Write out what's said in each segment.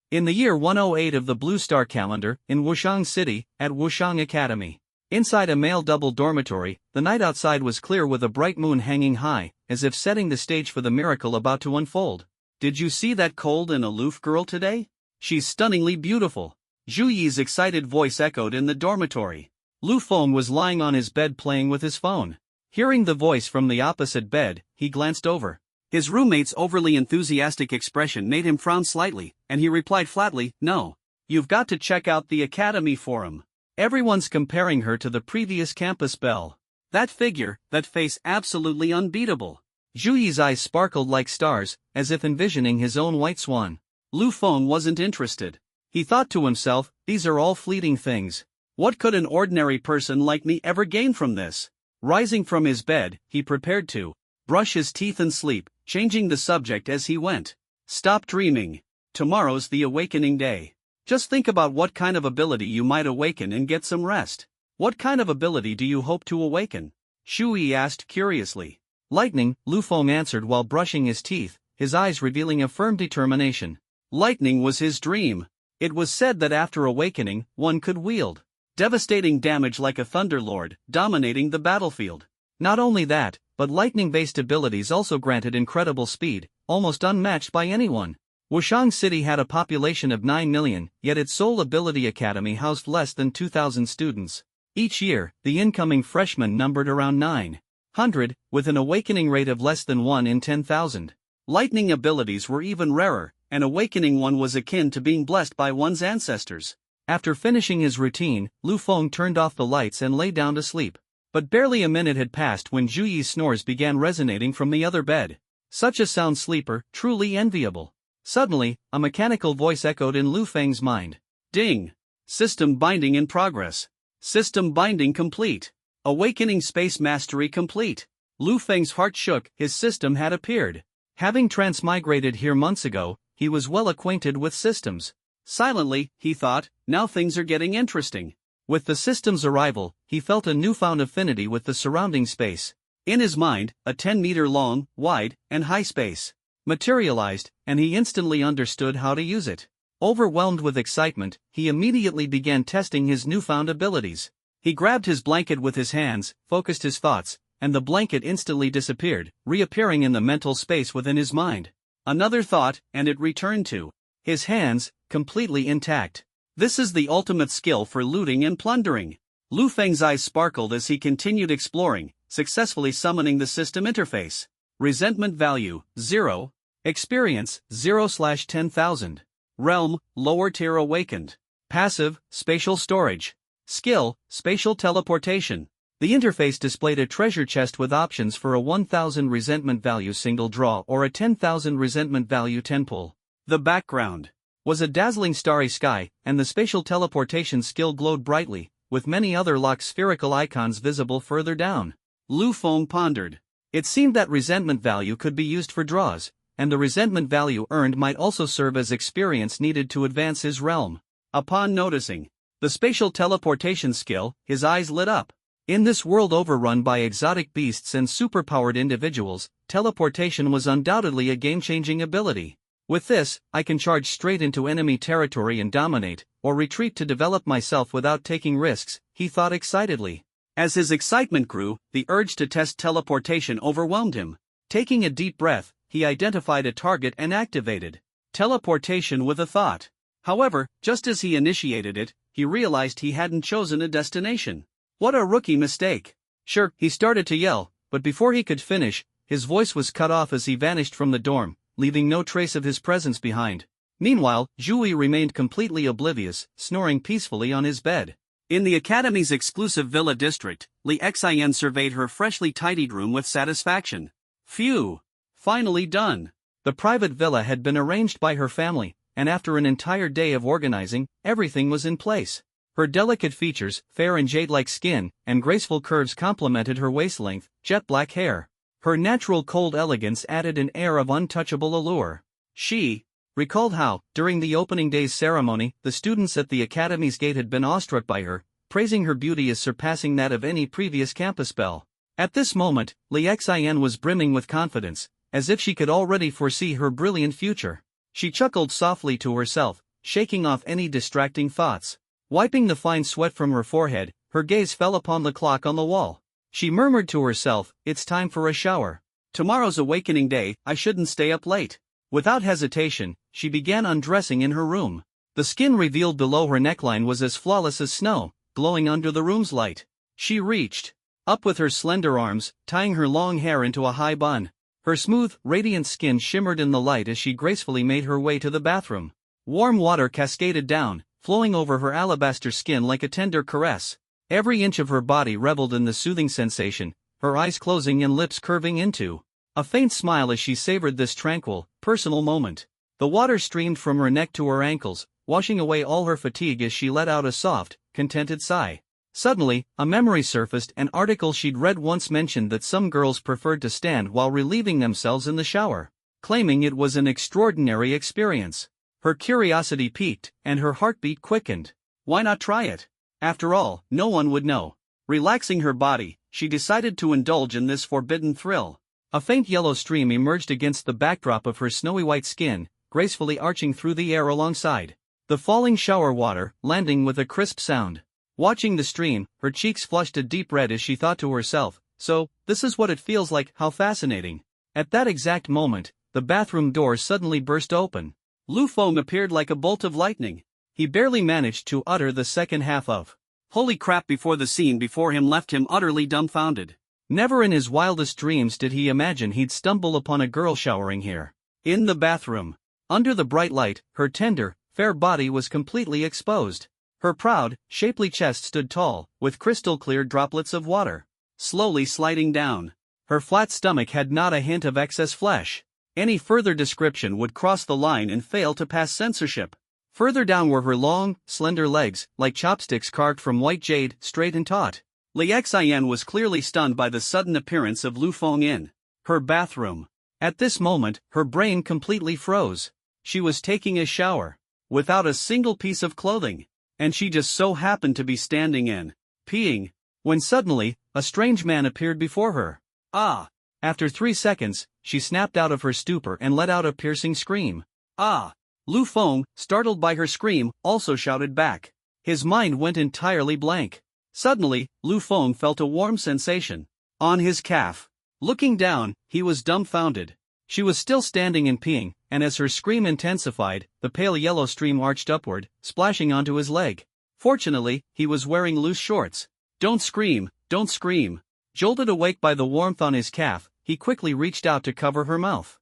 In the year 108 of the Blue Star calendar, in Wushang City, at Wushang Academy. Inside a male double dormitory, the night outside was clear with a bright moon hanging high, as if setting the stage for the miracle about to unfold. "Did you see that cold and aloof girl today? She's stunningly beautiful." Zhu Yi's excited voice echoed in the dormitory. Lu Feng was lying on his bed playing with his phone. Hearing the voice from the opposite bed, he glanced over. His roommate's overly enthusiastic expression made him frown slightly, and he replied flatly, "No. You've got to check out the academy forum. Everyone's comparing her to the previous campus belle. That figure, that face, absolutely unbeatable." Zhu Yi's eyes sparkled like stars, as if envisioning his own white swan. Lu Feng wasn't interested. He thought to himself, "These are all fleeting things. What could an ordinary person like me ever gain from this?" Rising from his bed, he prepared to brush his teeth and sleep, changing the subject as he went. "Stop dreaming. Tomorrow's the awakening day. Just think about what kind of ability you might awaken and get some rest." "What kind of ability do you hope to awaken?" Zhu Yi asked curiously. "Lightning," Lu Feng answered while brushing his teeth, his eyes revealing a firm determination. Lightning was his dream. It was said that after awakening, one could wield devastating damage like a thunderlord, dominating the battlefield. Not only that, but lightning-based abilities also granted incredible speed, almost unmatched by anyone. Wushang City had a population of 9 million, yet its sole ability academy housed less than 2,000 students. Each year, the incoming freshmen numbered around 900, with an awakening rate of less than 1 in 10,000. Lightning abilities were even rarer, and awakening one was akin to being blessed by one's ancestors. After finishing his routine, Lu Feng turned off the lights and lay down to sleep. But barely a minute had passed when Zhu Yi's snores began resonating from the other bed. Such a sound sleeper, truly enviable. Suddenly, a mechanical voice echoed in Lu Feng's mind. "Ding! System binding in progress. System binding complete. Awakening space mastery complete." Lu Feng's heart shook. His system had appeared. Having transmigrated here months ago, he was well acquainted with systems. Silently, he thought, now things are getting interesting. With the system's arrival, he felt a newfound affinity with the surrounding space. In his mind, a 10-meter long, wide, and high space materialized, and he instantly understood how to use it. Overwhelmed with excitement, he immediately began testing his newfound abilities. He grabbed his blanket with his hands, focused his thoughts, and the blanket instantly disappeared, reappearing in the mental space within his mind. Another thought, and it returned to his hands, completely intact. This is the ultimate skill for looting and plundering. Lu Feng's eyes sparkled as he continued exploring, successfully summoning the system interface. Resentment value, 0. Experience, 0/10,000. Realm, lower tier awakened. Passive, spatial storage. Skill, spatial teleportation. The interface displayed a treasure chest with options for a 1,000 resentment value single draw or a 10,000 resentment value 10 pull. The background was a dazzling starry sky, and the spatial teleportation skill glowed brightly, with many other locked spherical icons visible further down. Lu Feng pondered. It seemed that resentment value could be used for draws, and the resentment value earned might also serve as experience needed to advance his realm. Upon noticing the spatial teleportation skill, his eyes lit up. In this world overrun by exotic beasts and superpowered individuals, teleportation was undoubtedly a game-changing ability. With this, I can charge straight into enemy territory and dominate, or retreat to develop myself without taking risks, he thought excitedly. As his excitement grew, the urge to test teleportation overwhelmed him. Taking a deep breath, he identified a target and activated teleportation with a thought. However, just as he initiated it, he realized he hadn't chosen a destination. What a rookie mistake! Sure, he started to yell, but before he could finish, his voice was cut off as he vanished from the dorm, leaving no trace of his presence behind. Meanwhile, Zhu Yi remained completely oblivious, snoring peacefully on his bed. In the Academy's exclusive villa district, Li Xian surveyed her freshly tidied room with satisfaction. Phew! Finally done! The private villa had been arranged by her family, and after an entire day of organizing, everything was in place. Her delicate features, fair and jade-like skin, and graceful curves complemented her waist-length, jet-black hair. Her natural cold elegance added an air of untouchable allure. She recalled how, during the opening day's ceremony, the students at the Academy's gate had been awestruck by her, praising her beauty as surpassing that of any previous campus belle. At this moment, Li Xian was brimming with confidence, as if she could already foresee her brilliant future. She chuckled softly to herself, shaking off any distracting thoughts. Wiping the fine sweat from her forehead, her gaze fell upon the clock on the wall. She murmured to herself, "It's time for a shower. Tomorrow's awakening day, I shouldn't stay up late." Without hesitation, she began undressing in her room. The skin revealed below her neckline was as flawless as snow, glowing under the room's light. She reached up with her slender arms, tying her long hair into a high bun. Her smooth, radiant skin shimmered in the light as she gracefully made her way to the bathroom. Warm water cascaded down, flowing over her alabaster skin like a tender caress. Every inch of her body reveled in the soothing sensation, her eyes closing and lips curving into a faint smile as she savored this tranquil, personal moment. The water streamed from her neck to her ankles, washing away all her fatigue as she let out a soft, contented sigh. Suddenly, a memory surfaced. An article she'd read once mentioned that some girls preferred to stand while relieving themselves in the shower, claiming it was an extraordinary experience. Her curiosity piqued, and her heartbeat quickened. Why not try it? After all, no one would know. Relaxing her body, she decided to indulge in this forbidden thrill. A faint yellow stream emerged against the backdrop of her snowy white skin, gracefully arching through the air alongside the falling shower water, landing with a crisp sound. Watching the stream, her cheeks flushed a deep red as she thought to herself, "So, this is what it feels like, how fascinating." At that exact moment, the bathroom door suddenly burst open. Lu Feng appeared like a bolt of lightning. He barely managed to utter the second half of "Holy crap" before the scene before him left him utterly dumbfounded. Never in his wildest dreams did he imagine he'd stumble upon a girl showering here. In the bathroom, under the bright light, her tender, fair body was completely exposed. Her proud, shapely chest stood tall, with crystal-clear droplets of water slowly sliding down. Her flat stomach had not a hint of excess flesh. Any further description would cross the line and fail to pass censorship. Further down were her long, slender legs, like chopsticks carved from white jade, straight and taut. Li Xian was clearly stunned by the sudden appearance of Lu Feng in her bathroom. At this moment, her brain completely froze. She was taking a shower, without a single piece of clothing. And she just so happened to be standing in, peeing, when suddenly, a strange man appeared before her. "Ah!" After 3 seconds, she snapped out of her stupor and let out a piercing scream. "Ah!" Lu Feng, startled by her scream, also shouted back. His mind went entirely blank. Suddenly, Lu Feng felt a warm sensation on his calf. Looking down, he was dumbfounded. She was still standing and peeing, and as her scream intensified, the pale yellow stream arched upward, splashing onto his leg. Fortunately, he was wearing loose shorts. "Don't scream, don't scream." Jolted awake by the warmth on his calf, he quickly reached out to cover her mouth.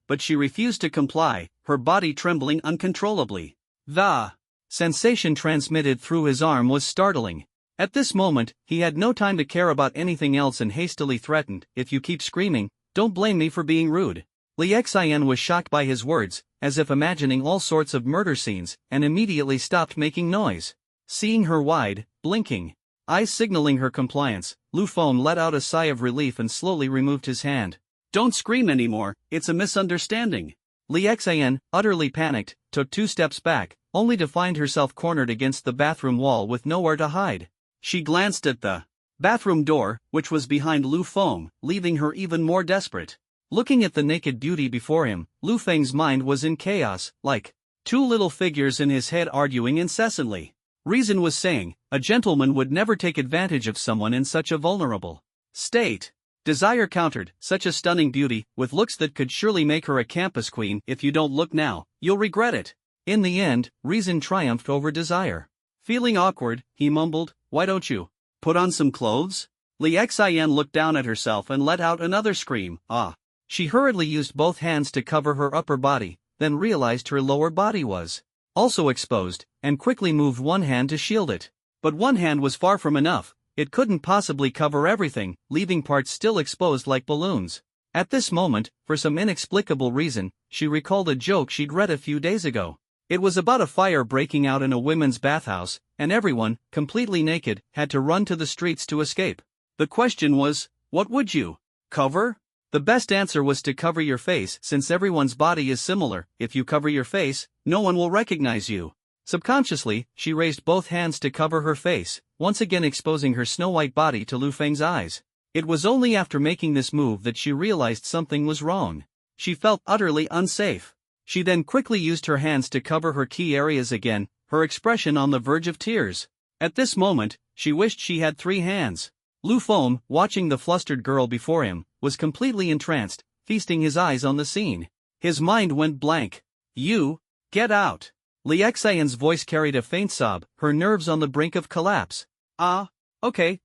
But she refused to comply, her body trembling uncontrollably. The sensation transmitted through his arm was startling. At this moment, he had no time to care about anything else and hastily threatened, "If you keep screaming, don't blame me for being rude." Li Xian was shocked by his words, as if imagining all sorts of murder scenes, and immediately stopped making noise. Seeing her wide, blinking eyes signaling her compliance, Lu Feng let out a sigh of relief and slowly removed his hand. "Don't scream anymore, it's a misunderstanding." Li Xian, utterly panicked, took 2 steps back, only to find herself cornered against the bathroom wall with nowhere to hide. She glanced at the bathroom door, which was behind Lu Feng, leaving her even more desperate. Looking at the naked beauty before him, Lu Feng's mind was in chaos, like 2 little figures in his head arguing incessantly. Reason was saying, a gentleman would never take advantage of someone in such a vulnerable state. Desire countered, such a stunning beauty, with looks that could surely make her a campus queen. "If you don't look now, you'll regret it." In the end, reason triumphed over desire. Feeling awkward, he mumbled, "Why don't you put on some clothes?" Li Xian looked down at herself and let out another scream. "Ah!" She hurriedly used both hands to cover her upper body, then realized her lower body was also exposed, and quickly moved one hand to shield it. But one hand was far from enough. It couldn't possibly cover everything, leaving parts still exposed like balloons. At this moment, for some inexplicable reason, she recalled a joke she'd read a few days ago. It was about a fire breaking out in a women's bathhouse, and everyone, completely naked, had to run to the streets to escape. The question was, what would you cover? The best answer was to cover your face, since everyone's body is similar. If you cover your face, no one will recognize you. Subconsciously, she raised both hands to cover her face, once again exposing her snow-white body to Lu Feng's eyes. It was only after making this move that she realized something was wrong. She felt utterly unsafe. She then quickly used her hands to cover her key areas again, her expression on the verge of tears. At this moment, she wished she had 3 hands. Lu Feng, watching the flustered girl before him, was completely entranced, feasting his eyes on the scene. His mind went blank. You, get out. Li Xian's voice carried a faint sob, her nerves on the brink of collapse. Okay,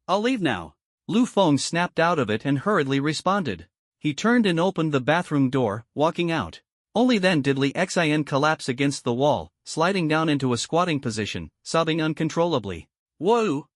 I'll leave now. Lu Feng snapped out of it and hurriedly responded. He turned and opened the bathroom door, walking out. Only then did Li Xian collapse against the wall, sliding down into a squatting position, sobbing uncontrollably. Whoa!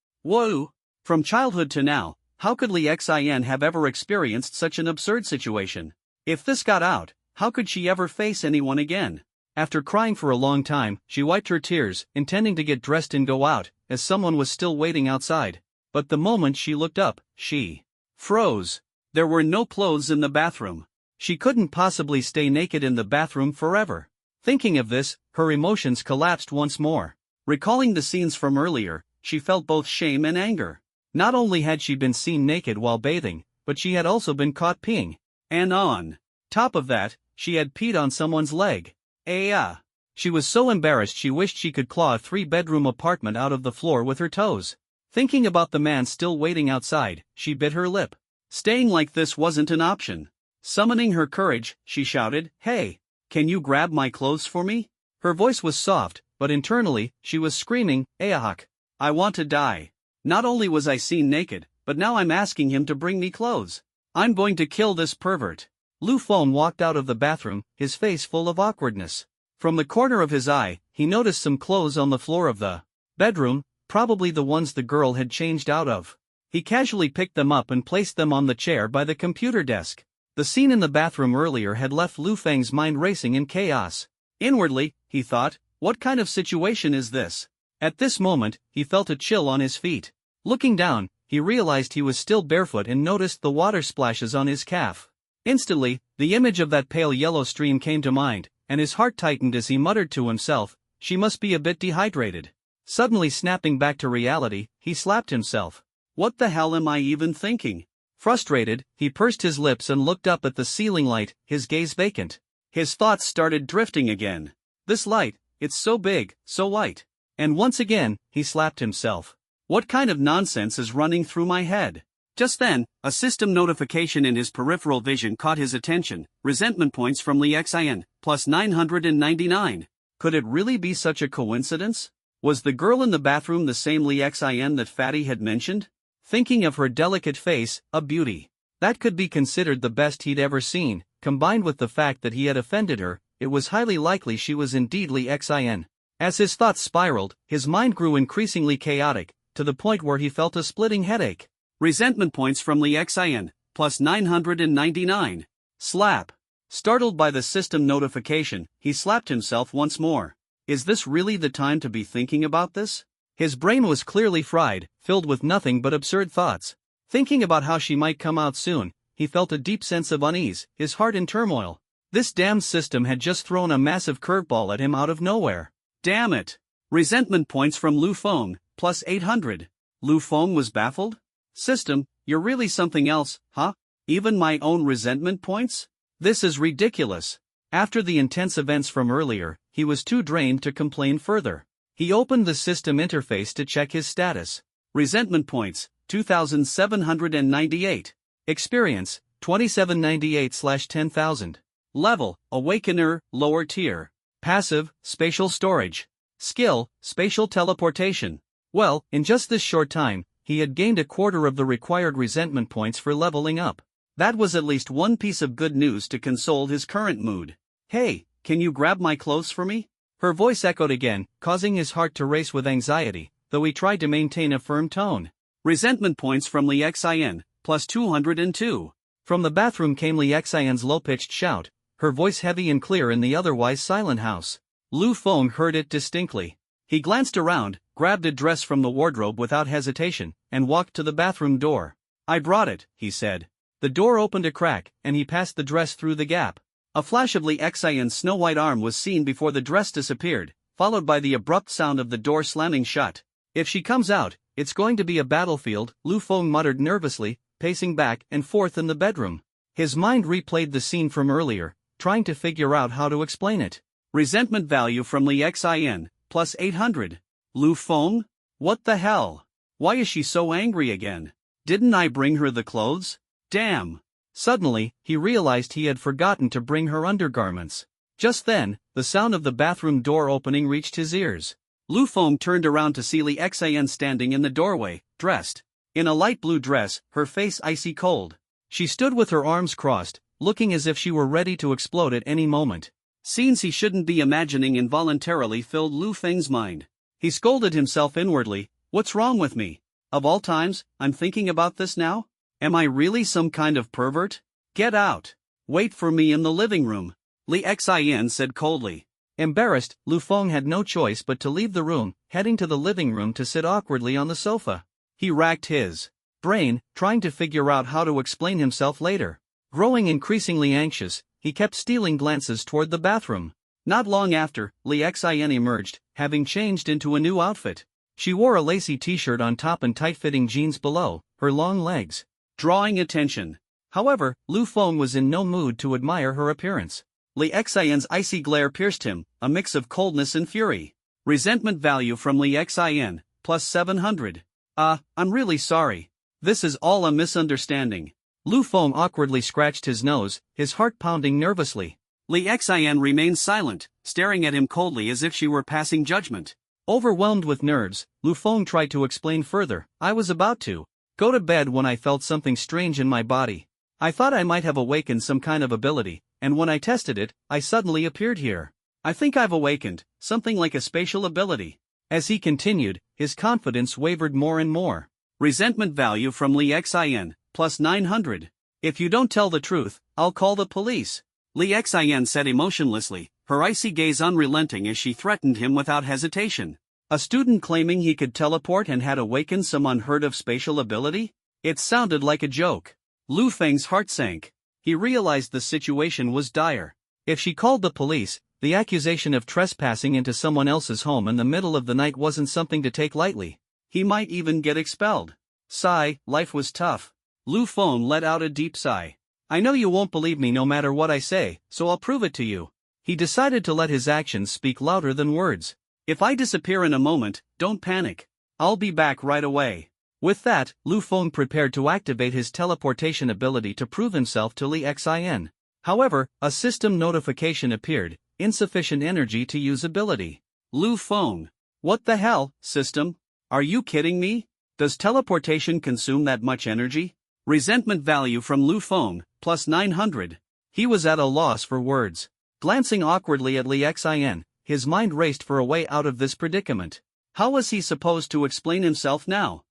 From childhood to now, how could Li Xian have ever experienced such an absurd situation? If this got out, how could she ever face anyone again? After crying for a long time, she wiped her tears, intending to get dressed and go out, as someone was still waiting outside. But the moment she looked up, she froze. There were no clothes in the bathroom. She couldn't possibly stay naked in the bathroom forever. Thinking of this, her emotions collapsed once more. Recalling the scenes from earlier, she felt both shame and anger. Not only had she been seen naked while bathing, but she had also been caught peeing. And on top of that, she had peed on someone's leg. She was so embarrassed she wished she could claw a 3-bedroom apartment out of the floor with her toes. Thinking about the man still waiting outside, she bit her lip. Staying like this wasn't an option. Summoning her courage, she shouted, "Hey, can you grab my clothes for me?" Her voice was soft, but internally, she was screaming, "Ahak! I want to die. Not only was I seen naked, but now I'm asking him to bring me clothes. I'm going to kill this pervert." Lu Feng walked out of the bathroom, his face full of awkwardness. From the corner of his eye, he noticed some clothes on the floor of the bedroom, probably the ones the girl had changed out of. He casually picked them up and placed them on the chair by the computer desk. The scene in the bathroom earlier had left Lu Feng's mind racing in chaos. Inwardly, he thought, what kind of situation is this? At this moment, he felt a chill on his feet. Looking down, he realized he was still barefoot and noticed the water splashes on his calf. Instantly, the image of that pale yellow stream came to mind, and his heart tightened as he muttered to himself, "She must be a bit dehydrated." Suddenly snapping back to reality, he slapped himself. What the hell am I even thinking? Frustrated, he pursed his lips and looked up at the ceiling light, his gaze vacant. His thoughts started drifting again. This light, it's so big, so white. And once again, he slapped himself. What kind of nonsense is running through my head? Just then, a system notification in his peripheral vision caught his attention. Resentment points from Li Xian, plus 999. Could it really be such a coincidence? Was the girl in the bathroom the same Li Xian that Fatty had mentioned? Thinking of her delicate face, a beauty. That could be considered the best he'd ever seen, combined with the fact that he had offended her, it was highly likely she was indeed Li Xian. As his thoughts spiraled, his mind grew increasingly chaotic, to the point where he felt a splitting headache. Resentment points from Li Xian, plus 999. Slap. Startled by the system notification, he slapped himself once more. Is this really the time to be thinking about this? His brain was clearly fried, filled with nothing but absurd thoughts. Thinking about how she might come out soon, he felt a deep sense of unease, his heart in turmoil. This damned system had just thrown a massive curveball at him out of nowhere. Damn it! Resentment points from Lu Feng, plus 800. Lu Feng was baffled? System, you're really something else, huh? Even my own resentment points? This is ridiculous. After the intense events from earlier, he was too drained to complain further. He opened the system interface to check his status. Resentment points, 2,798. Experience, 2798/10,000. Level, Awakener, lower tier. Passive, Spatial Storage. Skill, Spatial Teleportation. Well, in just this short time, he had gained a quarter of the required resentment points for leveling up. That was at least one piece of good news to console his current mood. Hey, can you grab my clothes for me? Her voice echoed again, causing his heart to race with anxiety, though he tried to maintain a firm tone. Resentment points from Li Xian, plus 202. From the bathroom came Li Xian's low-pitched shout, her voice heavy and clear in the otherwise silent house. Lu Feng heard it distinctly. He glanced around, grabbed a dress from the wardrobe without hesitation, and walked to the bathroom door. "I brought it," he said. The door opened a crack, and he passed the dress through the gap. A flash of Li Xian's snow-white arm was seen before the dress disappeared, followed by the abrupt sound of the door slamming shut. "If she comes out, it's going to be a battlefield," Lu Feng muttered nervously, pacing back and forth in the bedroom. His mind replayed the scene from earlier, trying to figure out how to explain it. Resentment value from Li Xin, plus 800. Lu Feng? What the hell? Why is she so angry again? Didn't I bring her the clothes? Damn. Suddenly, he realized he had forgotten to bring her undergarments. Just then, the sound of the bathroom door opening reached his ears. Lu Feng turned around to see Li Xian standing in the doorway, dressed in a light blue dress, her face icy cold. She stood with her arms crossed, looking as if she were ready to explode at any moment. Scenes he shouldn't be imagining involuntarily filled Lu Feng's mind. He scolded himself inwardly, "What's wrong with me? Of all times, I'm thinking about this now? Am I really some kind of pervert? Get out. Wait for me in the living room," Li Xian said coldly. Embarrassed, Lu Feng had no choice but to leave the room, heading to the living room to sit awkwardly on the sofa. He racked his brain, trying to figure out how to explain himself later. Growing increasingly anxious, he kept stealing glances toward the bathroom. Not long after, Li Xian emerged, having changed into a new outfit. She wore a lacy t-shirt on top and tight-fitting jeans below, her long legs drawing attention. However, Lu Feng was in no mood to admire her appearance. Li Xian's icy glare pierced him, a mix of coldness and fury. Resentment value from Li Xian, plus 700. I'm really sorry. This is all a misunderstanding. Lu Feng awkwardly scratched his nose, his heart pounding nervously. Li Xian remained silent, staring at him coldly as if she were passing judgment. Overwhelmed with nerves, Lu Feng tried to explain further. "I was about to go to bed when I felt something strange in my body. I thought I might have awakened some kind of ability, and when I tested it, I suddenly appeared here. I think I've awakened something like a spatial ability." As he continued, his confidence wavered more and more. Resentment value from Li Xian, plus 900. "If you don't tell the truth, I'll call the police," Li Xian said emotionlessly, her icy gaze unrelenting as she threatened him without hesitation. A student claiming he could teleport and had awakened some unheard-of spatial ability? It sounded like a joke. Lu Feng's heart sank. He realized the situation was dire. If she called the police, the accusation of trespassing into someone else's home in the middle of the night wasn't something to take lightly. He might even get expelled. Sigh, life was tough. Lu Feng let out a deep sigh. "I know you won't believe me no matter what I say, so I'll prove it to you." He decided to let his actions speak louder than words. "If I disappear in a moment, don't panic. I'll be back right away." With that, Lu Feng prepared to activate his teleportation ability to prove himself to Li Xian. However, a system notification appeared, insufficient energy to use ability. Lu Feng. What the hell, system? Are you kidding me? Does teleportation consume that much energy? Resentment value from Lu Feng, plus 900. He was at a loss for words. Glancing awkwardly at Li Xian, his mind raced for a way out of this predicament. How was he supposed to explain himself now?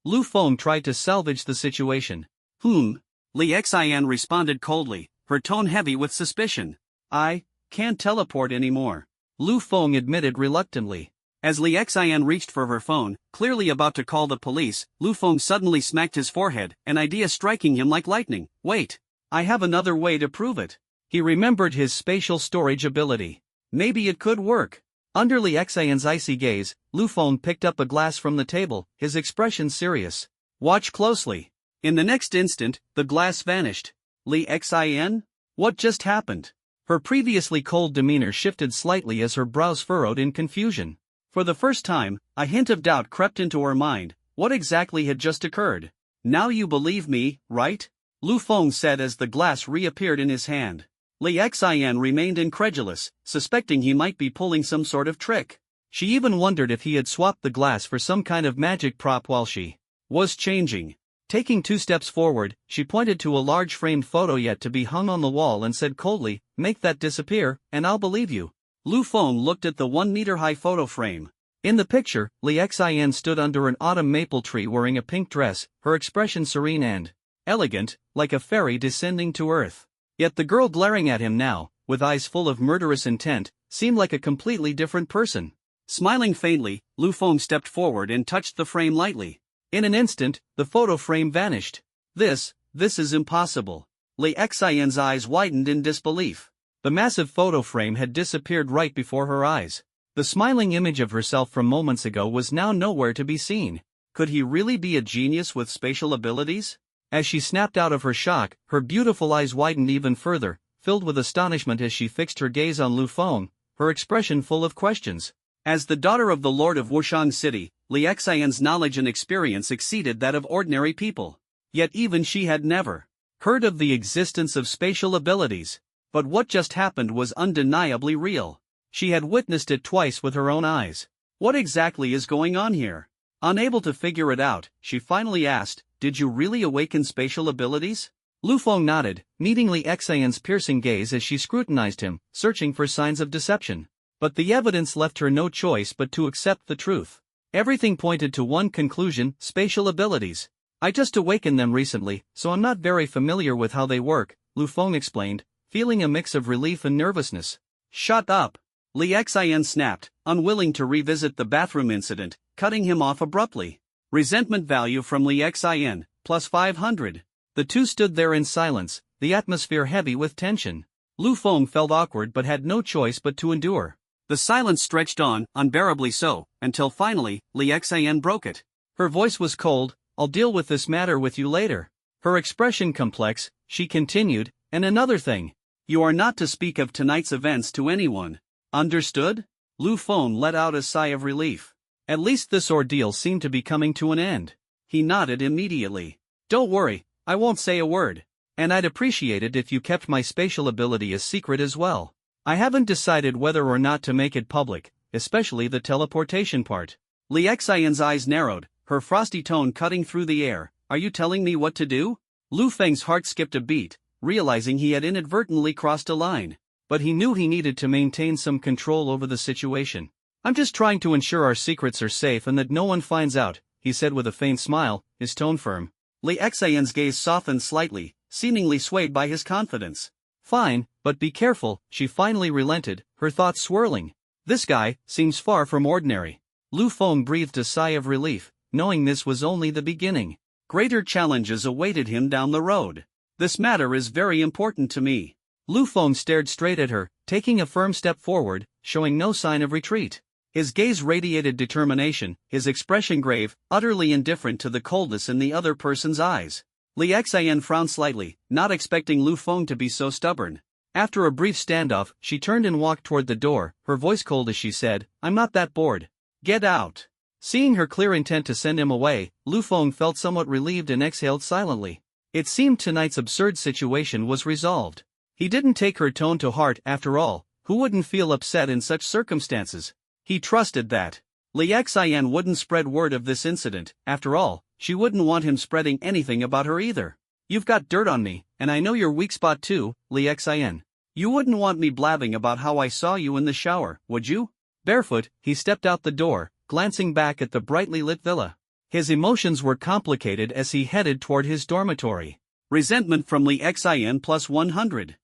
Lu Feng tried to salvage the situation. Li Xian responded coldly, her tone heavy with suspicion. "I can't teleport anymore," Lu Feng admitted reluctantly. As Li Xian reached for her phone, clearly about to call the police, Lu Feng suddenly smacked his forehead, an idea striking him like lightning. "Wait. I have another way to prove it." He remembered his spatial storage ability. Maybe it could work. Under Li Xian's icy gaze, Lu Feng picked up a glass from the table, his expression serious. "Watch closely." In the next instant, the glass vanished. Li Xian? What just happened? Her previously cold demeanor shifted slightly as her brows furrowed in confusion. For the first time, a hint of doubt crept into her mind. What exactly had just occurred? "Now you believe me, right?" Lu Feng said as the glass reappeared in his hand. Li Xian remained incredulous, suspecting he might be pulling some sort of trick. She even wondered if he had swapped the glass for some kind of magic prop while she was changing. Taking 2 steps forward, she pointed to a large framed photo yet to be hung on the wall and said coldly, "Make that disappear, and I'll believe you." Lu Feng looked at the 1-meter-high photo frame. In the picture, Li Xian stood under an autumn maple tree wearing a pink dress, her expression serene and elegant, like a fairy descending to earth. Yet the girl glaring at him now, with eyes full of murderous intent, seemed like a completely different person. Smiling faintly, Lu Feng stepped forward and touched the frame lightly. In an instant, the photo frame vanished. This is impossible." Li Xian's eyes widened in disbelief. The massive photo frame had disappeared right before her eyes. The smiling image of herself from moments ago was now nowhere to be seen. Could he really be a genius with spatial abilities? As she snapped out of her shock, her beautiful eyes widened even further, filled with astonishment as she fixed her gaze on Lu Feng, her expression full of questions. As the daughter of the Lord of Wushang City, Li Xian's knowledge and experience exceeded that of ordinary people. Yet even she had never heard of the existence of spatial abilities. But what just happened was undeniably real. She had witnessed it twice with her own eyes. What exactly is going on here? Unable to figure it out, she finally asked, "Did you really awaken spatial abilities?" Lu Feng nodded, meeting Li Xian's piercing gaze as she scrutinized him, searching for signs of deception. But the evidence left her no choice but to accept the truth. Everything pointed to one conclusion: spatial abilities. "I just awakened them recently, so I'm not very familiar with how they work," Lu Feng explained, feeling a mix of relief and nervousness. "Shut up!" Li Xian snapped, unwilling to revisit the bathroom incident, cutting him off abruptly. Resentment value from Li Xian, plus 500. The two stood there in silence, the atmosphere heavy with tension. Lu Feng felt awkward but had no choice but to endure. The silence stretched on, unbearably so, until finally, Li Xian broke it. Her voice was cold. "I'll deal with this matter with you later." Her expression complex, she continued, "And another thing. You are not to speak of tonight's events to anyone. Understood?" Lu Feng let out a sigh of relief. At least this ordeal seemed to be coming to an end. He nodded immediately. "Don't worry, I won't say a word. And I'd appreciate it if you kept my spatial ability a secret as well. I haven't decided whether or not to make it public, especially the teleportation part." Li Xian's eyes narrowed, her frosty tone cutting through the air. "Are you telling me what to do?" Lu Feng's heart skipped a beat, realizing he had inadvertently crossed a line. But he knew he needed to maintain some control over the situation. "I'm just trying to ensure our secrets are safe and that no one finds out," he said with a faint smile, his tone firm. Li Xian's gaze softened slightly, seemingly swayed by his confidence. "Fine, but be careful," she finally relented, her thoughts swirling. "This guy seems far from ordinary." Lu Feng breathed a sigh of relief, knowing this was only the beginning. Greater challenges awaited him down the road. "This matter is very important to me." Lu Feng stared straight at her, taking a firm step forward, showing no sign of retreat. His gaze radiated determination, his expression grave, utterly indifferent to the coldness in the other person's eyes. Li Xian frowned slightly, not expecting Lu Feng to be so stubborn. After a brief standoff, she turned and walked toward the door, her voice cold as she said, "I'm not that bored. Get out." Seeing her clear intent to send him away, Lu Feng felt somewhat relieved and exhaled silently. It seemed tonight's absurd situation was resolved. He didn't take her tone to heart after all. Who wouldn't feel upset in such circumstances? He trusted that Li Xian wouldn't spread word of this incident. After all, she wouldn't want him spreading anything about her either. "You've got dirt on me, and I know your weak spot too, Li Xian. You wouldn't want me blabbing about how I saw you in the shower, would you?" Barefoot, he stepped out the door, glancing back at the brightly lit villa. His emotions were complicated as he headed toward his dormitory. Resentment from Li Xian plus 100.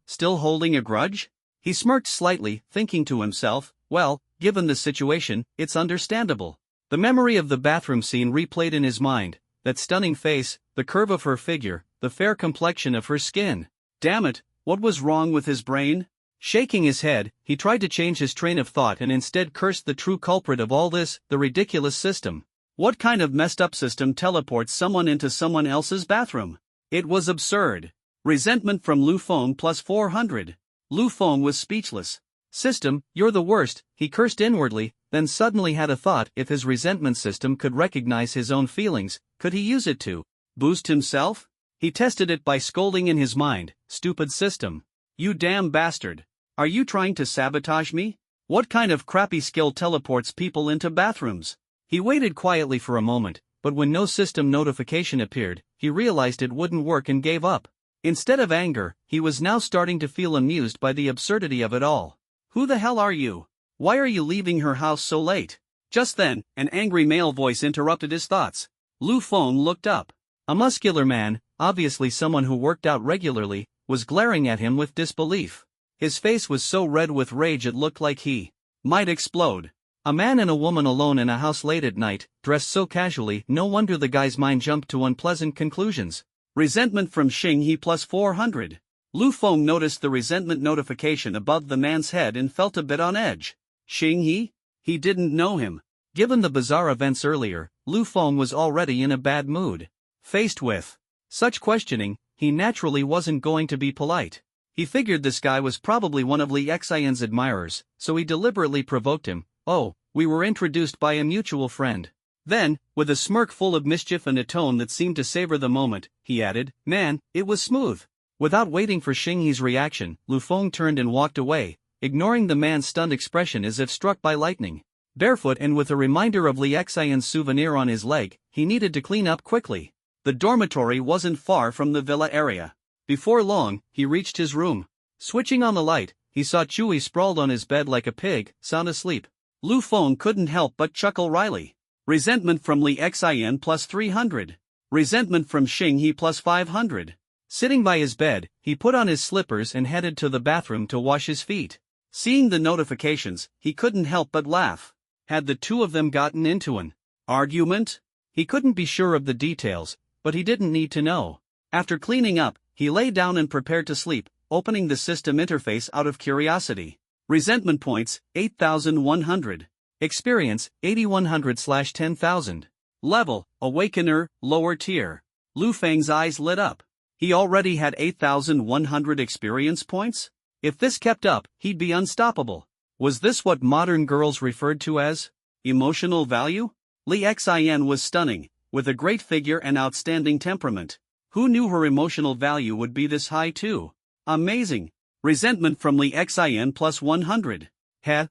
Still holding a grudge? He smirked slightly, thinking to himself, well, given the situation, it's understandable. The memory of the bathroom scene replayed in his mind, that stunning face, the curve of her figure, the fair complexion of her skin. Damn it, what was wrong with his brain? Shaking his head, he tried to change his train of thought and instead cursed the true culprit of all this, the ridiculous system. What kind of messed up system teleports someone into someone else's bathroom? It was absurd. Resentment from Lu Feng plus 400. Lu Feng was speechless. "System, you're the worst," he cursed inwardly, then suddenly had a thought: if his resentment system could recognize his own feelings, could he use it to boost himself? He tested it by scolding in his mind, "Stupid system. You damn bastard. Are you trying to sabotage me? What kind of crappy skill teleports people into bathrooms?" He waited quietly for a moment, but when no system notification appeared, he realized it wouldn't work and gave up. Instead of anger, he was now starting to feel amused by the absurdity of it all. "Who the hell are you? Why are you leaving her house so late?" Just then, an angry male voice interrupted his thoughts. Lu Feng looked up. A muscular man, obviously someone who worked out regularly, was glaring at him with disbelief. His face was so red with rage it looked like he might explode. A man and a woman alone in a house late at night, dressed so casually, no wonder the guy's mind jumped to unpleasant conclusions. Resentment from Xing He plus 400. Lu Feng noticed the resentment notification above the man's head and felt a bit on edge. Xing He? He didn't know him. Given the bizarre events earlier, Lu Feng was already in a bad mood. Faced with such questioning, he naturally wasn't going to be polite. He figured this guy was probably one of Li Xian's admirers, so he deliberately provoked him. "Oh, we were introduced by a mutual friend." Then, with a smirk full of mischief and a tone that seemed to savor the moment, he added, "Man, it was smooth." Without waiting for Xing Yi's reaction, Lu Feng turned and walked away, ignoring the man's stunned expression as if struck by lightning. Barefoot and with a reminder of Li Xian's souvenir on his leg, he needed to clean up quickly. The dormitory wasn't far from the villa area. Before long, he reached his room. Switching on the light, he saw Chui sprawled on his bed like a pig, sound asleep. Lu Feng couldn't help but chuckle wryly. Resentment from Li Xian plus 300. Resentment from Xing Yi plus 500. Sitting by his bed, he put on his slippers and headed to the bathroom to wash his feet. Seeing the notifications, he couldn't help but laugh. Had the two of them gotten into an argument? He couldn't be sure of the details, but he didn't need to know. After cleaning up, he lay down and prepared to sleep, opening the system interface out of curiosity. Resentment points, 8,100. Experience, 8,100/10,000. Level, Awakener, lower tier. Lu Feng's eyes lit up. He already had 8,100 experience points? If this kept up, he'd be unstoppable. Was this what modern girls referred to as emotional value? Li Xian was stunning, with a great figure and outstanding temperament. Who knew her emotional value would be this high too? Amazing. Resentment from Li Xian plus 100.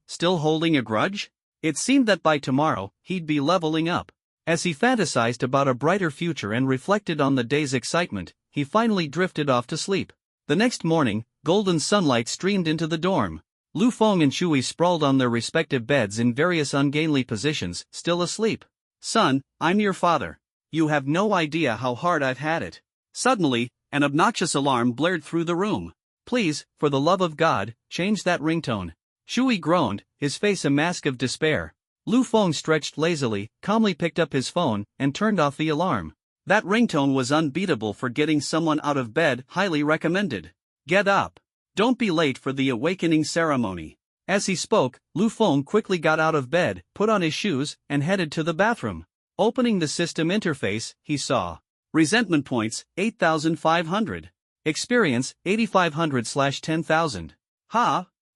Still holding a grudge? It seemed that by tomorrow, he'd be leveling up. As he fantasized about a brighter future and reflected on the day's excitement, he finally drifted off to sleep. The next morning, golden sunlight streamed into the dorm. Lu Feng and Chui sprawled on their respective beds in various ungainly positions, still asleep. "Son, I'm your father. You have no idea how hard I've had it." Suddenly, an obnoxious alarm blared through the room. "Please, for the love of God, change that ringtone." Chui groaned, his face a mask of despair. Lu Feng stretched lazily, calmly picked up his phone, and turned off the alarm. That ringtone was unbeatable for getting someone out of bed, highly recommended. "Get up. Don't be late for the awakening ceremony." As he spoke, Lu Feng quickly got out of bed, put on his shoes, and headed to the bathroom. Opening the system interface, he saw resentment points, 8,500. Experience, 8,500/10,000.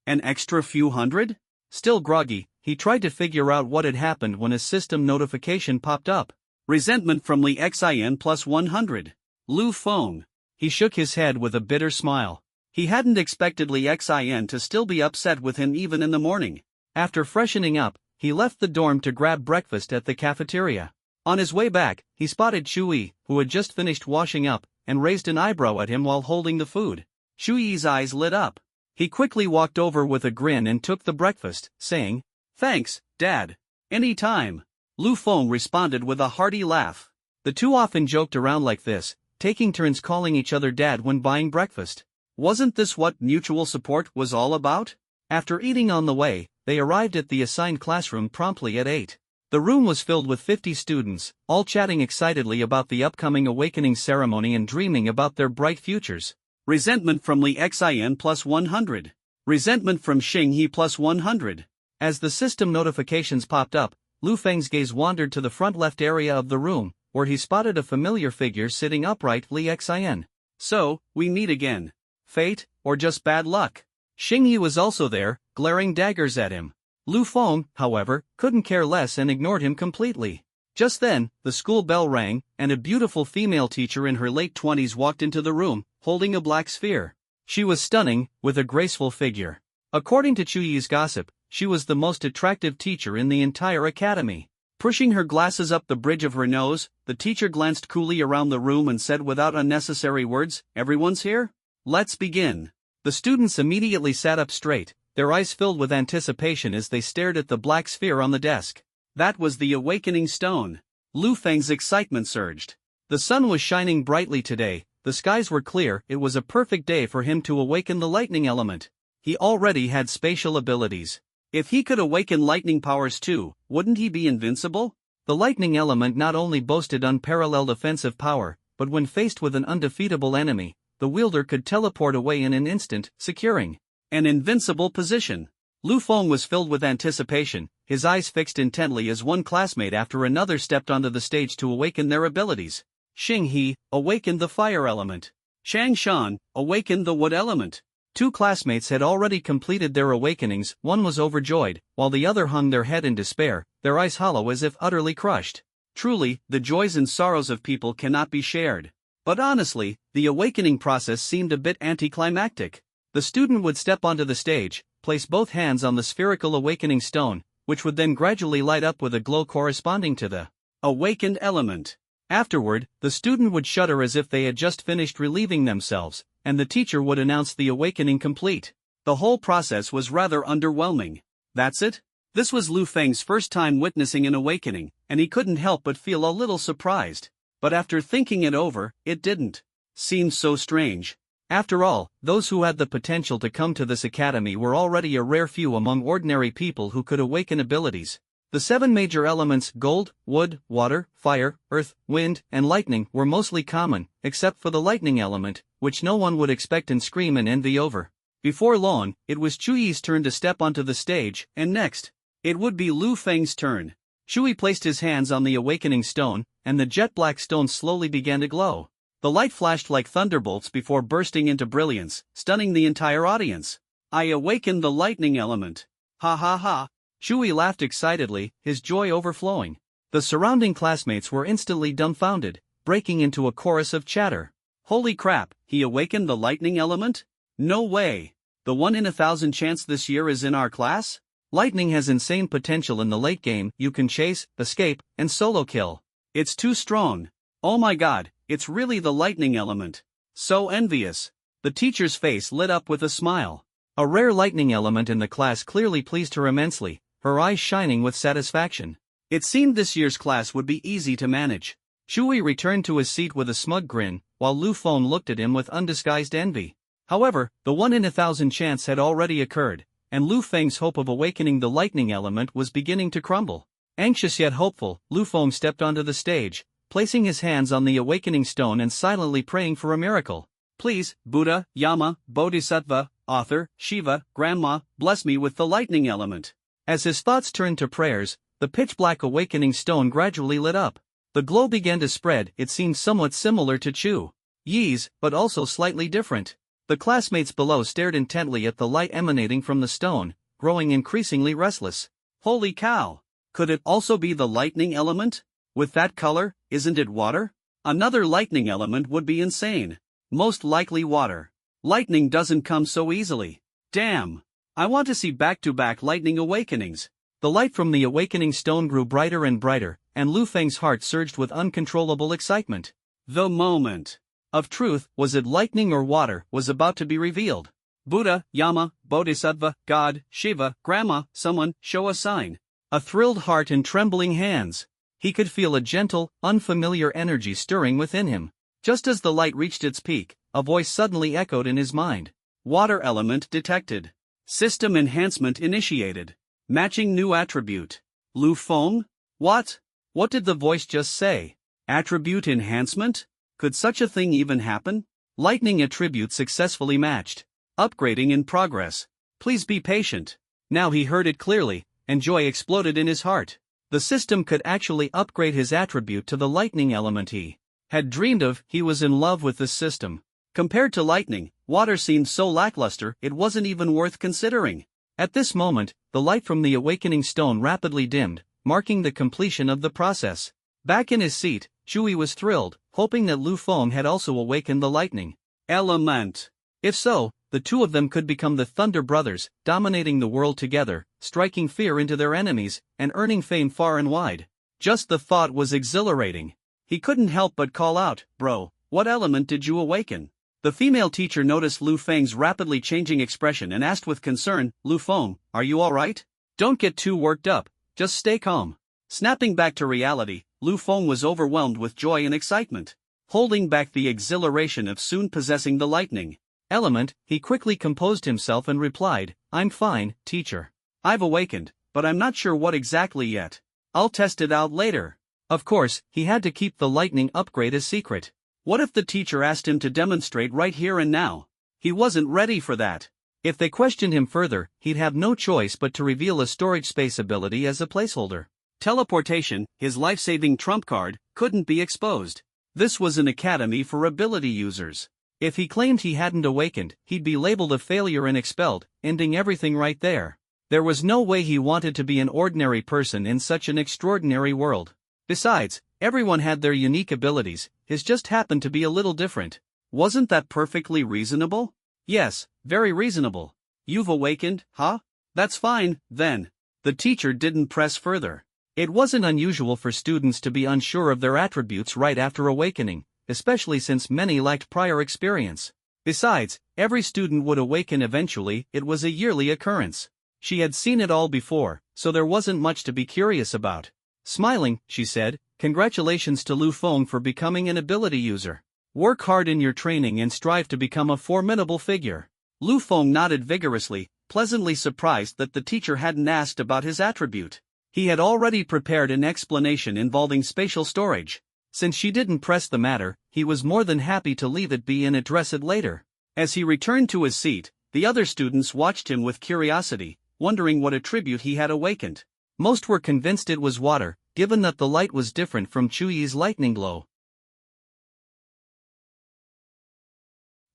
An extra few hundred? Still groggy, he tried to figure out what had happened when a system notification popped up. Resentment from Li Xian plus 100. Lu Feng. He shook his head with a bitter smile. He hadn't expected Li Xian to still be upset with him even in the morning. After freshening up, he left the dorm to grab breakfast at the cafeteria. On his way back, he spotted Chui, who had just finished washing up, and raised an eyebrow at him while holding the food. Chui's eyes lit up. He quickly walked over with a grin and took the breakfast, saying, "Thanks, Dad. Any time." Lu Feng responded with a hearty laugh. The two often joked around like this, taking turns calling each other Dad when buying breakfast. Wasn't this what mutual support was all about? After eating on the way, they arrived at the assigned classroom promptly at 8. The room was filled with 50 students, all chatting excitedly about the upcoming awakening ceremony and dreaming about their bright futures. Resentment from Li Xian plus 100. Resentment from Xing Yi plus 100. As the system notifications popped up, Lu Feng's gaze wandered to the front left area of the room, where he spotted a familiar figure sitting upright. Li Xian. "So, we meet again. Fate, or just bad luck?" Xing Yi was also there, glaring daggers at him. Lu Feng, however, couldn't care less and ignored him completely. Just then, the school bell rang, and a beautiful female teacher in her late 20s walked into the room, holding a black sphere. She was stunning, with a graceful figure. According to Chuyi's gossip, she was the most attractive teacher in the entire academy. Pushing her glasses up the bridge of her nose, the teacher glanced coolly around the room and said without unnecessary words, "Everyone's here? Let's begin." The students immediately sat up straight, their eyes filled with anticipation as they stared at the black sphere on the desk. That was the awakening stone. Lu Feng's excitement surged. The sun was shining brightly today, the skies were clear, it was a perfect day for him to awaken the lightning element. He already had spatial abilities. If he could awaken lightning powers too, wouldn't he be invincible? The lightning element not only boasted unparalleled offensive power, but when faced with an undefeatable enemy, the wielder could teleport away in an instant, securing an invincible position. Lu Feng was filled with anticipation, his eyes fixed intently as one classmate after another stepped onto the stage to awaken their abilities. Xing He awakened the fire element. Chang Shan awakened the wood element. Two classmates had already completed their awakenings. One was overjoyed, while the other hung their head in despair, their eyes hollow as if utterly crushed. Truly, the joys and sorrows of people cannot be shared. But honestly, the awakening process seemed a bit anticlimactic. The student would step onto the stage, place both hands on the spherical awakening stone, which would then gradually light up with a glow corresponding to the awakened element. Afterward, the student would shudder as if they had just finished relieving themselves, and the teacher would announce the awakening complete. The whole process was rather underwhelming. That's it? This was Lu Feng's first time witnessing an awakening, and he couldn't help but feel a little surprised. But after thinking it over, it didn't seem so strange. After all, those who had the potential to come to this academy were already a rare few among ordinary people who could awaken abilities. The 7 major elements gold, wood, water, fire, earth, wind, and lightning were mostly common, except for the lightning element, which no one would expect and scream in envy over. Before long, it was Chuyi's turn to step onto the stage, and next, it would be Lu Feng's turn. Chuyi placed his hands on the awakening stone, and the jet-black stone slowly began to glow. The light flashed like thunderbolts before bursting into brilliance, stunning the entire audience. I awakened the lightning element. Ha ha ha. Chuyi laughed excitedly, his joy overflowing. The surrounding classmates were instantly dumbfounded, breaking into a chorus of chatter. Holy crap, he awakened the lightning element? No way. The 1 in 1,000 chance this year is in our class? Lightning has insane potential in the late game. You can chase, escape, and solo kill. It's too strong. Oh my god, it's really the lightning element. So envious. The teacher's face lit up with a smile. A rare lightning element in the class clearly pleased her immensely, her eyes shining with satisfaction. It seemed this year's class would be easy to manage. Chuyi returned to his seat with a smug grin, while Lu Feng looked at him with undisguised envy. However, the 1 in 1,000 chance had already occurred, and Lu Feng's hope of awakening the lightning element was beginning to crumble. Anxious yet hopeful, Lu Feng stepped onto the stage, placing his hands on the awakening stone and silently praying for a miracle. Please, Buddha, Yama, Bodhisattva, Author, Shiva, Grandma, bless me with the lightning element. As his thoughts turned to prayers, the pitch-black awakening stone gradually lit up. The glow began to spread. It seemed somewhat similar to Chu Yi's, but also slightly different. The classmates below stared intently at the light emanating from the stone, growing increasingly restless. Holy cow! Could it also be the lightning element? With that color, isn't it water? Another lightning element would be insane. Most likely water. Lightning doesn't come so easily. Damn! I want to see back-to-back lightning awakenings. The light from the awakening stone grew brighter and brighter, and Lu Feng's heart surged with uncontrollable excitement. The moment of truth, was it lightning or water, was about to be revealed. Buddha, Yama, Bodhisattva, God, Shiva, Grandma, someone, show a sign. A thrilled heart and trembling hands. He could feel a gentle, unfamiliar energy stirring within him. Just as the light reached its peak, a voice suddenly echoed in his mind. Water element detected. System enhancement initiated. Matching new attribute. Lu Feng? What? What did the voice just say? Attribute enhancement? Could such a thing even happen? Lightning attribute successfully matched. Upgrading in progress. Please be patient. Now he heard it clearly, and joy exploded in his heart. The system could actually upgrade his attribute to the lightning element he had dreamed of. He was in love with this system. Compared to lightning, water seemed so lackluster it wasn't even worth considering. At this moment, the light from the awakening stone rapidly dimmed, marking the completion of the process. Back in his seat, Chuyi was thrilled, hoping that Lu Feng had also awakened the lightning element. If so, the two of them could become the Thunder Brothers, dominating the world together, striking fear into their enemies, and earning fame far and wide. Just the thought was exhilarating. He couldn't help but call out, "Bro, what element did you awaken?" The female teacher noticed Lu Feng's rapidly changing expression and asked with concern, "Lu Feng, are you alright? Don't get too worked up, just stay calm." Snapping back to reality, Lu Feng was overwhelmed with joy and excitement. Holding back the exhilaration of soon possessing the lightning element, he quickly composed himself and replied, "I'm fine, teacher. I've awakened, but I'm not sure what exactly yet. I'll test it out later." Of course, he had to keep the lightning upgrade a secret. What if the teacher asked him to demonstrate right here and now? He wasn't ready for that. If they questioned him further, he'd have no choice but to reveal a storage space ability as a placeholder. Teleportation, his life-saving trump card, couldn't be exposed. This was an academy for ability users. If he claimed he hadn't awakened, he'd be labeled a failure and expelled, ending everything right there. There was no way he wanted to be an ordinary person in such an extraordinary world. Besides, everyone had their unique abilities, his just happened to be a little different. Wasn't that perfectly reasonable? Yes, very reasonable. You've awakened, huh? That's fine, then. The teacher didn't press further. It wasn't unusual for students to be unsure of their attributes right after awakening, especially since many lacked prior experience. Besides, every student would awaken eventually, it was a yearly occurrence. She had seen it all before, so there wasn't much to be curious about. Smiling, she said, "Congratulations to Lu Feng for becoming an ability user. Work hard in your training and strive to become a formidable figure." Lu Feng nodded vigorously, pleasantly surprised that the teacher hadn't asked about his attribute. He had already prepared an explanation involving spatial storage. Since she didn't press the matter, he was more than happy to leave it be and address it later. As he returned to his seat, the other students watched him with curiosity, wondering what attribute he had awakened. Most were convinced it was water, given that the light was different from Chuyi's lightning glow.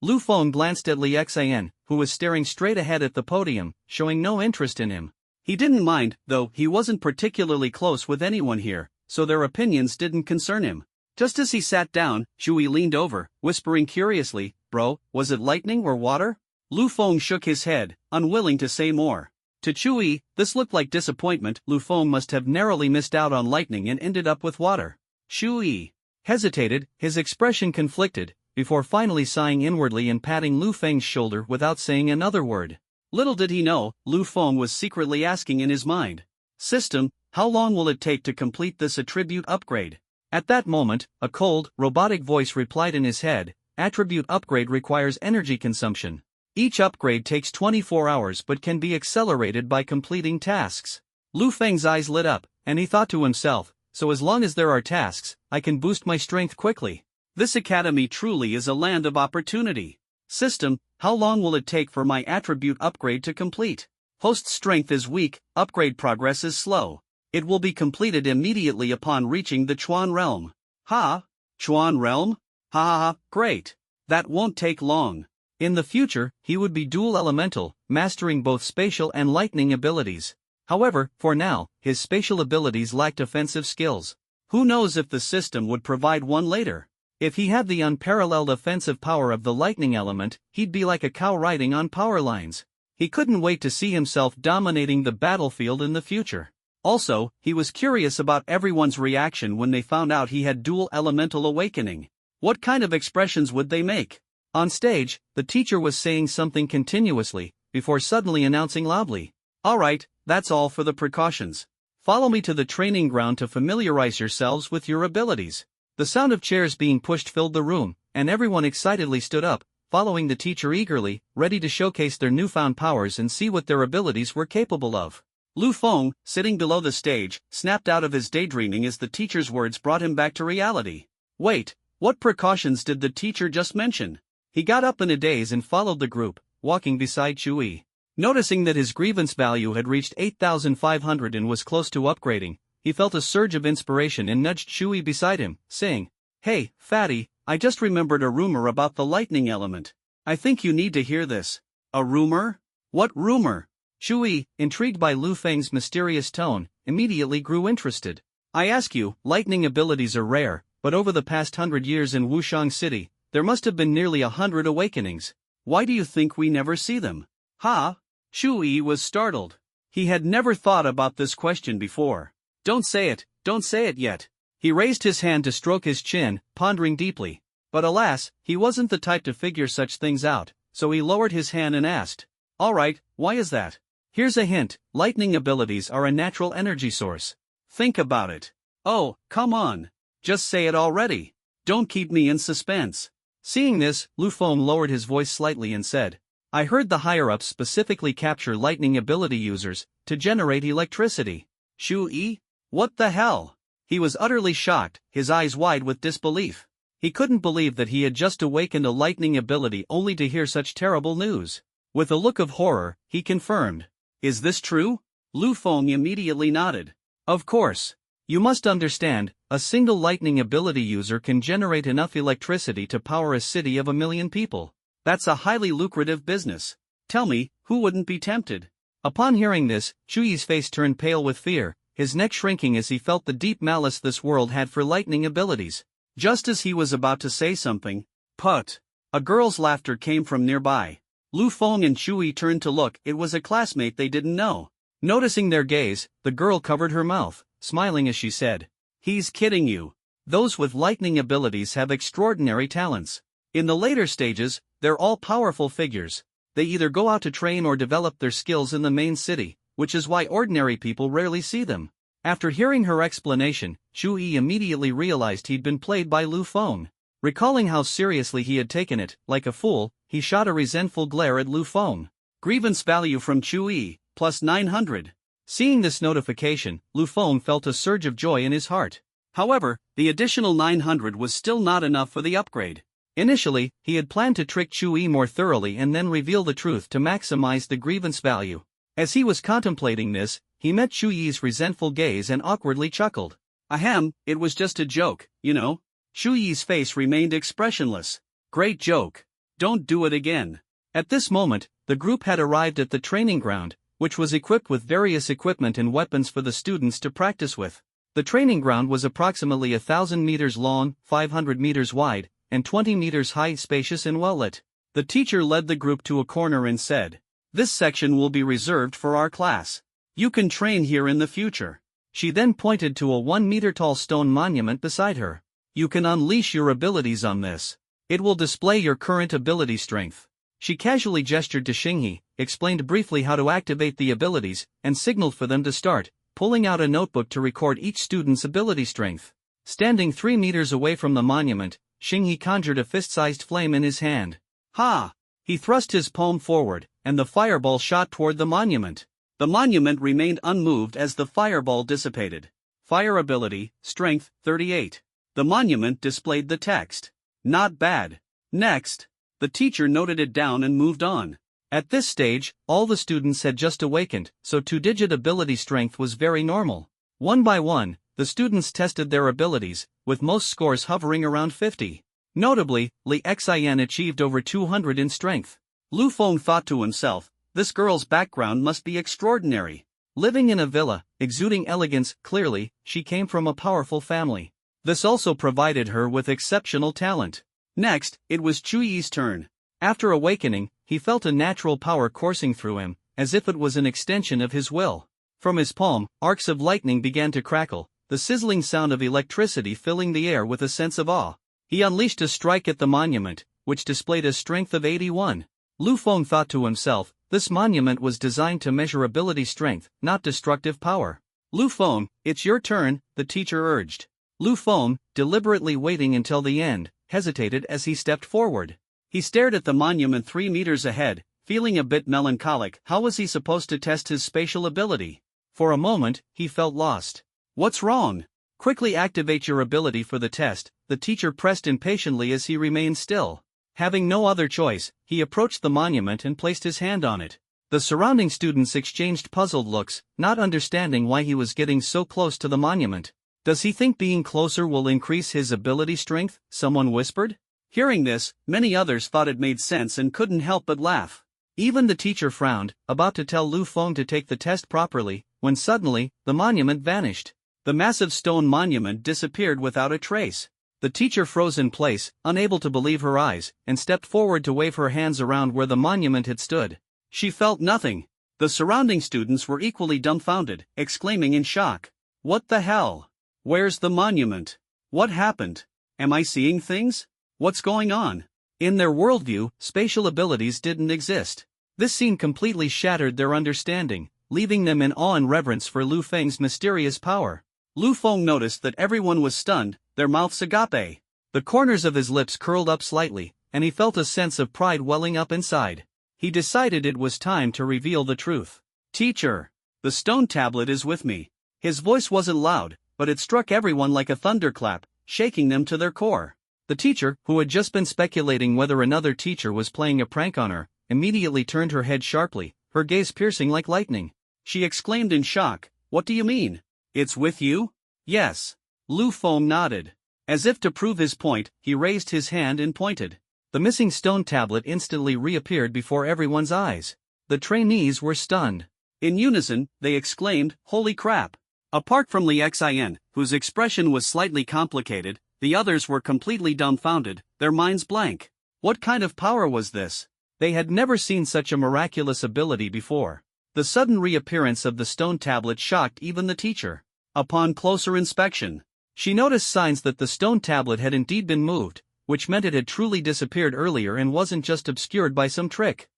Lu Feng glanced at Li Xian, who was staring straight ahead at the podium, showing no interest in him. He didn't mind, though he wasn't particularly close with anyone here, so their opinions didn't concern him. Just as he sat down, Chuyi leaned over, whispering curiously, "Bro, was it lightning or water?" Lu Feng shook his head, unwilling to say more. To Chuyi, this looked like disappointment. Lu Feng must have narrowly missed out on lightning and ended up with water. Chuyi hesitated, his expression conflicted, before finally sighing inwardly and patting Lu Feng's shoulder without saying another word. Little did he know, Lu Feng was secretly asking in his mind, "System, how long will it take to complete this attribute upgrade?" At that moment, a cold, robotic voice replied in his head, "Attribute upgrade requires energy consumption. Each upgrade takes 24 hours but can be accelerated by completing tasks." Lu Feng's eyes lit up, and he thought to himself, "So as long as there are tasks, I can boost my strength quickly. This academy truly is a land of opportunity. System, how long will it take for my attribute upgrade to complete? Host's strength is weak, upgrade progress is slow. It will be completed immediately upon reaching the Chuan realm." "Ha? Chuan realm? Ha ha ha, great. That won't take long." In the future, he would be dual elemental, mastering both spatial and lightning abilities. However, for now, his spatial abilities lacked offensive skills. Who knows if the system would provide one later? If he had the unparalleled offensive power of the lightning element, he'd be like a cow riding on power lines. He couldn't wait to see himself dominating the battlefield in the future. Also, he was curious about everyone's reaction when they found out he had dual elemental awakening. What kind of expressions would they make? On stage, the teacher was saying something continuously, before suddenly announcing loudly, "Alright, that's all for the precautions. Follow me to the training ground to familiarize yourselves with your abilities." The sound of chairs being pushed filled the room, and everyone excitedly stood up, following the teacher eagerly, ready to showcase their newfound powers and see what their abilities were capable of. Lu Feng, sitting below the stage, snapped out of his daydreaming as the teacher's words brought him back to reality. Wait, what precautions did the teacher just mention? He got up in a daze and followed the group, walking beside Chuyi. Noticing that his grievance value had reached 8,500 and was close to upgrading, he felt a surge of inspiration and nudged Chuyi beside him, saying, "Hey, fatty, I just remembered a rumor about the lightning element. I think you need to hear this." "A rumor? What rumor?" Chuyi, intrigued by Lu Feng's mysterious tone, immediately grew interested. "I ask you, lightning abilities are rare, but over the past 100 years in Wushang City, there must have been nearly 100 awakenings. Why do you think we never see them?" "Ha?" Chuyi was startled. He had never thought about this question before. Don't say it yet." He raised his hand to stroke his chin, pondering deeply. But alas, he wasn't the type to figure such things out, so he lowered his hand and asked, "Alright, why is that?" "Here's a hint, lightning abilities are a natural energy source. Think about it." "Oh, come on. Just say it already. Don't keep me in suspense." Seeing this, Lu Feng lowered his voice slightly and said, "I heard the higher-ups specifically capture lightning ability users to generate electricity." "Chuyi? What the hell?" He was utterly shocked, his eyes wide with disbelief. He couldn't believe that he had just awakened a lightning ability only to hear such terrible news. With a look of horror, he confirmed, "Is this true?" Lu Feng immediately nodded. "Of course. You must understand, a single lightning ability user can generate enough electricity to power a city of 1 million people. That's a highly lucrative business. Tell me, who wouldn't be tempted? Upon hearing this, Chuyi's face turned pale with fear, his neck shrinking as he felt the deep malice this world had for lightning abilities. Just as he was about to say something, "Put!" a girl's laughter came from nearby. Lu Feng and Chuyi turned to look. It was a classmate they didn't know. Noticing their gaze, the girl covered her mouth, smiling as she said, "He's kidding you. Those with lightning abilities have extraordinary talents. In the later stages, they're all powerful figures. They either go out to train or develop their skills in the main city, which is why ordinary people rarely see them." After hearing her explanation, Chuyi immediately realized he'd been played by Lu Feng. Recalling how seriously he had taken it, like a fool, he shot a resentful glare at Lu Feng. Grievance value from Chuyi, plus 900. Seeing this notification, Lu Feng felt a surge of joy in his heart. However, the additional 900 was still not enough for the upgrade. Initially, he had planned to trick Chuyi more thoroughly and then reveal the truth to maximize the grievance value. As he was contemplating this, he met Chuyi's resentful gaze and awkwardly chuckled. "Ahem, it was just a joke, you know." Chuyi's face remained expressionless. "Great joke. Don't do it again." At this moment, the group had arrived at the training ground, which was equipped with various equipment and weapons for the students to practice with. The training ground was approximately 1,000 meters long, 500 meters wide, and 20 meters high, spacious and well lit. The teacher led the group to a corner and said, "This section will be reserved for our class. You can train here in the future." She then pointed to a 1-meter-tall stone monument beside her. "You can unleash your abilities on this. It will display your current ability strength." She casually gestured to Xinghe, explained briefly how to activate the abilities, and signaled for them to start, pulling out a notebook to record each student's ability strength. Standing 3 meters away from the monument, Xinghe conjured a fist-sized flame in his hand. "Ha!" He thrust his palm forward, and the fireball shot toward the monument. The monument remained unmoved as the fireball dissipated. Fire ability, strength, 38. The monument displayed the text. "Not bad." Next. The teacher noted it down and moved on. At this stage, all the students had just awakened, so 2-digit ability strength was very normal. One by one, the students tested their abilities, with most scores hovering around 50. Notably, Li Xian achieved over 200 in strength. Lu Feng thought to himself, this girl's background must be extraordinary. Living in a villa, exuding elegance, clearly, she came from a powerful family. This also provided her with exceptional talent. Next, it was Chuyi's turn. After awakening, he felt a natural power coursing through him, as if it was an extension of his will. From his palm, arcs of lightning began to crackle, the sizzling sound of electricity filling the air with a sense of awe. He unleashed a strike at the monument, which displayed a strength of 81. Lu Feng thought to himself, this monument was designed to measure ability strength, not destructive power. "Lu Feng, it's your turn," the teacher urged. Lu Feng, deliberately waiting until the end, hesitated as he stepped forward. He stared at the monument 3 meters ahead, feeling a bit melancholic. How was he supposed to test his spatial ability? For a moment, he felt lost. "What's wrong?" "Quickly activate your ability for the test," the teacher pressed impatiently as he remained still. Having no other choice, he approached the monument and placed his hand on it. The surrounding students exchanged puzzled looks, not understanding why he was getting so close to the monument. "Does he think being closer will increase his ability strength?" someone whispered. Hearing this, many others thought it made sense and couldn't help but laugh. Even the teacher frowned, about to tell Lu Feng to take the test properly, when suddenly, the monument vanished. The massive stone monument disappeared without a trace. The teacher froze in place, unable to believe her eyes, and stepped forward to wave her hands around where the monument had stood. She felt nothing. The surrounding students were equally dumbfounded, exclaiming in shock. "What the hell? Where's the monument? What happened? Am I seeing things? What's going on?" In their worldview, spatial abilities didn't exist. This scene completely shattered their understanding, leaving them in awe and reverence for Lu Feng's mysterious power. Lu Feng noticed that everyone was stunned, their mouths agape. The corners of his lips curled up slightly, and he felt a sense of pride welling up inside. He decided it was time to reveal the truth. "Teacher, the stone tablet is with me." His voice wasn't loud, but it struck everyone like a thunderclap, shaking them to their core. The teacher, who had just been speculating whether another teacher was playing a prank on her, immediately turned her head sharply, her gaze piercing like lightning. She exclaimed in shock, "What do you mean? It's with you? Yes. Lu Feng nodded. As if to prove his point, he raised his hand and pointed. The missing stone tablet instantly reappeared before everyone's eyes. The trainees were stunned. In unison, they exclaimed, "Holy crap!" Apart from Li Xin, whose expression was slightly complicated, the others were completely dumbfounded, their minds blank. What kind of power was this? They had never seen such a miraculous ability before. The sudden reappearance of the stone tablet shocked even the teacher. Upon closer inspection, she noticed signs that the stone tablet had indeed been moved, which meant it had truly disappeared earlier and wasn't just obscured by some trick.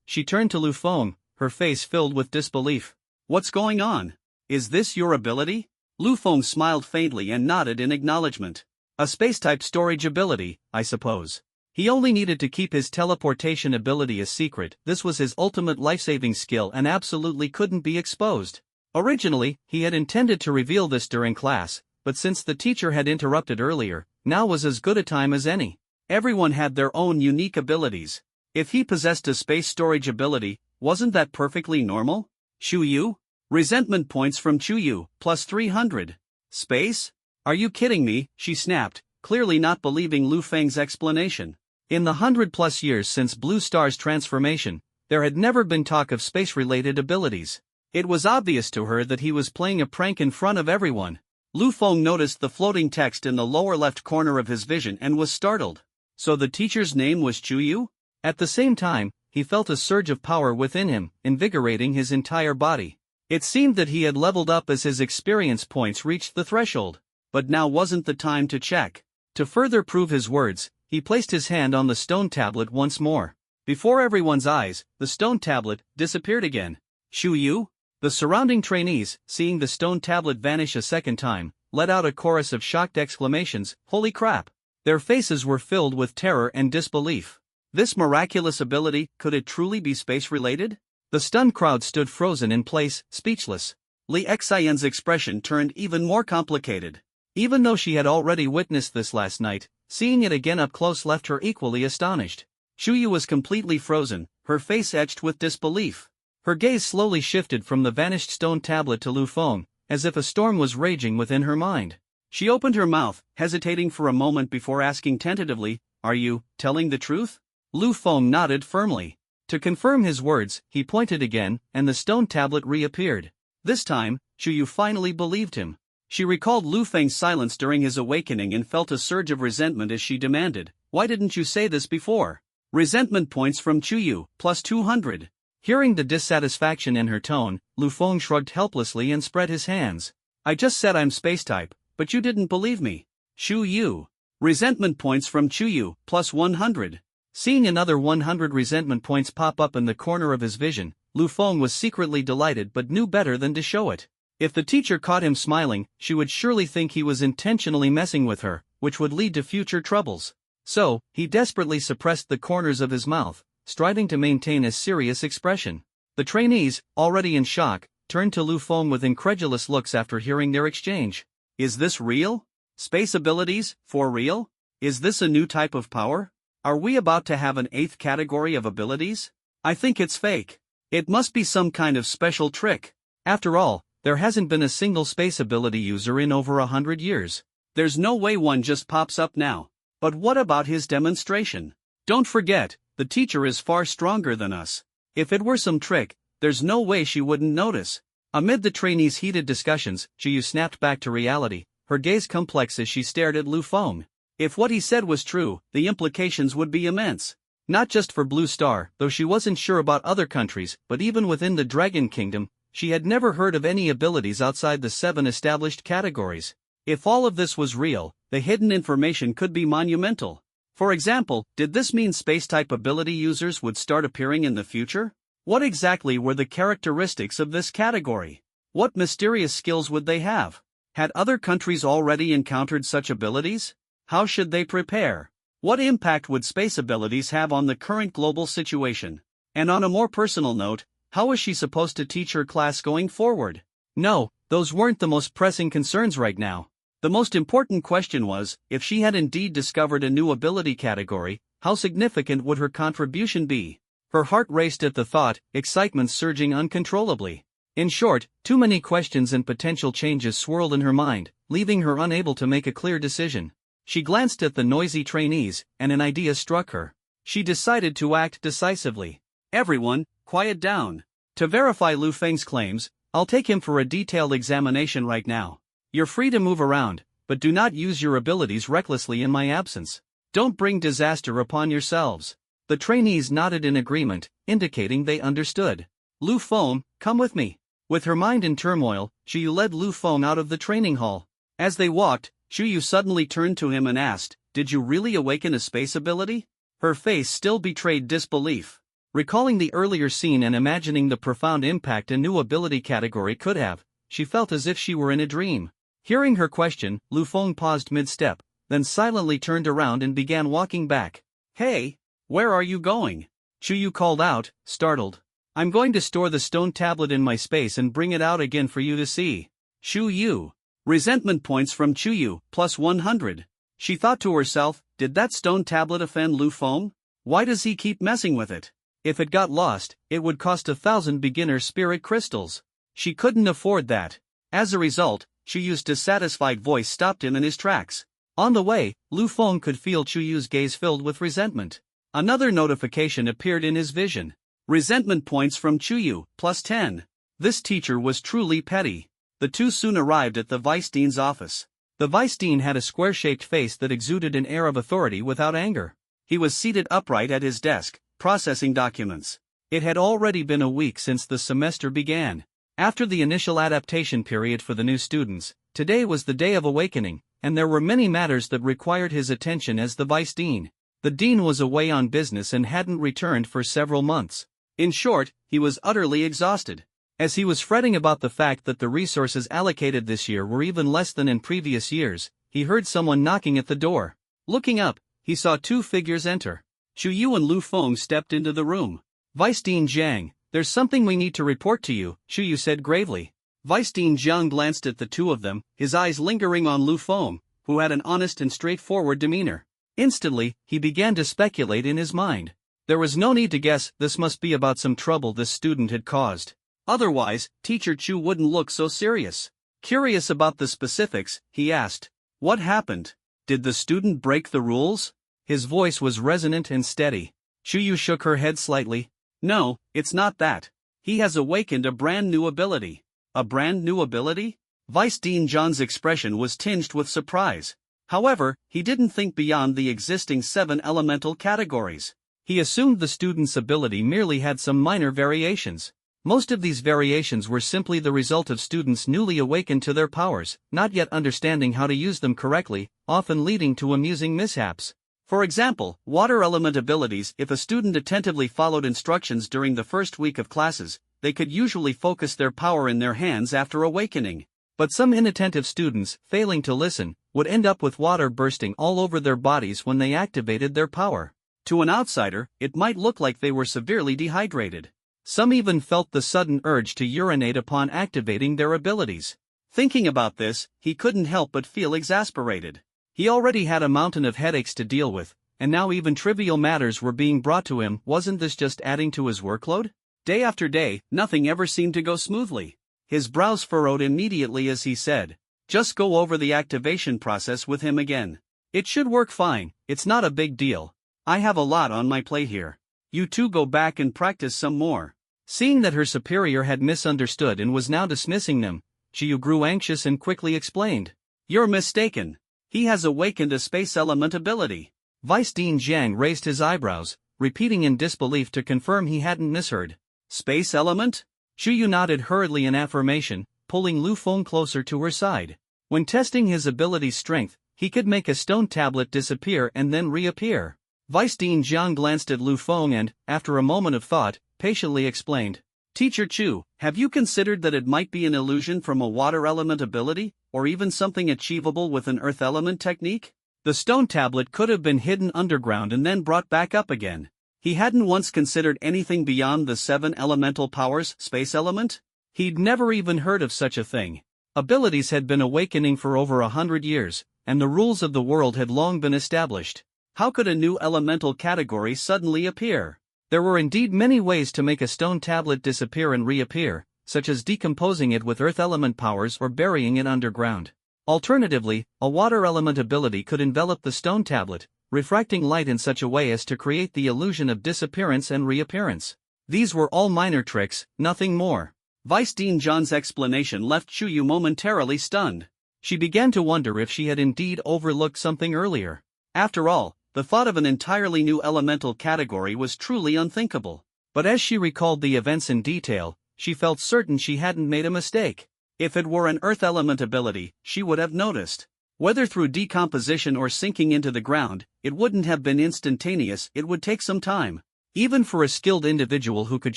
She turned to Lu Feng, her face filled with disbelief. "What's going on? Is this your ability?" Lu Feng smiled faintly and nodded in acknowledgement. "A space-type storage ability, I suppose." He only needed to keep his teleportation ability a secret. This was his ultimate life-saving skill and absolutely couldn't be exposed. Originally, he had intended to reveal this during class, but since the teacher had interrupted earlier, now was as good a time as any. Everyone had their own unique abilities. If he possessed a space storage ability, wasn't that perfectly normal? Chu Yu? Resentment points from Chu Yu, plus 300. Space? Are you kidding me? She snapped, clearly not believing Lu Feng's explanation. In the 100+ years since Blue Star's transformation, there had never been talk of space-related abilities. It was obvious to her that he was playing a prank in front of everyone. Lu Feng noticed the floating text in the lower left corner of his vision and was startled. So the teacher's name was Chu Yu? At the same time, he felt a surge of power within him, invigorating his entire body. It seemed that he had leveled up as his experience points reached the threshold. But now wasn't the time to check. To further prove his words, he placed his hand on the stone tablet once more. Before everyone's eyes, the stone tablet disappeared again. Chu Yu? The surrounding trainees, seeing the stone tablet vanish a second time, let out a chorus of shocked exclamations, "Holy crap!" Their faces were filled with terror and disbelief. This miraculous ability, could it truly be space-related? The stunned crowd stood frozen in place, speechless. Li Xian's expression turned even more complicated. Even though she had already witnessed this last night, seeing it again up close left her equally astonished. Chu Yu was completely frozen, her face etched with disbelief. Her gaze slowly shifted from the vanished stone tablet to Lu Feng, as if a storm was raging within her mind. She opened her mouth, hesitating for a moment before asking tentatively, "Are you telling the truth?" Lu Feng nodded firmly. To confirm his words, he pointed again, and the stone tablet reappeared. This time, Chu Yu finally believed him. She recalled Lu Feng's silence during his awakening and felt a surge of resentment as she demanded, "Why didn't you say this before?" Resentment points from Chu Yu, plus 200. Hearing the dissatisfaction in her tone, Lu Feng shrugged helplessly and spread his hands. "I just said I'm space-type, but you didn't believe me." Chu Yu. Resentment points from Chu Yu, plus 100. Seeing another 100 resentment points pop up in the corner of his vision, Lu Feng was secretly delighted but knew better than to show it. If the teacher caught him smiling, she would surely think he was intentionally messing with her, which would lead to future troubles. So, he desperately suppressed the corners of his mouth, striving to maintain a serious expression. The trainees, already in shock, turned to Lu Feng with incredulous looks after hearing their exchange. Is this real? Space abilities, for real? Is this a new type of power? Are we about to have an 8th category of abilities? I think it's fake. It must be some kind of special trick. After all, there hasn't been a single space ability user in over 100 years. There's no way one just pops up now. But what about his demonstration? Don't forget, the teacher is far stronger than us. If it were some trick, there's no way she wouldn't notice. Amid the trainees' heated discussions, Chu Yu snapped back to reality, her gaze complex as she stared at Lu Feng. If what he said was true, the implications would be immense. Not just for Blue Star, though she wasn't sure about other countries, but even within the Dragon Kingdom, she had never heard of any abilities outside the 7 established categories. If all of this was real, the hidden information could be monumental. For example, did this mean space-type ability users would start appearing in the future? What exactly were the characteristics of this category? What mysterious skills would they have? Had other countries already encountered such abilities? How should they prepare? What impact would space abilities have on the current global situation? And on a more personal note, how was she supposed to teach her class going forward? No, those weren't the most pressing concerns right now. The most important question was, if she had indeed discovered a new ability category, how significant would her contribution be? Her heart raced at the thought, excitement surging uncontrollably. In short, too many questions and potential changes swirled in her mind, leaving her unable to make a clear decision. She glanced at the noisy trainees, and an idea struck her. She decided to act decisively. Everyone, quiet down. To verify Lu Feng's claims, I'll take him for a detailed examination right now. You're free to move around, but do not use your abilities recklessly in my absence. Don't bring disaster upon yourselves. The trainees nodded in agreement, indicating they understood. Lu Feng, come with me. With her mind in turmoil, Chuyu led Lu Feng out of the training hall. As they walked, Chuyu suddenly turned to him and asked, "Did you really awaken a space ability?" Her face still betrayed disbelief. Recalling the earlier scene and imagining the profound impact a new ability category could have, she felt as if she were in a dream. Hearing her question, Lu Feng paused mid-step, then silently turned around and began walking back. "Hey, where are you going?" Chuyu called out, startled. "I'm going to store the stone tablet in my space and bring it out again for you to see." Chuyu. Resentment points from Chuyu, plus 100. She thought to herself, did that stone tablet offend Lu Feng? Why does he keep messing with it? If it got lost, it would cost 1,000 beginner spirit crystals. She couldn't afford that. As a result, Chuyu's dissatisfied voice stopped him in his tracks. On the way, Lu Feng could feel Chuyu's gaze filled with resentment. Another notification appeared in his vision. Resentment points from Chuyu, plus 10. This teacher was truly petty. The two soon arrived at the vice dean's office. The vice dean had a square-shaped face that exuded an air of authority without anger. He was seated upright at his desk, processing documents. It had already been a week since the semester began. After the initial adaptation period for the new students, today was the day of awakening, and there were many matters that required his attention as the vice dean. The dean was away on business and hadn't returned for several months. In short, he was utterly exhausted. As he was fretting about the fact that the resources allocated this year were even less than in previous years, he heard someone knocking at the door. Looking up, he saw two figures enter. Chuyu and Lu Feng stepped into the room. "Vice Dean Jiang, there's something we need to report to you," Chuyu said gravely. Vice Dean Jiang glanced at the two of them, his eyes lingering on Lu Feng, who had an honest and straightforward demeanor. Instantly, he began to speculate in his mind. There was no need to guess, this must be about some trouble this student had caused. Otherwise, Teacher Chu wouldn't look so serious. Curious about the specifics, he asked, "What happened? Did the student break the rules?" His voice was resonant and steady. Chuyu shook her head slightly. "No, it's not that. He has awakened a brand new ability." "A brand new ability?" Vice Dean John's expression was tinged with surprise. However, he didn't think beyond the existing 7 elemental categories. He assumed the student's ability merely had some minor variations. Most of these variations were simply the result of students newly awakened to their powers, not yet understanding how to use them correctly, often leading to amusing mishaps. For example, water element abilities. If a student attentively followed instructions during the first week of classes, they could usually focus their power in their hands after awakening. But some inattentive students, failing to listen, would end up with water bursting all over their bodies when they activated their power. To an outsider, it might look like they were severely dehydrated. Some even felt the sudden urge to urinate upon activating their abilities. Thinking about this, he couldn't help but feel exasperated. He already had a mountain of headaches to deal with, and now even trivial matters were being brought to him. Wasn't this just adding to his workload? Day after day, nothing ever seemed to go smoothly. His brows furrowed immediately as he said, "Just go over the activation process with him again. It should work fine, it's not a big deal. I have a lot on my plate here. You two go back and practice some more." Seeing that her superior had misunderstood and was now dismissing them, Chiyu grew anxious and quickly explained, "You're mistaken. He has awakened a space element ability." Vice Dean Jiang raised his eyebrows, repeating in disbelief to confirm he hadn't misheard. "Space element?" Chuyu nodded hurriedly in affirmation, pulling Lu Feng closer to her side. When testing his ability's strength, he could make a stone tablet disappear and then reappear. Vice Dean Jiang glanced at Lu Feng and, after a moment of thought, patiently explained, "Teacher Chu, have you considered that it might be an illusion from a water element ability, or even something achievable with an earth element technique? The stone tablet could have been hidden underground and then brought back up again. He hadn't once considered anything beyond the 7 elemental powers space element? He'd never even heard of such a thing. Abilities had been awakening for over 100 years, and the rules of the world had long been established. How could a new elemental category suddenly appear? There were indeed many ways to make a stone tablet disappear and reappear, such as decomposing it with earth element powers or burying it underground. Alternatively, a water element ability could envelop the stone tablet, refracting light in such a way as to create the illusion of disappearance and reappearance. These were all minor tricks, nothing more. Vice Dean John's explanation left Chuyu momentarily stunned. She began to wonder if she had indeed overlooked something earlier. After all, the thought of an entirely new elemental category was truly unthinkable. But as she recalled the events in detail, she felt certain she hadn't made a mistake. If it were an earth element ability, she would have noticed. Whether through decomposition or sinking into the ground, it wouldn't have been instantaneous, it would take some time. Even for a skilled individual who could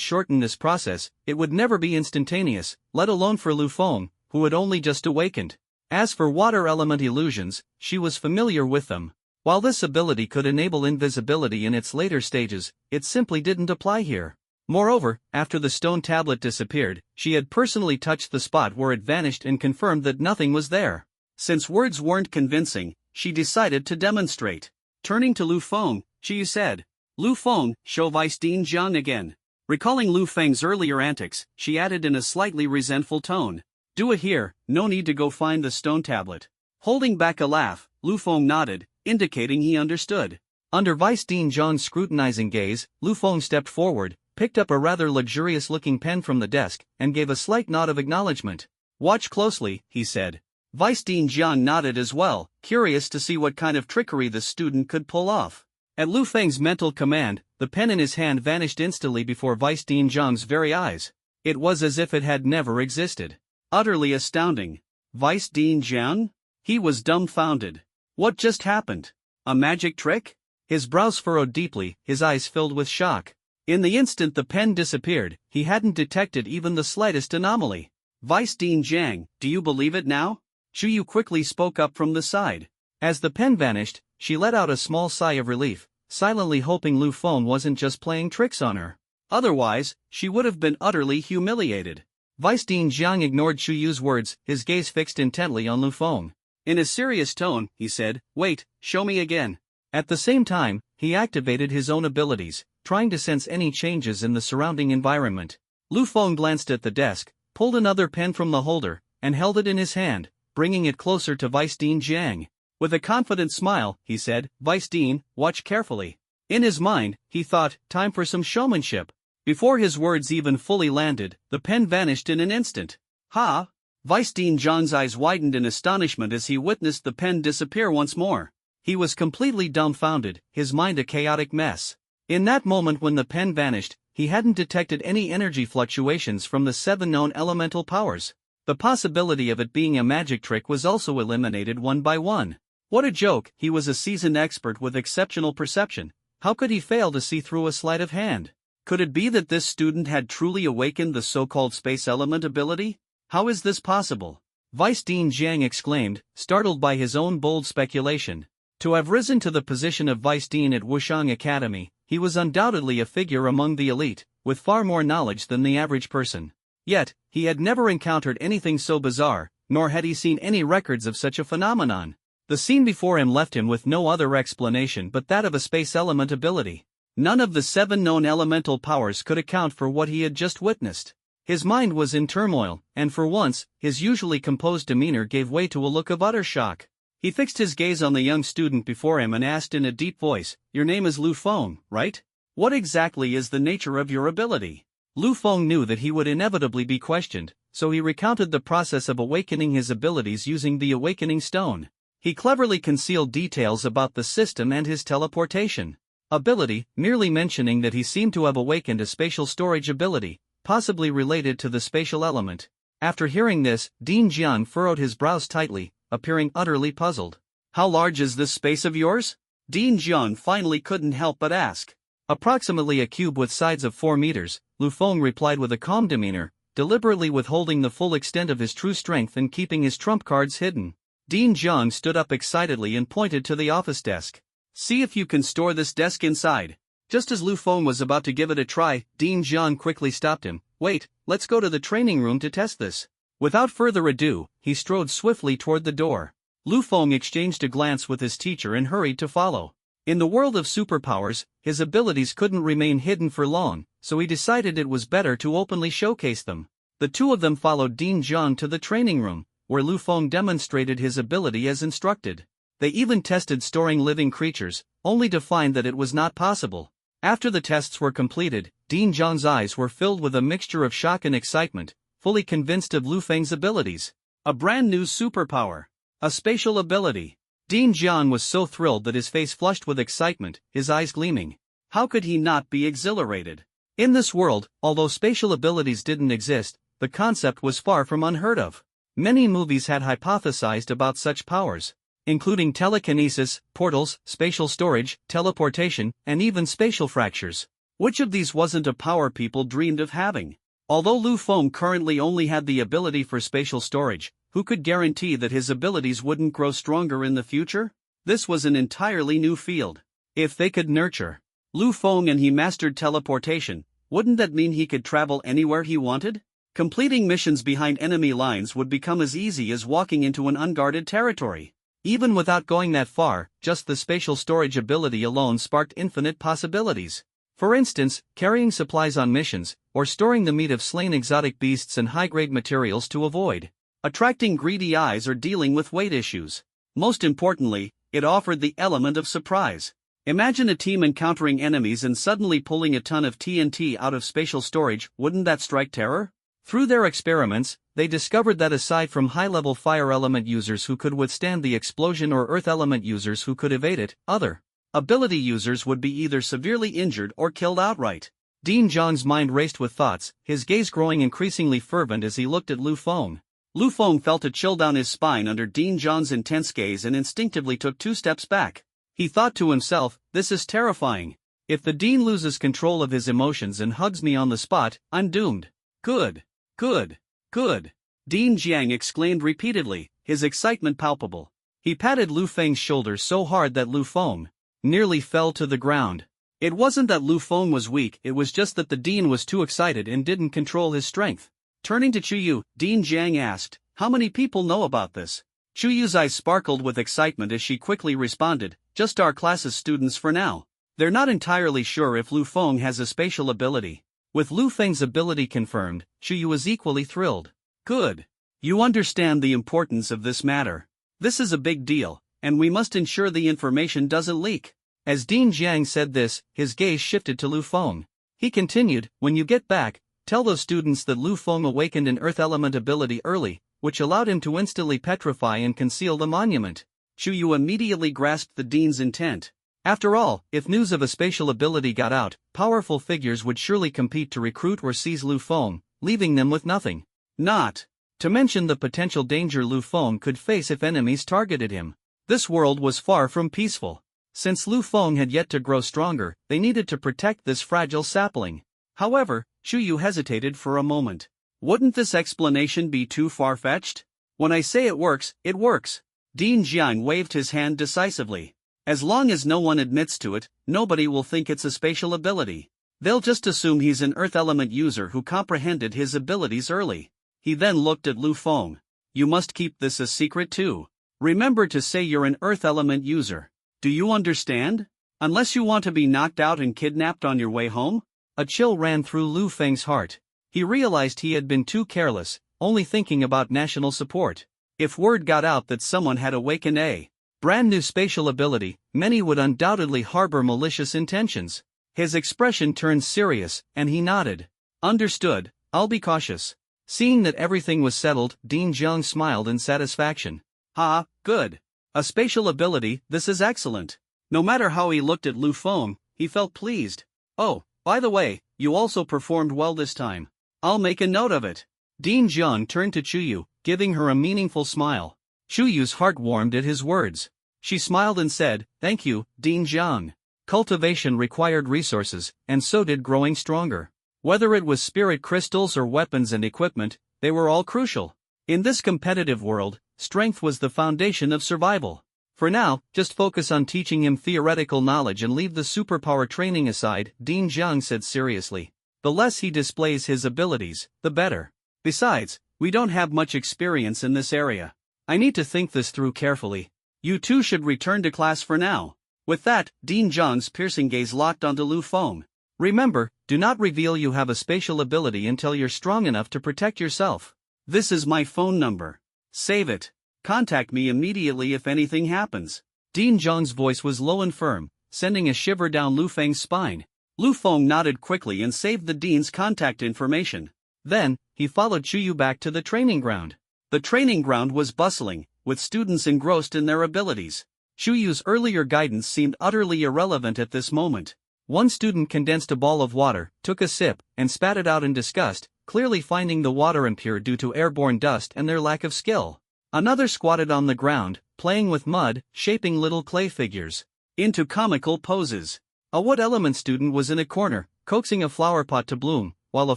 shorten this process, it would never be instantaneous, let alone for Lu Feng, who had only just awakened. As for water element illusions, she was familiar with them. While this ability could enable invisibility in its later stages, it simply didn't apply here. Moreover, after the stone tablet disappeared, she had personally touched the spot where it vanished and confirmed that nothing was there. Since words weren't convincing, she decided to demonstrate. Turning to Lu Feng, she said, "Lu Feng, show Vice Dean Jiang again." Recalling Lu Feng's earlier antics, she added in a slightly resentful tone, "Do it here, no need to go find the stone tablet." Holding back a laugh, Lu Feng nodded, indicating he understood. Under Vice Dean Jiang's scrutinizing gaze, Lu Feng stepped forward, picked up a rather luxurious-looking pen from the desk, and gave a slight nod of acknowledgement. "Watch closely," he said. Vice Dean Jiang nodded as well, curious to see what kind of trickery the student could pull off. At Lu Feng's mental command, the pen in his hand vanished instantly before Vice Dean Jiang's very eyes. It was as if it had never existed. Utterly astounding. Vice Dean Jiang? He was dumbfounded. What just happened? A magic trick? His brows furrowed deeply, his eyes filled with shock. In the instant the pen disappeared, he hadn't detected even the slightest anomaly. "Vice Dean Jiang, do you believe it now?" Chuyu quickly spoke up from the side. As the pen vanished, she let out a small sigh of relief, silently hoping Lu Feng wasn't just playing tricks on her. Otherwise, she would have been utterly humiliated. Vice Dean Jiang ignored Chuyu's words, his gaze fixed intently on Lu Feng. In a serious tone, he said, "Wait, show me again." At the same time, he activated his own abilities, trying to sense any changes in the surrounding environment. Lu Feng glanced at the desk, pulled another pen from the holder, and held it in his hand, bringing it closer to Vice Dean Jiang. With a confident smile, he said, "Vice Dean, watch carefully." In his mind, he thought, time for some showmanship. Before his words even fully landed, the pen vanished in an instant. "Ha!" Vice Dean Jiang's eyes widened in astonishment as he witnessed the pen disappear once more. He was completely dumbfounded, his mind a chaotic mess. In that moment when the pen vanished, he hadn't detected any energy fluctuations from the 7 known elemental powers. The possibility of it being a magic trick was also eliminated one by one. What a joke! He was a seasoned expert with exceptional perception. How could he fail to see through a sleight of hand? Could it be that this student had truly awakened the so-called space element ability? How is this possible? Vice Dean Jiang exclaimed, startled by his own bold speculation. To have risen to the position of Vice Dean at Wushang Academy, he was undoubtedly a figure among the elite, with far more knowledge than the average person. Yet, he had never encountered anything so bizarre, nor had he seen any records of such a phenomenon. The scene before him left him with no other explanation but that of a space element ability. None of the 7 known elemental powers could account for what he had just witnessed. His mind was in turmoil, and for once, his usually composed demeanor gave way to a look of utter shock. He fixed his gaze on the young student before him and asked in a deep voice, "Your name is Lu Feng, right? What exactly is the nature of your ability?" Lu Feng knew that he would inevitably be questioned, so he recounted the process of awakening his abilities using the awakening stone. He cleverly concealed details about the system and his teleportation ability, merely mentioning that he seemed to have awakened a spatial storage ability, possibly related to the spatial element. After hearing this, Dean Jiang furrowed his brows tightly, appearing utterly puzzled. "How large is this space of yours?" Dean Jiang finally couldn't help but ask. "Approximately a cube with sides of 4 meters, Lu Feng replied with a calm demeanor, deliberately withholding the full extent of his true strength and keeping his trump cards hidden. Dean Jiang stood up excitedly and pointed to the office desk. "See if you can store this desk inside." Just as Lu Feng was about to give it a try, Dean Jiang quickly stopped him. "Wait, let's go to the training room to test this." Without further ado, he strode swiftly toward the door. Lu Feng exchanged a glance with his teacher and hurried to follow. In the world of superpowers, his abilities couldn't remain hidden for long, so he decided it was better to openly showcase them. The two of them followed Dean Jiang to the training room, where Lu Feng demonstrated his ability as instructed. They even tested storing living creatures, only to find that it was not possible. After the tests were completed, Dean Jiang's eyes were filled with a mixture of shock and excitement, fully convinced of Lu Feng's abilities. A brand new superpower. A spatial ability. Dean Jiang was so thrilled that his face flushed with excitement, his eyes gleaming. How could he not be exhilarated? In this world, although spatial abilities didn't exist, the concept was far from unheard of. Many movies had hypothesized about such powers, including telekinesis, portals, spatial storage, teleportation, and even spatial fractures. Which of these wasn't a power people dreamed of having? Although Lu Feng currently only had the ability for spatial storage, who could guarantee that his abilities wouldn't grow stronger in the future? This was an entirely new field. If they could nurture Lu Feng and he mastered teleportation, wouldn't that mean he could travel anywhere he wanted? Completing missions behind enemy lines would become as easy as walking into an unguarded territory. Even without going that far, just the spatial storage ability alone sparked infinite possibilities. For instance, carrying supplies on missions, or storing the meat of slain exotic beasts and high-grade materials to avoid attracting greedy eyes or dealing with weight issues. Most importantly, it offered the element of surprise. Imagine a team encountering enemies and suddenly pulling a ton of TNT out of spatial storage. Wouldn't that strike terror? Through their experiments, they discovered that aside from high-level fire element users who could withstand the explosion or earth element users who could evade it, other ability users would be either severely injured or killed outright. Dean Jiang's mind raced with thoughts, his gaze growing increasingly fervent as he looked at Lu Feng. Lu Feng felt a chill down his spine under Dean Jiang's intense gaze and instinctively took 2 steps back. He thought to himself, this is terrifying. If the Dean loses control of his emotions and hugs me on the spot, I'm doomed. Good. Good. Good. Dean Jiang exclaimed repeatedly, his excitement palpable. He patted Lu Feng's shoulder so hard that Lu Feng nearly fell to the ground. It wasn't that Lu Feng was weak, it was just that the Dean was too excited and didn't control his strength. Turning to Chuyu, Dean Jiang asked, how many people know about this? Chuyu's eyes sparkled with excitement as she quickly responded, just our class's students for now. They're not entirely sure if Lu Feng has a spatial ability. With Lu Feng's ability confirmed, Chuyu was equally thrilled. Good. You understand the importance of this matter. This is a big deal, and we must ensure the information doesn't leak. As Dean Jiang said this, his gaze shifted to Lu Feng. He continued, when you get back, tell those students that Lu Feng awakened an earth element ability early, which allowed him to instantly petrify and conceal the monument. Chuyu immediately grasped the Dean's intent. After all, if news of a spatial ability got out, powerful figures would surely compete to recruit or seize Lu Feng, leaving them with nothing. Not to mention the potential danger Lu Feng could face if enemies targeted him. This world was far from peaceful. Since Lu Feng had yet to grow stronger, they needed to protect this fragile sapling. However, Chuyu hesitated for a moment. Wouldn't this explanation be too far-fetched? When I say it works, it works. Dean Jiang waved his hand decisively. As long as no one admits to it, nobody will think it's a spatial ability. They'll just assume he's an earth element user who comprehended his abilities early. He then looked at Lu Feng. You must keep this a secret too. Remember to say you're an earth element user. Do you understand? Unless you want to be knocked out and kidnapped on your way home? A chill ran through Lu Feng's heart. He realized he had been too careless, only thinking about national support. If word got out that someone had awakened a brand new spatial ability, many would undoubtedly harbor malicious intentions. His expression turned serious, and he nodded. Understood, I'll be cautious. Seeing that everything was settled, Dean Jiang smiled in satisfaction. Ha, good. A spatial ability, this is excellent. No matter how he looked at Lu Feng, he felt pleased. Oh, by the way, you also performed well this time. I'll make a note of it. Dean Jiang turned to Chuyu, giving her a meaningful smile. Chuyu's heart warmed at his words. She smiled and said, thank you, Dean Jiang. Cultivation required resources, and so did growing stronger. Whether it was spirit crystals or weapons and equipment, they were all crucial. In this competitive world, strength was the foundation of survival. For now, just focus on teaching him theoretical knowledge and leave the superpower training aside, Dean Jiang said seriously. The less he displays his abilities, the better. Besides, we don't have much experience in this area. I need to think this through carefully. You two should return to class for now. With that, Dean Jiang's piercing gaze locked onto Lu Feng. Remember, do not reveal you have a spatial ability until you're strong enough to protect yourself. This is my phone number. Save it. Contact me immediately if anything happens. Dean Zhang's voice was low and firm, sending a shiver down Lu Feng's spine. Lu Feng nodded quickly and saved the dean's contact information. Then, he followed Chuyu back to the training ground. The training ground was bustling, with students engrossed in their abilities. Chuyu's earlier guidance seemed utterly irrelevant at this moment. One student condensed a ball of water, took a sip, and spat it out in disgust, clearly finding the water impure due to airborne dust and their lack of skill. Another squatted on the ground, playing with mud, shaping little clay figures into comical poses. A wood element student was in a corner, coaxing a flower pot to bloom, while a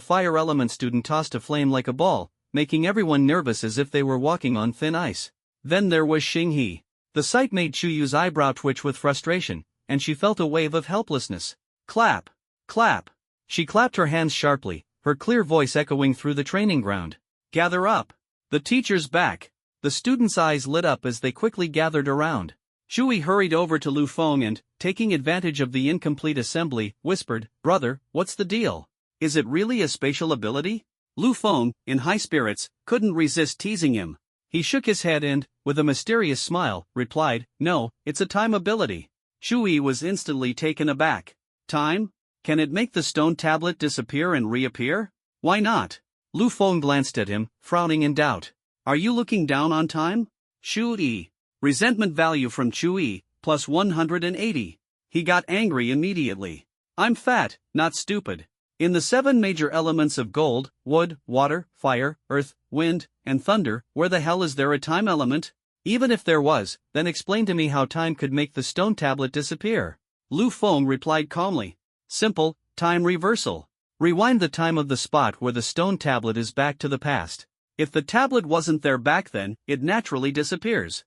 fire element student tossed a flame like a ball, making everyone nervous as if they were walking on thin ice. Then there was Xing He. The sight made Chuyu's eyebrow twitch with frustration, and she felt a wave of helplessness. Clap! Clap! She clapped her hands sharply, her clear voice echoing through the training ground. Gather up! The teacher's back! The students' eyes lit up as they quickly gathered around. Shui hurried over to Lu Feng and, taking advantage of the incomplete assembly, whispered, "Brother, what's the deal? Is it really a spatial ability?" Lu Feng, in high spirits, couldn't resist teasing him. He shook his head and, with a mysterious smile, replied, "No, it's a time ability." Shui was instantly taken aback. Time? Can it make the stone tablet disappear and reappear? Why not? Lu Feng glanced at him, frowning in doubt. Are you looking down on time? Shui. Resentment value from Chui, plus 180. He got angry immediately. I'm fat, not stupid. In the 7 major elements of gold, wood, water, fire, earth, wind, and thunder, where the hell is there a time element? Even if there was, then explain to me how time could make the stone tablet disappear. Lu Feng replied calmly. Simple, time reversal. Rewind the time of the spot where the stone tablet is back to the past. If the tablet wasn't there back then, it naturally disappears.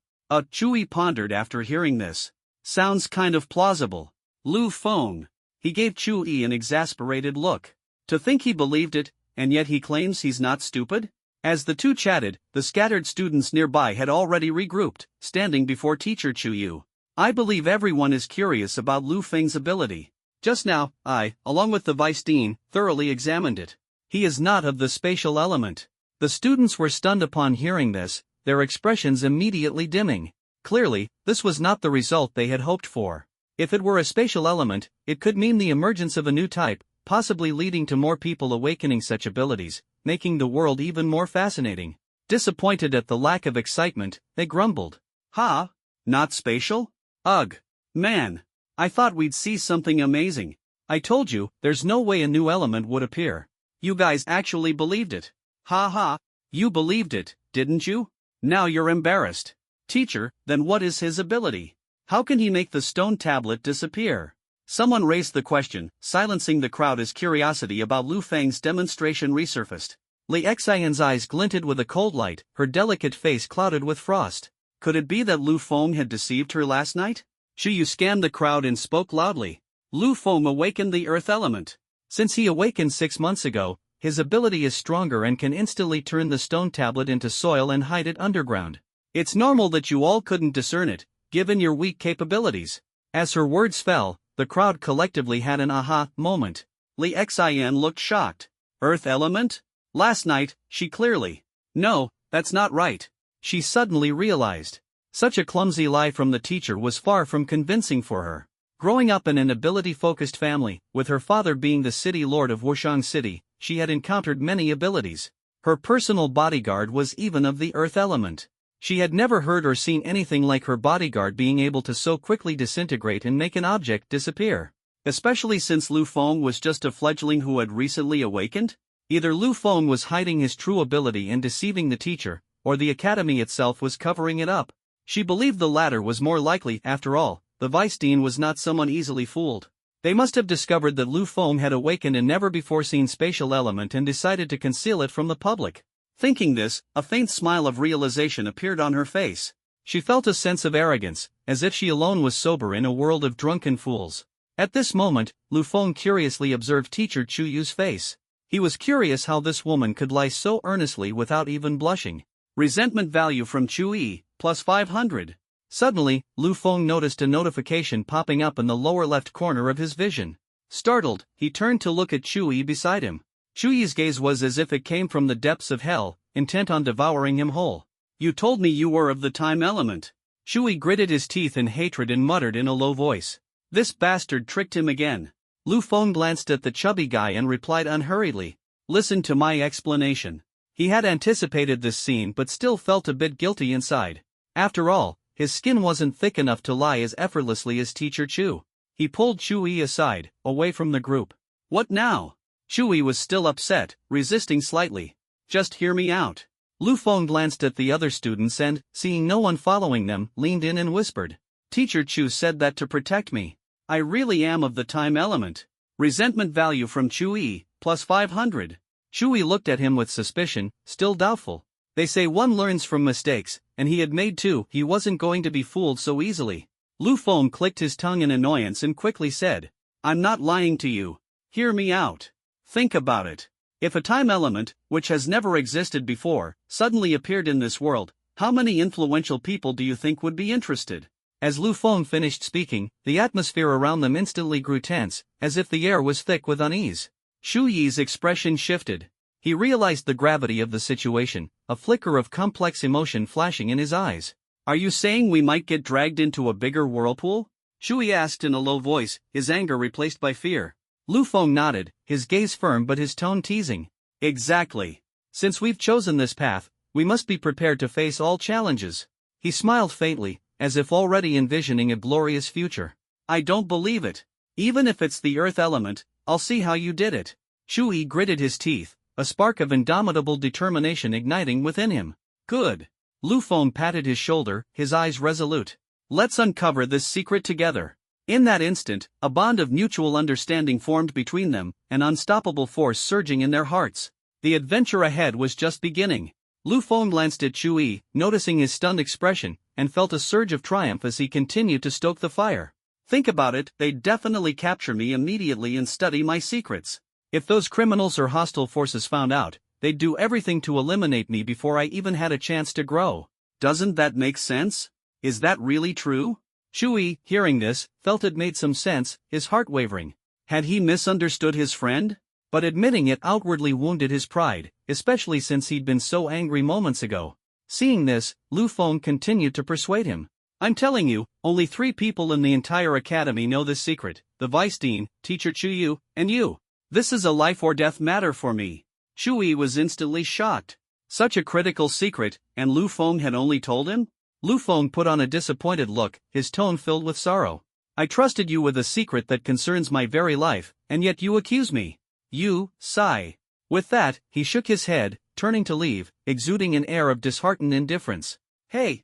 Chui pondered after hearing this. Sounds kind of plausible. Lu Feng. He gave Chui an exasperated look. To think he believed it, and yet he claims he's not stupid? As the two chatted, the scattered students nearby had already regrouped, standing before teacher Chuyu. I believe everyone is curious about Lu Feng's ability. Just now, I, along with the vice dean, thoroughly examined it. He is not of the spatial element. The students were stunned upon hearing this, their expressions immediately dimming. Clearly, this was not the result they had hoped for. If it were a spatial element, it could mean the emergence of a new type, possibly leading to more people awakening such abilities, making the world even more fascinating. Disappointed at the lack of excitement, they grumbled. Ha? Not spatial? Ugh. Man. I thought we'd see something amazing. I told you, there's no way a new element would appear. You guys actually believed it. Ha ha. You believed it, didn't you? Now you're embarrassed. Teacher, then what is his ability? How can he make the stone tablet disappear? Someone raised the question, silencing the crowd as curiosity about Lu Feng's demonstration resurfaced. Li Xian's eyes glinted with a cold light, her delicate face clouded with frost. Could it be that Lu Feng had deceived her last night? Shuyu scanned the crowd and spoke loudly. Lu Feng awakened the earth element. Since he awakened 6 months ago, his ability is stronger and can instantly turn the stone tablet into soil and hide it underground. It's normal that you all couldn't discern it, given your weak capabilities. As her words fell, the crowd collectively had an aha moment. Li Xian looked shocked. Earth element? Last night, she clearly. No, that's not right. She suddenly realized. Such a clumsy lie from the teacher was far from convincing for her. Growing up in an ability-focused family, with her father being the city lord of Wushang City, she had encountered many abilities. Her personal bodyguard was even of the earth element. She had never heard or seen anything like her bodyguard being able to so quickly disintegrate and make an object disappear. Especially since Lu Feng was just a fledgling who had recently awakened? Either Lu Feng was hiding his true ability and deceiving the teacher, or the academy itself was covering it up. She believed the latter was more likely. After all, the vice dean was not someone easily fooled. They must have discovered that Lu Feng had awakened a never-before-seen spatial element and decided to conceal it from the public. Thinking this, a faint smile of realization appeared on her face. She felt a sense of arrogance, as if she alone was sober in a world of drunken fools. At this moment, Lu Feng curiously observed teacher Chuyu's face. He was curious how this woman could lie so earnestly without even blushing. Resentment value from Chui, plus 500. Suddenly, Lu Feng noticed a notification popping up in the lower left corner of his vision. Startled, he turned to look at Chui beside him. Chui's gaze was as if it came from the depths of hell, intent on devouring him whole. "You told me you were of the time element." Chui gritted his teeth in hatred and muttered in a low voice. This bastard tricked him again. Lu Feng glanced at the chubby guy and replied unhurriedly, "Listen to my explanation." He had anticipated this scene but still felt a bit guilty inside. After all, his skin wasn't thick enough to lie as effortlessly as Teacher Chu. He pulled Chui aside, away from the group. "What now?" Chui was still upset, resisting slightly. "Just hear me out." Lu Feng glanced at the other students and, seeing no one following them, leaned in and whispered. "Teacher Chu said that to protect me. I really am of the time element. Resentment value from Chui, plus 500. Chui looked at him with suspicion, still doubtful. They say one learns from mistakes, and he had made two. He wasn't going to be fooled so easily. Lu Feng clicked his tongue in annoyance and quickly said, "I'm not lying to you. Hear me out. Think about it. If a time element, which has never existed before, suddenly appeared in this world, how many influential people do you think would be interested?" As Lu Feng finished speaking, the atmosphere around them instantly grew tense, as if the air was thick with unease. Shu Yi's expression shifted. He realized the gravity of the situation, a flicker of complex emotion flashing in his eyes. "Are you saying we might get dragged into a bigger whirlpool?" Shui asked in a low voice, his anger replaced by fear. Lu Feng nodded, his gaze firm but his tone teasing. "Exactly. Since we've chosen this path, we must be prepared to face all challenges." He smiled faintly, as if already envisioning a glorious future. "I don't believe it. Even if it's the earth element, I'll see how you did it." Shui gritted his teeth, a spark of indomitable determination igniting within him. "Good." Lu Feng patted his shoulder, his eyes resolute. "Let's uncover this secret together." In that instant, a bond of mutual understanding formed between them, an unstoppable force surging in their hearts. The adventure ahead was just beginning. Lu Feng glanced at Chui, noticing his stunned expression, and felt a surge of triumph as he continued to stoke the fire. "Think about it, they'd definitely capture me immediately and study my secrets. If those criminals or hostile forces found out, they'd do everything to eliminate me before I even had a chance to grow. Doesn't that make sense? Is that really true?" Chui, hearing this, felt it made some sense, his heart wavering. Had he misunderstood his friend? But admitting it outwardly wounded his pride, especially since he'd been so angry moments ago. Seeing this, Lu Feng continued to persuade him. "I'm telling you, only 3 people in the entire academy know this secret, the Vice Dean, Teacher Chuyu, and you. This is a life or death matter for me." Chui was instantly shocked. Such a critical secret, and Lu Feng had only told him? Lu Feng put on a disappointed look, his tone filled with sorrow. "I trusted you with a secret that concerns my very life, and yet you accuse me. You, sigh." With that, he shook his head, turning to leave, exuding an air of disheartened indifference. Hey,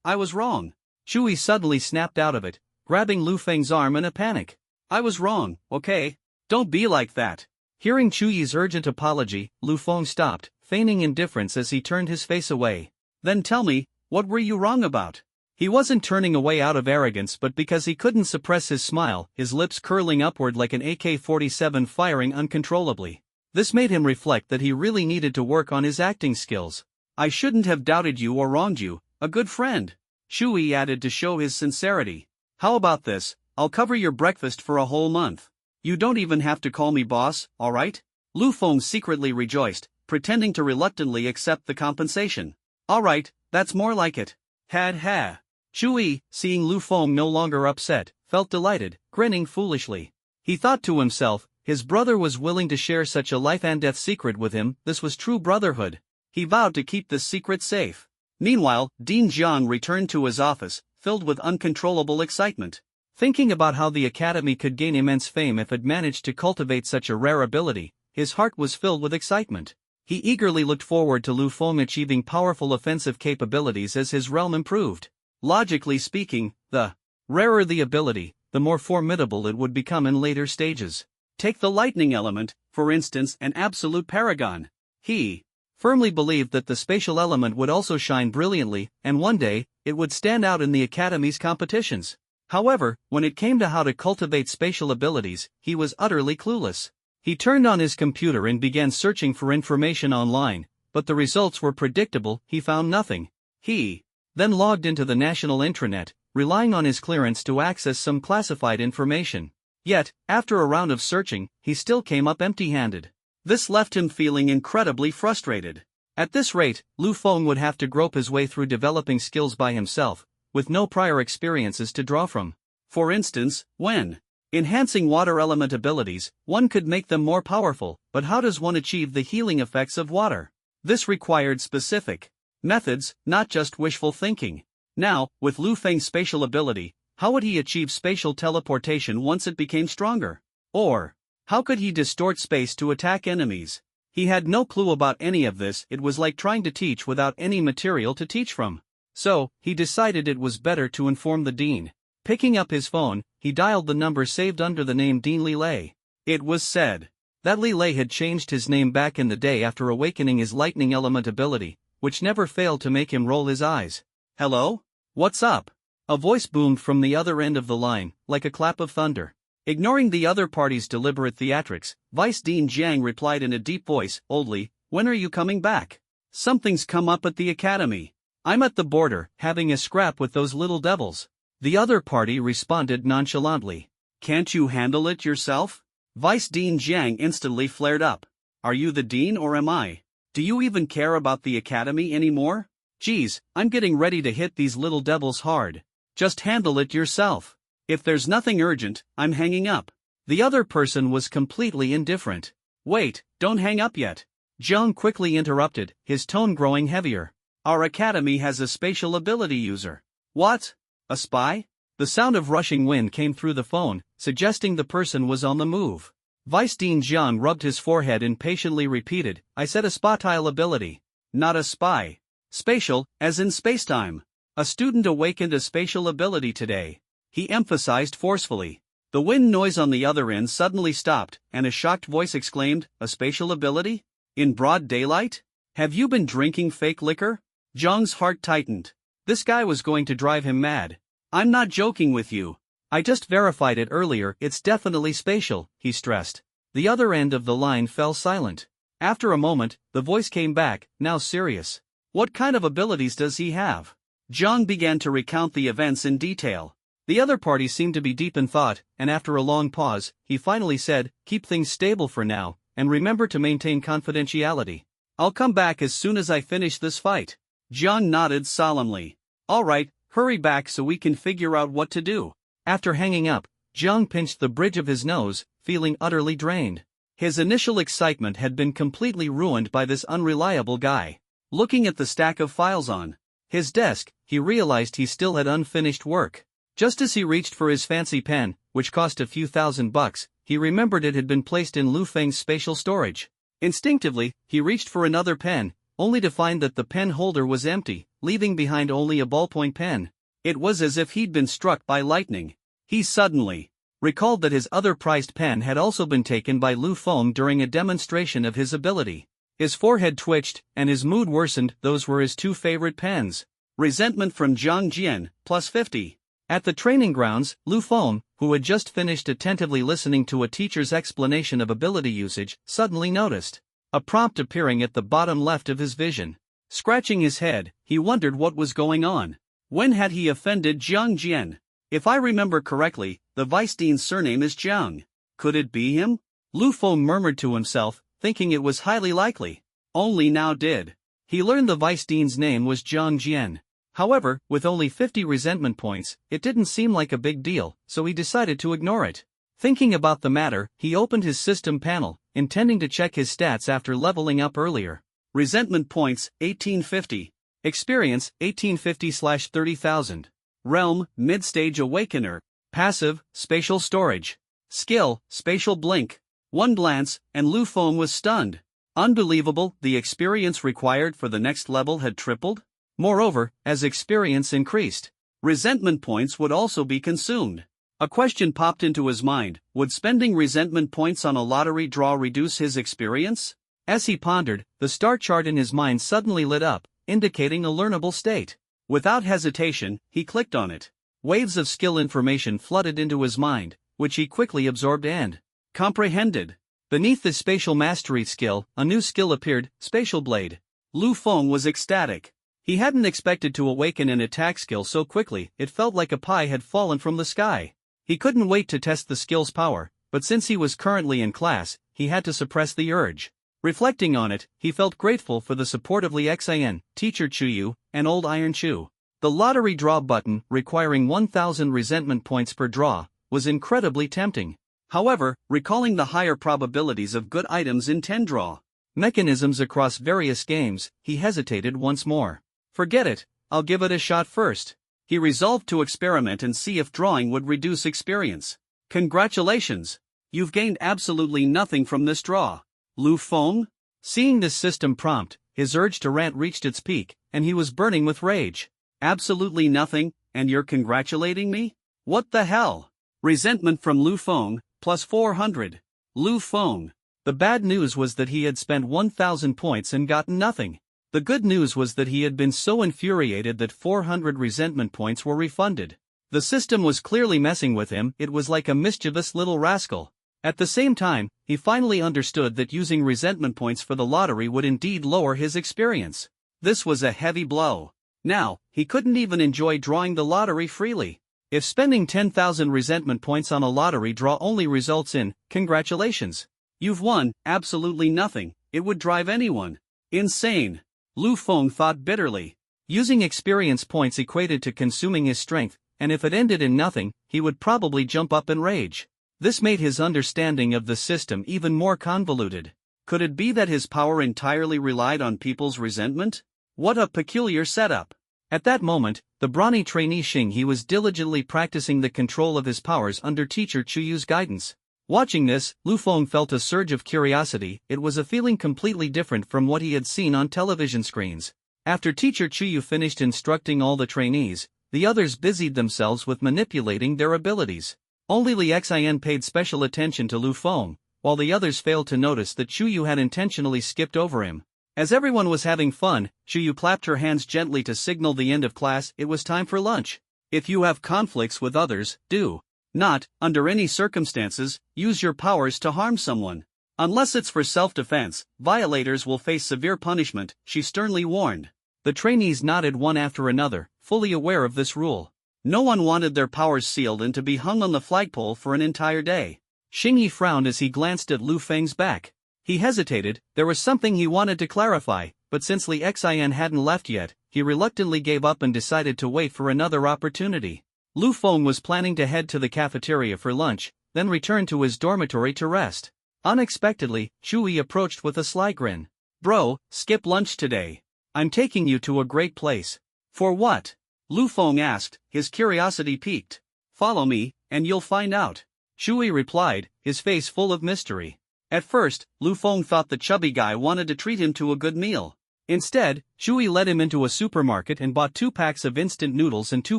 I was wrong." Chui suddenly snapped out of it, grabbing Lu Feng's arm in a panic. "I was wrong, okay? Don't be like that." Hearing Chuyi's urgent apology, Lu Feng stopped, feigning indifference as he turned his face away. "Then tell me, what were you wrong about?" He wasn't turning away out of arrogance but because he couldn't suppress his smile, his lips curling upward like an AK-47 firing uncontrollably. This made him reflect that he really needed to work on his acting skills. "I shouldn't have doubted you or wronged you, a good friend," Chui added to show his sincerity. "How about this, I'll cover your breakfast for a whole month. You don't even have to call me boss, alright?" Lu Feng secretly rejoiced, pretending to reluctantly accept the compensation. "Alright, that's more like it. Ha. Chui, seeing Lu Feng no longer upset, felt delighted, grinning foolishly. He thought to himself, his brother was willing to share such a life and death secret with him, this was true brotherhood. He vowed to keep this secret safe. Meanwhile, Dean Jiang returned to his office, filled with uncontrollable excitement. Thinking about how the academy could gain immense fame if it managed to cultivate such a rare ability, his heart was filled with excitement. He eagerly looked forward to Lu Feng achieving powerful offensive capabilities as his realm improved. Logically speaking, the rarer the ability, the more formidable it would become in later stages. Take the lightning element, for instance, an absolute paragon. He firmly believed that the spatial element would also shine brilliantly, and one day, it would stand out in the academy's competitions. However, when it came to how to cultivate spatial abilities, he was utterly clueless. He turned on his computer and began searching for information online, but the results were predictable, he found nothing. He then logged into the national intranet, relying on his clearance to access some classified information. Yet, after a round of searching, he still came up empty-handed. This left him feeling incredibly frustrated. At this rate, Lu Feng would have to grope his way through developing skills by himself, with no prior experiences to draw from. For instance, when enhancing water element abilities, one could make them more powerful, but how does one achieve the healing effects of water? This required specific methods, not just wishful thinking. Now, with Lu Feng's spatial ability, how would he achieve spatial teleportation once it became stronger? Or, how could he distort space to attack enemies? He had no clue about any of this. It was like trying to teach without any material to teach from. So, he decided it was better to inform the dean. Picking up his phone, he dialed the number saved under the name Dean Li Lei. It was said that Li Lei had changed his name back in the day after awakening his lightning element ability, which never failed to make him roll his eyes. "Hello? What's up?" A voice boomed from the other end of the line, like a clap of thunder. Ignoring the other party's deliberate theatrics, Vice Dean Jiang replied in a deep voice, "Old Li, when are you coming back? Something's come up at the academy. I'm at the border, having a scrap with those little devils." The other party responded nonchalantly. "Can't you handle it yourself?" Vice Dean Jiang instantly flared up. "Are you the dean or am I? Do you even care about the academy anymore? Geez, I'm getting ready to hit these little devils hard. Just handle it yourself. If there's nothing urgent, I'm hanging up." The other person was completely indifferent. "Wait, don't hang up yet." Jiang quickly interrupted, his tone growing heavier. "Our academy has a spatial ability user." "What? A spy?" The sound of rushing wind came through the phone, suggesting the person was on the move. Vice Dean Jiang rubbed his forehead and patiently repeated, "I said a spatile ability. Not a spy. Spatial, as in spacetime. A student awakened a spatial ability today," he emphasized forcefully. The wind noise on the other end suddenly stopped, and a shocked voice exclaimed, "A spatial ability? In broad daylight? Have you been drinking fake liquor?" Jiang's heart tightened. This guy was going to drive him mad. "I'm not joking with you. I just verified it earlier. It's definitely spatial," he stressed. The other end of the line fell silent. After a moment, the voice came back, now serious. "What kind of abilities does he have?" Jiang began to recount the events in detail. The other party seemed to be deep in thought, and after a long pause, he finally said, "Keep things stable for now, and remember to maintain confidentiality. I'll come back as soon as I finish this fight." Jiang nodded solemnly. "All right, hurry back so we can figure out what to do." After hanging up, Jiang pinched the bridge of his nose, feeling utterly drained. His initial excitement had been completely ruined by this unreliable guy. Looking at the stack of files on his desk, he realized he still had unfinished work. Just as he reached for his fancy pen, which cost a few $1,000, he remembered it had been placed in Lu Feng's spatial storage. Instinctively, he reached for another pen, only to find that the pen holder was empty, leaving behind only a ballpoint pen. It was as if he'd been struck by lightning. He suddenly recalled that his other prized pen had also been taken by Lu Feng during a demonstration of his ability. His forehead twitched, and his mood worsened. Those were his two favorite pens. Resentment from Zhang Jian, plus 50. At the training grounds, Lu Feng, who had just finished attentively listening to a teacher's explanation of ability usage, suddenly noticed a prompt appearing at the bottom left of his vision. Scratching his head, he wondered what was going on. When had he offended Zhang Jian? If I remember correctly, the vice dean's surname is Jiang. Could it be him? Lu Feng murmured to himself, thinking it was highly likely. Only now did he learn the vice dean's name was Zhang Jian. However, with only 50 resentment points, it didn't seem like a big deal, so he decided to ignore it. Thinking about the matter, he opened his system panel, intending to check his stats after leveling up earlier. Resentment points, 1850. Experience, 1850/30,000. Realm, Mid-Stage Awakener. Passive, Spatial Storage. Skill, Spatial Blink. One glance, and Lu Feng was stunned. Unbelievable, the experience required for the next level had tripled? Moreover, as experience increased, resentment points would also be consumed. A question popped into his mind: would spending resentment points on a lottery draw reduce his experience? As he pondered, the star chart in his mind suddenly lit up, indicating a learnable state. Without hesitation, he clicked on it. Waves of skill information flooded into his mind, which he quickly absorbed and comprehended. Beneath the spatial mastery skill, a new skill appeared, Spatial Blade. Lu Feng was ecstatic. He hadn't expected to awaken an attack skill so quickly. It felt like a pie had fallen from the sky. He couldn't wait to test the skill's power, but since he was currently in class, he had to suppress the urge. Reflecting on it, he felt grateful for the support of Xin, Teacher Chuyu, and Old Iron Chu. The lottery draw button, requiring 1,000 resentment points per draw, was incredibly tempting. However, recalling the higher probabilities of good items in 10 draw mechanisms across various games, he hesitated once more. Forget it, I'll give it a shot first. He resolved to experiment and see if drawing would reduce experience. Congratulations! You've gained absolutely nothing from this draw. Lu Feng? Seeing this system prompt, his urge to rant reached its peak, and he was burning with rage. Absolutely nothing, and you're congratulating me? What the hell? Resentment from Lu Feng, plus 400. Lu Feng. The bad news was that he had spent 1,000 points and gotten nothing. The good news was that he had been so infuriated that 400 resentment points were refunded. The system was clearly messing with him. It was like a mischievous little rascal. At the same time, he finally understood that using resentment points for the lottery would indeed lower his experience. This was a heavy blow. Now, he couldn't even enjoy drawing the lottery freely. If spending 10,000 resentment points on a lottery draw only results in, congratulations, you've won, absolutely nothing, it would drive anyone insane. Lu Feng thought bitterly. Using experience points equated to consuming his strength, and if it ended in nothing, he would probably jump up in rage. This made his understanding of the system even more convoluted. Could it be that his power entirely relied on people's resentment? What a peculiar setup. At that moment, the brawny trainee Xing He was diligently practicing the control of his powers under Teacher Chuyu's guidance. Watching this, Lu Feng felt a surge of curiosity. It was a feeling completely different from what he had seen on television screens. After Teacher Chuyu finished instructing all the trainees, the others busied themselves with manipulating their abilities. Only Xin paid special attention to Lu Feng, while the others failed to notice that Chuyu had intentionally skipped over him. As everyone was having fun, Chuyu clapped her hands gently to signal the end of class. It was time for lunch. If you have conflicts with others, do not, under any circumstances, use your powers to harm someone. Unless it's for self-defense, violators will face severe punishment, she sternly warned. The trainees nodded one after another, fully aware of this rule. No one wanted their powers sealed and to be hung on the flagpole for an entire day. Xing Yi frowned as he glanced at Lu Feng's back. He hesitated. There was something he wanted to clarify, but since Xin hadn't left yet, he reluctantly gave up and decided to wait for another opportunity. Lu Feng was planning to head to the cafeteria for lunch, then return to his dormitory to rest. Unexpectedly, Chui approached with a sly grin. Bro, skip lunch today. I'm taking you to a great place. For what? Lu Feng asked, his curiosity piqued. Follow me, and you'll find out. Chui replied, his face full of mystery. At first, Lu Feng thought the chubby guy wanted to treat him to a good meal. Instead, Chui led him into a supermarket and bought 2 packs of instant noodles and 2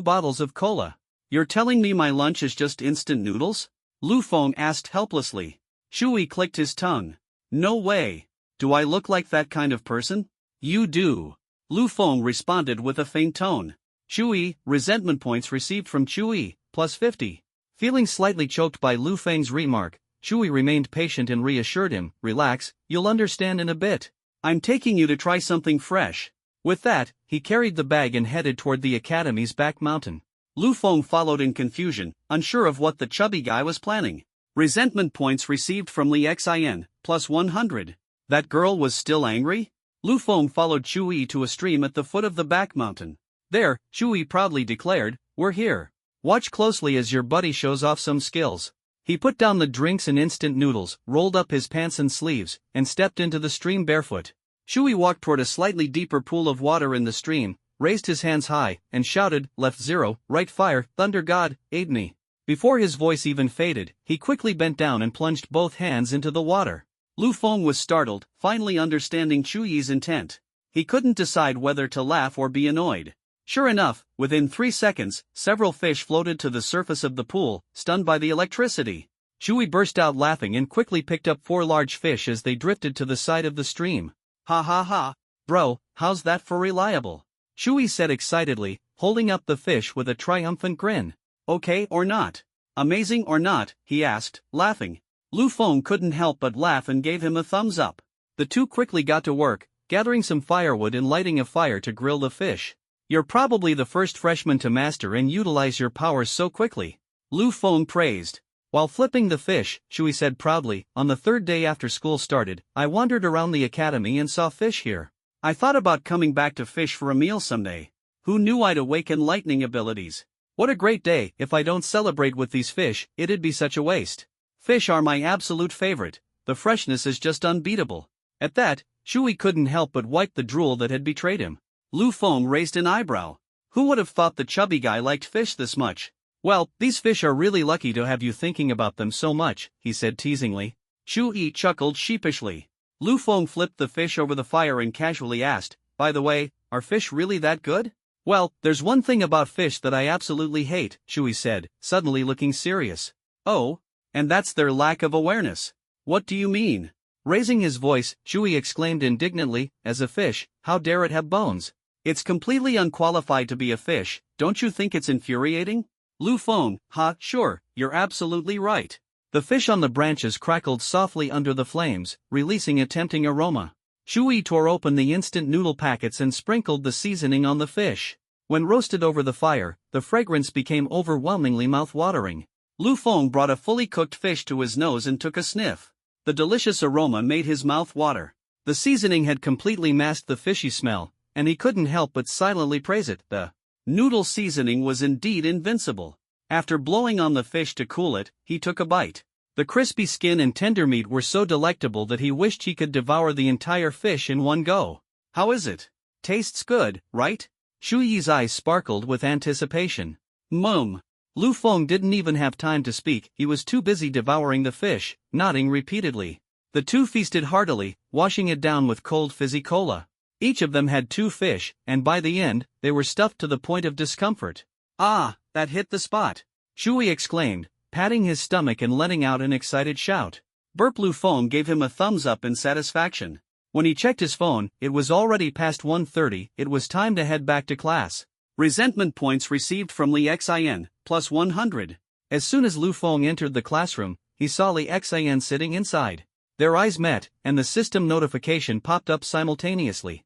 bottles of cola. You're telling me my lunch is just instant noodles? Lu Feng asked helplessly. Chui clicked his tongue. No way. Do I look like that kind of person? You do. Lu Feng responded with a faint tone. Chui, resentment points received from Chui, plus 50. Feeling slightly choked by Lu Feng's remark, Chui remained patient and reassured him, relax, you'll understand in a bit. I'm taking you to try something fresh. With that, he carried the bag and headed toward the academy's back mountain. Lu Feng followed in confusion, unsure of what the chubby guy was planning. Resentment points received from Xin, plus 100. That girl was still angry? Lu Feng followed Chui to a stream at the foot of the back mountain. There, Chui proudly declared, we're here. Watch closely as your buddy shows off some skills. He put down the drinks and instant noodles, rolled up his pants and sleeves, and stepped into the stream barefoot. Chui walked toward a slightly deeper pool of water in the stream, raised his hands high, and shouted, left 0, right fire, thunder god, aid me. Before his voice even faded, he quickly bent down and plunged both hands into the water. Lu Feng was startled, finally understanding Chuyi's intent. He couldn't decide whether to laugh or be annoyed. Sure enough, within 3 seconds, several fish floated to the surface of the pool, stunned by the electricity. Chui burst out laughing and quickly picked up 4 large fish as they drifted to the side of the stream. Ha ha ha. Bro, how's that for reliable? Chui said excitedly, holding up the fish with a triumphant grin. Okay or not? Amazing or not? He asked, laughing. Lu Feng couldn't help but laugh and gave him a thumbs up. The two quickly got to work, gathering some firewood and lighting a fire to grill the fish. You're probably the first freshman to master and utilize your powers so quickly. Lu Feng praised. While flipping the fish, Shui said proudly, on the third day after school started, I wandered around the academy and saw fish here. I thought about coming back to fish for a meal someday. Who knew I'd awaken lightning abilities? What a great day. If I don't celebrate with these fish, it'd be such a waste. Fish are my absolute favorite. The freshness is just unbeatable. At that, Shui couldn't help but wipe the drool that had betrayed him. Lu Feng raised an eyebrow. Who would have thought the chubby guy liked fish this much? Well, these fish are really lucky to have you thinking about them so much, he said teasingly. Shui chuckled sheepishly. Lu Feng flipped the fish over the fire and casually asked, by the way, are fish really that good? Well, there's one thing about fish that I absolutely hate, Shui said, suddenly looking serious. Oh? And that's their lack of awareness. What do you mean? Raising his voice, Shui exclaimed indignantly, as a fish, how dare it have bones? It's completely unqualified to be a fish, don't you think it's infuriating? Lu Feng, sure, you're absolutely right. The fish on the branches crackled softly under the flames, releasing a tempting aroma. Shui tore open the instant noodle packets and sprinkled the seasoning on the fish. When roasted over the fire, the fragrance became overwhelmingly mouth-watering. Lu Feng brought a fully cooked fish to his nose and took a sniff. The delicious aroma made his mouth water. The seasoning had completely masked the fishy smell, and he couldn't help but silently praise it. The noodle seasoning was indeed invincible. After blowing on the fish to cool it, he took a bite. The crispy skin and tender meat were so delectable that he wished he could devour the entire fish in one go. How is it? Tastes good, right? Shuyi's eyes sparkled with anticipation. Lu Feng didn't even have time to speak, he was too busy devouring the fish, nodding repeatedly. The two feasted heartily, washing it down with cold fizzy cola. Each of them had 2 fish, and by the end, they were stuffed to the point of discomfort. Ah, that hit the spot! Shui exclaimed, patting his stomach and letting out an excited shout. Burp Lu Feng gave him a thumbs up in satisfaction. When he checked his phone, it was already past 1:30, it was time to head back to class. Resentment points received from Li Xin, plus 100. As soon as Lu Feng entered the classroom, he saw Li Xin sitting inside. Their eyes met, and the system notification popped up simultaneously.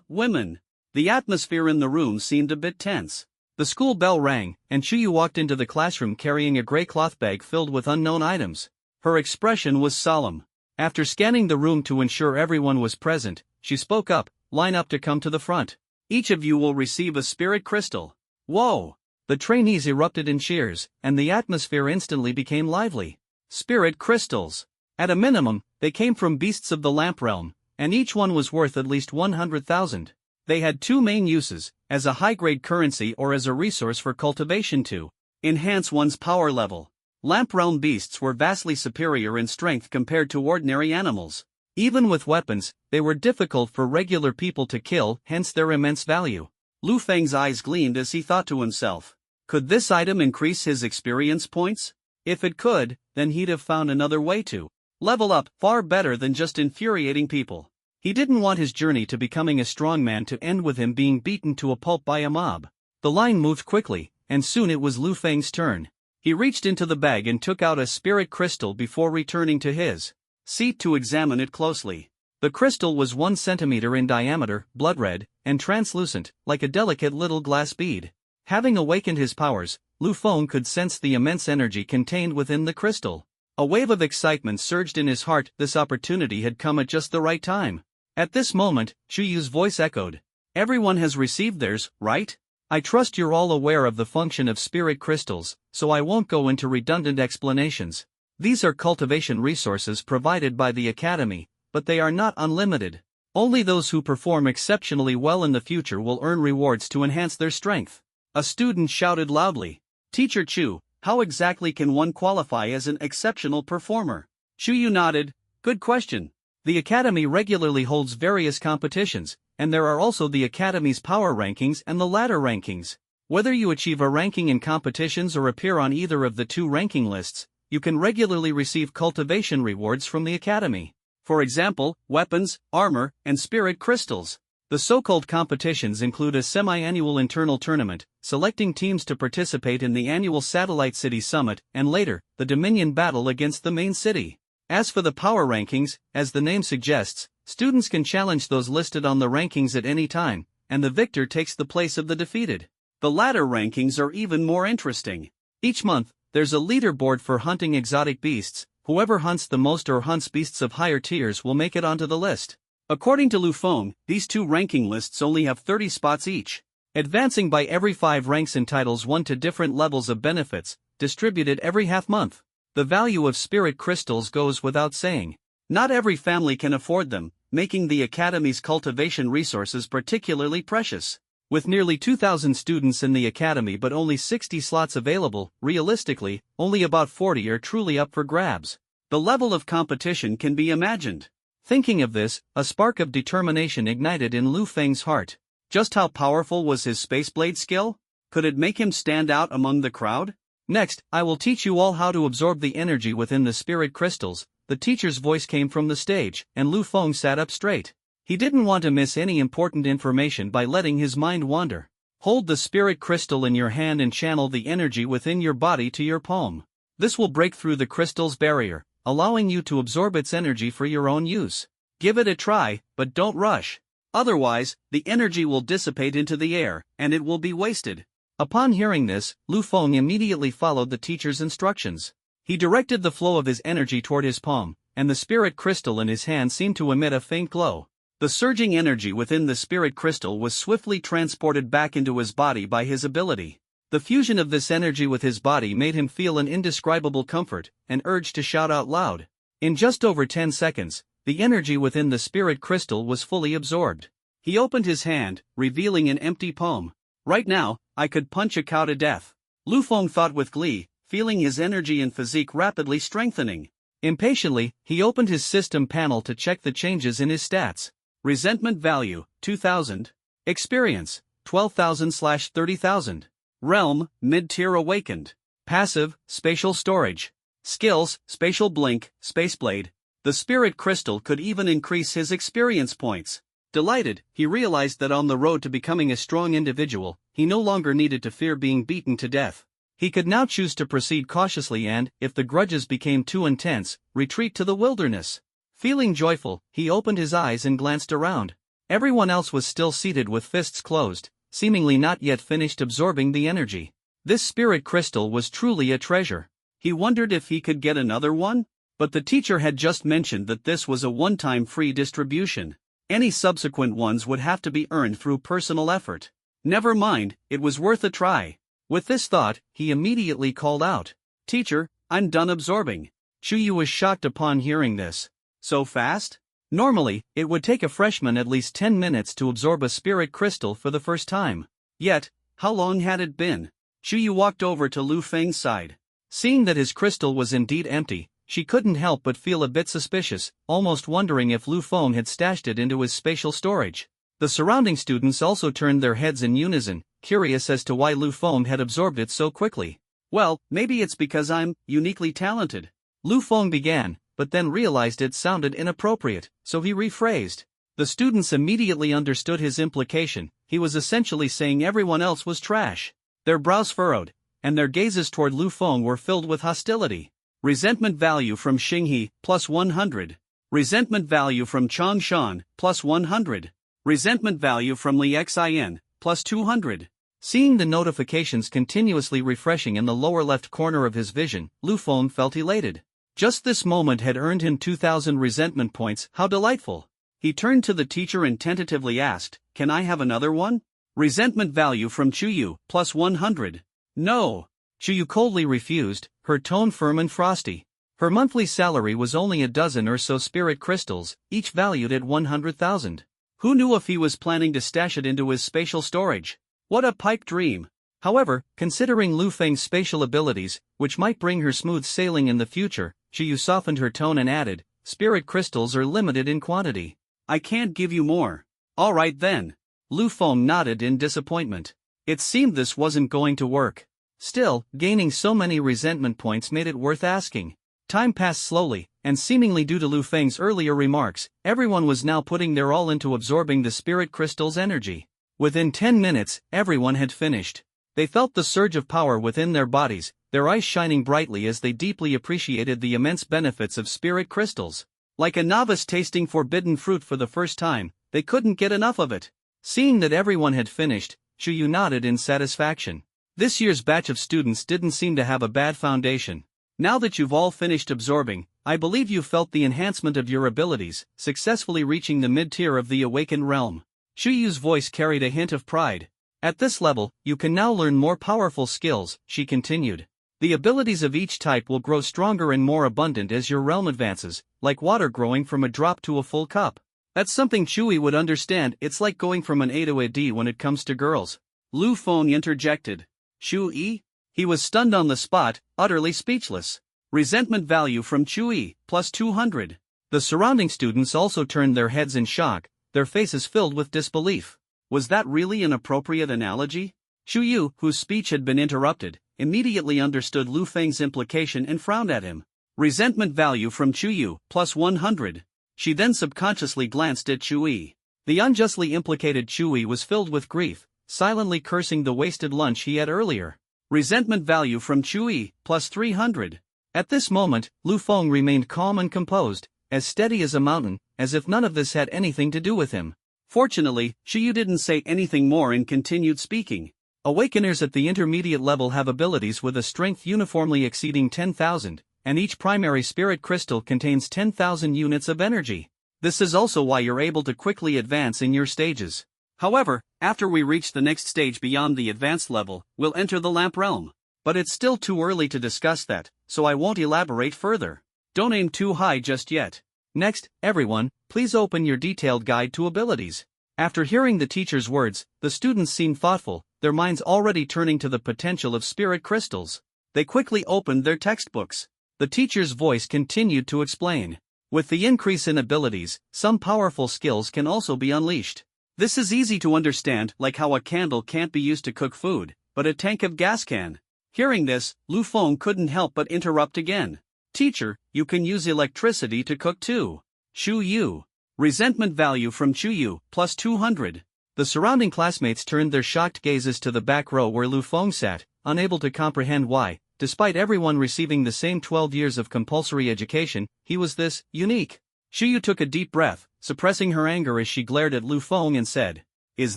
Women! The atmosphere in the room seemed a bit tense. The school bell rang, and Chuyu walked into the classroom carrying a gray cloth bag filled with unknown items. Her expression was solemn. After scanning the room to ensure everyone was present, she spoke up, line up to come to the front. Each of you will receive a spirit crystal. Whoa! The trainees erupted in cheers, and the atmosphere instantly became lively. Spirit crystals. At a minimum, they came from beasts of the lamp realm, and each one was worth at least 100,000. They had 2 main uses, as a high-grade currency or as a resource for cultivation to enhance one's power level. Lamp realm beasts were vastly superior in strength compared to ordinary animals. Even with weapons, they were difficult for regular people to kill, hence their immense value. Lu Feng's eyes gleamed as he thought to himself, could this item increase his experience points? If it could, then he'd have found another way to level up, far better than just infuriating people. He didn't want his journey to becoming a strongman to end with him being beaten to a pulp by a mob. The line moved quickly, and soon it was Lu Feng's turn. He reached into the bag and took out a spirit crystal before returning to his seat to examine it closely. The crystal was 1 centimeter in diameter, blood red, and translucent, like a delicate little glass bead. Having awakened his powers, Lu Feng could sense the immense energy contained within the crystal. A wave of excitement surged in his heart. This opportunity had come at just the right time. At this moment, Chuyu's voice echoed. Everyone has received theirs, right? I trust you're all aware of the function of spirit crystals, so I won't go into redundant explanations. These are cultivation resources provided by the Academy, but they are not unlimited. Only those who perform exceptionally well in the future will earn rewards to enhance their strength. A student shouted loudly. Teacher Chu, how exactly can one qualify as an exceptional performer? Chuyu nodded. Good question. The Academy regularly holds various competitions, and there are also the Academy's power rankings and the ladder rankings. Whether you achieve a ranking in competitions or appear on either of the 2 ranking lists, you can regularly receive cultivation rewards from the Academy. For example, weapons, armor, and spirit crystals. The so-called competitions include a semi-annual internal tournament, selecting teams to participate in the annual Satellite City Summit, and later, the Dominion battle against the main city. As for the power rankings, as the name suggests, students can challenge those listed on the rankings at any time, and the victor takes the place of the defeated. The latter rankings are even more interesting. Each month, there's a leaderboard for hunting exotic beasts. Whoever hunts the most or hunts beasts of higher tiers will make it onto the list. According to Lu Feng, these two ranking lists only have 30 spots each. Advancing by every 5 ranks entitles one to different levels of benefits, distributed every half month. The value of spirit crystals goes without saying. Not every family can afford them, making the Academy's cultivation resources particularly precious. With nearly 2,000 students in the Academy but only 60 slots available, realistically, only about 40 are truly up for grabs. The level of competition can be imagined. Thinking of this, a spark of determination ignited in Lu Feng's heart. Just how powerful was his spaceblade skill? Could it make him stand out among the crowd? Next, I will teach you all how to absorb the energy within the spirit crystals. The teacher's voice came from the stage, and Lu Feng sat up straight. He didn't want to miss any important information by letting his mind wander. Hold the spirit crystal in your hand and channel the energy within your body to your palm. This will break through the crystal's barrier, allowing you to absorb its energy for your own use. Give it a try, but don't rush. Otherwise, the energy will dissipate into the air, and it will be wasted. Upon hearing this, Lu Feng immediately followed the teacher's instructions. He directed the flow of his energy toward his palm, and the spirit crystal in his hand seemed to emit a faint glow. The surging energy within the spirit crystal was swiftly transported back into his body by his ability. The fusion of this energy with his body made him feel an indescribable comfort, and urge to shout out loud. In just over 10 seconds, the energy within the spirit crystal was fully absorbed. He opened his hand, revealing an empty palm. Right now, I could punch a cow to death. Lu Feng thought with glee, feeling his energy and physique rapidly strengthening. Impatiently, he opened his system panel to check the changes in his stats. Resentment value, 2,000. Experience, 12,000/30,000. Realm, mid-tier awakened. Passive, spatial storage. Skills, spatial blink, spaceblade. The spirit crystal could even increase his experience points. Delighted, he realized that on the road to becoming a strong individual, he no longer needed to fear being beaten to death. He could now choose to proceed cautiously and, if the grudges became too intense, retreat to the wilderness. Feeling joyful, he opened his eyes and glanced around. Everyone else was still seated with fists closed, seemingly not yet finished absorbing the energy. This spirit crystal was truly a treasure. He wondered if he could get another one? But the teacher had just mentioned that this was a one-time free distribution. Any subsequent ones would have to be earned through personal effort. Never mind, it was worth a try. With this thought, he immediately called out, "Teacher, I'm done absorbing." Chuyu was shocked upon hearing this. So fast? Normally, it would take a freshman at least 10 minutes to absorb a spirit crystal for the first time. Yet, how long had it been? Chuyu walked over to Lu Feng's side. Seeing that his crystal was indeed empty, she couldn't help but feel a bit suspicious, almost wondering if Lu Feng had stashed it into his spatial storage. The surrounding students also turned their heads in unison, curious as to why Lu Feng had absorbed it so quickly. "Well, maybe it's because I'm uniquely talented," Lu Feng began, but then realized it sounded inappropriate, so he rephrased. The students immediately understood his implication. He was essentially saying everyone else was trash. Their brows furrowed, and their gazes toward Lu Feng were filled with hostility. Resentment value from Xinghe, plus 100. Resentment value from Changshan, plus 100. Resentment value from Li Xin, plus 200. Seeing the notifications continuously refreshing in the lower left corner of his vision, Lu Feng felt elated. Just this moment had earned him 2,000 resentment points. How delightful! He turned to the teacher and tentatively asked, "Can I have another one?" Resentment value from Chuyu, plus 100. "No." Chuyu coldly refused, her tone firm and frosty. Her monthly salary was only a dozen or so spirit crystals, each valued at 100,000. Who knew if he was planning to stash it into his spatial storage? What a pipe dream! However, considering Lu Feng's spatial abilities, which might bring her smooth sailing in the future, Chuyu softened her tone and added, "Spirit crystals are limited in quantity. I can't give you more." "All right then." Lu Feng nodded in disappointment. It seemed this wasn't going to work. Still, gaining so many resentment points made it worth asking. Time passed slowly, and seemingly due to Lu Feng's earlier remarks, everyone was now putting their all into absorbing the spirit crystal's energy. Within 10 minutes, everyone had finished. They felt the surge of power within their bodies, their eyes shining brightly as they deeply appreciated the immense benefits of spirit crystals. Like a novice tasting forbidden fruit for the first time, they couldn't get enough of it. Seeing that everyone had finished, Chuyu nodded in satisfaction. This year's batch of students didn't seem to have a bad foundation. Now that you've all finished absorbing, I believe you felt the enhancement of your abilities, successfully reaching the mid-tier of the awakened realm. Shu Yu's voice carried a hint of pride. At this level, you can now learn more powerful skills, she continued. The abilities of each type will grow stronger and more abundant as your realm advances, like water growing from a drop to a full cup. That's something Chewie would understand. It's like going from an A to a D when it comes to girls. Lu Feng interjected. Chewie? He was stunned on the spot, utterly speechless. Resentment value from Chewie, plus 200. The surrounding students also turned their heads in shock, their faces filled with disbelief. Was that really an appropriate analogy? Shu Yu, whose speech had been interrupted, immediately understood Lu Feng's implication and frowned at him. Resentment value from Chu Yu, plus 100. She then subconsciously glanced at Chui. The unjustly implicated Chui was filled with grief, silently cursing the wasted lunch he had earlier. Resentment value from Chui, plus 300. At this moment, Lu Feng remained calm and composed, as steady as a mountain, as if none of this had anything to do with him. Fortunately, Shu Yu didn't say anything more and continued speaking. Awakeners at the intermediate level have abilities with a strength uniformly exceeding 10,000, and each primary spirit crystal contains 10,000 units of energy. This is also why you're able to quickly advance in your stages. However, after we reach the next stage beyond the advanced level, we'll enter the lamp realm. But it's still too early to discuss that, so I won't elaborate further. Don't aim too high just yet. Next, everyone, please open your detailed guide to abilities. After hearing the teacher's words, the students seemed thoughtful, their minds already turning to the potential of spirit crystals. They quickly opened their textbooks. The teacher's voice continued to explain. With the increase in abilities, some powerful skills can also be unleashed. This is easy to understand, like how a candle can't be used to cook food, but a tank of gas can. Hearing this, Lu Feng couldn't help but interrupt again. Teacher, you can use electricity to cook too. Shu Yu. Resentment value from Chu Yu, plus 200. The surrounding classmates turned their shocked gazes to the back row where Lu Feng sat, unable to comprehend why, despite everyone receiving the same 12 years of compulsory education, he was this unique. Shu Yu took a deep breath, suppressing her anger as she glared at Lu Feng and said, "Is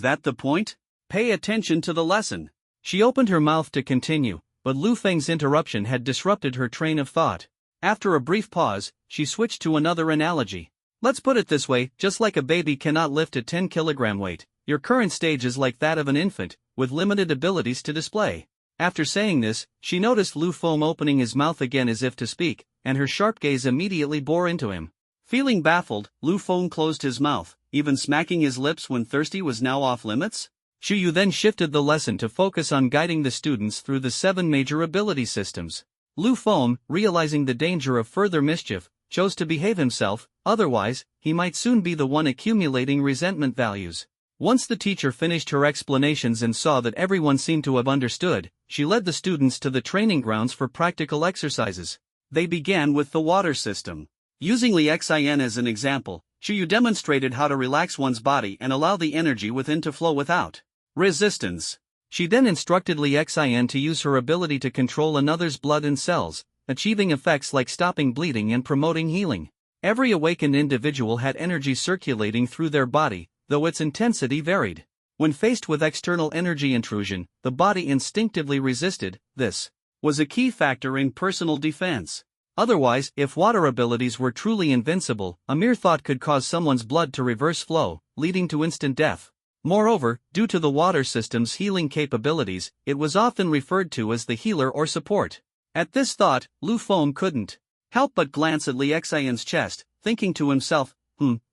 that the point? Pay attention to the lesson." She opened her mouth to continue, but Lu Feng's interruption had disrupted her train of thought. After a brief pause, she switched to another analogy. Let's put it this way, just like a baby cannot lift a 10-kilogram weight, your current stage is like that of an infant, with limited abilities to display. After saying this, she noticed Lu Feng opening his mouth again as if to speak, and her sharp gaze immediately bore into him. Feeling baffled, Lu Feng closed his mouth, even smacking his lips when thirsty was now off limits. Shu Yu then shifted the lesson to focus on guiding the students through the 7 major ability systems. Lu Feng, realizing the danger of further mischief, chose to behave himself, otherwise, he might soon be the one accumulating resentment values. Once the teacher finished her explanations and saw that everyone seemed to have understood, she led the students to the training grounds for practical exercises. They began with the water system. Using Li Xin as an example, Shu Yu demonstrated how to relax one's body and allow the energy within to flow without resistance. She then instructed Li Xin to use her ability to control another's blood and cells, achieving effects like stopping bleeding and promoting healing. Every awakened individual had energy circulating through their body, though its intensity varied. When faced with external energy intrusion, the body instinctively resisted. This was a key factor in personal defense. Otherwise, if water abilities were truly invincible, a mere thought could cause someone's blood to reverse flow, leading to instant death. Moreover, due to the water system's healing capabilities, it was often referred to as the healer or support. At this thought, Lu Feng couldn't help but glance at Li Xin's chest, thinking to himself,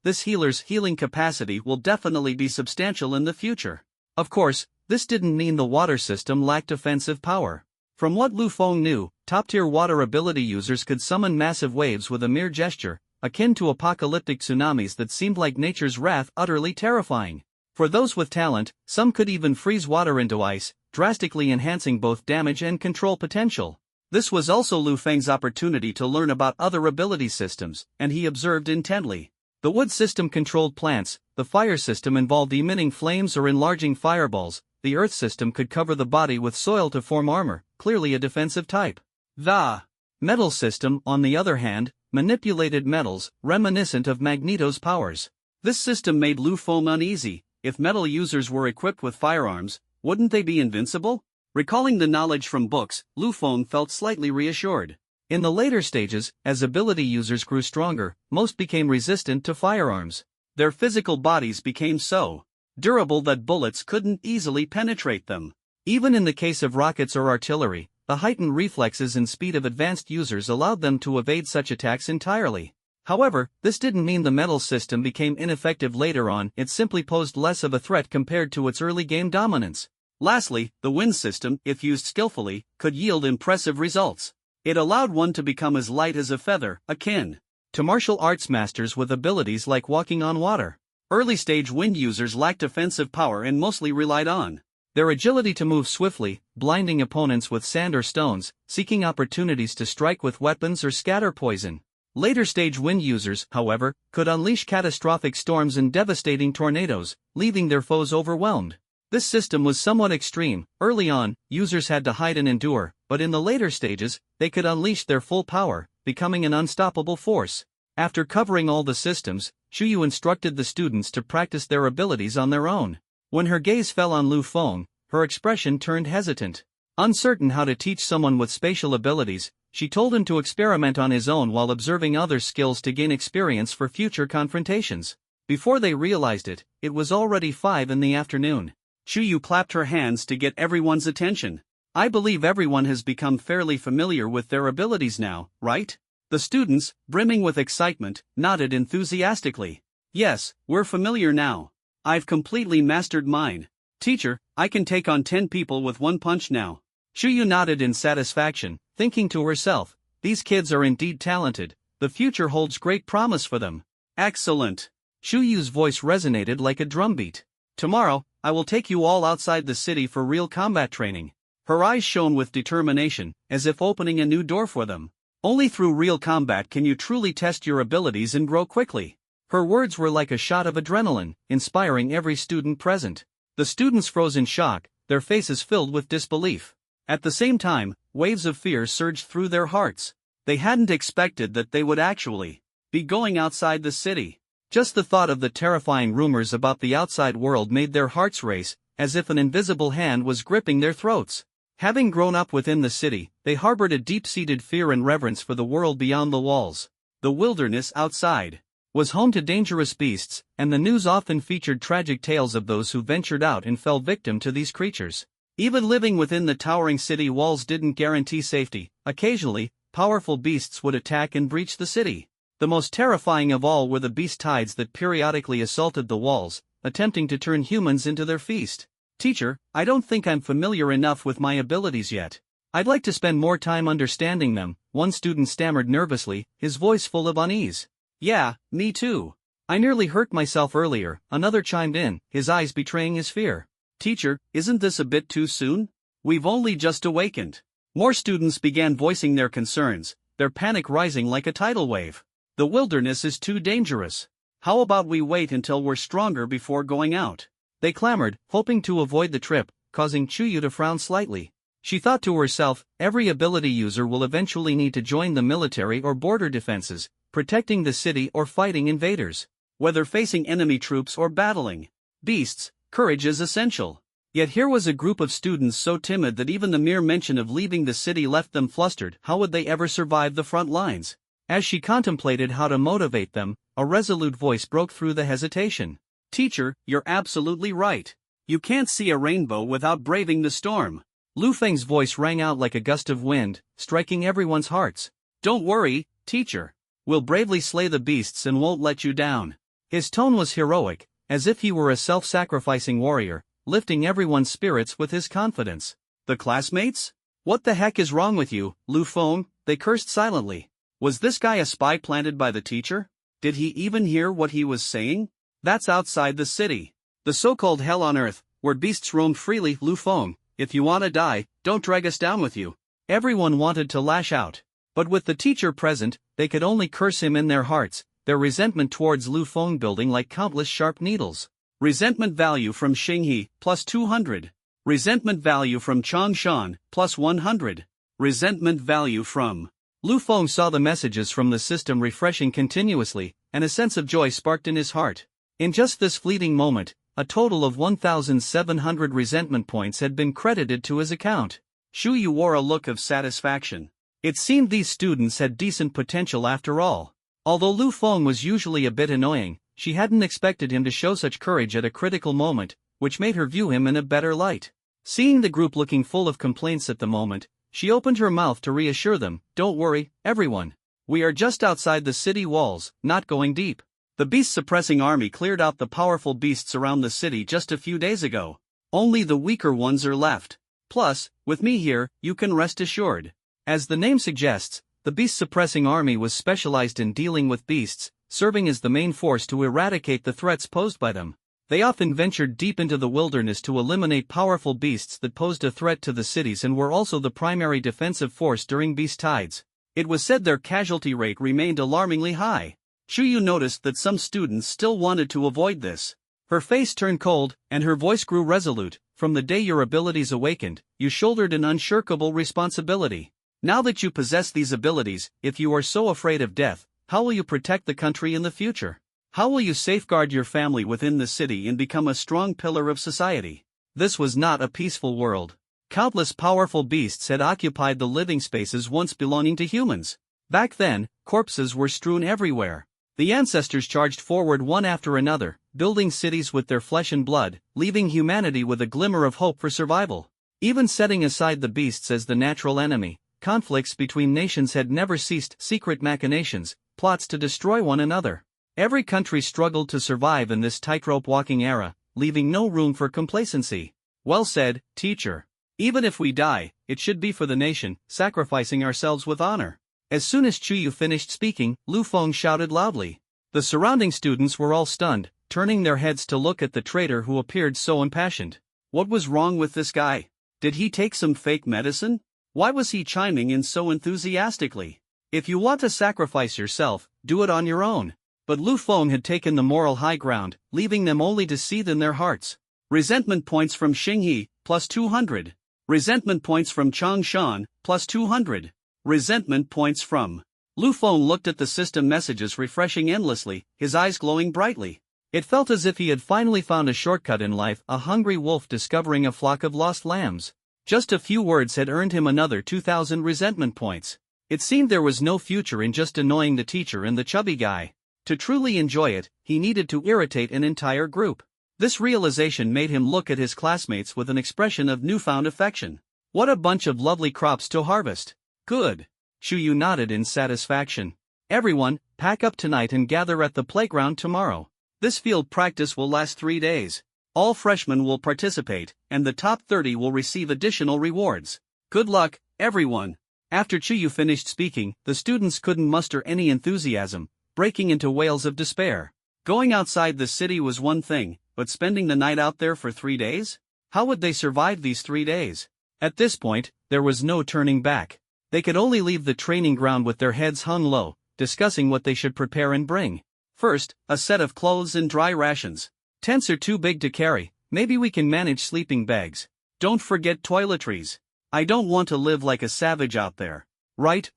this healer's healing capacity will definitely be substantial in the future. Of course, this didn't mean the water system lacked offensive power. From what Lu Feng knew, top-tier water ability users could summon massive waves with a mere gesture, akin to apocalyptic tsunamis that seemed like nature's wrath, utterly terrifying. For those with talent, some could even freeze water into ice, drastically enhancing both damage and control potential. This was also Lu Feng's opportunity to learn about other ability systems, and he observed intently. The wood system controlled plants, the fire system involved emitting flames or enlarging fireballs, the earth system could cover the body with soil to form armor, clearly a defensive type. The metal system, on the other hand, manipulated metals, reminiscent of Magneto's powers. This system made Lu Feng uneasy. If metal users were equipped with firearms, wouldn't they be invincible? Recalling the knowledge from books, Lu Feng felt slightly reassured. In the later stages, as ability users grew stronger, most became resistant to firearms. Their physical bodies became so durable that bullets couldn't easily penetrate them. Even in the case of rockets or artillery, the heightened reflexes and speed of advanced users allowed them to evade such attacks entirely. However, this didn't mean the metal system became ineffective later on, it simply posed less of a threat compared to its early game dominance. Lastly, the wind system, if used skillfully, could yield impressive results. It allowed one to become as light as a feather, akin to martial arts masters with abilities like walking on water. Early-stage wind users lacked offensive power and mostly relied on their agility to move swiftly, blinding opponents with sand or stones, seeking opportunities to strike with weapons or scatter poison. Later-stage wind users, however, could unleash catastrophic storms and devastating tornadoes, leaving their foes overwhelmed. This system was somewhat extreme. Early on, users had to hide and endure, but in the later stages, they could unleash their full power, becoming an unstoppable force. After covering all the systems, Shuyu instructed the students to practice their abilities on their own. When her gaze fell on Lu Feng, her expression turned hesitant. Uncertain how to teach someone with spatial abilities, she told him to experiment on his own while observing others' skills to gain experience for future confrontations. Before they realized it, it was already 5 in the afternoon. Shuyu clapped her hands to get everyone's attention. I believe everyone has become fairly familiar with their abilities now, right? The students, brimming with excitement, nodded enthusiastically. Yes, we're familiar now. I've completely mastered mine. Teacher, I can take on 10 people with one punch now. Shuyu nodded in satisfaction, thinking to herself, these kids are indeed talented, the future holds great promise for them. Excellent. Shuyu's voice resonated like a drumbeat. Tomorrow, I will take you all outside the city for real combat training. Her eyes shone with determination, as if opening a new door for them. Only through real combat can you truly test your abilities and grow quickly. Her words were like a shot of adrenaline, inspiring every student present. The students froze in shock, their faces filled with disbelief. At the same time, waves of fear surged through their hearts. They hadn't expected that they would actually be going outside the city. Just the thought of the terrifying rumors about the outside world made their hearts race, as if an invisible hand was gripping their throats. Having grown up within the city, they harbored a deep-seated fear and reverence for the world beyond the walls. The wilderness outside was home to dangerous beasts, and the news often featured tragic tales of those who ventured out and fell victim to these creatures. Even living within the towering city walls didn't guarantee safety. Occasionally, powerful beasts would attack and breach the city. The most terrifying of all were the beast tides that periodically assaulted the walls, attempting to turn humans into their feast. Teacher, I don't think I'm familiar enough with my abilities yet. I'd like to spend more time understanding them, one student stammered nervously, his voice full of unease. Yeah, me too. I nearly hurt myself earlier, another chimed in, his eyes betraying his fear. Teacher, isn't this a bit too soon? We've only just awakened. More students began voicing their concerns, their panic rising like a tidal wave. The wilderness is too dangerous. How about we wait until we're stronger before going out? They clamored, hoping to avoid the trip, causing Chuyu to frown slightly. She thought to herself, every ability user will eventually need to join the military or border defenses, protecting the city or fighting invaders. Whether facing enemy troops or battling beasts, courage is essential. Yet here was a group of students so timid that even the mere mention of leaving the city left them flustered. How would they ever survive the front lines? As she contemplated how to motivate them, a resolute voice broke through the hesitation. Teacher, you're absolutely right. You can't see a rainbow without braving the storm. Lu Feng's voice rang out like a gust of wind, striking everyone's hearts. Don't worry, teacher. We'll bravely slay the beasts and won't let you down. His tone was heroic, as if he were a self-sacrificing warrior, lifting everyone's spirits with his confidence. The classmates? What the heck is wrong with you, Lu Feng? They cursed silently. Was this guy a spy planted by the teacher? Did he even hear what he was saying? That's outside the city. The so-called hell on earth, where beasts roam freely. Lu Feng, if you want to die, don't drag us down with you. Everyone wanted to lash out. But with the teacher present, they could only curse him in their hearts, their resentment towards Lu Feng building like countless sharp needles. Resentment value from Xinghe, plus 200. Resentment value from Changshan, plus 100. Resentment value from... Lu Feng saw the messages from the system refreshing continuously, and a sense of joy sparked in his heart. In just this fleeting moment, a total of 1,700 resentment points had been credited to his account. Shu Yu wore a look of satisfaction. It seemed these students had decent potential after all. Although Lu Feng was usually a bit annoying, she hadn't expected him to show such courage at a critical moment, which made her view him in a better light. Seeing the group looking full of complaints at the moment, she opened her mouth to reassure them. Don't worry, everyone. We are just outside the city walls, not going deep. The beast-suppressing army cleared out the powerful beasts around the city just a few days ago. Only the weaker ones are left. Plus, with me here, you can rest assured. As the name suggests, the beast-suppressing army was specialized in dealing with beasts, serving as the main force to eradicate the threats posed by them. They often ventured deep into the wilderness to eliminate powerful beasts that posed a threat to the cities and were also the primary defensive force during beast tides. It was said their casualty rate remained alarmingly high. Shu Yu noticed that some students still wanted to avoid this. Her face turned cold, and her voice grew resolute. From the day your abilities awakened, you shouldered an unshirkable responsibility. Now that you possess these abilities, if you are so afraid of death, how will you protect the country in the future? How will you safeguard your family within the city and become a strong pillar of society? This was not a peaceful world. Countless powerful beasts had occupied the living spaces once belonging to humans. Back then, corpses were strewn everywhere. The ancestors charged forward one after another, building cities with their flesh and blood, leaving humanity with a glimmer of hope for survival. Even setting aside the beasts as the natural enemy, conflicts between nations had never ceased. Secret machinations, plots to destroy one another. Every country struggled to survive in this tightrope walking era, leaving no room for complacency. Well said, teacher. Even if we die, it should be for the nation, sacrificing ourselves with honor. As soon as Chu Yu finished speaking, Lu Feng shouted loudly. The surrounding students were all stunned, turning their heads to look at the traitor who appeared so impassioned. What was wrong with this guy? Did he take some fake medicine? Why was he chiming in so enthusiastically? If you want to sacrifice yourself, do it on your own. But Lu Feng had taken the moral high ground, leaving them only to seethe in their hearts. Resentment points from Xinghe, plus 200. Resentment points from Changshan, plus 200. Resentment points from. Lu Feng looked at the system messages refreshing endlessly, his eyes glowing brightly. It felt as if he had finally found a shortcut in life, a hungry wolf discovering a flock of lost lambs. Just a few words had earned him another 2,000 resentment points. It seemed there was no future in just annoying the teacher and the chubby guy. To truly enjoy it, he needed to irritate an entire group. This realization made him look at his classmates with an expression of newfound affection. What a bunch of lovely crops to harvest. Good. Shu Yu nodded in satisfaction. Everyone, pack up tonight and gather at the playground tomorrow. This field practice will last 3 days. All freshmen will participate, and the top 30 will receive additional rewards. Good luck, everyone. After Chu Yu finished speaking, the students couldn't muster any enthusiasm, breaking into wails of despair. Going outside the city was one thing, but spending the night out there for 3 days? How would they survive these 3 days? At this point, there was no turning back. They could only leave the training ground with their heads hung low, discussing what they should prepare and bring. First, a set of clothes and dry rations. Tents are too big to carry, maybe we can manage sleeping bags. Don't forget toiletries. I don't want to live like a savage out there. Right,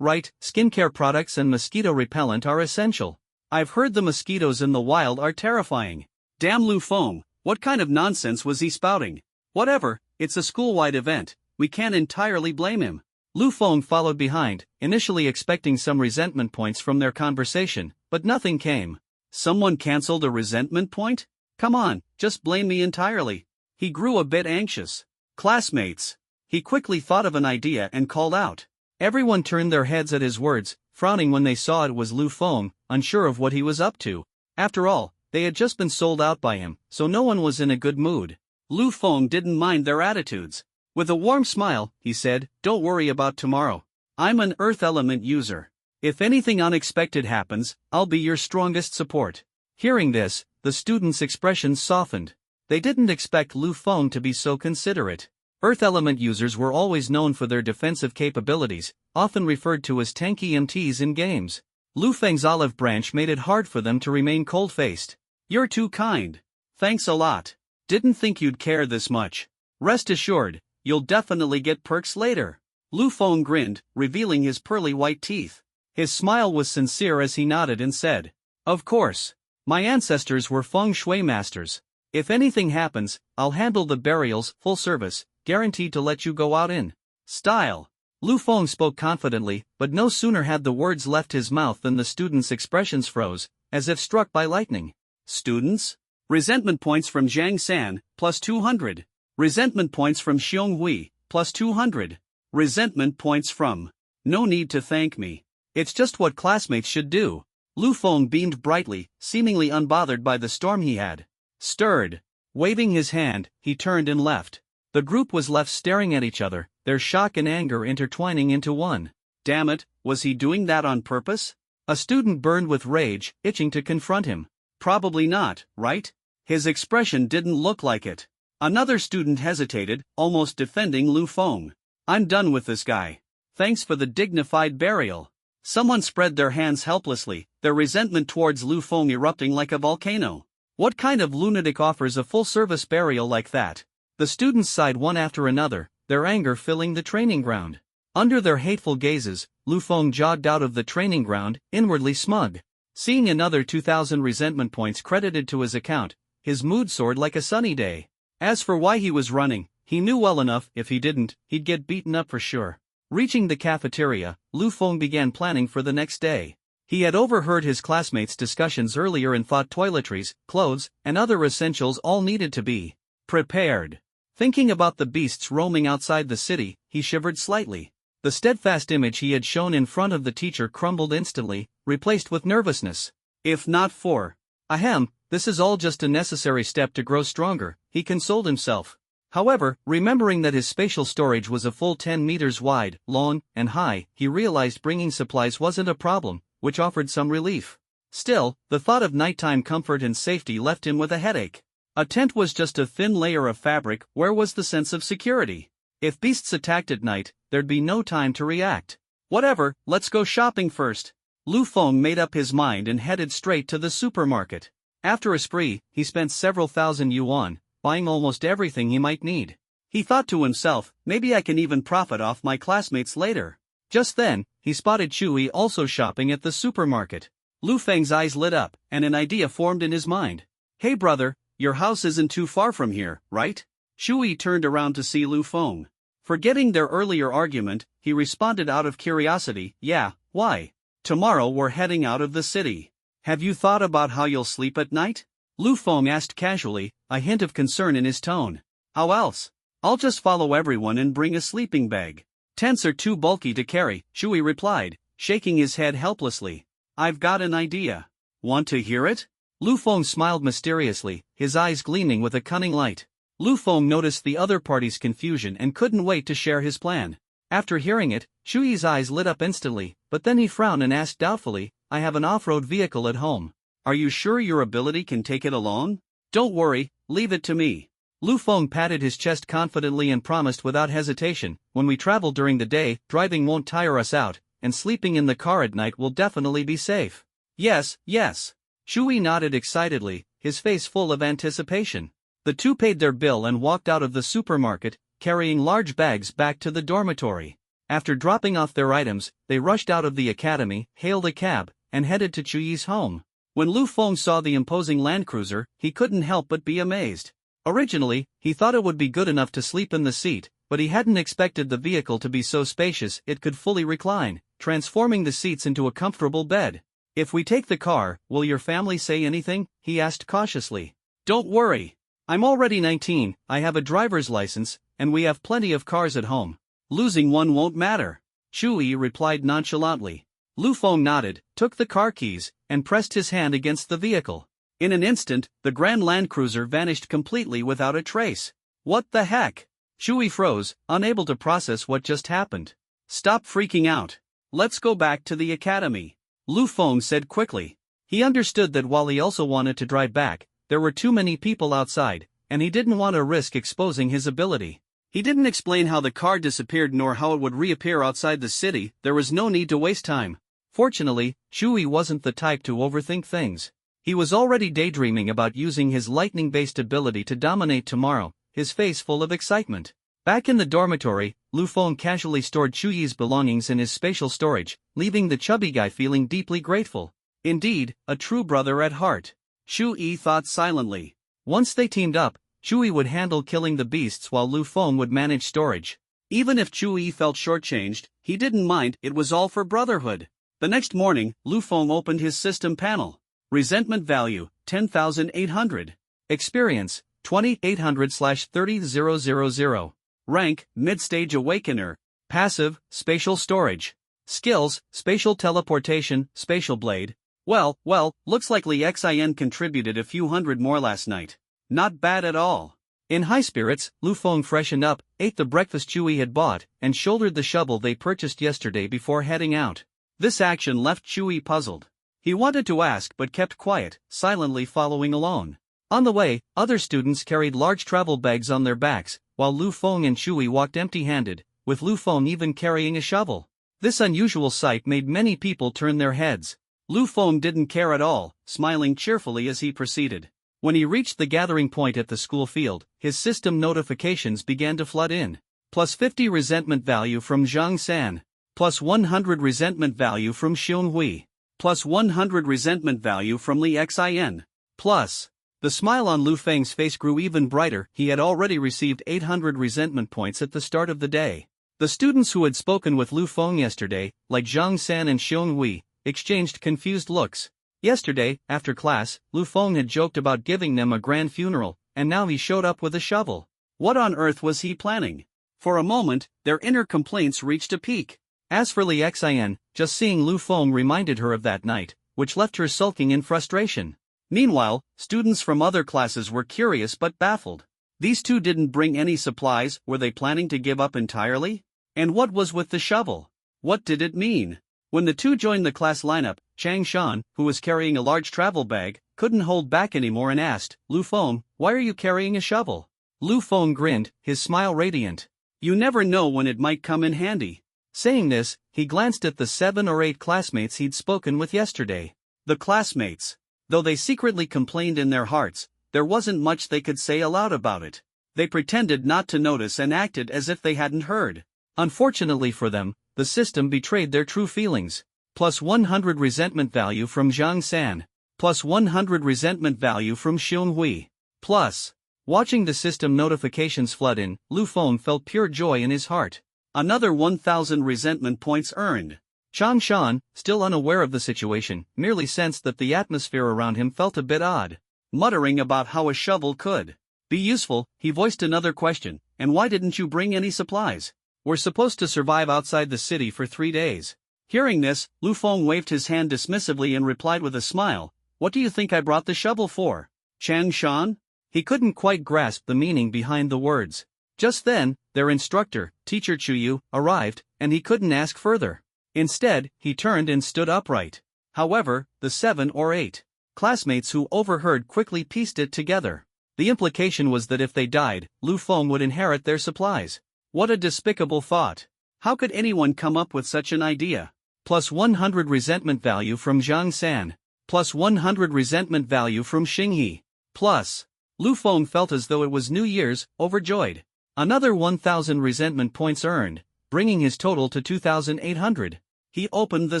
skincare products and mosquito repellent are essential. I've heard the mosquitoes in the wild are terrifying. Damn Lu Feng, what kind of nonsense was he spouting? Whatever, it's a school-wide event, we can't entirely blame him. Lu Feng followed behind, initially expecting some resentment points from their conversation, but nothing came. Someone cancelled a resentment point? Come on, just blame me entirely. He grew a bit anxious. Classmates. He quickly thought of an idea and called out. Everyone turned their heads at his words, frowning when they saw it was Lu Feng, unsure of what he was up to. After all, they had just been sold out by him, so no one was in a good mood. Lu Feng didn't mind their attitudes. With a warm smile, he said, "Don't worry about tomorrow. I'm an earth element user. If anything unexpected happens, I'll be your strongest support." Hearing this, the students' expressions softened. They didn't expect Lu Feng to be so considerate. Earth element users were always known for their defensive capabilities, often referred to as tanky MTs in games. Lu Feng's olive branch made it hard for them to remain cold-faced. "You're too kind. Thanks a lot. Didn't think you'd care this much. Rest assured, you'll definitely get perks later." Lu Feng grinned, revealing his pearly white teeth. His smile was sincere as he nodded and said, "Of course. My ancestors were feng shui masters. If anything happens, I'll handle the burials, full service, guaranteed to let you go out in style. Lu Feng spoke confidently, but no sooner had the words left his mouth than the students' expressions froze, as if struck by lightning. Students? Resentment points from Zhang San, plus 200. Resentment points from Xiong Hui, plus 200. Resentment points from. No need to thank me. It's just what classmates should do. Lu Feng beamed brightly, seemingly unbothered by the storm he had stirred. Waving his hand, he turned and left. The group was left staring at each other, their shock and anger intertwining into one. Damn it, was he doing that on purpose? A student burned with rage, itching to confront him. Probably not, right? His expression didn't look like it. Another student hesitated, almost defending Lu Feng. I'm done with this guy. Thanks for the dignified burial. Someone spread their hands helplessly, their resentment towards Lu Feng erupting like a volcano. What kind of lunatic offers a full-service burial like that? The students sighed one after another, their anger filling the training ground. Under their hateful gazes, Lu Feng jogged out of the training ground, inwardly smug. Seeing another 2,000 resentment points credited to his account, his mood soared like a sunny day. As for why he was running, he knew well enough. If he didn't, he'd get beaten up for sure. Reaching the cafeteria, Lu Feng began planning for the next day. He had overheard his classmates' discussions earlier and thought toiletries, clothes, and other essentials all needed to be prepared. Thinking about the beasts roaming outside the city, he shivered slightly. The steadfast image he had shown in front of the teacher crumbled instantly, replaced with nervousness. If not for. Ahem, this is all just a necessary step to grow stronger, he consoled himself. However, remembering that his spatial storage was a full 10 meters wide, long, and high, he realized bringing supplies wasn't a problem, which offered some relief. Still, the thought of nighttime comfort and safety left him with a headache. A tent was just a thin layer of fabric. Where was the sense of security? If beasts attacked at night, there'd be no time to react. Whatever, let's go shopping first. Lu Feng made up his mind and headed straight to the supermarket. After a spree, he spent several thousand yuan, buying almost everything he might need. He thought to himself, maybe I can even profit off my classmates later. Just then, he spotted Chui also shopping at the supermarket. Lu Feng's eyes lit up, and an idea formed in his mind. Hey brother, your house isn't too far from here, right? Chui turned around to see Lu Feng. Forgetting their earlier argument, he responded out of curiosity, yeah, why? Tomorrow we're heading out of the city. Have you thought about how you'll sleep at night? Lu Feng asked casually, a hint of concern in his tone. How else? I'll just follow everyone and bring a sleeping bag. Tents are too bulky to carry, Chui replied, shaking his head helplessly. I've got an idea. Want to hear it? Lu Feng smiled mysteriously, his eyes gleaming with a cunning light. Lu Feng noticed the other party's confusion and couldn't wait to share his plan. After hearing it, Chui's eyes lit up instantly, but then he frowned and asked doubtfully, I have an off-road vehicle at home. Are you sure your ability can take it along? Don't worry, leave it to me. Lu Feng patted his chest confidently and promised without hesitation, when we travel during the day, driving won't tire us out, and sleeping in the car at night will definitely be safe. Yes, yes. Chui nodded excitedly, his face full of anticipation. The two paid their bill and walked out of the supermarket, carrying large bags back to the dormitory. After dropping off their items, they rushed out of the academy, hailed a cab, and headed to Chui's home. When Lu Feng saw the imposing Land Cruiser, he couldn't help but be amazed. Originally, he thought it would be good enough to sleep in the seat, but he hadn't expected the vehicle to be so spacious it could fully recline, transforming the seats into a comfortable bed. If we take the car, will your family say anything? He asked cautiously. Don't worry. I'm already 19, I have a driver's license, and we have plenty of cars at home. Losing one won't matter. Chui replied nonchalantly. Lu Feng nodded, took the car keys, and pressed his hand against the vehicle. In an instant, the Grand Land Cruiser vanished completely without a trace. What the heck? Chui froze, unable to process what just happened. Stop freaking out. Let's go back to the academy. Lu Feng said quickly. He understood that while he also wanted to drive back, there were too many people outside, and he didn't want to risk exposing his ability. He didn't explain how the car disappeared nor how it would reappear outside the city. There was no need to waste time. Fortunately, Chui wasn't the type to overthink things. He was already daydreaming about using his lightning-based ability to dominate tomorrow, his face full of excitement. Back in the dormitory, Lu Feng casually stored Chui's belongings in his spatial storage, leaving the chubby guy feeling deeply grateful. Indeed, a true brother at heart. Chui thought silently. Once they teamed up, Chewie would handle killing the beasts while Lu Feng would manage storage. Even if Chewie felt shortchanged, he didn't mind, it was all for brotherhood. The next morning, Lu Feng opened his system panel. Resentment value, 10,800. Experience, 2800/30000. Rank, Mid-Stage Awakener. Passive, Spatial Storage. Skills, Spatial Teleportation, Spatial Blade. Well, looks like Li Xin contributed a few hundred more last night. Not bad at all. In high spirits, Lu Feng freshened up, ate the breakfast Chewie had bought, and shouldered the shovel they purchased yesterday before heading out. This action left Chewie puzzled. He wanted to ask but kept quiet, silently following alone. On the way, other students carried large travel bags on their backs, while Lu Feng and Chewie walked empty-handed, with Lu Feng even carrying a shovel. This unusual sight made many people turn their heads. Lu Feng didn't care at all, smiling cheerfully as he proceeded. When he reached the gathering point at the school field, his system notifications began to flood in. Plus 50 resentment value from Zhang San. Plus 100 resentment value from Xiong Hui. Plus 100 resentment value from Li Xin. Plus. The smile on Lu Feng's face grew even brighter. He had already received 800 resentment points at the start of the day. The students who had spoken with Lu Feng yesterday, like Zhang San and Xiong Hui, exchanged confused looks. Yesterday, after class, Lu Feng had joked about giving them a grand funeral, and now he showed up with a shovel. What on earth was he planning? For a moment, their inner complaints reached a peak. As for Li Xin, just seeing Lu Feng reminded her of that night, which left her sulking in frustration. Meanwhile, students from other classes were curious but baffled. These two didn't bring any supplies, were they planning to give up entirely? And what was with the shovel? What did it mean? When the two joined the class lineup, Chang Shan, who was carrying a large travel bag, couldn't hold back anymore and asked, "Lu Feng, why are you carrying a shovel?" Lu Feng grinned, his smile radiant. "You never know when it might come in handy." Saying this, he glanced at the 7 or 8 classmates he'd spoken with yesterday. The classmates. Though they secretly complained in their hearts, there wasn't much they could say aloud about it. They pretended not to notice and acted as if they hadn't heard. Unfortunately for them, the system betrayed their true feelings. Plus 100 resentment value from Zhang San. Plus 100 resentment value from Xiong Hui. Plus. Watching the system notifications flood in, Lu Feng felt pure joy in his heart. Another 1,000 resentment points earned. Chang Shan, still unaware of the situation, merely sensed that the atmosphere around him felt a bit odd. Muttering about how a shovel could be useful, he voiced another question, "And why didn't you bring any supplies? We're supposed to survive outside the city for 3 days. Hearing this, Lu Feng waved his hand dismissively and replied with a smile, "What do you think I brought the shovel for? Chang Shan?" He couldn't quite grasp the meaning behind the words. Just then, their instructor, Teacher Chuyu, arrived, and he couldn't ask further. Instead, he turned and stood upright. However, the 7 or 8 classmates who overheard quickly pieced it together. The implication was that if they died, Lu Feng would inherit their supplies. What a despicable thought. How could anyone come up with such an idea? Plus 100 resentment value from Zhang San. Plus 100 resentment value from Xinghe. Plus. Lu Feng felt as though it was New Year's, overjoyed. Another 1,000 resentment points earned, bringing his total to 2,800. He opened the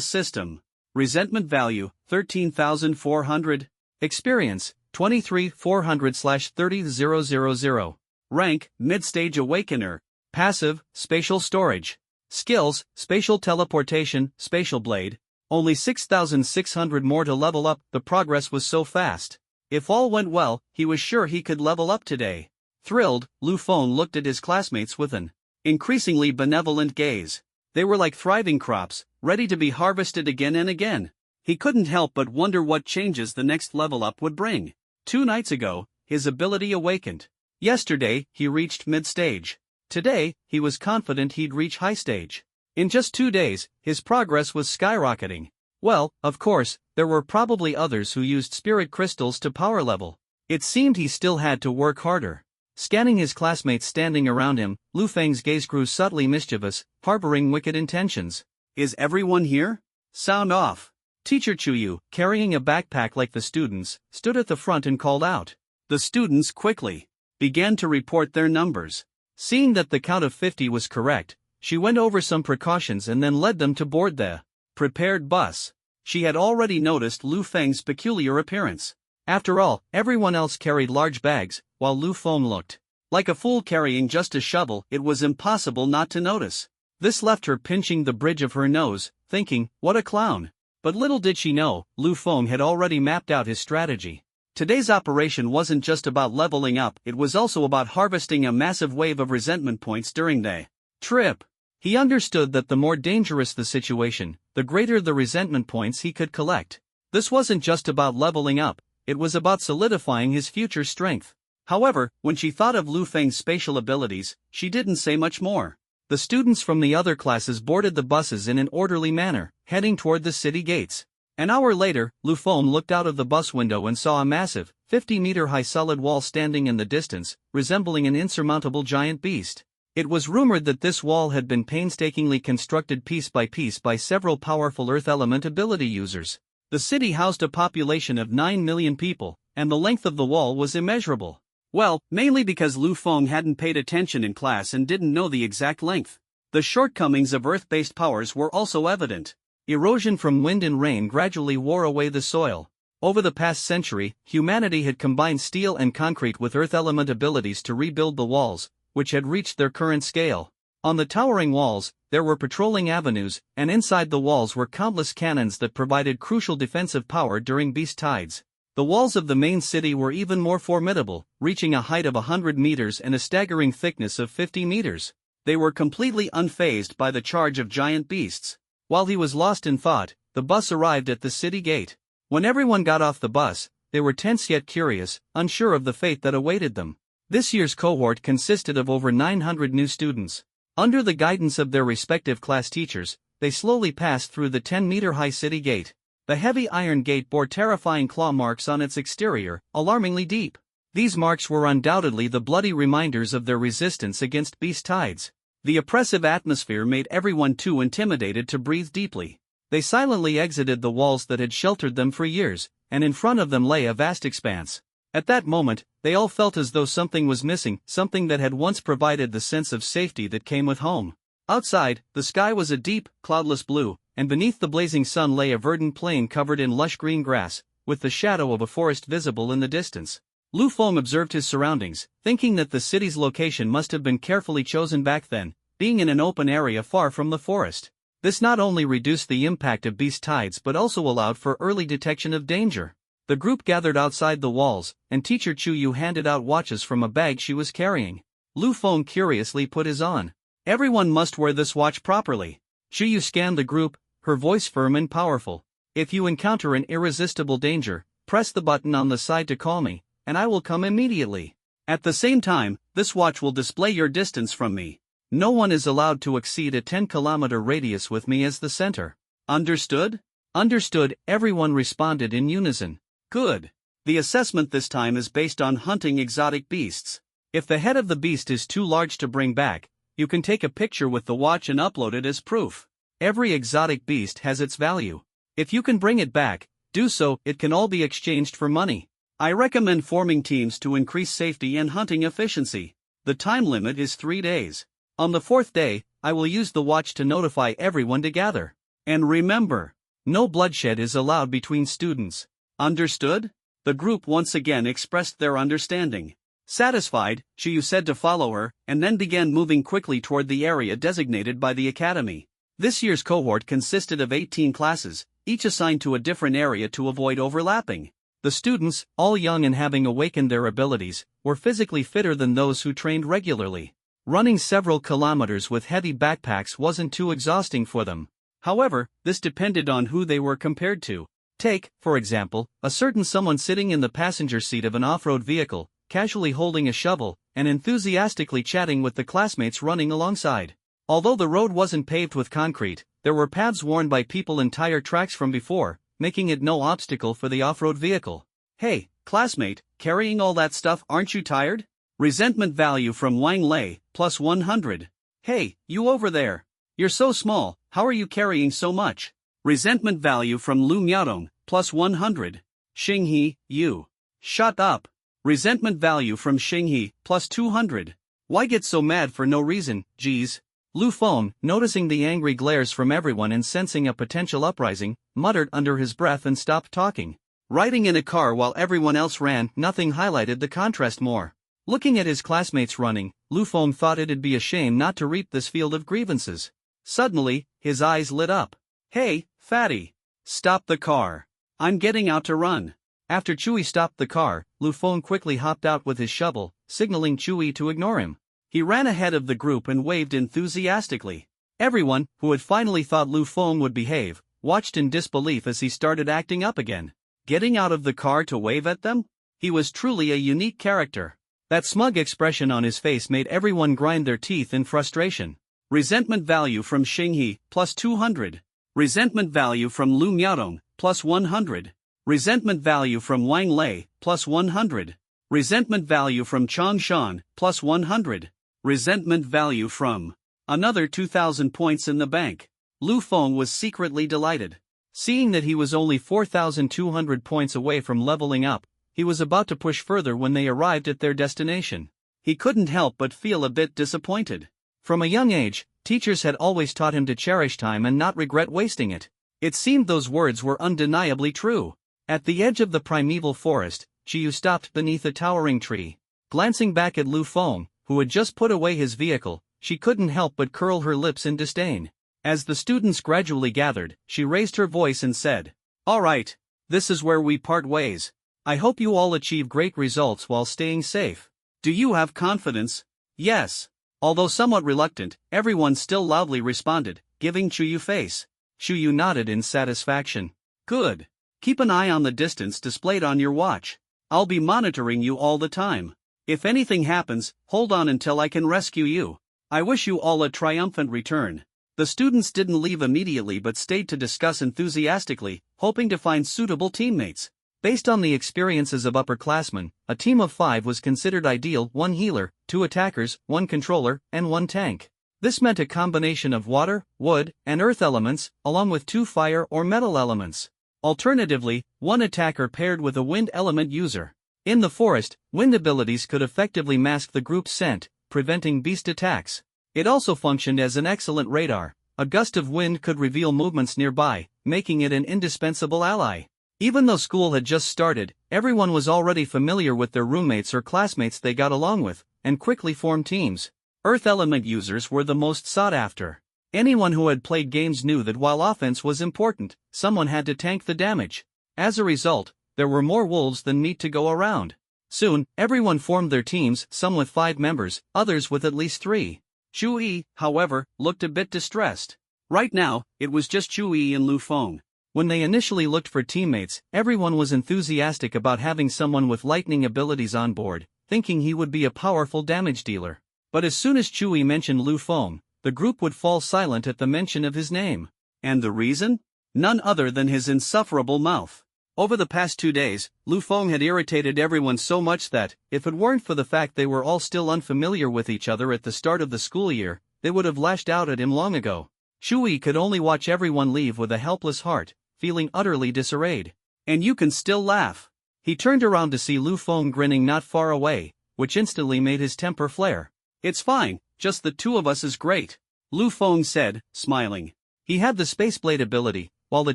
system. Resentment value, 13,400. Experience, 23,400/30,000. Rank, Mid-Stage Awakener. Passive, Spatial Storage. Skills, Spatial Teleportation, Spatial Blade. Only 6,600 more to level up. The progress was so fast. If all went well, he was sure he could level up today. Thrilled, Lu Feng looked at his classmates with an increasingly benevolent gaze. They were like thriving crops, ready to be harvested again and again. He couldn't help but wonder what changes the next level up would bring. 2 nights ago, his ability awakened. Yesterday, he reached mid-stage. Today, he was confident he'd reach high stage. In just 2 days, his progress was skyrocketing. Well, of course, there were probably others who used spirit crystals to power level. It seemed he still had to work harder. Scanning his classmates standing around him, Lu Feng's gaze grew subtly mischievous, harboring wicked intentions. "Is everyone here? Sound off." Teacher Chuyu, carrying a backpack like the students, stood at the front and called out. The students quickly began to report their numbers. Seeing that the count of 50 was correct, she went over some precautions and then led them to board the prepared bus. She had already noticed Lu Feng's peculiar appearance. After all, everyone else carried large bags, while Lu Feng looked like a fool carrying just a shovel. It was impossible not to notice. This left her pinching the bridge of her nose, thinking, what a clown. But little did she know, Lu Feng had already mapped out his strategy. Today's operation wasn't just about leveling up, it was also about harvesting a massive wave of resentment points during the trip. He understood that the more dangerous the situation, the greater the resentment points he could collect. This wasn't just about leveling up, it was about solidifying his future strength. However, when she thought of Lu Feng's spatial abilities, she didn't say much more. The students from the other classes boarded the buses in an orderly manner, heading toward the city gates. An hour later, Lu Feng looked out of the bus window and saw a massive, 50-meter-high solid wall standing in the distance, resembling an insurmountable giant beast. It was rumored that this wall had been painstakingly constructed piece by several powerful earth element ability users. The city housed a population of 9 million people, and the length of the wall was immeasurable. Well, mainly because Lu Feng hadn't paid attention in class and didn't know the exact length. The shortcomings of earth-based powers were also evident. Erosion from wind and rain gradually wore away the soil. Over the past century, humanity had combined steel and concrete with earth element abilities to rebuild the walls, which had reached their current scale. On the towering walls, there were patrolling avenues, and inside the walls were countless cannons that provided crucial defensive power during beast tides. The walls of the main city were even more formidable, reaching a height of 100 meters and a staggering thickness of 50 meters. They were completely unfazed by the charge of giant beasts. While he was lost in thought, the bus arrived at the city gate. When everyone got off the bus, they were tense yet curious, unsure of the fate that awaited them. This year's cohort consisted of over 900 new students. Under the guidance of their respective class teachers, they slowly passed through the 10-meter-high city gate. The heavy iron gate bore terrifying claw marks on its exterior, alarmingly deep. These marks were undoubtedly the bloody reminders of their resistance against beast tides. The oppressive atmosphere made everyone too intimidated to breathe deeply. They silently exited the walls that had sheltered them for years, and in front of them lay a vast expanse. At that moment, they all felt as though something was missing, something that had once provided the sense of safety that came with home. Outside, the sky was a deep, cloudless blue, and beneath the blazing sun lay a verdant plain covered in lush green grass, with the shadow of a forest visible in the distance. Lu Feng observed his surroundings, thinking that the city's location must have been carefully chosen back then, being in an open area far from the forest. This not only reduced the impact of beast tides but also allowed for early detection of danger. The group gathered outside the walls, and teacher Chu Yu handed out watches from a bag she was carrying. Lu Feng curiously put his on. Everyone must wear this watch properly. Chu Yu scanned the group, her voice firm and powerful. If you encounter an irresistible danger, press the button on the side to call me, and I will come immediately. At the same time, this watch will display your distance from me. No one is allowed to exceed a 10-kilometer radius with me as the center. Understood? Understood, everyone responded in unison. Good. The assessment this time is based on hunting exotic beasts. If the head of the beast is too large to bring back, you can take a picture with the watch and upload it as proof. Every exotic beast has its value. If you can bring it back, do so, it can all be exchanged for money. I recommend forming teams to increase safety and hunting efficiency. The time limit is 3 days. On the 4th day, I will use the watch to notify everyone to gather. And remember, no bloodshed is allowed between students. Understood? The group once again expressed their understanding. Satisfied, Shiyu said to follow her, and then began moving quickly toward the area designated by the academy. This year's cohort consisted of 18 classes, each assigned to a different area to avoid overlapping. The students, all young and having awakened their abilities, were physically fitter than those who trained regularly. Running several kilometers with heavy backpacks wasn't too exhausting for them. However, this depended on who they were compared to. Take, for example, a certain someone sitting in the passenger seat of an off-road vehicle, casually holding a shovel, and enthusiastically chatting with the classmates running alongside. Although the road wasn't paved with concrete, there were paths worn by people and tire tracks from before, making it no obstacle for the off-road vehicle. Hey, classmate, carrying all that stuff, aren't you tired? Resentment value from Wang Lei, plus 100. Hey, you over there. You're so small, how are you carrying so much? Resentment value from Lu Miaodong, plus 100. Xinghe, you. Shut up. Resentment value from Xinghe, plus 200. Why get so mad for no reason, geez? Lu Feng, noticing the angry glares from everyone and sensing a potential uprising, muttered under his breath and stopped talking. Riding in a car while everyone else ran, nothing highlighted the contrast more. Looking at his classmates running, Lu Feng thought it'd be a shame not to reap this field of grievances. Suddenly, his eyes lit up. "Hey, fatty! Stop the car! I'm getting out to run." After Chewie stopped the car, Lu Feng quickly hopped out with his shovel, signaling Chewie to ignore him. He ran ahead of the group and waved enthusiastically. Everyone, who had finally thought Lu Feng would behave, watched in disbelief as he started acting up again. Getting out of the car to wave at them? He was truly a unique character. That smug expression on his face made everyone grind their teeth in frustration. Resentment value from Xinghe, plus 200. Resentment value from Lu Miaodong, plus 100. Resentment value from Wang Lei, plus 100. Resentment value from Chang Shan, plus 100. Resentment value from another 2,000 points in the bank. Lu Feng was secretly delighted. Seeing that he was only 4,200 points away from leveling up, he was about to push further when they arrived at their destination. He couldn't help but feel a bit disappointed. From a young age, teachers had always taught him to cherish time and not regret wasting it. It seemed those words were undeniably true. At the edge of the primeval forest, Chiyu stopped beneath a towering tree. Glancing back at Lu Feng, who had just put away his vehicle, she couldn't help but curl her lips in disdain. As the students gradually gathered, she raised her voice and said, "All right, this is where we part ways. I hope you all achieve great results while staying safe. Do you have confidence?" "Yes." Although somewhat reluctant, everyone still loudly responded, giving Chuyu face. Chuyu nodded in satisfaction. "Good. Keep an eye on the distance displayed on your watch. I'll be monitoring you all the time. If anything happens, hold on until I can rescue you. I wish you all a triumphant return." The students didn't leave immediately but stayed to discuss enthusiastically, hoping to find suitable teammates. Based on the experiences of upperclassmen, a team of 5 was considered ideal: 1 healer, 2 attackers, 1 controller, and 1 tank. This meant a combination of water, wood, and earth elements, along with 2 fire or metal elements. Alternatively, 1 attacker paired with a wind element user. In the forest, wind abilities could effectively mask the group's scent, preventing beast attacks. It also functioned as an excellent radar. A gust of wind could reveal movements nearby, making it an indispensable ally. Even though school had just started, everyone was already familiar with their roommates or classmates they got along with, and quickly formed teams. Earth element users were the most sought after. Anyone who had played games knew that while offense was important, someone had to tank the damage. As a result, there were more wolves than meat to go around. Soon, everyone formed their teams, some with 5 members, others with at least 3. Chu-Yi, however, looked a bit distressed. Right now, it was just Chu-Yi and Lu Feng. When they initially looked for teammates, everyone was enthusiastic about having someone with lightning abilities on board, thinking he would be a powerful damage dealer. But as soon as Chu-Yi mentioned Lu Feng, the group would fall silent at the mention of his name. And the reason? None other than his insufferable mouth. Over the past 2 days, Lu Feng had irritated everyone so much that, if it weren't for the fact they were all still unfamiliar with each other at the start of the school year, they would have lashed out at him long ago. Chu-Yi could only watch everyone leave with a helpless heart, feeling utterly disarrayed. "And you can still laugh." He turned around to see Lu Feng grinning not far away, which instantly made his temper flare. "It's fine, just the 2 of us is great," Lu Feng said, smiling. He had the Spaceblade ability, while the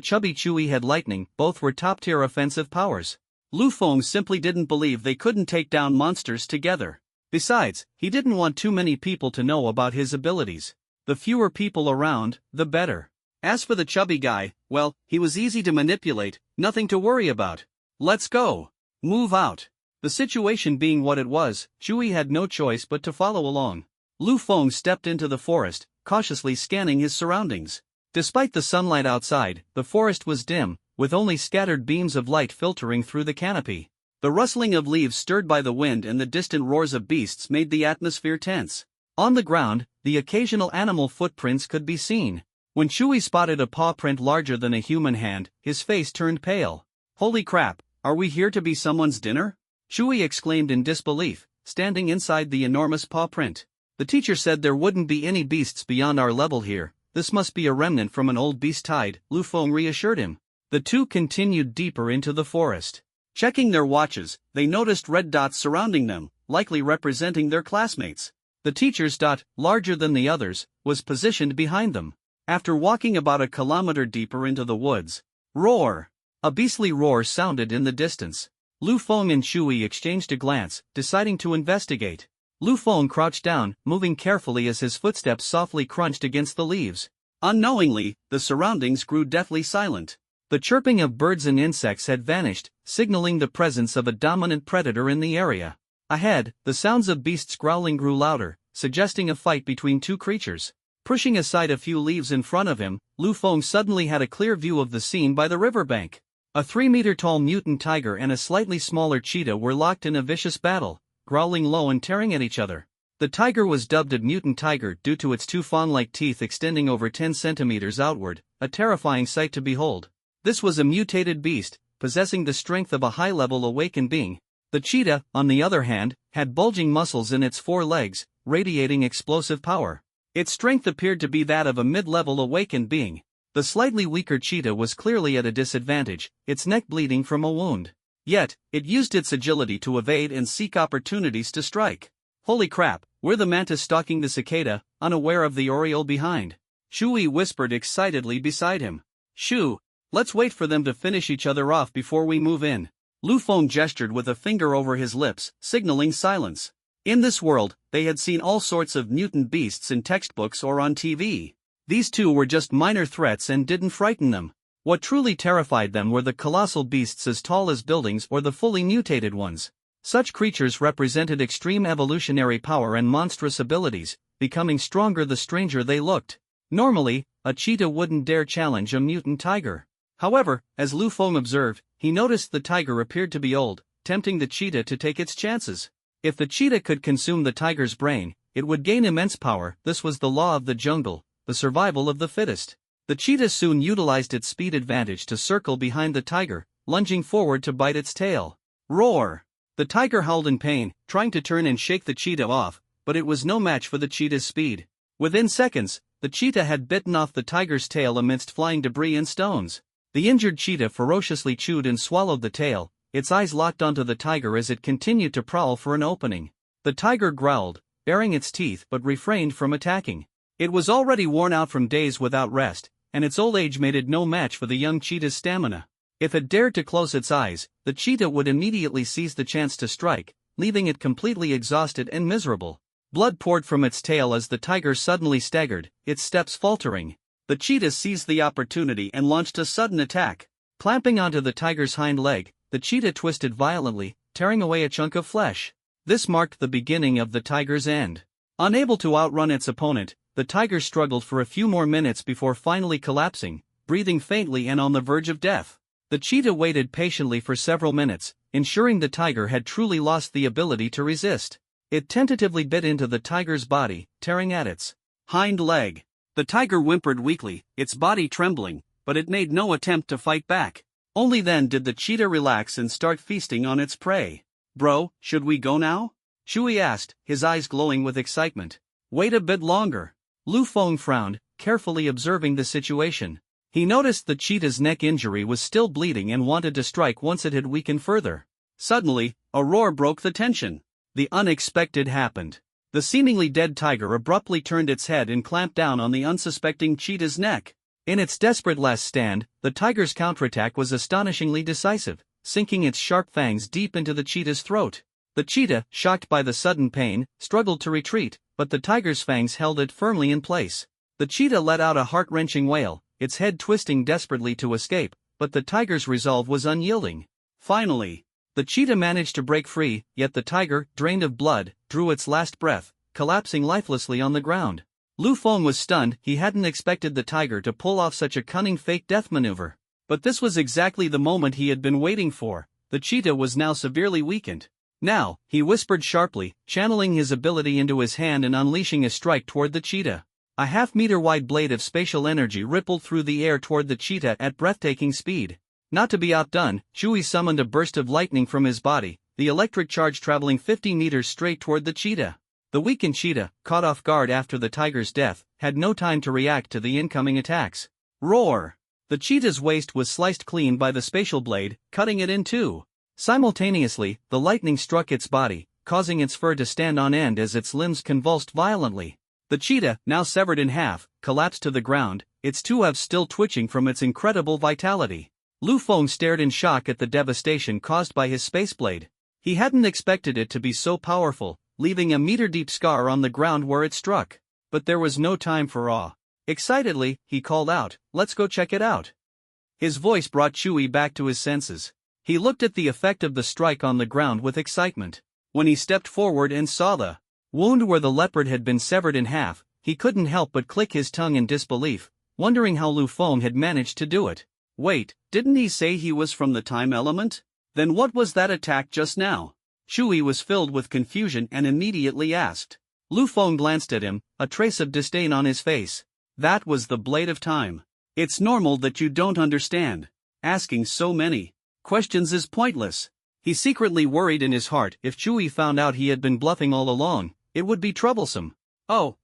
chubby Chu-Yi had lightning. Both were top-tier offensive powers. Lu Feng simply didn't believe they couldn't take down monsters together. Besides, he didn't want too many people to know about his abilities. The fewer people around, the better. As for the chubby guy, well, he was easy to manipulate, nothing to worry about. "Let's go. Move out." The situation being what it was, Chu-Yi had no choice but to follow along. Lu Feng stepped into the forest, cautiously scanning his surroundings. Despite the sunlight outside, the forest was dim, with only scattered beams of light filtering through the canopy. The rustling of leaves stirred by the wind and the distant roars of beasts made the atmosphere tense. On the ground, the occasional animal footprints could be seen. When Chu-Yi spotted a paw print larger than a human hand, his face turned pale. "Holy crap, are we here to be someone's dinner?" Chu-Yi exclaimed in disbelief, standing inside the enormous paw print. "The teacher said there wouldn't be any beasts beyond our level here. This must be a remnant from an old beast tide," Lu Feng reassured him. The 2 continued deeper into the forest. Checking their watches, they noticed red dots surrounding them, likely representing their classmates. The teacher's dot, larger than the others, was positioned behind them. After walking about a kilometer deeper into the woods, roar! A beastly roar sounded in the distance. Lu Feng and Shui exchanged a glance, deciding to investigate. Lu Feng crouched down, moving carefully as his footsteps softly crunched against the leaves. Unknowingly, the surroundings grew deathly silent. The chirping of birds and insects had vanished, signaling the presence of a dominant predator in the area. Ahead, the sounds of beasts growling grew louder, suggesting a fight between two creatures. Pushing aside a few leaves in front of him, Lu Feng suddenly had a clear view of the scene by the riverbank. A 3-meter-tall mutant tiger and a slightly smaller cheetah were locked in a vicious battle, growling low and tearing at each other. The tiger was dubbed a mutant tiger due to its two fawn-like teeth extending over 10 centimeters outward, a terrifying sight to behold. This was a mutated beast, possessing the strength of a high-level awakened being. The cheetah, on the other hand, had bulging muscles in its 4 legs, radiating explosive power. Its strength appeared to be that of a mid-level awakened being. The slightly weaker cheetah was clearly at a disadvantage, its neck bleeding from a wound. Yet, it used its agility to evade and seek opportunities to strike. Holy crap, we're the mantis stalking the cicada, unaware of the oriole behind. Shui whispered excitedly beside him. Shoo, let's wait for them to finish each other off before we move in. Lu Feng gestured with a finger over his lips, signaling silence. In this world, they had seen all sorts of mutant beasts in textbooks or on TV. These two were just minor threats and didn't frighten them. What truly terrified them were the colossal beasts as tall as buildings or the fully mutated ones. Such creatures represented extreme evolutionary power and monstrous abilities, becoming stronger the stranger they looked. Normally, a cheetah wouldn't dare challenge a mutant tiger. However, as Lu Feng observed, he noticed the tiger appeared to be old, tempting the cheetah to take its chances. If the cheetah could consume the tiger's brain, it would gain immense power. This was the law of the jungle, the survival of the fittest. The cheetah soon utilized its speed advantage to circle behind the tiger, lunging forward to bite its tail. Roar! The tiger howled in pain, trying to turn and shake the cheetah off, but it was no match for the cheetah's speed. Within seconds, the cheetah had bitten off the tiger's tail amidst flying debris and stones. The injured cheetah ferociously chewed and swallowed the tail, its eyes locked onto the tiger as it continued to prowl for an opening. The tiger growled, baring its teeth but refrained from attacking. It was already worn out from days without rest, and its old age made it no match for the young cheetah's stamina. If it dared to close its eyes, the cheetah would immediately seize the chance to strike, leaving it completely exhausted and miserable. Blood poured from its tail as the tiger suddenly staggered, its steps faltering. The cheetah seized the opportunity and launched a sudden attack. Clamping onto the tiger's hind leg, the cheetah twisted violently, tearing away a chunk of flesh. This marked the beginning of the tiger's end. Unable to outrun its opponent, the tiger struggled for a few more minutes before finally collapsing, breathing faintly and on the verge of death. The cheetah waited patiently for several minutes, ensuring the tiger had truly lost the ability to resist. It tentatively bit into the tiger's body, tearing at its hind leg. The tiger whimpered weakly, its body trembling, but it made no attempt to fight back. Only then did the cheetah relax and start feasting on its prey. Bro, should we go now? Shui asked, his eyes glowing with excitement. Wait a bit longer. Lu Feng frowned, carefully observing the situation. He noticed the cheetah's neck injury was still bleeding and wanted to strike once it had weakened further. Suddenly, a roar broke the tension. The unexpected happened. The seemingly dead tiger abruptly turned its head and clamped down on the unsuspecting cheetah's neck. In its desperate last stand, the tiger's counterattack was astonishingly decisive, sinking its sharp fangs deep into the cheetah's throat. The cheetah, shocked by the sudden pain, struggled to retreat, but the tiger's fangs held it firmly in place. The cheetah let out a heart-wrenching wail, its head twisting desperately to escape, but the tiger's resolve was unyielding. Finally, the cheetah managed to break free, yet the tiger, drained of blood, drew its last breath, collapsing lifelessly on the ground. Lu Feng was stunned. He hadn't expected the tiger to pull off such a cunning fake death maneuver. But this was exactly the moment he had been waiting for. The cheetah was now severely weakened. Now, he whispered sharply, channeling his ability into his hand and unleashing a strike toward the cheetah. A half-meter-wide blade of spatial energy rippled through the air toward the cheetah at breathtaking speed. Not to be outdone, Shui summoned a burst of lightning from his body, the electric charge traveling 50 meters straight toward the cheetah. The weakened cheetah, caught off guard after the tiger's death, had no time to react to the incoming attacks. Roar! The cheetah's waist was sliced clean by the spatial blade, cutting it in two. Simultaneously, the lightning struck its body, causing its fur to stand on end as its limbs convulsed violently. The cheetah, now severed in half, collapsed to the ground, its two halves still twitching from its incredible vitality. Lu Feng stared in shock at the devastation caused by his space blade. He hadn't expected it to be so powerful, leaving a meter-deep scar on the ground where it struck. But there was no time for awe. Excitedly, he called out, "Let's go check it out." His voice brought Chewie back to his senses. He looked at the effect of the strike on the ground with excitement. When he stepped forward and saw the wound where the leopard had been severed in half, he couldn't help but click his tongue in disbelief, wondering how Lu Feng had managed to do it. Wait, didn't he say he was from the time element? Then what was that attack just now? Chewie was filled with confusion and immediately asked. Lu Feng glanced at him, a trace of disdain on his face. That was the blade of time. It's normal that you don't understand. Asking so many questions is pointless. He secretly worried in his heart if Chewie found out he had been bluffing all along, it would be troublesome. Oh,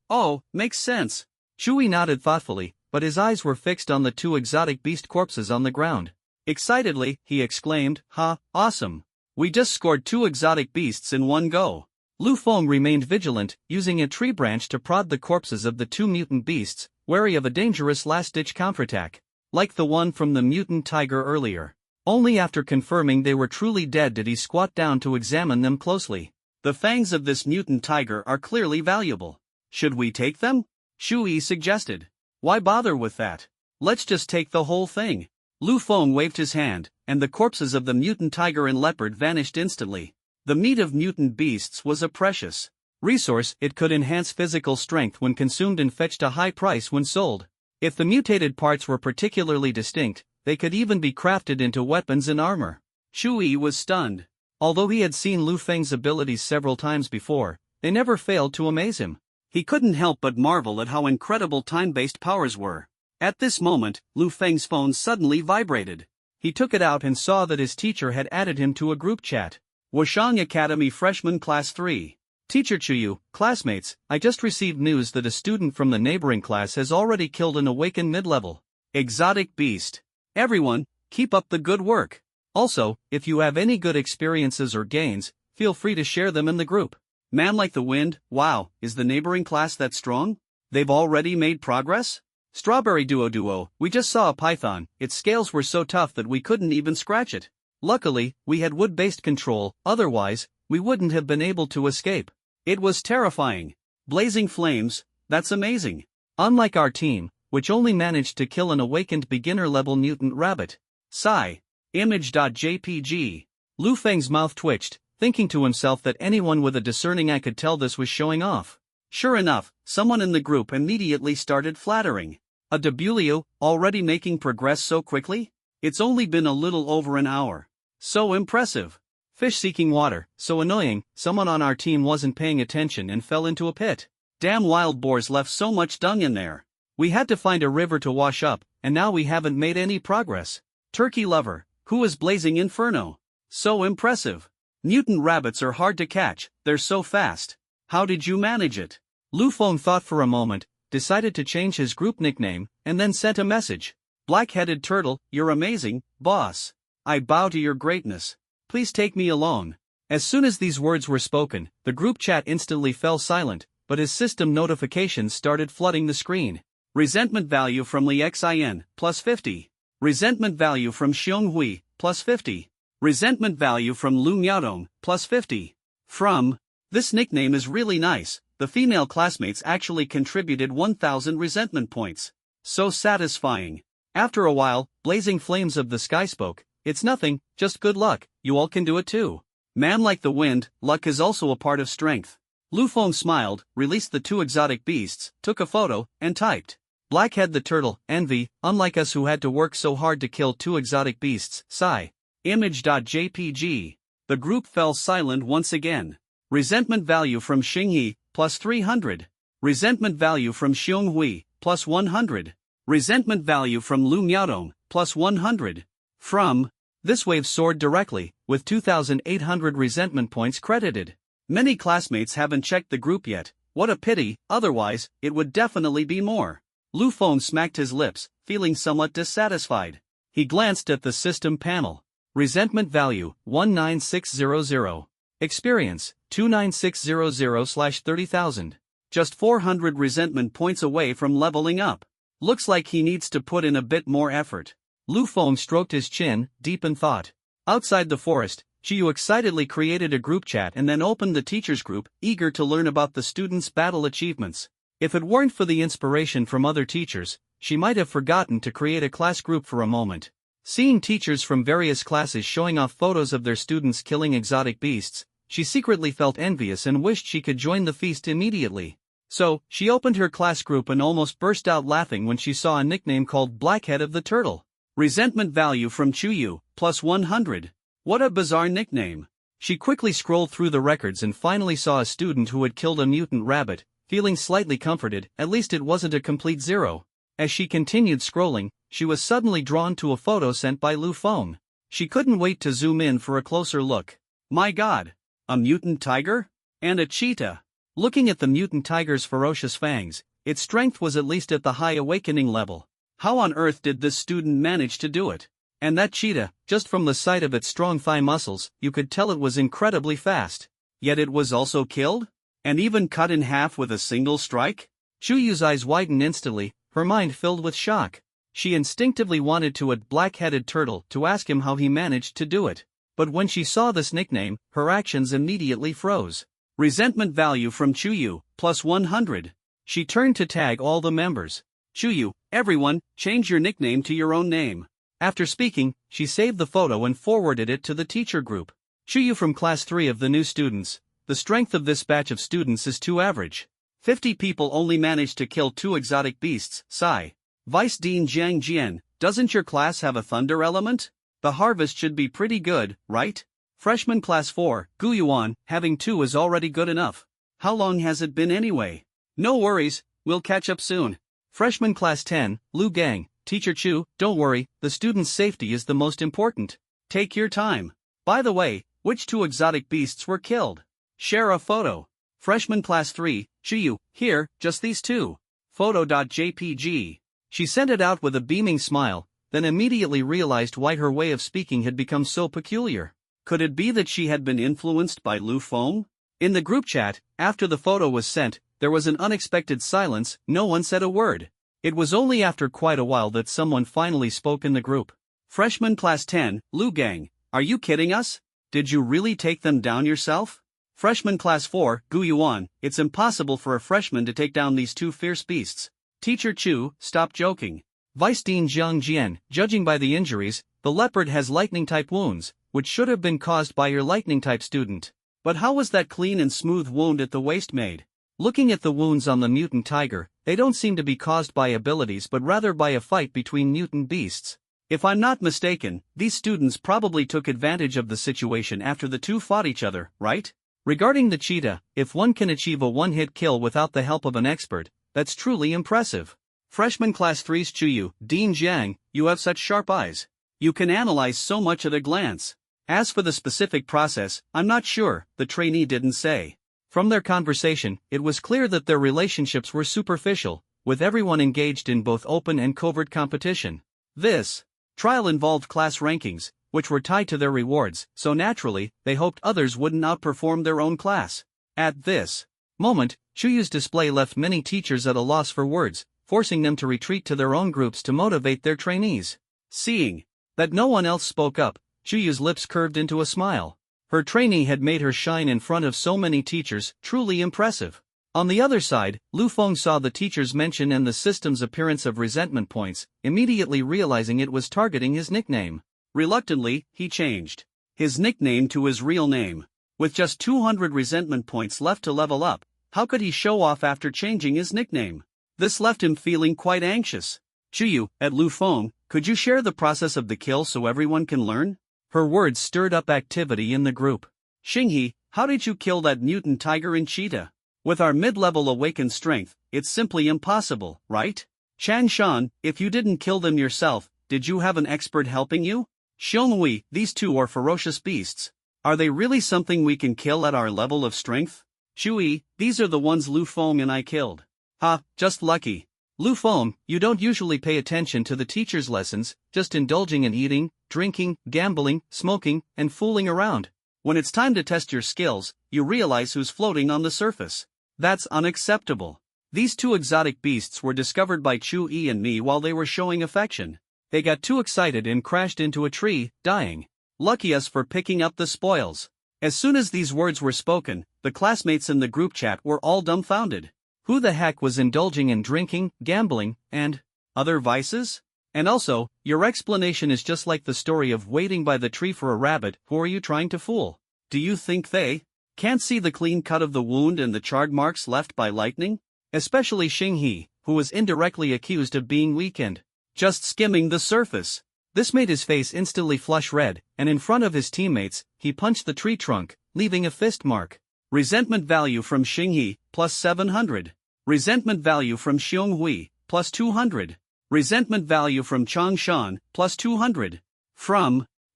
makes sense. Chewie nodded thoughtfully, but his eyes were fixed on the two exotic beast corpses on the ground. Excitedly, he exclaimed, "Ha, awesome! We just scored 2 exotic beasts in one go." Lu Feng remained vigilant, using a tree branch to prod the corpses of the 2 mutant beasts, wary of a dangerous last-ditch counterattack, like the one from the mutant tiger earlier. Only after confirming they were truly dead did he squat down to examine them closely. The fangs of this mutant tiger are clearly valuable. Should we take them? Chewie suggested. Why bother with that? Let's just take the whole thing. Lu Feng waved his hand, and the corpses of the mutant tiger and leopard vanished instantly. The meat of mutant beasts was a precious resource. It could enhance physical strength when consumed and fetched a high price when sold. If the mutated parts were particularly distinct, they could even be crafted into weapons and armor. Chewie was stunned. Although he had seen Lu Feng's abilities several times before, they never failed to amaze him. He couldn't help but marvel at how incredible time-based powers were. At this moment, Lu Feng's phone suddenly vibrated. He took it out and saw that his teacher had added him to a group chat. Wushang Academy Freshman Class 3. Teacher Chuyu, classmates, I just received news that a student from the neighboring class has already killed an awakened mid-level exotic beast. Everyone, keep up the good work. Also, if you have any good experiences or gains, feel free to share them in the group. Man like the wind, wow, is the neighboring class that strong? They've already made progress? Strawberry Duo, we just saw a python, its scales were so tough that we couldn't even scratch it. Luckily, we had wood-based control, otherwise, we wouldn't have been able to escape. It was terrifying. Blazing flames, that's amazing. Unlike our team, which only managed to kill an awakened beginner-level mutant rabbit. Sigh. Image.jpg. Lu Feng's mouth twitched, thinking to himself that anyone with a discerning eye could tell this was showing off. Sure enough, someone in the group immediately started flattering. A Debulio, already making progress so quickly? It's only been a little over an hour. So impressive. Fish seeking water, so annoying, someone on our team wasn't paying attention and fell into a pit. Damn wild boars left so much dung in there. We had to find a river to wash up, and now we haven't made any progress. Turkey lover, who is blazing inferno? So impressive. Mutant rabbits are hard to catch, they're so fast. How did you manage it? Lu Feng thought for a moment, decided to change his group nickname, and then sent a message. Black-headed turtle, you're amazing, boss. I bow to your greatness. Please take me along. As soon as these words were spoken, the group chat instantly fell silent, but his system notifications started flooding the screen. Resentment value from Li Xin, plus 50. Resentment value from Xiong Hui, plus 50. Resentment value from Lu Miaodong, plus 50. From, this nickname is really nice, the female classmates actually contributed 1,000 resentment points. So satisfying. After a while, blazing flames of the sky spoke, it's nothing, just good luck, you all can do it too. Man like the wind, luck is also a part of strength. Lu Feng smiled, released the 2 exotic beasts, took a photo, and typed. Blackhead the turtle, envy, unlike us who had to work so hard to kill 2 exotic beasts, sigh. Image.jpg. The group fell silent once again. Resentment value from Xingyi, plus 300. Resentment value from Xiong Hui, plus 100. Resentment value from Lu Miaodong, plus 100. From, this wave soared directly, with 2,800 resentment points credited. Many classmates haven't checked the group yet, what a pity, otherwise, it would definitely be more. Lu Feng smacked his lips, feeling somewhat dissatisfied. He glanced at the system panel. Resentment value, 19600. Experience, 29600/30,000. Just 400 resentment points away from leveling up. Looks like he needs to put in a bit more effort. Lu Feng stroked his chin, deep in thought. Outside the forest, Chiyu excitedly created a group chat and then opened the teachers group, eager to learn about the students' battle achievements. If it weren't for the inspiration from other teachers, she might have forgotten to create a class group for a moment. Seeing teachers from various classes showing off photos of their students killing exotic beasts, she secretly felt envious and wished she could join the feast immediately. So, she opened her class group and almost burst out laughing when she saw a nickname called Blackhead of the Turtle. Resentment value from Chuyu, plus 100. What a bizarre nickname. She quickly scrolled through the records and finally saw a student who had killed a mutant rabbit, feeling slightly comforted, at least it wasn't a complete zero. As she continued scrolling, she was suddenly drawn to a photo sent by Lu Feng. She couldn't wait to zoom in for a closer look. My god! A mutant tiger? And a cheetah! Looking at the mutant tiger's ferocious fangs, its strength was at least at the high awakening level. How on earth did this student manage to do it? And that cheetah, just from the sight of its strong thigh muscles, you could tell it was incredibly fast. Yet it was also killed? And even cut in half with a single strike? Chuyu's eyes widened instantly, her mind filled with shock. She instinctively wanted to at Black-Headed Turtle to ask him how he managed to do it. But when she saw this nickname, her actions immediately froze. Resentment value from Chuyu, plus 100. She turned to tag all the members. Chuyu, everyone, change your nickname to your own name. After speaking, she saved the photo and forwarded it to the teacher group. Chuyu from class 3 of the new students. The strength of this batch of students is too average. 50 people only managed to kill 2 exotic beasts, sigh. Vice Dean Jiang Jian, doesn't your class have a thunder element? The harvest should be pretty good, right? Freshman class 4, Gu Yuan, having 2 is already good enough. How long has it been anyway? No worries, we'll catch up soon. Freshman class 10, Lu Gang, Teacher Chu, don't worry, the student's safety is the most important. Take your time. By the way, which 2 exotic beasts were killed? Share a photo. Freshman class 3, Chuyu, here, just these 2. Photo.jpg. She sent it out with a beaming smile, then immediately realized why her way of speaking had become so peculiar. Could it be that she had been influenced by Lu Feng? In the group chat, after the photo was sent, there was an unexpected silence, no one said a word. It was only after quite a while that someone finally spoke in the group. Freshman class 10, Lu Gang, are you kidding us? Did you really take them down yourself? Freshman class 4, Gu Yuan, it's impossible for a freshman to take down these 2 fierce beasts. Teacher Chu, stop joking. Vice Dean Jiang Jian, judging by the injuries, the leopard has lightning-type wounds, which should have been caused by your lightning-type student. But how was that clean and smooth wound at the waist made? Looking at the wounds on the mutant tiger, they don't seem to be caused by abilities but rather by a fight between mutant beasts. If I'm not mistaken, these students probably took advantage of the situation after the 2 fought each other, right? Regarding the cheetah, if one can achieve a one-hit kill without the help of an expert, that's truly impressive. Freshman class 3's Chuyu, Dean Jiang, you have such sharp eyes. You can analyze so much at a glance. As for the specific process, I'm not sure, the trainee didn't say. From their conversation, it was clear that their relationships were superficial, with everyone engaged in both open and covert competition. This trial involved class rankings, which were tied to their rewards, so naturally, they hoped others wouldn't outperform their own class. At this moment, Chuyu's display left many teachers at a loss for words, forcing them to retreat to their own groups to motivate their trainees. Seeing that no one else spoke up, Chuyu's lips curved into a smile. Her trainee had made her shine in front of so many teachers, truly impressive. On the other side, Lu Feng saw the teacher's mention and the system's appearance of resentment points, immediately realizing it was targeting his nickname. Reluctantly, he changed his nickname to his real name. With just 200 resentment points left to level up, how could he show off after changing his nickname? This left him feeling quite anxious. Chuyu, at Lu Feng, could you share the process of the kill so everyone can learn? Her words stirred up activity in the group. Xinghe, how did you kill that mutant tiger and cheetah? With our mid-level awakened strength, it's simply impossible, right? Chan Shan, if you didn't kill them yourself, did you have an expert helping you? Xionghui, these 2 are ferocious beasts. Are they really something we can kill at our level of strength? Shui, these are the ones Lu Feng and I killed. Ha, just lucky. Lu Feng, you don't usually pay attention to the teacher's lessons, just indulging in eating, drinking, gambling, smoking, and fooling around. When it's time to test your skills, you realize who's floating on the surface. That's unacceptable. These 2 exotic beasts were discovered by Chu Yi and me while they were showing affection. They got too excited and crashed into a tree, dying. Lucky us for picking up the spoils. As soon as these words were spoken, the classmates in the group chat were all dumbfounded. Who the heck was indulging in drinking, gambling, and other vices? And also, your explanation is just like the story of waiting by the tree for a rabbit. Who are you trying to fool? Do you think they can't see the clean cut of the wound and the charred marks left by lightning? Especially Xinghe, who was indirectly accused of being weak and just skimming the surface. This made his face instantly flush red, and in front of his teammates, he punched the tree trunk, leaving a fist mark. Resentment value from Xinghe, plus 700. Resentment value from Xionghui, plus 200. Resentment value from Changshan, plus 200.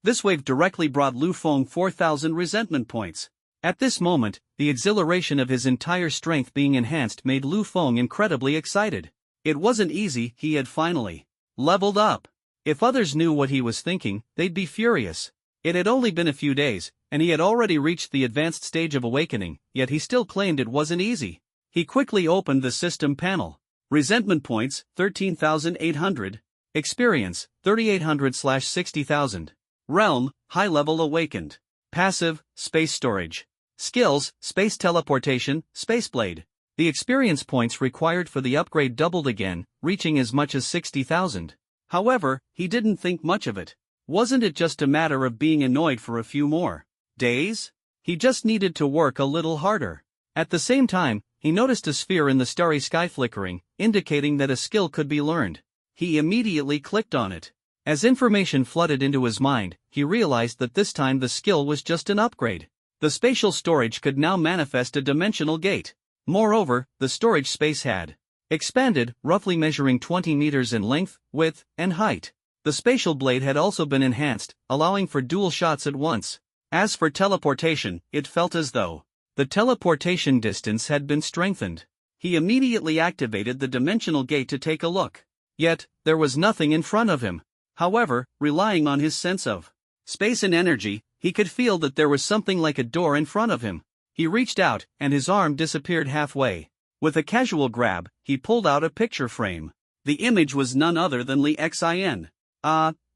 This wave directly brought Lu Feng 4,000 resentment points. At this moment, the exhilaration of his entire strength being enhanced made Lu Feng incredibly excited. It wasn't easy, he had finally leveled up. If others knew what he was thinking, they'd be furious. It had only been a few days, and he had already reached the advanced stage of awakening, yet he still claimed it wasn't easy. He quickly opened the system panel. Resentment points, 13,800. Experience, 3,800/60,000. Realm, high level awakened. Passive, space storage. Skills, space teleportation, space blade. The experience points required for the upgrade doubled again, reaching as much as 60,000. However, he didn't think much of it. Wasn't it just a matter of being annoyed for a few more days? He just needed to work a little harder. At the same time, he noticed a sphere in the starry sky flickering, indicating that a skill could be learned. He immediately clicked on it. As information flooded into his mind, he realized that this time the skill was just an upgrade. The spatial storage could now manifest a dimensional gate. Moreover, the storage space had expanded, roughly measuring 20 meters in length, width, and height. The spatial blade had also been enhanced, allowing for dual shots at once. As for teleportation, it felt as though the teleportation distance had been strengthened. He immediately activated the dimensional gate to take a look. Yet, there was nothing in front of him. However, relying on his sense of space and energy, he could feel that there was something like a door in front of him. He reached out, and his arm disappeared halfway. With a casual grab, he pulled out a picture frame. The image was none other than Li Xin.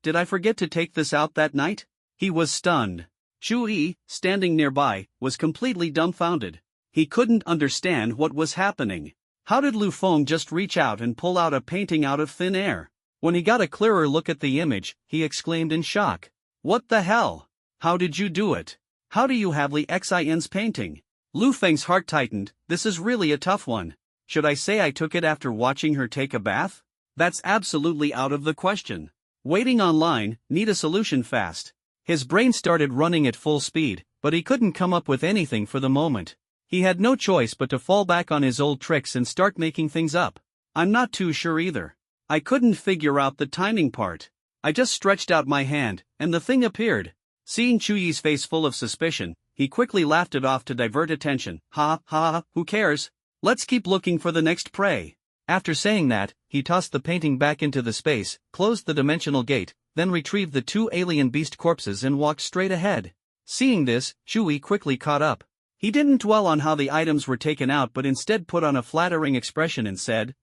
Did I forget to take this out that night? He was stunned. Chu Yi, standing nearby, was completely dumbfounded. He couldn't understand what was happening. How did Lu Feng just reach out and pull out a painting out of thin air? When he got a clearer look at the image, he exclaimed in shock. What the hell? How did you do it? How do you have Li Xin's painting? Lu Feng's heart tightened. This is really a tough one. Should I say I took it after watching her take a bath? That's absolutely out of the question. Waiting online, need a solution fast. His brain started running at full speed, but he couldn't come up with anything for the moment. He had no choice but to fall back on his old tricks and start making things up. I'm not too sure either. I couldn't figure out the timing part. I just stretched out my hand, and the thing appeared. Seeing Chu Yi's face full of suspicion, he quickly laughed it off to divert attention. Ha ha, who cares? Let's keep looking for the next prey. After saying that, he tossed the painting back into the space, closed the dimensional gate, then retrieved the two alien beast corpses and walked straight ahead. Seeing this, Chu Yi quickly caught up. He didn't dwell on how the items were taken out but instead put on a flattering expression and said,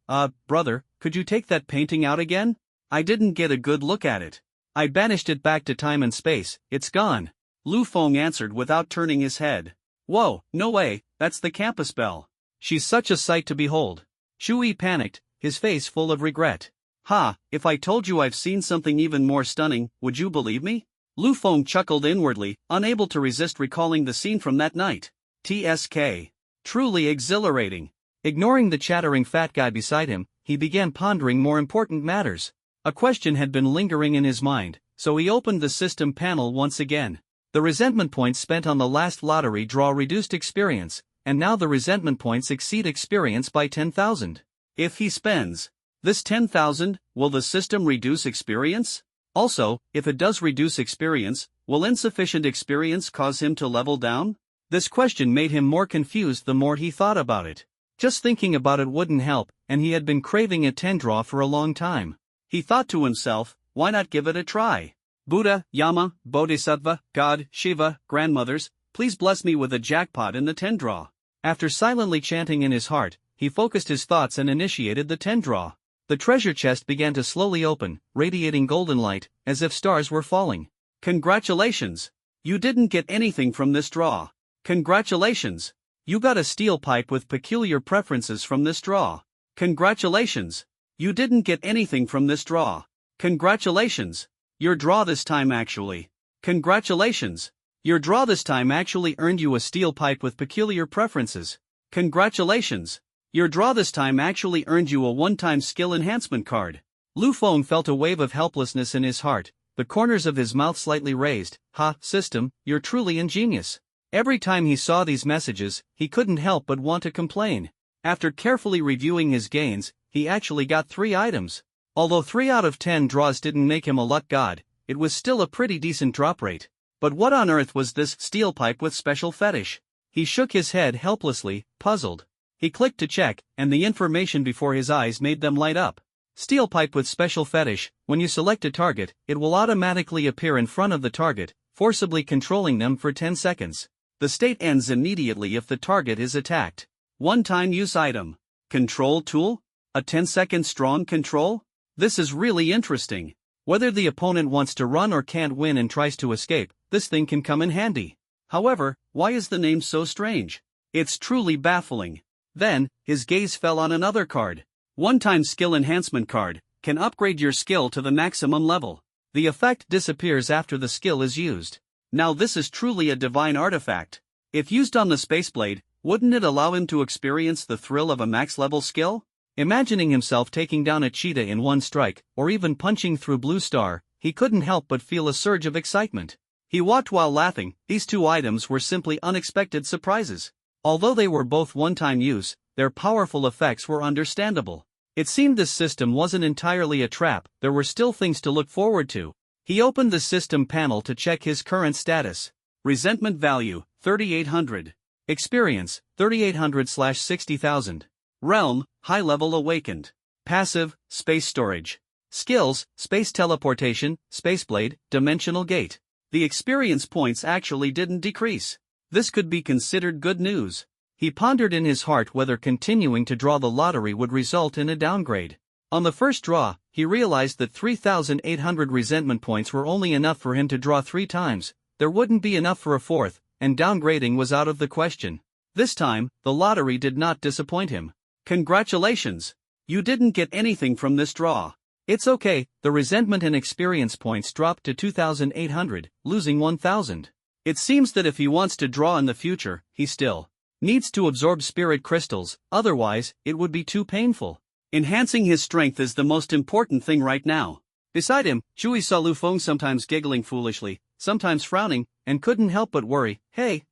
brother, could you take that painting out again? I didn't get a good look at it. I banished it back to time and space, it's gone. Lu Feng answered without turning his head. Whoa, no way, that's the campus bell. She's such a sight to behold. Chu Yi panicked, his face full of regret. If I told you I've seen something even more stunning, would you believe me? Lu Feng chuckled inwardly, unable to resist recalling the scene from that night. TSK. Truly exhilarating. Ignoring the chattering fat guy beside him, he began pondering more important matters. A question had been lingering in his mind, so he opened the system panel once again. The resentment points spent on the last lottery draw reduced experience, and now the resentment points exceed experience by 10,000. If he spends this 10,000, will the system reduce experience? Also, if it does reduce experience, will insufficient experience cause him to level down? This question made him more confused the more he thought about it. Just thinking about it wouldn't help, and he had been craving a 10 draw for a long time. He thought to himself, why not give it a try? Buddha, Yama, Bodhisattva, God, Shiva, grandmothers, please bless me with a jackpot in the 10 draw. After silently chanting in his heart, he focused his thoughts and initiated the 10 draw. The treasure chest began to slowly open, radiating golden light, as if stars were falling. Congratulations! You didn't get anything from this draw. Congratulations! You got a steel pipe with peculiar preferences from this draw. Congratulations! You didn't get anything from this draw. Congratulations! Your draw this time actually. Congratulations! Your draw this time actually earned you a steel pipe with peculiar preferences. Congratulations! Your draw this time actually earned you a one-time skill enhancement card. Lu Feng felt a wave of helplessness in his heart, the corners of his mouth slightly raised. Ha, system, you're truly ingenious. Every time he saw these messages, he couldn't help but want to complain. After carefully reviewing his gains, he actually got 3 items. Although 3 out of 10 draws didn't make him a luck god, it was still a pretty decent drop rate. But what on earth was this steel pipe with special fetish? He shook his head helplessly, puzzled. He clicked to check, and the information before his eyes made them light up. Steel pipe with special fetish. When you select a target, it will automatically appear in front of the target, forcibly controlling them for 10 seconds. The state ends immediately if the target is attacked. One-time use item. Control tool? A 10-second strong control? This is really interesting. Whether the opponent wants to run or can't win and tries to escape, this thing can come in handy. However, why is the name so strange? It's truly baffling. Then, his gaze fell on another card. One-time skill enhancement card, can upgrade your skill to the maximum level. The effect disappears after the skill is used. Now this is truly a divine artifact. If used on the Spaceblade, wouldn't it allow him to experience the thrill of a max-level skill? Imagining himself taking down a cheetah in one strike, or even punching through Blue Star, he couldn't help but feel a surge of excitement. He walked while laughing. These 2 items were simply unexpected surprises. Although they were both one-time use, their powerful effects were understandable. It seemed this system wasn't entirely a trap, there were still things to look forward to. He opened the system panel to check his current status. Resentment value, 3800. Experience, 3800/60,000. Realm, high level awakened. Passive, space storage. Skills, space teleportation, spaceblade, dimensional gate. The experience points actually didn't decrease. This could be considered good news. He pondered in his heart whether continuing to draw the lottery would result in a downgrade. On the first draw, he realized that 3,800 resentment points were only enough for him to draw 3 times, there wouldn't be enough for a 4th, and downgrading was out of the question. This time, the lottery did not disappoint him. Congratulations! You didn't get anything from this draw. It's okay, the resentment and experience points dropped to 2,800, losing 1,000. It seems that if he wants to draw in the future, he still needs to absorb spirit crystals, otherwise, it would be too painful. Enhancing his strength is the most important thing right now. Beside him, Chui saw Lu Feng sometimes giggling foolishly, sometimes frowning, and couldn't help but worry. Hey,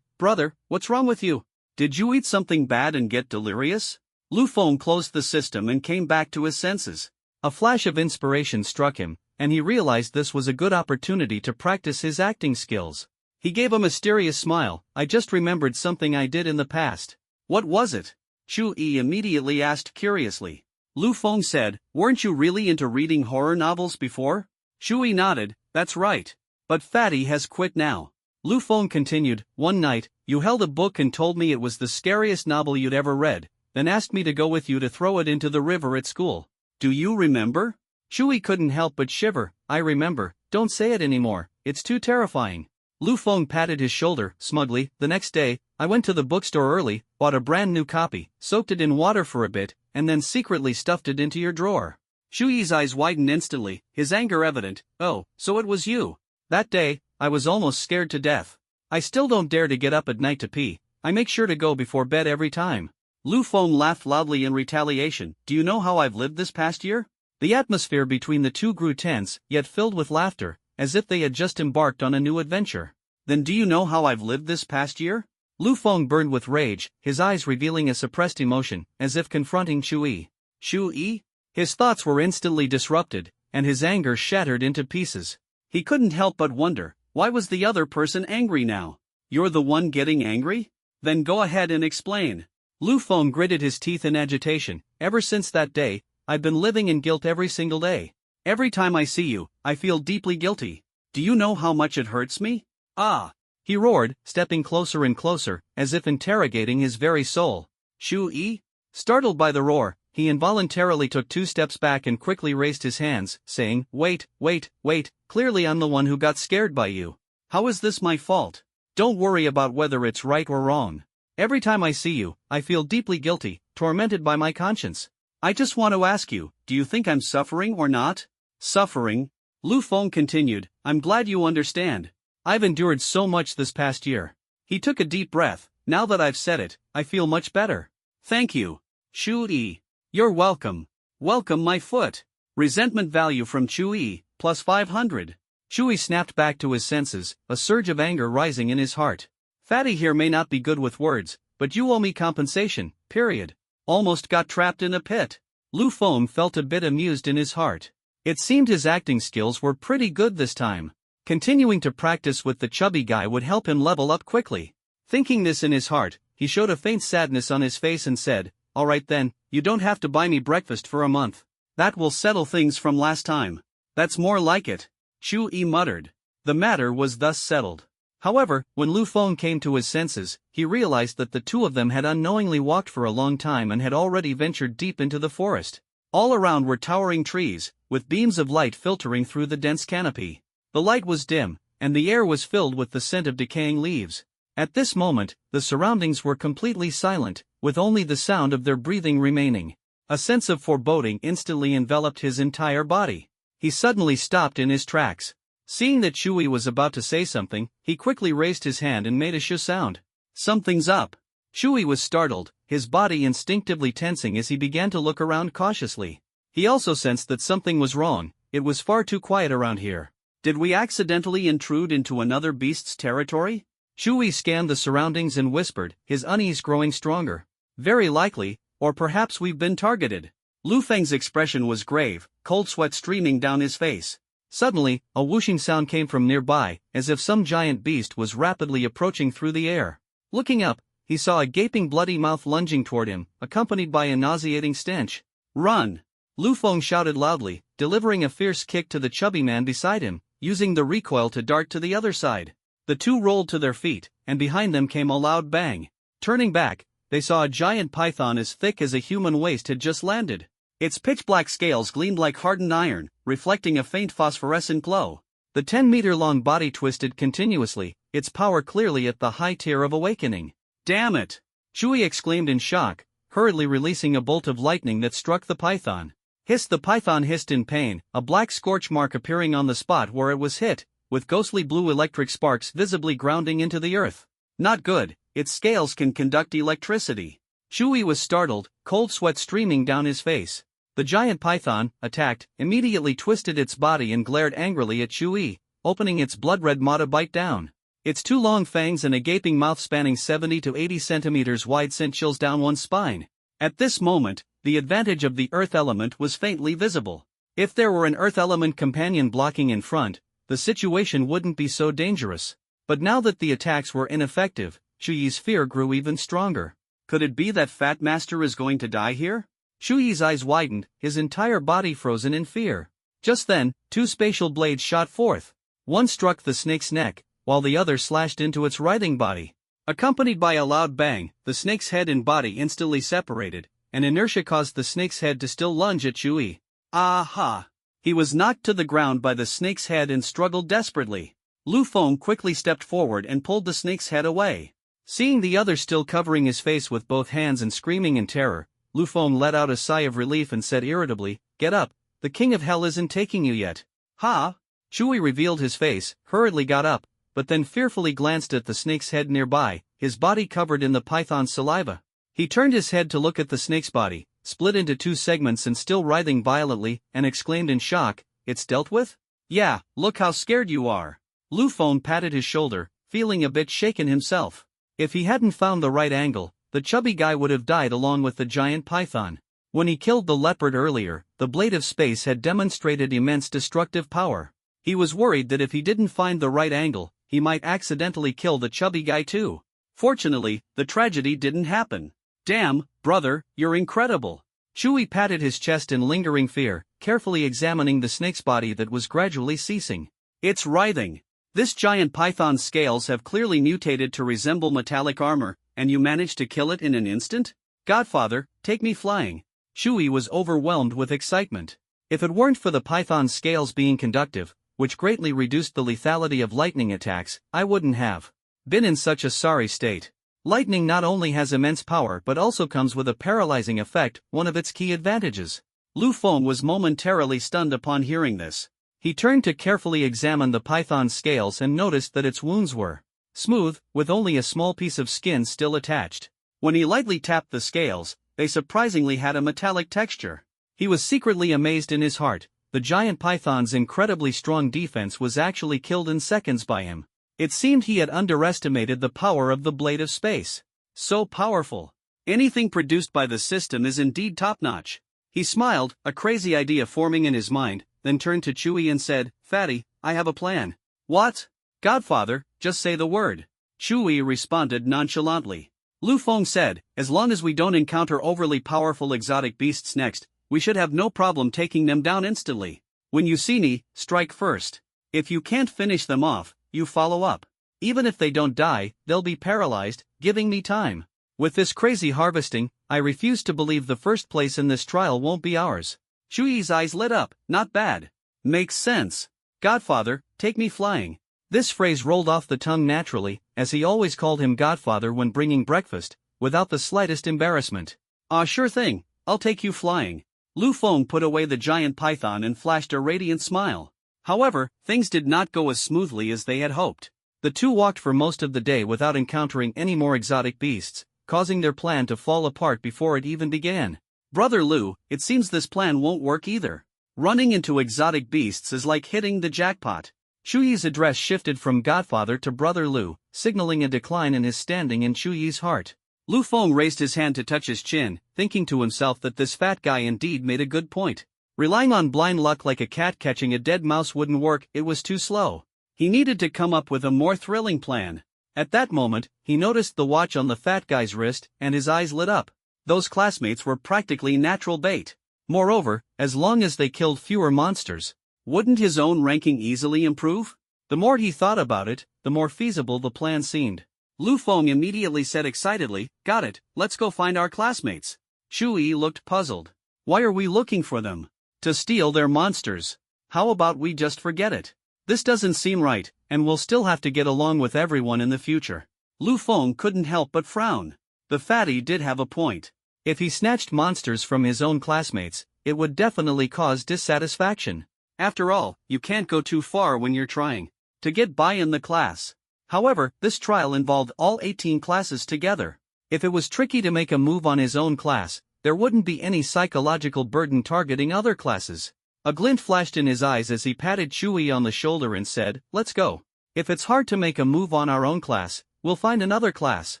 brother, what's wrong with you? Did you eat something bad and get delirious? Lu Feng closed the system and came back to his senses. A flash of inspiration struck him, and he realized this was a good opportunity to practice his acting skills. He gave a mysterious smile. I just remembered something I did in the past. What was it? Chui immediately asked curiously. Lu Feng said, weren't you really into reading horror novels before? Chui nodded, that's right. But Fatty has quit now. Lu Feng continued, one night, you held a book and told me it was the scariest novel you'd ever read, then asked me to go with you to throw it into the river at school. Do you remember? Chui couldn't help but shiver. I remember, don't say it anymore, it's too terrifying. Lu Feng patted his shoulder, smugly. The next day, I went to the bookstore early, bought a brand new copy, soaked it in water for a bit, and then secretly stuffed it into your drawer. Shui's eyes widened instantly, his anger evident. Oh, so it was you. That day, I was almost scared to death. I still don't dare to get up at night to pee, I make sure to go before bed every time. Lu Feng laughed loudly in retaliation. Do you know how I've lived this past year? The atmosphere between the two grew tense, yet filled with laughter, as if they had just embarked on a new adventure. Then do you know how I've lived this past year? Lu Feng burned with rage, his eyes revealing a suppressed emotion, as if confronting Chui. Chui? His thoughts were instantly disrupted, and his anger shattered into pieces. He couldn't help but wonder, why was the other person angry now? You're the one getting angry? Then go ahead and explain. Lu Feng gritted his teeth in agitation. Ever since that day, I've been living in guilt every single day. Every time I see you, I feel deeply guilty. Do you know how much it hurts me? Ah! He roared, stepping closer and closer, as if interrogating his very soul. Shu-yi? Startled by the roar, he involuntarily took 2 steps back and quickly raised his hands, saying, "Wait, wait, wait, clearly I'm the one who got scared by you. How is this my fault? Don't worry about whether it's right or wrong. Every time I see you, I feel deeply guilty, tormented by my conscience. I just want to ask you, do you think I'm suffering or not?" "Suffering?" Lu Feng continued, "I'm glad you understand. I've endured so much this past year." He took a deep breath. "Now that I've said it, I feel much better." "Thank you, Shu Yi." "You're welcome." "Welcome my foot." Resentment value from Chu Yi, plus 500. Shui snapped back to his senses, a surge of anger rising in his heart. "Fatty here may not be good with words, but you owe me compensation, period." Almost got trapped in a pit. Lu Feng felt a bit amused in his heart. It seemed his acting skills were pretty good this time. Continuing to practice with the chubby guy would help him level up quickly. Thinking this in his heart, he showed a faint sadness on his face and said, "Alright then, you don't have to buy me breakfast for a month. That will settle things from last time." "That's more like it," Shu Yi muttered. The matter was thus settled. However, when Lu Feng came to his senses, he realized that the two of them had unknowingly walked for a long time and had already ventured deep into the forest. All around were towering trees, with beams of light filtering through the dense canopy. The light was dim, and the air was filled with the scent of decaying leaves. At this moment, the surroundings were completely silent, with only the sound of their breathing remaining. A sense of foreboding instantly enveloped his entire body. He suddenly stopped in his tracks. Seeing that Shui was about to say something, he quickly raised his hand and made a sh sound. "Something's up." Shui was startled, his body instinctively tensing as he began to look around cautiously. He also sensed that something was wrong. It was far too quiet around here. Did we accidentally intrude into another beast's territory? Shui scanned the surroundings and whispered, his unease growing stronger. "Very likely, or perhaps we've been targeted." Lu Feng's expression was grave, cold sweat streaming down his face. Suddenly, a whooshing sound came from nearby, as if some giant beast was rapidly approaching through the air. Looking up, he saw a gaping bloody mouth lunging toward him, accompanied by a nauseating stench. "Run!" Lu Feng shouted loudly, delivering a fierce kick to the chubby man beside him, using the recoil to dart to the other side. The two rolled to their feet, and behind them came a loud bang. Turning back, they saw a giant python as thick as a human waist had just landed. Its pitch-black scales gleamed like hardened iron, reflecting a faint phosphorescent glow. The 10-meter-long body twisted continuously, its power clearly at the high tier of awakening. "Damn it!" Shui exclaimed in shock, hurriedly releasing a bolt of lightning that struck the python. Hiss! The python hissed in pain, a black scorch mark appearing on the spot where it was hit, with ghostly blue electric sparks visibly grounding into the earth. "Not good, its scales can conduct electricity." Shui was startled, cold sweat streaming down his face. The giant python, attacked, immediately twisted its body and glared angrily at Shui, opening its blood-red maw to bite down. Its two long fangs and a gaping mouth spanning 70 to 80 centimeters wide sent chills down one's spine. At this moment, the advantage of the earth element was faintly visible. If there were an earth element companion blocking in front, the situation wouldn't be so dangerous. But now that the attacks were ineffective, Shuyi's fear grew even stronger. Could it be that Fat Master is going to die here? Shuyi's eyes widened, his entire body frozen in fear. Just then, two spatial blades shot forth. One struck the snake's neck, while the other slashed into its writhing body. Accompanied by a loud bang, the snake's head and body instantly separated, and inertia caused the snake's head to still lunge at Shui. Aha! He was knocked to the ground by the snake's head and struggled desperately. Lu Feng quickly stepped forward and pulled the snake's head away. Seeing the other still covering his face with both hands and screaming in terror, Lu Feng let out a sigh of relief and said irritably, "Get up, the king of hell isn't taking you yet." "Ha!" Shui revealed his face, hurriedly got up, but then fearfully glanced at the snake's head nearby, his body covered in the python's saliva. He turned his head to look at the snake's body, split into two segments and still writhing violently, and exclaimed in shock, "It's dealt with?" "Yeah, look how scared you are." Lu Feng patted his shoulder, feeling a bit shaken himself. If he hadn't found the right angle, the chubby guy would have died along with the giant python. When he killed the leopard earlier, the blade of space had demonstrated immense destructive power. He was worried that if he didn't find the right angle, he might accidentally kill the chubby guy too. Fortunately, the tragedy didn't happen. "Damn, brother, you're incredible." Shui patted his chest in lingering fear, carefully examining the snake's body that was gradually ceasing. "It's writhing. This giant python's scales have clearly mutated to resemble metallic armor, and you managed to kill it in an instant? Godfather, take me flying." Chewie was overwhelmed with excitement. If it weren't for the python's scales being conductive, which greatly reduced the lethality of lightning attacks, I wouldn't have been in such a sorry state. Lightning not only has immense power but also comes with a paralyzing effect, one of its key advantages. Lu Feng was momentarily stunned upon hearing this. He turned to carefully examine the python's scales and noticed that its wounds were smooth, with only a small piece of skin still attached. When he lightly tapped the scales, they surprisingly had a metallic texture. He was secretly amazed in his heart. The giant python's incredibly strong defense was actually killed in seconds by him. It seemed he had underestimated the power of the blade of space. So powerful. Anything produced by the system is indeed top-notch. He smiled, a crazy idea forming in his mind, then turned to Chewie and said, "Fatty, I have a plan." "What?" "Godfather, just say the word." Chewie responded nonchalantly. Lu Feng said, "As long as we don't encounter overly powerful exotic beasts next, we should have no problem taking them down instantly. When you see me, strike first. If you can't finish them off, you follow up. Even if they don't die, they'll be paralyzed, giving me time. With this crazy harvesting, I refuse to believe the first place in this trial won't be ours." Chewy's eyes lit up. "Not bad. Makes sense. Godfather, take me flying." This phrase rolled off the tongue naturally, as he always called him Godfather when bringing breakfast, without the slightest embarrassment. Sure thing, I'll take you flying." Lu Feng put away the giant python and flashed a radiant smile. However, things did not go as smoothly as they had hoped. The two walked for most of the day without encountering any more exotic beasts, causing their plan to fall apart before it even began. "Brother Lu, it seems this plan won't work either. Running into exotic beasts is like hitting the jackpot." Chuyi's address shifted from Godfather to Brother Lu, signaling a decline in his standing in Chuyi's heart. Lu Feng raised his hand to touch his chin, thinking to himself that this fat guy indeed made a good point. Relying on blind luck like a cat catching a dead mouse wouldn't work, it was too slow. He needed to come up with a more thrilling plan. At that moment, he noticed the watch on the fat guy's wrist, and his eyes lit up. Those classmates were practically natural bait. Moreover, as long as they killed fewer monsters, wouldn't his own ranking easily improve? The more he thought about it, the more feasible the plan seemed. Lu Feng immediately said excitedly, "Got it, let's go find our classmates." Chuyi looked puzzled. "Why are we looking for them?" "To steal their monsters. How about we just forget it? This doesn't seem right, and we'll still have to get along with everyone in the future." Lu Feng couldn't help but frown. The fatty did have a point. If he snatched monsters from his own classmates, it would definitely cause dissatisfaction. After all, you can't go too far when you're trying to get by in the class. However, this trial involved all 18 classes together. If it was tricky to make a move on his own class, there wouldn't be any psychological burden targeting other classes. A glint flashed in his eyes as he patted Chewie on the shoulder and said, "Let's go. If it's hard to make a move on our own class, we'll find another class."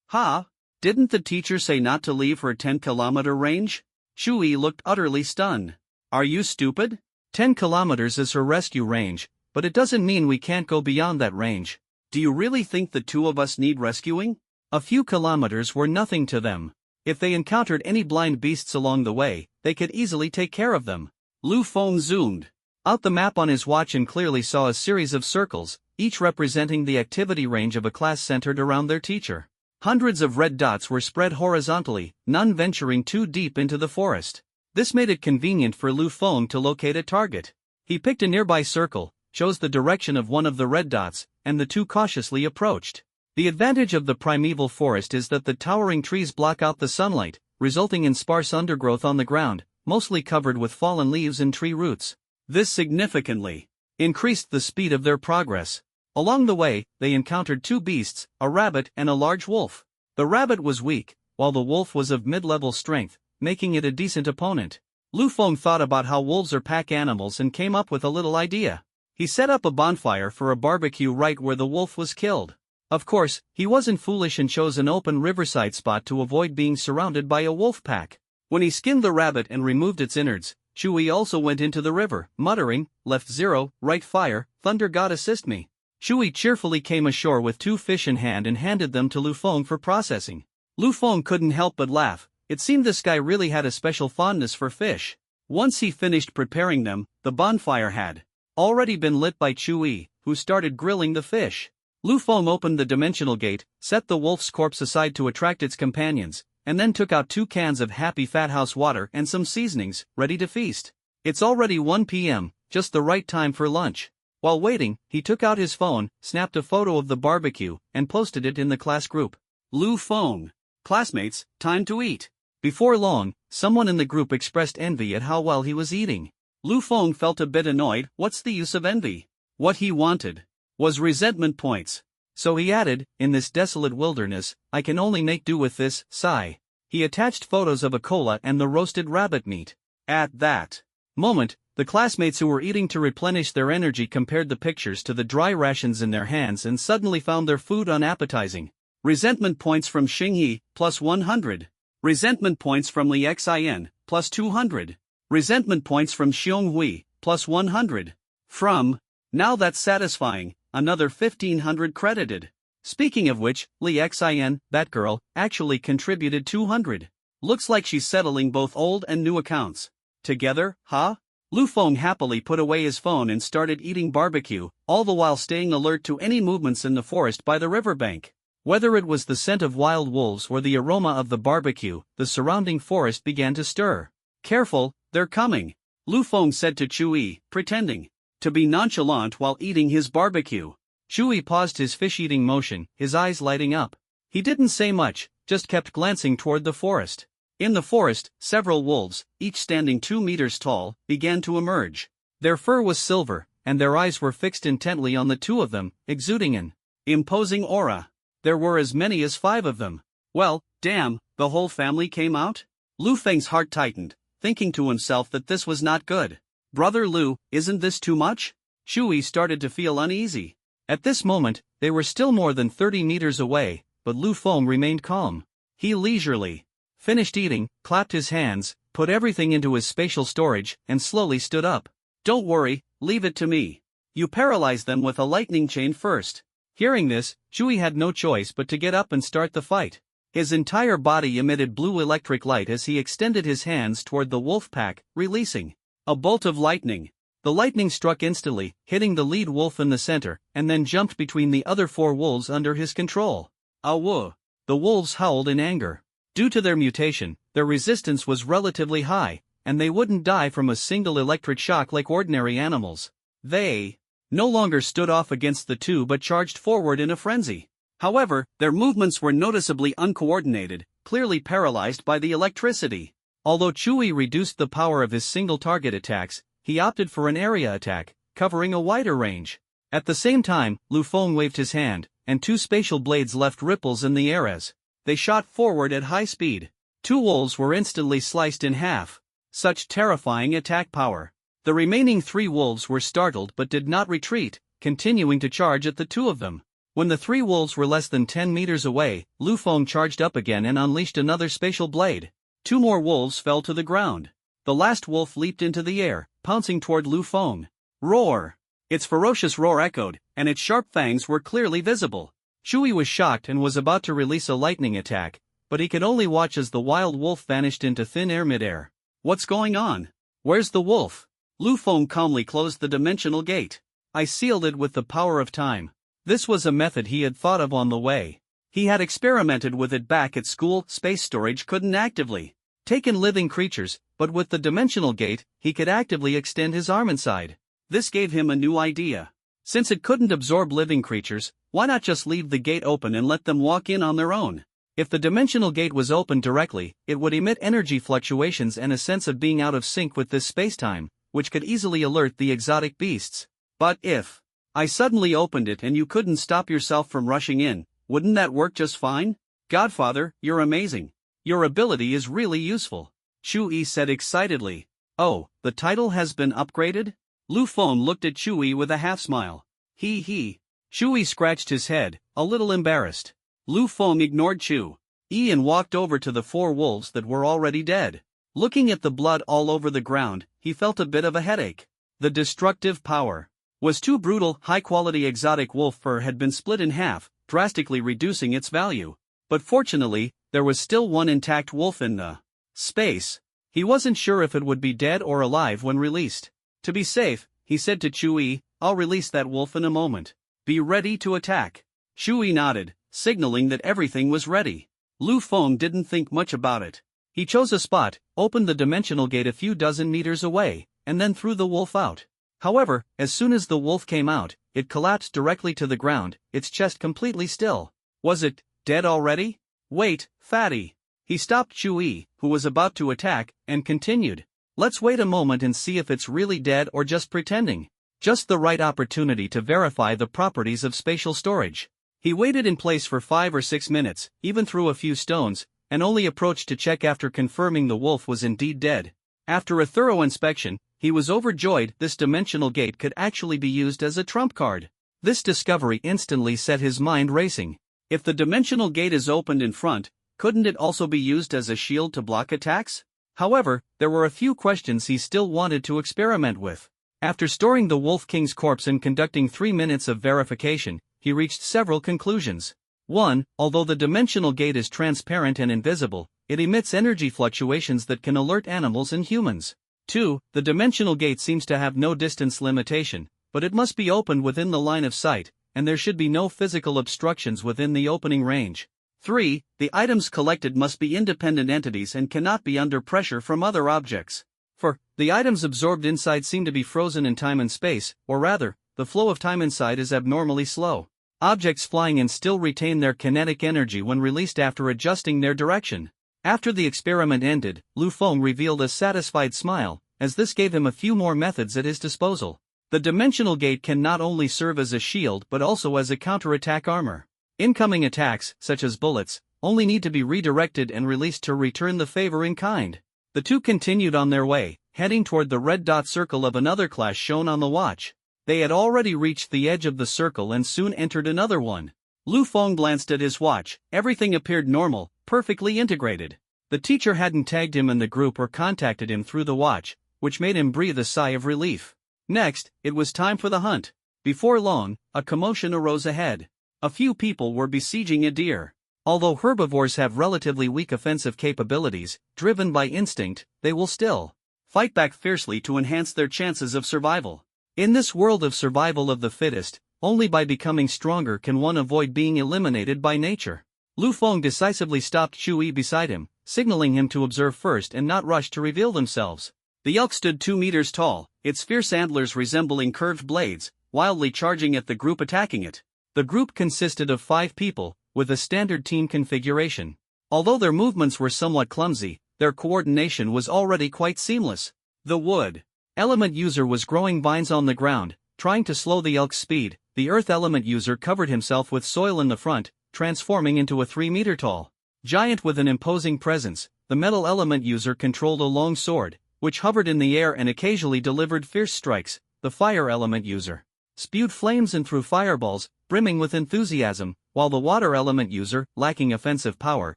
"Ha? Didn't the teacher say not to leave her 10-kilometer range?" Chewie looked utterly stunned. "Are you stupid? 10 kilometers is her rescue range, but it doesn't mean we can't go beyond that range. Do you really think the two of us need rescuing?" A few kilometers were nothing to them. If they encountered any blind beasts along the way, they could easily take care of them. Lu Feng zoomed out the map on his watch and clearly saw a series of circles, each representing the activity range of a class centered around their teacher. Hundreds of red dots were spread horizontally, none venturing too deep into the forest. This made it convenient for Lu Feng to locate a target. He picked a nearby circle, chose the direction of one of the red dots, and the two cautiously approached. The advantage of the primeval forest is that the towering trees block out the sunlight, resulting in sparse undergrowth on the ground, mostly covered with fallen leaves and tree roots. This significantly increased the speed of their progress. Along the way, they encountered two beasts, a rabbit and a large wolf. The rabbit was weak, while the wolf was of mid-level strength, making it a decent opponent. Lu Feng thought about how wolves are pack animals and came up with a little idea. He set up a bonfire for a barbecue right where the wolf was killed. Of course, he wasn't foolish and chose an open riverside spot to avoid being surrounded by a wolf pack. When he skinned the rabbit and removed its innards, Chewie also went into the river, muttering, "Left 0, right fire, thunder god assist me." Chewie cheerfully came ashore with 2 fish in hand and handed them to Lu Feng for processing. Lu Feng couldn't help but laugh. It seemed this guy really had a special fondness for fish. Once he finished preparing them, the bonfire had already been lit by Chewie, who started grilling the fish. Lu Feng opened the dimensional gate, set the wolf's corpse aside to attract its companions, and then took out 2 cans of Happy Fat House water and some seasonings, ready to feast. It's already 1 p.m., just the right time for lunch. While waiting, he took out his phone, snapped a photo of the barbecue, and posted it in the class group. Lu Feng. Classmates, time to eat. Before long, someone in the group expressed envy at how well he was eating. Lu Feng felt a bit annoyed. What's the use of envy? What he wanted was resentment points. So he added, in this desolate wilderness, I can only make do with this, sigh. He attached photos of a cola and the roasted rabbit meat. At that moment, the classmates who were eating to replenish their energy compared the pictures to the dry rations in their hands and suddenly found their food unappetizing. Resentment points from Xingyi, plus 100. Resentment points from Li Xin, plus 200. Resentment points from Xionghui, plus 100. From, now that's satisfying, another 1500 credited. Speaking of which, Li Xin, that girl, actually contributed 200. Looks like she's settling both old and new accounts. Together, huh? Lu Feng happily put away his phone and started eating barbecue, all the while staying alert to any movements in the forest by the riverbank. Whether it was the scent of wild wolves or the aroma of the barbecue, the surrounding forest began to stir. Careful, they're coming, Lu Feng said to Chui, pretending to be nonchalant while eating his barbecue. Chui paused his fish-eating motion, his eyes lighting up. He didn't say much, just kept glancing toward the forest. In the forest, several wolves, each standing 2 meters tall, began to emerge. Their fur was silver, and their eyes were fixed intently on the two of them, exuding an imposing aura. There were as many as 5 of them. Well, damn, the whole family came out? Lu Feng's heart tightened, thinking to himself that this was not good. Brother Lu, isn't this too much? Chui started to feel uneasy. At this moment, they were still more than 30 meters away, but Lu Feng remained calm. He leisurely finished eating, clapped his hands, put everything into his spatial storage, and slowly stood up. Don't worry, leave it to me. You paralyze them with a lightning chain first. Hearing this, Chui had no choice but to get up and start the fight. His entire body emitted blue electric light as he extended his hands toward the wolf pack, releasing a bolt of lightning. The lightning struck instantly, hitting the lead wolf in the center, and then jumped between the other 4 wolves under his control. Awoo! The wolves howled in anger. Due to their mutation, their resistance was relatively high, and they wouldn't die from a single electric shock like ordinary animals. They no longer stood off against the 2 but charged forward in a frenzy. However, their movements were noticeably uncoordinated, clearly paralyzed by the electricity. Although Chui reduced the power of his single target attacks, he opted for an area attack, covering a wider range. At the same time, Lu Feng waved his hand, and 2 spatial blades left ripples in the air as they shot forward at high speed. 2 wolves were instantly sliced in half. Such terrifying attack power. The remaining 3 wolves were startled but did not retreat, continuing to charge at the 2 of them. When the 3 wolves were less than 10 meters away, Lu Feng charged up again and unleashed another spatial blade. 2 more wolves fell to the ground. The last wolf leaped into the air, pouncing toward Lu Feng. Roar! Its ferocious roar echoed, and its sharp fangs were clearly visible. Chui was shocked and was about to release a lightning attack, but he could only watch as the wild wolf vanished into thin air midair. What's going on? Where's the wolf? Lu Feng calmly closed the dimensional gate. I sealed it with the power of time. This was a method he had thought of on the way. He had experimented with it back at school. Space storage couldn't actively take in living creatures, but with the dimensional gate, he could actively extend his arm inside. This gave him a new idea. Since it couldn't absorb living creatures, why not just leave the gate open and let them walk in on their own? If the dimensional gate was opened directly, it would emit energy fluctuations and a sense of being out of sync with this spacetime, which could easily alert the exotic beasts. But if I suddenly opened it and you couldn't stop yourself from rushing in, wouldn't that work just fine? Godfather, you're amazing. Your ability is really useful, Chui said excitedly. Oh, the title has been upgraded? Lu Feng looked at Chui with a half-smile. He. Chui scratched his head, a little embarrassed. Lu Feng ignored Chui and walked over to the 4 wolves that were already dead. Looking at the blood all over the ground, he felt a bit of a headache. The destructive power was too brutal. High-quality exotic wolf fur had been split in half, drastically reducing its value. But fortunately, there was still 1 intact wolf in the space. He wasn't sure if it would be dead or alive when released. To be safe, he said to Chui, I'll release that wolf in a moment. Be ready to attack. Chui nodded, signaling that everything was ready. Lu Feng didn't think much about it. He chose a spot, opened the dimensional gate a few dozen meters away, and then threw the wolf out. However, as soon as the wolf came out, it collapsed directly to the ground, its chest completely still. Was it dead already? Wait, fatty. He stopped Chui, who was about to attack, and continued. Let's wait a moment and see if it's really dead or just pretending. Just the right opportunity to verify the properties of spatial storage. He waited in place for 5 or 6 minutes, even threw a few stones, and only approached to check after confirming the wolf was indeed dead. After a thorough inspection, he was overjoyed. This dimensional gate could actually be used as a trump card. This discovery instantly set his mind racing. If the dimensional gate is opened in front, couldn't it also be used as a shield to block attacks? However, there were a few questions he still wanted to experiment with. After storing the Wolf King's corpse and conducting 3 minutes of verification, he reached several conclusions. 1. Although the dimensional gate is transparent and invisible, it emits energy fluctuations that can alert animals and humans. 2. The dimensional gate seems to have no distance limitation, but it must be opened within the line of sight, and there should be no physical obstructions within the opening range. 3. The items collected must be independent entities and cannot be under pressure from other objects. 4. The items absorbed inside seem to be frozen in time and space, or rather, the flow of time inside is abnormally slow. Objects flying in still retain their kinetic energy when released after adjusting their direction. After the experiment ended, Lu Feng revealed a satisfied smile, as this gave him a few more methods at his disposal. The dimensional gate can not only serve as a shield but also as a counterattack armor. Incoming attacks, such as bullets, only need to be redirected and released to return the favor in kind. The two continued on their way, heading toward the red dot circle of another class shown on the watch. They had already reached the edge of the circle and soon entered another one. Lu Feng glanced at his watch. Everything appeared normal, perfectly integrated. The teacher hadn't tagged him in the group or contacted him through the watch, which made him breathe a sigh of relief. Next, it was time for the hunt. Before long, a commotion arose ahead. A few people were besieging a deer. Although herbivores have relatively weak offensive capabilities, driven by instinct, they will still fight back fiercely to enhance their chances of survival. In this world of survival of the fittest, only by becoming stronger can one avoid being eliminated by nature. Lu Feng decisively stopped Chui beside him, signaling him to observe first and not rush to reveal themselves. The elk stood 2 meters tall, its fierce antlers resembling curved blades, wildly charging at the group attacking it. The group consisted of 5 people, with a standard team configuration. Although their movements were somewhat clumsy, their coordination was already quite seamless. The wood element user was growing vines on the ground, trying to slow the elk's speed. The earth element user covered himself with soil in the front, transforming into a 3-meter-tall giant with an imposing presence. The metal element user controlled a long sword, which hovered in the air and occasionally delivered fierce strikes. The fire element user spewed flames and threw fireballs, brimming with enthusiasm, while the water element user, lacking offensive power,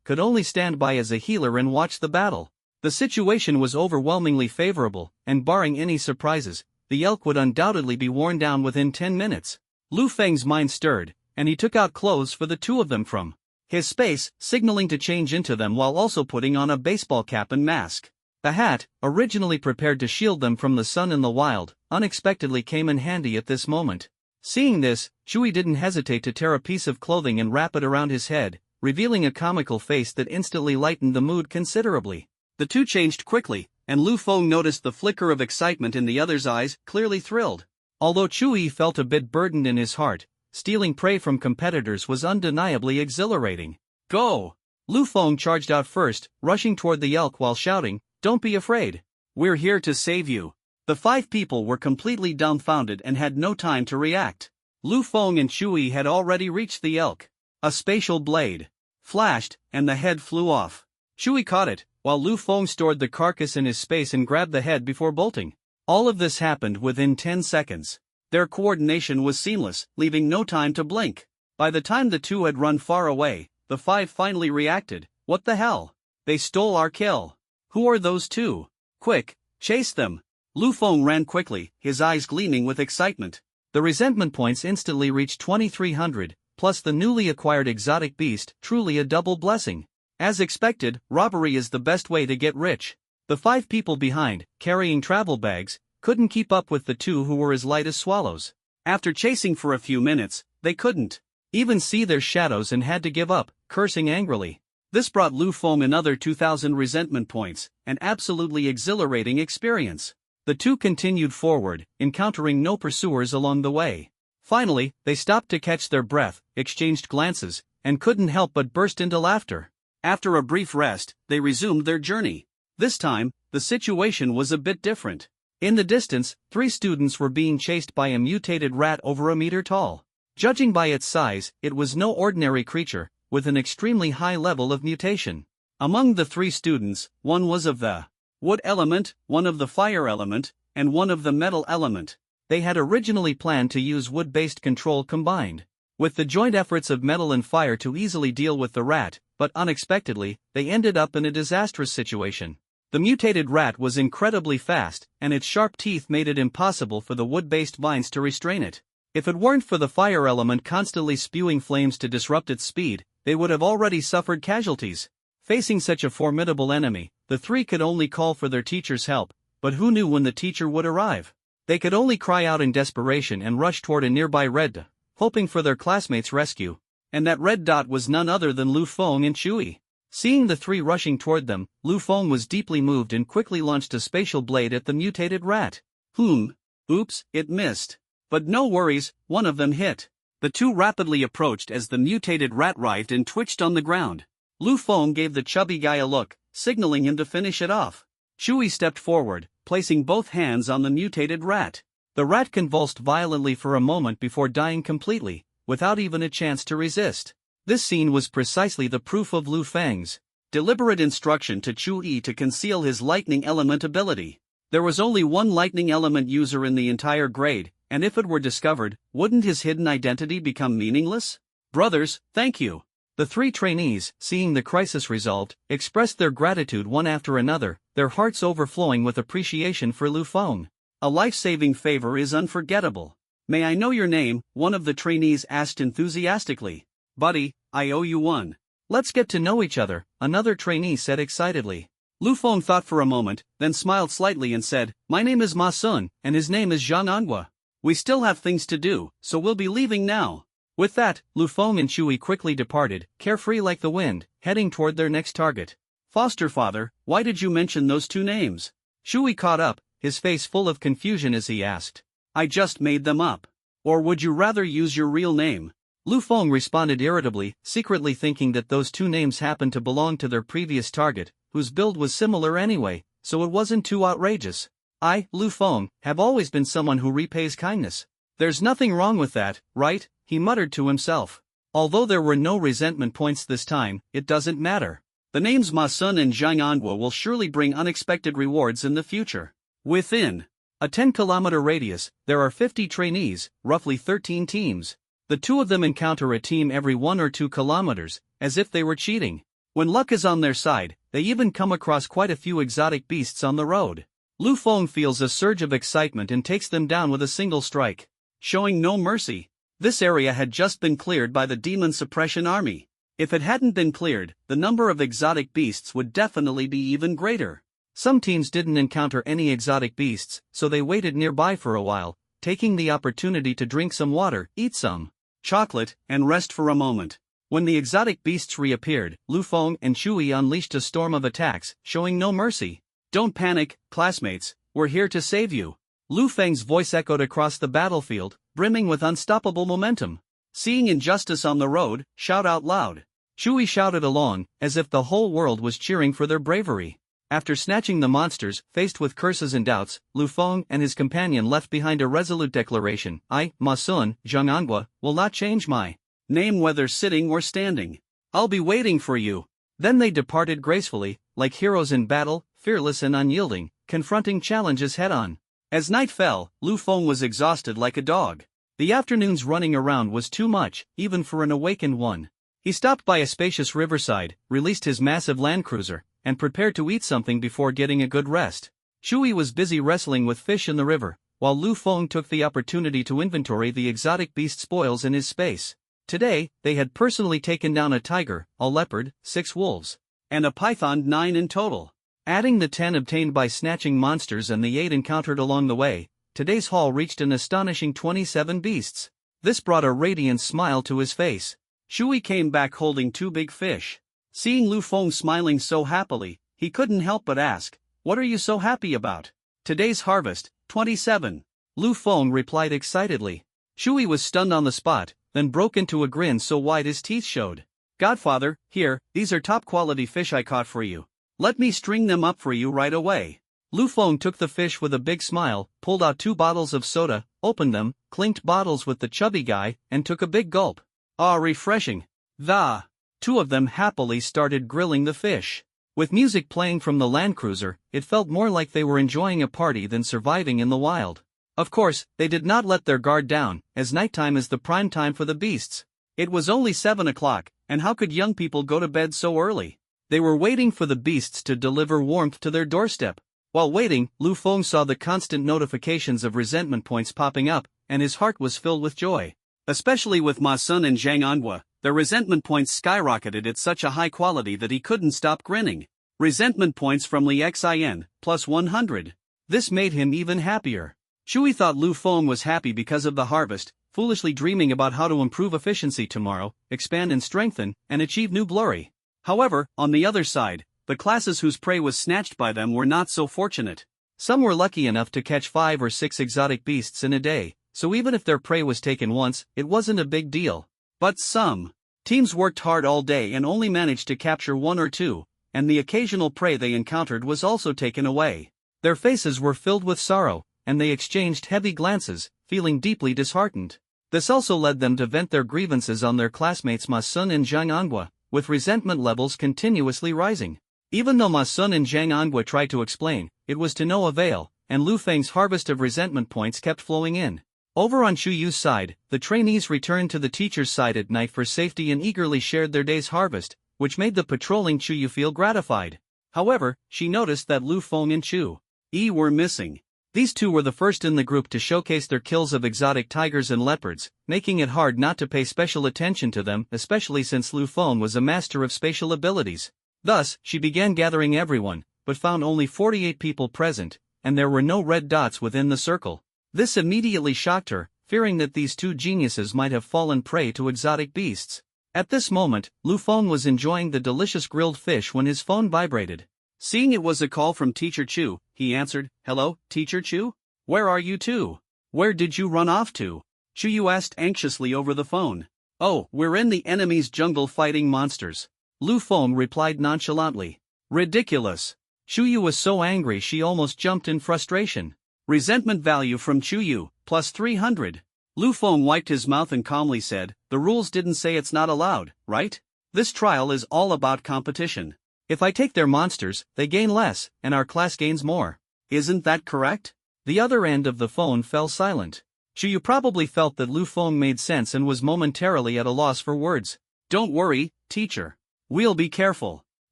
could only stand by as a healer and watch the battle. The situation was overwhelmingly favorable, and barring any surprises, the elk would undoubtedly be worn down within 10 minutes. Lu Feng's mind stirred, and he took out clothes for the two of them from his space, signaling to change into them while also putting on a baseball cap and mask. The hat, originally prepared to shield them from the sun in the wild, unexpectedly came in handy at this moment. Seeing this, Chui didn't hesitate to tear a piece of clothing and wrap it around his head, revealing a comical face that instantly lightened the mood considerably. The two changed quickly, and Lu Feng noticed the flicker of excitement in the other's eyes, clearly thrilled. Although Chui felt a bit burdened in his heart, stealing prey from competitors was undeniably exhilarating. Go! Lu Feng charged out first, rushing toward the elk while shouting, "Don't be afraid. We're here to save you." The 5 people were completely dumbfounded and had no time to react. Lu Feng and Chui had already reached the elk. A spatial blade flashed, and the head flew off. Chui caught it, while Lu Feng stored the carcass in his space and grabbed the head before bolting. All of this happened within 10 seconds. Their coordination was seamless, leaving no time to blink. By the time the two had run far away, the 5 finally reacted. What the hell? They stole our kill. Who are those two? Quick, chase them. Lu Feng ran quickly, his eyes gleaming with excitement. The resentment points instantly reached 2,300, plus the newly acquired exotic beast, truly a double blessing. As expected, robbery is the best way to get rich. The 5 people behind, carrying travel bags, couldn't keep up with the 2 who were as light as swallows. After chasing for a few minutes, they couldn't even see their shadows and had to give up, cursing angrily. This brought Lu Feng another 2,000 resentment points, an absolutely exhilarating experience. The two continued forward, encountering no pursuers along the way. Finally, they stopped to catch their breath, exchanged glances, and couldn't help but burst into laughter. After a brief rest, they resumed their journey. This time, the situation was a bit different. In the distance, 3 students were being chased by a mutated rat over a meter tall. Judging by its size, it was no ordinary creature, with an extremely high level of mutation. Among the 3 students, one was of the wood element, one of the fire element, and one of the metal element. They had originally planned to use wood-based control combined with the joint efforts of metal and fire to easily deal with the rat, but unexpectedly, they ended up in a disastrous situation. The mutated rat was incredibly fast, and its sharp teeth made it impossible for the wood-based vines to restrain it. If it weren't for the fire element constantly spewing flames to disrupt its speed, they would have already suffered casualties. Facing such a formidable enemy, the 3 could only call for their teacher's help, but who knew when the teacher would arrive? They could only cry out in desperation and rush toward a nearby red dot, hoping for their classmates' rescue. And that red dot was none other than Lu Feng and Chui. Seeing the 3 rushing toward them, Lu Feng was deeply moved and quickly launched a spatial blade at the mutated rat. Oops, it missed. But no worries, one of them hit. The 2 rapidly approached as the mutated rat writhed and twitched on the ground. Lu Feng gave the chubby guy a look, signaling him to finish it off. Chui stepped forward, placing both hands on the mutated rat. The rat convulsed violently for a moment before dying completely, without even a chance to resist. This scene was precisely the proof of Lu Feng's deliberate instruction to Chui to conceal his lightning element ability. There was only one lightning element user in the entire grade, and if it were discovered, wouldn't his hidden identity become meaningless? Brothers, thank you. The 3 trainees, seeing the crisis resolved, expressed their gratitude one after another, their hearts overflowing with appreciation for Lu Feng. A life-saving favor is unforgettable. May I know your name? One of the trainees asked enthusiastically. Buddy, I owe you one. Let's get to know each other, another trainee said excitedly. Lu Feng thought for a moment, then smiled slightly and said, My name is Ma Sun, and his name is Zhang Anhua. We still have things to do, so we'll be leaving now. With that, Lu Feng and Chui quickly departed, carefree like the wind, heading toward their next target. Foster father, why did you mention those 2 names? Chui caught up, his face full of confusion as he asked. I just made them up. Or would you rather use your real name? Lu Feng responded irritably, secretly thinking that those 2 names happened to belong to their previous target, whose build was similar anyway, so it wasn't too outrageous. I, Lu Feng, have always been someone who repays kindness. There's nothing wrong with that, right? He muttered to himself. Although there were no resentment points this time, it doesn't matter. The names Ma Sun and Zhang Anhua will surely bring unexpected rewards in the future. Within a 10-kilometer radius, there are 50 trainees, roughly 13 teams. The 2 of them encounter a team every 1 or 2 kilometers, as if they were cheating. When luck is on their side, they even come across quite a few exotic beasts on the road. Lu Feng feels a surge of excitement and takes them down with a single strike, showing no mercy. This area had just been cleared by the Demon Suppression Army. If it hadn't been cleared, the number of exotic beasts would definitely be even greater. Some teams didn't encounter any exotic beasts, so they waited nearby for a while, taking the opportunity to drink some water, eat some chocolate, and rest for a moment. When the exotic beasts reappeared, Lu Feng and Chui unleashed a storm of attacks, showing no mercy. Don't panic, classmates, we're here to save you. Lu Feng's voice echoed across the battlefield, brimming with unstoppable momentum. Seeing injustice on the road, shout out loud. Chui shouted along, as if the whole world was cheering for their bravery. After snatching the monsters, faced with curses and doubts, Lu Feng and his companion left behind a resolute declaration. I, Ma Sun, Zhang Anhua, will not change my name whether sitting or standing. I'll be waiting for you. Then they departed gracefully, like heroes in battle, fearless and unyielding, confronting challenges head-on. As night fell, Lu Feng was exhausted like a dog. The afternoon's running around was too much, even for an awakened one. He stopped by a spacious riverside, released his massive land cruiser, and prepared to eat something before getting a good rest. Chui was busy wrestling with fish in the river, while Lu Feng took the opportunity to inventory the exotic beast spoils in his space. Today, they had personally taken down a tiger, a leopard, 6 wolves, and a python, 9 in total. Adding the 10 obtained by snatching monsters and the 8 encountered along the way, today's haul reached an astonishing 27 beasts. This brought a radiant smile to his face. Chui came back holding 2 big fish. Seeing Lu Feng smiling so happily, he couldn't help but ask, "What are you so happy about?" "Today's harvest, 27. Lu Feng replied excitedly. Shui was stunned on the spot, then broke into a grin so wide his teeth showed. "Godfather, here, these are top-quality fish I caught for you. Let me string them up for you right away." Lu Feng took the fish with a big smile, pulled out 2 bottles of soda, opened them, clinked bottles with the chubby guy, and took a big gulp. Ah, refreshing. The 2 of them happily started grilling the fish. With music playing from the Land Cruiser, it felt more like they were enjoying a party than surviving in the wild. Of course, they did not let their guard down, as nighttime is the prime time for the beasts. It was only 7 o'clock, and how could young people go to bed so early? They were waiting for the beasts to deliver warmth to their doorstep. While waiting, Lu Feng saw the constant notifications of resentment points popping up, and his heart was filled with joy. Especially with Ma Sun and Zhang Anhua, their resentment points skyrocketed at such a high quality that he couldn't stop grinning. Resentment points from Li Xin, plus 100. This made him even happier. Shui thought Lu Feng was happy because of the harvest, foolishly dreaming about how to improve efficiency tomorrow, expand and strengthen, and achieve new glory. However, on the other side, the classes whose prey was snatched by them were not so fortunate. Some were lucky enough to catch 5 or 6 exotic beasts in a day, so even if their prey was taken once, it wasn't a big deal. But some teams worked hard all day and only managed to capture 1 or 2, and the occasional prey they encountered was also taken away. Their faces were filled with sorrow, and they exchanged heavy glances, feeling deeply disheartened. This also led them to vent their grievances on their classmates Ma Sun and Zhang Anhua, with resentment levels continuously rising. Even though Ma Sun and Zhang Anhua tried to explain, it was to no avail, and Lu Feng's harvest of resentment points kept flowing in. Over on Shu Yu's side, the trainees returned to the teacher's side at night for safety and eagerly shared their day's harvest, which made the patrolling Chu Yu feel gratified. However, she noticed that Lu Feng and Chu Yi were missing. These 2 were the first in the group to showcase their kills of exotic tigers and leopards, making it hard not to pay special attention to them, especially since Lu Feng was a master of spatial abilities. Thus, she began gathering everyone, but found only 48 people present, and there were no red dots within the circle. This immediately shocked her, fearing that these 2 geniuses might have fallen prey to exotic beasts. At this moment, Lu Feng was enjoying the delicious grilled fish when his phone vibrated. Seeing it was a call from Teacher Chu, he answered, "Hello, Teacher Chu? Where are you 2? Where did you run off to?" Chu Yu asked anxiously over the phone. "Oh, we're in the enemy's jungle fighting monsters." Lu Feng replied nonchalantly. Ridiculous. Chu Yu was so angry she almost jumped in frustration. Resentment value from Chu Yu, plus 300. Lu Feng wiped his mouth and calmly said, "The rules didn't say it's not allowed, right? This trial is all about competition. If I take their monsters, they gain less, and our class gains more. Isn't that correct?" The other end of the phone fell silent. Chu Yu probably felt that Lu Feng made sense and was momentarily at a loss for words. "Don't worry, teacher. We'll be careful.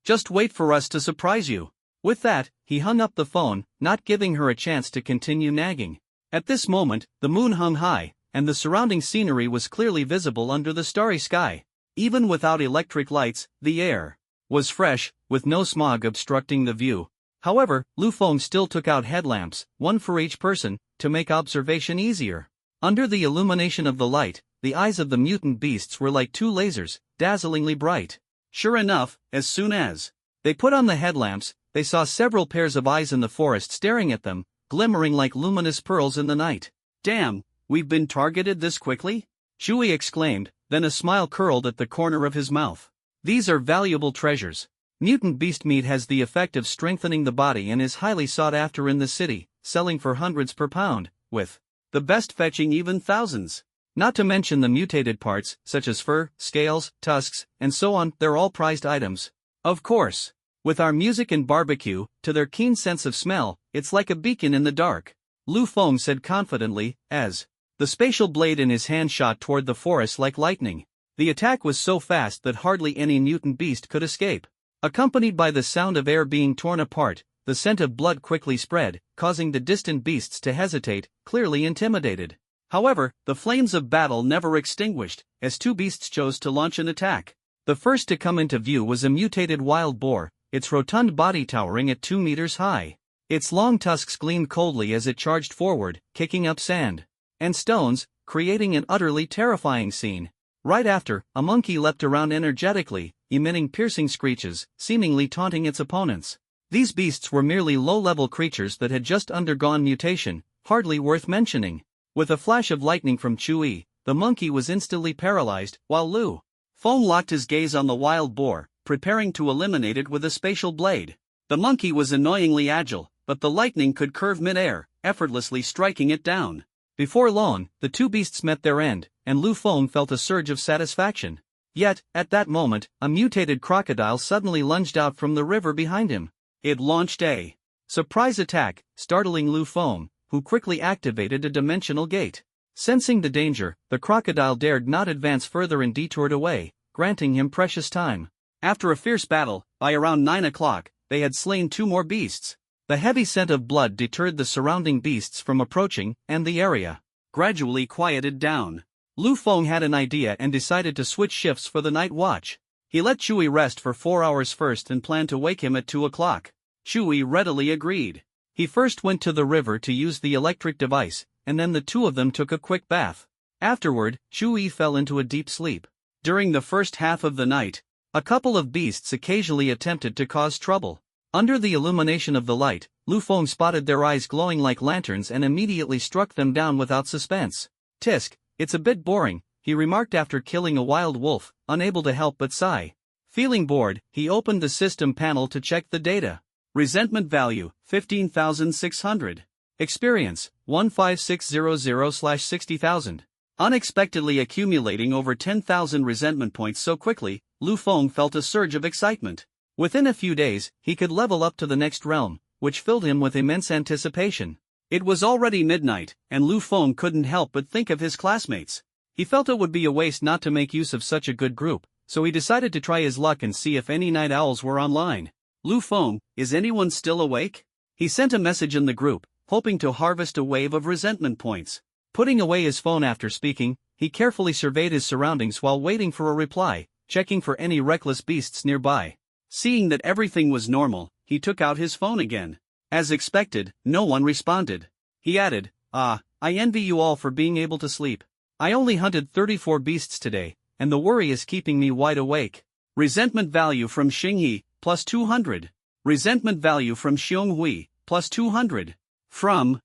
Just wait for us to surprise you." With that, he hung up the phone, not giving her a chance to continue nagging. At this moment, the moon hung high, and the surrounding scenery was clearly visible under the starry sky. Even without electric lights, the air was fresh, with no smog obstructing the view. However, Lu Feng still took out headlamps, 1 for each person, to make observation easier. Under the illumination of the light, the eyes of the mutant beasts were like 2 lasers, dazzlingly bright. Sure enough, as soon as they put on the headlamps, they saw several pairs of eyes in the forest staring at them, glimmering like luminous pearls in the night. "Damn, we've been targeted this quickly?" Shui exclaimed, then a smile curled at the corner of his mouth. "These are valuable treasures. Mutant beast meat has the effect of strengthening the body and is highly sought after in the city, selling for hundreds per pound, with the best fetching even thousands. Not to mention the mutated parts, such as fur, scales, tusks, and so on, they're all prized items. Of course. With our music and barbecue, to their keen sense of smell, it's like a beacon in the dark," Lu Feng said confidently, as the spatial blade in his hand shot toward the forest like lightning. The attack was so fast that hardly any mutant beast could escape. Accompanied by the sound of air being torn apart, the scent of blood quickly spread, causing the distant beasts to hesitate, clearly intimidated. However, the flames of battle never extinguished, as 2 beasts chose to launch an attack. The first to come into view was a mutated wild boar, its rotund body towering at 2 meters high. Its long tusks gleamed coldly as it charged forward, kicking up sand and stones, creating an utterly terrifying scene. Right after, a monkey leapt around energetically, emitting piercing screeches, seemingly taunting its opponents. These beasts were merely low-level creatures that had just undergone mutation, hardly worth mentioning. With a flash of lightning from Chui, the monkey was instantly paralyzed, while Lu Feng locked his gaze on the wild boar, preparing to eliminate it with a spatial blade. The monkey was annoyingly agile, but the lightning could curve mid-air, effortlessly striking it down. Before long, the two beasts met their end, and Lu Feng felt a surge of satisfaction. Yet, at that moment, a mutated crocodile suddenly lunged out from the river behind him. It launched a surprise attack, startling Lu Feng, who quickly activated a dimensional gate. Sensing the danger, the crocodile dared not advance further and detoured away, granting him precious time. After a fierce battle, by around 9 o'clock, they had slain 2 more beasts. The heavy scent of blood deterred the surrounding beasts from approaching, and the area gradually quieted down. Lu Feng had an idea and decided to switch shifts for the night watch. He let Chui rest for 4 hours first and planned to wake him at 2 o'clock. Chui readily agreed. He first went to the river to use the electric device, and then the two of them took a quick bath. Afterward, Chui fell into a deep sleep. During the first half of the night, a couple of beasts occasionally attempted to cause trouble. Under the illumination of the light, Lu Feng spotted their eyes glowing like lanterns and immediately struck them down without suspense. Tisk, it's a bit boring, he remarked after killing a wild wolf, unable to help but sigh. Feeling bored, he opened the system panel to check the data. Resentment value, 15,600. Experience, 15600/60,000. Unexpectedly accumulating over 10,000 resentment points so quickly, Lu Feng felt a surge of excitement. Within a few days, he could level up to the next realm, which filled him with immense anticipation. It was already midnight, and Lu Feng couldn't help but think of his classmates. He felt it would be a waste not to make use of such a good group, so he decided to try his luck and see if any night owls were online. Lu Feng, is anyone still awake? He sent a message in the group, hoping to harvest a wave of resentment points. Putting away his phone after speaking, he carefully surveyed his surroundings while waiting for a reply, checking for any reckless beasts nearby. Seeing that everything was normal, he took out his phone again. As expected, no one responded. He added, I envy you all for being able to sleep. I only hunted 34 beasts today, and the worry is keeping me wide awake. Resentment value from Xinghe, plus 200. Resentment value from Xionghui, plus 200. From,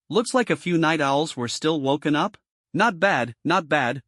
looks like a few night owls were still woken up. Not bad,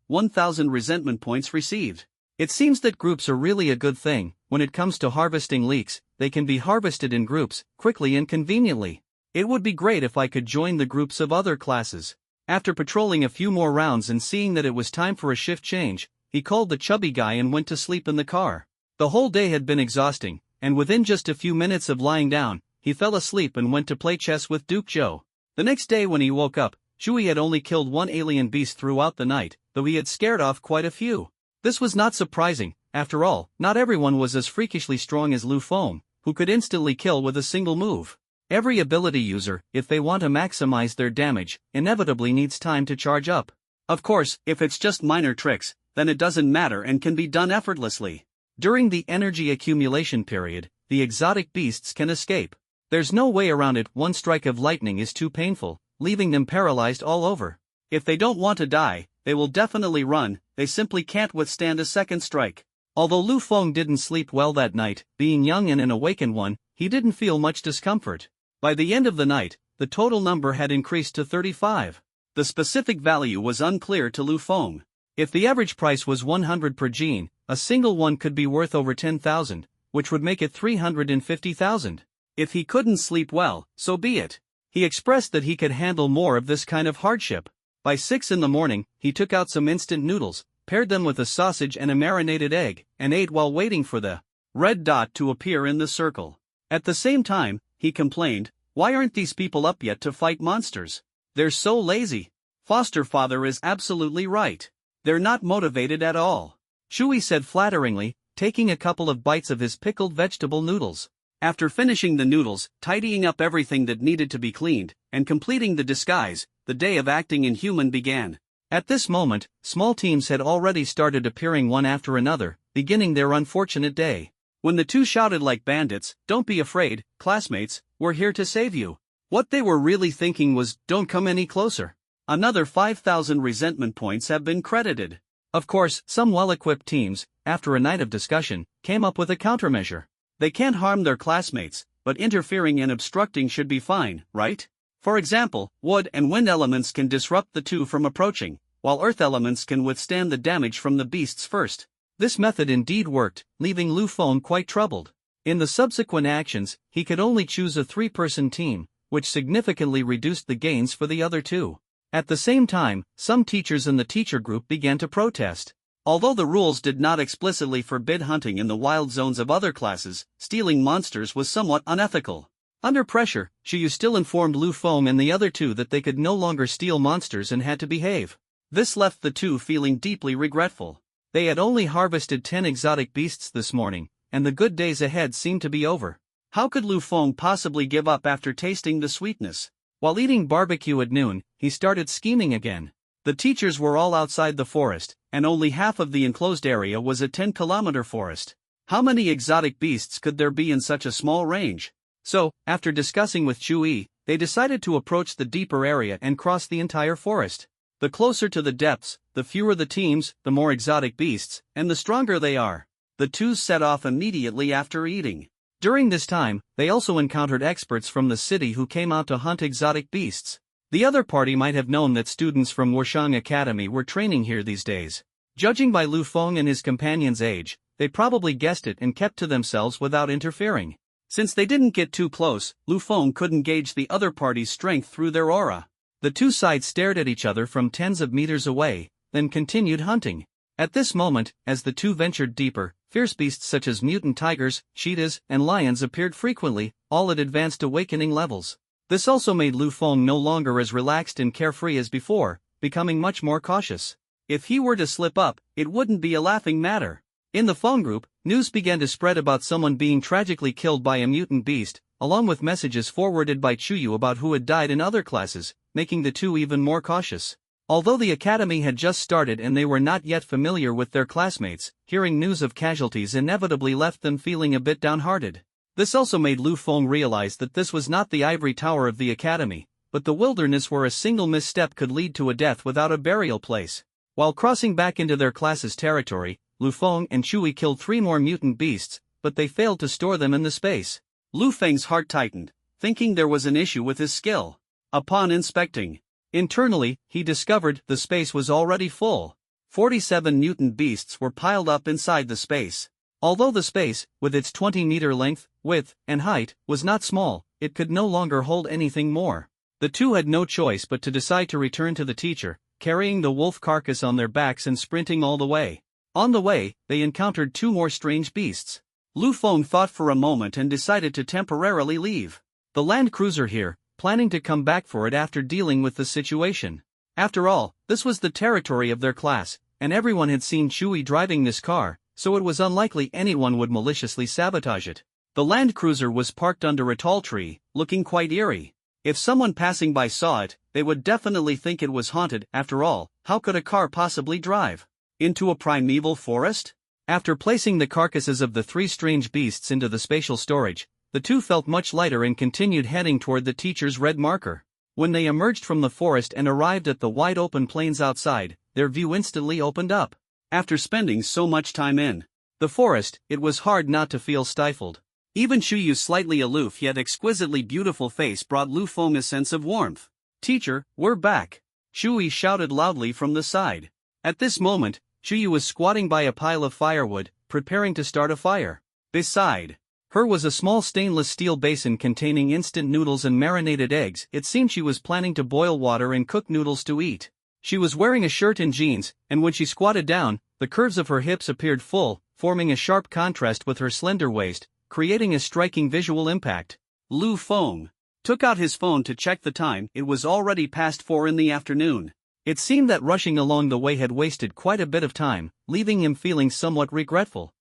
1,000 resentment points received. It seems that groups are really a good thing. When it comes to harvesting leeks, they can be harvested in groups, quickly and conveniently. It would be great if I could join the groups of other classes. After patrolling a few more rounds and seeing that it was time for a shift change, he called the chubby guy and went to sleep in the car. The whole day had been exhausting, and within just a few minutes of lying down, he fell asleep and went to play chess with Duke Zhou. The next day when he woke up, Chui had only killed 1 alien beast throughout the night, though he had scared off quite a few. This was not surprising. After all, not everyone was as freakishly strong as Lu Feng, who could instantly kill with a single move. Every ability user, if they want to maximize their damage, inevitably needs time to charge up. Of course, if it's just minor tricks, then it doesn't matter and can be done effortlessly. During the energy accumulation period, the exotic beasts can escape. There's no way around it. One strike of lightning is too painful, leaving them paralyzed all over. If they don't want to die, they will definitely run. They simply can't withstand a second strike. Although Lu Feng didn't sleep well that night, being young and an awakened one, he didn't feel much discomfort. By the end of the night, the total number had increased to 35. The specific value was unclear to Lu Feng. If the average price was 100 per gene, a single one could be worth over 10,000, which would make it 350,000. If he couldn't sleep well, so be it. He expressed that he could handle more of this kind of hardship. By 6 in the morning, he took out some instant noodles, paired them with a sausage and a marinated egg, and ate while waiting for the red dot to appear in the circle. At the same time, he complained, "Why aren't these people up yet to fight monsters? They're so lazy." Foster father is absolutely right. They're not motivated at all. Chui said flatteringly, taking a couple of bites of his pickled vegetable noodles. After finishing the noodles, tidying up everything that needed to be cleaned, and completing the disguise, the day of acting in human began. At this moment, small teams had already started appearing one after another, beginning their unfortunate day. When the two shouted like bandits, "Don't be afraid, classmates, we're here to save you," what they were really thinking was, "Don't come any closer." Another 5,000 resentment points have been credited. Of course, some well-equipped teams, after a night of discussion, came up with a countermeasure. They can't harm their classmates, but interfering and obstructing should be fine, right? For example, wood and wind elements can disrupt the two from approaching, while earth elements can withstand the damage from the beasts first. This method indeed worked, leaving Lu Feng quite troubled. In the subsequent actions, he could only choose a three-person team, which significantly reduced the gains for the other two. At the same time, some teachers in the teacher group began to protest. Although the rules did not explicitly forbid hunting in the wild zones of other classes, stealing monsters was somewhat unethical. Under pressure, Shiyu still informed Lu Feng and the other two that they could no longer steal monsters and had to behave. This left the two feeling deeply regretful. They had only harvested 10 exotic beasts this morning, and the good days ahead seemed to be over. How could Lu Feng possibly give up after tasting the sweetness? While eating barbecue at noon, he started scheming again. The teachers were all outside the forest, and only half of the enclosed area was a 10-kilometer forest. How many exotic beasts could there be in such a small range? So, after discussing with Chui, they decided to approach the deeper area and cross the entire forest. The closer to the depths, the fewer the teams, the more exotic beasts, and the stronger they are. The two set off immediately after eating. During this time, they also encountered experts from the city who came out to hunt exotic beasts. The other party might have known that students from Wushang Academy were training here these days. Judging by Lu Feng and his companion's age, they probably guessed it and kept to themselves without interfering. Since they didn't get too close, Lu Feng couldn't gauge the other party's strength through their aura. The two sides stared at each other from tens of meters away, then continued hunting. At this moment, as the two ventured deeper, fierce beasts such as mutant tigers, cheetahs, and lions appeared frequently, all at advanced awakening levels. This also made Lu Feng no longer as relaxed and carefree as before, becoming much more cautious. If he were to slip up, it wouldn't be a laughing matter. In the Feng group, news began to spread about someone being tragically killed by a mutant beast, along with messages forwarded by Chuyu about who had died in other classes, making the two even more cautious. Although the academy had just started and they were not yet familiar with their classmates, hearing news of casualties inevitably left them feeling a bit downhearted. This also made Lu Feng realize that this was not the ivory tower of the academy, but the wilderness where a single misstep could lead to a death without a burial place. While crossing back into their class's territory, Lu Feng and Chui killed 3 more mutant beasts, but they failed to store them in the space. Lu Feng's heart tightened, thinking there was an issue with his skill. Upon inspecting, internally, he discovered the space was already full. 47 mutant beasts were piled up inside the space. Although the space, with its 20-meter length, width, and height, was not small, it could no longer hold anything more. The two had no choice but to decide to return to the teacher, carrying the wolf carcass on their backs and sprinting all the way. On the way, they encountered 2 more strange beasts. Lu Feng thought for a moment and decided to temporarily leave the land cruiser here, planning to come back for it after dealing with the situation. After all, this was the territory of their class, and everyone had seen Chui driving this car, so it was unlikely anyone would maliciously sabotage it. The land cruiser was parked under a tall tree, looking quite eerie. If someone passing by saw it, they would definitely think it was haunted. After all, how could a car possibly drive into a primeval forest? After placing the carcasses of the 3 strange beasts into the spatial storage, the two felt much lighter and continued heading toward the teacher's red marker. When they emerged from the forest and arrived at the wide open plains outside, their view instantly opened up. After spending so much time in the forest, it was hard not to feel stifled. Even Shuyu's slightly aloof yet exquisitely beautiful face brought Lu Feng a sense of warmth. "Teacher, we're back!" Shui shouted loudly from the side. At this moment, Shuyu was squatting by a pile of firewood, preparing to start a fire. Beside her was a small stainless steel basin containing instant noodles and marinated eggs. It seemed she was planning to boil water and cook noodles to eat. She was wearing a shirt and jeans, and when she squatted down, the curves of her hips appeared full, forming a sharp contrast with her slender waist, creating a striking visual impact. Lu Feng took out his phone to check the time. It was already past 4 in the afternoon. It seemed that rushing along the way had wasted quite a bit of time, leaving him feeling somewhat regretful.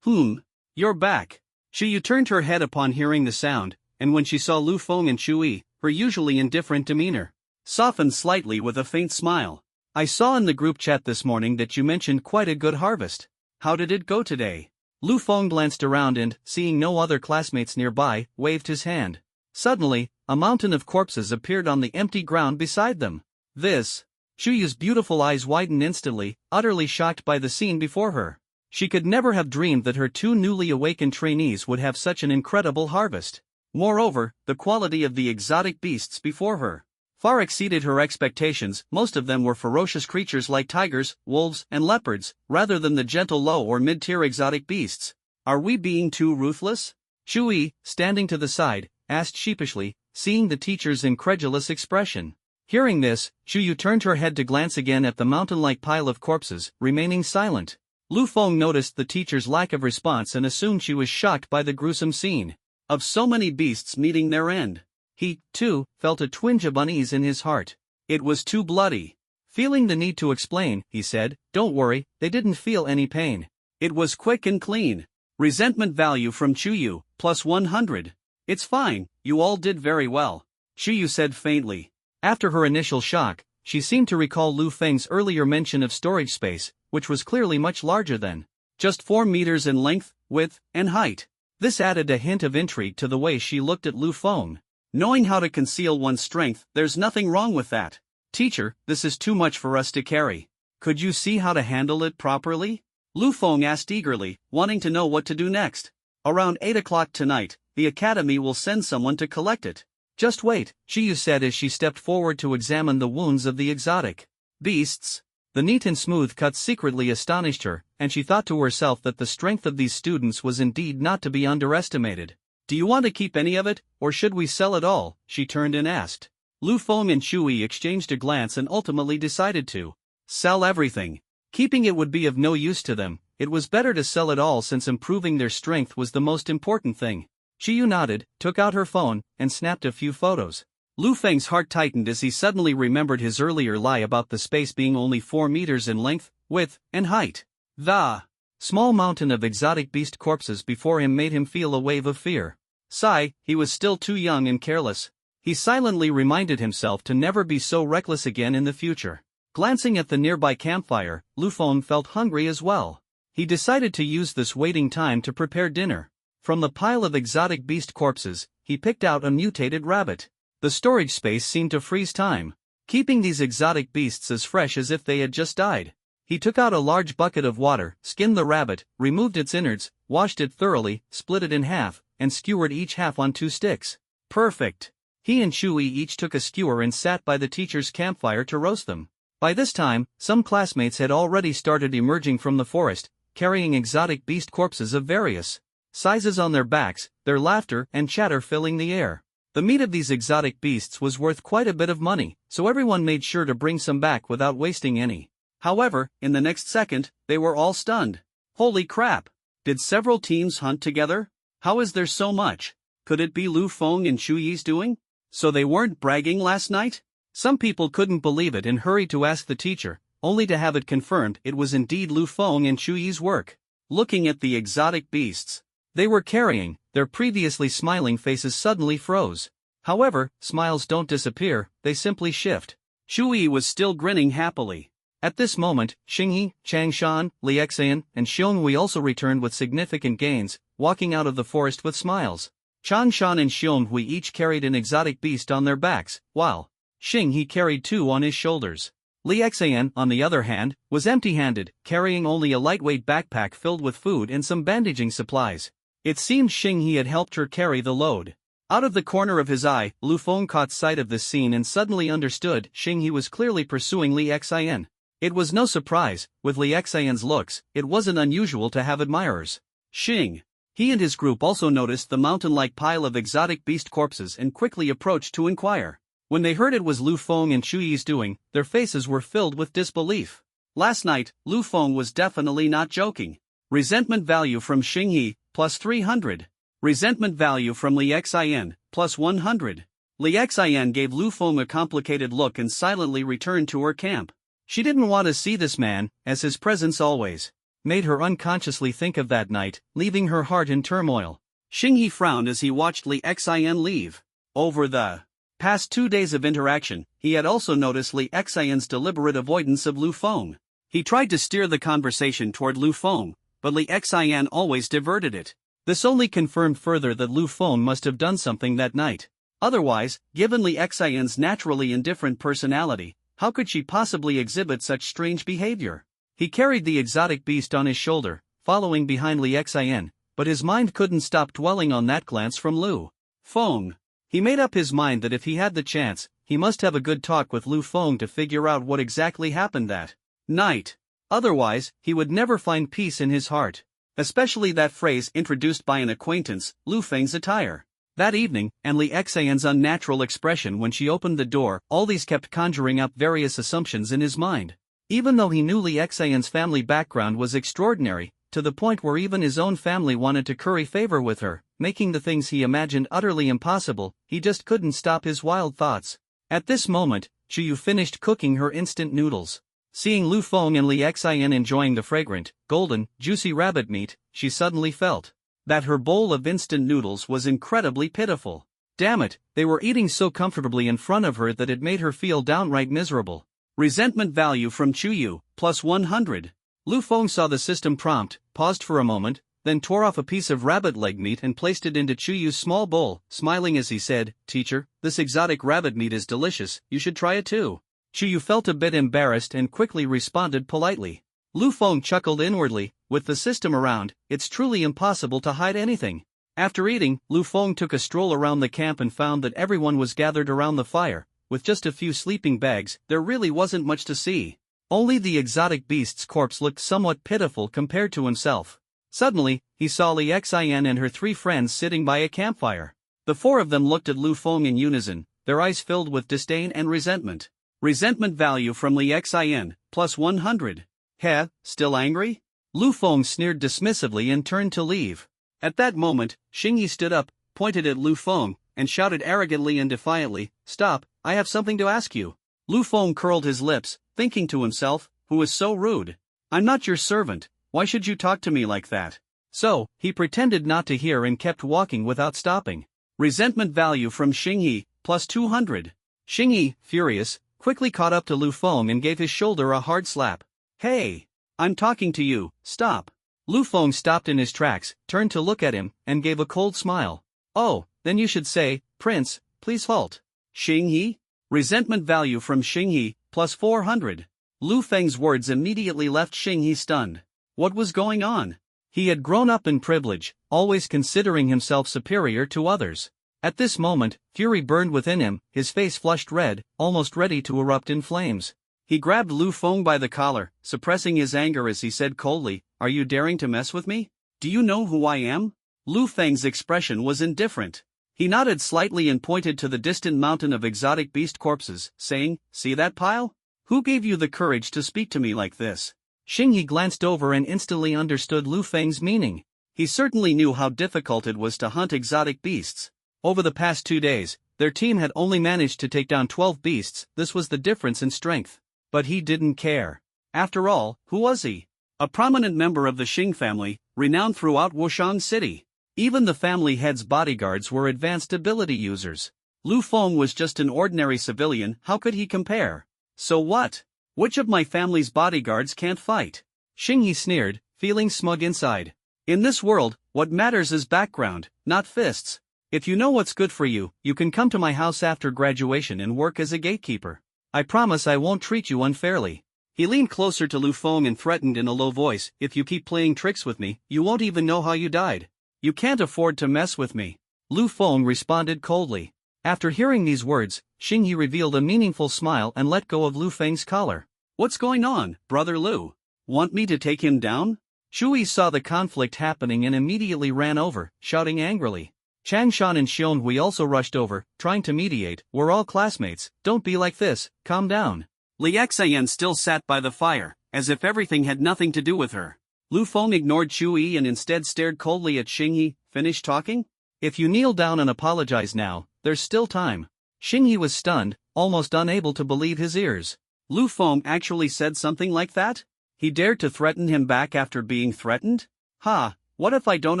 You're back." Shiyu turned her head upon hearing the sound, and when she saw Lu Feng and Chui, her usually indifferent demeanor softened slightly with a faint smile. "I saw in the group chat this morning that you mentioned quite a good harvest. How did it go today?" Lu Feng glanced around and, seeing no other classmates nearby, waved his hand. Suddenly, a mountain of corpses appeared on the empty ground beside them. This Shuyu's beautiful eyes widened instantly, utterly shocked by the scene before her. She could never have dreamed that her two newly awakened trainees would have such an incredible harvest. Moreover, the quality of the exotic beasts before her far exceeded her expectations. Most of them were ferocious creatures like tigers, wolves, and leopards, rather than the gentle low or mid-tier exotic beasts. Are we being too ruthless? Shui, standing to the side, asked sheepishly, seeing the teacher's incredulous expression. Hearing this, Shuyu turned her head to glance again at the mountain-like pile of corpses, remaining silent. Lu Feng noticed the teacher's lack of response and assumed she was shocked by the gruesome scene of so many beasts meeting their end. He, too, felt a twinge of unease in his heart. It was too bloody. Feeling the need to explain, he said, "Don't worry, they didn't feel any pain. It was quick and clean. Resentment value from Chuyu, plus 100. It's fine, you all did very well," Chuyu said faintly. After her initial shock, she seemed to recall Lu Feng's earlier mention of storage space, which was clearly much larger than just 4 meters in length, width, and height. This added a hint of intrigue to the way she looked at Lu Feng. Knowing how to conceal one's strength, there's nothing wrong with that. Teacher, this is too much for us to carry. Could you see how to handle it properly? Lu Feng asked eagerly, wanting to know what to do next. Around 8 o'clock tonight, the academy will send someone to collect it. Just wait, Shiyu said as she stepped forward to examine the wounds of the exotic beasts. The neat and smooth cuts secretly astonished her, and she thought to herself that the strength of these students was indeed not to be underestimated. Do you want to keep any of it, or should we sell it all? She turned and asked. Lu Feng and Shui exchanged a glance and ultimately decided to sell everything. Keeping it would be of no use to them. It was better to sell it all since improving their strength was the most important thing. Shiyu nodded, took out her phone, and snapped a few photos. Lu Feng's heart tightened as he suddenly remembered his earlier lie about the space being only 4 meters in length, width, and height. The small mountain of exotic beast corpses before him made him feel a wave of fear. Sigh, he was still too young and careless. He silently reminded himself to never be so reckless again in the future. Glancing at the nearby campfire, Lu Feng felt hungry as well. He decided to use this waiting time to prepare dinner. From the pile of exotic beast corpses, he picked out a mutated rabbit. The storage space seemed to freeze time, keeping these exotic beasts as fresh as if they had just died. He took out a large bucket of water, skinned the rabbit, removed its innards, washed it thoroughly, split it in half, and skewered each half on 2 sticks. Perfect. He and Shui each took a skewer and sat by the teacher's campfire to roast them. By this time, some classmates had already started emerging from the forest, carrying exotic beast corpses of various sizes on their backs, their laughter and chatter filling the air. The meat of these exotic beasts was worth quite a bit of money, so everyone made sure to bring some back without wasting any. However, in the next second, they were all stunned. Holy crap! Did several teams hunt together? How is there so much? Could it be Lu Feng and Shu Yi's doing? So they weren't bragging last night? Some people couldn't believe it and hurried to ask the teacher, only to have it confirmed it was indeed Lu Feng and Shu Yi's work. Looking at the exotic beasts they were carrying, their previously smiling faces suddenly froze. However, smiles don't disappear, they simply shift. Shu Yi was still grinning happily. At this moment, Xingyi, Changshan, Li Xian, and Xionghui also returned with significant gains, walking out of the forest with smiles. Changshan and Xionghui each carried an exotic beast on their backs, while Xingyi carried 2 on his shoulders. Li Xian, on the other hand, was empty-handed, carrying only a lightweight backpack filled with food and some bandaging supplies. It seemed Xingyi had helped her carry the load. Out of the corner of his eye, Lu Feng caught sight of this scene and suddenly understood Xingyi was clearly pursuing Li Xian. It was no surprise, with Li Xian's looks, it wasn't unusual to have admirers. He and his group also noticed the mountain-like pile of exotic beast corpses and quickly approached to inquire. When they heard it was Lu Feng and Shu Yi's doing, their faces were filled with disbelief. Last night, Lu Feng was definitely not joking. Resentment value from Xingyi, plus 300. Resentment value from Li Xian, plus 100. Li Xian gave Lu Feng a complicated look and silently returned to her camp. She didn't want to see this man, as his presence always made her unconsciously think of that night, leaving her heart in turmoil. Xingyi frowned as he watched Li Xian leave. Over the past 2 days of interaction, he had also noticed Li Xian's deliberate avoidance of Lu Feng. He tried to steer the conversation toward Lu Feng, but Li Xian always diverted it. This only confirmed further that Lu Feng must have done something that night. Otherwise, given Li Xian's naturally indifferent personality, How could she possibly exhibit such strange behavior? He carried the exotic beast on his shoulder, following behind Li Xian, but his mind couldn't stop dwelling on that glance from Lu Feng. He made up his mind that if he had the chance, he must have a good talk with Lu Feng to figure out what exactly happened that night. Otherwise, he would never find peace in his heart. Especially that phrase introduced by an acquaintance, Lu Feng's attire. That evening, and Li Xian's unnatural expression when she opened the door, all these kept conjuring up various assumptions in his mind. Even though he knew Li Xian's family background was extraordinary, to the point where even his own family wanted to curry favor with her, making the things he imagined utterly impossible, he just couldn't stop his wild thoughts. At this moment, Chuyu finished cooking her instant noodles. Seeing Lu Feng and Li Xian enjoying the fragrant, golden, juicy rabbit meat, she suddenly felt that her bowl of instant noodles was incredibly pitiful. Damn it, they were eating so comfortably in front of her that it made her feel downright miserable. Resentment value from Chuyu, plus 100. Lu Feng saw the system prompt, paused for a moment, then tore off a piece of rabbit leg meat and placed it into Chuyu's small bowl, smiling as he said, "Teacher, this exotic rabbit meat is delicious, you should try it too." Chuyu felt a bit embarrassed and quickly responded politely. Lu Feng chuckled inwardly, with the system around, it's truly impossible to hide anything. After eating, Lu Feng took a stroll around the camp and found that everyone was gathered around the fire. With just a few sleeping bags, there really wasn't much to see. Only the exotic beast's corpse looked somewhat pitiful compared to himself. Suddenly, he saw Li Xian and her 3 friends sitting by a campfire. The 4 of them looked at Lu Feng in unison, their eyes filled with disdain and resentment. Resentment value from Li Xian, plus 100. Heh, still angry? Lu Feng sneered dismissively and turned to leave. At that moment, Xingyi stood up, pointed at Lu Feng, and shouted arrogantly and defiantly, "Stop, I have something to ask you." Lu Feng curled his lips, thinking to himself, who is so rude? I'm not your servant, why should you talk to me like that? So, he pretended not to hear and kept walking without stopping. Resentment value from Xingyi, plus 200. Xingyi, furious, quickly caught up to Lu Feng and gave his shoulder a hard slap. "Hey! I'm talking to you, stop." Lu Feng stopped in his tracks, turned to look at him, and gave a cold smile. "Oh, then you should say, Prince, please halt." Xingyi? Resentment value from Xingyi, plus 400. Lu Feng's words immediately left Xingyi stunned. What was going on? He had grown up in privilege, always considering himself superior to others. At this moment, fury burned within him, his face flushed red, almost ready to erupt in flames. He grabbed Lu Feng by the collar, suppressing his anger as he said coldly, "Are you daring to mess with me? Do you know who I am?" Lu Feng's expression was indifferent. He nodded slightly and pointed to the distant mountain of exotic beast corpses, saying, "See that pile? Who gave you the courage to speak to me like this?" Xingyi glanced over and instantly understood Lu Feng's meaning. He certainly knew how difficult it was to hunt exotic beasts. Over the past 2 days, their team had only managed to take down 12 beasts. This was the difference in strength. But he didn't care. After all, who was he? A prominent member of the Xing family, renowned throughout Wushang City. Even the family head's bodyguards were advanced ability users. Lu Feng was just an ordinary civilian, how could he compare? So what? Which of my family's bodyguards can't fight? Xingyi sneered, feeling smug inside. In this world, what matters is background, not fists. If you know what's good for you, you can come to my house after graduation and work as a gatekeeper. I promise I won't treat you unfairly. He leaned closer to Lu Feng and threatened in a low voice, "If you keep playing tricks with me, you won't even know how you died. You can't afford to mess with me." Lu Feng responded coldly. After hearing these words, Xingyi revealed a meaningful smile and let go of Lu Feng's collar. "What's going on, brother Lu? Want me to take him down?" Shui saw the conflict happening and immediately ran over, shouting angrily. Changshan and Xionghui also rushed over, trying to mediate. "We're all classmates, don't be like this, calm down." Li Xian still sat by the fire, as if everything had nothing to do with her. Lu Feng ignored Shui and instead stared coldly at Xingyi. "Finish talking? If you kneel down and apologize now, there's still time." Xingyi was stunned, almost unable to believe his ears. Lu Feng actually said something like that? He dared to threaten him back after being threatened? What if I don't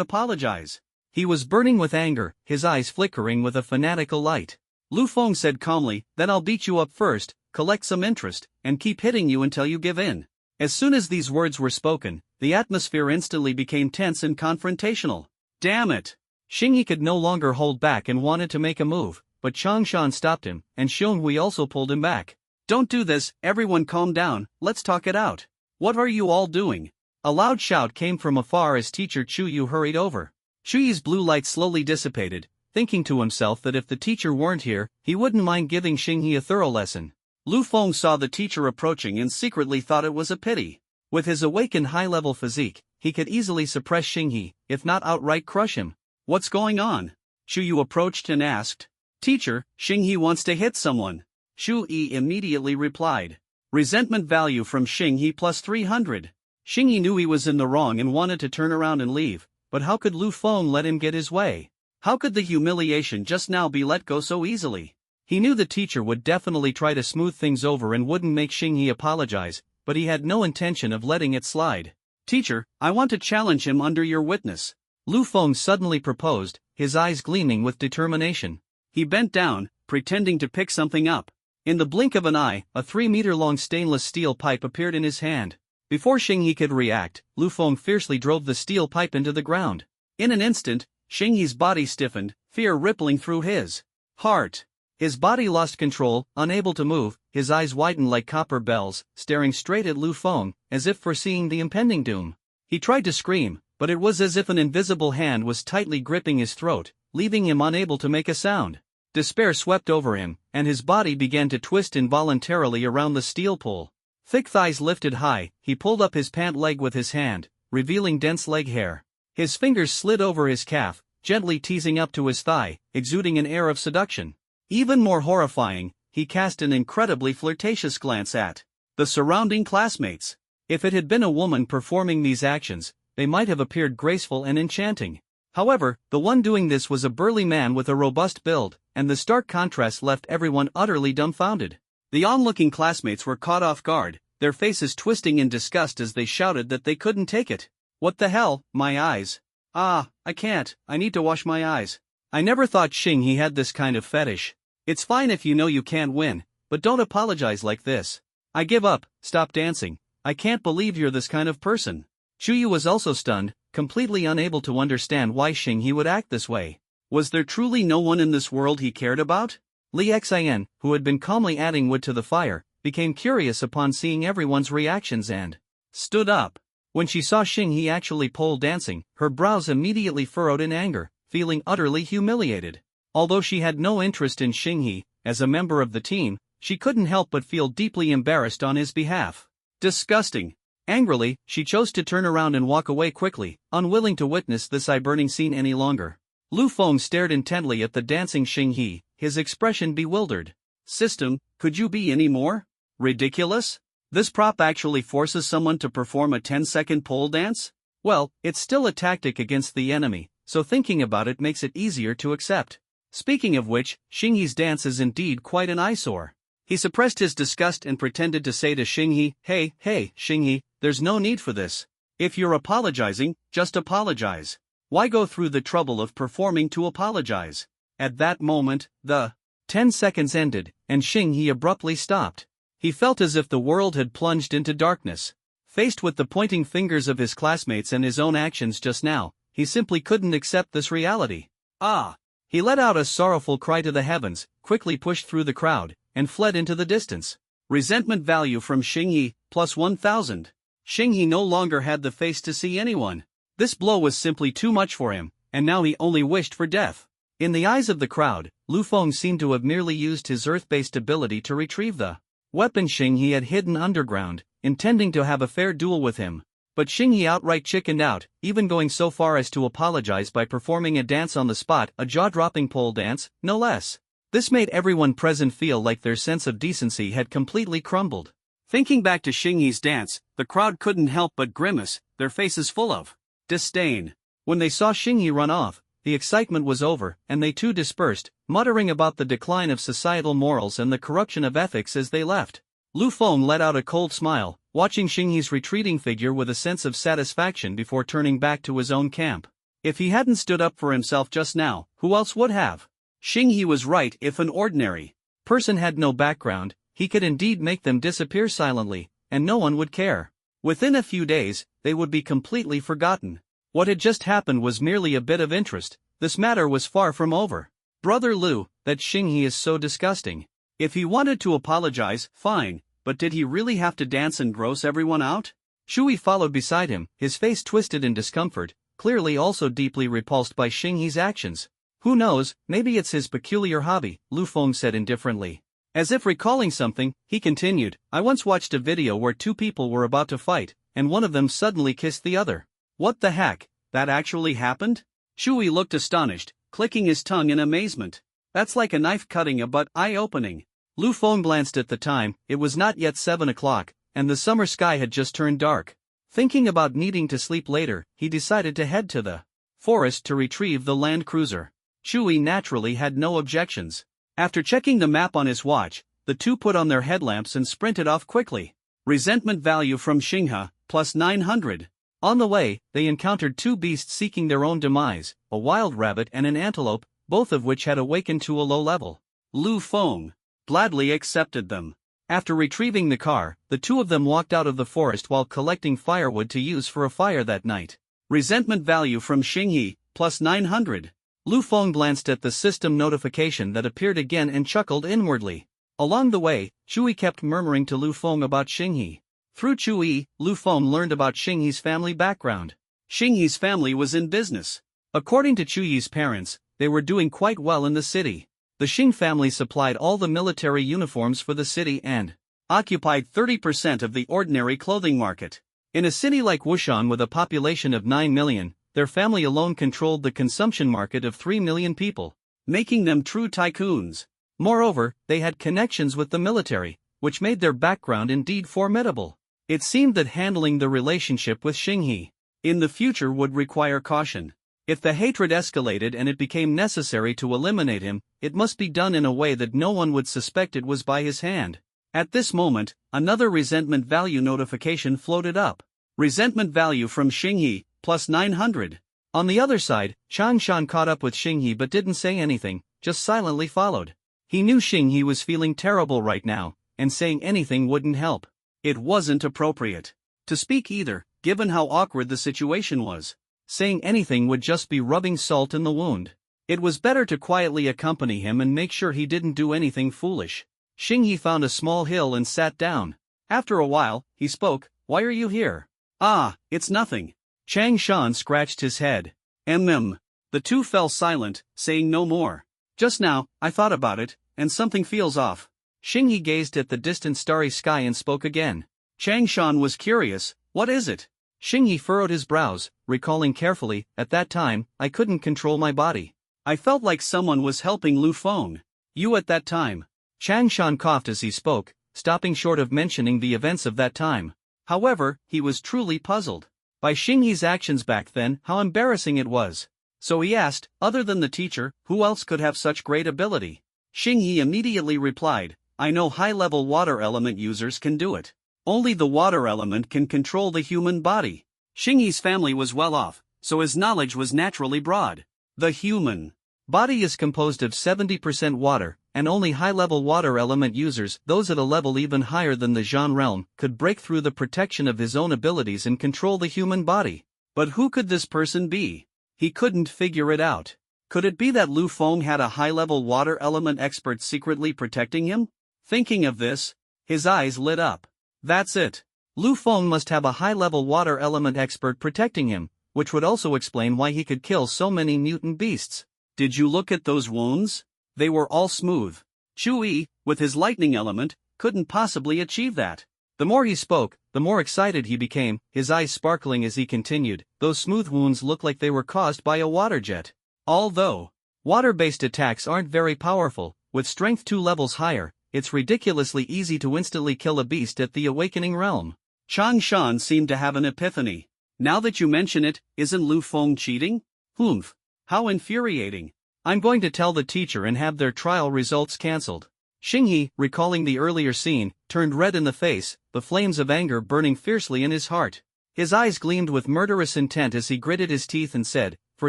apologize? He was burning with anger, his eyes flickering with a fanatical light. Lu Feng said calmly, "Then I'll beat you up first, collect some interest, and keep hitting you until you give in." As soon as these words were spoken, the atmosphere instantly became tense and confrontational. Damn it! Xingyi could no longer hold back and wanted to make a move, but Changshan stopped him, and Xionghui also pulled him back. Don't do this, everyone calm down, let's talk it out. What are you all doing? A loud shout came from afar as teacher Chu Yu hurried over. Chu Yu's blue light slowly dissipated, thinking to himself that if the teacher weren't here, he wouldn't mind giving Xinghe a thorough lesson. Lu Feng saw the teacher approaching and secretly thought it was a pity. With his awakened high-level physique, he could easily suppress Xinghe, if not outright crush him. What's going on? Chu Yu approached and asked. Teacher, Xinghe wants to hit someone. Shu Yi immediately replied. Resentment value from Xinghe plus 300. Xinghe knew he was in the wrong and wanted to turn around and leave, but how could Lu Feng let him get his way? How could the humiliation just now be let go so easily? He knew the teacher would definitely try to smooth things over and wouldn't make Xinghe apologize, but he had no intention of letting it slide. Teacher, I want to challenge him under your witness. Lu Feng suddenly proposed, his eyes gleaming with determination. He bent down, pretending to pick something up. In the blink of an eye, a 3-meter-long stainless steel pipe appeared in his hand. Before Xinghe could react, Lu Feng fiercely drove the steel pipe into the ground. In an instant, Xinghe's body stiffened, fear rippling through his heart. His body lost control, unable to move, his eyes widened like copper bells, staring straight at Lu Feng, as if foreseeing the impending doom. He tried to scream, but it was as if an invisible hand was tightly gripping his throat, leaving him unable to make a sound. Despair swept over him, and his body began to twist involuntarily around the steel pole. Thick thighs lifted high, he pulled up his pant leg with his hand, revealing dense leg hair. His fingers slid over his calf, gently teasing up to his thigh, exuding an air of seduction. Even more horrifying, he cast an incredibly flirtatious glance at the surrounding classmates. If it had been a woman performing these actions, they might have appeared graceful and enchanting. However, the one doing this was a burly man with a robust build, and the stark contrast left everyone utterly dumbfounded. The onlooking classmates were caught off guard, their faces twisting in disgust as they shouted that they couldn't take it. What the hell, my eyes? Ah, I can't, I need to wash my eyes. I never thought Xinghe had this kind of fetish. It's fine if you know you can't win, but don't apologize like this. I give up, stop dancing, I can't believe you're this kind of person. Chu Yu was also stunned, completely unable to understand why Xinghe would act this way. Was there truly no one in this world he cared about? Li Xian, who had been calmly adding wood to the fire, became curious upon seeing everyone's reactions and stood up. When she saw Xinghe actually pole dancing, her brows immediately furrowed in anger, feeling utterly humiliated. Although she had no interest in Xinghe, as a member of the team, she couldn't help but feel deeply embarrassed on his behalf. Disgusting. Angrily, she chose to turn around and walk away quickly, unwilling to witness this eye-burning scene any longer. Lu Feng stared intently at the dancing Xinghe, his expression bewildered. System, could you be any more ridiculous? This prop actually forces someone to perform a 10-second pole dance? Well, it's still a tactic against the enemy, so thinking about it makes it easier to accept. Speaking of which, Xinghe's dance is indeed quite an eyesore. He suppressed his disgust and pretended to say to Xinghe, Hey, Xinghe, there's no need for this. If you're apologizing, just apologize. Why go through the trouble of performing to apologize? At that moment, the 10 seconds ended, and Xinghe abruptly stopped. He felt as if the world had plunged into darkness. Faced with the pointing fingers of his classmates and his own actions just now, he simply couldn't accept this reality. Ah! He let out a sorrowful cry to the heavens, quickly pushed through the crowd, and fled into the distance. Resentment value from Xinghe, plus 1,000. Xinghe no longer had the face to see anyone. This blow was simply too much for him, and now he only wished for death. In the eyes of the crowd, Lu Feng seemed to have merely used his earth-based ability to retrieve the weapon Xinghe had hidden underground, intending to have a fair duel with him. But Xinghe outright chickened out, even going so far as to apologize by performing a dance on the spot, a jaw-dropping pole dance, no less. This made everyone present feel like their sense of decency had completely crumbled. Thinking back to Xinghe's dance, the crowd couldn't help but grimace, their faces full of disdain. When they saw Xinghe run off, the excitement was over, and they too dispersed, muttering about the decline of societal morals and the corruption of ethics as they left. Lu Feng let out a cold smile, watching Xinghe's retreating figure with a sense of satisfaction before turning back to his own camp. If he hadn't stood up for himself just now, who else would have? Xinghe was right. If an ordinary person had no background, he could indeed make them disappear silently, and no one would care. Within a few days, they would be completely forgotten. What had just happened was merely a bit of interest. This matter was far from over. Brother Lu, that Xinghe is so disgusting. If he wanted to apologize, fine, but did he really have to dance and gross everyone out? Shui followed beside him, his face twisted in discomfort, clearly also deeply repulsed by Xinghe's actions. Who knows, maybe it's his peculiar hobby, Lu Feng said indifferently. As if recalling something, he continued, I once watched a video where two people were about to fight, and one of them suddenly kissed the other. What the heck, that actually happened? Shui looked astonished, clicking his tongue in amazement. That's like a knife cutting a butt eye-opening. Lu Feng glanced at the time, it was not yet 7 o'clock, and the summer sky had just turned dark. Thinking about needing to sleep later, he decided to head to the forest to retrieve the land cruiser. Shui naturally had no objections. After checking the map on his watch, the two put on their headlamps and sprinted off quickly. Resentment value from Xinghe, plus 900. On the way, they encountered two beasts seeking their own demise, a wild rabbit and an antelope, both of which had awakened to a low level. Lu Feng gladly accepted them. After retrieving the car, the two of them walked out of the forest while collecting firewood to use for a fire that night. Resentment value from Xinghe, plus 900. Lu Feng glanced at the system notification that appeared again and chuckled inwardly. Along the way, Chui kept murmuring to Lu Feng about Xinghe. Through Chui, Lu Feng learned about Xinghe's family background. Xinghe's family was in business. According to Chuyi's parents, they were doing quite well in the city. The Xing family supplied all the military uniforms for the city and occupied 30% of the ordinary clothing market. In a city like Wushan with a population of 9 million, their family alone controlled the consumption market of 3 million people, making them true tycoons. Moreover, they had connections with the military, which made their background indeed formidable. It seemed that handling the relationship with Xinghe in the future would require caution. If the hatred escalated and it became necessary to eliminate him, it must be done in a way that no one would suspect it was by his hand. At this moment, another resentment value notification floated up. Resentment value from Xinghe, plus 900. On the other side, Chang Shan caught up with Xinghe but didn't say anything, just silently followed. He knew Xinghe was feeling terrible right now, and saying anything wouldn't help. It wasn't appropriate to speak either, given how awkward the situation was. Saying anything would just be rubbing salt in the wound. It was better to quietly accompany him and make sure he didn't do anything foolish. Xinghe found a small hill and sat down. After a while, he spoke, Why are you here? Ah, it's nothing. Chang Shan scratched his head. The two fell silent, saying no more. Just now, I thought about it, and something feels off. Xinghe gazed at the distant starry sky and spoke again. Chang Shan was curious, What is it? Xinghe furrowed his brows, recalling carefully, At that time, I couldn't control my body. I felt like someone was helping Lu Feng. You at that time. Chang Shan coughed as he spoke, stopping short of mentioning the events of that time. However, he was truly puzzled by Xinghe's actions back then, how embarrassing it was. So he asked, other than the teacher, who else could have such great ability? Xinghe immediately replied, I know high-level water element users can do it. Only the water element can control the human body. Xinghe's family was well off, so his knowledge was naturally broad. The human body is composed of 70% water, and only high-level water element users, those at a level even higher than the Zhan realm, could break through the protection of his own abilities and control the human body. But who could this person be? He couldn't figure it out. Could it be that Lu Feng had a high-level water element expert secretly protecting him? Thinking of this, his eyes lit up. That's it. Lu Feng must have a high-level water element expert protecting him, which would also explain why he could kill so many mutant beasts. Did you look at those wounds? They were all smooth. Chui, with his lightning element, couldn't possibly achieve that. The more he spoke, the more excited he became, his eyes sparkling as he continued, those smooth wounds look like they were caused by a water jet. Although water-based attacks aren't very powerful, with strength 2 levels higher, it's ridiculously easy to instantly kill a beast at the awakening realm. Chang Shan seemed to have an epiphany. Now that you mention it, isn't Lu Feng cheating? Humph. How infuriating. I'm going to tell the teacher and have their trial results cancelled. Xinghe, recalling the earlier scene, turned red in the face, the flames of anger burning fiercely in his heart. His eyes gleamed with murderous intent as he gritted his teeth and said, For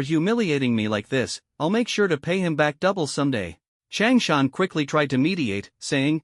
humiliating me like this, I'll make sure to pay him back double someday. Chang Shan quickly tried to mediate, saying,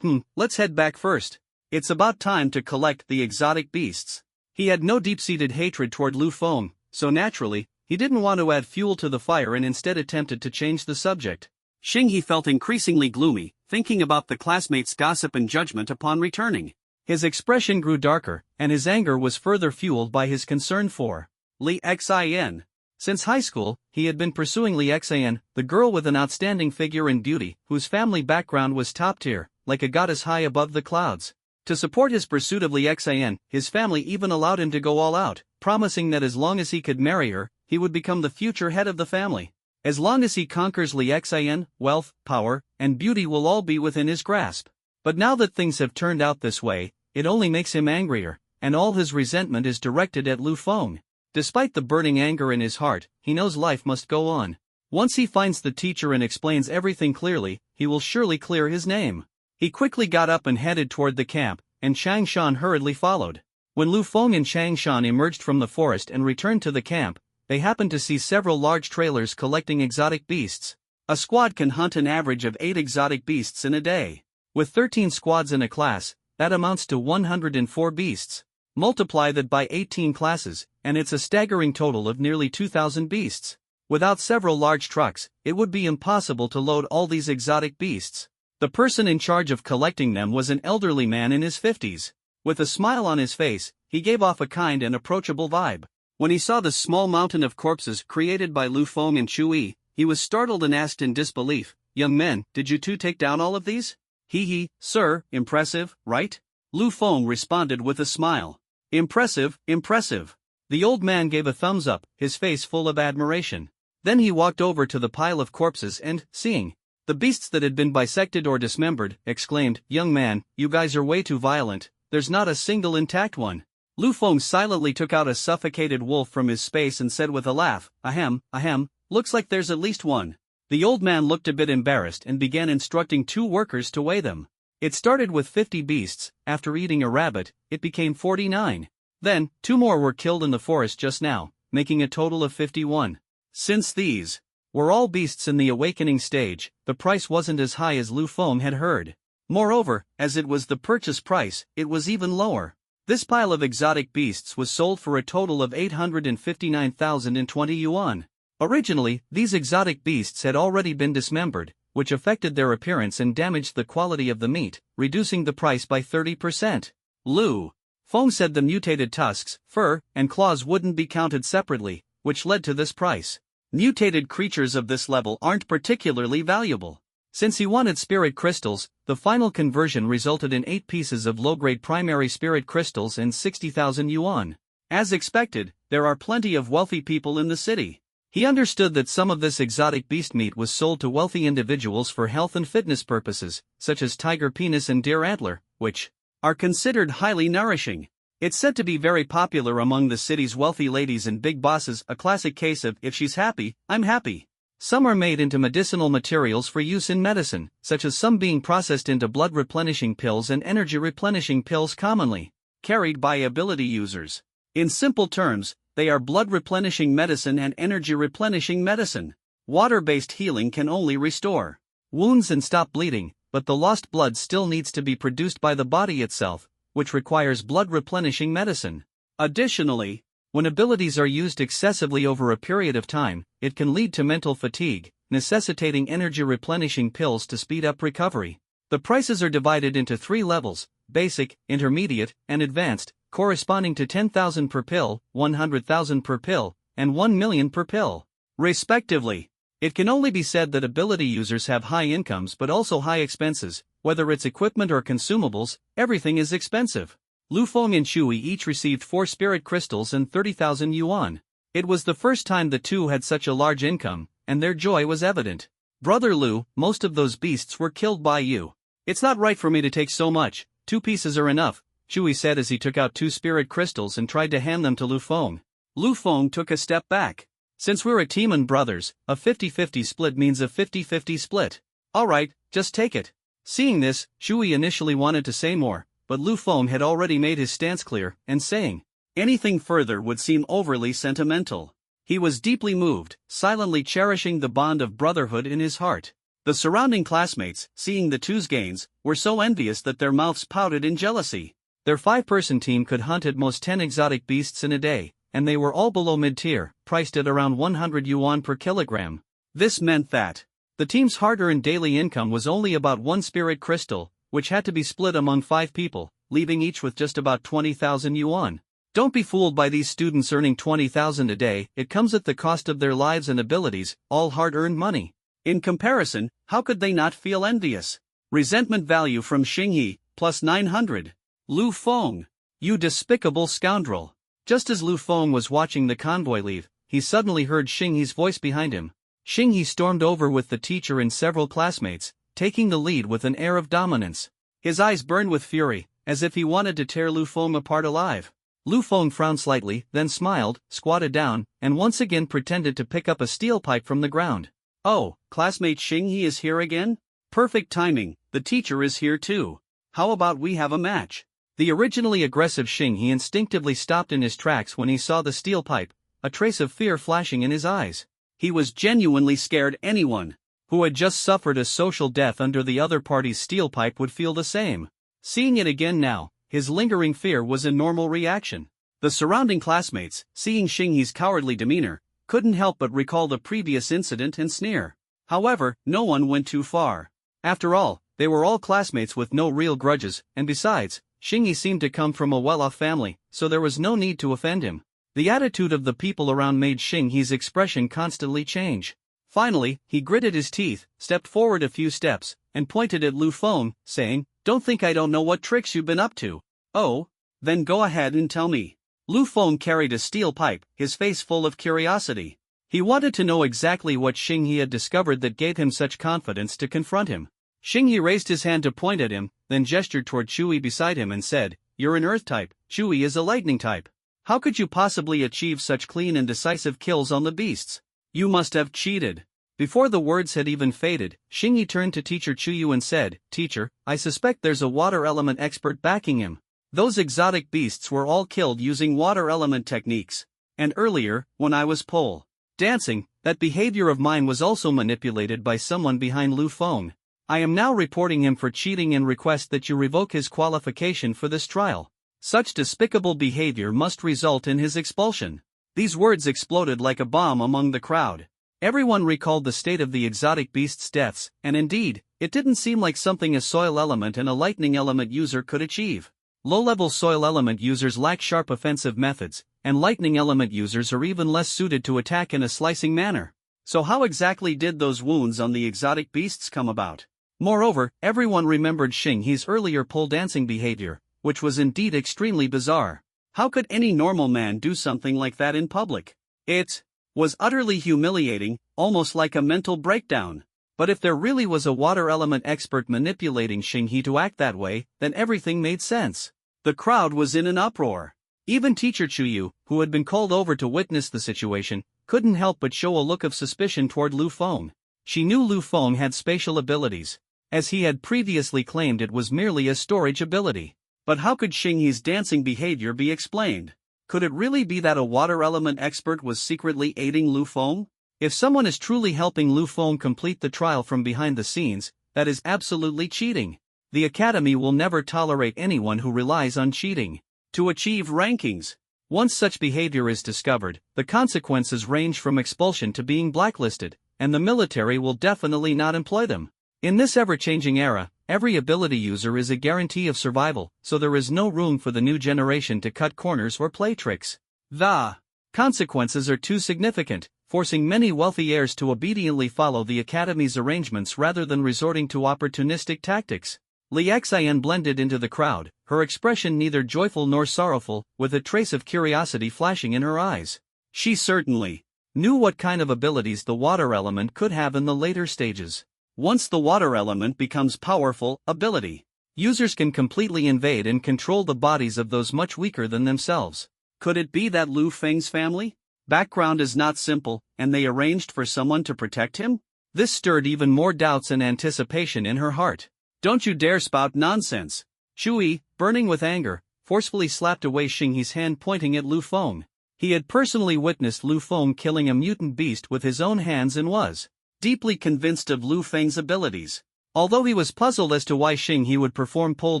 let's head back first. It's about time to collect the exotic beasts. He had no deep-seated hatred toward Lu Feng, so naturally, he didn't want to add fuel to the fire and instead attempted to change the subject. Xinghe felt increasingly gloomy, thinking about the classmates' gossip and judgment upon returning. His expression grew darker, and his anger was further fueled by his concern for Li Xin. Since high school, he had been pursuing Li Xian, the girl with an outstanding figure and beauty, whose family background was top tier, like a goddess high above the clouds. To support his pursuit of Li Xian, his family even allowed him to go all out, promising that as long as he could marry her, he would become the future head of the family. As long as he conquers Li Xian, wealth, power, and beauty will all be within his grasp. But now that things have turned out this way, it only makes him angrier, and all his resentment is directed at Lu Feng. Despite the burning anger in his heart, he knows life must go on. Once he finds the teacher and explains everything clearly, he will surely clear his name. He quickly got up and headed toward the camp, and Chang Shan hurriedly followed. When Lu Feng and Chang Shan emerged from the forest and returned to the camp, they happened to see several large trailers collecting exotic beasts. A squad can hunt an average of 8 exotic beasts in a day. With 13 squads in a class, that amounts to 104 beasts. Multiply that by 18 classes, and it's a staggering total of nearly 2,000 beasts. Without several large trucks, it would be impossible to load all these exotic beasts. The person in charge of collecting them was an elderly man in his 50s. With a smile on his face, he gave off a kind and approachable vibe. When he saw the small mountain of corpses created by Lu Feng and Chu Yi, he was startled and asked in disbelief, "Young men, did you two take down all of these?" "He, sir, impressive, right?" Lu Feng responded with a smile. "Impressive, impressive." The old man gave a thumbs up, his face full of admiration. Then he walked over to the pile of corpses and, seeing the beasts that had been bisected or dismembered, exclaimed, "Young man, you guys are way too violent, there's not a single intact one." Lu Feng silently took out a suffocated wolf from his space and said with a laugh, "Ahem, looks like there's at least one." The old man looked a bit embarrassed and began instructing 2 workers to weigh them. It started with 50 beasts. After eating a rabbit, it became 49. Then, 2 more were killed in the forest just now, making a total of 51. Since these were all beasts in the awakening stage, the price wasn't as high as Lu Feng had heard. Moreover, as it was the purchase price, it was even lower. This pile of exotic beasts was sold for a total of 859,020 yuan. Originally, these exotic beasts had already been dismembered, which affected their appearance and damaged the quality of the meat, reducing the price by 30%. Lu Feng said the mutated tusks, fur, and claws wouldn't be counted separately, which led to this price. Mutated creatures of this level aren't particularly valuable. Since he wanted spirit crystals, the final conversion resulted in 8 pieces of low-grade primary spirit crystals and 60,000 yuan. As expected, there are plenty of wealthy people in the city. He understood that some of this exotic beast meat was sold to wealthy individuals for health and fitness purposes, such as tiger penis and deer antler, which are considered highly nourishing. It's said to be very popular among the city's wealthy ladies and big bosses, a classic case of, if she's happy, I'm happy. Some are made into medicinal materials for use in medicine, such as some being processed into blood-replenishing pills and energy-replenishing pills commonly carried by ability users. In simple terms, they are blood-replenishing medicine and energy-replenishing medicine. Water-based healing can only restore wounds and stop bleeding, but the lost blood still needs to be produced by the body itself, which requires blood-replenishing medicine. Additionally, when abilities are used excessively over a period of time, it can lead to mental fatigue, necessitating energy-replenishing pills to speed up recovery. The prices are divided into 3 levels: basic, intermediate, and advanced, corresponding to 10,000 per pill, 100,000 per pill, and 1 million per pill, respectively. It can only be said that ability users have high incomes but also high expenses. Whether it's equipment or consumables, everything is expensive. Lu Feng and Shui each received 4 spirit crystals and 30,000 yuan. It was the first time the two had such a large income, and their joy was evident. "Brother Lu, most of those beasts were killed by you. It's not right for me to take so much, 2 pieces are enough," Shui said as he took out 2 spirit crystals and tried to hand them to Lu Feng. Lu Feng took a step back. "Since we're a team and brothers, a 50-50 split means a 50-50 split. Alright, just take it." Seeing this, Shui initially wanted to say more, but Lu Feng had already made his stance clear, and saying anything further would seem overly sentimental. He was deeply moved, silently cherishing the bond of brotherhood in his heart. The surrounding classmates, seeing the two's gains, were so envious that their mouths pouted in jealousy. Their 5-person team could hunt at most 10 exotic beasts in a day, and they were all below mid-tier, priced at around 100 yuan per kilogram. This meant that The team's hard-earned daily income was only about 1 spirit crystal, which had to be split among 5 people, leaving each with just about 20,000 yuan. Don't be fooled by these students earning 20,000 a day, it comes at the cost of their lives and abilities, all hard-earned money. In comparison, how could they not feel envious? Resentment value from Xingyi, plus 900. Lu Feng. You despicable scoundrel. Just as Lu Feng was watching the convoy leave, he suddenly heard Xingyi's voice behind him. Xingyi stormed over with the teacher and several classmates, taking the lead with an air of dominance. His eyes burned with fury, as if he wanted to tear Lu Feng apart alive. Lu Feng frowned slightly, then smiled, squatted down, and once again pretended to pick up a steel pipe from the ground. Oh, classmate Xingyi is here again? Perfect timing, the teacher is here too. How about we have a match? The originally aggressive Xingyi instinctively stopped in his tracks when he saw the steel pipe, a trace of fear flashing in his eyes. He was genuinely scared anyone who had just suffered a social death under the other party's steel pipe would feel the same. Seeing it again now, his lingering fear was a normal reaction. The surrounding classmates, seeing Xingyi's cowardly demeanor, couldn't help but recall the previous incident and sneer. However, no one went too far. After all, they were all classmates with no real grudges, and besides, Xingyi seemed to come from a well-off family, so there was no need to offend him. The attitude of the people around made Xingyi's expression constantly change. Finally, he gritted his teeth, stepped forward a few steps, and pointed at Lu Feng, saying, "Don't think I don't know what tricks you've been up to." "Oh? Then go ahead and tell me." Lu Feng carried a steel pipe, his face full of curiosity. He wanted to know exactly what Xingyi had discovered that gave him such confidence to confront him. Xingyi raised his hand to point at him, then gestured toward Chui beside him and said, "You're an earth type, Chui is a lightning type. How could you possibly achieve such clean and decisive kills on the beasts? You must have cheated." Before the words had even faded, Xingyi turned to teacher Chuyu and said, "Teacher, I suspect there's a water element expert backing him. Those exotic beasts were all killed using water element techniques. And earlier, when I was pole dancing, that behavior of mine was also manipulated by someone behind Lu Feng. I am now reporting him for cheating and request that you revoke his qualification for this trial. Such despicable behavior must result in his expulsion." These words exploded like a bomb among the crowd. Everyone recalled the state of the exotic beasts' deaths, and indeed, it didn't seem like something a soil element and a lightning element user could achieve. Low-level soil element users lack sharp offensive methods, and lightning element users are even less suited to attack in a slicing manner. So how exactly did those wounds on the exotic beasts come about? Moreover, everyone remembered Xingyi's earlier pole dancing behavior, which was indeed extremely bizarre. How could any normal man do something like that in public? It was utterly humiliating, almost like a mental breakdown. But if there really was a water element expert manipulating Xingyi to act that way, then everything made sense. The crowd was in an uproar. Even teacher Chuyu, who had been called over to witness the situation, couldn't help but show a look of suspicion toward Lu Feng. She knew Lu Feng had spatial abilities. As he had previously claimed, it was merely a storage ability. But how could Xingyi's dancing behavior be explained? Could it really be that a water element expert was secretly aiding Lu Feng? If someone is truly helping Lu Feng complete the trial from behind the scenes, that is absolutely cheating. The Academy will never tolerate anyone who relies on cheating to achieve rankings. Once such behavior is discovered, the consequences range from expulsion to being blacklisted, and the military will definitely not employ them. In this ever-changing era, every ability user is a guarantee of survival, so there is no room for the new generation to cut corners or play tricks. The consequences are too significant, forcing many wealthy heirs to obediently follow the Academy's arrangements rather than resorting to opportunistic tactics. Li Xian blended into the crowd, her expression neither joyful nor sorrowful, with a trace of curiosity flashing in her eyes. She certainly knew what kind of abilities the water element could have in the later stages. Once the water element becomes powerful ability, users can completely invade and control the bodies of those much weaker than themselves. Could it be that Lu Feng's family background is not simple, and they arranged for someone to protect him? This stirred even more doubts and anticipation in her heart. "Don't you dare spout nonsense." Chui, burning with anger, forcefully slapped away Xingyi's hand, pointing at Lu Feng. He had personally witnessed Lu Feng killing a mutant beast with his own hands and was deeply convinced of Lu Feng's abilities. Although he was puzzled as to why Xingyi would perform pole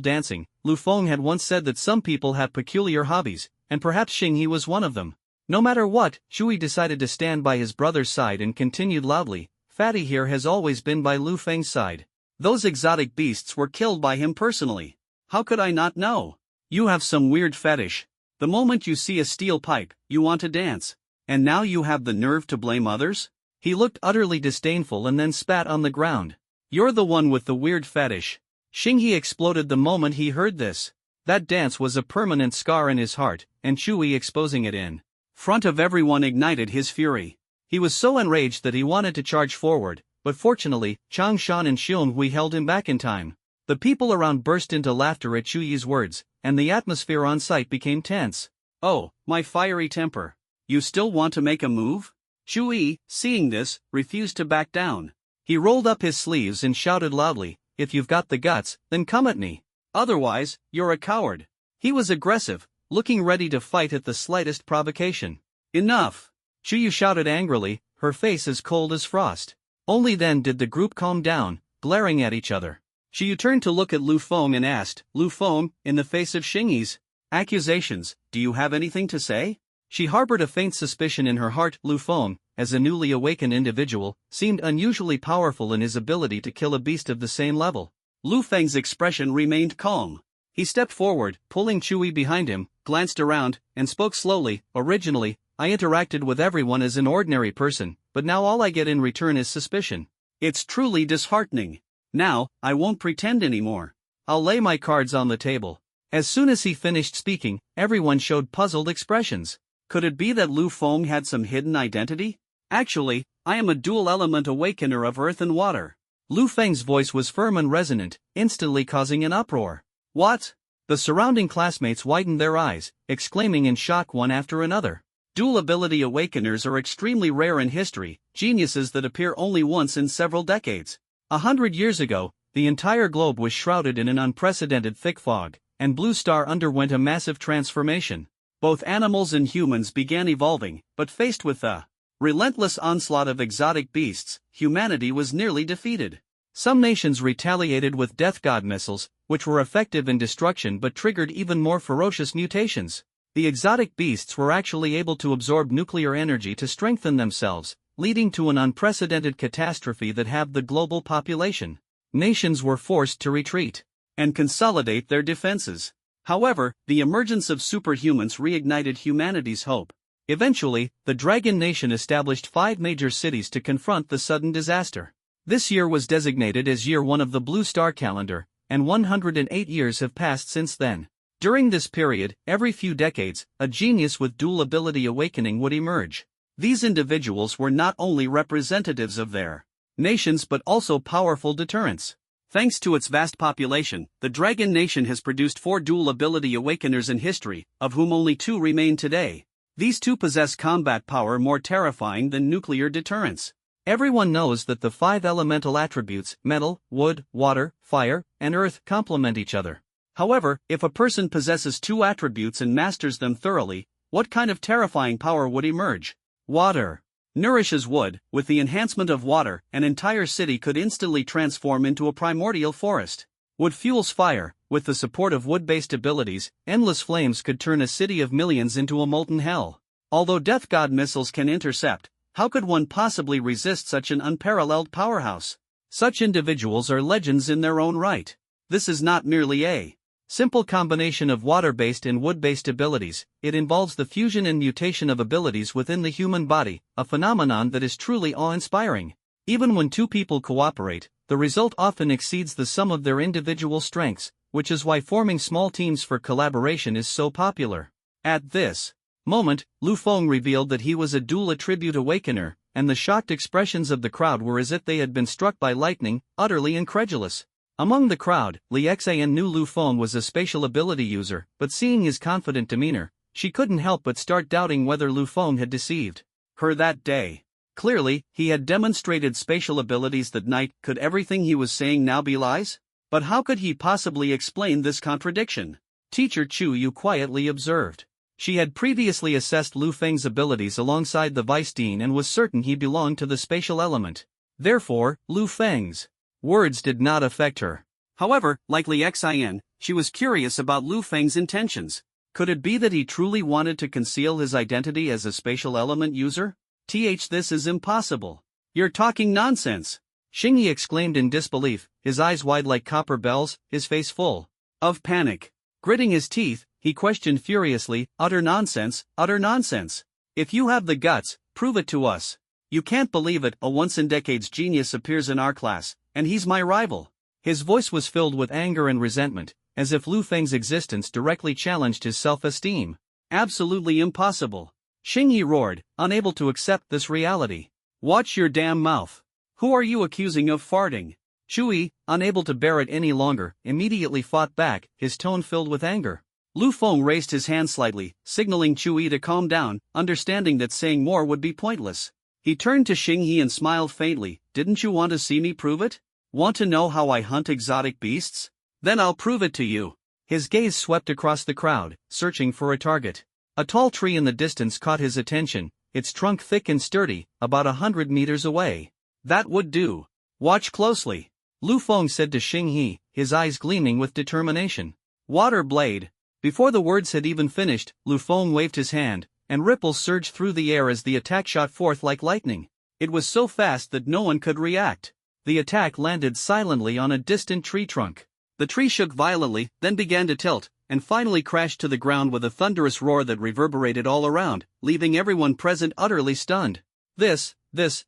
dancing, Lu Feng had once said that some people have peculiar hobbies, and perhaps Xingyi was one of them. No matter what, Chui decided to stand by his brother's side and continued loudly, Fatty here has always been by Lu Feng's side. Those exotic beasts were killed by him personally. How could I not know? You have some weird fetish. The moment you see a steel pipe, you want to dance. And now you have the nerve to blame others? He looked utterly disdainful and then spat on the ground. You're the one with the weird fetish. Xinghe exploded the moment he heard this. That dance was a permanent scar in his heart, and Chui exposing it in front of everyone ignited his fury. He was so enraged that he wanted to charge forward, but fortunately, Chang Shan and Xiong Hui held him back in time. The people around burst into laughter at Chuyi's words, and the atmosphere on site became tense. Oh, my fiery temper. You still want to make a move? Chui, seeing this, refused to back down. He rolled up his sleeves and shouted loudly, "If you've got the guts, then come at me. Otherwise, you're a coward." He was aggressive, looking ready to fight at the slightest provocation. Enough! Chuyu shouted angrily, her face as cold as frost. Only then did the group calm down, glaring at each other. Chuyu turned to look at Lu Feng and asked, "Lu Feng, in the face of Xinghe's accusations, do you have anything to say?" She harbored a faint suspicion in her heart. Lu Feng, as a newly awakened individual, seemed unusually powerful in his ability to kill a beast of the same level. Lu Feng's expression remained calm. He stepped forward, pulling Chui behind him, glanced around, and spoke slowly. "Originally, I interacted with everyone as an ordinary person, but now all I get in return is suspicion. It's truly disheartening. Now, I won't pretend anymore. I'll lay my cards on the table." As soon as he finished speaking, everyone showed puzzled expressions. Could it be that Lu Feng had some hidden identity? Actually, I am a dual-element awakener of earth and water. Lu Feng's voice was firm and resonant, instantly causing an uproar. What? The surrounding classmates widened their eyes, exclaiming in shock one after another. Dual-ability awakeners are extremely rare in history, geniuses that appear only once in several decades. 100 years ago, the entire globe was shrouded in an unprecedented thick fog, and Blue Star underwent a massive transformation. Both animals and humans began evolving, but faced with the relentless onslaught of exotic beasts, humanity was nearly defeated. Some nations retaliated with death god missiles, which were effective in destruction but triggered even more ferocious mutations. The exotic beasts were actually able to absorb nuclear energy to strengthen themselves, leading to an unprecedented catastrophe that halved the global population. Nations were forced to retreat and consolidate their defenses. However, the emergence of superhumans reignited humanity's hope. Eventually, the Dragon Nation established 5 major cities to confront the sudden disaster. This year was designated as Year 1 of the Blue Star calendar, and 108 years have passed since then. During this period, every few decades, a genius with dual ability awakening would emerge. These individuals were not only representatives of their nations but also powerful deterrents. Thanks to its vast population, the Dragon Nation has produced 4 dual ability awakeners in history, of whom only 2 remain today. These 2 possess combat power more terrifying than nuclear deterrence. Everyone knows that the 5 elemental attributes, metal, wood, water, fire, and earth, complement each other. However, if a person possesses 2 attributes and masters them thoroughly, what kind of terrifying power would emerge? Water nourishes wood. With the enhancement of water, an entire city could instantly transform into a primordial forest. Wood fuels fire. With the support of wood-based abilities, endless flames could turn a city of millions into a molten hell. Although death god missiles can intercept, how could one possibly resist such an unparalleled powerhouse? Such individuals are legends in their own right. This is not merely a simple combination of water-based and wood-based abilities, it involves the fusion and mutation of abilities within the human body, a phenomenon that is truly awe-inspiring. Even when 2 people cooperate, the result often exceeds the sum of their individual strengths, which is why forming small teams for collaboration is so popular. At this moment, Lu Feng revealed that he was a dual attribute awakener, and the shocked expressions of the crowd were as if they had been struck by lightning, utterly incredulous. Among the crowd, Li Xian knew Lu Feng was a spatial ability user, but seeing his confident demeanor, she couldn't help but start doubting whether Lu Feng had deceived her that day. Clearly, he had demonstrated spatial abilities that night. Could everything he was saying now be lies? But how could he possibly explain this contradiction? Teacher Chu Yu quietly observed. She had previously assessed Lu Feng's abilities alongside the vice dean and was certain he belonged to the spatial element. Therefore, Lu Feng's words did not affect her. However, like Li Xian, she was curious about Lu Feng's intentions. Could it be that he truly wanted to conceal his identity as a spatial element user? This is impossible. You're talking nonsense. Xingyi exclaimed in disbelief, his eyes wide like copper bells, his face full of panic. Gritting his teeth, he questioned furiously, utter nonsense, utter nonsense. If you have the guts, prove it to us. You can't believe it, a once-in-decades genius appears in our class, and he's my rival. His voice was filled with anger and resentment, as if Lu Feng's existence directly challenged his self-esteem. Absolutely impossible. Xingyi roared, unable to accept this reality. Watch your damn mouth. Who are you accusing of farting? Chui, unable to bear it any longer, immediately fought back, his tone filled with anger. Lu Feng raised his hand slightly, signaling Chui to calm down, understanding that saying more would be pointless. He turned to Xingyi and smiled faintly. Didn't you want to see me prove it? Want to know how I hunt exotic beasts? Then I'll prove it to you. His gaze swept across the crowd, searching for a target. A tall tree in the distance caught his attention, its trunk thick and sturdy, about 100 meters away. That would do. Watch closely. Lu Feng said to Xingyi, his eyes gleaming with determination. Water blade. Before the words had even finished, Lu Feng waved his hand, and ripples surged through the air as the attack shot forth like lightning. It was so fast that no one could react. The attack landed silently on a distant tree trunk. The tree shook violently, then began to tilt, and finally crashed to the ground with a thunderous roar that reverberated all around, leaving everyone present utterly stunned. This,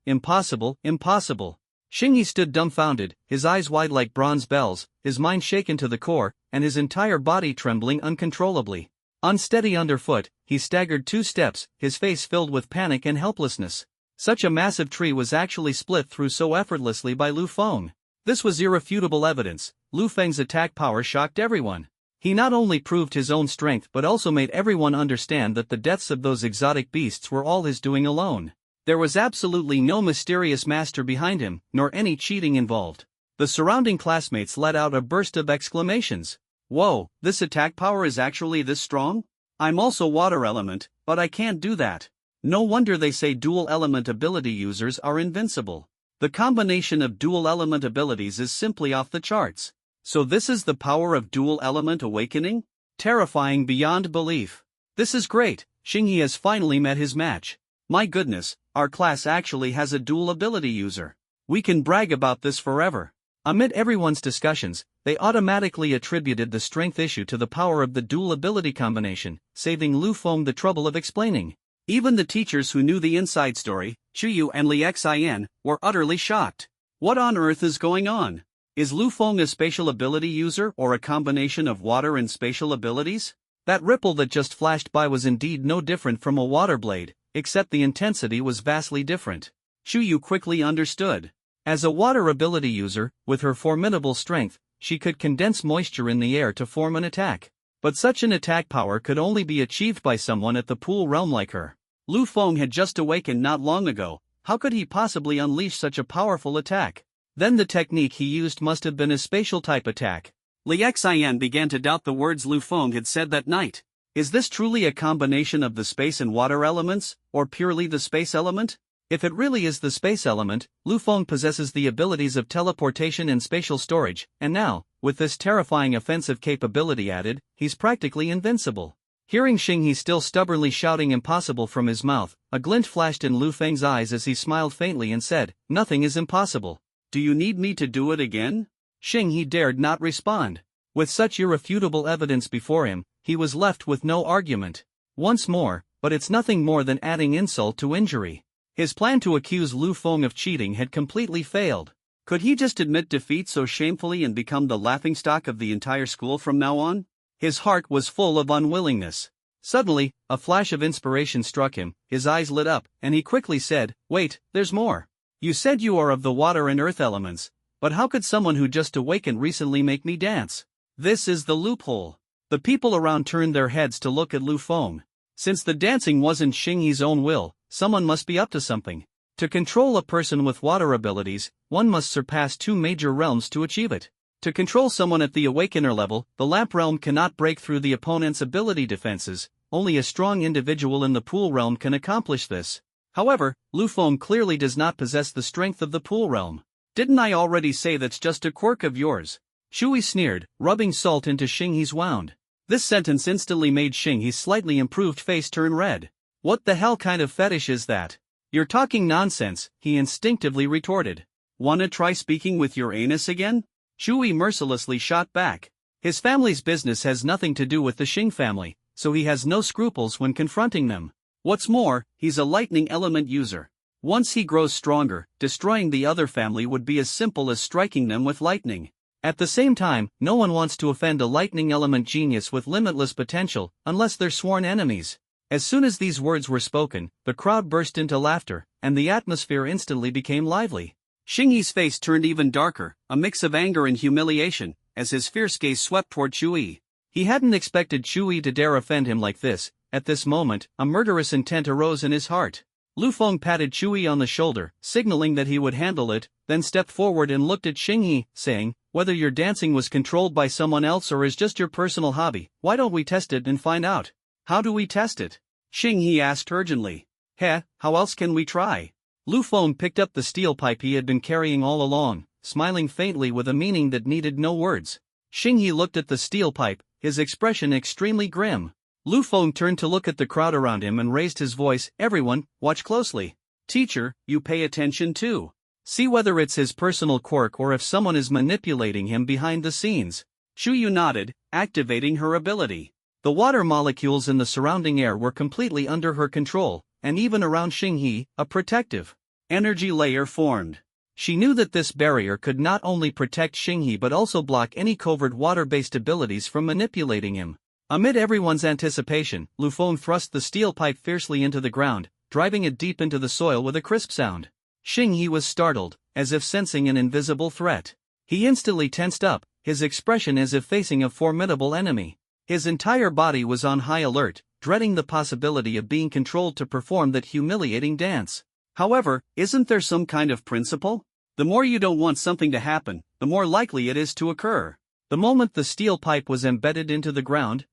impossible, impossible. Xingyi stood dumbfounded, his eyes wide like bronze bells, his mind shaken to the core, and his entire body trembling uncontrollably. Unsteady underfoot, he staggered 2 steps, his face filled with panic and helplessness. Such a massive tree was actually split through so effortlessly by Lu Feng. This was irrefutable evidence. Lu Feng's attack power shocked everyone. He not only proved his own strength but also made everyone understand that the deaths of those exotic beasts were all his doing alone. There was absolutely no mysterious master behind him, nor any cheating involved. The surrounding classmates let out a burst of exclamations. Whoa, this attack power is actually this strong? I'm also water element, but I can't do that. No wonder they say dual element ability users are invincible. The combination of dual element abilities is simply off the charts. So this is the power of dual element awakening? Terrifying beyond belief. This is great, Xingyi has finally met his match. My goodness, our class actually has a dual ability user. We can brag about this forever. Amid everyone's discussions, they automatically attributed the strength issue to the power of the dual ability combination, saving Lu Feng the trouble of explaining. Even the teachers who knew the inside story, Chuyu and Li Xian, were utterly shocked. What on earth is going on? Is Lu Feng a spatial ability user or a combination of water and spatial abilities? That ripple that just flashed by was indeed no different from a water blade, except the intensity was vastly different. Chuyu quickly understood. As a water ability user, with her formidable strength, she could condense moisture in the air to form an attack. But such an attack power could only be achieved by someone at the pool realm like her. Lu Feng had just awakened not long ago. How could he possibly unleash such a powerful attack? Then the technique he used must have been a spatial type attack. Li Xian began to doubt the words Lu Feng had said that night. Is this truly a combination of the space and water elements, or purely the space element? If it really is the space element, Lu Feng possesses the abilities of teleportation and spatial storage, and now, with this terrifying offensive capability added, he's practically invincible. Hearing Xingyi still stubbornly shouting impossible from his mouth, a glint flashed in Lu Feng's eyes as he smiled faintly and said, "Nothing is impossible." Do you need me to do it again? Xingyi dared not respond. With such irrefutable evidence before him, he was left with no argument. Once more, but it's nothing more than adding insult to injury. His plan to accuse Lu Feng of cheating had completely failed. Could he just admit defeat so shamefully and become the laughingstock of the entire school from now on? His heart was full of unwillingness. Suddenly, a flash of inspiration struck him, his eyes lit up, and he quickly said, "Wait, there's more. You said you are of the water and earth elements, but how could someone who just awakened recently make me dance? This is the loophole." The people around turned their heads to look at Lu Feng. Since the dancing wasn't Xingyi's own will, someone must be up to something. To control a person with water abilities, one must surpass 2 major realms to achieve it. To control someone at the Awakener level, the Lamp realm cannot break through the opponent's ability defenses. Only a strong individual in the Pool realm can accomplish this. However, Lu Feng clearly does not possess the strength of the Pool realm. Didn't I already say that's just a quirk of yours? Chui sneered, rubbing salt into Xingyi's wound. This sentence instantly made Xingyi's slightly improved face turn red. What the hell kind of fetish is that? You're talking nonsense, he instinctively retorted. Wanna try speaking with your anus again? Shui mercilessly shot back. His family's business has nothing to do with the Xing family, so he has no scruples when confronting them. What's more, he's a lightning element user. Once he grows stronger, destroying the other family would be as simple as striking them with lightning. At the same time, no one wants to offend a lightning element genius with limitless potential, unless they're sworn enemies. As soon as these words were spoken, the crowd burst into laughter, and the atmosphere instantly became lively. Xingyi's face turned even darker, a mix of anger and humiliation, as his fierce gaze swept toward Shui. He hadn't expected Shui to dare offend him like this. At this moment, a murderous intent arose in his heart. Lu Feng patted Shui on the shoulder, signaling that he would handle it, then stepped forward and looked at Xingyi, saying, "Whether your dancing was controlled by someone else or is just your personal hobby, why don't we test it and find out?" "How do we test it?" Xingyi asked urgently. How else can we try?" Lu Feng picked up the steel pipe he had been carrying all along, smiling faintly with a meaning that needed no words. Xingyi looked at the steel pipe, his expression extremely grim. Lu Feng turned to look at the crowd around him and raised his voice, "Everyone, watch closely. Teacher, you pay attention too. See whether it's his personal quirk or if someone is manipulating him behind the scenes." Shuyu nodded, activating her ability. The water molecules in the surrounding air were completely under her control, and even around Xingyi, a protective energy layer formed. She knew that this barrier could not only protect Xingyi but also block any covert water-based abilities from manipulating him. Amid everyone's anticipation, Lu Feng thrust the steel pipe fiercely into the ground, driving it deep into the soil with a crisp sound. Xingyi was startled, as if sensing an invisible threat. He instantly tensed up, his expression as if facing a formidable enemy. His entire body was on high alert, dreading the possibility of being controlled to perform that humiliating dance. However, isn't there some kind of principle? The more you don't want something to happen, the more likely it is to occur. The moment the steel pipe was embedded into the ground,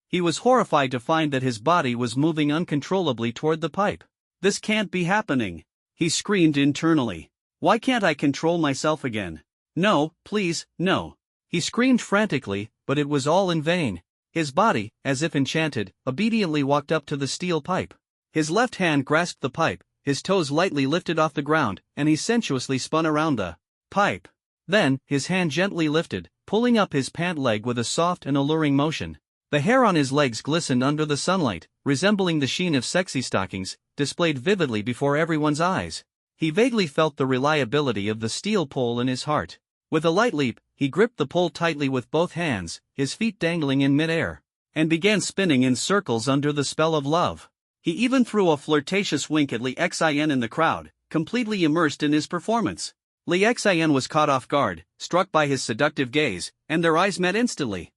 he was horrified to find that his body was moving uncontrollably toward the pipe. "This can't be happening," he screamed internally. "Why can't I control myself again? No, please, no." He screamed frantically, but it was all in vain. His body, as if enchanted, obediently walked up to the steel pipe. His left hand grasped the pipe, his toes lightly lifted off the ground, and he sensuously spun around the pipe. Then, his hand gently lifted, pulling up his pant leg with a soft and alluring motion. The hair on his legs glistened under the sunlight, resembling the sheen of sexy stockings, displayed vividly before everyone's eyes. He vaguely felt the reliability of the steel pole in his heart. With a light leap, he gripped the pole tightly with both hands, his feet dangling in midair, and began spinning in circles under the spell of love. He even threw a flirtatious wink at Li Xin in the crowd, completely immersed in his performance. Li Xin was caught off guard, struck by his seductive gaze, and their eyes met instantly.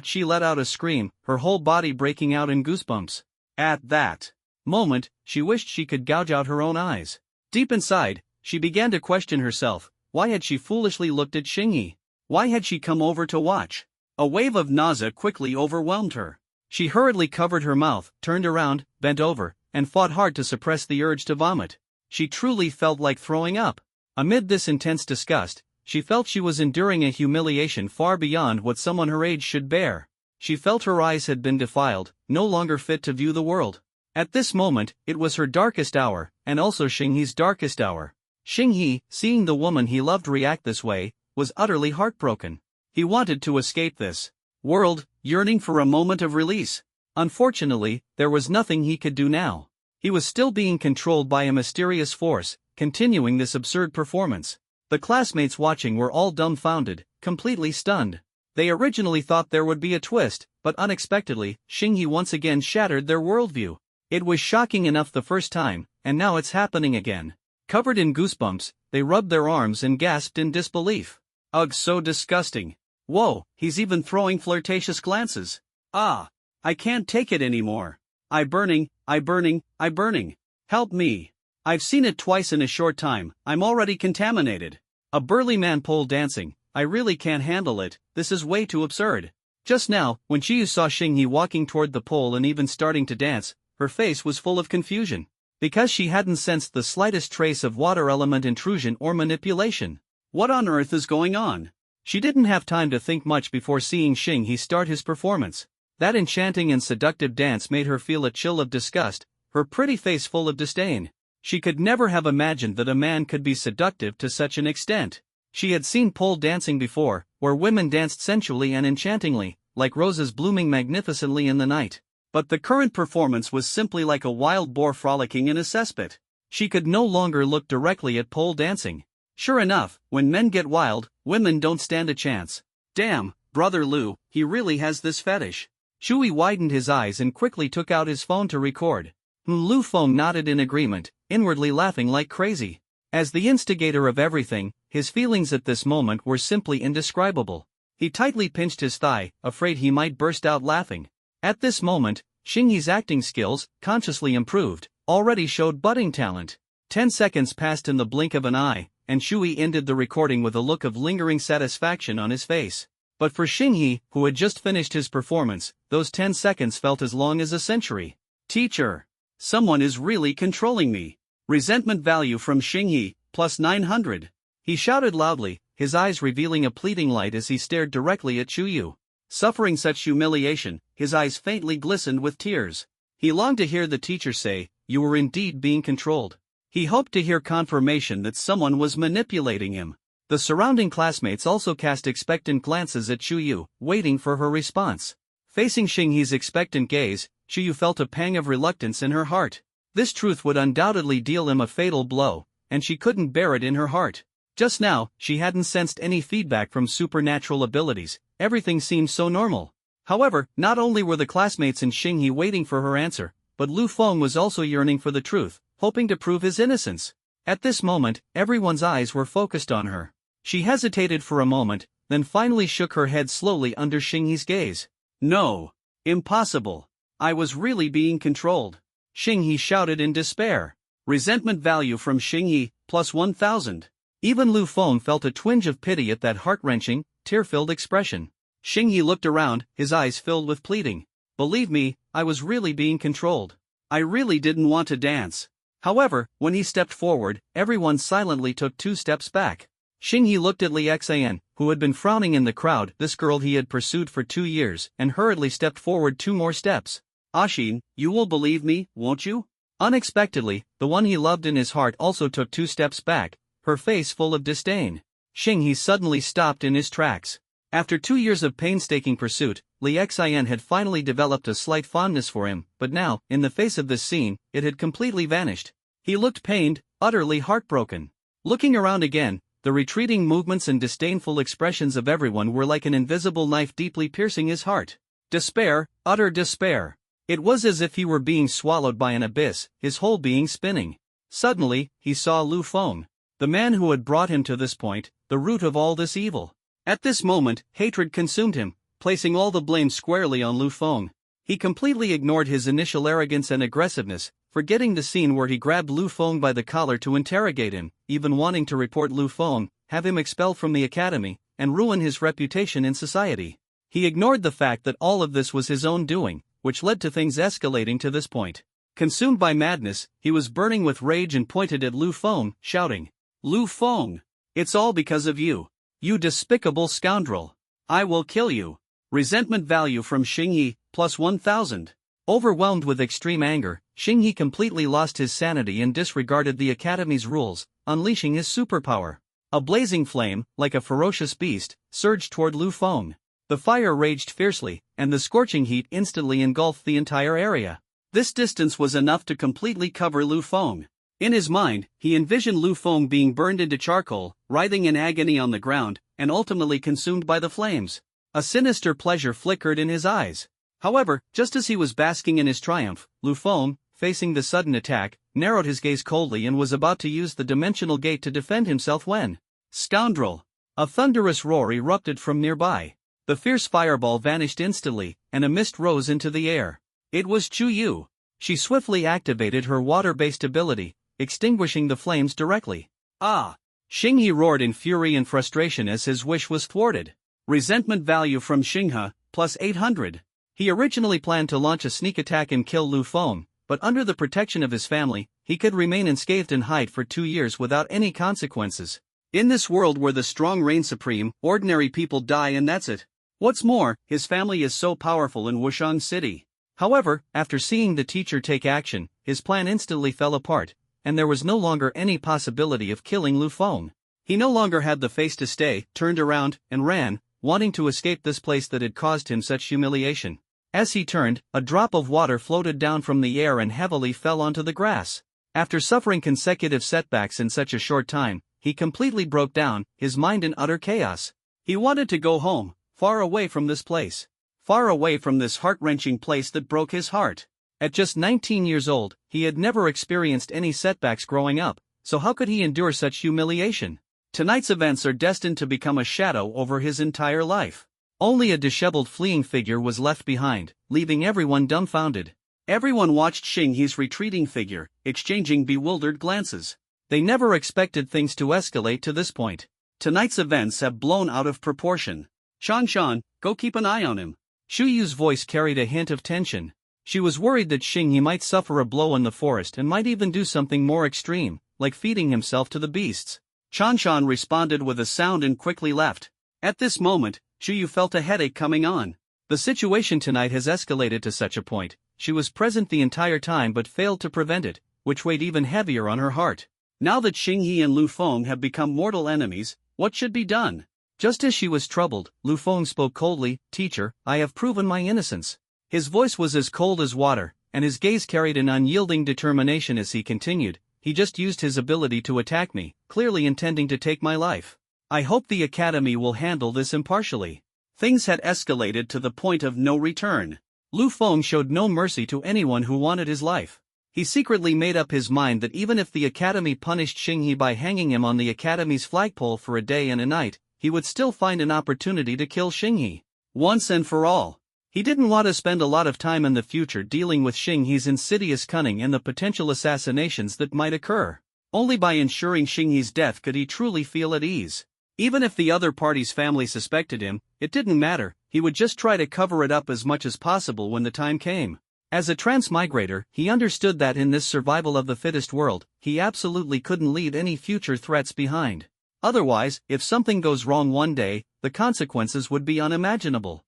She let out a scream, her whole body breaking out in goosebumps. At that moment, she wished she could gouge out her own eyes. Deep inside, she began to question herself. Why had she foolishly looked at Xingyi? Why had she come over to watch? A wave of nausea quickly overwhelmed her. She hurriedly covered her mouth, turned around, bent over, and fought hard to suppress the urge to vomit. She truly felt like throwing up. Amid this intense disgust, she felt she was enduring a humiliation far beyond what someone her age should bear. She felt her eyes had been defiled, no longer fit to view the world. At this moment, it was her darkest hour, and also Xingyi's darkest hour. Xingyi, seeing the woman he loved react this way, was utterly heartbroken. He wanted to escape this world, yearning for a moment of release. Unfortunately, there was nothing he could do now. He was still being controlled by a mysterious force, continuing this absurd performance. The classmates watching were all dumbfounded, completely stunned. They originally thought there would be a twist, but unexpectedly, Xingyi once again shattered their worldview. It was shocking enough the first time, and now it's happening again. Covered in goosebumps, they rubbed their arms and gasped in disbelief. Ugh, so disgusting. Whoa, he's even throwing flirtatious glances. I can't take it anymore. I'm burning. Help me. I've seen it twice in a short time, I'm already contaminated. A burly man pole dancing, I really can't handle it, this is way too absurd. Just now, when Chiyu saw Xingyi walking toward the pole and even starting to dance, her face was full of confusion. Because she hadn't sensed the slightest trace of water element intrusion or manipulation. What on earth is going on? She didn't have time to think much before seeing Xingyi start his performance. That enchanting and seductive dance made her feel a chill of disgust, her pretty face full of disdain. She could never have imagined that a man could be seductive to such an extent. She had seen pole dancing before, where women danced sensually and enchantingly, like roses blooming magnificently in the night. But the current performance was simply like a wild boar frolicking in a cesspit. She could no longer look directly at pole dancing. Sure enough, when men get wild, women don't stand a chance. Damn, brother Lou, he really has this fetish. Shui widened his eyes and quickly took out his phone to record. Lu Feng nodded in agreement, inwardly laughing like crazy. As the instigator of everything, his feelings at this moment were simply indescribable. He tightly pinched his thigh, afraid he might burst out laughing. At this moment, Xingyi's acting skills, consciously improved, already showed budding talent. 10 seconds passed in the blink of an eye, and Shui ended the recording with a look of lingering satisfaction on his face. But for Xingyi, who had just finished his performance, those 10 seconds felt as long as a century. Teacher! Someone is really controlling me. Resentment value from Xingyi, plus 900. He shouted loudly, his eyes revealing a pleading light as he stared directly at Chuyu. Suffering such humiliation, his eyes faintly glistened with tears. He longed to hear the teacher say, "You were indeed being controlled." He hoped to hear confirmation that someone was manipulating him. The surrounding classmates also cast expectant glances at Chuyu, waiting for her response. Facing Xingyi's expectant gaze, Chuyu felt a pang of reluctance in her heart. This truth would undoubtedly deal him a fatal blow, and she couldn't bear it in her heart. Just now, she hadn't sensed any feedback from supernatural abilities, everything seemed so normal. However, not only were the classmates and Xingyi waiting for her answer, but Lu Feng was also yearning for the truth, hoping to prove his innocence. At this moment, everyone's eyes were focused on her. She hesitated for a moment, then finally shook her head slowly under Xingyi's gaze. "No. Impossible. I was really being controlled." Xingyi shouted in despair. Resentment value from Xingyi, plus 1000. Even Lu Feng felt a twinge of pity at that heart-wrenching, tear-filled expression. Xingyi looked around, his eyes filled with pleading. "Believe me, I was really being controlled. I really didn't want to dance." However, when he stepped forward, everyone silently took 2 steps back. Xingyi looked at Li Xian, who had been frowning in the crowd, this girl he had pursued for 2 years, and hurriedly stepped forward 2 more steps. "Ashin, you will believe me, won't you?" Unexpectedly, the one he loved in his heart also took 2 steps back, her face full of disdain. Xingyi suddenly stopped in his tracks. After 2 years of painstaking pursuit, Li Xian had finally developed a slight fondness for him, but now, in the face of this scene, it had completely vanished. He looked pained, utterly heartbroken. Looking around again, the retreating movements and disdainful expressions of everyone were like an invisible knife deeply piercing his heart. Despair, utter despair. It was as if he were being swallowed by an abyss, his whole being spinning. Suddenly, he saw Lu Feng, the man who had brought him to this point, the root of all this evil. At this moment, hatred consumed him, placing all the blame squarely on Lu Feng. He completely ignored his initial arrogance and aggressiveness, forgetting the scene where he grabbed Lu Feng by the collar to interrogate him, even wanting to report Lu Feng, have him expelled from the academy, and ruin his reputation in society. He ignored the fact that all of this was his own doing, which led to things escalating to this point. Consumed by madness, he was burning with rage and pointed at Lu Feng, shouting, "Lu Feng! It's all because of you! You despicable scoundrel! I will kill you!" Resentment value from Xingyi, plus 1000. Overwhelmed with extreme anger, Xingyi completely lost his sanity and disregarded the academy's rules, unleashing his superpower. A blazing flame, like a ferocious beast, surged toward Lu Feng. The fire raged fiercely, and the scorching heat instantly engulfed the entire area. This distance was enough to completely cover Lu Feng. In his mind, he envisioned Lu Feng being burned into charcoal, writhing in agony on the ground, and ultimately consumed by the flames. A sinister pleasure flickered in his eyes. However, just as he was basking in his triumph, Lu Feng, facing the sudden attack, narrowed his gaze coldly and was about to use the dimensional gate to defend himself when, "Scoundrel!" A thunderous roar erupted from nearby. The fierce fireball vanished instantly, and a mist rose into the air. It was Chuyu. She swiftly activated her water-based ability, extinguishing the flames directly. "Ah!" Xingyi roared in fury and frustration as his wish was thwarted. Resentment value from Xinghe, plus 800. He originally planned to launch a sneak attack and kill Lu Feng, but under the protection of his family, he could remain unscathed and hide for 2 years without any consequences. In this world where the strong reign supreme, ordinary people die and that's it. What's more, his family is so powerful in Wushang City. However, after seeing the teacher take action, his plan instantly fell apart. and there was no longer any possibility of killing Lu Feng. He no longer had the face to stay, turned around, and ran, wanting to escape this place that had caused him such humiliation. As he turned, a drop of water floated down from the air and heavily fell onto the grass. After suffering consecutive setbacks in such a short time, he completely broke down, his mind in utter chaos. He wanted to go home, far away from this place. Far away from this heart-wrenching place that broke his heart. At just 19 years old, he had never experienced any setbacks growing up, so how could he endure such humiliation? Tonight's events are destined to become a shadow over his entire life. Only a disheveled fleeing figure was left behind, leaving everyone dumbfounded. Everyone watched Xing He's retreating figure, exchanging bewildered glances. They never expected things to escalate to this point. Tonight's events have blown out of proportion. Shan, go keep an eye on him. Shu Yu's voice carried a hint of tension. She was worried that Xing He might suffer a blow in the forest and might even do something more extreme, like feeding himself to the beasts. Shan responded with a sound and quickly left. At this moment, Shu Yu felt a headache coming on. The situation tonight has escalated to such a point. She was present the entire time but failed to prevent it, which weighed even heavier on her heart. Now that Xing He and Lu Feng have become mortal enemies, what should be done? Just as she was troubled, Lu Feng spoke coldly, "Teacher, I have proven my innocence." His voice was as cold as water, and his gaze carried an unyielding determination as he continued, "He just used his ability to attack me, clearly intending to take my life. I hope the Academy will handle this impartially." Things had escalated to the point of no return. Lu Feng showed no mercy to anyone who wanted his life. He secretly made up his mind that even if the Academy punished Xing He by hanging him on the Academy's flagpole for a day and a night, he would still find an opportunity to kill Xing He. Once and for all. He didn't want to spend a lot of time in the future dealing with Xing He's insidious cunning and the potential assassinations that might occur. Only by ensuring Xing He's death could he truly feel at ease. Even if the other party's family suspected him, it didn't matter, he would just try to cover it up as much as possible when the time came. As a transmigrator, he understood that in this survival of the fittest world, he absolutely couldn't leave any future threats behind. Otherwise, if something goes wrong one day, the consequences would be unimaginable.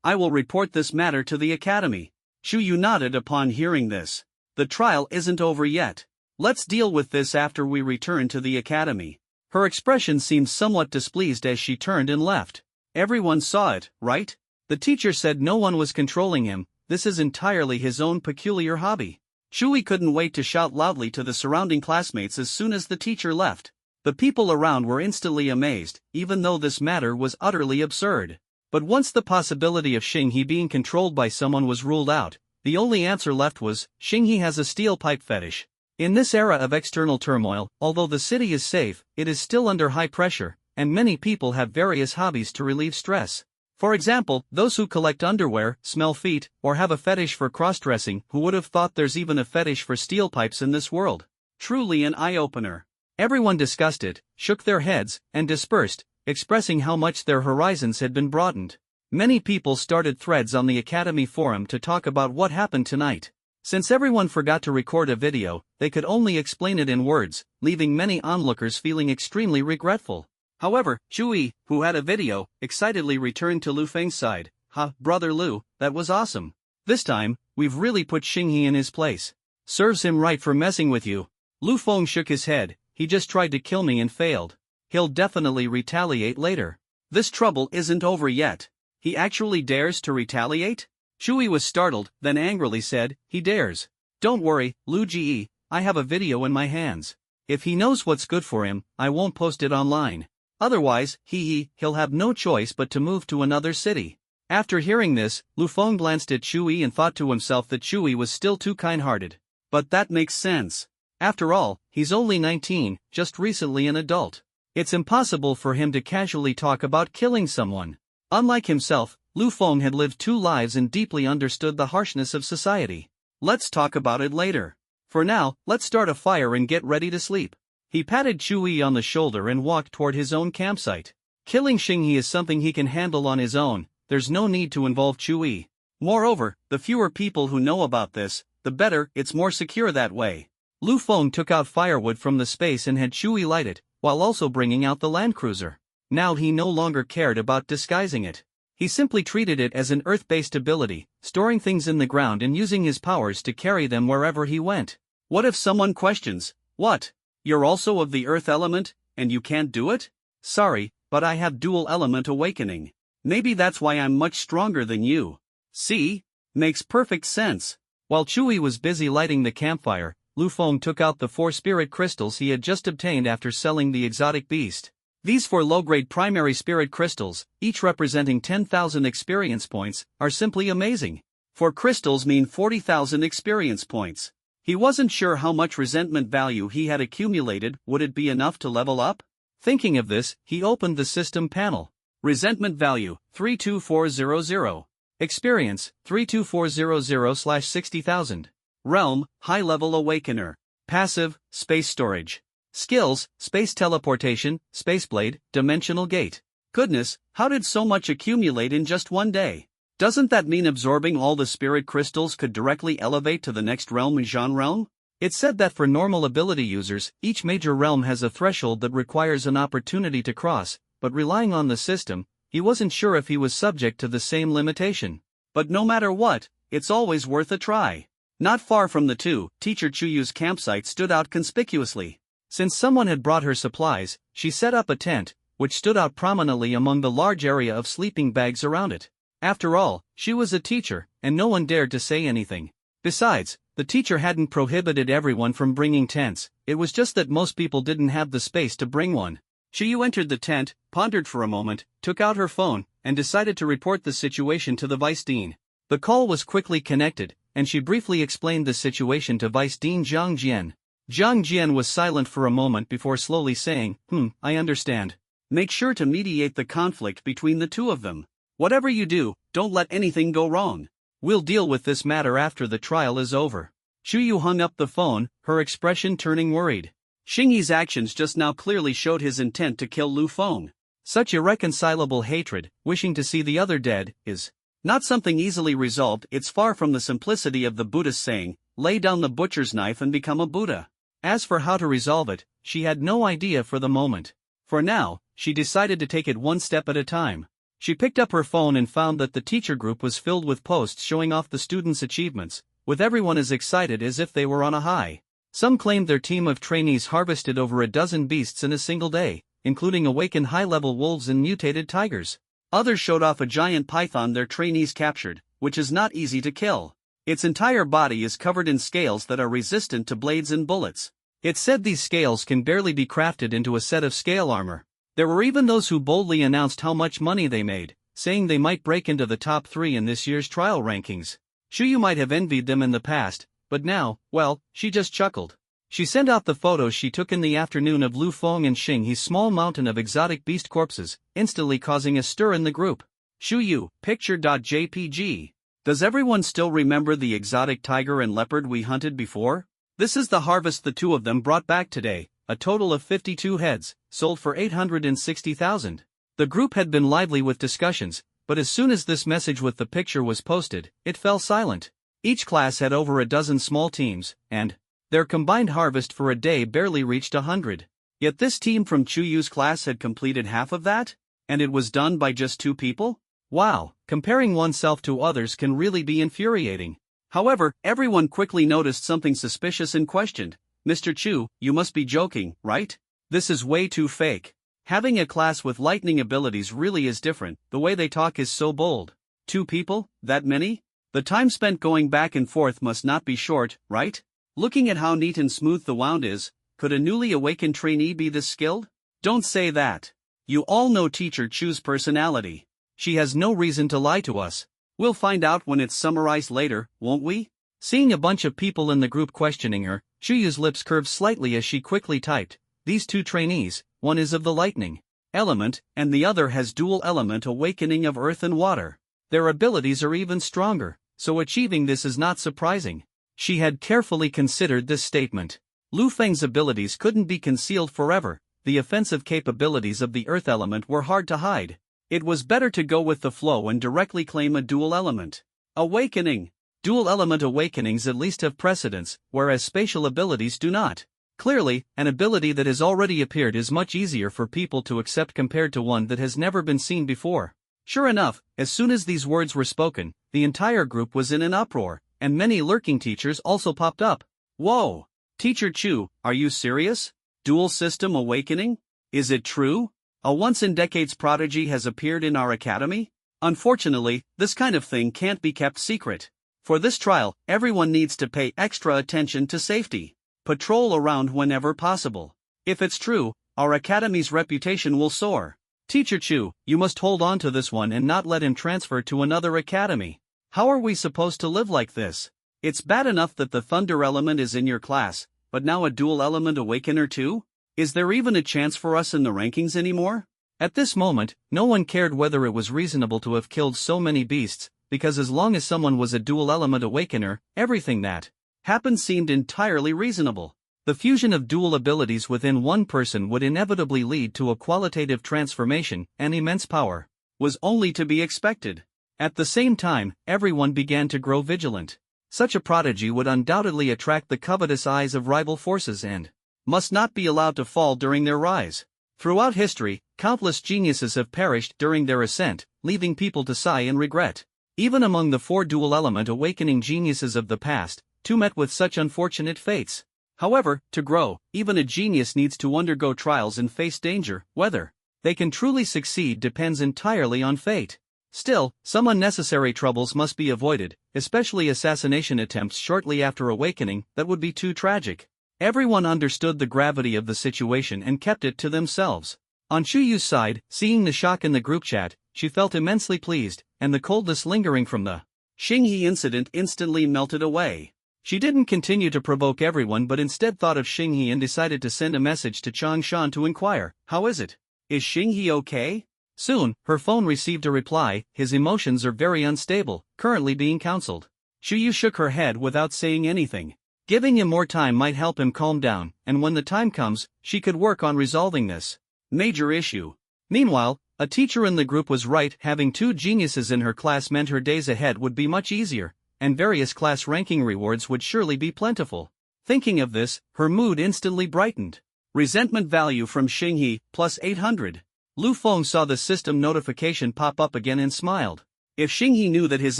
I will report this matter to the Academy. Shu Yu nodded upon hearing this. The trial isn't over yet. Let's deal with this after we return to the Academy. Her expression seemed somewhat displeased as she turned and left. Everyone saw it, right? The teacher said no one was controlling him, this is entirely his own peculiar hobby. Shui couldn't wait to shout loudly to the surrounding classmates as soon as the teacher left. The people around were instantly amazed, even though this matter was utterly absurd. But once the possibility of Xing He being controlled by someone was ruled out, the only answer left was, Xing He has a steel pipe fetish. In this era of external turmoil, although the city is safe, it is still under high pressure, and many people have various hobbies to relieve stress. For example, those who collect underwear, smell feet, or have a fetish for cross-dressing. Who would have thought there's even a fetish for steel pipes in this world? Truly an eye-opener. Everyone discussed it, shook their heads, and dispersed, expressing how much their horizons had been broadened. Many people started threads on the Academy forum to talk about what happened tonight. Since everyone forgot to record a video, they could only explain it in words, leaving many onlookers feeling extremely regretful. However, Shui, who had a video, excitedly returned to Lu Feng's side. Brother Lu, that was awesome. This time, we've really put Xing He in his place. Serves him right for messing with you. Lu Feng shook his head, he just tried to kill me and failed. He'll definitely retaliate later. This trouble isn't over yet. He actually dares to retaliate? Shui was startled, then angrily said, he dares. Don't worry, Lu Ji, I have a video in my hands. If he knows what's good for him, I won't post it online. Otherwise, he'll have no choice but to move to another city. After hearing this, Lu Feng glanced at Shui and thought to himself that Shui was still too kind-hearted. But that makes sense. After all, he's only 19, just recently an adult. It's impossible for him to casually talk about killing someone. Unlike himself, Lu Feng had lived 2 lives and deeply understood the harshness of society. Let's talk about it later. For now, let's start a fire and get ready to sleep. He patted Shui on the shoulder and walked toward his own campsite. Killing Xing He is something he can handle on his own, there's no need to involve Shui. Moreover, the fewer people who know about this, the better, it's more secure that way. Lu Feng took out firewood from the space and had Shui light it, while also bringing out the land cruiser. Now he no longer cared about disguising it. He simply treated it as an earth-based ability, storing things in the ground and using his powers to carry them wherever he went. What if someone questions, what? You're also of the earth element, and you can't do it? Sorry, but I have dual element awakening. Maybe that's why I'm much stronger than you. See? Makes perfect sense. While Chewie was busy lighting the campfire, Lu Feng took out the 4 spirit crystals he had just obtained after selling the exotic beast. These 4 low-grade primary spirit crystals, each representing 10,000 experience points, are simply amazing. 4 crystals mean 40,000 experience points. He wasn't sure how much resentment value he had accumulated. Would it be enough to level up? Thinking of this, he opened the system panel. Resentment value, 32400. Experience, 32400/60,000. Realm, High-Level Awakener. Passive, Space Storage. Skills, Space Teleportation, Spaceblade, Dimensional Gate. Goodness, how did so much accumulate in just one day? Doesn't that mean absorbing all the spirit crystals could directly elevate to the next realm in Zhan Realm? It said that for normal ability users, each major realm has a threshold that requires an opportunity to cross, but relying on the system, he wasn't sure if he was subject to the same limitation. But no matter what, it's always worth a try. Not far from the two, Teacher Chuyu's campsite stood out conspicuously. Since someone had brought her supplies, she set up a tent, which stood out prominently among the large area of sleeping bags around it. After all, she was a teacher, and no one dared to say anything. Besides, the teacher hadn't prohibited everyone from bringing tents, it was just that most people didn't have the space to bring one. Chuyu entered the tent, pondered for a moment, took out her phone, and decided to report the situation to the Vice Dean. The call was quickly connected, and she briefly explained the situation to Vice Dean Zhang Jian. Zhang Jian was silent for a moment before slowly saying, I understand. Make sure to mediate the conflict between the two of them. Whatever you do, don't let anything go wrong. We'll deal with this matter after the trial is over. Chuyu hung up the phone, her expression turning worried. Xingyi's actions just now clearly showed his intent to kill Lu Feng. Such irreconcilable hatred, wishing to see the other dead, is not something easily resolved. It's far from the simplicity of the Buddhist saying, lay down the butcher's knife and become a Buddha. As for how to resolve it, she had no idea for the moment. For now, she decided to take it one step at a time. She picked up her phone and found that the teacher group was filled with posts showing off the students' achievements, with everyone as excited as if they were on a high. Some claimed their team of trainees harvested over a dozen beasts in a single day, including awakened high-level wolves and mutated tigers. Others showed off a giant python their trainees captured, which is not easy to kill. Its entire body is covered in scales that are resistant to blades and bullets. It said these scales can barely be crafted into a set of scale armor. There were even those who boldly announced how much money they made, saying they might break into the top 3 in this year's trial rankings. Chuyu might have envied them in the past, but now, well, she just chuckled. She sent out the photos she took in the afternoon of Lu Feng and Xingyi's small mountain of exotic beast corpses, instantly causing a stir in the group. Chuyu, picture.jpg. Does everyone still remember the exotic tiger and leopard we hunted before? This is the harvest the two of them brought back today, a total of 52 heads, sold for 860,000. The group had been lively with discussions, but as soon as this message with the picture was posted, it fell silent. Each class had over a dozen small teams, and their combined harvest for a day barely reached 100. Yet this team from Chuyu's class had completed half of that? And it was done by just 2 people? Wow, comparing oneself to others can really be infuriating. However, everyone quickly noticed something suspicious and questioned, Mr. Chu, you must be joking, right? This is way too fake. Having a class with lightning abilities really is different, the way they talk is so bold. 2 people, that many? The time spent going back and forth must not be short, right? Looking at how neat and smooth the wound is, could a newly awakened trainee be this skilled? Don't say that. You all know Teacher Chu's personality. She has no reason to lie to us. We'll find out when it's summarized later, won't we? Seeing a bunch of people in the group questioning her, Chuyu's lips curved slightly as she quickly typed, these 2 trainees, one is of the lightning element, and the other has dual element awakening of earth and water. Their abilities are even stronger, so achieving this is not surprising. She had carefully considered this statement. Lu Feng's abilities couldn't be concealed forever, the offensive capabilities of the earth element were hard to hide. It was better to go with the flow and directly claim a dual element awakening. Dual element awakenings at least have precedence, whereas spatial abilities do not. Clearly, an ability that has already appeared is much easier for people to accept compared to one that has never been seen before. Sure enough, as soon as these words were spoken, the entire group was in an uproar, and many lurking teachers also popped up. Whoa! Teacher Chu, are you serious? Dual system awakening? Is it true? A once-in-decades prodigy has appeared in our academy? Unfortunately, this kind of thing can't be kept secret. For this trial, everyone needs to pay extra attention to safety. Patrol around whenever possible. If it's true, our academy's reputation will soar. Teacher Chu, you must hold on to this one and not let him transfer to another academy. How are we supposed to live like this? It's bad enough that the thunder element is in your class, but now a dual element awakener too? Is there even a chance for us in the rankings anymore? At this moment, no one cared whether it was reasonable to have killed so many beasts, because as long as someone was a dual element awakener, everything that happened seemed entirely reasonable. The fusion of dual abilities within one person would inevitably lead to a qualitative transformation and immense power. Was only to be expected. At the same time, everyone began to grow vigilant. Such a prodigy would undoubtedly attract the covetous eyes of rival forces and must not be allowed to fall during their rise. Throughout history, countless geniuses have perished during their ascent, leaving people to sigh in regret. Even among the 4 dual element awakening geniuses of the past, 2 met with such unfortunate fates. However, to grow, even a genius needs to undergo trials and face danger. Whether they can truly succeed depends entirely on fate. Still, some unnecessary troubles must be avoided, especially assassination attempts shortly after awakening that would be too tragic. Everyone understood the gravity of the situation and kept it to themselves. On Chuyu's side, seeing the shock in the group chat, she felt immensely pleased, and the coldness lingering from the Xinghe incident instantly melted away. She didn't continue to provoke everyone but instead thought of Xinghe and decided to send a message to Changshan to inquire, "How is it? Is Xinghe okay?" Soon, her phone received a reply, "His emotions are very unstable, currently being counseled." Chuyu shook her head without saying anything. Giving him more time might help him calm down, and when the time comes, she could work on resolving this major issue. Meanwhile, a teacher in the group was right, having 2 geniuses in her class meant her days ahead would be much easier, and various class ranking rewards would surely be plentiful. Thinking of this, her mood instantly brightened. Resentment value from Xinghe, plus 800. Lu Feng saw the system notification pop up again and smiled. If Xinghe knew that his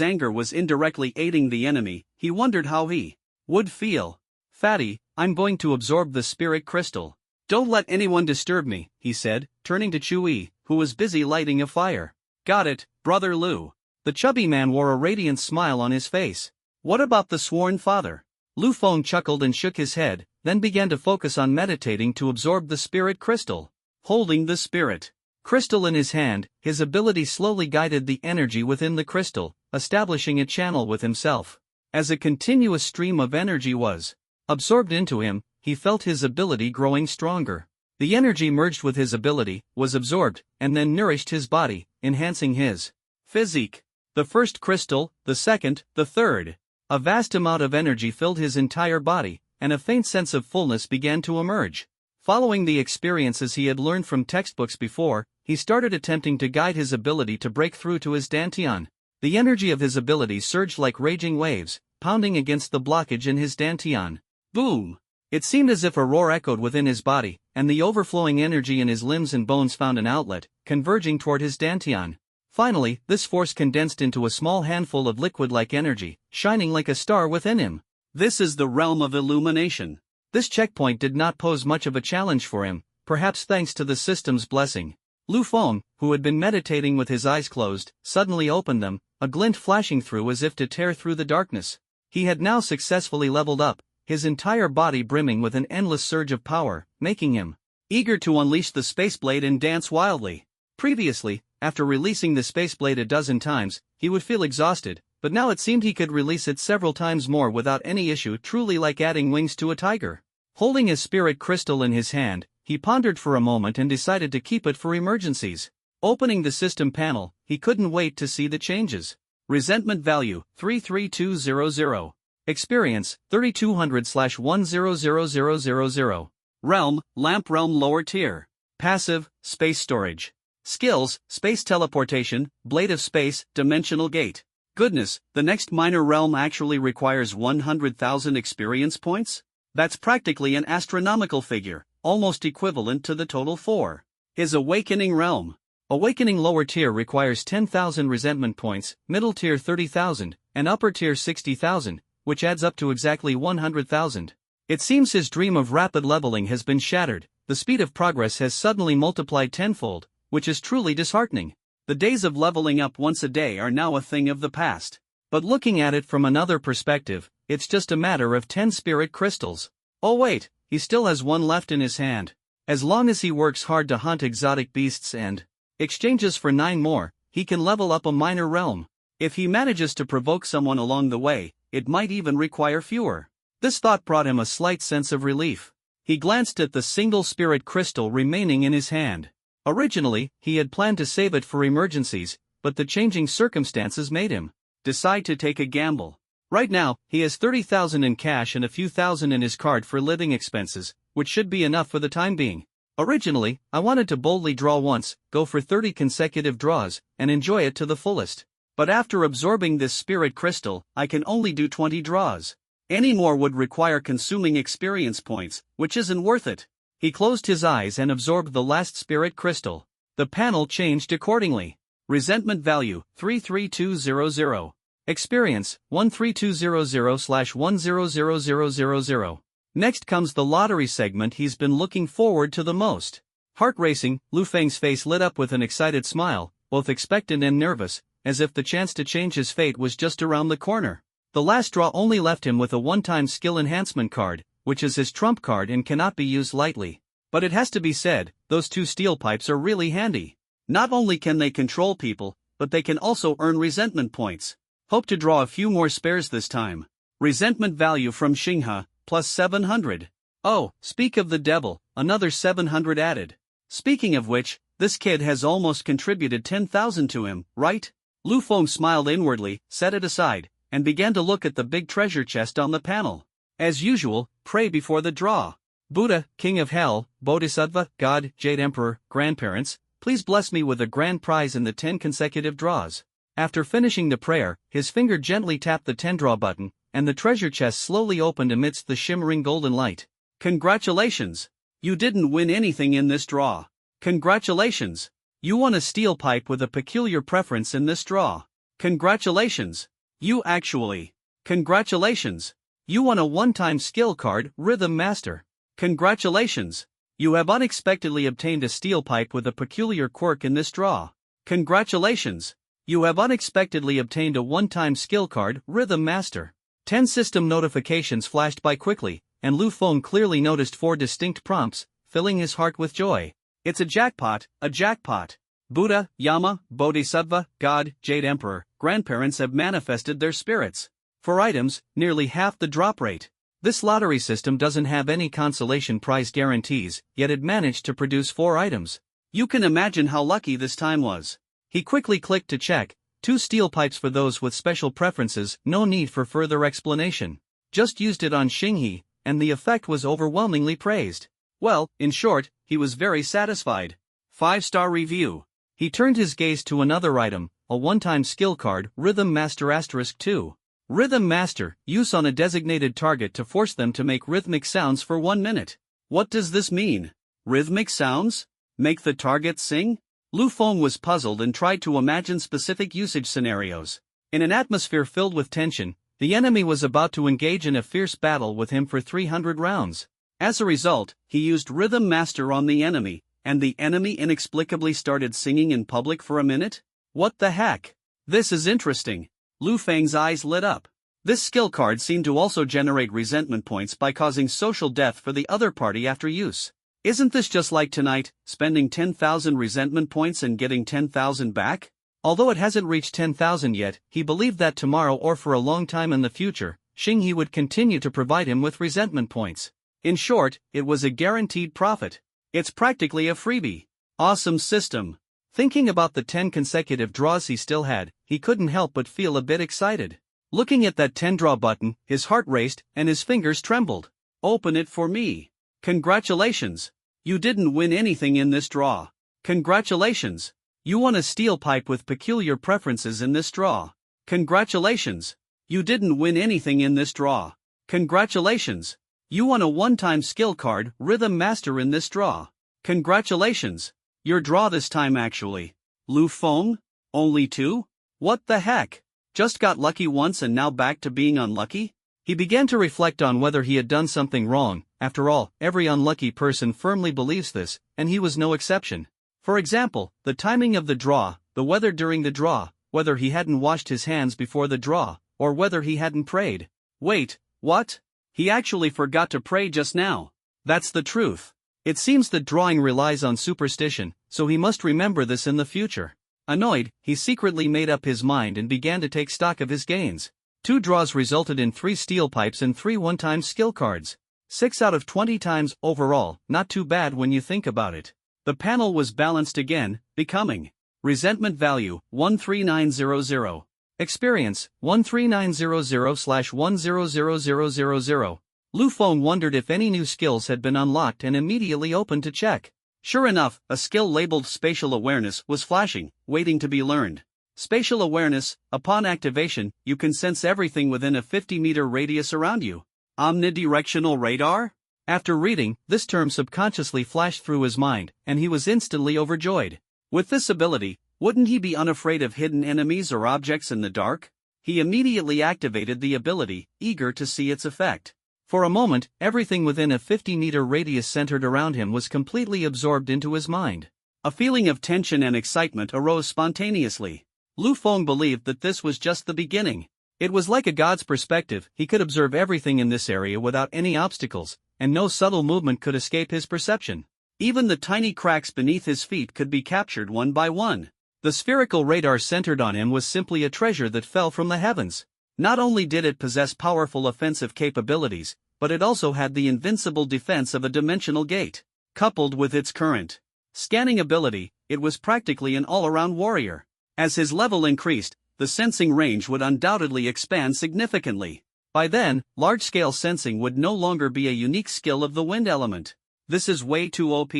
anger was indirectly aiding the enemy, he wondered how he would feel. "Fatty, I'm going to absorb the spirit crystal. Don't let anyone disturb me," he said, turning to Chui, who was busy lighting a fire. "Got it, Brother Lu." The chubby man wore a radiant smile on his face. "What about the sworn father?" Lu Feng chuckled and shook his head, then began to focus on meditating to absorb the spirit crystal. Holding the spirit crystal in his hand, his ability slowly guided the energy within the crystal, establishing a channel with himself. As a continuous stream of energy was absorbed into him, he felt his ability growing stronger. The energy merged with his ability, was absorbed, and then nourished his body, enhancing his physique. The first crystal, the second, the third. A vast amount of energy filled his entire body, and a faint sense of fullness began to emerge. Following the experiences he had learned from textbooks before, he started attempting to guide his ability to break through to his dantian. The energy of his ability surged like raging waves, pounding against the blockage in his dantian. Boom! It seemed as if a roar echoed within his body, and the overflowing energy in his limbs and bones found an outlet, converging toward his dantian. Finally, this force condensed into a small handful of liquid-like energy, shining like a star within him. This is the realm of illumination. This checkpoint did not pose much of a challenge for him, perhaps thanks to the system's blessing. Lu Feng, who had been meditating with his eyes closed, suddenly opened them, a glint flashing through as if to tear through the darkness. He had now successfully leveled up, his entire body brimming with an endless surge of power, making him eager to unleash the space blade and dance wildly. Previously, after releasing the space blade a dozen times, he would feel exhausted, but now it seemed he could release it several times more without any issue, truly like adding wings to a tiger. Holding his spirit crystal in his hand, he pondered for a moment and decided to keep it for emergencies. Opening the system panel, he couldn't wait to see the changes. Resentment value, 33200. Experience, 3200/100000. Realm, Lamp Realm lower tier. Passive, space storage. Skills, space teleportation, blade of space, dimensional gate. Goodness, the next minor realm actually requires 100,000 experience points? That's practically an astronomical figure, almost equivalent to the total 4. His awakening realm. Awakening lower tier requires 10,000 resentment points, middle tier 30,000, and upper tier 60,000, which adds up to exactly 100,000. It seems his dream of rapid leveling has been shattered. The speed of progress has suddenly multiplied tenfold, which is truly disheartening. The days of leveling up once a day are now a thing of the past. But looking at it from another perspective, it's just a matter of 10 spirit crystals. Oh wait, he still has one left in his hand. As long as he works hard to hunt exotic beasts and exchanges for 9 more, he can level up a minor realm. If he manages to provoke someone along the way, it might even require fewer. This thought brought him a slight sense of relief. He glanced at the single spirit crystal remaining in his hand. Originally, he had planned to save it for emergencies, but the changing circumstances made him decide to take a gamble. Right now, he has 30,000 in cash and a few thousand in his card for living expenses, which should be enough for the time being. Originally, I wanted to boldly draw once, go for 30 consecutive draws, and enjoy it to the fullest. But after absorbing this spirit crystal, I can only do 20 draws. Any more would require consuming experience points, which isn't worth it. He closed his eyes and absorbed the last spirit crystal. The panel changed accordingly. Resentment value, 33200. Experience, 13200/100000. Next comes the lottery segment he's been looking forward to the most. Heart racing, Lu Feng's face lit up with an excited smile, both expectant and nervous, as if the chance to change his fate was just around the corner. The last draw only left him with a one-time skill enhancement card, which is his trump card and cannot be used lightly. But it has to be said, those 2 steel pipes are really handy. Not only can they control people, but they can also earn resentment points. Hope to draw a few more spares this time. Resentment value from Xinghe, plus 700. Oh, speak of the devil, another 700 added. Speaking of which, this kid has almost contributed 10,000 to him, right? Lu Feng smiled inwardly, set it aside, and began to look at the big treasure chest on the panel. As usual, pray before the draw. Buddha, King of Hell, Bodhisattva, God, Jade Emperor, grandparents, please bless me with a grand prize in the 10 consecutive draws. After finishing the prayer, his finger gently tapped the 10 draw button, and the treasure chest slowly opened amidst the shimmering golden light. Congratulations! You didn't win anything in this draw. Congratulations! You won a steel pipe with a peculiar preference in this draw. Congratulations! You actually. Congratulations! You won a one-time skill card, Rhythm Master. Congratulations! You have unexpectedly obtained a steel pipe with a peculiar quirk in this draw. Congratulations! You have unexpectedly obtained a one-time skill card, Rhythm Master. 10 system notifications flashed by quickly, and Lu Feng clearly noticed 4 distinct prompts, filling his heart with joy. It's a jackpot, a jackpot. Buddha, Yama, Bodhisattva, God, Jade Emperor, grandparents have manifested their spirits. For items, nearly half the drop rate. This lottery system doesn't have any consolation prize guarantees, yet it managed to produce 4 items. You can imagine how lucky this time was. He quickly clicked to check, 2 steel pipes for those with special preferences, no need for further explanation. Just used it on Xinghe, and the effect was overwhelmingly praised. Well, in short, he was very satisfied. 5-star review. He turned his gaze to another item, a one-time skill card, Rhythm Master *2. Rhythm Master, use on a designated target to force them to make rhythmic sounds for 1 minute. What does this mean? Rhythmic sounds? Make the target sing? Lu Feng was puzzled and tried to imagine specific usage scenarios. In an atmosphere filled with tension, the enemy was about to engage in a fierce battle with him for 300 rounds. As a result, he used Rhythm Master on the enemy, and the enemy inexplicably started singing in public for a minute? What the heck? This is interesting. Lu Feng's eyes lit up. This skill card seemed to also generate resentment points by causing social death for the other party after use. Isn't this just like tonight, spending 10,000 resentment points and getting 10,000 back? Although it hasn't reached 10,000 yet, he believed that tomorrow or for a long time in the future, Xinghe would continue to provide him with resentment points. In short, it was a guaranteed profit. It's practically a freebie. Awesome system. Thinking about the 10 consecutive draws he still had, he couldn't help but feel a bit excited. Looking at that 10 draw button, his heart raced and his fingers trembled. Open it for me. Congratulations. You didn't win anything in this draw. Congratulations. You won a steel pipe with peculiar preferences in this draw. Congratulations. You didn't win anything in this draw. Congratulations. You won a one-time skill card, Rhythm Master in this draw. Congratulations. Your draw this time actually. Lu Feng? Only 2? What the heck? Just got lucky once and now back to being unlucky? He began to reflect on whether he had done something wrong. After all, every unlucky person firmly believes this, and he was no exception. For example, the timing of the draw, the weather during the draw, whether he hadn't washed his hands before the draw, or whether he hadn't prayed. Wait, what? He actually forgot to pray just now. That's the truth. It seems that drawing relies on superstition, so he must remember this in the future. Annoyed, he secretly made up his mind and began to take stock of his gains. 2 draws resulted in 3 steel pipes and 3 one-time skill cards. 6 out of 20 times overall, not too bad when you think about it. The panel was balanced again, becoming resentment value 13900. Experience 13900/100000. Lu Feng wondered if any new skills had been unlocked and immediately opened to check. Sure enough, a skill labeled Spatial Awareness was flashing, waiting to be learned. Spatial Awareness, upon activation, you can sense everything within a 50-meter radius around you. Omnidirectional radar? After reading, this term subconsciously flashed through his mind, and he was instantly overjoyed. With this ability, wouldn't he be unafraid of hidden enemies or objects in the dark? He immediately activated the ability, eager to see its effect. For a moment, everything within a 50-meter radius centered around him was completely absorbed into his mind. A feeling of tension and excitement arose spontaneously. Lu Feng believed that this was just the beginning. It was like a god's perspective. He could observe everything in this area without any obstacles, and no subtle movement could escape his perception. Even the tiny cracks beneath his feet could be captured one by one. The spherical radar centered on him was simply a treasure that fell from the heavens. Not only did it possess powerful offensive capabilities, but it also had the invincible defense of a dimensional gate. Coupled with its current scanning ability, it was practically an all-around warrior. As his level increased, the sensing range would undoubtedly expand significantly. By then, large-scale sensing would no longer be a unique skill of the wind element. This is way too OP.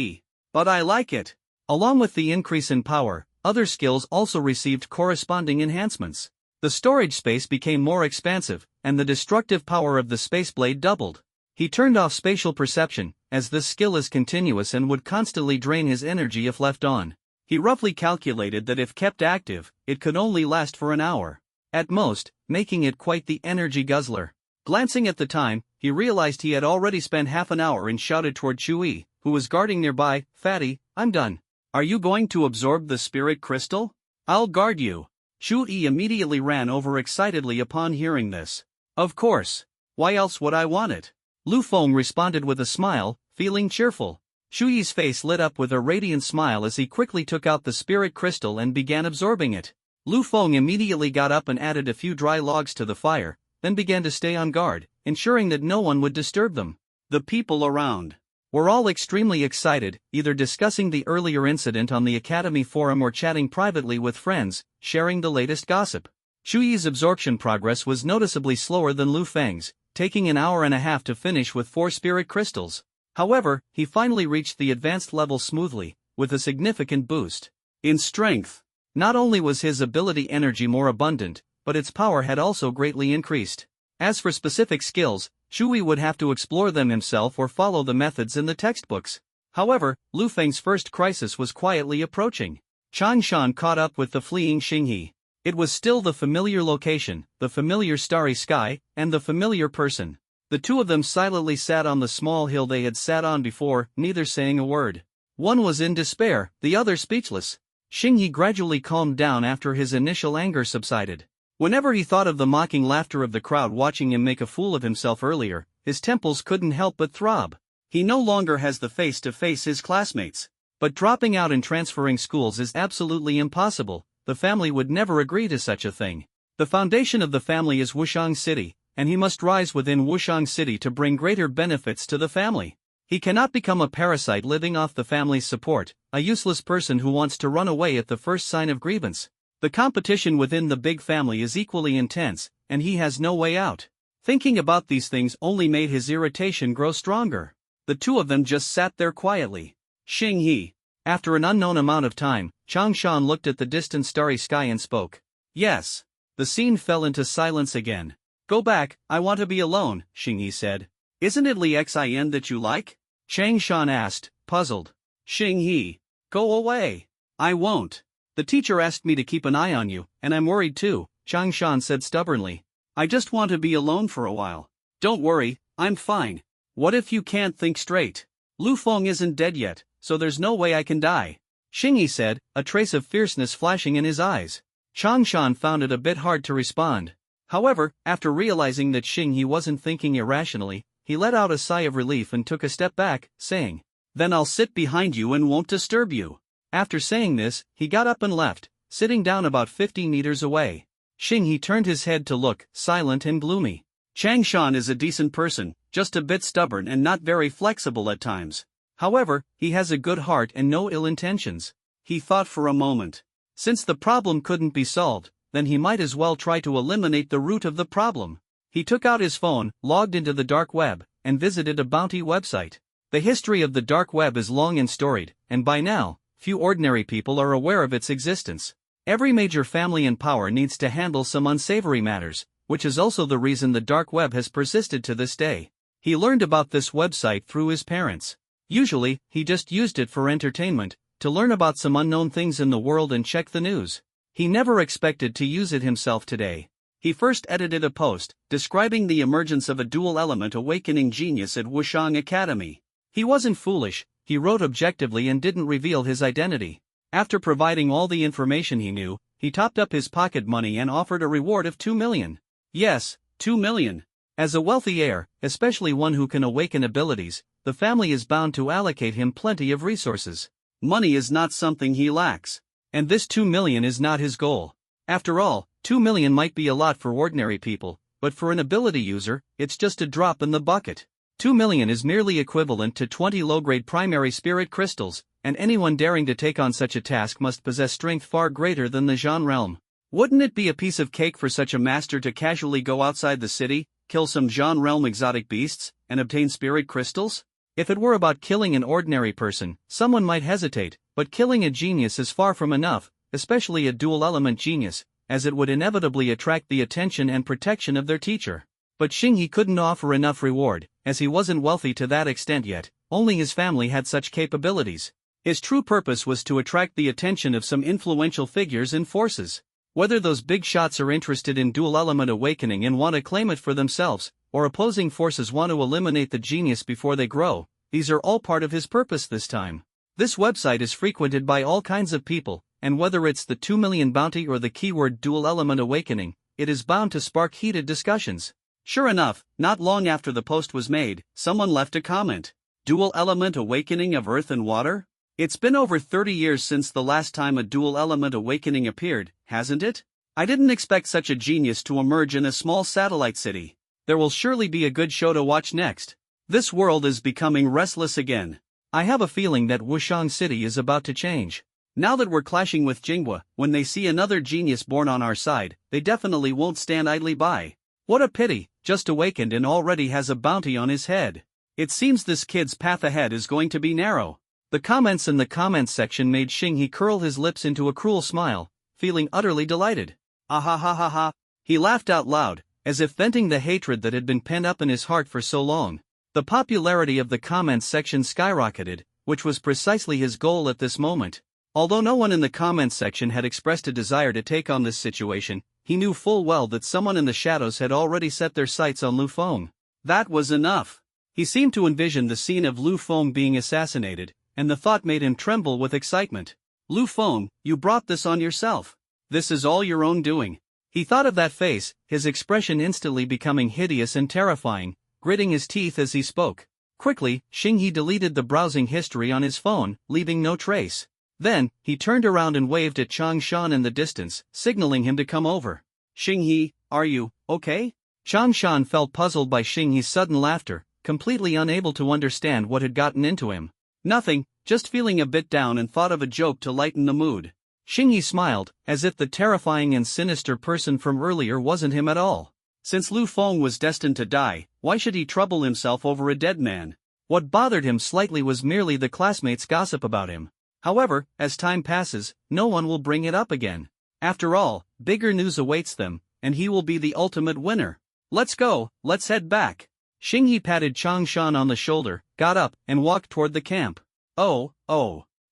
But I like it. Along with the increase in power, other skills also received corresponding enhancements. The storage space became more expansive, and the destructive power of the space blade doubled. He turned off spatial perception, as this skill is continuous and would constantly drain his energy if left on. He roughly calculated that if kept active, it could only last for an hour. At most, making it quite the energy guzzler. Glancing at the time, he realized he had already spent half an hour and shouted toward Chui, who was guarding nearby, "Fatty, I'm done. Are you going to absorb the spirit crystal? I'll guard you." Chui immediately ran over excitedly upon hearing this. "Of course. Why else would I want it?" Lu Feng responded with a smile, feeling cheerful. Shuyi's face lit up with a radiant smile as he quickly took out the spirit crystal and began absorbing it. Lu Feng immediately got up and added a few dry logs to the fire, then began to stay on guard, ensuring that no one would disturb them. The people around were all extremely excited, either discussing the earlier incident on the Academy forum or chatting privately with friends, sharing the latest gossip. Shuyi's absorption progress was noticeably slower than Lu Feng's, taking an hour and a half to finish with 4 spirit crystals. However, he finally reached the advanced level smoothly, with a significant boost in strength. Not only was his ability energy more abundant, but its power had also greatly increased. As for specific skills, Shui would have to explore them himself or follow the methods in the textbooks. However, Lu Feng's first crisis was quietly approaching. Chang Shan caught up with the fleeing Xinghe. It was still the familiar location, the familiar starry sky, and the familiar person. The two of them silently sat on the small hill they had sat on before, neither saying a word. One was in despair, the other speechless. Xinghe gradually calmed down after his initial anger subsided. Whenever he thought of the mocking laughter of the crowd watching him make a fool of himself earlier, his temples couldn't help but throb. He no longer has the face to face his classmates. But dropping out and transferring schools is absolutely impossible. The family would never agree to such a thing. The foundation of the family is Wushang City, and he must rise within Wushang City to bring greater benefits to the family. He cannot become a parasite living off the family's support, a useless person who wants to run away at the first sign of grievance. The competition within the big family is equally intense, and he has no way out. Thinking about these things only made his irritation grow stronger. The two of them just sat there quietly. Xinghe. After an unknown amount of time, Chang Shan looked at the distant starry sky and spoke. Yes. The scene fell into silence again. Go back, I want to be alone, Xinghe said. Isn't it Li Xin that you like? Chang Shan asked, puzzled. Xinghe. Go away. I won't. The teacher asked me to keep an eye on you, and I'm worried too, Chang Shan said stubbornly. I just want to be alone for a while. Don't worry, I'm fine. What if you can't think straight? Lu Feng isn't dead yet, so there's no way I can die. Xingyi said, a trace of fierceness flashing in his eyes. Changshan found it a bit hard to respond. However, after realizing that Xingyi wasn't thinking irrationally, he let out a sigh of relief and took a step back, saying, "Then I'll sit behind you and won't disturb you." After saying this, he got up and left, sitting down about 50 meters away. Xingyi turned his head to look, silent and gloomy. Changshan is a decent person, just a bit stubborn and not very flexible at times. However, he has a good heart and no ill intentions. He thought for a moment. Since the problem couldn't be solved, then he might as well try to eliminate the root of the problem. He took out his phone, logged into the dark web, and visited a bounty website. The history of the dark web is long and storied, and by now, few ordinary people are aware of its existence. Every major family in power needs to handle some unsavory matters, which is also the reason the dark web has persisted to this day. He learned about this website through his parents. Usually, he just used it for entertainment, to learn about some unknown things in the world and check the news. He never expected to use it himself today. He first edited a post, describing the emergence of a dual-element awakening genius at Wushang Academy. He wasn't foolish, he wrote objectively and didn't reveal his identity. After providing all the information he knew, he topped up his pocket money and offered a reward of 2 million. Yes, 2 million. As a wealthy heir, especially one who can awaken abilities, the family is bound to allocate him plenty of resources. Money is not something he lacks. And this 2 million is not his goal. After all, 2 million might be a lot for ordinary people, but for an ability user, it's just a drop in the bucket. 2 million is merely equivalent to 20 low-grade primary spirit crystals, and anyone daring to take on such a task must possess strength far greater than the Zhan realm. Wouldn't it be a piece of cake for such a master to casually go outside the city, kill some Zhan realm exotic beasts, and obtain spirit crystals? If it were about killing an ordinary person, someone might hesitate, but killing a genius is far from enough, especially a dual-element genius, as it would inevitably attract the attention and protection of their teacher. But Xingyi couldn't offer enough reward, as he wasn't wealthy to that extent yet, only his family had such capabilities. His true purpose was to attract the attention of some influential figures and forces. Whether those big shots are interested in dual-element awakening and want to claim it for themselves, or opposing forces want to eliminate the genius before they grow, these are all part of his purpose this time. This website is frequented by all kinds of people, and whether it's the 2 million bounty or the keyword dual-element awakening, it is bound to spark heated discussions. Sure enough, not long after the post was made, someone left a comment. Dual-element awakening of earth and water? It's been over 30 years since the last time a dual-element awakening appeared, hasn't it? I didn't expect such a genius to emerge in a small satellite city. There will surely be a good show to watch next. This world is becoming restless again. I have a feeling that Wushang City is about to change. Now that we're clashing with Jinghua, when they see another genius born on our side, they definitely won't stand idly by. What a pity, just awakened and already has a bounty on his head. It seems this kid's path ahead is going to be narrow. The comments in the comments section made Xingyi curl his lips into a cruel smile, feeling utterly delighted. Ah ha ha ha ha. He laughed out loud, as if venting the hatred that had been pent up in his heart for so long. The popularity of the comments section skyrocketed, which was precisely his goal at this moment. Although no one in the comments section had expressed a desire to take on this situation, he knew full well that someone in the shadows had already set their sights on Lu Feng. That was enough. He seemed to envision the scene of Lu Feng being assassinated, and the thought made him tremble with excitement. Lu Feng, you brought this on yourself. This is all your own doing. He thought of that face, his expression instantly becoming hideous and terrifying, gritting his teeth as he spoke. Quickly, Xingyi deleted the browsing history on his phone, leaving no trace. Then, he turned around and waved at Changshan in the distance, signaling him to come over. Xingyi, are you okay? Changshan felt puzzled by Xingyi's sudden laughter, completely unable to understand what had gotten into him. Nothing, just feeling a bit down and thought of a joke to lighten the mood. Xingyi smiled, as if the terrifying and sinister person from earlier wasn't him at all. Since Lu Feng was destined to die, why should he trouble himself over a dead man? What bothered him slightly was merely the classmates' gossip about him. However, as time passes, no one will bring it up again. After all, bigger news awaits them, and he will be the ultimate winner. Let's go, let's head back. Xingyi patted Changshan on the shoulder, got up, and walked toward the camp. Oh.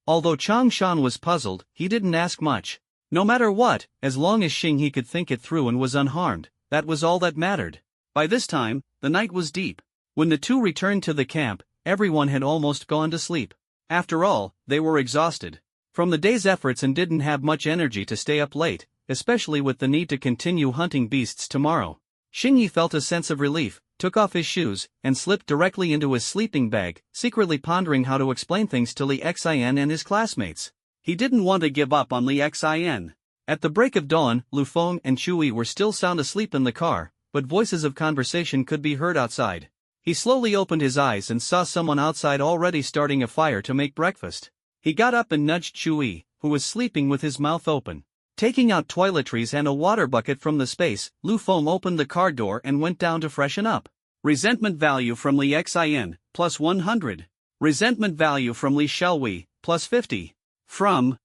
Although Changshan was puzzled, he didn't ask much. No matter what, as long as Xingyi could think it through and was unharmed, that was all that mattered. By this time, the night was deep. When the two returned to the camp, everyone had almost gone to sleep. After all, they were exhausted from the day's efforts and didn't have much energy to stay up late, especially with the need to continue hunting beasts tomorrow. Xingyi felt a sense of relief, took off his shoes, and slipped directly into his sleeping bag, secretly pondering how to explain things to Li Xian and his classmates. He didn't want to give up on Li Xian. At the break of dawn, Lu Feng and Chui were still sound asleep in the car, but voices of conversation could be heard outside. He slowly opened his eyes and saw someone outside already starting a fire to make breakfast. He got up and nudged Chui, who was sleeping with his mouth open. Taking out toiletries and a water bucket from the space, Lu Feng opened the car door and went down to freshen up. Resentment value from Li Xian, plus 100. Resentment value from Li Xiaowei, plus 50. From,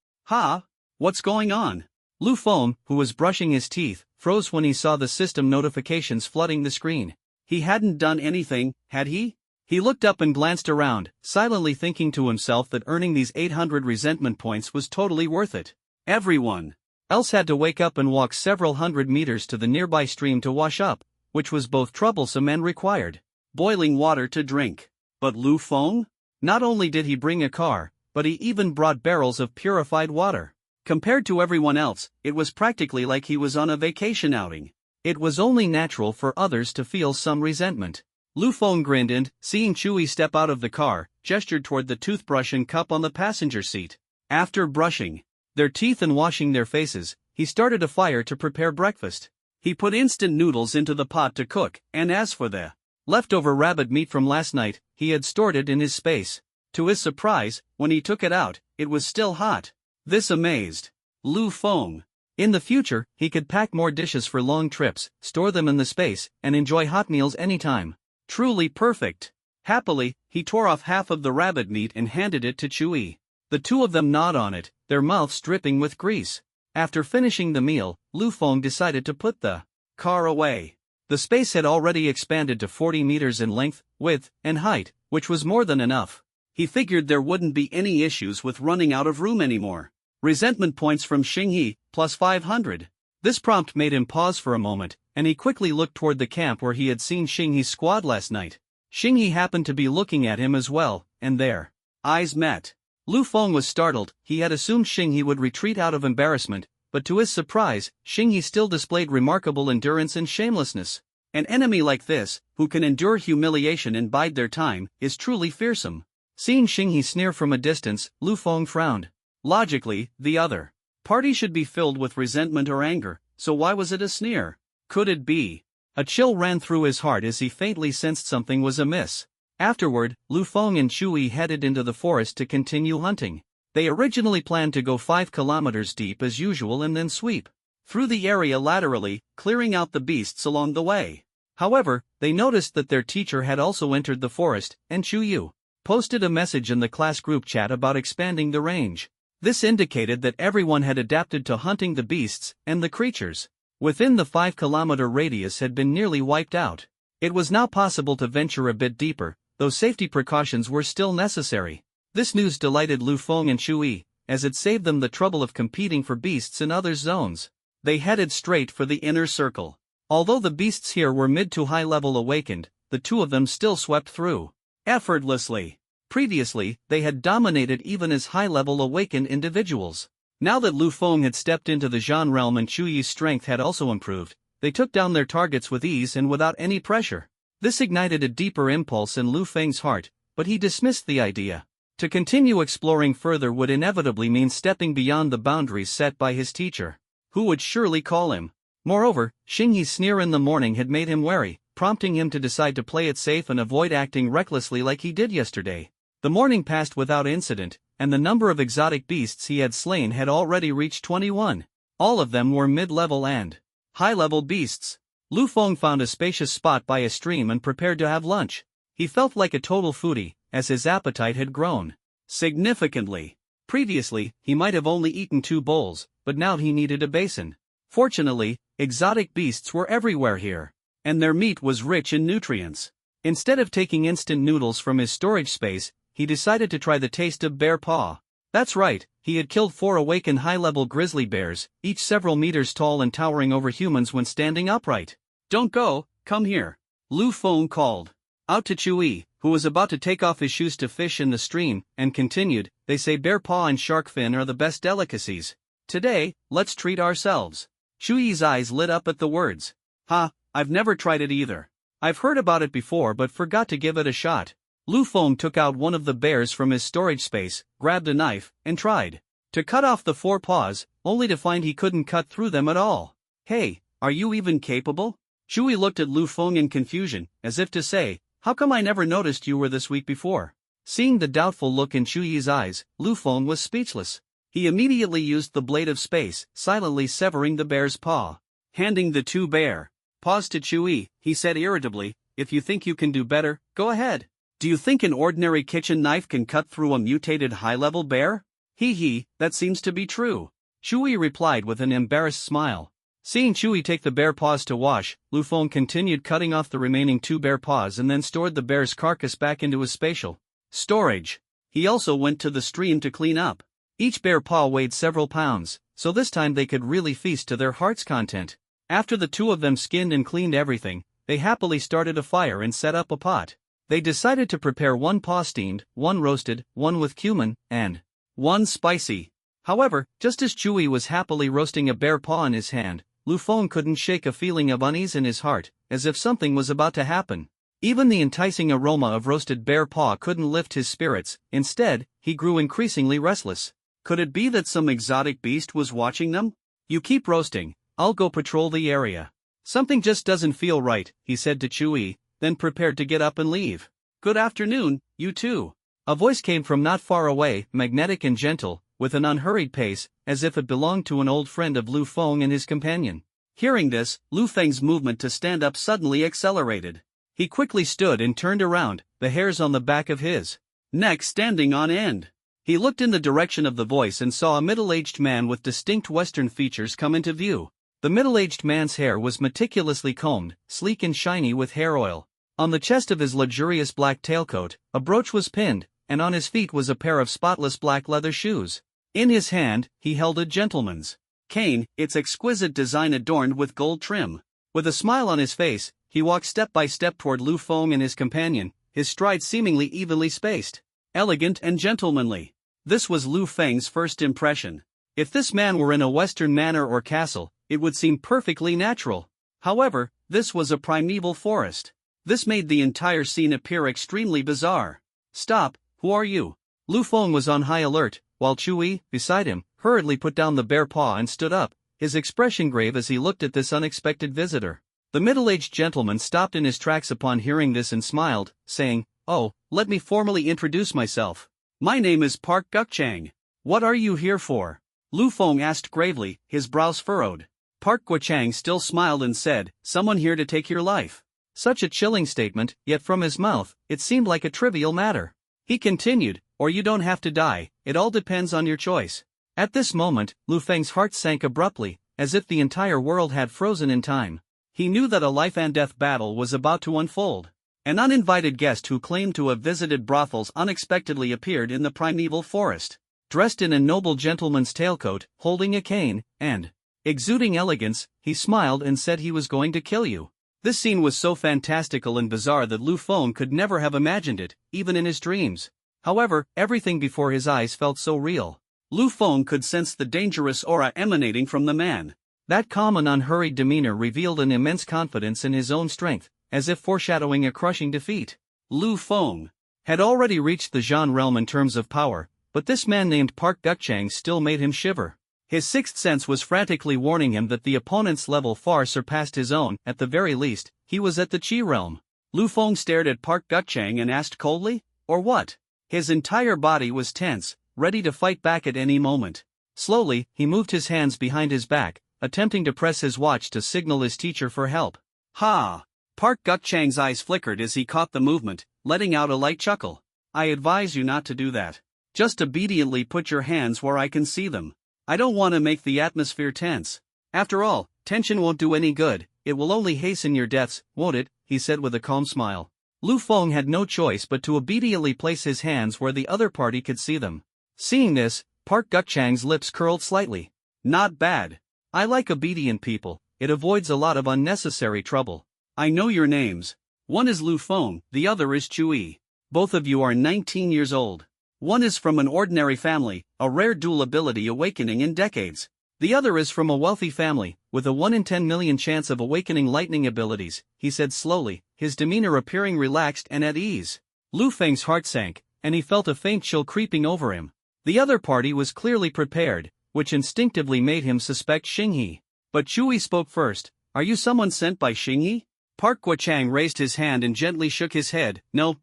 what's going on? Lu Feng, who was brushing his teeth, froze when he saw the system notifications flooding the screen. He hadn't done anything, had he? He looked up and glanced around, silently thinking to himself that earning these 800 resentment points was totally worth it. Everyone else had to wake up and walk several hundred meters to the nearby stream to wash up, which was both troublesome and required boiling water to drink. But Lu Feng? Not only did he bring a car, but he even brought barrels of purified water. Compared to everyone else, it was practically like he was on a vacation outing. It was only natural for others to feel some resentment. Lu Feng grinned and, seeing Chui step out of the car, gestured toward the toothbrush and cup on the passenger seat. After brushing their teeth and washing their faces, he started a fire to prepare breakfast. He put instant noodles into the pot to cook, and as for the leftover rabbit meat from last night, he had stored it in his space. To his surprise, when he took it out, it was still hot. This amazed Lu Feng. In the future, he could pack more dishes for long trips, store them in the space, and enjoy hot meals anytime. Truly perfect. Happily, he tore off half of the rabbit meat and handed it to Chui. The two of them gnawed on it, their mouths dripping with grease. After finishing the meal, Lu Feng decided to put the car away. The space had already expanded to 40 meters in length, width, and height, which was more than enough. He figured there wouldn't be any issues with running out of room anymore. Resentment points from Xingyi, plus 500. This prompt made him pause for a moment, and he quickly looked toward the camp where he had seen Xingyi's squad last night. Xingyi happened to be looking at him as well, and their eyes met. Lu Feng was startled. He had assumed Xingyi would retreat out of embarrassment, but to his surprise, Xingyi still displayed remarkable endurance and shamelessness. An enemy like this, who can endure humiliation and bide their time, is truly fearsome. Seeing Xingyi sneer from a distance, Lu Feng frowned. Logically, the other party should be filled with resentment or anger, so why was it a sneer? Could it be? A chill ran through his heart as he faintly sensed something was amiss. Afterward, Lu Feng and Chui headed into the forest to continue hunting. They originally planned to go 5 kilometers deep as usual and then sweep through the area laterally, clearing out the beasts along the way. However, they noticed that their teacher had also entered the forest, and Chuyu posted a message in the class group chat about expanding the range. This indicated that everyone had adapted to hunting the beasts, and the creatures within the 5-kilometer radius had been nearly wiped out. It was now possible to venture a bit deeper, though safety precautions were still necessary. This news delighted Lu Feng and Chui, as it saved them the trouble of competing for beasts in other zones. They headed straight for the inner circle. Although the beasts here were mid to high level awakened, the two of them still swept through effortlessly. Previously, they had dominated even as high-level awakened individuals. Now that Lu Feng had stepped into the Zhan realm and Chuyi's strength had also improved, they took down their targets with ease and without any pressure. This ignited a deeper impulse in Lu Feng's heart, but he dismissed the idea. To continue exploring further would inevitably mean stepping beyond the boundaries set by his teacher, who would surely call him. Moreover, Xingyi's sneer in the morning had made him wary, prompting him to decide to play it safe and avoid acting recklessly like he did yesterday. The morning passed without incident, and the number of exotic beasts he had slain had already reached 21. All of them were mid-level and high-level beasts. Lu Feng found a spacious spot by a stream and prepared to have lunch. He felt like a total foodie, as his appetite had grown significantly. Previously, he might have only eaten 2 bowls, but now he needed a basin. Fortunately, exotic beasts were everywhere here, and their meat was rich in nutrients. Instead of taking instant noodles from his storage space, he decided to try the taste of bear paw. That's right, he had killed 4 awakened high-level grizzly bears, each several meters tall and towering over humans when standing upright. Don't go, come here. Lu Feng called out to Chui, who was about to take off his shoes to fish in the stream, and continued, "They say bear paw and shark fin are the best delicacies. Today, let's treat ourselves." Chui's eyes lit up at the words. "Ha, I've never tried it either. I've heard about it before but forgot to give it a shot." Lu Feng took out one of the bears from his storage space, grabbed a knife, and tried to cut off the four paws, only to find he couldn't cut through them at all. "Hey, are you even capable?" Chui looked at Lu Feng in confusion, as if to say, "How come I never noticed you were this weak before?" Seeing the doubtful look in Chui's eyes, Lu Feng was speechless. He immediately used the blade of space, silently severing the bear's paw. Handing the two bear paws to Chui, he said irritably, "If you think you can do better, go ahead. Do you think an ordinary kitchen knife can cut through a mutated high-level bear?" "Hee, that seems to be true," Chui replied with an embarrassed smile. Seeing Chui take the bear paws to wash, Lu Feng continued cutting off the remaining two bear paws and then stored the bear's carcass back into his spatial storage. He also went to the stream to clean up. Each bear paw weighed several pounds, so this time they could really feast to their heart's content. After the two of them skinned and cleaned everything, they happily started a fire and set up a pot. They decided to prepare one paw steamed, one roasted, one with cumin, and one spicy. However, just as Chui was happily roasting a bear paw in his hand, Lu Feng couldn't shake a feeling of unease in his heart, as if something was about to happen. Even the enticing aroma of roasted bear paw couldn't lift his spirits. Instead, he grew increasingly restless. Could it be that some exotic beast was watching them? "You keep roasting, I'll go patrol the area." "Something just doesn't feel right," he said to Chui, then prepared to get up and leave. "Good afternoon, you two." A voice came from not far away, magnetic and gentle, with an unhurried pace, as if it belonged to an old friend of Lu Feng and his companion. Hearing this, Lu Feng's movement to stand up suddenly accelerated. He quickly stood and turned around, the hairs on the back of his neck standing on end. He looked in the direction of the voice and saw a middle-aged man with distinct Western features come into view. The middle-aged man's hair was meticulously combed, sleek and shiny with hair oil. On the chest of his luxurious black tailcoat, a brooch was pinned, and on his feet was a pair of spotless black leather shoes. In his hand, he held a gentleman's cane, its exquisite design adorned with gold trim. With a smile on his face, he walked step by step toward Lu Feng and his companion, his stride seemingly evenly spaced. Elegant and gentlemanly. This was Lu Feng's first impression. If this man were in a Western manor or castle, it would seem perfectly natural. However, this was a primeval forest. This made the entire scene appear extremely bizarre. "Stop, who are you?" Lu Feng was on high alert, while Chui, beside him, hurriedly put down the bear paw and stood up, his expression grave as he looked at this unexpected visitor. The middle-aged gentleman stopped in his tracks upon hearing this and smiled, saying, "Oh, let me formally introduce myself. My name is Park Gukchang. What are you here for?" Lu Feng asked gravely, his brows furrowed. Park Guachang still smiled and said, "Someone here to take your life." Such a chilling statement, yet from his mouth, it seemed like a trivial matter. He continued, "Or you don't have to die, it all depends on your choice." At this moment, Lu Feng's heart sank abruptly, as if the entire world had frozen in time. He knew that a life-and-death battle was about to unfold. An uninvited guest who claimed to have visited brothels unexpectedly appeared in the primeval forest. Dressed in a noble gentleman's tailcoat, holding a cane, and exuding elegance, he smiled and said he was going to kill you. This scene was so fantastical and bizarre that Lu Feng could never have imagined it, even in his dreams. However, everything before his eyes felt so real. Lu Feng could sense the dangerous aura emanating from the man. That calm and unhurried demeanor revealed an immense confidence in his own strength, as if foreshadowing a crushing defeat. Lu Feng had already reached the Zhan realm in terms of power, but this man named Park Gukchang still made him shiver. His sixth sense was frantically warning him that the opponent's level far surpassed his own. At the very least, he was at the Qi realm. Lu Feng stared at Park Gukchang and asked coldly, "Or what?" His entire body was tense, ready to fight back at any moment. Slowly, he moved his hands behind his back, attempting to press his watch to signal his teacher for help. "Ha!" Park Gukchang's eyes flickered as he caught the movement, letting out a light chuckle. "I advise you not to do that. Just obediently put your hands where I can see them. I don't want to make the atmosphere tense. After all, tension won't do any good, it will only hasten your deaths, won't it?" he said with a calm smile. Lu Feng had no choice but to obediently place his hands where the other party could see them. Seeing this, Park Gukchang's lips curled slightly. "Not bad. I like obedient people, it avoids a lot of unnecessary trouble. I know your names. One is Lu Feng, the other is Chui. Both of you are 19 years old. One is from an ordinary family, a rare dual ability awakening in decades. The other is from a wealthy family, with a 1 in 10 million chance of awakening lightning abilities, he said slowly, his demeanor appearing relaxed and at ease. Lu Feng's heart sank, and he felt a faint chill creeping over him. The other party was clearly prepared, which instinctively made him suspect Xinghe. But Chui spoke first. Are you someone sent by Xinghe? Park Guo-chang raised his hand and gently shook his head. No.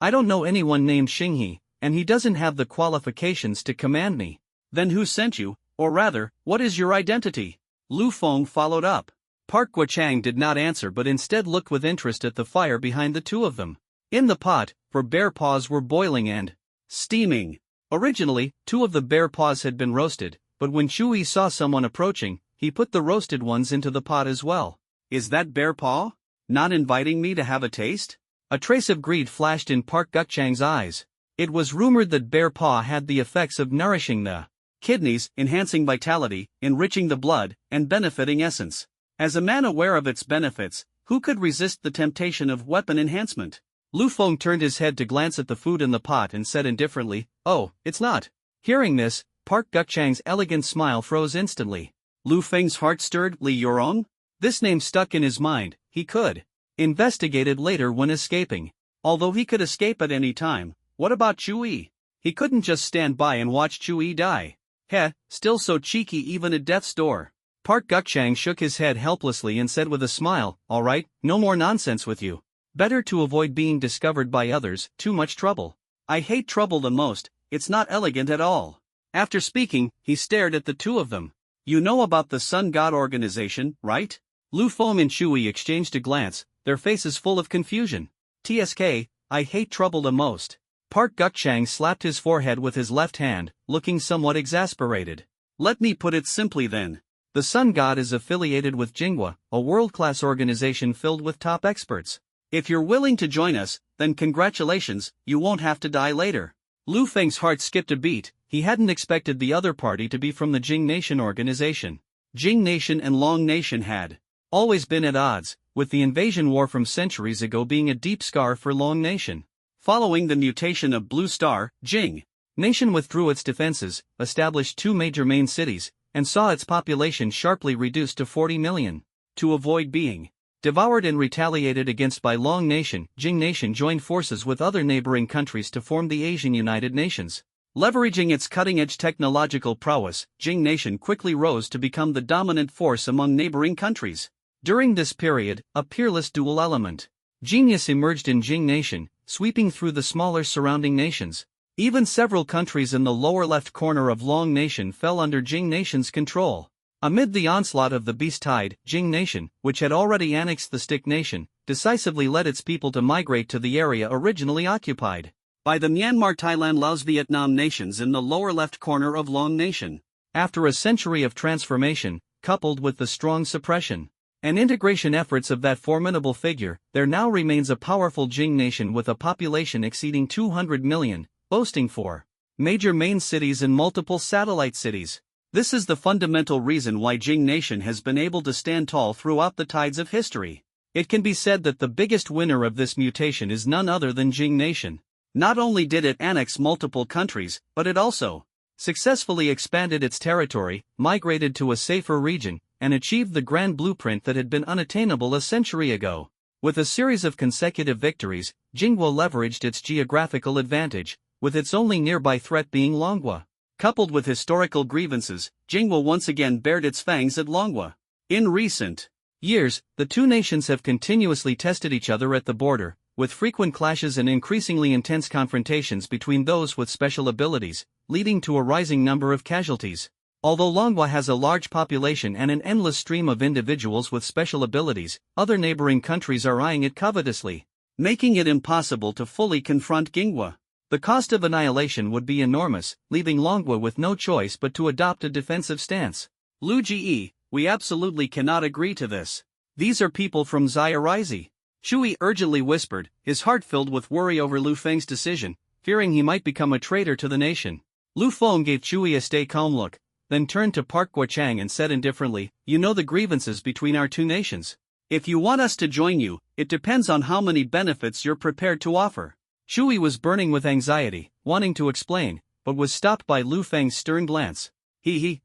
I don't know anyone named Xinghe, and he doesn't have the qualifications to command me. Then who sent you, or rather, what is your identity? Lu Feng followed up. Park Guo-chang did not answer but instead looked with interest at the fire behind the two of them. In the pot, for bear paws were boiling and steaming. Originally, 2 of the bear paws had been roasted, but when Chui saw someone approaching, he put the roasted ones into the pot as well. Is that bear paw? Not inviting me to have a taste? A trace of greed flashed in Park Guo-chang's eyes. It was rumored that bear paw had the effects of nourishing the kidneys, enhancing vitality, enriching the blood, and benefiting essence. As a man aware of its benefits, who could resist the temptation of weapon enhancement? Lu Feng turned his head to glance at the food in the pot and said indifferently, "Oh, it's not." Hearing this, Park Guo-chang's elegant smile froze instantly. Lu Feng's heart stirred. Li Yurong? This name stuck in his mind. He could investigate it later when escaping. Although he could escape at any time, what about Chui? He couldn't just stand by and watch Chui die. Heh, still so cheeky even at death's door. Park Guo-chang shook his head helplessly and said with a smile, "All right, no more nonsense with you. Better to avoid being discovered by others, too much trouble. I hate trouble the most, it's not elegant at all." After speaking, he stared at the two of them. You know about the Sun God organization, right? Lu Feng and Chui exchanged a glance, their faces full of confusion. TSK, I hate trouble the most. Park Guo-chang slapped his forehead with his left hand, looking somewhat exasperated. Let me put it simply then. The Sun God is affiliated with Jinghua, a world-class organization filled with top experts. If you're willing to join us, then congratulations, you won't have to die later. Lu Feng's heart skipped a beat. He hadn't expected the other party to be from the Jing Nation organization. Jing Nation and Long Nation had always been at odds, with the invasion war from centuries ago being a deep scar for Long Nation. Following the mutation of Blue Star, Jing Nation withdrew its defenses, established 2 major main cities, and saw its population sharply reduced to 40 million. To avoid being devoured and retaliated against by Long Nation, Jing Nation joined forces with other neighboring countries to form the Asian United Nations. Leveraging its cutting-edge technological prowess, Jing Nation quickly rose to become the dominant force among neighboring countries. During this period, a peerless dual element genius emerged in Jing Nation, sweeping through the smaller surrounding nations. Even several countries in the lower left corner of Long Nation fell under Jing Nation's control. Amid the onslaught of the beast tide, Jing Nation, which had already annexed the Stick Nation, decisively led its people to migrate to the area originally occupied by the Myanmar, Thailand, Laos, Vietnam nations in the lower left corner of Long Nation. After a century of transformation, coupled with the strong suppression and integration efforts of that formidable figure, there now remains a powerful Jing Nation with a population exceeding 200 million, boasting 4 major main cities and multiple satellite cities. This is the fundamental reason why Jing Nation has been able to stand tall throughout the tides of history. It can be said that the biggest winner of this mutation is none other than Jing Nation. Not only did it annex multiple countries, but it also successfully expanded its territory, migrated to a safer region, and achieved the grand blueprint that had been unattainable a century ago. With a series of consecutive victories, Jinghua leveraged its geographical advantage, with its only nearby threat being Longhua. Coupled with historical grievances, Jinghua once again bared its fangs at Longhua. In recent years, the two nations have continuously tested each other at the border, with frequent clashes and increasingly intense confrontations between those with special abilities, leading to a rising number of casualties. Although Longhua has a large population and an endless stream of individuals with special abilities, other neighboring countries are eyeing it covetously, making it impossible to fully confront Jinghua. The cost of annihilation would be enormous, leaving Longhua with no choice but to adopt a defensive stance. Lu Ji, we absolutely cannot agree to this. These are people from Zayarizi. Chui urgently whispered, his heart filled with worry over Lu Feng's decision, fearing he might become a traitor to the nation. Lu Feng gave Chui a stay calm look, then turned to Park Guo-chang and said indifferently, "You know the grievances between our two nations. If you want us to join you, it depends on how many benefits you're prepared to offer. Shui was burning with anxiety, wanting to explain, but was stopped by Lu Feng's stern glance.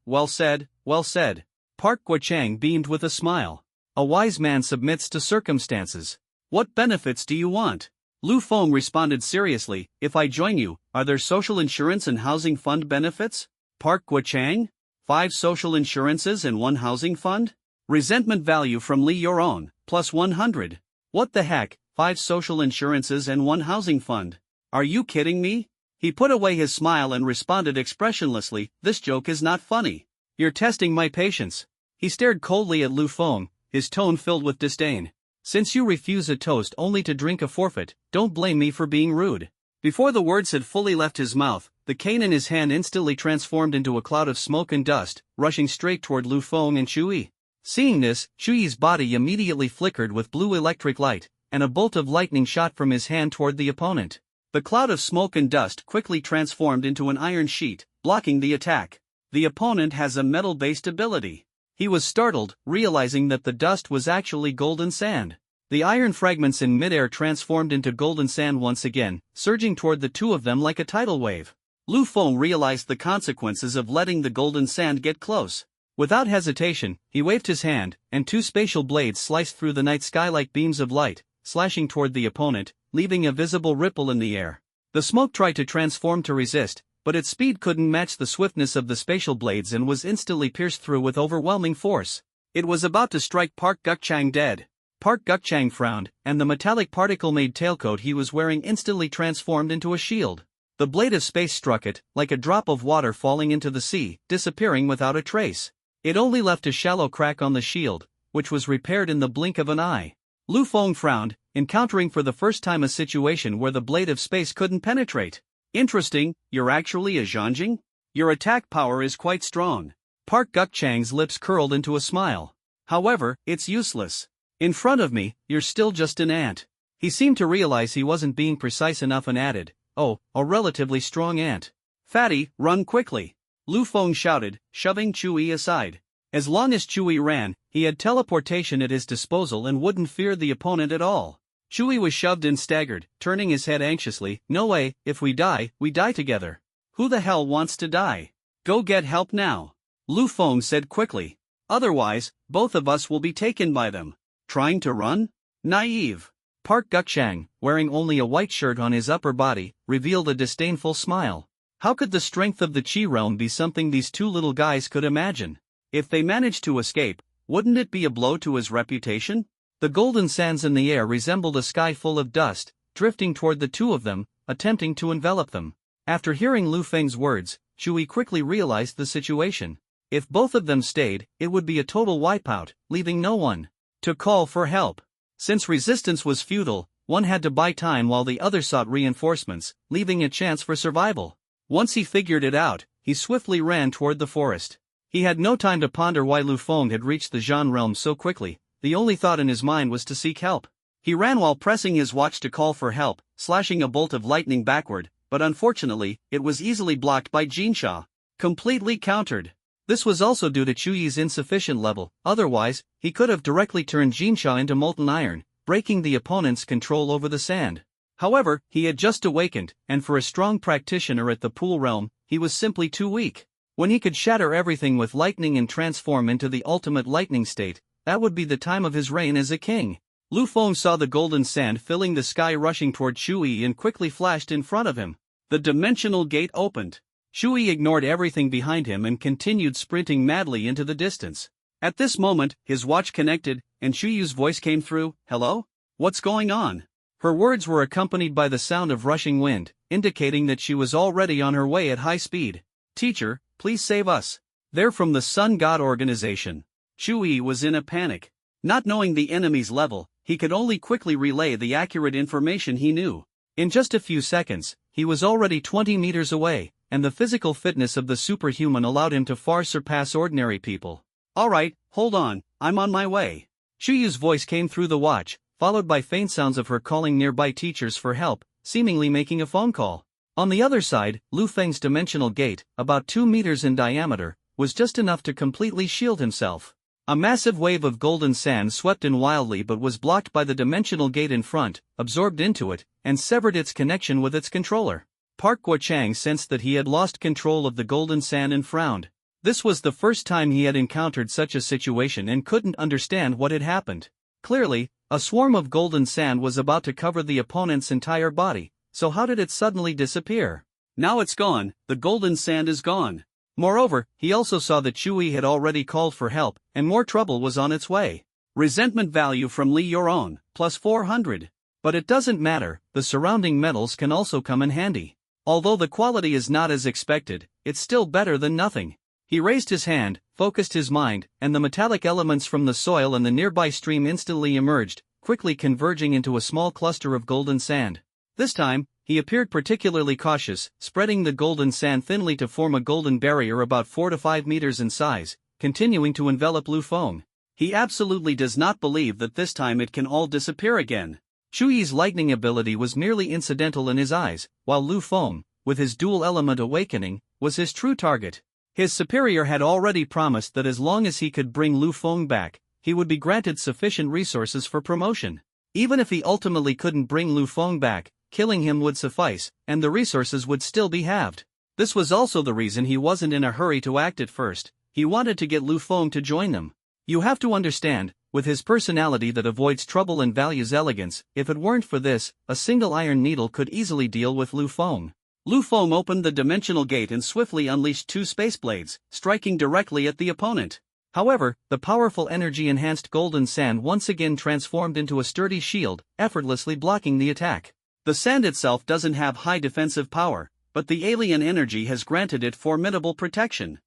Well said, well said. Park Guo-chang beamed with a smile. A wise man submits to circumstances. What benefits do you want? Lu Feng responded seriously, if I join you, are there social insurance and housing fund benefits? Park Guo-chang? 5 social insurances and 1 housing fund? Resentment value from Li your own, plus 100. What the heck, 5 social insurances and 1 housing fund? Are you kidding me? He put away his smile and responded expressionlessly, this joke is not funny. You're testing my patience. He stared coldly at Lu Feng, his tone filled with disdain. Since you refuse a toast only to drink a forfeit, don't blame me for being rude. Before the words had fully left his mouth, the cane in his hand instantly transformed into a cloud of smoke and dust, rushing straight toward Lu Feng and Shui. Seeing this, Shui's body immediately flickered with blue electric light, and a bolt of lightning shot from his hand toward the opponent. The cloud of smoke and dust quickly transformed into an iron sheet, blocking the attack. The opponent has a metal-based ability. He was startled, realizing that the dust was actually golden sand. The iron fragments in midair transformed into golden sand once again, surging toward the two of them like a tidal wave. Lu Feng realized the consequences of letting the golden sand get close. Without hesitation, he waved his hand, and 2 spatial blades sliced through the night sky like beams of light, slashing toward the opponent, leaving a visible ripple in the air. The smoke tried to transform to resist, but its speed couldn't match the swiftness of the spatial blades and was instantly pierced through with overwhelming force. It was about to strike Park Guo-chang dead. Park Guo-chang frowned, and the metallic particle-made tailcoat he was wearing instantly transformed into a shield. The blade of space struck it, like a drop of water falling into the sea, disappearing without a trace. It only left a shallow crack on the shield, which was repaired in the blink of an eye. Lu Feng frowned, encountering for the first time a situation where the blade of space couldn't penetrate. Interesting, you're actually a Zhanjing? Your attack power is quite strong. Park Guo-chang's lips curled into a smile. However, it's useless. In front of me, you're still just an ant. He seemed to realize he wasn't being precise enough and added, oh, a relatively strong ant. Fatty, run quickly. Lu Feng shouted, shoving Chui aside. As long as Chui ran, he had teleportation at his disposal and wouldn't fear the opponent at all. Chui was shoved and staggered, turning his head anxiously. No way, if we die together. Who the hell wants to die? Go get help now. Lu Feng said quickly. Otherwise, both of us will be taken by them. Trying to run? Naive. Park Guo-chang, wearing only a white shirt on his upper body, revealed a disdainful smile. How could the strength of the Qi realm be something these 2 little guys could imagine? If they managed to escape, wouldn't it be a blow to his reputation? The golden sands in the air resembled a sky full of dust, drifting toward the 2 of them, attempting to envelop them. After hearing Lu Feng's words, Shui quickly realized the situation. If both of them stayed, it would be a total wipeout, leaving no one to call for help. Since resistance was futile, one had to buy time while the other sought reinforcements, leaving a chance for survival. Once he figured it out, he swiftly ran toward the forest. He had no time to ponder why Lu Feng had reached the Zhan realm so quickly. The only thought in his mind was to seek help. He ran while pressing his watch to call for help, slashing a bolt of lightning backward, but unfortunately, it was easily blocked by Jinsha. Completely countered. This was also due to Chuyi's insufficient level, otherwise, he could have directly turned Jinsha into molten iron, breaking the opponent's control over the sand. However, he had just awakened, and for a strong practitioner at the Pool realm, he was simply too weak. When he could shatter everything with lightning and transform into the ultimate lightning state, that would be the time of his reign as a king. Lu Feng saw the golden sand filling the sky rushing toward Shui and quickly flashed in front of him. The dimensional gate opened. Shui ignored everything behind him and continued sprinting madly into the distance. At this moment, his watch connected, and Shuyu's voice came through. Hello? What's going on? Her words were accompanied by the sound of rushing wind, indicating that she was already on her way at high speed. Teacher, please save us. They're from the Sun God organization. Shui was in a panic. Not knowing the enemy's level, he could only quickly relay the accurate information he knew. In just a few seconds, he was already 20 meters away, and the physical fitness of the superhuman allowed him to far surpass ordinary people. Alright, hold on, I'm on my way. Shuyu's voice came through the watch, followed by faint sounds of her calling nearby teachers for help, seemingly making a phone call. On the other side, Lu Feng's dimensional gate, about 2 meters in diameter, was just enough to completely shield himself. A massive wave of golden sand swept in wildly but was blocked by the dimensional gate in front, absorbed into it, and severed its connection with its controller. Park Guo-chang sensed that he had lost control of the golden sand and frowned. This was the first time he had encountered such a situation and couldn't understand what had happened. Clearly, a swarm of golden sand was about to cover the opponent's entire body, so how did it suddenly disappear? Now it's gone, the golden sand is gone. Moreover, he also saw that Chui had already called for help, and more trouble was on its way. Resentment value from Li Yuron, plus 400. But it doesn't matter, the surrounding metals can also come in handy. Although the quality is not as expected, it's still better than nothing. He raised his hand, focused his mind, and the metallic elements from the soil and the nearby stream instantly emerged, quickly converging into a small cluster of golden sand. This time, he appeared particularly cautious, spreading the golden sand thinly to form a golden barrier about 4 to 5 meters in size, continuing to envelop Lu Feng. He absolutely does not believe that this time it can all disappear again. Chuyi's lightning ability was merely incidental in his eyes, while Lu Feng, with his dual element awakening, was his true target. His superior had already promised that as long as he could bring Lu Feng back, he would be granted sufficient resources for promotion. Even if he ultimately couldn't bring Lu Feng back, killing him would suffice, and the resources would still be halved. This was also the reason he wasn't in a hurry to act at first. He wanted to get Lu Feng to join them. You have to understand, with his personality that avoids trouble and values elegance, if it weren't for this, a single iron needle could easily deal with Lu Feng. Lu Feng opened the dimensional gate and swiftly unleashed 2 space blades, striking directly at the opponent. However, the powerful energy-enhanced golden sand once again transformed into a sturdy shield, effortlessly blocking the attack. The sand itself doesn't have high defensive power, but the alien energy has granted it formidable protection.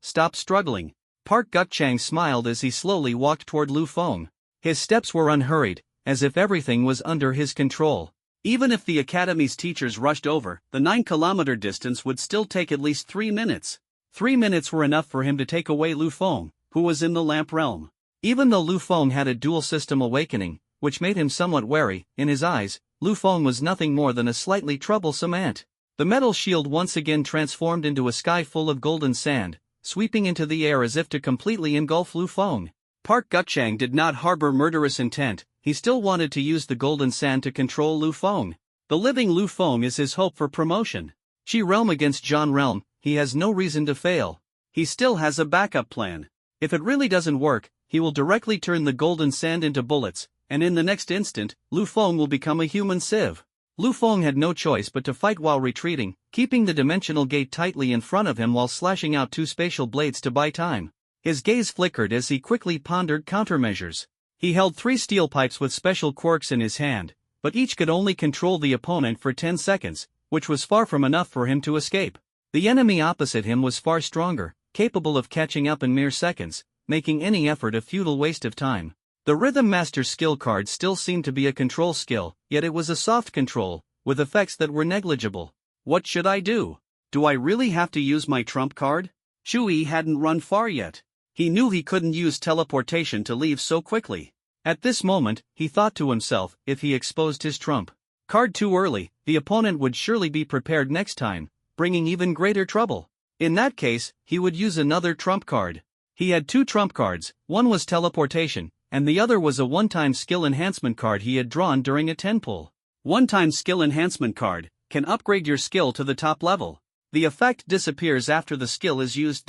Stop struggling. Park Guo-chang smiled as he slowly walked toward Lu Feng. His steps were unhurried, as if everything was under his control. Even if the academy's teachers rushed over, the 9-kilometer distance would still take at least 3 minutes. 3 minutes were enough for him to take away Lu Feng, who was in the lamp realm. Even though Lu Feng had a dual system awakening, which made him somewhat wary, in his eyes, Lu Feng was nothing more than a slightly troublesome ant. The metal shield once again transformed into a sky full of golden sand, sweeping into the air as if to completely engulf Lu Feng. Park Guo-chang did not harbor murderous intent, he still wanted to use the golden sand to control Lu Feng. The living Lu Feng is his hope for promotion. Qi realm against Zhan realm, he has no reason to fail. He still has a backup plan. If it really doesn't work, he will directly turn the golden sand into bullets, and in the next instant, Lu Feng will become a human sieve. Lu Feng had no choice but to fight while retreating, keeping the dimensional gate tightly in front of him while slashing out 2 spatial blades to buy time. His gaze flickered as he quickly pondered countermeasures. He held 3 steel pipes with special quirks in his hand, but each could only control the opponent for 10 seconds, which was far from enough for him to escape. The enemy opposite him was far stronger, capable of catching up in mere seconds, making any effort a futile waste of time. The Rhythm Master skill card still seemed to be a control skill, yet it was a soft control, with effects that were negligible. What should I do? Do I really have to use my trump card? Chui hadn't run far yet. He knew he couldn't use teleportation to leave so quickly. At this moment, he thought to himself, if he exposed his trump card too early, the opponent would surely be prepared next time, bringing even greater trouble. In that case, he would use another trump card. He had 2 trump cards, one was teleportation, and the other was a one-time skill enhancement card he had drawn during a 10-pull. One-time skill enhancement card can upgrade your skill to the top level. The effect disappears after the skill is used.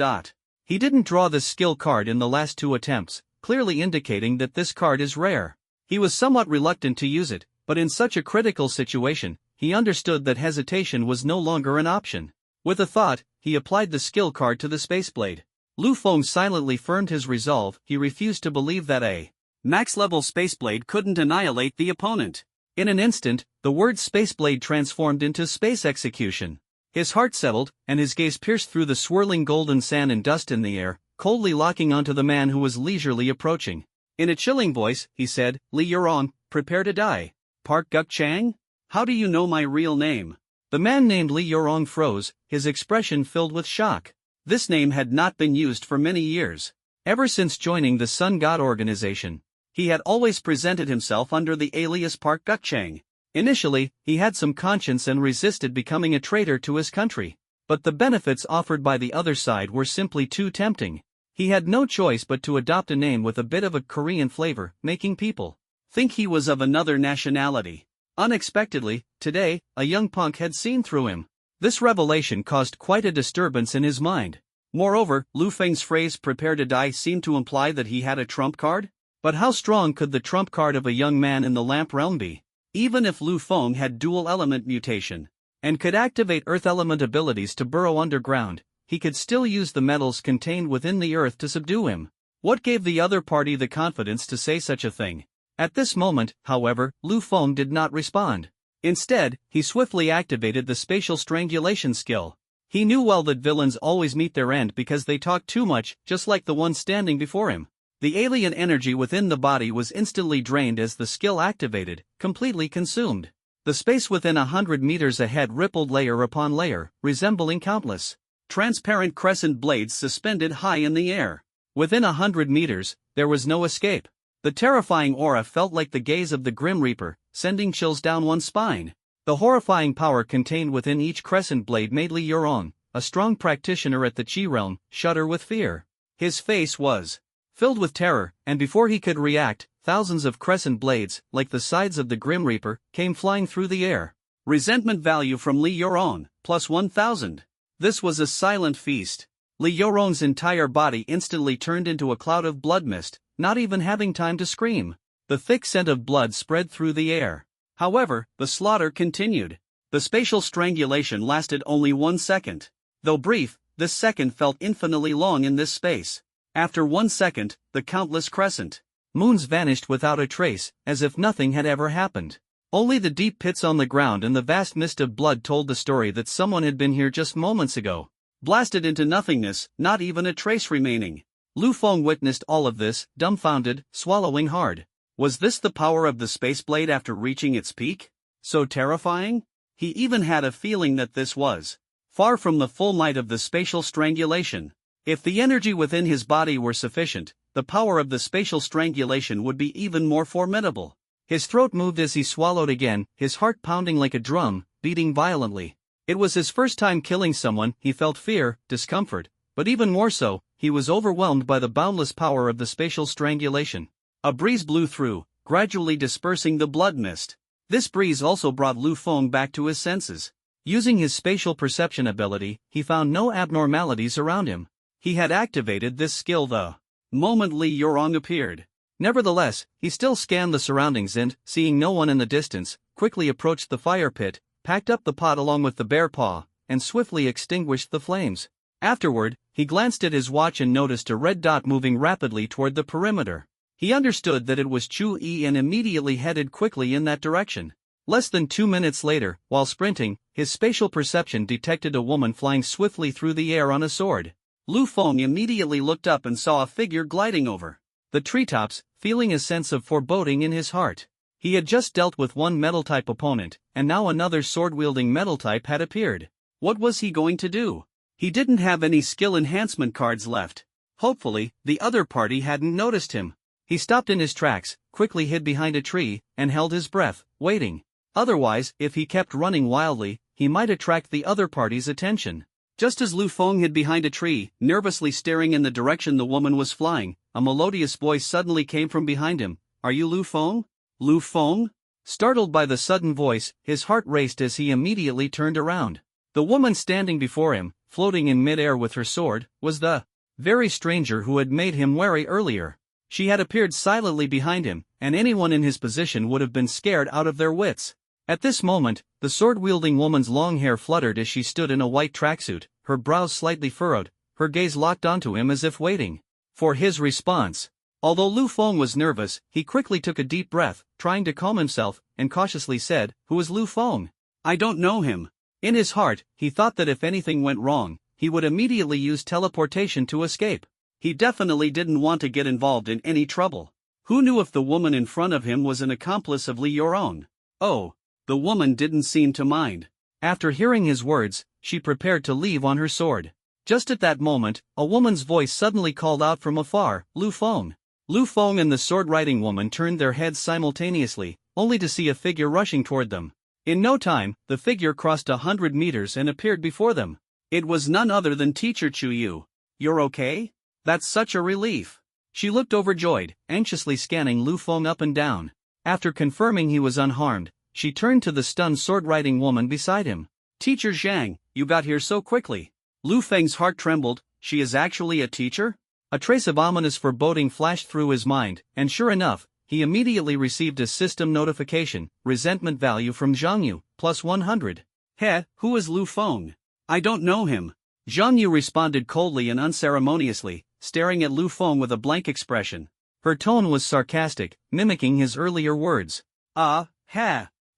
He didn't draw this skill card in the last 2 attempts, clearly indicating that this card is rare. He was somewhat reluctant to use it, but in such a critical situation, he understood that hesitation was no longer an option. With a thought, he applied the skill card to the spaceblade. Lu Feng silently firmed his resolve. He refused to believe that a max-level spaceblade couldn't annihilate the opponent. In an instant, the word spaceblade transformed into space execution. His heart settled, and his gaze pierced through the swirling golden sand and dust in the air, coldly locking onto the man who was leisurely approaching. In a chilling voice, he said, "Li Yuron, prepare to die." Park Guo-chang? How do you know my real name? The man named Li Yuron froze, his expression filled with shock. This name had not been used for many years. Ever since joining the Sun God organization, he had always presented himself under the alias Park Guo-chang. Initially, he had some conscience and resisted becoming a traitor to his country. But the benefits offered by the other side were simply too tempting. He had no choice but to adopt a name with a bit of a Korean flavor, making people think he was of another nationality. Unexpectedly, today, a young punk had seen through him. This revelation caused quite a disturbance in his mind. Moreover, Lu Feng's phrase "prepare to die" seemed to imply that he had a trump card? But how strong could the trump card of a young man in the lamp realm be? Even if Lu Feng had dual element mutation, and could activate earth element abilities to burrow underground, he could still use the metals contained within the earth to subdue him. What gave the other party the confidence to say such a thing? At this moment, however, Lu Feng did not respond. Instead, he swiftly activated the spatial strangulation skill. He knew well that villains always meet their end because they talk too much, just like the one standing before him. The alien energy within the body was instantly drained as the skill activated, completely consumed. The space within 100 meters ahead rippled layer upon layer, resembling countless transparent crescent blades suspended high in the air. Within 100 meters, there was no escape. The terrifying aura felt like the gaze of the Grim Reaper, sending chills down one's spine. The horrifying power contained within each crescent blade made Li Yuron, a strong practitioner at the Qi realm, shudder with fear. His face was filled with terror, and before he could react, thousands of crescent blades, like the sides of the Grim Reaper, came flying through the air. Resentment value from Li Yuron, plus 1,000. This was a silent feast. Li Yuron's entire body instantly turned into a cloud of blood mist, not even having time to scream. The thick scent of blood spread through the air. However, the slaughter continued. The spatial strangulation lasted only 1 second. Though brief, this second felt infinitely long in this space. After 1 second, the countless crescent moons vanished without a trace, as if nothing had ever happened. Only the deep pits on the ground and the vast mist of blood told the story that someone had been here just moments ago. Blasted into nothingness, not even a trace remaining. Lu Feng witnessed all of this, dumbfounded, swallowing hard. Was this the power of the space blade after reaching its peak? So terrifying? He even had a feeling that this was far from the full might of the spatial strangulation. If the energy within his body were sufficient, the power of the spatial strangulation would be even more formidable. His throat moved as he swallowed again, his heart pounding like a drum, beating violently. It was his first time killing someone. He felt fear, discomfort, but even more so, he was overwhelmed by the boundless power of the spatial strangulation. A breeze blew through, gradually dispersing the blood mist. This breeze also brought Lu Feng back to his senses. Using his spatial perception ability, he found no abnormalities around him. He had activated this skill the moment Li Yuron appeared. Nevertheless, he still scanned the surroundings and, seeing no one in the distance, quickly approached the fire pit, packed up the pot along with the bear paw, and swiftly extinguished the flames. Afterward, he glanced at his watch and noticed a red dot moving rapidly toward the perimeter. He understood that it was Chu Yi and immediately headed quickly in that direction. Less than 2 minutes later, while sprinting, his spatial perception detected a woman flying swiftly through the air on a sword. Lu Feng immediately looked up and saw a figure gliding over the treetops, feeling a sense of foreboding in his heart. He had just dealt with one metal-type opponent, and now another sword-wielding metal type had appeared. What was he going to do? He didn't have any skill enhancement cards left. Hopefully, the other party hadn't noticed him. He stopped in his tracks, quickly hid behind a tree, and held his breath, waiting. Otherwise, if he kept running wildly, he might attract the other party's attention. Just as Lu Feng hid behind a tree, nervously staring in the direction the woman was flying, a melodious voice suddenly came from behind him. "Are you Lu Feng? Lu Feng?" Startled by the sudden voice, his heart raced as he immediately turned around. The woman standing before him, floating in mid-air with her sword, was the very stranger who had made him wary earlier. She had appeared silently behind him, and anyone in his position would have been scared out of their wits. At this moment, the sword-wielding woman's long hair fluttered as she stood in a white tracksuit, her brows slightly furrowed, her gaze locked onto him as if waiting for his response. Although Lu Feng was nervous, he quickly took a deep breath, trying to calm himself, and cautiously said, "Who is Lu Feng?" "I don't know him." In his heart, he thought that if anything went wrong, he would immediately use teleportation to escape. He definitely didn't want to get involved in any trouble. Who knew if the woman in front of him was an accomplice of Li Yuron? Oh, the woman didn't seem to mind. After hearing his words, she prepared to leave on her sword. Just at that moment, a woman's voice suddenly called out from afar, "Lu Feng." Lu Feng and the sword-riding woman turned their heads simultaneously, only to see a figure rushing toward them. In no time, the figure crossed 100 meters and appeared before them. It was none other than Teacher Chu Yu. "You're okay?" That's such a relief. She looked overjoyed, anxiously scanning Lu Feng up and down. After confirming he was unharmed, she turned to the stunned sword-riding woman beside him. Teacher Zhang, you got here so quickly. Lu Feng's heart trembled. She is actually a teacher? A trace of ominous foreboding flashed through his mind, and sure enough, he immediately received a system notification, resentment value from Zhang Yu, plus 100. Heh, who is Lu Feng? I don't know him. Zhang Yu responded coldly and unceremoniously, staring at Lu Feng with a blank expression. Her tone was sarcastic, mimicking his earlier words. Ha.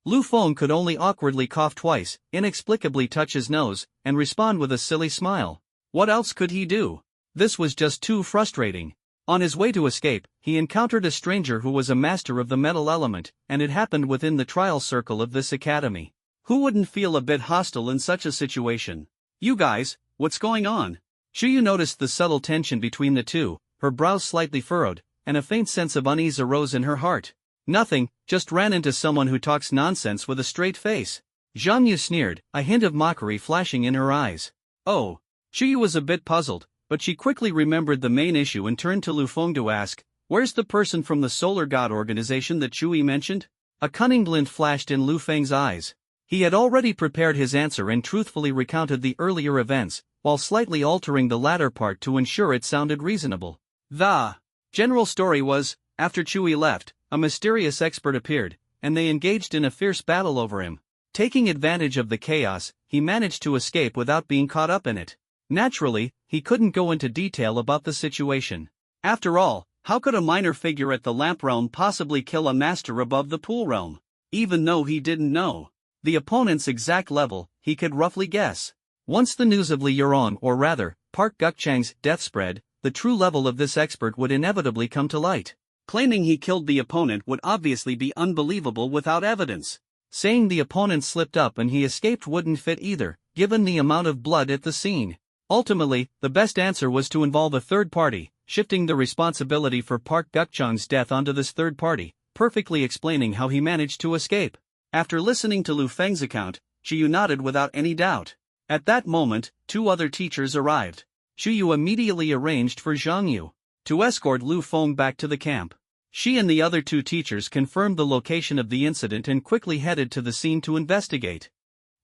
Lu Feng could only awkwardly cough twice, inexplicably touch his nose, and respond with a silly smile. What else could he do? This was just too frustrating. On his way to escape, he encountered a stranger who was a master of the metal element, and it happened within the trial circle of this academy. Who wouldn't feel a bit hostile in such a situation? You guys, what's going on? Shuyu noticed the subtle tension between the two, her brows slightly furrowed, and a faint sense of unease arose in her heart. Nothing, just ran into someone who talks nonsense with a straight face. Zhang Yu sneered, a hint of mockery flashing in her eyes. Oh. Shuyu was a bit puzzled, but she quickly remembered the main issue and turned to Lu Feng to ask, where's the person from the Solar God organization that Chui mentioned? A cunning glint flashed in Lu Feng's eyes. He had already prepared his answer and truthfully recounted the earlier events, while slightly altering the latter part to ensure it sounded reasonable. The general story was, after Chui left, a mysterious expert appeared, and they engaged in a fierce battle over him. Taking advantage of the chaos, he managed to escape without being caught up in it. Naturally, he couldn't go into detail about the situation. After all, how could a minor figure at the lamp realm possibly kill a master above the pool realm? Even though he didn't know the opponent's exact level, he could roughly guess. Once the news of Li Yuron, or rather, Park Gukchang's death spread, the true level of this expert would inevitably come to light. Claiming he killed the opponent would obviously be unbelievable without evidence. Saying the opponent slipped up and he escaped wouldn't fit either, given the amount of blood at the scene. Ultimately, the best answer was to involve a third party, shifting the responsibility for Park Gukchang's death onto this third party, perfectly explaining how he managed to escape. After listening to Lu Feng's account, Shuyu nodded without any doubt. At that moment, two other teachers arrived. Shuyu immediately arranged for Zhang Yu to escort Lu Feng back to the camp. She and the other two teachers confirmed the location of the incident and quickly headed to the scene to investigate.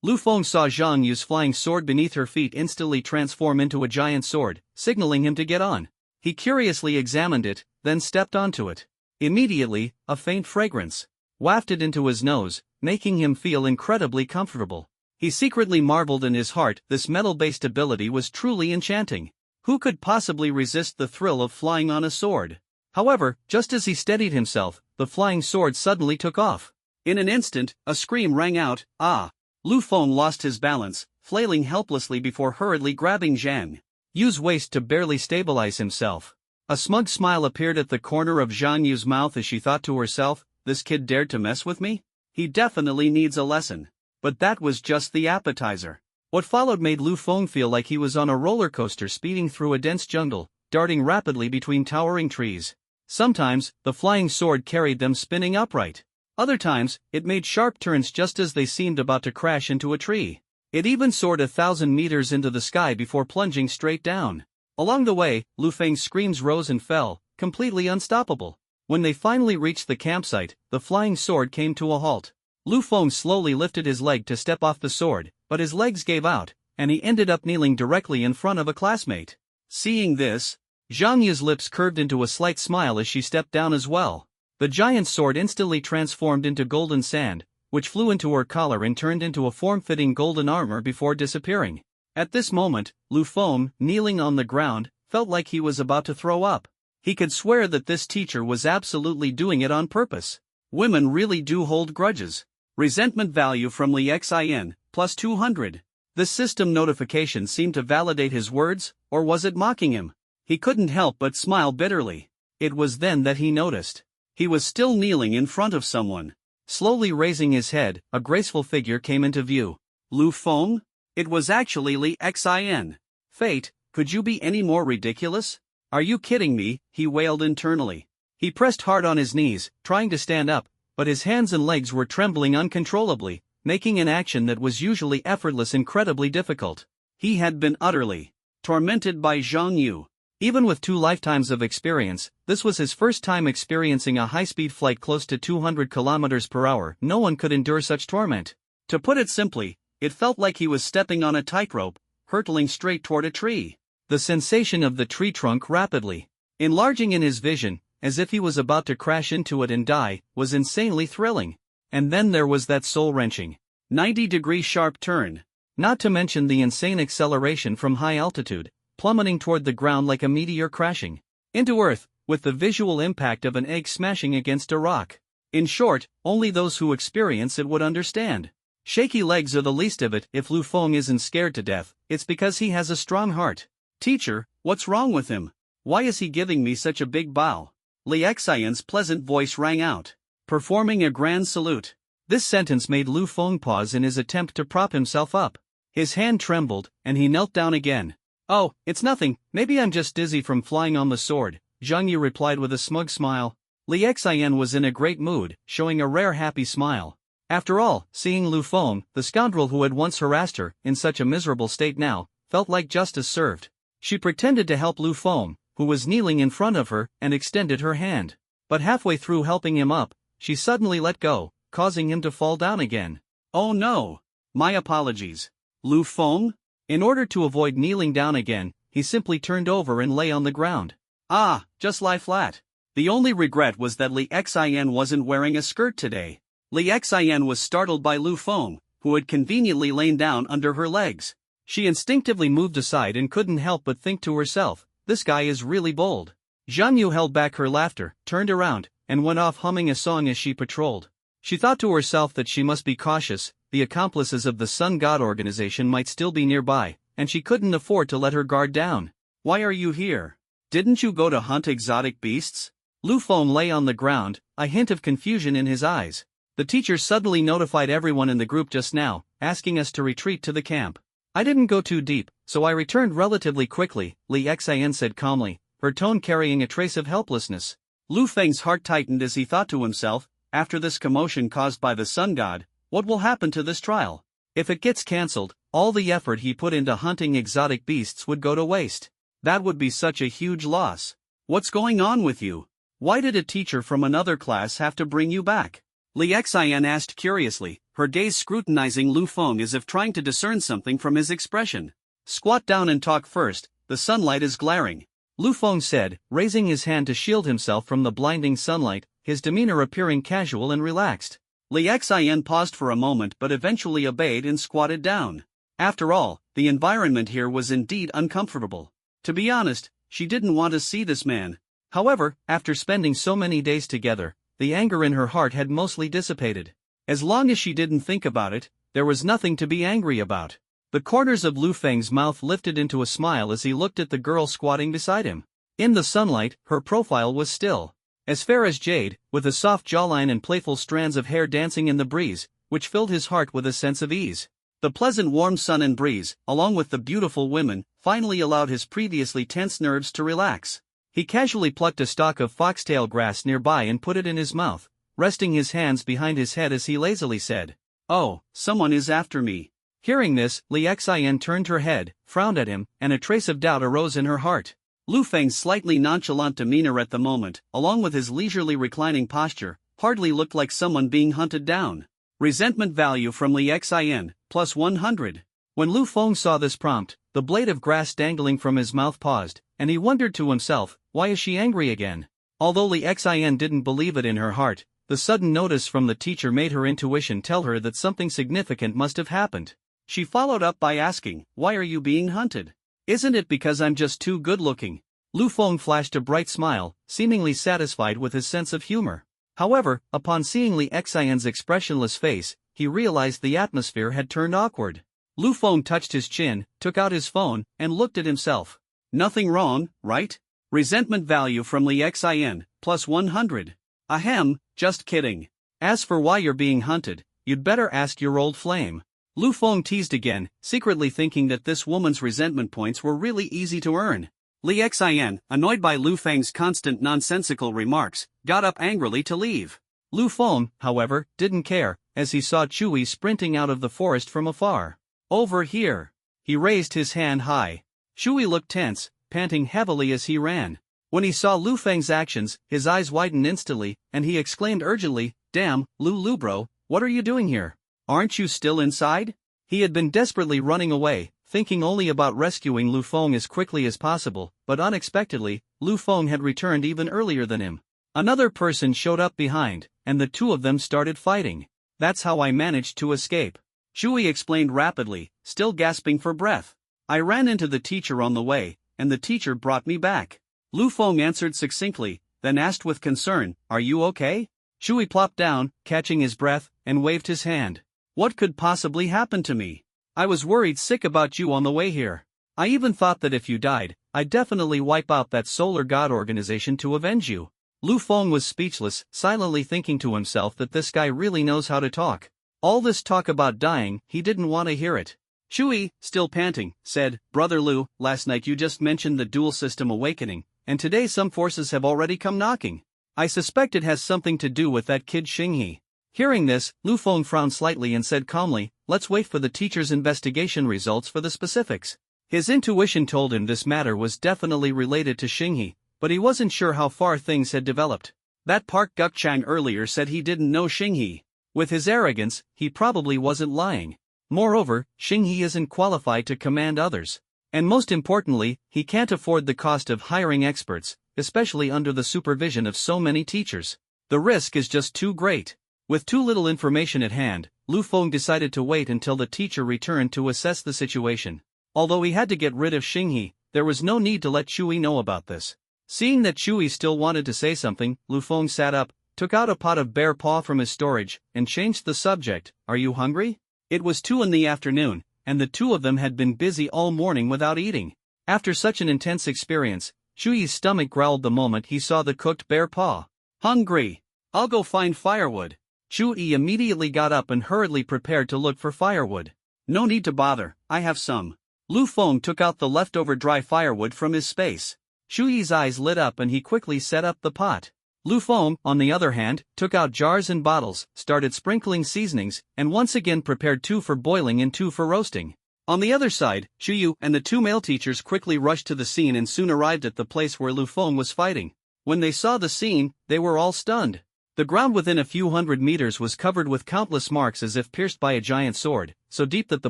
Lu Feng saw Zhang Yu's flying sword beneath her feet instantly transform into a giant sword, signaling him to get on. He curiously examined it, then stepped onto it. Immediately, a faint fragrance wafted into his nose, making him feel incredibly comfortable. He secretly marveled in his heart this metal-based ability was truly enchanting. Who could possibly resist the thrill of flying on a sword? However, just as he steadied himself, the flying sword suddenly took off. In an instant, a scream rang out, ah! Lu Feng lost his balance, flailing helplessly before hurriedly grabbing Zhang Yu's waist to barely stabilize himself. A smug smile appeared at the corner of Zhang Yu's mouth as she thought to herself, this kid dared to mess with me? He definitely needs a lesson. But that was just the appetizer. What followed made Lu Feng feel like he was on a roller coaster speeding through a dense jungle, darting rapidly between towering trees. Sometimes, the flying sword carried them spinning upright. Other times, it made sharp turns just as they seemed about to crash into a tree. It even soared 1,000 meters into the sky before plunging straight down. Along the way, Lu Feng's screams rose and fell, completely unstoppable. When they finally reached the campsite, the flying sword came to a halt. Lu Feng slowly lifted his leg to step off the sword, but his legs gave out, and he ended up kneeling directly in front of a classmate. Seeing this, Zhang Yu's lips curved into a slight smile as she stepped down as well. The giant sword instantly transformed into golden sand, which flew into her collar and turned into a form-fitting golden armor before disappearing. At this moment, Lu Feng, kneeling on the ground, felt like he was about to throw up. He could swear that this teacher was absolutely doing it on purpose. Women really do hold grudges. Resentment value from Li Xin, plus 200. The system notification seemed to validate his words, or was it mocking him? He couldn't help but smile bitterly. It was then that he noticed. He was still kneeling in front of someone. Slowly raising his head, a graceful figure came into view. Lu Feng? It was actually Li Xin. Fate, could you be any more ridiculous? Are you kidding me? He wailed internally. He pressed hard on his knees, trying to stand up, but his hands and legs were trembling uncontrollably, making an action that was usually effortless incredibly difficult. He had been utterly tormented by Zhang Yu. Even with 2 lifetimes of experience, this was his first time experiencing a high-speed flight close to 200 kilometers per hour. No one could endure such torment. To put it simply, it felt like he was stepping on a tightrope, hurtling straight toward a tree. The sensation of the tree trunk rapidly enlarging in his vision, as if he was about to crash into it and die, was insanely thrilling. And then there was that soul-wrenching 90-degree sharp turn. Not to mention the insane acceleration from high altitude, plummeting toward the ground like a meteor crashing into Earth, with the visual impact of an egg smashing against a rock. In short, only those who experience it would understand. Shaky legs are the least of it. If Lu Feng isn't scared to death, it's because he has a strong heart. Teacher, what's wrong with him? Why is he giving me such a big bow? Li Xian's pleasant voice rang out, performing a grand salute. This sentence made Lu Feng pause in his attempt to prop himself up. His hand trembled, and he knelt down again. "Oh, it's nothing, maybe I'm just dizzy from flying on the sword," Zhang Yu replied with a smug smile. Li Xian was in a great mood, showing a rare happy smile. After all, seeing Lu Feng, the scoundrel who had once harassed her, in such a miserable state now, felt like justice served. She pretended to help Lu Feng, who was kneeling in front of her, and extended her hand. But halfway through helping him up, she suddenly let go, causing him to fall down again. "Oh no! My apologies. Lu Feng?" In order to avoid kneeling down again, he simply turned over and lay on the ground. "Ah, just lie flat." The only regret was that Li Xian wasn't wearing a skirt today. Li Xian was startled by Lu Feng, who had conveniently lain down under her legs. She instinctively moved aside and couldn't help but think to herself, "This guy is really bold." Zhang Yu held back her laughter, turned around, and went off humming a song as she patrolled. She thought to herself that she must be cautious. The accomplices of the Sun God organization might still be nearby, and she couldn't afford to let her guard down. "Why are you here? Didn't you go to hunt exotic beasts?" Lu Feng lay on the ground, a hint of confusion in his eyes. "The teacher suddenly notified everyone in the group just now, asking us to retreat to the camp. I didn't go too deep, so I returned relatively quickly," Li Xian said calmly, her tone carrying a trace of helplessness. Lu Feng's heart tightened as he thought to himself, after this commotion caused by the Sun God, what will happen to this trial? If it gets cancelled, all the effort he put into hunting exotic beasts would go to waste. That would be such a huge loss. What's going on with you? Why did a teacher from another class have to bring you back? Li Xian asked curiously, her gaze scrutinizing Lu Feng as if trying to discern something from his expression. "Squat down and talk first, the sunlight is glaring," Lu Feng said, raising his hand to shield himself from the blinding sunlight, his demeanor appearing casual and relaxed. Li Xian paused for a moment but eventually obeyed and squatted down. After all, the environment here was indeed uncomfortable. To be honest, she didn't want to see this man. However, after spending so many days together, the anger in her heart had mostly dissipated. As long as she didn't think about it, there was nothing to be angry about. The corners of Lu Feng's mouth lifted into a smile as he looked at the girl squatting beside him. In the sunlight, her profile was still as fair as jade, with a soft jawline and playful strands of hair dancing in the breeze, which filled his heart with a sense of ease. The pleasant warm sun and breeze, along with the beautiful women, finally allowed his previously tense nerves to relax. He casually plucked a stalk of foxtail grass nearby and put it in his mouth, resting his hands behind his head as he lazily said, "Oh, someone is after me." Hearing this, Li Xian turned her head, frowned at him, and a trace of doubt arose in her heart. Lu Feng's slightly nonchalant demeanor at the moment, along with his leisurely reclining posture, hardly looked like someone being hunted down. Resentment value from Li Xian, plus 100. When Lu Feng saw this prompt, the blade of grass dangling from his mouth paused, and he wondered to himself, why is she angry again? Although Li Xian didn't believe it in her heart, the sudden notice from the teacher made her intuition tell her that something significant must have happened. She followed up by asking, "Why are you being hunted?" "Isn't it because I'm just too good-looking?" Lu Feng flashed a bright smile, seemingly satisfied with his sense of humor. However, upon seeing Li Xian's expressionless face, he realized the atmosphere had turned awkward. Lu Feng touched his chin, took out his phone, and looked at himself. "Nothing wrong, right? Resentment value from Li Xian, plus 100. Ahem, just kidding. As for why you're being hunted, you'd better ask your old flame." Lu Feng teased again, secretly thinking that this woman's resentment points were really easy to earn. Li Xian, annoyed by Lu Feng's constant nonsensical remarks, got up angrily to leave. Lu Feng, however, didn't care, as he saw Chui sprinting out of the forest from afar. "Over here." He raised his hand high. Chui looked tense, panting heavily as he ran. When he saw Lu Feng's actions, his eyes widened instantly, and he exclaimed urgently, "Damn, Lu bro, what are you doing here? Aren't you still inside?" He had been desperately running away, thinking only about rescuing Lu Feng as quickly as possible, but unexpectedly, Lu Feng had returned even earlier than him. Another person showed up behind, and the two of them started fighting. "That's how I managed to escape," Shui explained rapidly, still gasping for breath. "I ran into the teacher on the way, and the teacher brought me back." Lu Feng answered succinctly, then asked with concern, "Are you okay?" Shui plopped down, catching his breath, and waved his hand. "What could possibly happen to me? I was worried sick about you on the way here. I even thought that if you died, I'd definitely wipe out that solar god organization to avenge you." Lu Feng was speechless, silently thinking to himself that this guy really knows how to talk. All this talk about dying, he didn't want to hear it. Shui, still panting, said, "Brother Lu, last night you just mentioned the dual system awakening, and today some forces have already come knocking. I suspect it has something to do with that kid Xinghe." Hearing this, Lu Feng frowned slightly and said calmly, "Let's wait for the teacher's investigation results for the specifics." His intuition told him this matter was definitely related to Xinghe, but he wasn't sure how far things had developed. That Park Gukchang earlier said he didn't know Xinghe. With his arrogance, he probably wasn't lying. Moreover, Xinghe isn't qualified to command others. And most importantly, he can't afford the cost of hiring experts, especially under the supervision of so many teachers. The risk is just too great. With too little information at hand, Lu Feng decided to wait until the teacher returned to assess the situation. Although he had to get rid of Xinghe, there was no need to let Shui know about this. Seeing that Shui still wanted to say something, Lu Feng sat up, took out a pot of bear paw from his storage, and changed the subject. "Are you hungry?" It was 2 in the afternoon, and the two of them had been busy all morning without eating. After such an intense experience, Shui's stomach growled the moment he saw the cooked bear paw. "Hungry. I'll go find firewood." Shui immediately got up and hurriedly prepared to look for firewood. "No need to bother, I have some." Lu Feng took out the leftover dry firewood from his space. Shui's eyes lit up and he quickly set up the pot. Lu Feng, on the other hand, took out jars and bottles, started sprinkling seasonings, and once again prepared 2 for boiling and 2 for roasting. On the other side, Shuyu and the 2 male teachers quickly rushed to the scene and soon arrived at the place where Lu Feng was fighting. When they saw the scene, they were all stunned. The ground within a few hundred meters was covered with countless marks as if pierced by a giant sword, so deep that the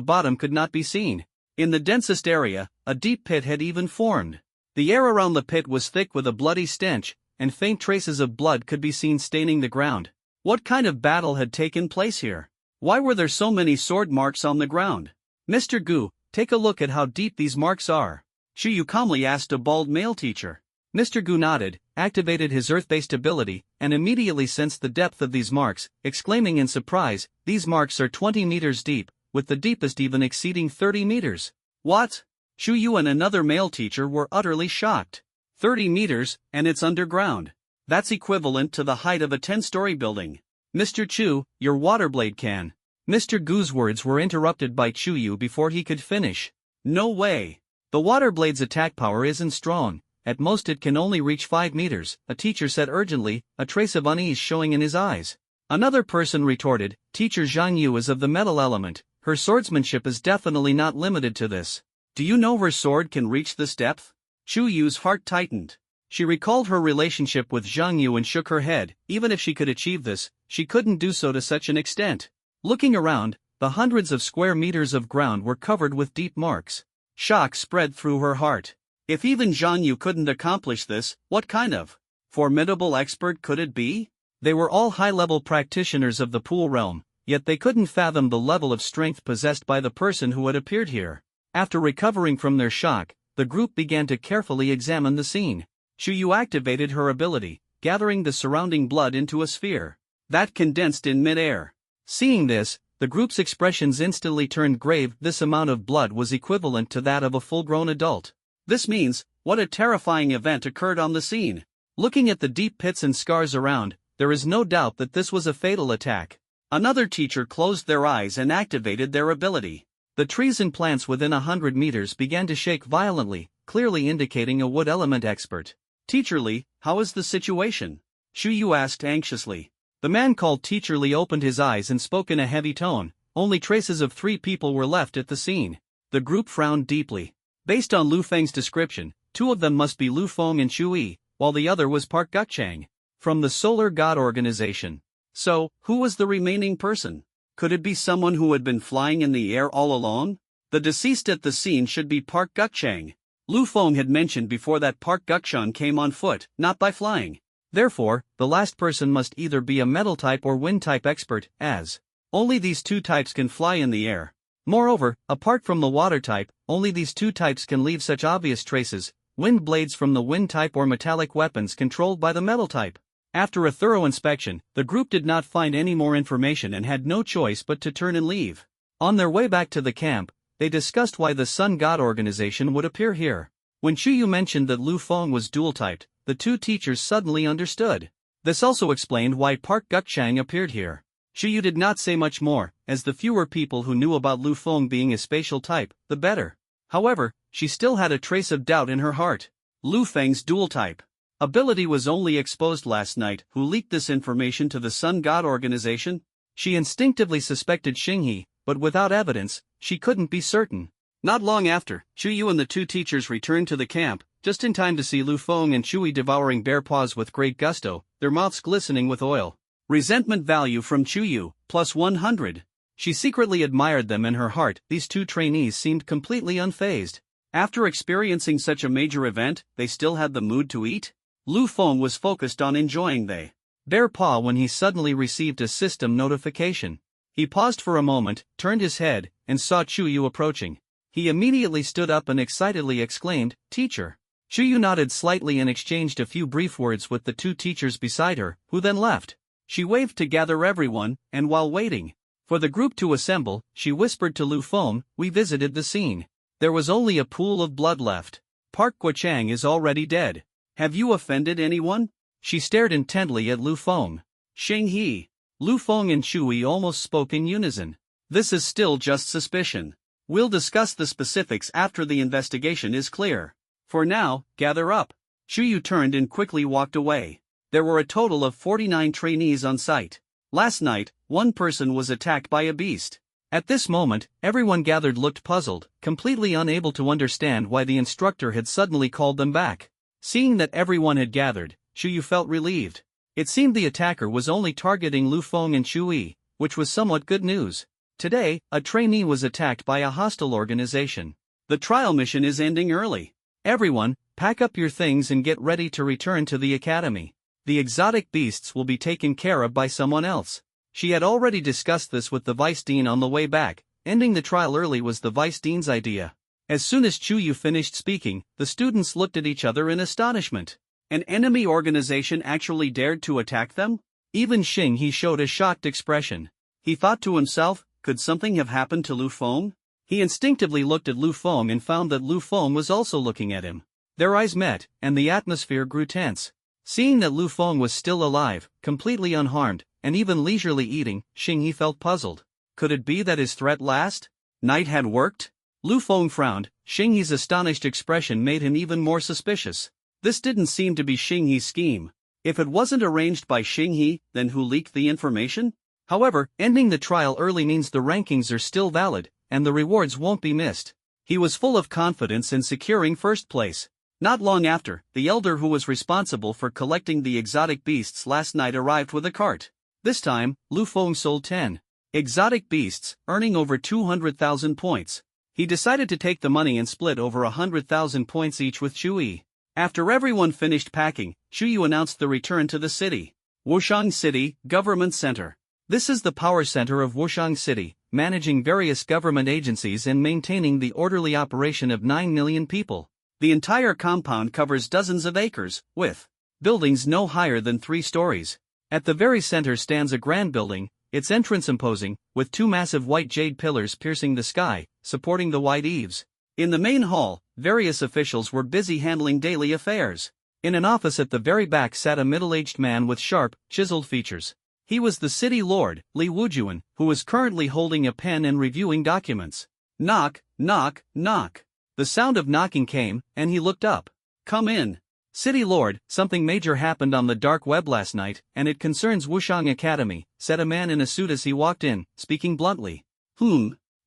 bottom could not be seen. In the densest area, a deep pit had even formed. The air around the pit was thick with a bloody stench, and faint traces of blood could be seen staining the ground. What kind of battle had taken place here? Why were there so many sword marks on the ground? "Mr. Gu, take a look at how deep these marks are," Shuyu calmly asked a bald male teacher. Mr. Gu nodded, activated his earth-based ability, and immediately sensed the depth of these marks, exclaiming in surprise, "These marks are 20 meters deep, with the deepest even exceeding 30 meters. "What?" Shuyu and another male teacher were utterly shocked. 30 meters, and it's underground. That's equivalent to the height of a 10-story building. "Mr. Chu, your water blade can." Mr. Gu's words were interrupted by Chuyu before he could finish. "No way. The water blade's attack power isn't strong. At most it can only reach 5 meters, a teacher said urgently, a trace of unease showing in his eyes. Another person retorted, "Teacher Zhang Yu is of the metal element. Her swordsmanship is definitely not limited to this. Do you know her sword can reach this depth?" Chu Yu's heart tightened. She recalled her relationship with Zhang Yu and shook her head. Even if she could achieve this, she couldn't do so to such an extent. Looking around, the hundreds of square meters of ground were covered with deep marks. Shock spread through her heart. If even Zhang Yu couldn't accomplish this, what kind of formidable expert could it be? They were all high-level practitioners of the pool realm, yet they couldn't fathom the level of strength possessed by the person who had appeared here. After recovering from their shock, the group began to carefully examine the scene. Shuyu activated her ability, gathering the surrounding blood into a sphere that condensed in mid-air. Seeing this, the group's expressions instantly turned grave. This amount of blood was equivalent to that of a full-grown adult. This means, what a terrifying event occurred on the scene. Looking at the deep pits and scars around, there is no doubt that this was a fatal attack. Another teacher closed their eyes and activated their ability. The trees and plants within 100 meters began to shake violently, clearly indicating a wood element expert. "Teacher Li, how is the situation?" Shuyu asked anxiously. The man called Teacher Li opened his eyes and spoke in a heavy tone. Only traces of 3 people were left at the scene. The group frowned deeply. Based on Lu Feng's description, two of them must be Lu Feng and Chu Yi, while the other was Park Gukchang. From the Solar God Organization. So, who was the remaining person? Could it be someone who had been flying in the air all along? The deceased at the scene should be Park Gukchang. Lu Feng had mentioned before that Park Gukchang came on foot, not by flying. Therefore, the last person must either be a metal type or wind type expert, as only these two types can fly in the air. Moreover, apart from the water type, only these two types can leave such obvious traces, wind blades from the wind type or metallic weapons controlled by the metal type. After a thorough inspection, the group did not find any more information and had no choice but to turn and leave. On their way back to the camp, they discussed why the Sun God Organization would appear here. When Chuyu mentioned that Lu Feng was dual-typed, the two teachers suddenly understood. This also explained why Park Gukchang appeared here. Chuyu did not say much more, as the fewer people who knew about Lu Feng being a spatial type, the better. However, she still had a trace of doubt in her heart. Lu Feng's dual-type ability was only exposed last night. Who leaked this information to the Sun God Organization? She instinctively suspected Xinghe, but without evidence, she couldn't be certain. Not long after, Chuyu and the two teachers returned to the camp, just in time to see Lu Feng and Chuyi devouring bear paws with great gusto, their mouths glistening with oil. Resentment value from Chuyu, plus 100. She secretly admired them in her heart. These two trainees seemed completely unfazed. After experiencing such a major event, they still had the mood to eat? Lu Feng was focused on enjoying the bear paw when he suddenly received a system notification. He paused for a moment, turned his head, and saw Chuyu approaching. He immediately stood up and excitedly exclaimed, "Teacher." Chuyu nodded slightly and exchanged a few brief words with the two teachers beside her, who then left. She waved to gather everyone, and while waiting for the group to assemble, she whispered to Lu Feng, "We visited the scene. There was only a pool of blood left. Park Guochang is already dead. Have you offended anyone?" She stared intently at Lu Feng. Xinghe. Lu Feng and Chuyi almost spoke in unison. This is still just suspicion. We'll discuss the specifics after the investigation is clear. For now, gather up. Chuyu turned and quickly walked away. There were a total of 49 trainees on site. Last night, one person was attacked by a beast. At this moment, everyone gathered looked puzzled, completely unable to understand why the instructor had suddenly called them back. Seeing that everyone had gathered, Chuyu felt relieved. It seemed the attacker was only targeting Lu Feng and Chuyi, which was somewhat good news. Today, a trainee was attacked by a hostile organization. The trial mission is ending early. Everyone, pack up your things and get ready to return to the academy. The exotic beasts will be taken care of by someone else. She had already discussed this with the vice dean on the way back. Ending the trial early was the vice dean's idea. As soon as Chuyu finished speaking, the students looked at each other in astonishment. An enemy organization actually dared to attack them? Even Xinghe showed a shocked expression. He thought to himself, could something have happened to Lu Feng? He instinctively looked at Lu Feng and found that Lu Feng was also looking at him. Their eyes met, and the atmosphere grew tense. Seeing that Lu Feng was still alive, completely unharmed, and even leisurely eating, Xinghe felt puzzled. Could it be that his threat last night had worked? Lu Feng frowned. Xinghe's astonished expression made him even more suspicious. This didn't seem to be Xinghe's scheme. If it wasn't arranged by Xinghe, then who leaked the information? However, ending the trial early means the rankings are still valid, and the rewards won't be missed. He was full of confidence in securing first place. Not long after, the elder who was responsible for collecting the exotic beasts last night arrived with a cart. This time, Lu Feng sold 10 exotic beasts, earning over 200,000 points. He decided to take the money and split over 100,000 points each with Chuyi. After everyone finished packing, Chuyu announced the return to the city. Wushang City, Government Center. This is the power center of Wushang City, managing various government agencies and maintaining the orderly operation of 9 million people. The entire compound covers dozens of acres, with buildings no higher than 3 stories. At the very center stands a grand building, its entrance imposing, with 2 massive white jade pillars piercing the sky, supporting the wide eaves. In the main hall, various officials were busy handling daily affairs. In an office at the very back sat a middle-aged man with sharp, chiseled features. He was the city lord, Li Wujuan, who was currently holding a pen and reviewing documents. Knock, knock, knock. The sound of knocking came, and he looked up. Come in. City lord, something major happened on the dark web last night, and it concerns Wushang Academy, said a man in a suit as he walked in, speaking bluntly.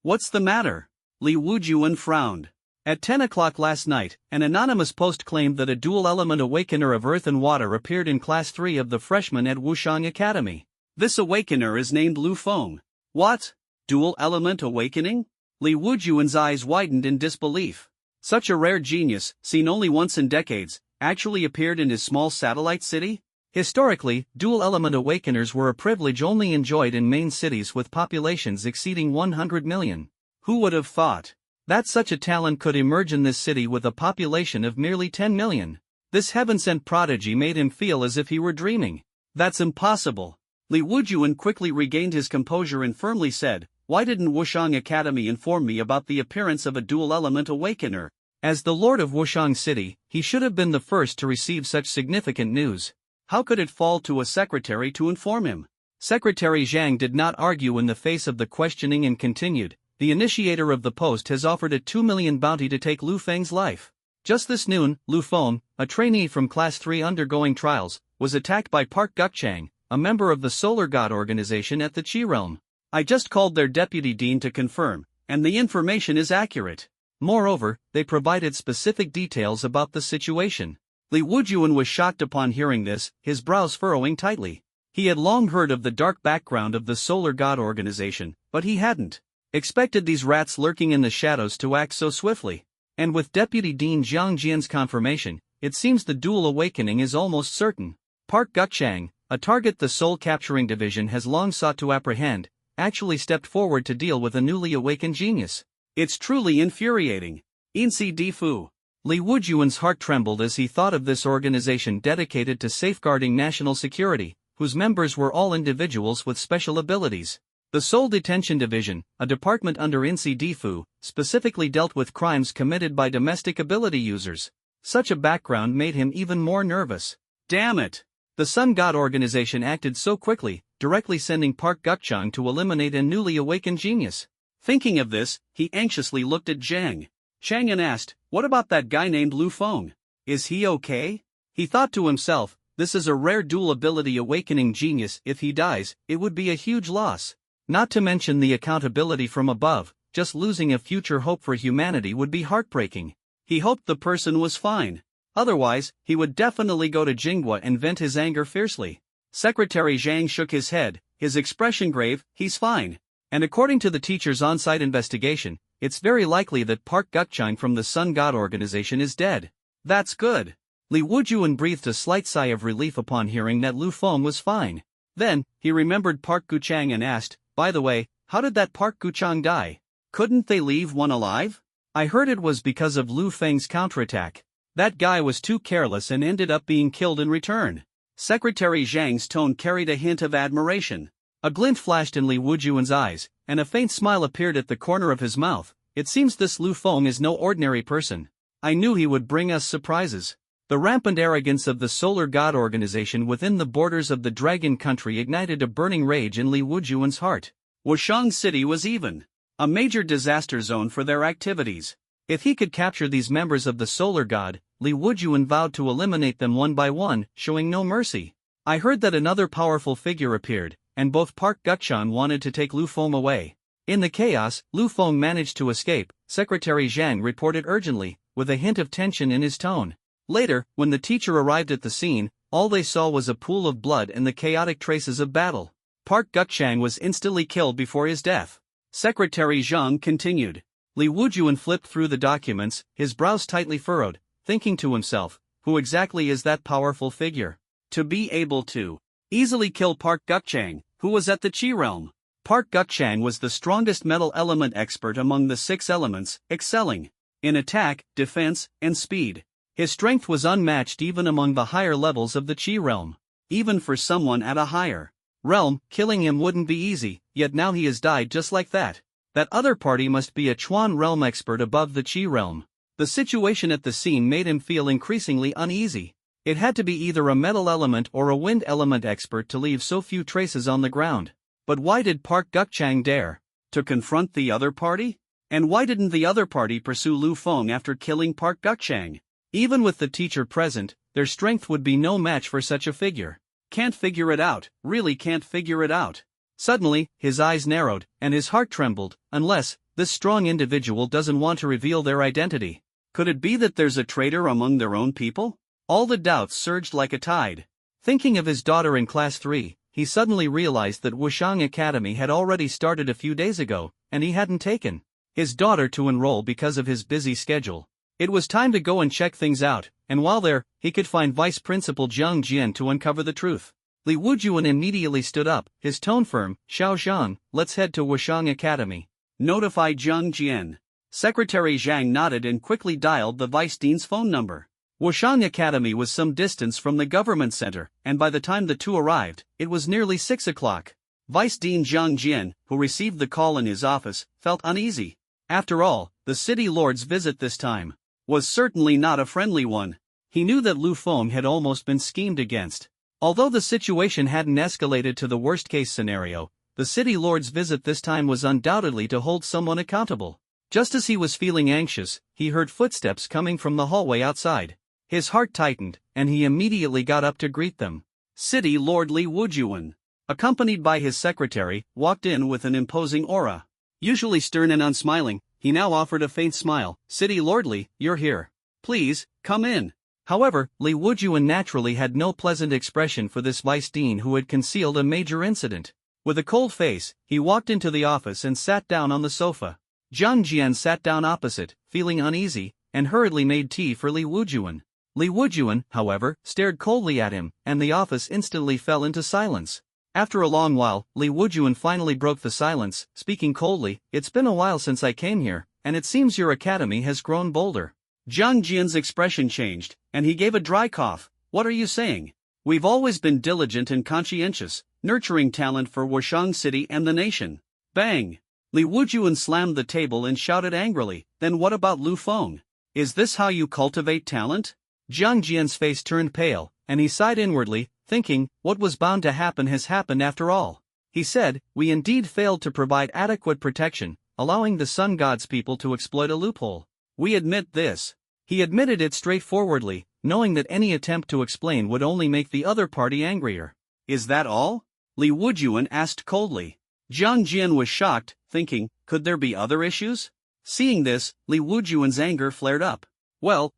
What's the matter? Li Wujuan frowned. At 10 o'clock last night, an anonymous post claimed that a dual-element awakener of earth and water appeared in Class 3 of the freshmen at Wushang Academy. This awakener is named Lu Feng. What? Dual-element awakening? Li Wujuan's eyes widened in disbelief. Such a rare genius, seen only once in decades, actually appeared in his small satellite city? Historically, dual-element awakeners were a privilege only enjoyed in main cities with populations exceeding 100 million. Who would have thought that such a talent could emerge in this city with a population of merely 10 million? This heaven-sent prodigy made him feel as if he were dreaming. That's impossible. Li Wujuan quickly regained his composure and firmly said, "Why didn't Wushang Academy inform me about the appearance of a dual-element awakener?" As the lord of Wushang City, he should have been the first to receive such significant news. How could it fall to a secretary to inform him? Secretary Zhang did not argue in the face of the questioning and continued, "The initiator of the post has offered a 2 million bounty to take Lu Feng's life. Just this noon, Lu Feng, a trainee from Class 3 undergoing trials, was attacked by Park Gukchang, a member of the Solar God organization at the Qi realm. I just called their deputy dean to confirm, and the information is accurate." Moreover, they provided specific details about the situation. Li Wujuan was shocked upon hearing this, his brows furrowing tightly. He had long heard of the dark background of the Solar God organization, but he hadn't expected these rats lurking in the shadows to act so swiftly. And with Deputy Dean Jiang Jian's confirmation, it seems the dual awakening is almost certain. Park Gukchang, a target the Soul Capturing Division has long sought to apprehend, actually stepped forward to deal with a newly awakened genius. It's truly infuriating. Insi Difu. Li Wujuan's heart trembled as he thought of this organization dedicated to safeguarding national security, whose members were all individuals with special abilities. The Seoul Detention Division, a department under Insi Difu, specifically dealt with crimes committed by domestic ability users. Such a background made him even more nervous. Damn it! The Sun God organization acted so quickly, directly sending Park Gukchang to eliminate a newly awakened genius. Thinking of this, he anxiously looked at Zhang and asked, "What about that guy named Lu Feng? Is he okay?" He thought to himself, "This is a rare dual ability awakening genius. If he dies, it would be a huge loss. Not to mention the accountability from above, just losing a future hope for humanity would be heartbreaking." He hoped the person was fine. Otherwise, he would definitely go to Jinghua and vent his anger fiercely. Secretary Zhang shook his head, his expression grave. "He's fine. And according to the teacher's on-site investigation, it's very likely that Park Gukchang from the Sun God organization is dead." "That's good." Li Wujuan breathed a slight sigh of relief upon hearing that Lu Feng was fine. Then, he remembered Park Guchang and asked, "By the way, how did that Park Guchang die? Couldn't they leave one alive? I heard it was because of Lu Feng's counterattack. That guy was too careless and ended up being killed in return." Secretary Zhang's tone carried a hint of admiration. A glint flashed in Li Wujuan's eyes, and a faint smile appeared at the corner of his mouth. "It seems this Lu Feng is no ordinary person. I knew he would bring us surprises." The rampant arrogance of the Solar God organization within the borders of the Dragon Country ignited a burning rage in Li Wujuan's heart. Wushang City was even a major disaster zone for their activities. If he could capture these members of the Solar God, Li Wujuan vowed to eliminate them one by one, showing no mercy. "I heard that another powerful figure appeared, and both Park Gukchang wanted to take Lu Feng away. In the chaos, Lu Feng managed to escape," Secretary Zhang reported urgently, with a hint of tension in his tone. Later, when the teacher arrived at the scene, all they saw was a pool of blood and the chaotic traces of battle. Park Gukchang was instantly killed before his death. Secretary Zhang continued. Li Wujuan flipped through the documents, his brows tightly furrowed, thinking to himself, who exactly is that powerful figure? To be able to easily kill Park Gukchang, who was at the Qi realm. Park Gukchang was the strongest metal element expert among the 6 elements, excelling in attack, defense, and speed. His strength was unmatched even among the higher levels of the Qi realm. Even for someone at a higher realm, killing him wouldn't be easy, yet now he has died just like that. That other party must be a Chuan realm expert above the Qi realm. The situation at the scene made him feel increasingly uneasy. It had to be either a metal element or a wind element expert to leave so few traces on the ground. But why did Park Gukchang dare to confront the other party? And why didn't the other party pursue Lu Feng after killing Park Gukchang? Even with the teacher present, their strength would be no match for such a figure. Can't figure it out, really can't figure it out. Suddenly, his eyes narrowed, and his heart trembled, unless This strong individual doesn't want to reveal their identity. Could it be that there's a traitor among their own people? All the doubts surged like a tide. Thinking of his daughter in Class 3, he suddenly realized that Wushang Academy had already started a few days ago, and he hadn't taken his daughter to enroll because of his busy schedule. It was time to go and check things out, and while there, he could find Vice Principal Zhang Jian to uncover the truth. Li Wujuan immediately stood up, his tone firm. Xiao Zhang, let's head to Wushang Academy. Notified Zhang Jian. Secretary Zhang nodded and quickly dialed the Vice Dean's phone number. Wushang Academy was some distance from the government center, and by the time the two arrived, it was nearly 6 o'clock. Vice Dean Zhang Jian, who received the call in his office, felt uneasy. After all, the city lord's visit this time was certainly not a friendly one. He knew that Lu Feng had almost been schemed against. Although the situation hadn't escalated to the worst-case scenario, the city lord's visit this time was undoubtedly to hold someone accountable. Just as he was feeling anxious, he heard footsteps coming from the hallway outside. His heart tightened, and he immediately got up to greet them. City Lord Li Wujuan, accompanied by his secretary, walked in with an imposing aura. Usually stern and unsmiling, he now offered a faint smile. City Lord Li, you're here. Please, come in. However, Li Wujuan naturally had no pleasant expression for this vice dean who had concealed a major incident. With a cold face, he walked into the office and sat down on the sofa. Zhang Jian sat down opposite, feeling uneasy, and hurriedly made tea for Li Wujuan. Li Wujuan, however, stared coldly at him, and the office instantly fell into silence. After a long while, Li Wujuan finally broke the silence, speaking coldly, "It's been a while since I came here, and it seems your academy has grown bolder." Zhang Jian's expression changed, and he gave a dry cough. What are you saying? We've always been diligent and conscientious, nurturing talent for Wushang City and the nation. Bang! Li Wujuan slammed the table and shouted angrily, then what about Lu Feng? Is this how you cultivate talent? Zhang Jian's face turned pale, and he sighed inwardly, thinking, what was bound to happen has happened after all. He said, we indeed failed to provide adequate protection, allowing the Sun God's people to exploit a loophole. We admit this. He admitted it straightforwardly, knowing that any attempt to explain would only make the other party angrier. Is that all? Li Wujuan asked coldly. Zhang Jian was shocked, thinking, could there be other issues? Seeing this, Li Wujuan's anger flared up. Well,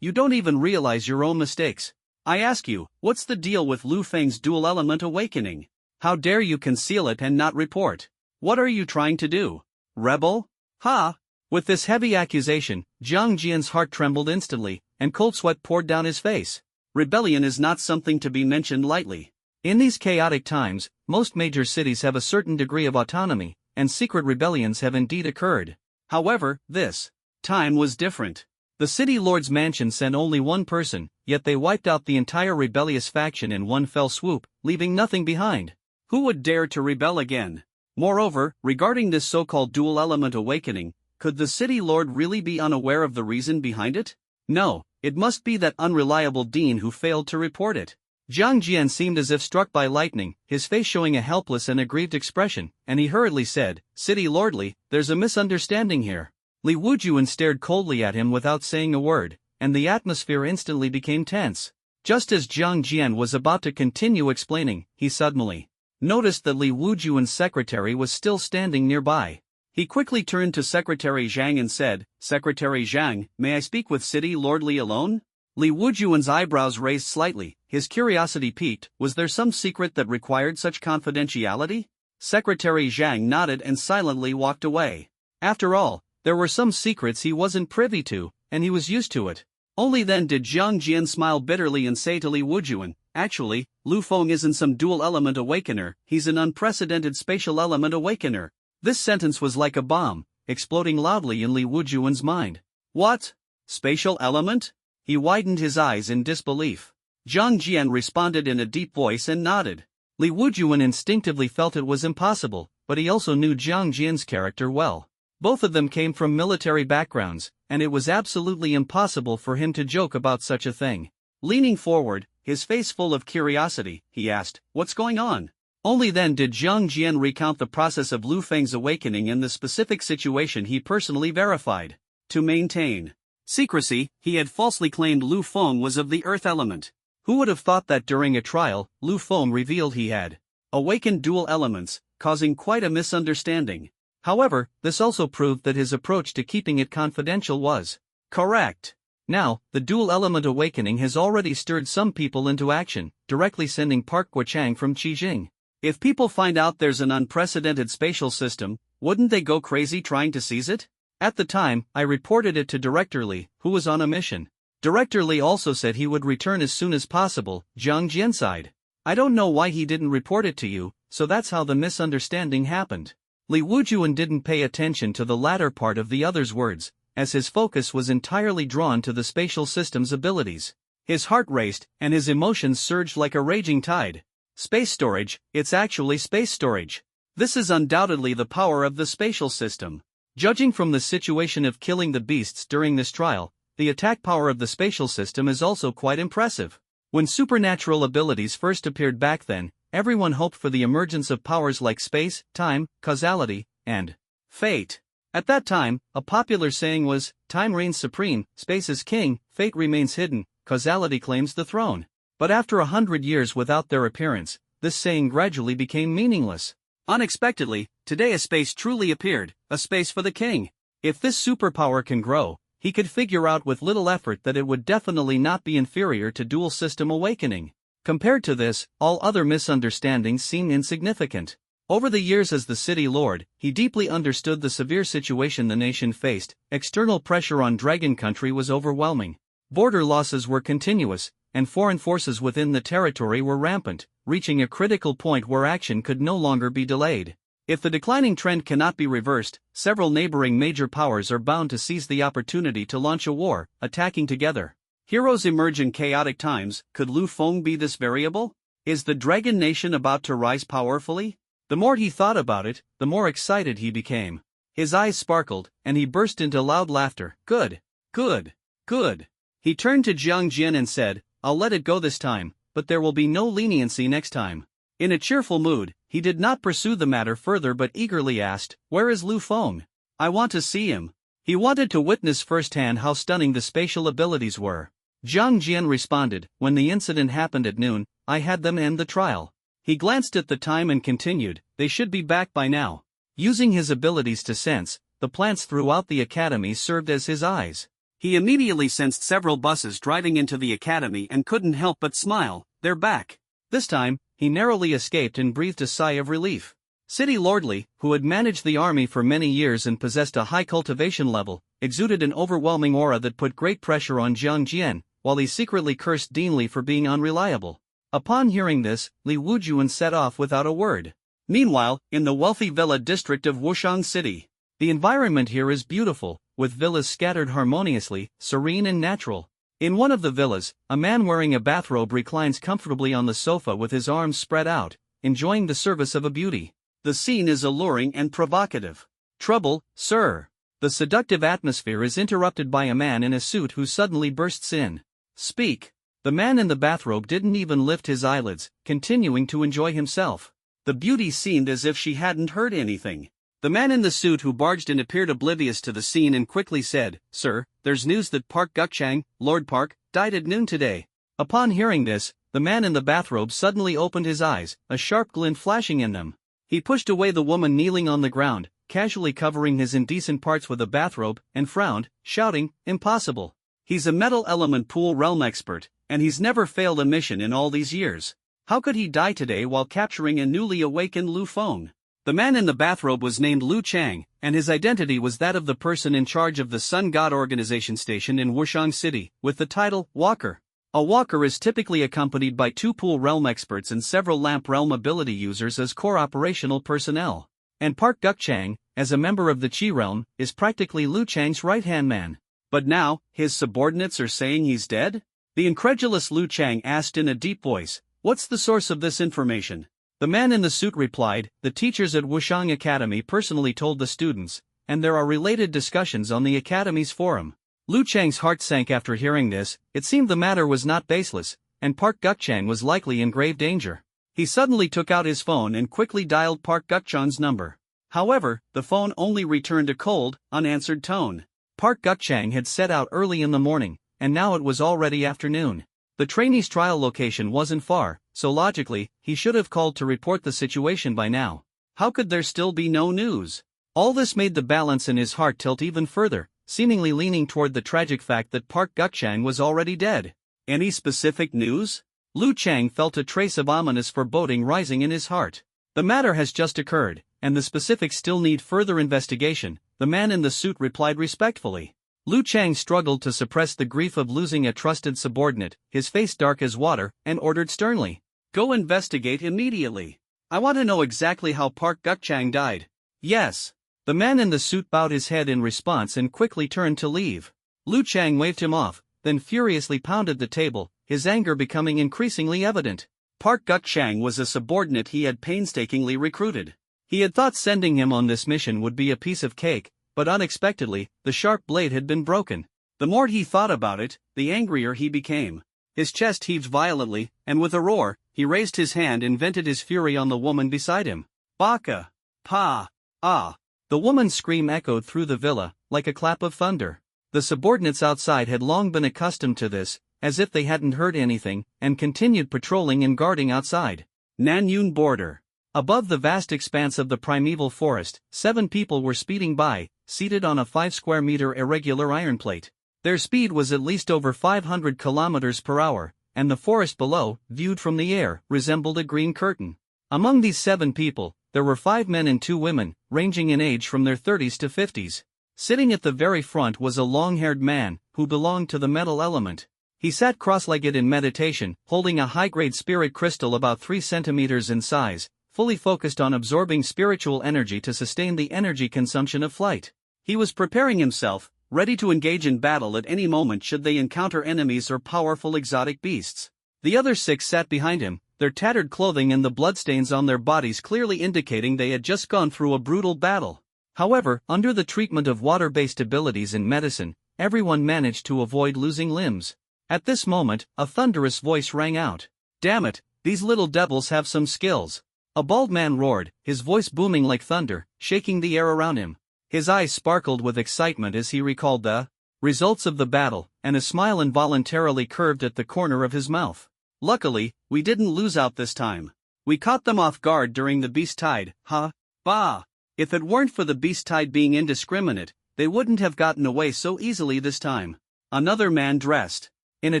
you don't even realize your own mistakes. I ask you, what's the deal with Lu Feng's dual-element awakening? How dare you conceal it and not report? What are you trying to do? Rebel? Ha! With this heavy accusation, Zhang Jian's heart trembled instantly, and cold sweat poured down his face. Rebellion is not something to be mentioned lightly. In these chaotic times, most major cities have a certain degree of autonomy, and secret rebellions have indeed occurred. However, this time was different. The city lord's mansion sent only one person, yet they wiped out the entire rebellious faction in one fell swoop, leaving nothing behind. Who would dare to rebel again? Moreover, regarding this so-called dual-element awakening, could the city lord really be unaware of the reason behind it? No, it must be that unreliable dean who failed to report it. Zhang Jian seemed as if struck by lightning, his face showing a helpless and aggrieved expression, and he hurriedly said, City Lord Li, there's a misunderstanding here. Li Wujuan stared coldly at him without saying a word, and the atmosphere instantly became tense. Just as Zhang Jian was about to continue explaining, he suddenly noticed that Li Wujuan's secretary was still standing nearby. He quickly turned to Secretary Zhang and said, Secretary Zhang, may I speak with City Lord Li alone? Li Wujuan's eyebrows raised slightly, his curiosity piqued. Was there some secret that required such confidentiality? Secretary Zhang nodded and silently walked away. After all, there were some secrets he wasn't privy to, and he was used to it. Only then did Zhang Jian smile bitterly and say to Li Wujuan, actually, Lu Feng isn't some dual-element awakener, he's an unprecedented spatial element awakener. This sentence was like a bomb, exploding loudly in Li Wujuan's mind. What? Spatial element? He widened his eyes in disbelief. Zhang Jian responded in a deep voice and nodded. Li Wujuan instinctively felt it was impossible, but he also knew Zhang Jian's character well. Both of them came from military backgrounds, and it was absolutely impossible for him to joke about such a thing. Leaning forward, his face full of curiosity, he asked, what's going on? Only then did Zhang Jian recount the process of Lu Feng's awakening and the specific situation he personally verified. To maintain secrecy, he had falsely claimed Lu Feng was of the earth element. Who would have thought that during a trial, Lu Feng revealed he had awakened dual elements, causing quite a misunderstanding. However, this also proved that his approach to keeping it confidential was correct. Now, the dual-element awakening has already stirred some people into action, directly sending Park Guo-chang from Qijing. If people find out there's an unprecedented spatial system, wouldn't they go crazy trying to seize it? At the time, I reported it to Director Li, who was on a mission. Director Li also said he would return as soon as possible, Zhang Jian sighed. I don't know why he didn't report it to you, so that's how the misunderstanding happened. Li Wujuan didn't pay attention to the latter part of the other's words, as his focus was entirely drawn to the spatial system's abilities. His heart raced, and his emotions surged like a raging tide. Space storage, it's actually space storage. This is undoubtedly the power of the spatial system. Judging from the situation of killing the beasts during this trial, the attack power of the spatial system is also quite impressive. When supernatural abilities first appeared back then, everyone hoped for the emergence of powers like space, time, causality, and fate. At that time, a popular saying was, time reigns supreme, space is king, fate remains hidden, causality claims the throne. But after 100 years without their appearance, this saying gradually became meaningless. Unexpectedly, today a space truly appeared, a space for the king. If this superpower can grow, he could figure out with little effort that it would definitely not be inferior to dual system awakening. Compared to this, all other misunderstandings seem insignificant. Over the years as the city lord, he deeply understood the severe situation the nation faced. External pressure on Dragon Country was overwhelming. Border losses were continuous, and foreign forces within the territory were rampant, reaching a critical point where action could no longer be delayed. If the declining trend cannot be reversed, several neighboring major powers are bound to seize the opportunity to launch a war, attacking together. Heroes emerge in chaotic times. Could Lu Feng be this variable? Is the Dragon Nation about to rise powerfully? The more he thought about it, the more excited he became. His eyes sparkled, and he burst into loud laughter. Good, good, good. He turned to Jiang Jian and said, I'll let it go this time, but there will be no leniency next time. In a cheerful mood, he did not pursue the matter further but eagerly asked, Where is Lu Feng? I want to see him. He wanted to witness firsthand how stunning the spatial abilities were. Jiang Jian responded, When the incident happened at noon, I had them end the trial. He glanced at the time and continued, They should be back by now. Using his abilities to sense, the plants throughout the academy served as his eyes. He immediately sensed several buses driving into the academy and couldn't help but smile. They're back. This time, he narrowly escaped and breathed a sigh of relief. City Lord Li, who had managed the army for many years and possessed a high cultivation level, exuded an overwhelming aura that put great pressure on Jiang Jian, while he secretly cursed Dean Li for being unreliable. Upon hearing this, Li Wujuan set off without a word. Meanwhile, in the wealthy villa district of Wushang City, the environment here is beautiful, with villas scattered harmoniously, serene and natural. In one of the villas, a man wearing a bathrobe reclines comfortably on the sofa with his arms spread out, enjoying the service of a beauty. The scene is alluring and provocative. Trouble, sir. The seductive atmosphere is interrupted by a man in a suit who suddenly bursts in. Speak. The man in the bathrobe didn't even lift his eyelids, continuing to enjoy himself. The beauty seemed as if she hadn't heard anything. The man in the suit who barged in appeared oblivious to the scene and quickly said, Sir, there's news that Park Guo-chang, Lord Park, died at noon today. Upon hearing this, the man in the bathrobe suddenly opened his eyes, a sharp glint flashing in them. He pushed away the woman kneeling on the ground, casually covering his indecent parts with a bathrobe, and frowned, shouting, Impossible. He's a metal element pool realm expert, and he's never failed a mission in all these years. How could he die today while capturing a newly awakened Lu Feng? The man in the bathrobe was named Lu Chang, and his identity was that of the person in charge of the Sun God Organization station in Wushang City, with the title, Walker. A Walker is typically accompanied by 2 pool realm experts and several lamp realm ability users as core operational personnel. And Park Guo-chang, as a member of the Qi realm, is practically Lu Chang's right-hand man. But now, his subordinates are saying he's dead? The incredulous Lu Chang asked in a deep voice, What's the source of this information? The man in the suit replied, The teachers at Wushang Academy personally told the students, and there are related discussions on the Academy's forum. Lu Chang's heart sank after hearing this. It seemed the matter was not baseless, and Park Guo-chang was likely in grave danger. He suddenly took out his phone and quickly dialed Park Guo-chang's number. However, the phone only returned a cold, unanswered tone. Park Guo-chang had set out early in the morning, and now it was already afternoon. The trainee's trial location wasn't far, so logically, he should have called to report the situation by now. How could there still be no news? All this made the balance in his heart tilt even further, seemingly leaning toward the tragic fact that Park Guk-chang was already dead. Any specific news? Lu Chang felt a trace of ominous foreboding rising in his heart. The matter has just occurred, and the specifics still need further investigation, the man in the suit replied respectfully. Lu Chang struggled to suppress the grief of losing a trusted subordinate, his face dark as water, and ordered sternly. Go investigate immediately. I want to know exactly how Park Guk-chang died. Yes. The man in the suit bowed his head in response and quickly turned to leave. Lu Chang waved him off, then furiously pounded the table, his anger becoming increasingly evident. Park Guk-chang was a subordinate he had painstakingly recruited. He had thought sending him on this mission would be a piece of cake, but unexpectedly, the sharp blade had been broken. The more he thought about it, the angrier he became. His chest heaved violently, and with a roar, he raised his hand and vented his fury on the woman beside him. Baka! Pa! Ah! The woman's scream echoed through the villa, like a clap of thunder. The subordinates outside had long been accustomed to this, as if they hadn't heard anything, and continued patrolling and guarding outside. Nanyun border. Above the vast expanse of the primeval forest, 7 people were speeding by, seated on a 5-square-meter irregular iron plate. Their speed was at least over 500 kilometers per hour, and the forest below, viewed from the air, resembled a green curtain. Among these 7 people, there were 5 men and 2 women, ranging in age from their 30s to 50s. Sitting at the very front was a long-haired man, who belonged to the metal element. He sat cross-legged in meditation, holding a high-grade spirit crystal about 3 centimeters in size, fully focused on absorbing spiritual energy to sustain the energy consumption of flight. He was preparing himself, ready to engage in battle at any moment should they encounter enemies or powerful exotic beasts. The other 6 sat behind him, their tattered clothing and the bloodstains on their bodies clearly indicating they had just gone through a brutal battle. However, under the treatment of water-based abilities in medicine, everyone managed to avoid losing limbs. At this moment, a thunderous voice rang out. "Damn it, these little devils have some skills." A bald man roared, his voice booming like thunder, shaking the air around him. His eyes sparkled with excitement as he recalled the results of the battle, and a smile involuntarily curved at the corner of his mouth. "Luckily, we didn't lose out this time. We caught them off guard during the beast tide, huh? Bah! If it weren't for the beast tide being indiscriminate, they wouldn't have gotten away so easily this time." Another man dressed in a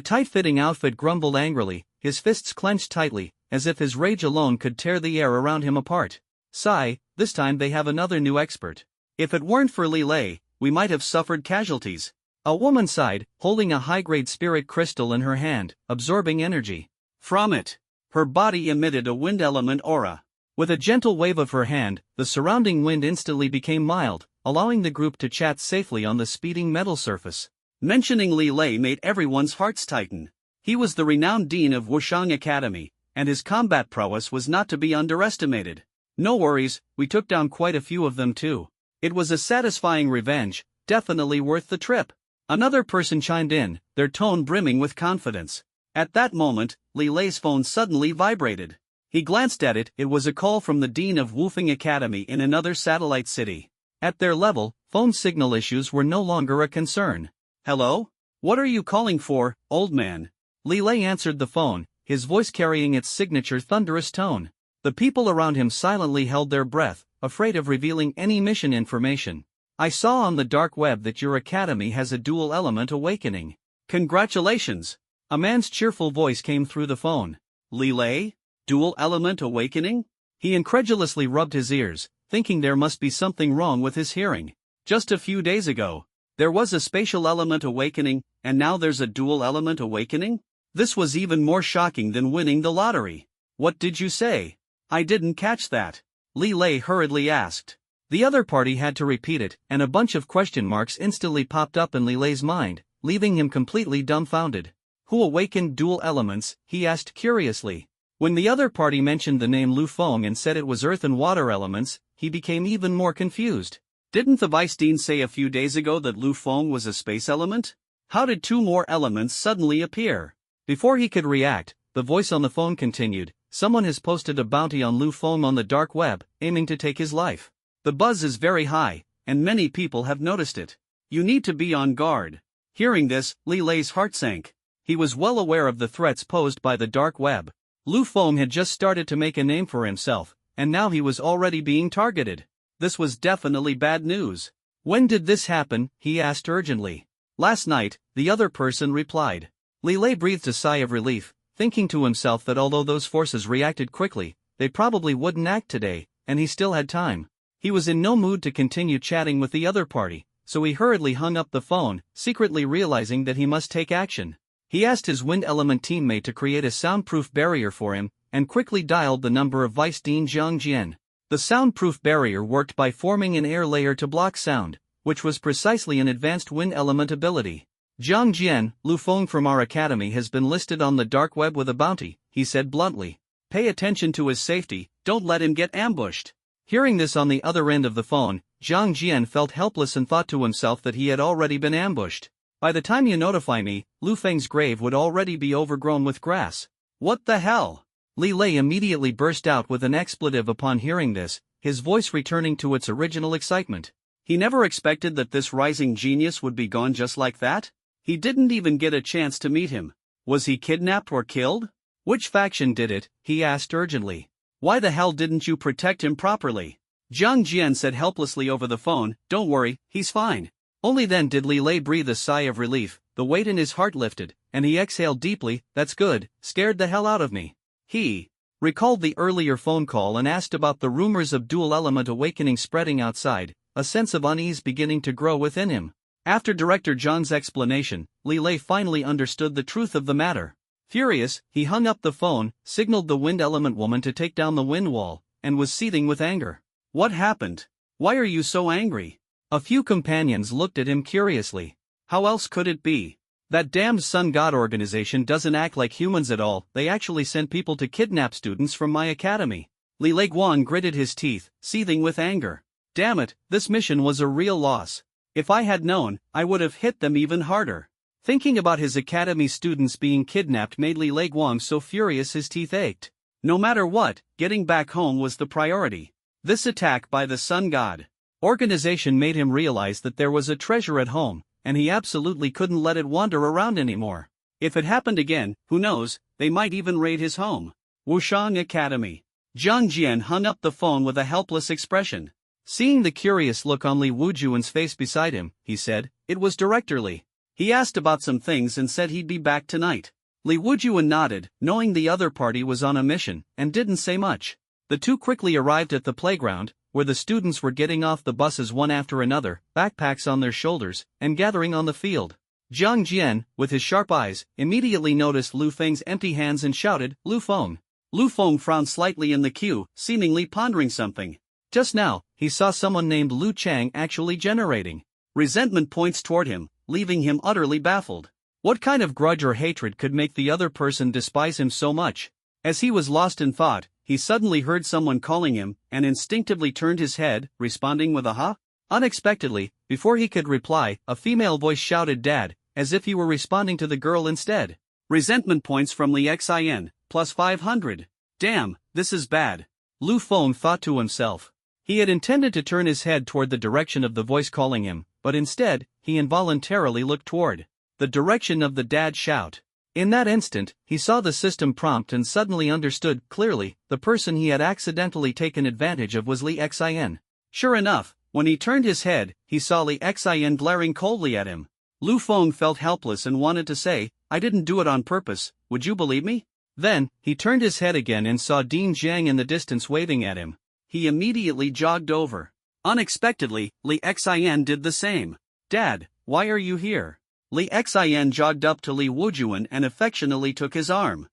tight-fitting outfit grumbled angrily, his fists clenched tightly, as if his rage alone could tear the air around him apart. "Sigh, this time they have another new expert. If it weren't for Li Lei, we might have suffered casualties." A woman sighed, holding a high-grade spirit crystal in her hand, absorbing energy from it. Her body emitted a wind element aura. With a gentle wave of her hand, the surrounding wind instantly became mild, allowing the group to chat safely on the speeding metal surface. Mentioning Li Lei made everyone's hearts tighten. He was the renowned dean of Wushang Academy, and his combat prowess was not to be underestimated. "No worries, we took down quite a few of them too. It was a satisfying revenge, definitely worth the trip." Another person chimed in, their tone brimming with confidence. At that moment, Li Lei's phone suddenly vibrated. He glanced at it. It was a call from the dean of Wufeng Academy in another satellite city. At their level, phone signal issues were no longer a concern. "Hello? What are you calling for, old man?" Li Lei answered the phone, his voice carrying its signature thunderous tone. The people around him silently held their breath, afraid of revealing any mission information. "I saw on the dark web that your academy has a dual element awakening." "Congratulations!" A man's cheerful voice came through the phone. "Li Lei? Dual element awakening?" He incredulously rubbed his ears, thinking there must be something wrong with his hearing. Just a few days ago, there was a spatial element awakening, and now there's a dual element awakening? This was even more shocking than winning the lottery. "What did you say? I didn't catch that," Li Lei hurriedly asked. The other party had to repeat it, and a bunch of question marks instantly popped up in Li Lei's mind, leaving him completely dumbfounded. "Who awakened dual elements?" he asked curiously. When the other party mentioned the name Lu Feng and said it was earth and water elements, he became even more confused. Didn't the vice dean say a few days ago that Lu Feng was a space element? How did 2 more elements suddenly appear? Before he could react, the voice on the phone continued, "Someone has posted a bounty on Lu Feng on the dark web, aiming to take his life. The buzz is very high, and many people have noticed it. You need to be on guard." Hearing this, Li Lei's heart sank. He was well aware of the threats posed by the dark web. Lu Feng had just started to make a name for himself, and now he was already being targeted. This was definitely bad news. When did this happen? He asked urgently. Last night, the other person replied. Li Lei breathed a sigh of relief, thinking to himself that although those forces reacted quickly, they probably wouldn't act today, and he still had time. He was in no mood to continue chatting with the other party, so he hurriedly hung up the phone, secretly realizing that he must take action. He asked his wind element teammate to create a soundproof barrier for him, and quickly dialed the number of Vice Dean Zhang Jian. The soundproof barrier worked by forming an air layer to block sound, which was precisely an advanced wind element ability. Zhang Jian, Lu Feng from our academy has been listed on the dark web with a bounty, he said bluntly. Pay attention to his safety, don't let him get ambushed. Hearing this on the other end of the phone, Zhang Jian felt helpless and thought to himself that he had already been ambushed. By the time you notify me, Lu Feng's grave would already be overgrown with grass. What the hell? Li Lei immediately burst out with an expletive upon hearing this, his voice returning to its original excitement. He never expected that this rising genius would be gone just like that. He didn't even get a chance to meet him. Was he kidnapped or killed? Which faction did it? He asked urgently. Why the hell didn't you protect him properly? Zhang Jian said helplessly over the phone, don't worry, he's fine. Only then did Li Lei breathe a sigh of relief, the weight in his heart lifted, and he exhaled deeply. That's good, scared the hell out of me. He recalled the earlier phone call and asked about the rumors of dual element awakening spreading outside, a sense of unease beginning to grow within him. After Director John's explanation, Li Lei finally understood the truth of the matter. Furious, he hung up the phone, signaled the wind element woman to take down the wind wall, and was seething with anger. What happened? Why are you so angry? A few companions looked at him curiously. How else could it be? That damned Sun God organization doesn't act like humans at all. They actually sent people to kidnap students from my academy. Li Leguan gritted his teeth, seething with anger. Damn it, this mission was a real loss. If I had known, I would have hit them even harder. Thinking about his academy students being kidnapped made Li Leguan so furious his teeth ached. No matter what, getting back home was the priority. This attack by the Sun God organization made him realize that there was a treasure at home, and he absolutely couldn't let it wander around anymore. If it happened again, who knows, they might even raid his home. Wushang Academy. Zhang Jian hung up the phone with a helpless expression. Seeing the curious look on Li Wujuan's face beside him, he said, it was Director Li. He asked about some things and said he'd be back tonight. Li Wujuan nodded, knowing the other party was on a mission, and didn't say much. The two quickly arrived at the playground, where the students were getting off the buses one after another, backpacks on their shoulders, and gathering on the field. Zhang Jian, with his sharp eyes, immediately noticed Lu Feng's empty hands and shouted, Lu Feng. Lu Feng frowned slightly in the queue, seemingly pondering something. Just now, he saw someone named Lu Chang actually generating resentment points toward him, leaving him utterly baffled. What kind of grudge or hatred could make the other person despise him so much? As he was lost in thought, he suddenly heard someone calling him, and instinctively turned his head, responding with a huh? Unexpectedly, before he could reply, a female voice shouted Dad, as if he were responding to the girl instead. Resentment points from Li Xin, plus 500. Damn, this is bad. Lu Feng thought to himself. He had intended to turn his head toward the direction of the voice calling him, but instead, he involuntarily looked toward the direction of the dad shout. In that instant, he saw the system prompt and suddenly understood clearly the person he had accidentally taken advantage of was Li Xin. Sure enough, when he turned his head, he saw Li Xin glaring coldly at him. Lu Feng felt helpless and wanted to say, I didn't do it on purpose, would you believe me? Then, he turned his head again and saw Dean Zhang in the distance waving at him. He immediately jogged over. Unexpectedly, Li Xin did the same. Dad, why are you here? Li Xin jogged up to Li Wujuan and affectionately took his arm.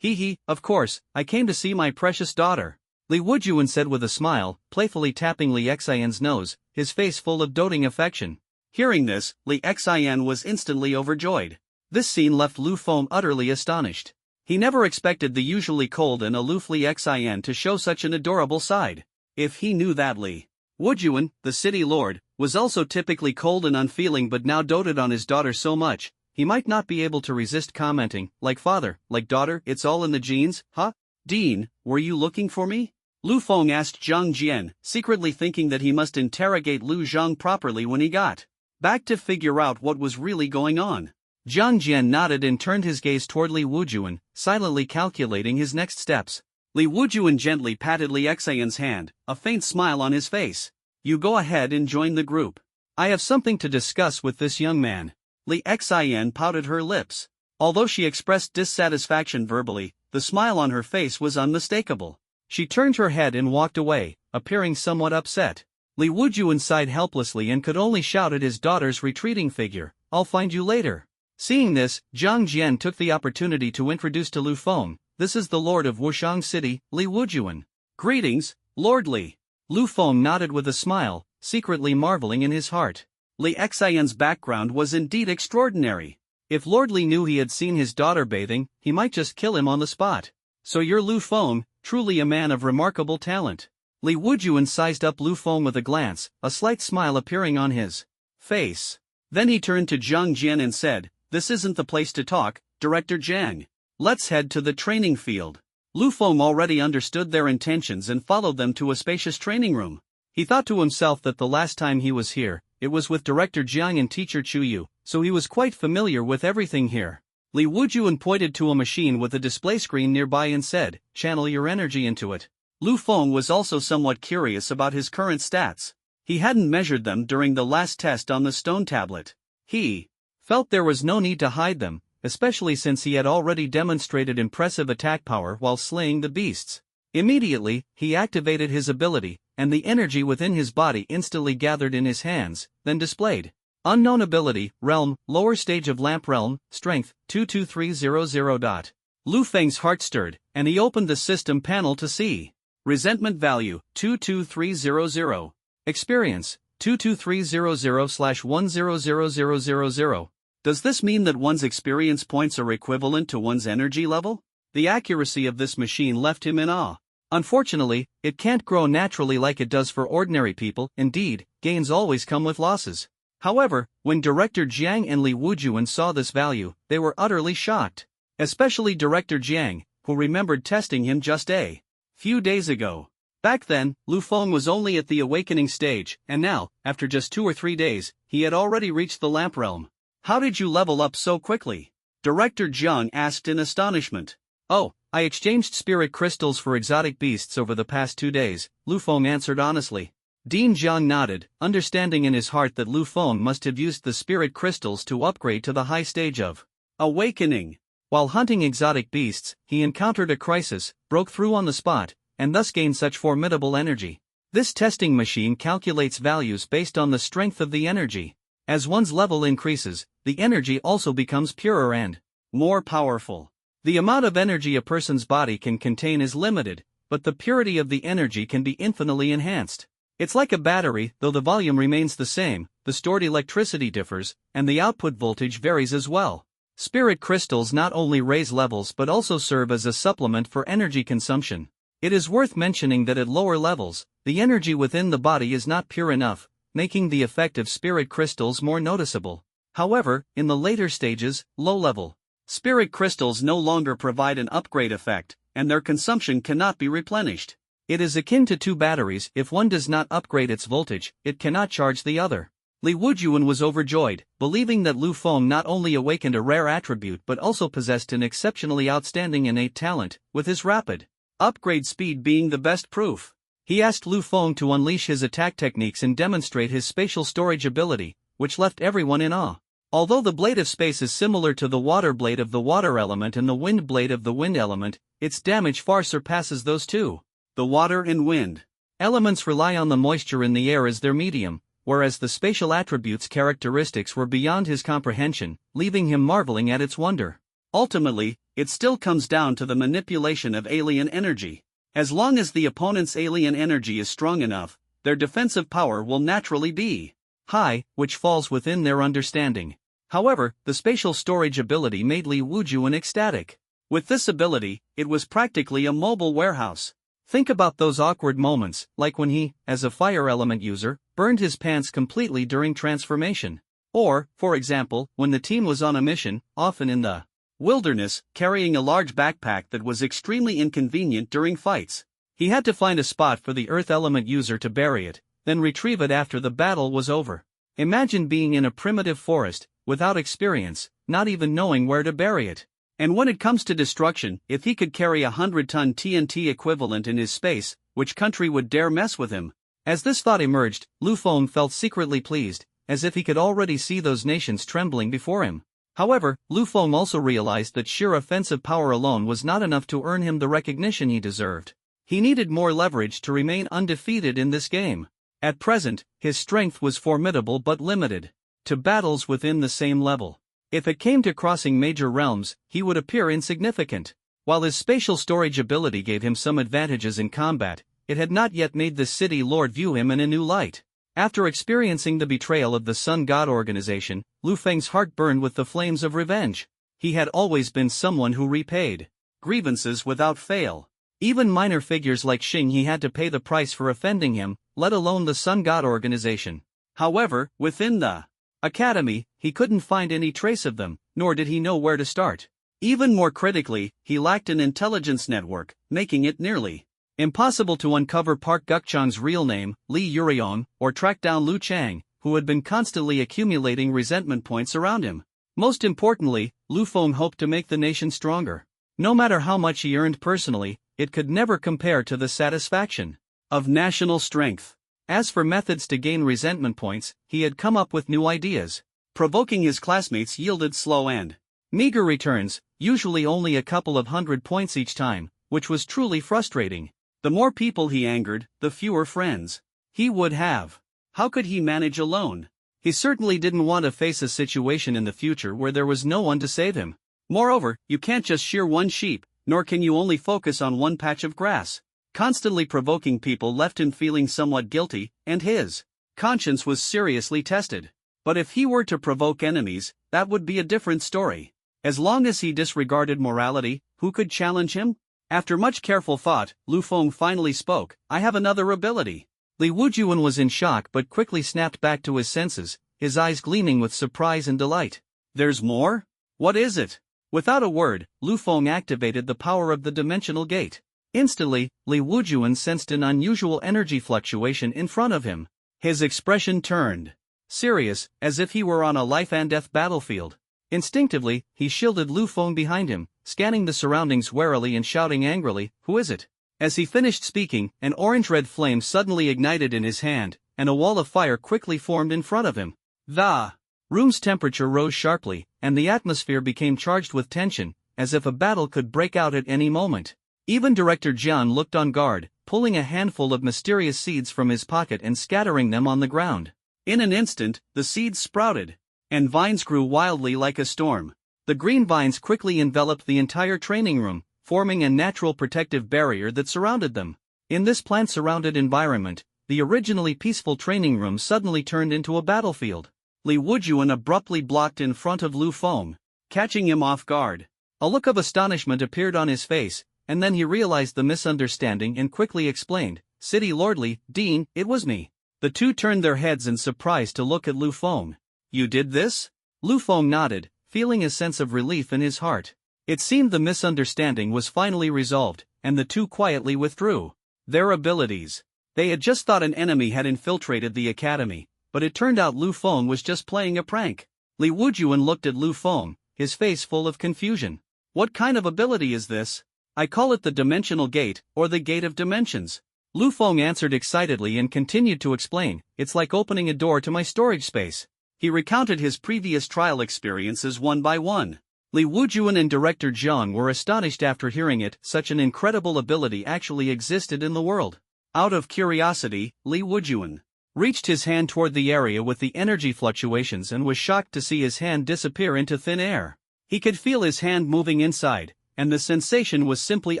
Of course, I came to see my precious daughter. Li Wujuan said with a smile, playfully tapping Li Xin's nose, his face full of doting affection. Hearing this, Li Xin was instantly overjoyed. This scene left Lu Feng utterly astonished. He never expected the usually cold and aloof Li Xin to show such an adorable side. If he knew that Li Wujuan, the city lord, was also typically cold and unfeeling but now doted on his daughter so much, he might not be able to resist commenting, like father, like daughter, it's all in the genes, huh? Dean, were you looking for me? Lu Feng asked Zhang Jian, secretly thinking that he must interrogate Lu Zhang properly when he got back to figure out what was really going on. Zhang Jian nodded and turned his gaze toward Li Wujuan, silently calculating his next steps. Li Wujuan gently patted Li Xin's hand, a faint smile on his face. You go ahead and join the group. I have something to discuss with this young man. Li Xin pouted her lips. Although she expressed dissatisfaction verbally, the smile on her face was unmistakable. She turned her head and walked away, appearing somewhat upset. Li Wujun sighed helplessly and could only shout at his daughter's retreating figure, "I'll find you later." Seeing this, Zhang Jian took the opportunity to introduce to Lu Feng, "This is the Lord of Wushang City, Li Wujun." "Greetings, Lord Li." Lu Feng nodded with a smile, secretly marveling in his heart. Li Xian's background was indeed extraordinary. If Lord Li knew he had seen his daughter bathing, he might just kill him on the spot. "So you're Lu Feng, truly a man of remarkable talent." Li Wujun sized up Lu Feng with a glance, a slight smile appearing on his face. Then he turned to Zhang Jian and said, "This isn't the place to talk, Director Jiang. Let's head to the training field." Lu Feng already understood their intentions and followed them to a spacious training room. He thought to himself that the last time he was here, it was with Director Jiang and teacher Chu Yu, so he was quite familiar with everything here. Li Wujun pointed to a machine with a display screen nearby and said, "Channel your energy into it." Lu Feng was also somewhat curious about his current stats. He hadn't measured them during the last test on the stone tablet. He felt there was no need to hide them, especially since he had already demonstrated impressive attack power while slaying the beasts. Immediately, he activated his ability, and the energy within his body instantly gathered in his hands, then displayed. Unknown ability, Realm, lower stage of Lamp Realm, Strength, 22300. Lu Feng's heart stirred, and he opened the system panel to see. Resentment value, 22300. Experience, 22300/100000. Does this mean that one's experience points are equivalent to one's energy level? The accuracy of this machine left him in awe. Unfortunately, it can't grow naturally like it does for ordinary people. Indeed, gains always come with losses. However, when Director Jiang and Li Wujun saw this value, they were utterly shocked. Especially Director Jiang, who remembered testing him just a few days ago. Back then, Lu Feng was only at the awakening stage, and now, after just 2 or 3 days, he had already reached the Lamp Realm. "How did you level up so quickly?" Director Jiang asked in astonishment. "Oh, I exchanged spirit crystals for exotic beasts over the past 2 days, Lu Feng answered honestly. Dean Jiang nodded, understanding in his heart that Lu Feng must have used the spirit crystals to upgrade to the high stage of awakening. While hunting exotic beasts, he encountered a crisis, broke through on the spot, and thus gained such formidable energy. This testing machine calculates values based on the strength of the energy. As one's level increases, the energy also becomes purer and more powerful. The amount of energy a person's body can contain is limited, but the purity of the energy can be infinitely enhanced. It's like a battery, though the volume remains the same, the stored electricity differs, and the output voltage varies as well. Spirit crystals not only raise levels but also serve as a supplement for energy consumption. It is worth mentioning that at lower levels, the energy within the body is not pure enough, making the effect of spirit crystals more noticeable. However, in the later stages, low-level spirit crystals no longer provide an upgrade effect, and their consumption cannot be replenished. It is akin to 2 batteries. If one does not upgrade its voltage, it cannot charge the other. Li Wujun was overjoyed, believing that Lu Feng not only awakened a rare attribute but also possessed an exceptionally outstanding innate talent, with his rapid upgrade speed being the best proof. He asked Lu Feng to unleash his attack techniques and demonstrate his spatial storage ability, which left everyone in awe. Although the blade of space is similar to the water blade of the water element and the wind blade of the wind element, its damage far surpasses those two. The water and wind elements rely on the moisture in the air as their medium, whereas the spatial attributes' characteristics were beyond his comprehension, leaving him marveling at its wonder. Ultimately, it still comes down to the manipulation of alien energy. As long as the opponent's alien energy is strong enough, their defensive power will naturally be high, which falls within their understanding. However, the spatial storage ability made Li Wujun ecstatic. With this ability, it was practically a mobile warehouse. Think about those awkward moments, like when he, as a fire element user, burned his pants completely during transformation. Or, for example, when the team was on a mission, often in the wilderness, carrying a large backpack that was extremely inconvenient during fights. He had to find a spot for the earth element user to bury it, then retrieve it after the battle was over. Imagine being in a primitive forest, without experience, not even knowing where to bury it. And when it comes to destruction, if he could carry 100-ton TNT equivalent in his space, which country would dare mess with him? As this thought emerged, Lu Feng felt secretly pleased, as if he could already see those nations trembling before him. However, Lu Feng also realized that sheer offensive power alone was not enough to earn him the recognition he deserved. He needed more leverage to remain undefeated in this game. At present, his strength was formidable but limited to battles within the same level. If it came to crossing major realms, he would appear insignificant. While his spatial storage ability gave him some advantages in combat, it had not yet made the city lord view him in a new light. After experiencing the betrayal of the Sun God organization, Lu Feng's heart burned with the flames of revenge. He had always been someone who repaid grievances without fail. Even minor figures like Xing he had to pay the price for offending him, let alone the Sun God organization. However, within the academy, he couldn't find any trace of them, nor did he know where to start. Even more critically, he lacked an intelligence network, making it nearly impossible to uncover Park Gukchang's real name, Li Yuriong, or track down Lu Chang, who had been constantly accumulating resentment points around him. Most importantly, Lu Feng hoped to make the nation stronger. No matter how much he earned personally, it could never compare to the satisfaction of national strength. As for methods to gain resentment points, he had come up with new ideas. Provoking his classmates yielded slow and meager returns, usually only a couple of 100 points each time, which was truly frustrating. The more people he angered, the fewer friends he would have. How could he manage alone? He certainly didn't want to face a situation in the future where there was no one to save him. Moreover, you can't just shear one sheep, nor can you only focus on one patch of grass. Constantly provoking people left him feeling somewhat guilty, and his conscience was seriously tested. But if he were to provoke enemies, that would be a different story. As long as he disregarded morality, who could challenge him? After much careful thought, Lu Feng finally spoke. I have another ability. Li Wujuan was in shock but quickly snapped back to his senses, his eyes gleaming with surprise and delight. There's more? What is it? Without a word, Lu Feng activated the power of the dimensional gate. Instantly, Li Wujuan sensed an unusual energy fluctuation in front of him. His expression turned serious, as if he were on a life-and-death battlefield. Instinctively, he shielded Lu Feng behind him, scanning the surroundings warily and shouting angrily, "Who is it?" As he finished speaking, an orange-red flame suddenly ignited in his hand, and a wall of fire quickly formed in front of him. The room's temperature rose sharply, and the atmosphere became charged with tension, as if a battle could break out at any moment. Even Director Jian looked on guard, pulling a handful of mysterious seeds from his pocket and scattering them on the ground. In an instant, the seeds sprouted, and vines grew wildly like a storm. The green vines quickly enveloped the entire training room, forming a natural protective barrier that surrounded them. In this plant-surrounded environment, the originally peaceful training room suddenly turned into a battlefield. Li Wujuan abruptly blocked in front of Lu Feng, catching him off guard. A look of astonishment appeared on his face, and then he realized the misunderstanding and quickly explained, "City Lordly, Dean, it was me." The two turned their heads in surprise to look at Lu Feng. "You did this?" Lu Feng nodded, feeling a sense of relief in his heart. It seemed the misunderstanding was finally resolved, and the two quietly withdrew their abilities. They had just thought an enemy had infiltrated the academy, but it turned out Lu Feng was just playing a prank. Li Wujuan looked at Lu Feng, his face full of confusion. "What kind of ability is this?" "I call it the Dimensional Gate, or the Gate of Dimensions." Lu Feng answered excitedly and continued to explain, "It's like opening a door to my storage space." He recounted his previous trial experiences one by one. Li Wujuan and Director Jiang were astonished after hearing it. Such an incredible ability actually existed in the world. Out of curiosity, Li Wujuan reached his hand toward the area with the energy fluctuations and was shocked to see his hand disappear into thin air. He could feel his hand moving inside, and the sensation was simply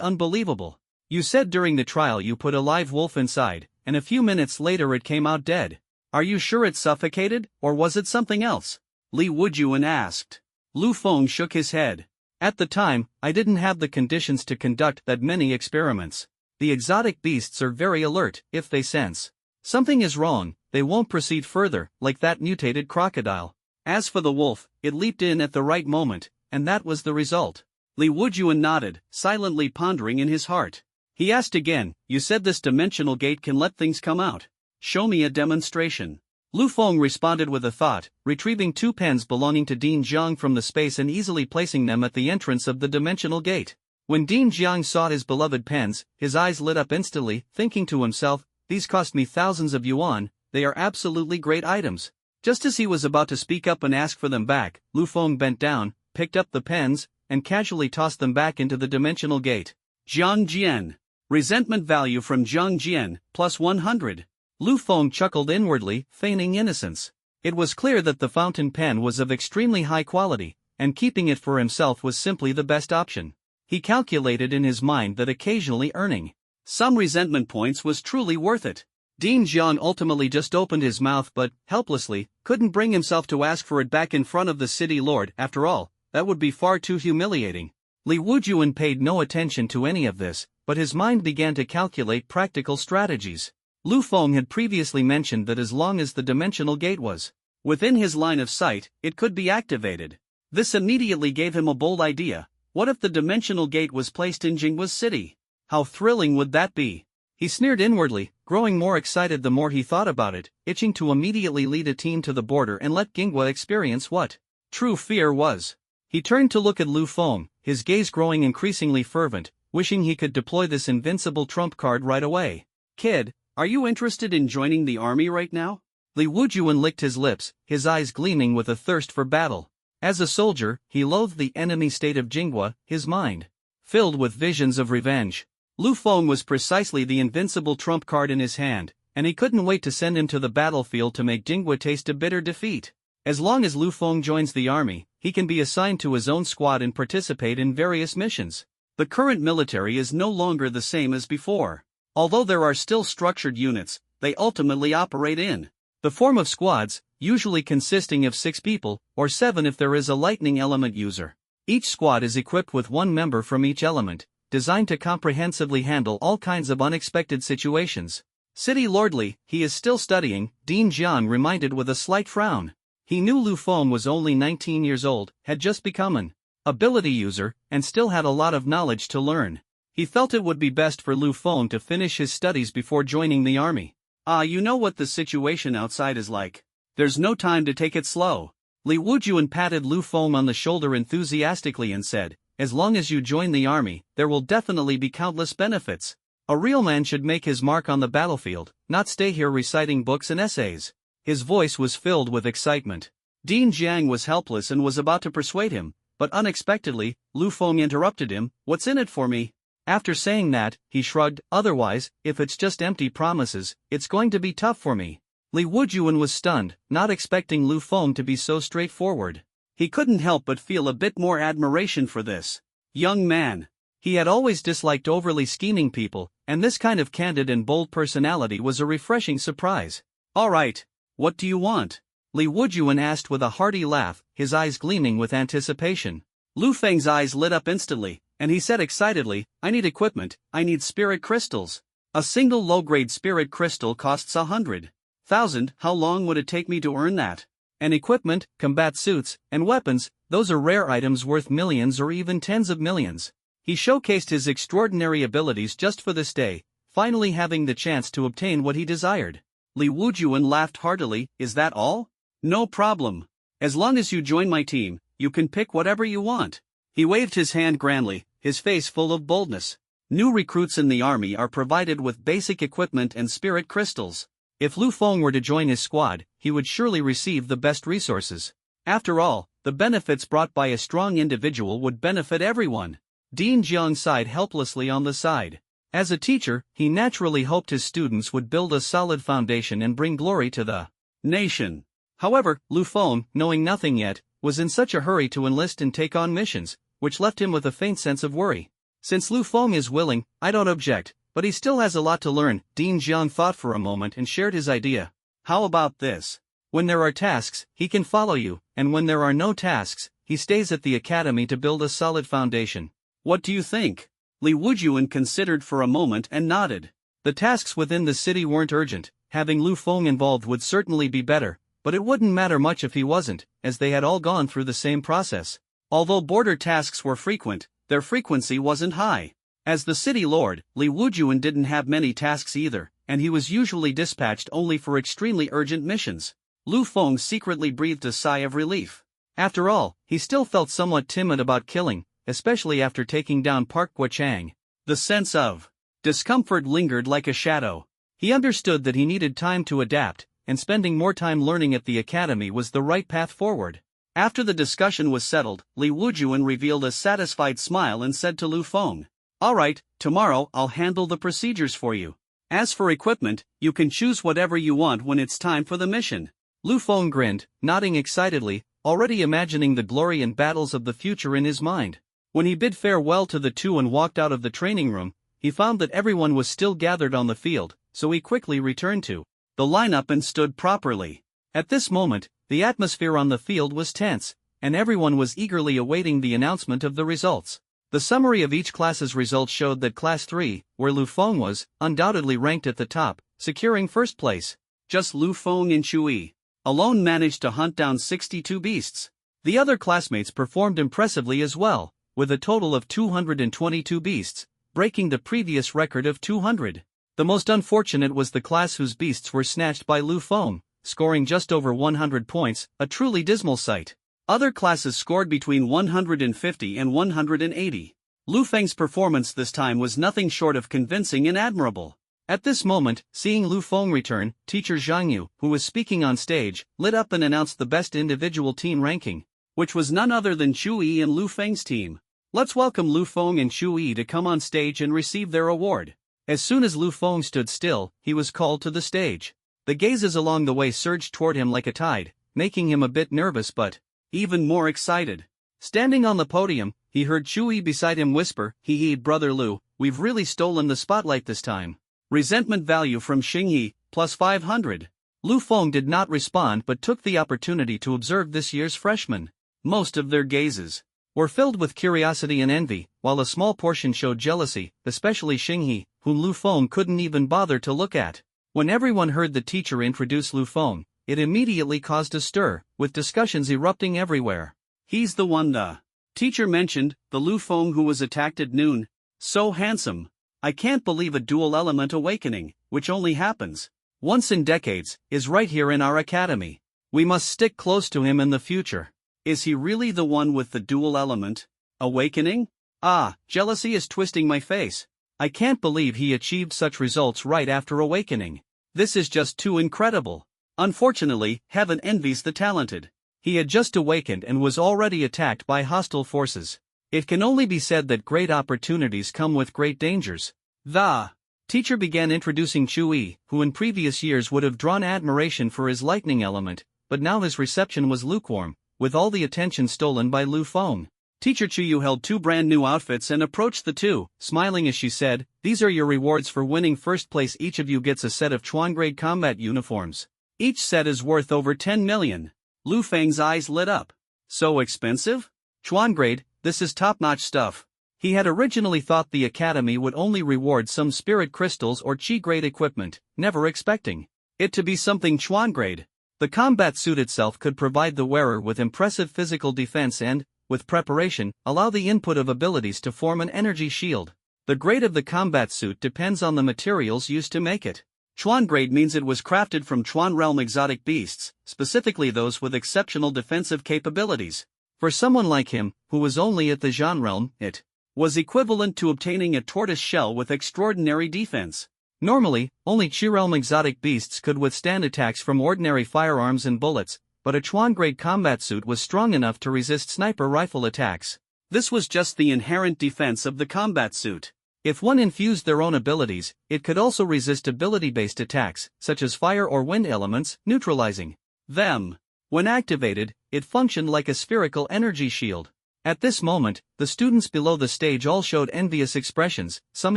unbelievable. "You said during the trial you put a live wolf inside, and a few minutes later it came out dead. Are you sure it suffocated, or was it something else?" Li Wujuan asked. Lu Feng shook his head. "At the time, I didn't have the conditions to conduct that many experiments. The exotic beasts are very alert. If they sense something is wrong, they won't proceed further, like that mutated crocodile. As for the wolf, it leaped in at the right moment, and that was the result." Li Wujuan nodded, silently pondering in his heart. He asked again, "You said this dimensional gate can let things come out. Show me a demonstration." Lu Feng responded with a thought, retrieving two pens belonging to Dean Jiang from the space and easily placing them at the entrance of the dimensional gate. When Dean Jiang saw his beloved pens, his eyes lit up instantly, thinking to himself, these cost me thousands of yuan, they are absolutely great items. Just as he was about to speak up and ask for them back, Lu Feng bent down, picked up the pens, and casually tossed them back into the dimensional gate. Zhang Jian. Resentment value from Zhang Jian, plus 100. Lu Feng chuckled inwardly, feigning innocence. It was clear that the fountain pen was of extremely high quality, and keeping it for himself was simply the best option. He calculated in his mind that occasionally earning some resentment points was truly worth it. Dean Jiang ultimately just opened his mouth but, helplessly, couldn't bring himself to ask for it back in front of the city lord. After all, that would be far too humiliating. Li Wujuan paid no attention to any of this, but his mind began to calculate practical strategies. Lu Feng had previously mentioned that as long as the dimensional gate was within his line of sight, it could be activated. This immediately gave him a bold idea. What if the dimensional gate was placed in Jinghua's city? How thrilling would that be? He sneered inwardly, growing more excited the more he thought about it, itching to immediately lead a team to the border and let Jinghua experience what true fear was. He turned to look at Lu Feng, his gaze growing increasingly fervent, wishing he could deploy this invincible trump card right away. Kid, are you interested in joining the army right now? Li Wujuan licked his lips, his eyes gleaming with a thirst for battle. As a soldier, he loathed the enemy state of Jinghua, his mind filled with visions of revenge. Lu Feng was precisely the invincible trump card in his hand, and he couldn't wait to send him to the battlefield to make Jinghua taste a bitter defeat. As long as Lu Feng joins the army, he can be assigned to his own squad and participate in various missions. The current military is no longer the same as before. Although there are still structured units, they ultimately operate in the form of squads, usually consisting of 6 people, or 7 if there is a lightning element user. Each squad is equipped with 1 member from each element, designed to comprehensively handle all kinds of unexpected situations. City Lordly, he is still studying, Dean Jiang reminded with a slight frown. He knew Lu Feng was only 19 years old, had just become an ability user, and still had a lot of knowledge to learn. He felt it would be best for Lu Feng to finish his studies before joining the army. You know what the situation outside is like. There's no time to take it slow. Li Wujuan patted Lu Feng on the shoulder enthusiastically and said, as long as you join the army, there will definitely be countless benefits. A real man should make his mark on the battlefield, not stay here reciting books and essays. His voice was filled with excitement. Dean Jiang was helpless and was about to persuade him, but unexpectedly, Lu Feng interrupted him. What's in it for me? After saying that, he shrugged. Otherwise, if it's just empty promises, it's going to be tough for me. Li Wujuan was stunned, not expecting Lu Feng to be so straightforward. He couldn't help but feel a bit more admiration for this young man. He had always disliked overly scheming people, and this kind of candid and bold personality was a refreshing surprise. All right, what do you want? Li Wujuan asked with a hearty laugh, his eyes gleaming with anticipation. Lu Feng's eyes lit up instantly, and he said excitedly, I need equipment, I need spirit crystals. A single low-grade spirit crystal costs 100,000. How long would it take me to earn that? And equipment, combat suits, and weapons, those are rare items worth millions or even tens of millions. He showcased his extraordinary abilities just for this day, finally having the chance to obtain what he desired. Li Wujuan laughed heartily. Is that all? No problem. As long as you join my team, you can pick whatever you want. He waved his hand grandly, his face full of boldness. New recruits in the army are provided with basic equipment and spirit crystals. If Lu Feng were to join his squad, he would surely receive the best resources. After all, the benefits brought by a strong individual would benefit everyone. Dean Jiang sighed helplessly on the side. As a teacher, he naturally hoped his students would build a solid foundation and bring glory to the nation. However, Lu Feng, knowing nothing yet, was in such a hurry to enlist and take on missions, which left him with a faint sense of worry. Since Lu Feng is willing, I don't object, but he still has a lot to learn. Dean Jiang thought for a moment and shared his idea. How about this? When there are tasks, he can follow you, and when there are no tasks, he stays at the academy to build a solid foundation. What do you think? Li Wujuan considered for a moment and nodded. The tasks within the city weren't urgent, having Lu Feng involved would certainly be better, but it wouldn't matter much if he wasn't, as they had all gone through the same process. Although border tasks were frequent, their frequency wasn't high. As the city lord, Li Wujuan didn't have many tasks either, and he was usually dispatched only for extremely urgent missions. Lu Feng secretly breathed a sigh of relief. After all, he still felt somewhat timid about killing, especially after taking down Park Guochang. The sense of discomfort lingered like a shadow. He understood that he needed time to adapt, and spending more time learning at the academy was the right path forward. After the discussion was settled, Li Wujuan revealed a satisfied smile and said to Lu Feng, "Alright, tomorrow I'll handle the procedures for you. As for equipment, you can choose whatever you want when it's time for the mission." Lu Feng grinned, nodding excitedly, already imagining the glory and battles of the future in his mind. When he bid farewell to the two and walked out of the training room, he found that everyone was still gathered on the field, so he quickly returned to the lineup and stood properly. At this moment, the atmosphere on the field was tense, and everyone was eagerly awaiting the announcement of the results. The summary of each class's results showed that Class 3, where Lu Feng was, undoubtedly ranked at the top, securing first place. Just Lu Feng and Chui alone managed to hunt down 62 beasts. The other classmates performed impressively as well, with a total of 222 beasts, breaking the previous record of 200. The most unfortunate was the class whose beasts were snatched by Lu Feng, scoring just over 100 points, a truly dismal sight. Other classes scored between 150 and 180. Lu Feng's performance this time was nothing short of convincing and admirable. At this moment, seeing Lu Feng return, teacher Zhang Yu, who was speaking on stage, lit up and announced the best individual team ranking, which was none other than Chui and Lu Feng's team. Let's welcome Lu Feng and Chui to come on stage and receive their award. As soon as Lu Feng stood still, he was called to the stage. The gazes along the way surged toward him like a tide, making him a bit nervous but even more excited. Standing on the podium, he heard Chui beside him whisper, "Hee brother Lu, we've really stolen the spotlight this time." Resentment value from Xingyi, plus 500. Lu Feng did not respond but took the opportunity to observe this year's freshmen. Most of their gazes were filled with curiosity and envy, while a small portion showed jealousy, especially Xingyi, whom Lu Feng couldn't even bother to look at. When everyone heard the teacher introduce Lu Feng, it immediately caused a stir, with discussions erupting everywhere. "He's the one the teacher mentioned, the Lu Feng who was attacked at noon. So handsome. I can't believe a dual element awakening, which only happens once in decades, is right here in our academy. We must stick close to him in the future." Is he really the one with the dual element awakening? Ah, jealousy is twisting my face. I can't believe he achieved such results right after awakening. This is just too incredible. Unfortunately, heaven envies the talented. He had just awakened and was already attacked by hostile forces. It can only be said that great opportunities come with great dangers. The teacher began introducing Chui, who in previous years would have drawn admiration for his lightning element, but now his reception was lukewarm, with all the attention stolen by Lu Feng. Teacher Chuyu held two brand new outfits and approached the two, smiling as she said, "These are your rewards for winning first place. Each of you gets a set of Chuan grade combat uniforms. Each set is worth over 10 million. Lu Feng's eyes lit up. So expensive? Chuan grade, this is top-notch stuff. He had originally thought the academy would only reward some spirit crystals or Qi grade equipment, never expecting it to be something Chuan grade. The combat suit itself could provide the wearer with impressive physical defense and, with preparation, allow the input of abilities to form an energy shield. The grade of the combat suit depends on the materials used to make it. Chuan grade means it was crafted from Chuan realm exotic beasts, specifically those with exceptional defensive capabilities. For someone like him, who was only at the Zhan realm, it was equivalent to obtaining a tortoise shell with extraordinary defense. Normally, only Qi realm exotic beasts could withstand attacks from ordinary firearms and bullets, but a Chuan grade combat suit was strong enough to resist sniper rifle attacks. This was just the inherent defense of the combat suit. If one infused their own abilities, it could also resist ability-based attacks, such as fire or wind elements, neutralizing them. When activated, it functioned like a spherical energy shield. At this moment, the students below the stage all showed envious expressions, some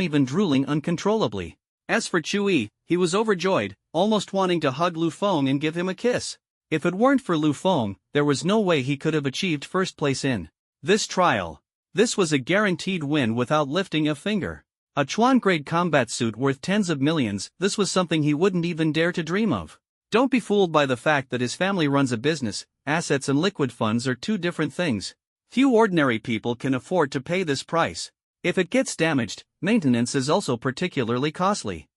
even drooling uncontrollably. As for Chui, he was overjoyed, almost wanting to hug Lu Feng and give him a kiss. If it weren't for Lu Feng, there was no way he could have achieved first place in this trial. This was a guaranteed win without lifting a finger. A Chuan grade combat suit worth tens of millions, this was something he wouldn't even dare to dream of. Don't be fooled by the fact that his family runs a business. Assets and liquid funds are two different things. Few ordinary people can afford to pay this price. If it gets damaged, maintenance is also particularly costly.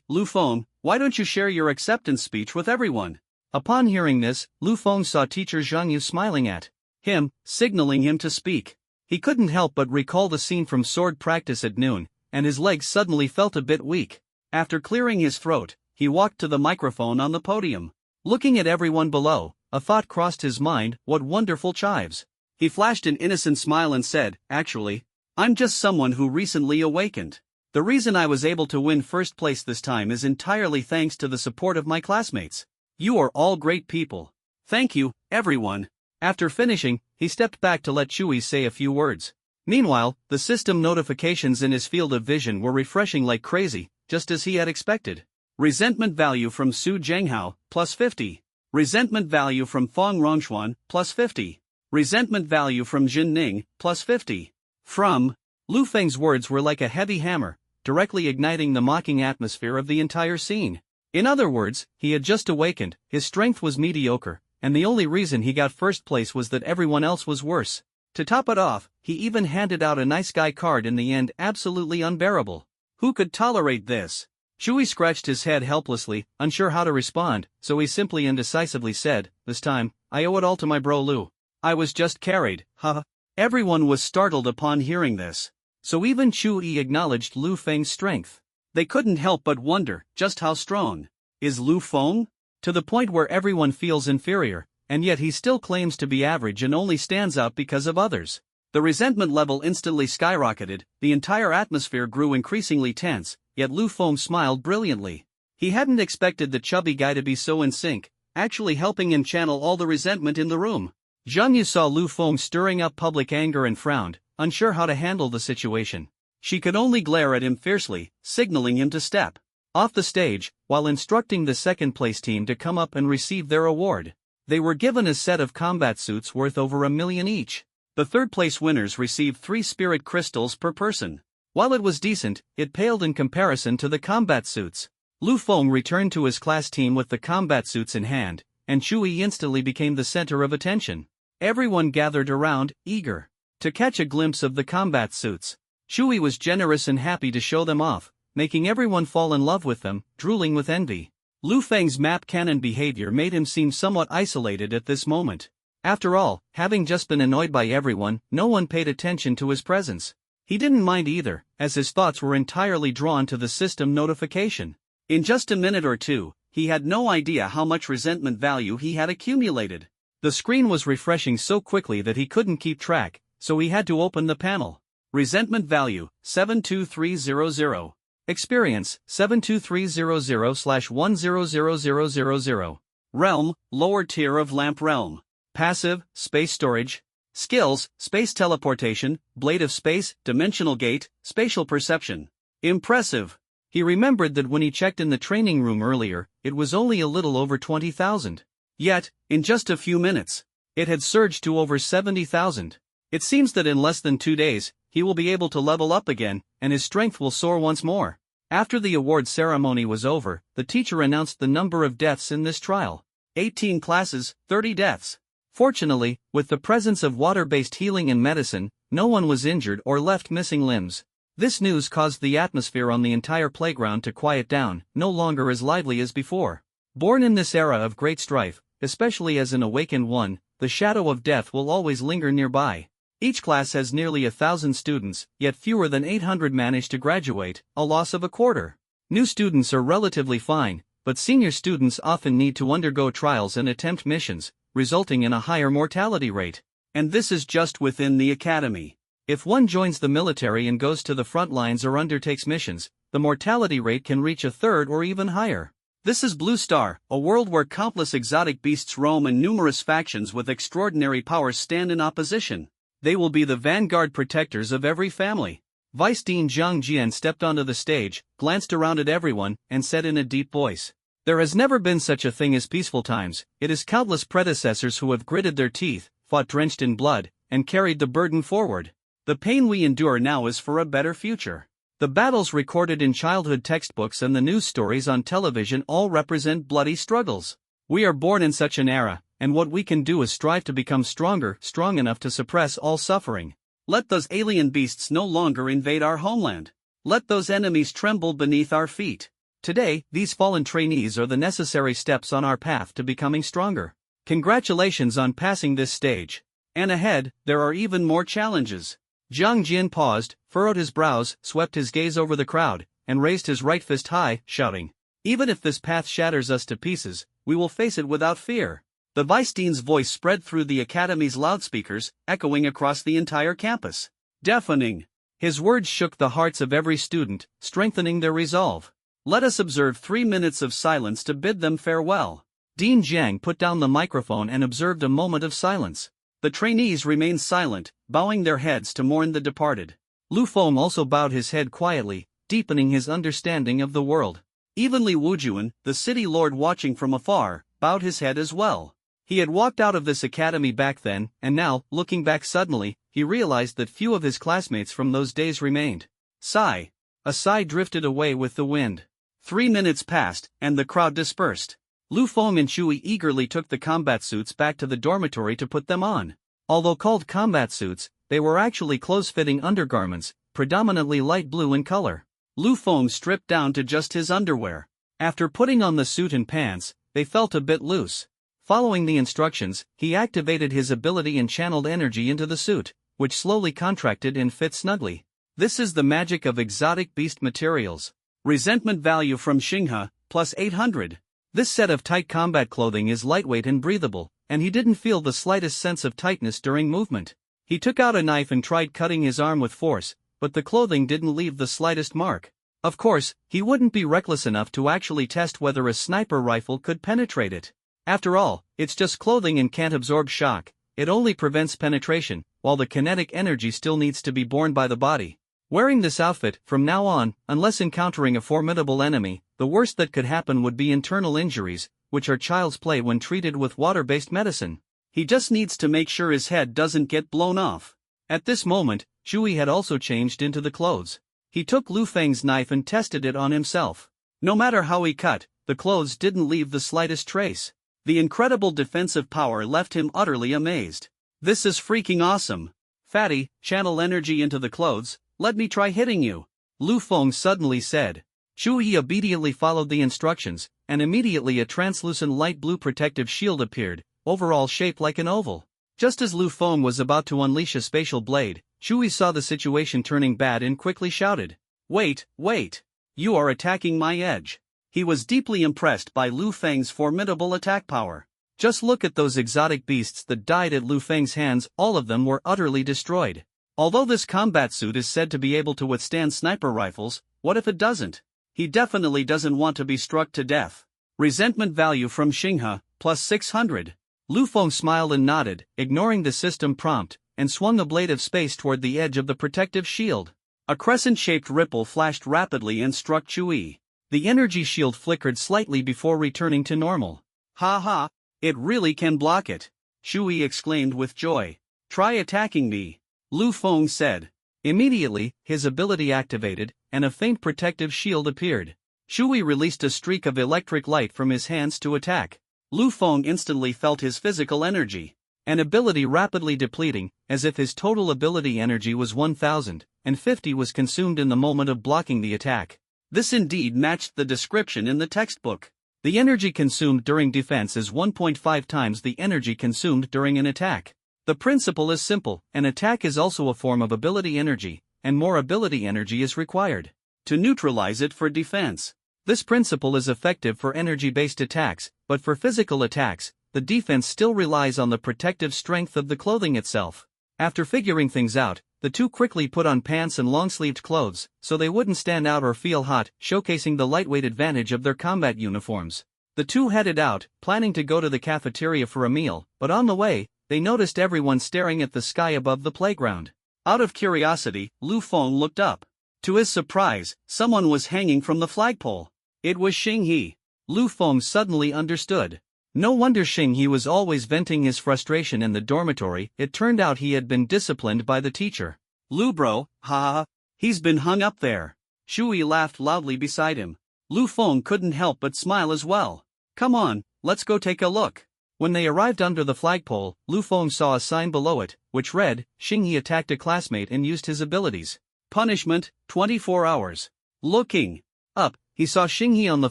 Lu Feng, why don't you share your acceptance speech with everyone? Upon hearing this, Lu Feng saw teacher Zhang Yu smiling at him, signaling him to speak. He couldn't help but recall the scene from sword practice at noon, and his legs suddenly felt a bit weak. After clearing his throat, he walked to the microphone on the podium. Looking at everyone below, a thought crossed his mind: what wonderful chives. He flashed an innocent smile and said, "Actually, I'm just someone who recently awakened. The reason I was able to win first place this time is entirely thanks to the support of my classmates. You are all great people. Thank you, everyone." After finishing, he stepped back to let Chewie say a few words. Meanwhile, the system notifications in his field of vision were refreshing like crazy, just as he had expected. Resentment value from Su Zhenghao, plus 50. Resentment value from Fong Rongxuan, plus 50. Resentment value from Jin Ning, plus 50. From Lu Feng's words were like a heavy hammer, directly igniting the mocking atmosphere of the entire scene. In other words, he had just awakened, his strength was mediocre, and the only reason he got first place was that everyone else was worse. To top it off, he even handed out a nice guy card in the end, absolutely unbearable. Who could tolerate this? Chewie scratched his head helplessly, unsure how to respond, so he simply and decisively said, "This time, I owe it all to my bro Lu. I was just carried, haha." Everyone was startled upon hearing this. So even Chewie acknowledged Lu Feng's strength. They couldn't help but wonder, just how strong is Lu Feng? To the point where everyone feels inferior, and yet he still claims to be average and only stands out because of others. The resentment level instantly skyrocketed, the entire atmosphere grew increasingly tense, yet Lu Feng smiled brilliantly. He hadn't expected the chubby guy to be so in sync, actually helping him channel all the resentment in the room. Zhang Yu saw Lu Feng stirring up public anger and frowned, unsure how to handle the situation. She could only glare at him fiercely, signaling him to step off the stage, while instructing the second-place team to come up and receive their award. They were given a set of combat suits worth over $1 million each. The third-place winners received 3 spirit crystals per person. While it was decent, it paled in comparison to the combat suits. Lu Feng returned to his class team with the combat suits in hand, and Chewie instantly became the center of attention. Everyone gathered around, eager to catch a glimpse of the combat suits. Chewie was generous and happy to show them off, making everyone fall in love with them, drooling with envy. Lu Feng's map cannon behavior made him seem somewhat isolated at this moment. After all, having just been annoyed by everyone, no one paid attention to his presence. He didn't mind either, as his thoughts were entirely drawn to the system notification. In just a minute or two, he had no idea how much resentment value he had accumulated. The screen was refreshing so quickly that he couldn't keep track, so he had to open the panel. Resentment value, 72300. Experience, 72300/100000. Realm, lower tier of Lamp Realm. Passive, space storage. Skills, space teleportation, blade of space, dimensional gate, spatial perception. Impressive. He remembered that when he checked in the training room earlier, it was only a little over 20,000. Yet, in just a few minutes, it had surged to over 70,000. It seems that in less than 2 days, he will be able to level up again, and his strength will soar once more. After the award ceremony was over, the teacher announced the number of deaths in this trial. 18 classes, 30 deaths. Fortunately, with the presence of water-based healing and medicine, no one was injured or left missing limbs. This news caused the atmosphere on the entire playground to quiet down, no longer as lively as before. Born in this era of great strife, especially as an awakened one, the shadow of death will always linger nearby. Each class has nearly 1,000 students, yet fewer than 800 manage to graduate, a loss of a quarter. New students are relatively fine, but senior students often need to undergo trials and attempt missions, resulting in a higher mortality rate. And this is just within the academy. If one joins the military and goes to the front lines or undertakes missions, the mortality rate can reach a third or even higher. This is Blue Star, a world where countless exotic beasts roam and numerous factions with extraordinary powers stand in opposition. They will be the vanguard protectors of every family. Vice Dean Zhang Jian stepped onto the stage, glanced around at everyone, and said in a deep voice, "There has never been such a thing as peaceful times. It is countless predecessors who have gritted their teeth, fought drenched in blood, and carried the burden forward. The pain we endure now is for a better future. The battles recorded in childhood textbooks and the news stories on television all represent bloody struggles. We are born in such an era, and what we can do is strive to become stronger, strong enough to suppress all suffering. Let those alien beasts no longer invade our homeland. Let those enemies tremble beneath our feet. Today, these fallen trainees are the necessary steps on our path to becoming stronger. Congratulations on passing this stage. And ahead, there are even more challenges." Zhang Jian paused, furrowed his brows, swept his gaze over the crowd, and raised his right fist high, shouting, "Even if this path shatters us to pieces, we will face it without fear." The vice dean's voice spread through the academy's loudspeakers, echoing across the entire campus. Deafening. His words shook the hearts of every student, strengthening their resolve. Let us observe 3 minutes of silence to bid them farewell. Dean Jiang put down the microphone and observed a moment of silence. The trainees remained silent, bowing their heads to mourn the departed. Lu Feng also bowed his head quietly, deepening his understanding of the world. Even Li Wujuan, the city lord watching from afar, bowed his head as well. He had walked out of this academy back then, and now, looking back suddenly, he realized that few of his classmates from those days remained. Sigh. A sigh drifted away with the wind. 3 minutes passed, and the crowd dispersed. Lu Feng and Shui eagerly took the combat suits back to the dormitory to put them on. Although called combat suits, they were actually close-fitting undergarments, predominantly light blue in color. Lu Feng stripped down to just his underwear. After putting on the suit and pants, they felt a bit loose. Following the instructions, he activated his ability and channeled energy into the suit, which slowly contracted and fit snugly. This is the magic of exotic beast materials. Resentment value from Xinghe, plus 800. This set of tight combat clothing is lightweight and breathable, and he didn't feel the slightest sense of tightness during movement. He took out a knife and tried cutting his arm with force, but the clothing didn't leave the slightest mark. Of course, he wouldn't be reckless enough to actually test whether a sniper rifle could penetrate it. After all, it's just clothing and can't absorb shock, it only prevents penetration, while the kinetic energy still needs to be borne by the body. Wearing this outfit, from now on, unless encountering a formidable enemy, the worst that could happen would be internal injuries, which are child's play when treated with water-based medicine. He just needs to make sure his head doesn't get blown off. At this moment, Shui had also changed into the clothes. He took Lu Feng's knife and tested it on himself. No matter how he cut, the clothes didn't leave the slightest trace. The incredible defensive power left him utterly amazed. This is freaking awesome. Fatty, channel energy into the clothes, let me try hitting you. Lu Feng suddenly said. Shui obediently followed the instructions, and immediately a translucent light blue protective shield appeared, overall shaped like an oval. Just as Lu Feng was about to unleash a spatial blade, Shui saw the situation turning bad and quickly shouted, "Wait, wait! You are attacking my edge." He was deeply impressed by Lu Feng's formidable attack power. Just look at those exotic beasts that died at Lu Feng's hands, all of them were utterly destroyed. Although this combat suit is said to be able to withstand sniper rifles, what if it doesn't? He definitely doesn't want to be struck to death. Resentment value from Xinghe, plus 600. Lu Feng smiled and nodded, ignoring the system prompt, and swung a blade of space toward the edge of the protective shield. A crescent-shaped ripple flashed rapidly and struck Shui. The energy shield flickered slightly before returning to normal. Ha ha, it really can block it, Shui exclaimed with joy. Try attacking me, Lu Feng said. Immediately, his ability activated, and a faint protective shield appeared. Shui released a streak of electric light from his hands to attack. Lu Feng instantly felt his physical energy. An ability rapidly depleting, as if his total ability energy was 1,050 was consumed in the moment of blocking the attack. This indeed matched the description in the textbook. The energy consumed during defense is 1.5 times the energy consumed during an attack. The principle is simple, an attack is also a form of ability energy, and more ability energy is required to neutralize it for defense. This principle is effective for energy-based attacks, but for physical attacks, the defense still relies on the protective strength of the clothing itself. After figuring things out, the two quickly put on pants and long-sleeved clothes, so they wouldn't stand out or feel hot, showcasing the lightweight advantage of their combat uniforms. The two headed out, planning to go to the cafeteria for a meal, but on the way, they noticed everyone staring at the sky above the playground. Out of curiosity, Lu Feng looked up. To his surprise, someone was hanging from the flagpole. It was Xinghe. Lu Feng suddenly understood. No wonder Xinghe was always venting his frustration in the dormitory, it turned out he had been disciplined by the teacher. Lu bro, ha, he's been hung up there. Shui laughed loudly beside him. Lu Feng couldn't help but smile as well. Come on, let's go take a look. When they arrived under the flagpole, Lu Feng saw a sign below it, which read, Xinghe attacked a classmate and used his abilities. Punishment, 24 hours. Looking up, he saw Xinghe on the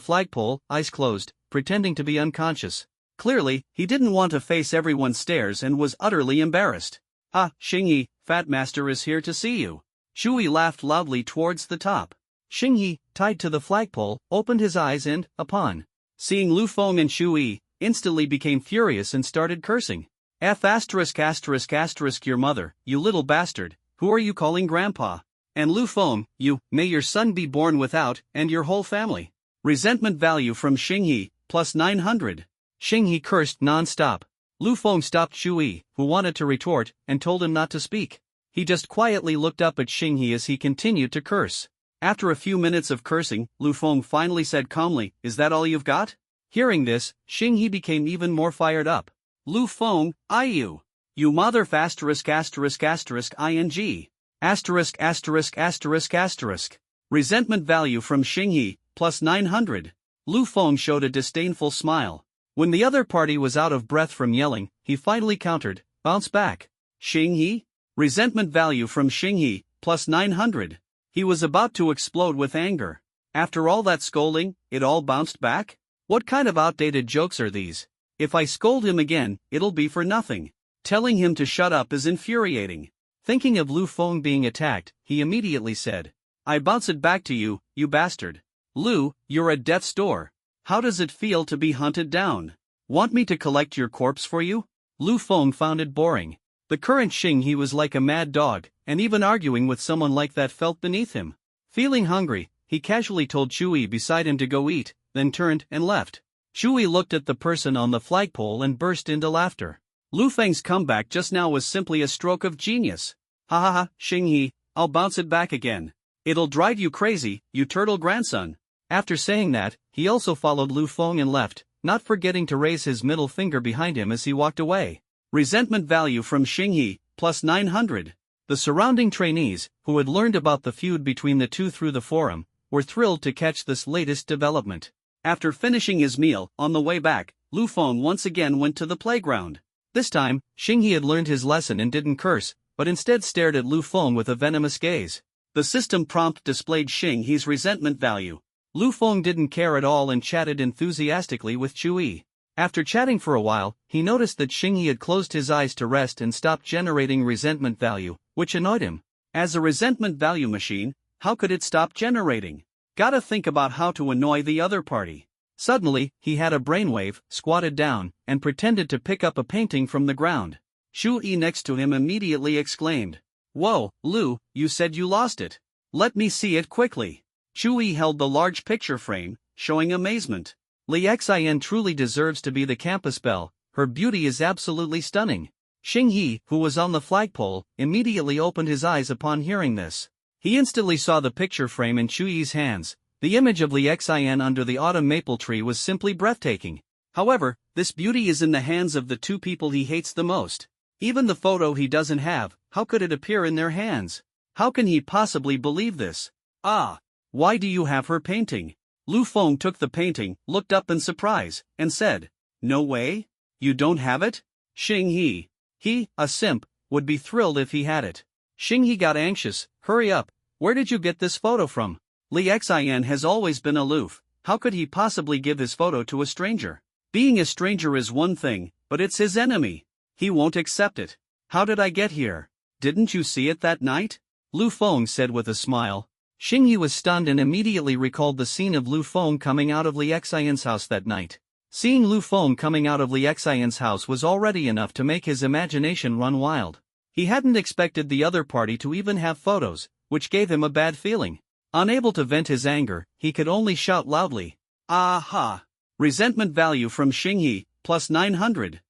flagpole, eyes closed, pretending to be unconscious. Clearly, he didn't want to face everyone's stares and was utterly embarrassed. Ah, Xinghe, Fat Master is here to see you. Shui laughed loudly towards the top. Xinghe, tied to the flagpole, opened his eyes and, upon seeing Lu Feng and Shu Yi, instantly became furious and started cursing. Your mother, you little bastard, who are you calling grandpa? And Lu Feng, may your son be born without, and your whole family. Resentment value from Xinghe, plus 900. Xinghe cursed non-stop. Lu Feng stopped Shu Yi, who wanted to retort, and told him not to speak. He just quietly looked up at Xinghe as he continued to curse. After a few minutes of cursing, Lu Feng finally said calmly, "Is that all you've got?" Hearing this, Xinghe became even more fired up. Lu Feng, you mother ing. Resentment value from Xinghe, plus 900. Lu Feng showed a disdainful smile. When the other party was out of breath from yelling, he finally countered, "Bounce back." Xinghe? Resentment value from Xinghe, plus 900. He was about to explode with anger. After all that scolding, it all bounced back? What kind of outdated jokes are these? If I scold him again, it'll be for nothing. Telling him to shut up is infuriating. Thinking of Lu Feng being attacked, he immediately said, "I bounce it back to you, you bastard. Lu, you're at death's door. How does it feel to be hunted down? Want me to collect your corpse for you?" Lu Feng found it boring. The current Xinghe was like a mad dog, and even arguing with someone like that felt beneath him. Feeling hungry, he casually told Shu Yi beside him to go eat, then turned and left. Shu Yi looked at the person on the flagpole and burst into laughter. Lu Feng's comeback just now was simply a stroke of genius. Ha ha ha, Xinghe, I'll bounce it back again. It'll drive you crazy, you turtle grandson. After saying that, he also followed Lu Feng and left, not forgetting to raise his middle finger behind him as he walked away. Resentment value from Xinghe, plus 900. The surrounding trainees, who had learned about the feud between the two through the forum, were thrilled to catch this latest development. After finishing his meal, on the way back, Lu Feng once again went to the playground. This time, Xinghe had learned his lesson and didn't curse, but instead stared at Lu Feng with a venomous gaze. The system prompt displayed Xinghe's resentment value. Lu Feng didn't care at all and chatted enthusiastically with Shu Yi. After chatting for a while, he noticed that Xinghe had closed his eyes to rest and stopped generating resentment value, which annoyed him. As a resentment value machine, how could it stop generating? Gotta think about how to annoy the other party. Suddenly, he had a brainwave, squatted down, and pretended to pick up a painting from the ground. Shu Yi next to him immediately exclaimed, "Whoa, Lu, you said you lost it. Let me see it quickly." Shu Yi held the large picture frame, showing amazement. Li Xian truly deserves to be the campus belle, her beauty is absolutely stunning. Xinghe, who was on the flagpole, immediately opened his eyes upon hearing this. He instantly saw the picture frame in Shu Yi's hands. The image of Li Xian under the autumn maple tree was simply breathtaking. However, this beauty is in the hands of the two people he hates the most. Even the photo he doesn't have, how could it appear in their hands? How can he possibly believe this? Ah! Why do you have her painting? Lu Feng took the painting, looked up in surprise, and said, "No way? You don't have it?" Xinghe, he, a simp, would be thrilled if he had it. Xinghe got anxious. "Hurry up, where did you get this photo from?" Li Xian has always been aloof. How could he possibly give his photo to a stranger? Being a stranger is one thing, but it's his enemy. He won't accept it. "How did I get here? Didn't you see it that night?" Lu Feng said with a smile. Xinghe was stunned and immediately recalled the scene of Lu Feng coming out of Li Xian's house that night. Seeing Lu Feng coming out of Li Xian's house was already enough to make his imagination run wild. He hadn't expected the other party to even have photos, which gave him a bad feeling. Unable to vent his anger, he could only shout loudly, "Aha! Resentment value from Xinghe, plus 900.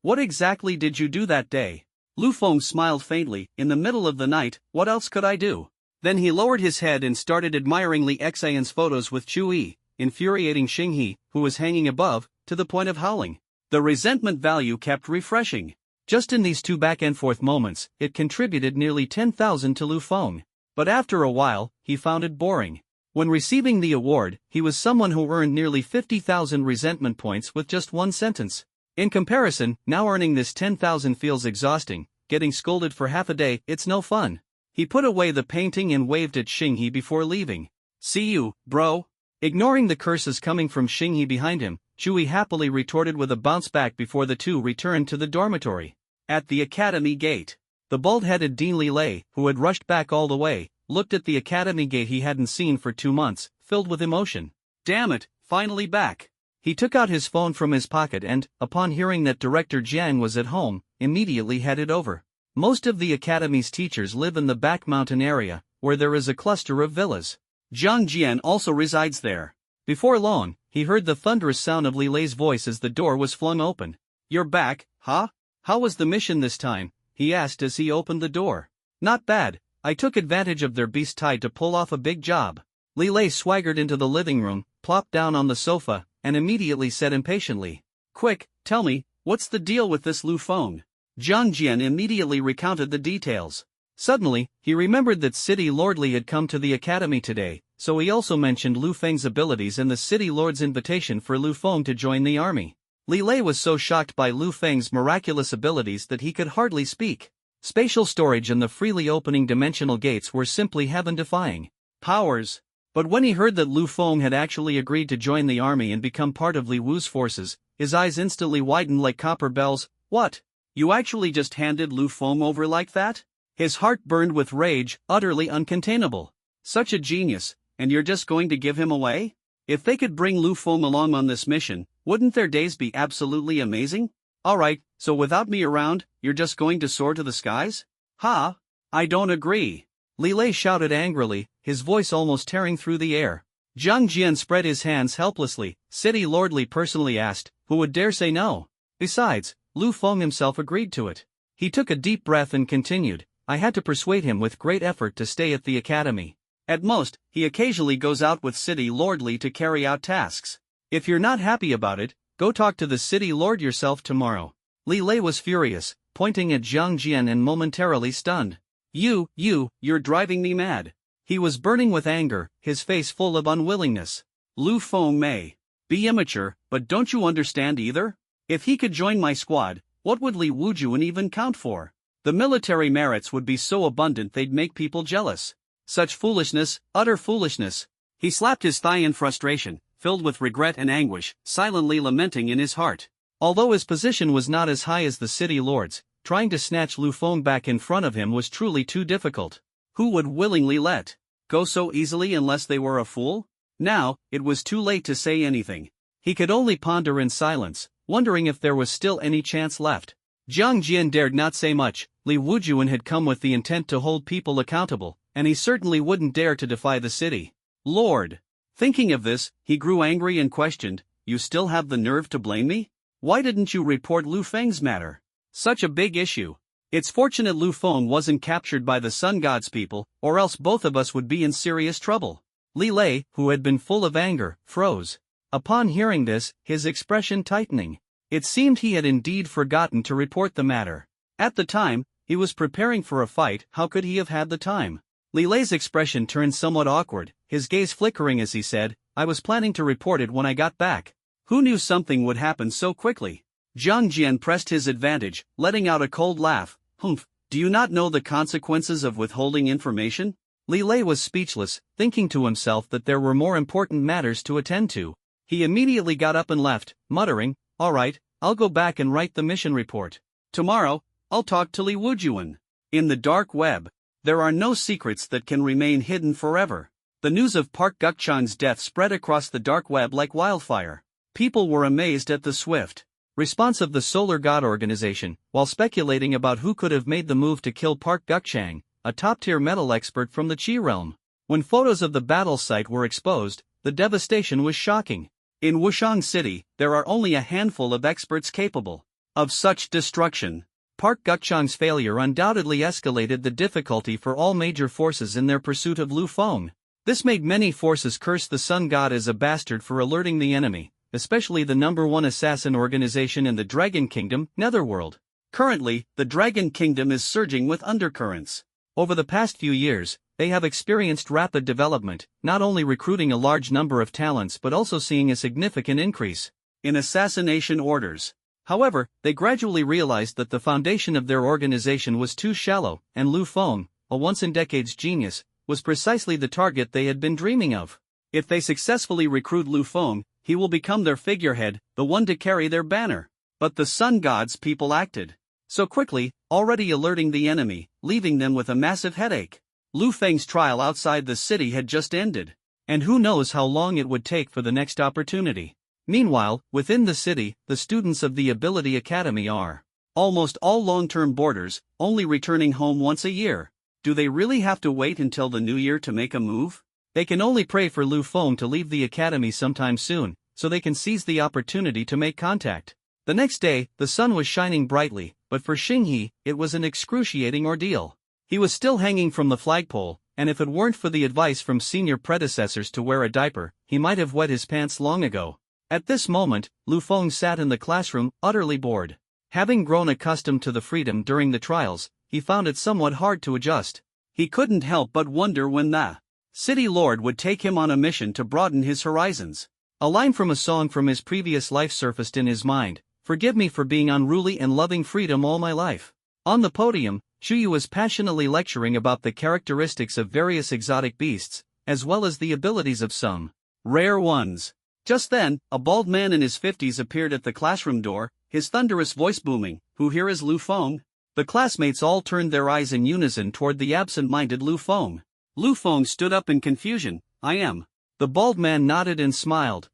What exactly did you do that day?" Lu Feng smiled faintly. "In the middle of the night, what else could I do?" Then he lowered his head and started admiring Li Xian's photos with Shu Yi, infuriating Xinghe, who was hanging above, to the point of howling. The resentment value kept refreshing. Just in these two back-and-forth moments, it contributed nearly 10,000 to Lu Feng. But after a while, he found it boring. When receiving the award, he was someone who earned nearly 50,000 resentment points with just one sentence. In comparison, now earning this 10,000 feels exhausting. Getting scolded for half a day, it's no fun. He put away the painting and waved at Xinghe before leaving. "See you, bro." Ignoring the curses coming from Xinghe behind him, Shu Yi happily retorted with a bounce back before the two returned to the dormitory. At the academy gate, the bald-headed Dean Li Lei, who had rushed back all the way, looked at the academy gate he hadn't seen for 2 months, filled with emotion. Damn it, finally back. He took out his phone from his pocket and, upon hearing that Director Jiang was at home, immediately headed over. Most of the academy's teachers live in the back mountain area, where there is a cluster of villas. Zhang Jian also resides there. Before long, he heard the thunderous sound of Li Lei's voice as the door was flung open. You're back, huh? How was the mission this time? He asked as he opened the door. Not bad. I took advantage of their beast tide to pull off a big job. Li Lei swaggered into the living room, plopped down on the sofa, and immediately said impatiently, Quick, tell me, what's the deal with this Lu Feng? Zhang Jian immediately recounted the details. Suddenly, he remembered that City Lord Li had come to the academy today, so he also mentioned Lu Feng's abilities and the City Lord's invitation for Lu Feng to join the army. Li Lei was so shocked by Lu Feng's miraculous abilities that he could hardly speak. Spatial storage and the freely opening dimensional gates were simply heaven-defying powers. But when he heard that Lu Feng had actually agreed to join the army and become part of Li Wu's forces, his eyes instantly widened like copper bells. What? You actually just handed Lu Feng over like that? His heart burned with rage, utterly uncontainable. Such a genius, and you're just going to give him away? If they could bring Lu Feng along on this mission, wouldn't their days be absolutely amazing? Alright, so without me around, you're just going to soar to the skies? Ha! I don't agree. Li Lei shouted angrily, his voice almost tearing through the air. Zhang Jian spread his hands helplessly. City Lord Li personally asked, who would dare say no? Besides, Lu Feng himself agreed to it. He took a deep breath and continued, I had to persuade him with great effort to stay at the academy. At most, he occasionally goes out with City Lord Li to carry out tasks. If you're not happy about it, go talk to the City Lord yourself tomorrow. Li Lei was furious, pointing at Zhang Jian and momentarily stunned. You're driving me mad. He was burning with anger, his face full of unwillingness. Lu Feng may be immature, but don't you understand either? If he could join my squad, what would Li Wujuan even count for? The military merits would be so abundant they'd make people jealous. Such foolishness, utter foolishness. He slapped his thigh in frustration, filled with regret and anguish, silently lamenting in his heart. Although his position was not as high as the city lord's, trying to snatch Lu Feng back in front of him was truly too difficult. Who would willingly let go so easily unless they were a fool? Now, it was too late to say anything. He could only ponder in silence, wondering if there was still any chance left. Zhang Jian dared not say much. Li Wujuan had come with the intent to hold people accountable, and he certainly wouldn't dare to defy the city lord. Thinking of this, he grew angry and questioned, You still have the nerve to blame me? Why didn't you report Lu Feng's matter? Such a big issue. It's fortunate Lu Feng wasn't captured by the Sun God's people, or else both of us would be in serious trouble. Li Lei, who had been full of anger, froze. Upon hearing this, his expression tightening. It seemed he had indeed forgotten to report the matter. At the time, he was preparing for a fight. How could he have had the time? Li Lei's expression turned somewhat awkward, his gaze flickering as he said, I was planning to report it when I got back. Who knew something would happen so quickly? Zhang Jian pressed his advantage, letting out a cold laugh. Humph, do you not know the consequences of withholding information? Li Lei was speechless, thinking to himself that there were more important matters to attend to. He immediately got up and left, muttering, All right, I'll go back and write the mission report. Tomorrow, I'll talk to Li Wujuan. In the dark web, there are no secrets that can remain hidden forever. The news of Park Gukchang's death spread across the dark web like wildfire. People were amazed at the swift response of the Solar God organization, while speculating about who could have made the move to kill Park Gukchang, a top-tier metal expert from the Qi realm. When photos of the battle site were exposed, the devastation was shocking. In Wushang City, there are only a handful of experts capable of such destruction. Park Gukchang's failure undoubtedly escalated the difficulty for all major forces in their pursuit of Lu Feng. This made many forces curse the Sun God as a bastard for alerting the enemy, especially the #1 assassin organization in the Dragon Kingdom, Netherworld. Currently, the Dragon Kingdom is surging with undercurrents. Over the past few years, they have experienced rapid development, not only recruiting a large number of talents but also seeing a significant increase in assassination orders. However, they gradually realized that the foundation of their organization was too shallow, and Lu Feng, a once-in-decades genius, was precisely the target they had been dreaming of. If they successfully recruit Lu Feng, he will become their figurehead, the one to carry their banner. But the Sun God's people acted so quickly, already alerting the enemy, leaving them with a massive headache. Lu Feng's trial outside the city had just ended. And who knows how long it would take for the next opportunity. Meanwhile, within the city, the students of the Ability Academy are almost all long-term boarders, only returning home once a year. Do they really have to wait until the new year to make a move? They can only pray for Lu Feng to leave the academy sometime soon, so they can seize the opportunity to make contact. The next day, the sun was shining brightly, but for Xinghe, it was an excruciating ordeal. He was still hanging from the flagpole, and if it weren't for the advice from senior predecessors to wear a diaper, he might have wet his pants long ago. At this moment, Lu Feng sat in the classroom, utterly bored. Having grown accustomed to the freedom during the trials, he found it somewhat hard to adjust. He couldn't help but wonder when the City Lord would take him on a mission to broaden his horizons. A line from a song from his previous life surfaced in his mind: "Forgive me for being unruly and loving freedom all my life." On the podium, Shuyu was passionately lecturing about the characteristics of various exotic beasts, as well as the abilities of some rare ones. Just then, a bald man in his 50s appeared at the classroom door, his thunderous voice booming, "Who here is Lu Feng?" The classmates all turned their eyes in unison toward the absent-minded Lu Feng. Lu Feng stood up in confusion. "I am." The bald man nodded and smiled.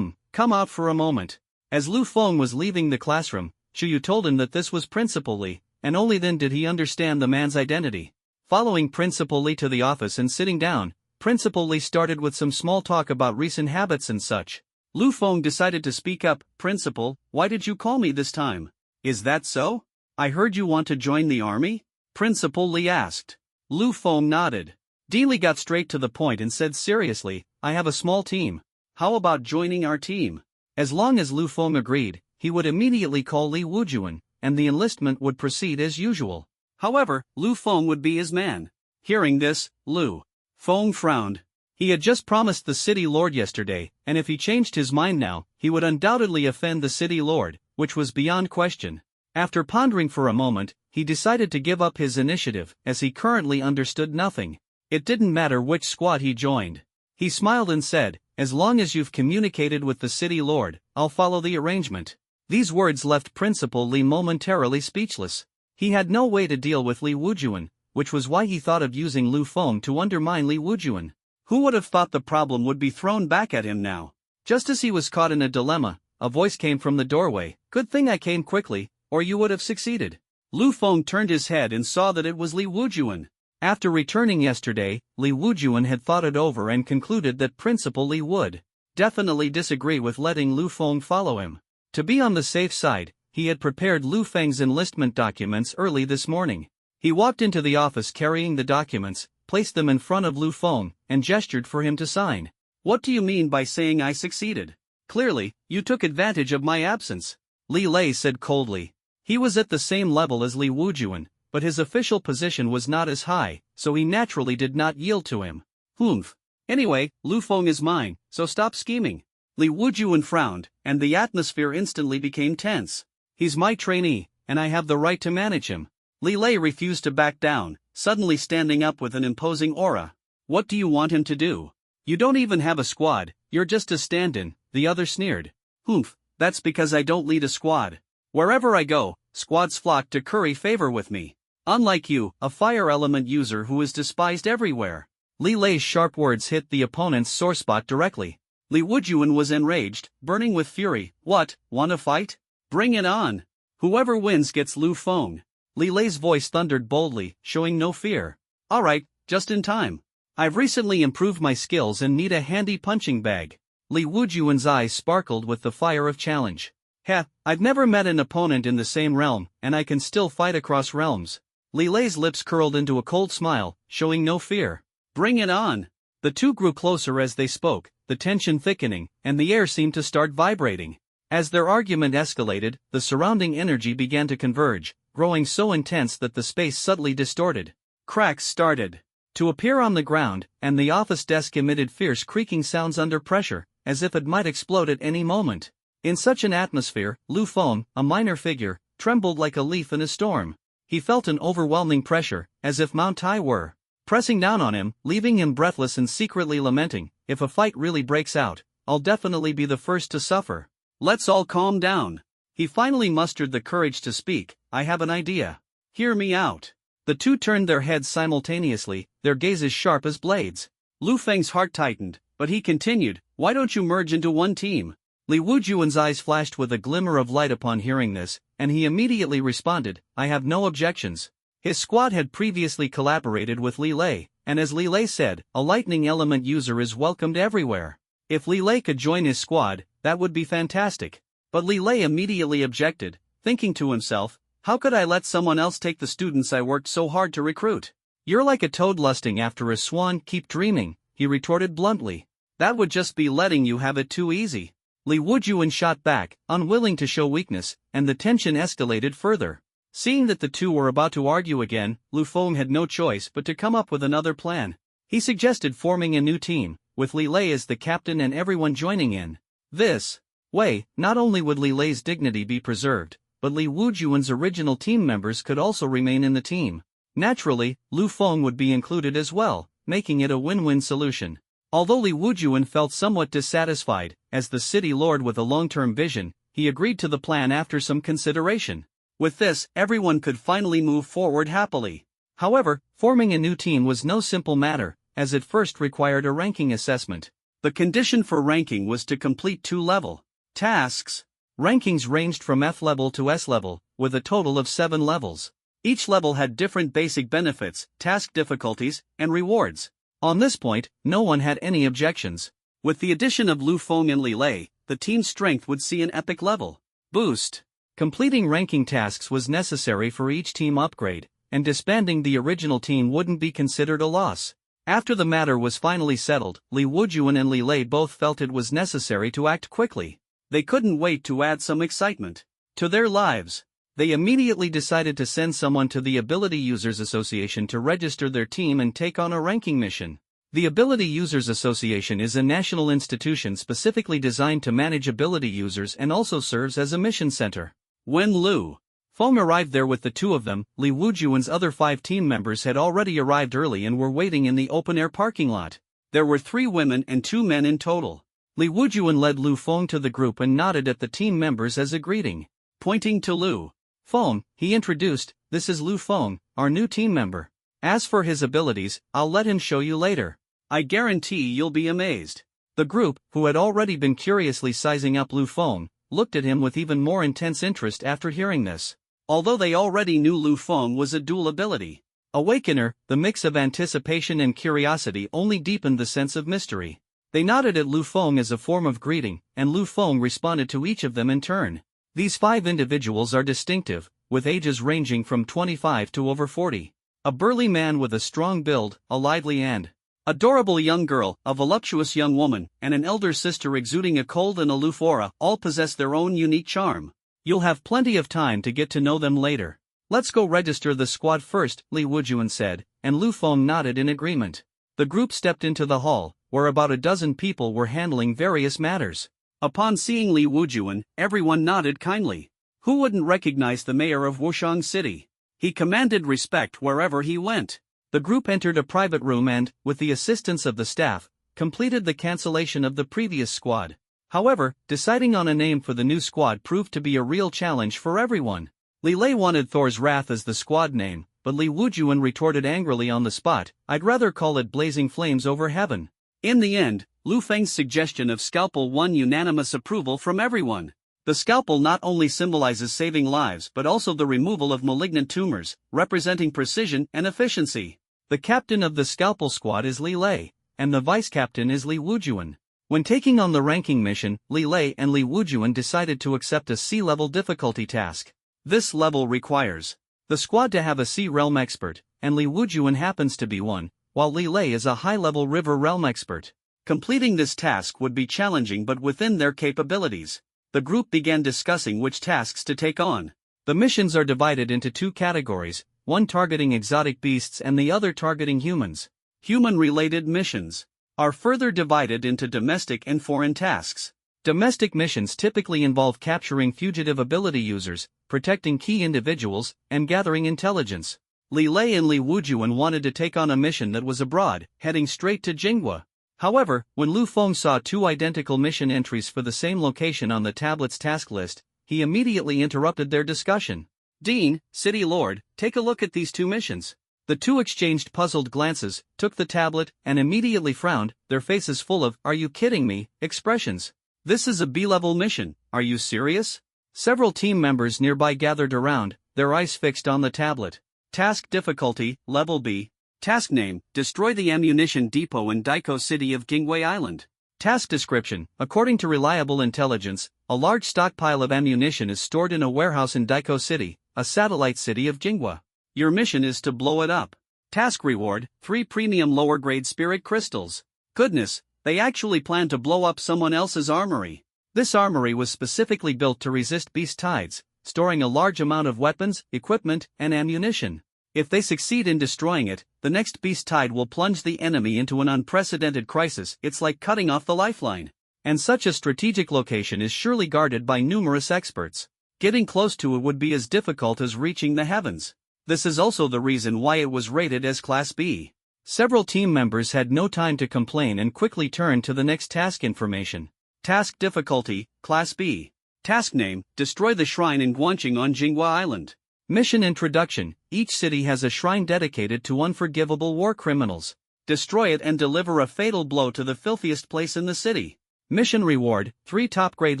Come out for a moment." As Lu Feng was leaving the classroom, Shuyu told him that this was Principal Li, and only then did he understand the man's identity. Following Principal Li to the office and sitting down, Principal Li started with some small talk about recent habits and such. Lu Feng decided to speak up. "Principal, why did you call me this time? Is that so? I heard you want to join the army?" Principal Li asked. Lu Feng nodded. Li got straight to the point and said seriously, "I have a small team. How about joining our team?" As long as Lu Feng agreed, he would immediately call Li Wujuan, and the enlistment would proceed as usual. However, Lu Feng would be his man. Hearing this, Lu Feng frowned. He had just promised the city lord yesterday, and if he changed his mind now, he would undoubtedly offend the city lord, which was beyond question. After pondering for a moment, he decided to give up his initiative, as he currently understood nothing. It didn't matter which squad he joined. He smiled and said, "As long as you've communicated with the city lord, I'll follow the arrangement." These words left Principal Li momentarily speechless. He had no way to deal with Li Wujuan, which was why he thought of using Lu Feng to undermine Li Wujuan. Who would have thought the problem would be thrown back at him now? Just as he was caught in a dilemma, a voice came from the doorway. "Good thing I came quickly, or you would have succeeded." Lu Feng turned his head and saw that it was Li Wujuan. After returning yesterday, Li Wujuan had thought it over and concluded that Principal Li would definitely disagree with letting Lu Feng follow him. To be on the safe side, he had prepared Lu Feng's enlistment documents early this morning. He walked into the office carrying the documents, placed them in front of Lu Feng, and gestured for him to sign. "What do you mean by saying I succeeded? Clearly, you took advantage of my absence," Li Lei said coldly. He was at the same level as Li Wujuan, but his official position was not as high, so he naturally did not yield to him. "Humph. Anyway, Lu Feng is mine, so stop scheming." Li Wujuan frowned, and the atmosphere instantly became tense. "He's my trainee, and I have the right to manage him." Li Lei refused to back down, suddenly standing up with an imposing aura. "What do you want him to do? You don't even have a squad, you're just a stand-in," the other sneered. "Humph, that's because I don't lead a squad. Wherever I go, squads flock to curry favor with me. Unlike you, a fire element user who is despised everywhere." Li Lei's sharp words hit the opponent's sore spot directly. Li Wujuan was enraged, burning with fury. "What, want to fight? Bring it on. Whoever wins gets Lu Feng." Li Lei's voice thundered boldly, showing no fear. "All right, just in time. I've recently improved my skills and need a handy punching bag." Li Wujuan's eyes sparkled with the fire of challenge. "Heh, I've never met an opponent in the same realm, and I can still fight across realms." Li Lei's lips curled into a cold smile, showing no fear. "Bring it on." The two grew closer as they spoke, the tension thickening, and the air seemed to start vibrating. As their argument escalated, the surrounding energy began to converge, growing so intense that the space subtly distorted. Cracks started to appear on the ground, and the office desk emitted fierce creaking sounds under pressure, as if it might explode at any moment. In such an atmosphere, Lu Feng, a minor figure, trembled like a leaf in a storm. He felt an overwhelming pressure, as if Mount Tai were pressing down on him, leaving him breathless and secretly lamenting, "If a fight really breaks out, I'll definitely be the first to suffer." "Let's all calm down." He finally mustered the courage to speak. "I have an idea. Hear me out. The two turned their heads simultaneously, their gazes sharp as blades. Lu Feng's heart tightened, but he continued, "Why don't you merge into one team?" Li Wujuan's eyes flashed with a glimmer of light upon hearing this, and he immediately responded, "I have no objections." His squad had previously collaborated with Li Lei, and as Li Lei said, a lightning element user is welcomed everywhere. If Li Lei could join his squad, that would be fantastic. But Li Lei immediately objected, thinking to himself, "How could I let someone else take the students I worked so hard to recruit?" "You're like a toad lusting after a swan, keep dreaming," he retorted bluntly. "That would just be letting you have it too easy." Li Wujuan shot back, unwilling to show weakness, and the tension escalated further. Seeing that the two were about to argue again, Lu Feng had no choice but to come up with another plan. He suggested forming a new team, with Li Lei as the captain and everyone joining in. This way, not only would Li Lei's dignity be preserved, but Li Wujuan's original team members could also remain in the team. Naturally, Lu Feng would be included as well, making it a win-win solution. Although Li Wujuan felt somewhat dissatisfied, as the city lord with a long-term vision, he agreed to the plan after some consideration. With this, everyone could finally move forward happily. However, forming a new team was no simple matter, as it first required a ranking assessment. The condition for ranking was to complete 2-level tasks. Rankings ranged from F level to S level, with a total of 7 levels. Each level had different basic benefits, task difficulties, and rewards. On this point, no one had any objections. With the addition of Lu Feng and Li Lei, the team's strength would see an epic level boost. Completing ranking tasks was necessary for each team upgrade, and disbanding the original team wouldn't be considered a loss. After the matter was finally settled, Li Wujuan and Li Lei both felt it was necessary to act quickly. They couldn't wait to add some excitement to their lives. They immediately decided to send someone to the Ability Users Association to register their team and take on a ranking mission. The Ability Users Association is a national institution specifically designed to manage ability users and also serves as a mission center. When Lu Feng arrived there with the two of them, Li Wujuan's other 5 team members had already arrived early and were waiting in the open-air parking lot. There were 3 women and 2 men in total. Li Wujuan led Lu Feng to the group and nodded at the team members as a greeting. Pointing to Lu Feng, he introduced, "This is Lu Feng, our new team member. As for his abilities, I'll let him show you later. I guarantee you'll be amazed." The group, who had already been curiously sizing up Lu Feng, looked at him with even more intense interest after hearing this. Although they already knew Lu Feng was a dual ability awakener, the mix of anticipation and curiosity only deepened the sense of mystery. They nodded at Lu Feng as a form of greeting, and Lu Feng responded to each of them in turn. These 5 individuals are distinctive, with ages ranging from 25 to over 40. A burly man with a strong build, a lively and adorable young girl, a voluptuous young woman, and an elder sister exuding a cold and aloof aura all possess their own unique charm. You'll have plenty of time to get to know them later. Let's go register the squad first, Li Wujuan said, and Lu Feng nodded in agreement. The group stepped into the hall, where about a dozen people were handling various matters. Upon seeing Li Wujuan, everyone nodded kindly. Who wouldn't recognize the mayor of Wushang City? He commanded respect wherever he went. The group entered a private room and, with the assistance of the staff, completed the cancellation of the previous squad. However, deciding on a name for the new squad proved to be a real challenge for everyone. Li Lei wanted Thor's Wrath as the squad name, but Li Wujuan retorted angrily on the spot, "I'd rather call it Blazing Flames Over Heaven." In the end, Lu Feng's suggestion of Scalpel won unanimous approval from everyone. The scalpel not only symbolizes saving lives but also the removal of malignant tumors, representing precision and efficiency. The captain of the scalpel squad is Li Lei, and the vice-captain is Li Wujuan. When taking on the ranking mission, Li Lei and Li Wujuan decided to accept a C-level difficulty task. This level requires the squad to have a Sea Realm expert, and Li Wujuan happens to be one, while Li Lei is a high-level River Realm expert. Completing this task would be challenging but within their capabilities. The group began discussing which tasks to take on. The missions are divided into 2 categories, one targeting exotic beasts and the other targeting humans. Human-related missions are further divided into domestic and foreign tasks. Domestic missions typically involve capturing fugitive ability users, protecting key individuals, and gathering intelligence. Li Lei and Li Wujuan wanted to take on a mission that was abroad, heading straight to Jinghua. However, when Lu Feng saw 2 identical mission entries for the same location on the tablet's task list, he immediately interrupted their discussion. Dean, City Lord, take a look at these two missions. The two exchanged puzzled glances, took the tablet, and immediately frowned, their faces full of, "Are you kidding me?" expressions. This is a B-level mission, are you serious? Several team members nearby gathered around, their eyes fixed on the tablet. Task difficulty, level B. Task name, destroy the ammunition depot in Daiko City of Gingwei Island. Task description, according to reliable intelligence, a large stockpile of ammunition is stored in a warehouse in Daiko City, a satellite city of Jingwa. Your mission is to blow it up. Task reward, 3 premium lower-grade spirit crystals. Goodness, they actually plan to blow up someone else's armory. This armory was specifically built to resist beast tides, storing a large amount of weapons, equipment, and ammunition. If they succeed in destroying it, the next beast tide will plunge the enemy into an unprecedented crisis. It's like cutting off the lifeline. And such a strategic location is surely guarded by numerous experts. Getting close to it would be as difficult as reaching the heavens. This is also the reason why it was rated as Class B. Several team members had no time to complain and quickly turned to the next task information. Task difficulty, Class B. Task name, destroy the shrine in Guangqing on Jingwa Island. Mission introduction, each city has a shrine dedicated to unforgivable war criminals. Destroy it and deliver a fatal blow to the filthiest place in the city. Mission reward, 3 top-grade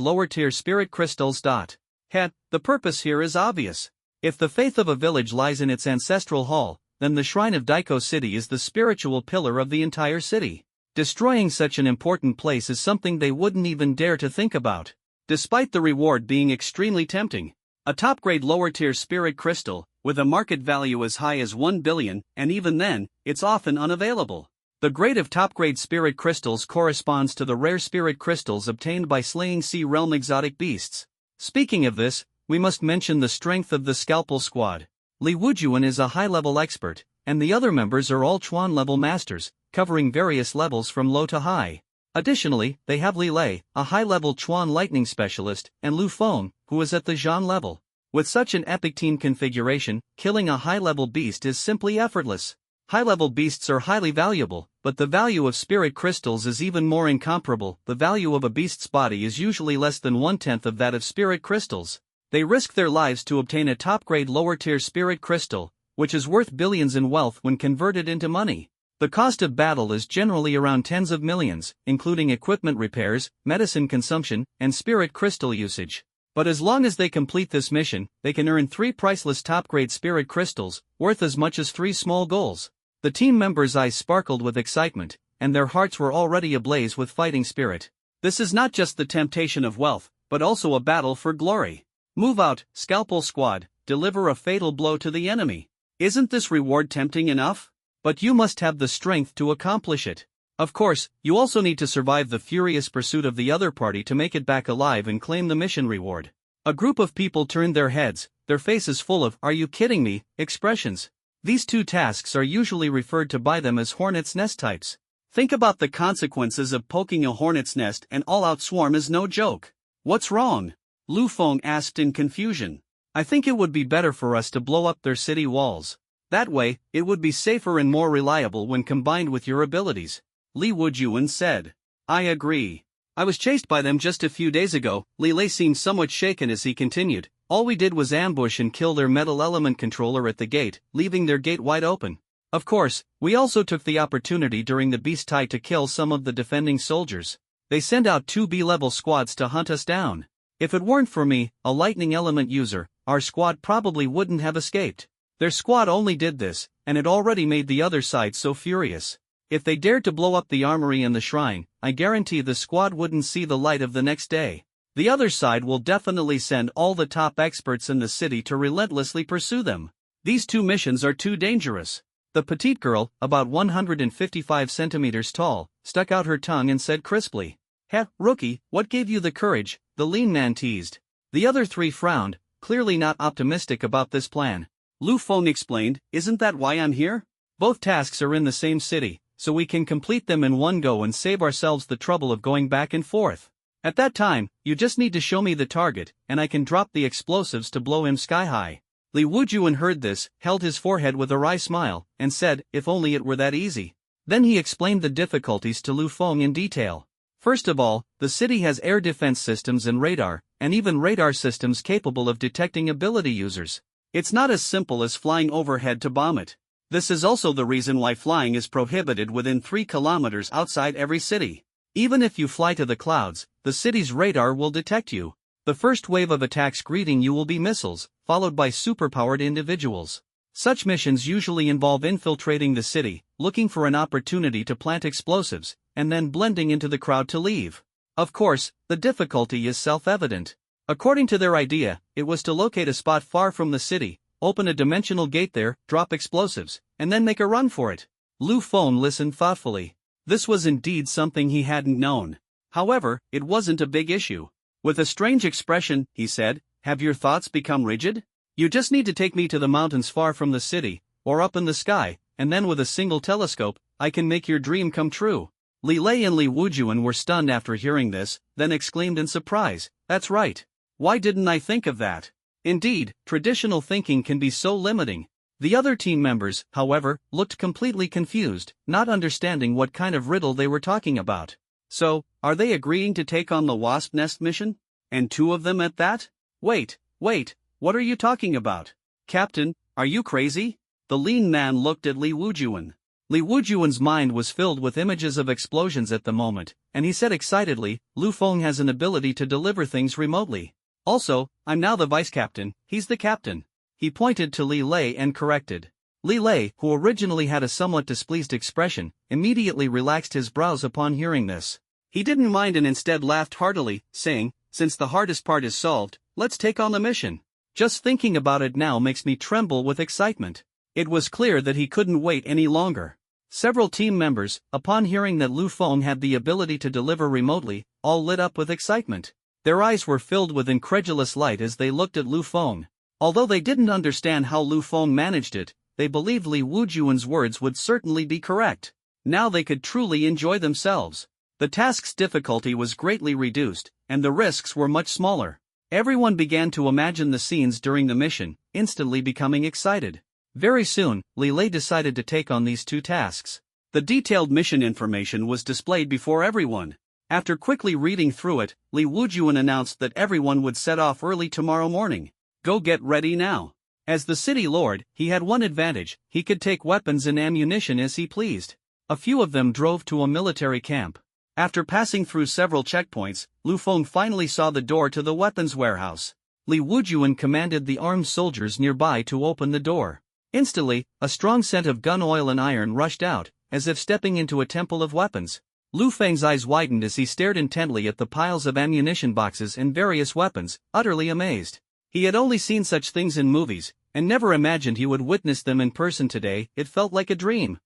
lower-tier spirit crystals. The purpose here is obvious. If the faith of a village lies in its ancestral hall, then the shrine of Daiko City is the spiritual pillar of the entire city. Destroying such an important place is something they wouldn't even dare to think about. Despite the reward being extremely tempting, a top-grade lower-tier spirit crystal, with a market value as high as 1 billion, and even then, it's often unavailable. The grade of top-grade spirit crystals corresponds to the rare spirit crystals obtained by slaying Sea Realm exotic beasts. Speaking of this, we must mention the strength of the Scalpel Squad. Li Wujuan is a high-level expert, and the other members are all Chuan-level masters, covering various levels from low to high. Additionally, they have Li Lei, a high-level Chuan lightning specialist, and Lu Feng, who is at the Zhan level. With such an epic team configuration, killing a high-level beast is simply effortless. High-level beasts are highly valuable, but the value of spirit crystals is even more incomparable. The value of a beast's body is usually less than 1/10 of that of spirit crystals. They risk their lives to obtain a top-grade lower-tier spirit crystal, which is worth billions in wealth when converted into money. The cost of battle is generally around tens of millions, including equipment repairs, medicine consumption, and spirit crystal usage. But as long as they complete this mission, they can earn 3 priceless top-grade spirit crystals, worth as much as 3 small goals. The team members' eyes sparkled with excitement, and their hearts were already ablaze with fighting spirit. This is not just the temptation of wealth, but also a battle for glory. Move out, Scalpel Squad, deliver a fatal blow to the enemy. Isn't this reward tempting enough? But you must have the strength to accomplish it. Of course, you also need to survive the furious pursuit of the other party to make it back alive and claim the mission reward. A group of people turned their heads, their faces full of "Are you kidding me?" expressions. These two tasks are usually referred to by them as hornet's nest types. Think about the consequences of poking a hornet's nest, and all-out swarm is no joke. What's wrong? Lu Feng asked in confusion. I think it would be better for us to blow up their city walls. That way, it would be safer and more reliable when combined with your abilities. Li Wujuan said. I agree. I was chased by them just a few days ago. Li Lei seemed somewhat shaken as he continued. All we did was ambush and kill their metal element controller at the gate, leaving their gate wide open. Of course, we also took the opportunity during the beast tide to kill some of the defending soldiers. They sent out 2 B-level squads to hunt us down. If it weren't for me, a lightning element user, our squad probably wouldn't have escaped. Their squad only did this, and it already made the other side so furious. If they dared to blow up the armory and the shrine, I guarantee the squad wouldn't see the light of the next day. The other side will definitely send all the top experts in the city to relentlessly pursue them. These 2 missions are too dangerous. The petite girl, about 155 centimeters tall, stuck out her tongue and said crisply. Rookie, what gave you the courage? The lean man teased. The other 3 frowned, clearly not optimistic about this plan. Lu Feng explained, isn't that why I'm here? Both tasks are in the same city, so we can complete them in one go and save ourselves the trouble of going back and forth. At that time, you just need to show me the target, and I can drop the explosives to blow him sky high. Li Wujuan heard this, held his forehead with a wry smile, and said, if only it were that easy. Then he explained the difficulties to Lu Feng in detail. First of all, the city has air defense systems and radar, and even radar systems capable of detecting ability users. It's not as simple as flying overhead to bomb it. This is also the reason why flying is prohibited within 3 kilometers outside every city. Even if you fly to the clouds, the city's radar will detect you. The first wave of attacks greeting you will be missiles, followed by superpowered individuals. Such missions usually involve infiltrating the city, looking for an opportunity to plant explosives, and then blending into the crowd to leave. Of course, the difficulty is self-evident. According to their idea, it was to locate a spot far from the city, open a dimensional gate there, drop explosives, and then make a run for it. Lu Feng listened thoughtfully. This was indeed something he hadn't known. However, it wasn't a big issue. With a strange expression, he said, "Have your thoughts become rigid? You just need to take me to the mountains far from the city, or up in the sky, and then with a single telescope, I can make your dream come true." Li Lei and Li Wujuan were stunned after hearing this, then exclaimed in surprise, "That's right. Why didn't I think of that?" Indeed, traditional thinking can be so limiting. The other team members, however, looked completely confused, not understanding what kind of riddle they were talking about. So, are they agreeing to take on the Wasp Nest mission? And 2 of them at that? Wait, what are you talking about? Captain, are you crazy? The lean man looked at Li Wujuan. Li Wujuan's mind was filled with images of explosions at the moment, and he said excitedly, "Lu Feng has an ability to deliver things remotely. Also, I'm now the vice captain, he's the captain." He pointed to Li Lei and corrected. Li Lei, who originally had a somewhat displeased expression, immediately relaxed his brows upon hearing this. He didn't mind and instead laughed heartily, saying, "Since the hardest part is solved, let's take on the mission. Just thinking about it now makes me tremble with excitement." It was clear that he couldn't wait any longer. Several team members, upon hearing that Lu Feng had the ability to deliver remotely, all lit up with excitement. Their eyes were filled with incredulous light as they looked at Lu Feng. Although they didn't understand how Lu Feng managed it, they believed Li Wujuan's words would certainly be correct. Now they could truly enjoy themselves. The task's difficulty was greatly reduced, and the risks were much smaller. Everyone began to imagine the scenes during the mission, instantly becoming excited. Very soon, Li Lei decided to take on these 2 tasks. The detailed mission information was displayed before everyone. After quickly reading through it, Li Wujuan announced that everyone would set off early tomorrow morning. Go get ready now. As the city lord, he had one advantage: he could take weapons and ammunition as he pleased. A few of them drove to a military camp. After passing through several checkpoints, Lu Feng finally saw the door to the weapons warehouse. Li Wujuan commanded the armed soldiers nearby to open the door. Instantly, a strong scent of gun oil and iron rushed out, as if stepping into a temple of weapons. Lu Feng's eyes widened as he stared intently at the piles of ammunition boxes and various weapons, utterly amazed. He had only seen such things in movies, and never imagined he would witness them in person today. It felt like a dream.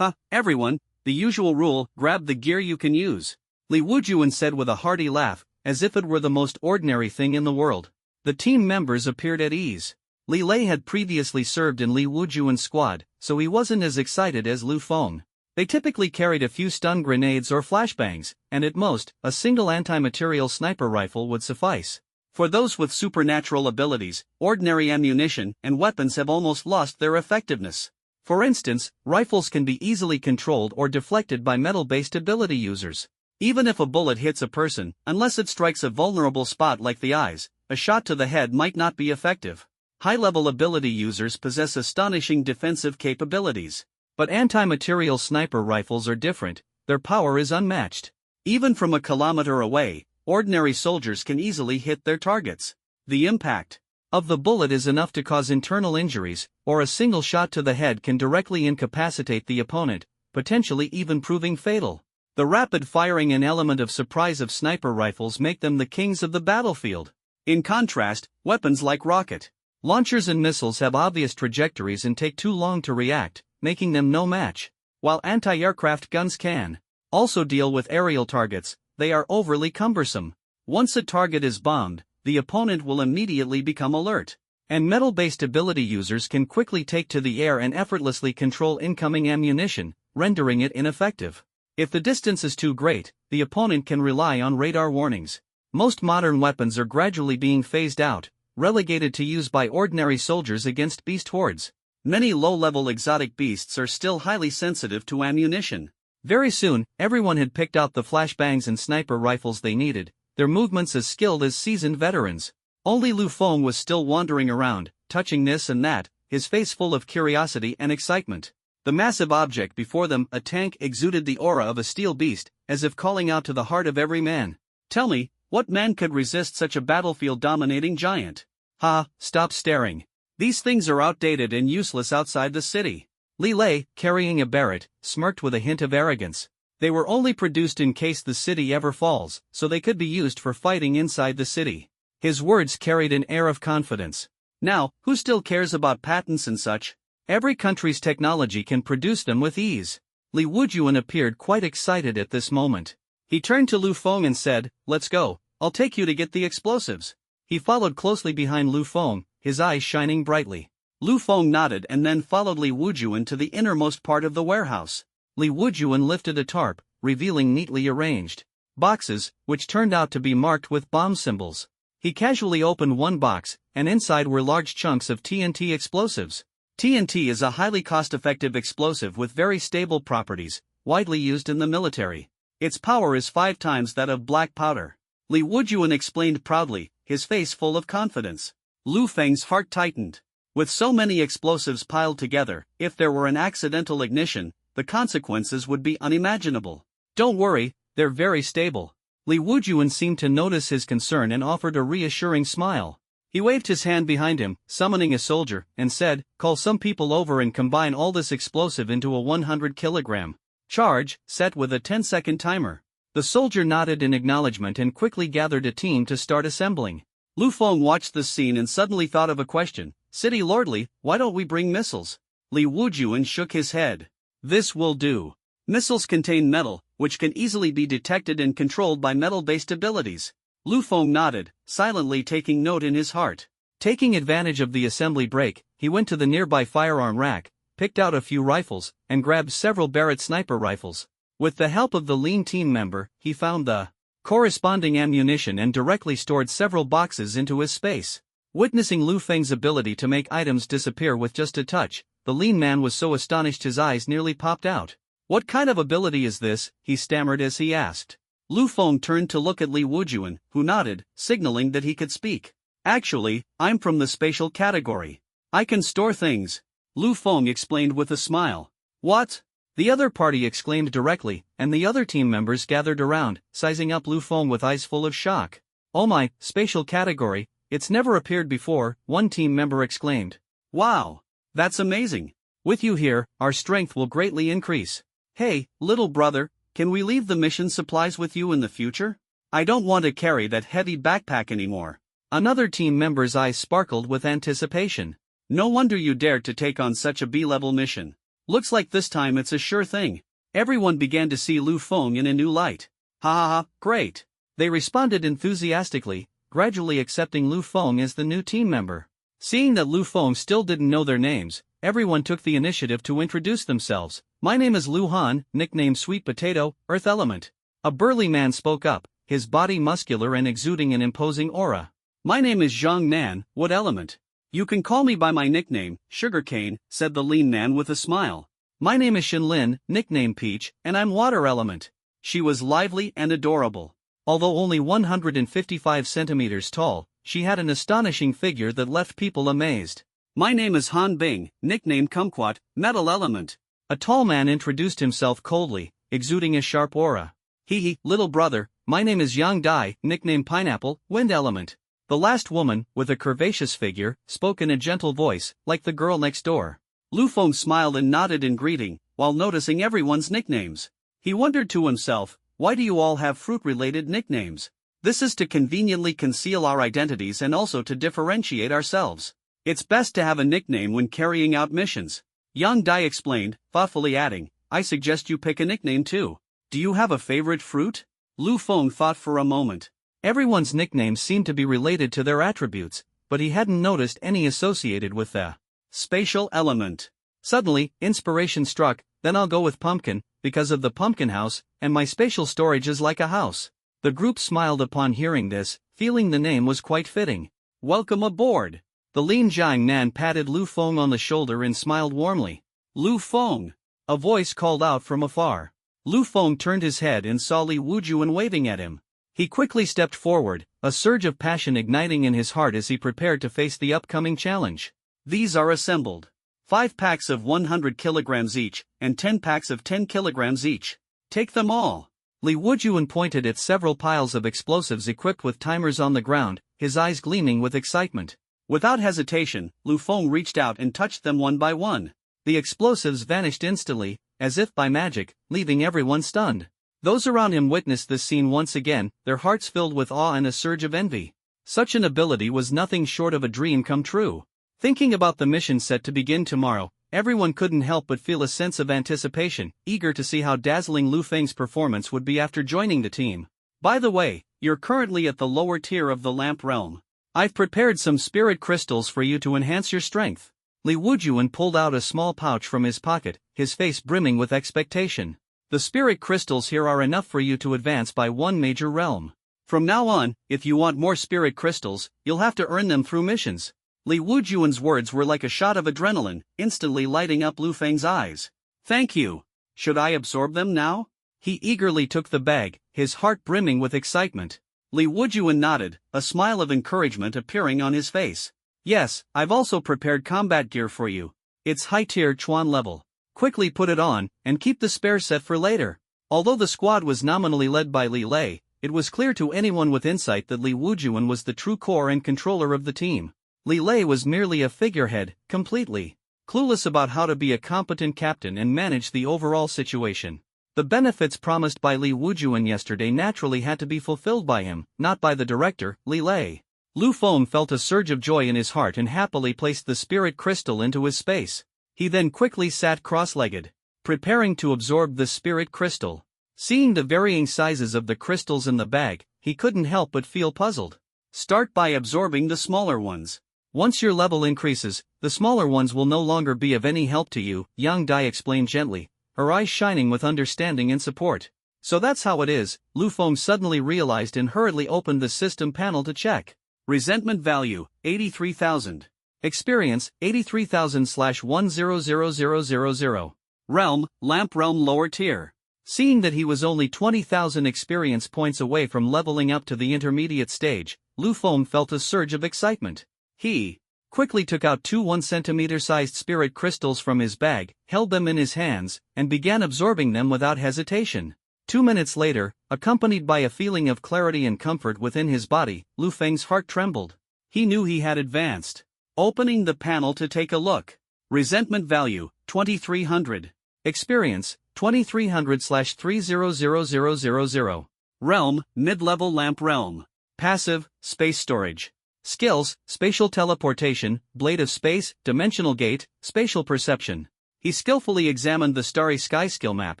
Everyone, the usual rule: grab the gear you can use. Li Wujuan said with a hearty laugh, as if it were the most ordinary thing in the world. The team members appeared at ease. Li Lei had previously served in Li Wujuan's squad, so he wasn't as excited as Lu Feng. They typically carried a few stun grenades or flashbangs, and at most, a single anti-material sniper rifle would suffice. For those with supernatural abilities, ordinary ammunition and weapons have almost lost their effectiveness. For instance, rifles can be easily controlled or deflected by metal-based ability users. Even if a bullet hits a person, unless it strikes a vulnerable spot like the eyes, a shot to the head might not be effective. High-level ability users possess astonishing defensive capabilities. But anti-material sniper rifles are different. Their power is unmatched. Even from a kilometer away, ordinary soldiers can easily hit their targets. The impact of the bullet is enough to cause internal injuries, or a single shot to the head can directly incapacitate the opponent, potentially even proving fatal. The rapid firing and element of surprise of sniper rifles make them the kings of the battlefield. In contrast, weapons like rocket launchers and missiles have obvious trajectories and take too long to react, making them no match. While anti-aircraft guns can also deal with aerial targets, they are overly cumbersome. Once a target is bombed, the opponent will immediately become alert. And metal-based ability users can quickly take to the air and effortlessly control incoming ammunition, rendering it ineffective. If the distance is too great, the opponent can rely on radar warnings. Most modern weapons are gradually being phased out, relegated to use by ordinary soldiers against beast hordes. Many low-level exotic beasts are still highly sensitive to ammunition. Very soon, everyone had picked out the flashbangs and sniper rifles they needed, their movements as skilled as seasoned veterans. Only Lu Feng was still wandering around, touching this and that, his face full of curiosity and excitement. The massive object before them, a tank, exuded the aura of a steel beast, as if calling out to the heart of every man. Tell me, what man could resist such a battlefield-dominating giant? Ha, stop staring. These things are outdated and useless outside the city. Li Lei, carrying a barret, smirked with a hint of arrogance. They were only produced in case the city ever falls, so they could be used for fighting inside the city. His words carried an air of confidence. Now, who still cares about patents and such? Every country's technology can produce them with ease. Li Wujuan appeared quite excited at this moment. He turned to Lu Feng and said, "Let's go, I'll take you to get the explosives." He followed closely behind Lu Feng, his eyes shining brightly. Lu Feng nodded and then followed Li Wujuan to the innermost part of the warehouse. Li Wujuan lifted a tarp, revealing neatly arranged boxes, which turned out to be marked with bomb symbols. He casually opened one box, and inside were large chunks of TNT explosives. TNT is a highly cost-effective explosive with very stable properties, widely used in the military. Its power is 5 times that of black powder. Li Wujuan explained proudly, his face full of confidence. Lu Feng's heart tightened. With so many explosives piled together, if there were an accidental ignition, the consequences would be unimaginable. Don't worry, they're very stable. Li Wujuan seemed to notice his concern and offered a reassuring smile. He waved his hand behind him, summoning a soldier, and said, "Call some people over and combine all this explosive into a 100-kilogram charge, set with a 10-second timer." The soldier nodded in acknowledgement and quickly gathered a team to start assembling. Lu Feng watched this scene and suddenly thought of a question. "City Lordly, why don't we bring missiles?" Li Wujuan shook his head. "This will do. Missiles contain metal, which can easily be detected and controlled by metal-based abilities." Lu Feng nodded, silently taking note in his heart. Taking advantage of the assembly break, he went to the nearby firearm rack, picked out a few rifles, and grabbed several Barrett sniper rifles. With the help of the lean team member, he found the corresponding ammunition and directly stored several boxes into his space. Witnessing Lu Feng's ability to make items disappear with just a touch, the lean man was so astonished his eyes nearly popped out. "What kind of ability is this?" he stammered as he asked. Lu Feng turned to look at Li Wujuan, who nodded, signaling that he could speak. "Actually, I'm from the spatial category. I can store things," Lu Feng explained with a smile. "What?" the other party exclaimed directly, and the other team members gathered around, sizing up Lu Feng with eyes full of shock. "Oh my, spatial category, it's never appeared before," one team member exclaimed. "Wow! That's amazing. With you here, our strength will greatly increase. Hey, little brother, can we leave the mission supplies with you in the future? I don't want to carry that heavy backpack anymore." Another team member's eyes sparkled with anticipation. "No wonder you dared to take on such a B-level mission. Looks like this time it's a sure thing." Everyone began to see Lu Feng in a new light. "Ha ha ha, great." They responded enthusiastically, gradually accepting Lu Feng as the new team member. Seeing that Lu Feng still didn't know their names, everyone took the initiative to introduce themselves. "My name is Lu Han, nicknamed Sweet Potato, Earth Element." A burly man spoke up, his body muscular and exuding an imposing aura. "My name is Zhang Nan, Wood Element. You can call me by my nickname, Sugarcane," said the lean man with a smile. "My name is Shin Lin, nicknamed Peach, and I'm Water Element." She was lively and adorable. Although only 155 centimeters tall, she had an astonishing figure that left people amazed. "My name is Han Bing, nicknamed Kumquat, Metal Element." A tall man introduced himself coldly, exuding a sharp aura. "Hee, little brother, my name is Yang Dai, nicknamed Pineapple, Wind Element." The last woman, with a curvaceous figure, spoke in a gentle voice, like the girl next door. Lu Feng smiled and nodded in greeting, while noticing everyone's nicknames. He wondered to himself, why do you all have fruit-related nicknames? This is to conveniently conceal our identities and also to differentiate ourselves. It's best to have a nickname when carrying out missions. Yang Dai explained, thoughtfully adding, "I suggest you pick a nickname too. Do you have a favorite fruit?" Lu Feng thought for a moment. Everyone's nicknames seemed to be related to their attributes, but he hadn't noticed any associated with the spatial element. Suddenly, inspiration struck. "Then I'll go with Pumpkin, because of the pumpkin house, and my spatial storage is like a house." The group smiled upon hearing this, feeling the name was quite fitting. "Welcome aboard." The lean Zhang Nan patted Lu Feng on the shoulder and smiled warmly. "Lu Feng!" a voice called out from afar. Lu Feng turned his head and saw Li Wujuan waving at him. He quickly stepped forward, a surge of passion igniting in his heart as he prepared to face the upcoming challenge. These are assembled. 5 packs of 100 kilograms each, and 10 packs of 10 kilograms each. Take them all. Li Wujun pointed at several piles of explosives equipped with timers on the ground, his eyes gleaming with excitement. Without hesitation, Lu Feng reached out and touched them one by one. The explosives vanished instantly, as if by magic, leaving everyone stunned. Those around him witnessed this scene once again, their hearts filled with awe and a surge of envy. Such an ability was nothing short of a dream come true. Thinking about the mission set to begin tomorrow, everyone couldn't help but feel a sense of anticipation, eager to see how dazzling Lu Feng's performance would be after joining the team. By the way, you're currently at the lower tier of the lamp realm. I've prepared some spirit crystals for you to enhance your strength. Li Wujun pulled out a small pouch from his pocket, his face brimming with expectation. The spirit crystals here are enough for you to advance by one major realm. From now on, if you want more spirit crystals, you'll have to earn them through missions. Li Wujun's words were like a shot of adrenaline, instantly lighting up Lu Feng's eyes. Thank you. Should I absorb them now? He eagerly took the bag, his heart brimming with excitement. Li Wujun nodded, a smile of encouragement appearing on his face. Yes, I've also prepared combat gear for you. It's high-tier Chuan level. Quickly put it on, and keep the spare set for later. Although the squad was nominally led by Li Lei, it was clear to anyone with insight that Li Wujun was the true core and controller of the team. Li Lei was merely a figurehead, completely clueless about how to be a competent captain and manage the overall situation. The benefits promised by Li Wujun yesterday naturally had to be fulfilled by him, not by the director, Li Lei. Lu Feng felt a surge of joy in his heart and happily placed the spirit crystal into his space. He then quickly sat cross-legged, preparing to absorb the spirit crystal. Seeing the varying sizes of the crystals in the bag, he couldn't help but feel puzzled. Start by absorbing the smaller ones. Once your level increases, the smaller ones will no longer be of any help to you, Yang Dai explained gently, her eyes shining with understanding and support. So that's how it is, Lu Feng suddenly realized and hurriedly opened the system panel to check. Resentment value, 83,000. Experience, 83,000/100000. Realm, Lamp Realm lower tier. Seeing that he was only 20,000 experience points away from leveling up to the intermediate stage, Lu Feng felt a surge of excitement. He quickly took out 2 1-centimeter-sized spirit crystals from his bag, held them in his hands, and began absorbing them without hesitation. 2 minutes later, accompanied by a feeling of clarity and comfort within his body, Lu Feng's heart trembled. He knew he had advanced. Opening the panel to take a look. Resentment value, 2300. Experience, 2300/300000. Realm, Mid-Level Lamp Realm. Passive, Space Storage. Skills, Spatial Teleportation, Blade of Space, Dimensional Gate, Spatial Perception. He skillfully examined the Starry Sky skill map,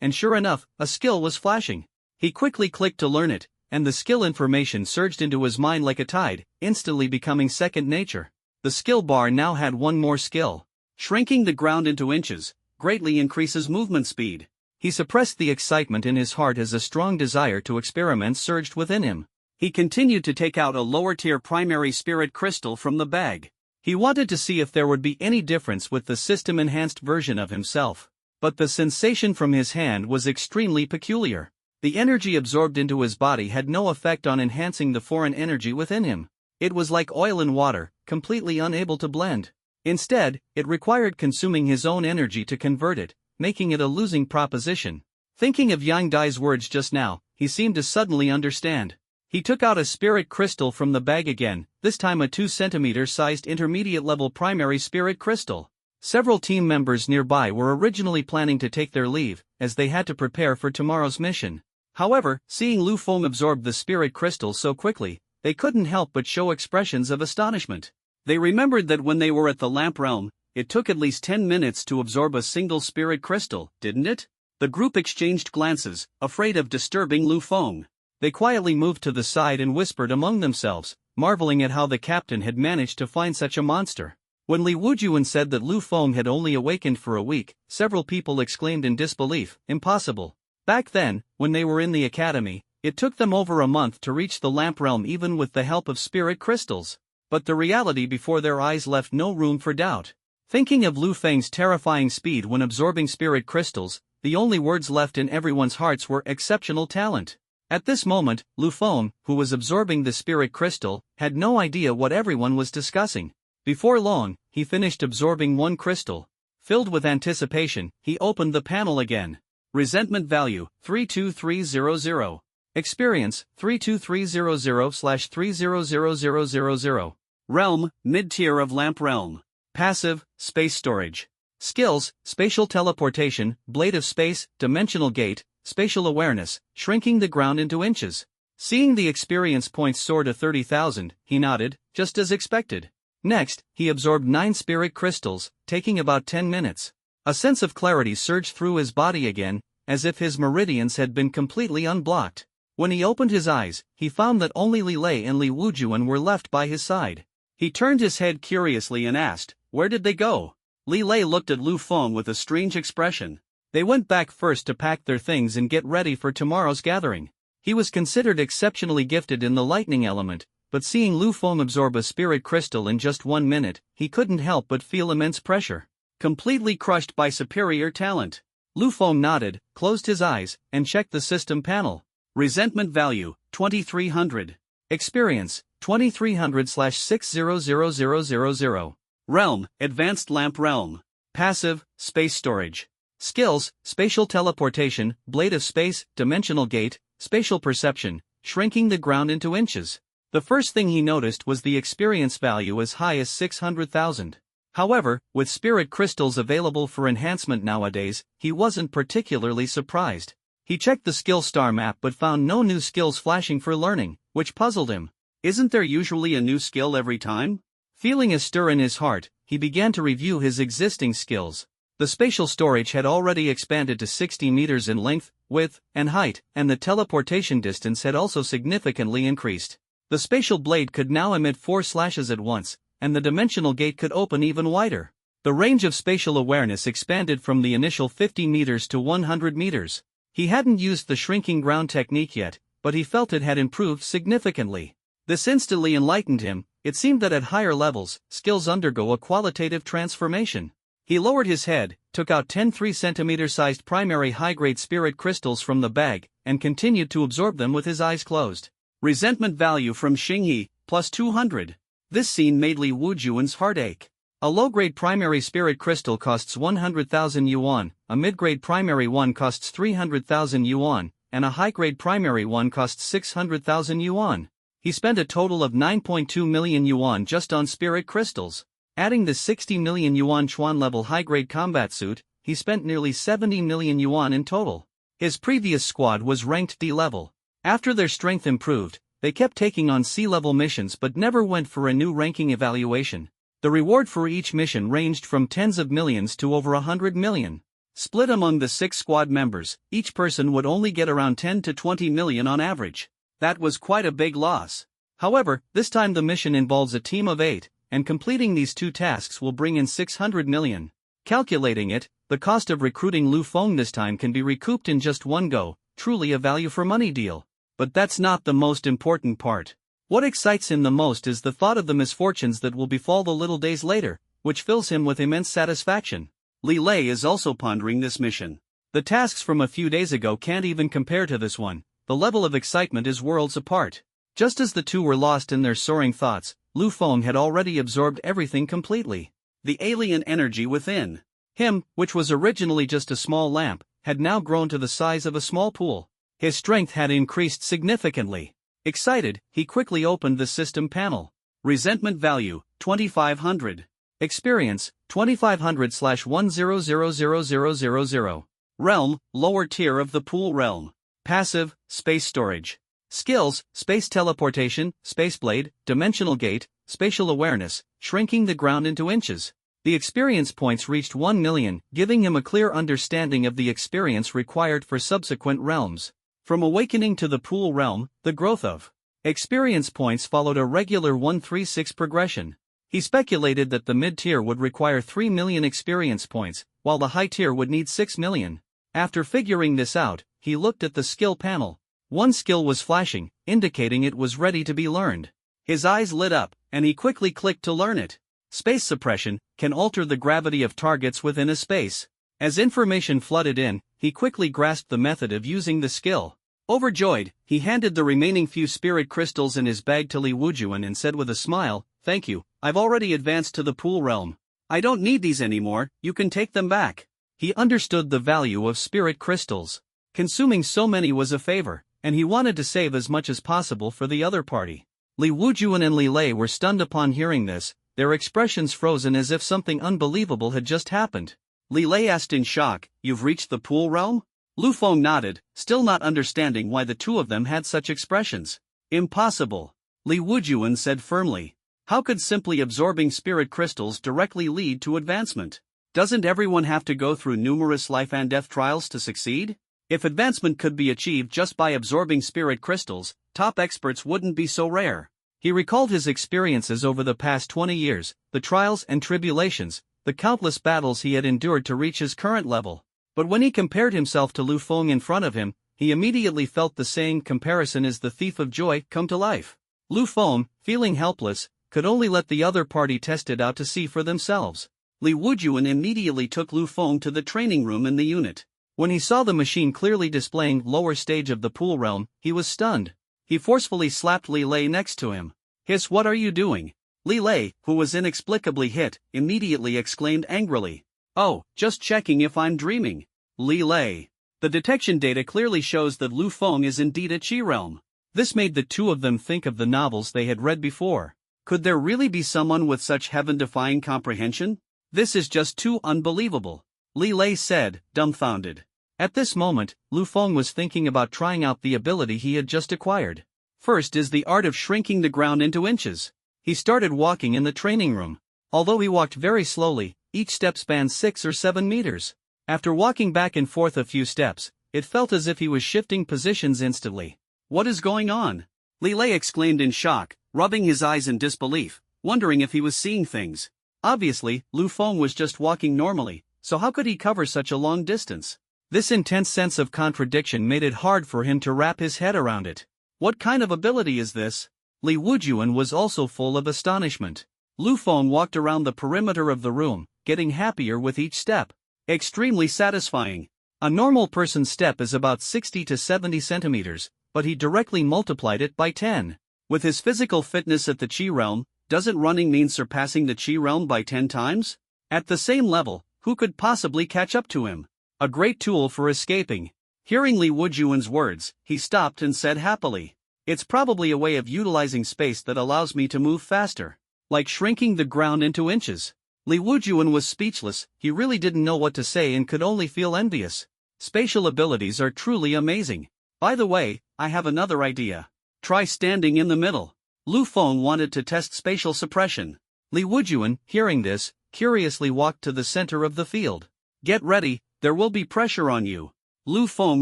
and sure enough, a skill was flashing. He quickly clicked to learn it, and the skill information surged into his mind like a tide, instantly becoming second nature. The skill bar now had one more skill. Shrinking the ground into inches, greatly increases movement speed. He suppressed the excitement in his heart as a strong desire to experiment surged within him. He continued to take out a lower-tier primary spirit crystal from the bag. He wanted to see if there would be any difference with the system-enhanced version of himself. But the sensation from his hand was extremely peculiar. The energy absorbed into his body had no effect on enhancing the foreign energy within him. It was like oil and water, completely unable to blend. Instead, it required consuming his own energy to convert it, making it a losing proposition. Thinking of Yang Dai's words just now, he seemed to suddenly understand. He took out a spirit crystal from the bag again, this time a 2-centimeter-sized intermediate-level primary spirit crystal. Several team members nearby were originally planning to take their leave, as they had to prepare for tomorrow's mission. However, seeing Lu Feng absorb the spirit crystal so quickly, they couldn't help but show expressions of astonishment. They remembered that when they were at the Lamp Realm, it took at least 10 minutes to absorb a single spirit crystal, didn't it? The group exchanged glances, afraid of disturbing Lu Feng. They quietly moved to the side and whispered among themselves, marveling at how the captain had managed to find such a monster. When Li Wujun said that Lu Feng had only awakened for a week, several people exclaimed in disbelief, impossible. Back then, when they were in the academy, it took them over a month to reach the Lamp Realm even with the help of spirit crystals. But the reality before their eyes left no room for doubt. Thinking of Lu Feng's terrifying speed when absorbing spirit crystals, the only words left in everyone's hearts were exceptional talent. At this moment, Lu Feng, who was absorbing the spirit crystal, had no idea what everyone was discussing. Before long, he finished absorbing one crystal. Filled with anticipation, he opened the panel again. Resentment value, 32300. Experience, 32300/300000. Realm, mid-tier of Lamp Realm. Passive, space storage. Skills, spatial teleportation, blade of space, dimensional gate, spatial awareness, shrinking the ground into inches. Seeing the experience points soar to 30,000, he nodded, just as expected. Next, he absorbed 9 spirit crystals, taking about 10 minutes. A sense of clarity surged through his body again, as if his meridians had been completely unblocked. When he opened his eyes, he found that only Li Lei and Li Wujuan were left by his side. He turned his head curiously and asked, "Where did they go?" Li Lei looked at Lu Feng with a strange expression. They went back first to pack their things and get ready for tomorrow's gathering. He was considered exceptionally gifted in the lightning element, but seeing Lu Feng absorb a spirit crystal in just 1 minute, he couldn't help but feel immense pressure. Completely crushed by superior talent. Lu Feng nodded, closed his eyes, and checked the system panel. Resentment value, 2300. Experience, 2300/600000. Realm, advanced Lamp Realm. Passive, space storage. Skills, spatial teleportation, blade of space, dimensional gate, spatial perception, shrinking the ground into inches. The first thing he noticed was the experience value as high as 600,000. However, with spirit crystals available for enhancement nowadays, he wasn't particularly surprised. He checked the skill star map but found no new skills flashing for learning, which puzzled him. Isn't there usually a new skill every time? Feeling a stir in his heart, he began to review his existing skills. The spatial storage had already expanded to 60 meters in length, width, and height, and the teleportation distance had also significantly increased. The spatial blade could now emit 4 slashes at once, and the dimensional gate could open even wider. The range of spatial awareness expanded from the initial 50 meters to 100 meters. He hadn't used the shrinking ground technique yet, but he felt it had improved significantly. This instantly enlightened him. It seemed that at higher levels, skills undergo a qualitative transformation. He lowered his head, took out 10 3-centimeter-sized primary high-grade spirit crystals from the bag, and continued to absorb them with his eyes closed. Resentment value from Xinghe, plus 200. This scene made Li Wujuan's heart ache. A low-grade primary spirit crystal costs 100,000 yuan, a mid-grade primary one costs 300,000 yuan, and a high-grade primary one costs 600,000 yuan. He spent a total of 9.2 million yuan just on spirit crystals. Adding the 60 million yuan Chuan-level high-grade combat suit, he spent nearly 70 million yuan in total. His previous squad was ranked D level. After their strength improved, they kept taking on C-level missions but never went for a new ranking evaluation. The reward for each mission ranged from tens of millions to over 100 million. Split among the 6 squad members, each person would only get around 10 to 20 million on average. That was quite a big loss. However, this time the mission involves a team of 8, and completing these 2 tasks will bring in 600 million. Calculating it, the cost of recruiting Lu Feng this time can be recouped in just one go, truly a value-for-money deal. But that's not the most important part. What excites him the most is the thought of the misfortunes that will befall the little days later, which fills him with immense satisfaction. Li Lei is also pondering this mission. The tasks from a few days ago can't even compare to this one. The level of excitement is worlds apart. Just as the two were lost in their soaring thoughts, Lu Feng had already absorbed everything completely. The alien energy within him, which was originally just a small lamp, had now grown to the size of a small pool. His strength had increased significantly. Excited, he quickly opened the system panel. Resentment value, 2500. Experience, 2500/10000000. Realm, lower tier of the pool realm. Passive, space storage. Skills, space teleportation, space blade, dimensional gate, spatial awareness, shrinking the ground into inches. The experience points reached 1 million, giving him a clear understanding of the experience required for subsequent realms. From awakening to the pool realm, the growth of experience points followed a regular 136 progression. He speculated that the mid-tier would require 3 million experience points, while the high tier would need 6 million. After figuring this out, he looked at the skill panel. One skill was flashing, indicating it was ready to be learned. His eyes lit up, and he quickly clicked to learn it. Space suppression can alter the gravity of targets within a space. As information flooded in, he quickly grasped the method of using the skill. Overjoyed, he handed the remaining few spirit crystals in his bag to Li Wujuan and said with a smile, "Thank you, I've already advanced to the pool realm. I don't need these anymore, you can take them back." He understood the value of spirit crystals. Consuming so many was a favor, and he wanted to save as much as possible for the other party. Li Wujuan and Li Lei were stunned upon hearing this, their expressions frozen as if something unbelievable had just happened. Li Lei asked in shock, "You've reached the pool realm?" Lu Feng nodded, still not understanding why the two of them had such expressions. "Impossible," Li Wujuan said firmly. "How could simply absorbing spirit crystals directly lead to advancement? Doesn't everyone have to go through numerous life and death trials to succeed? If advancement could be achieved just by absorbing spirit crystals, top experts wouldn't be so rare." He recalled his experiences over the past 20 years, the trials and tribulations, the countless battles he had endured to reach his current level. But when he compared himself to Lu Feng in front of him, he immediately felt the saying comparison is the thief of joy come to life. Lu Feng, feeling helpless, could only let the other party test it out to see for themselves. Li Wujuan immediately took Lu Feng to the training room in the unit. When he saw the machine clearly displaying lower stage of the pool realm, he was stunned. He forcefully slapped Li Lei next to him. "Hiss, what are you doing?" Li Lei, who was inexplicably hit, immediately exclaimed angrily. "Oh, just checking if I'm dreaming." Li Lei. The detection data clearly shows that Lu Feng is indeed a Qi realm. This made the two of them think of the novels they had read before. Could there really be someone with such heaven-defying comprehension? This is just too unbelievable, Li Lei said, dumbfounded. At this moment, Lu Feng was thinking about trying out the ability he had just acquired. First is the art of shrinking the ground into inches. He started walking in the training room. Although he walked very slowly, each step spanned 6 or 7 meters. After walking back and forth a few steps, it felt as if he was shifting positions instantly. "What is going on?" Li Lei exclaimed in shock, rubbing his eyes in disbelief, wondering if he was seeing things. Obviously, Lu Feng was just walking normally, so how could he cover such a long distance? This intense sense of contradiction made it hard for him to wrap his head around it. What kind of ability is this? Li Wujuan was also full of astonishment. Lu Feng walked around the perimeter of the room, getting happier with each step. Extremely satisfying. A normal person's step is about 60 to 70 centimeters, but he directly multiplied it by 10. With his physical fitness at the Qi realm, doesn't running mean surpassing the Qi realm by 10 times? At the same level, who could possibly catch up to him? A great tool for escaping. Hearing Li Wujuan's words, he stopped and said happily, "It's probably a way of utilizing space that allows me to move faster. Like shrinking the ground into inches." Li Wujuan was speechless, he really didn't know what to say and could only feel envious. Spatial abilities are truly amazing. By the way, I have another idea. Try standing in the middle. Lu Feng wanted to test spatial suppression. Li Wujuan, hearing this, curiously walked to the center of the field. "Get ready, there will be pressure on you," Lu Feng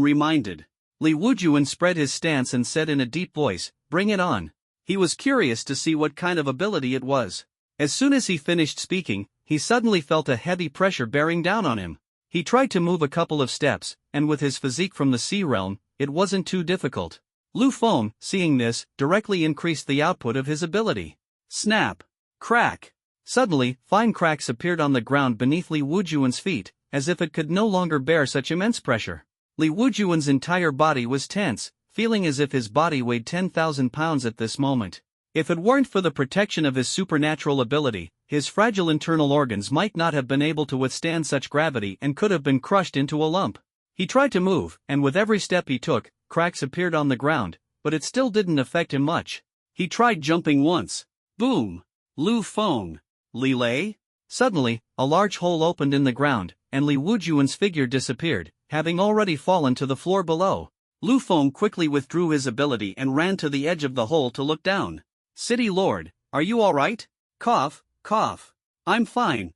reminded. Li Wujuan spread his stance and said in a deep voice, "Bring it on." He was curious to see what kind of ability it was. As soon as he finished speaking, he suddenly felt a heavy pressure bearing down on him. He tried to move a couple of steps, and with his physique from the Sea realm, it wasn't too difficult. Lu Feng, seeing this, directly increased the output of his ability. Snap! Crack! Suddenly, fine cracks appeared on the ground beneath Li Wujuan's feet, as if it could no longer bear such immense pressure. Li Wujuan's entire body was tense, feeling as if his body weighed 10,000 pounds at this moment. If it weren't for the protection of his supernatural ability, his fragile internal organs might not have been able to withstand such gravity and could have been crushed into a lump. He tried to move, and with every step he took, cracks appeared on the ground, but it still didn't affect him much. He tried jumping once. Boom! Lu Feng. Li Lei? Suddenly, a large hole opened in the ground, and Li Wujuan's figure disappeared, having already fallen to the floor below. Lu Feng quickly withdrew his ability and ran to the edge of the hole to look down. "City Lord, are you alright?" Cough, cough. I'm fine.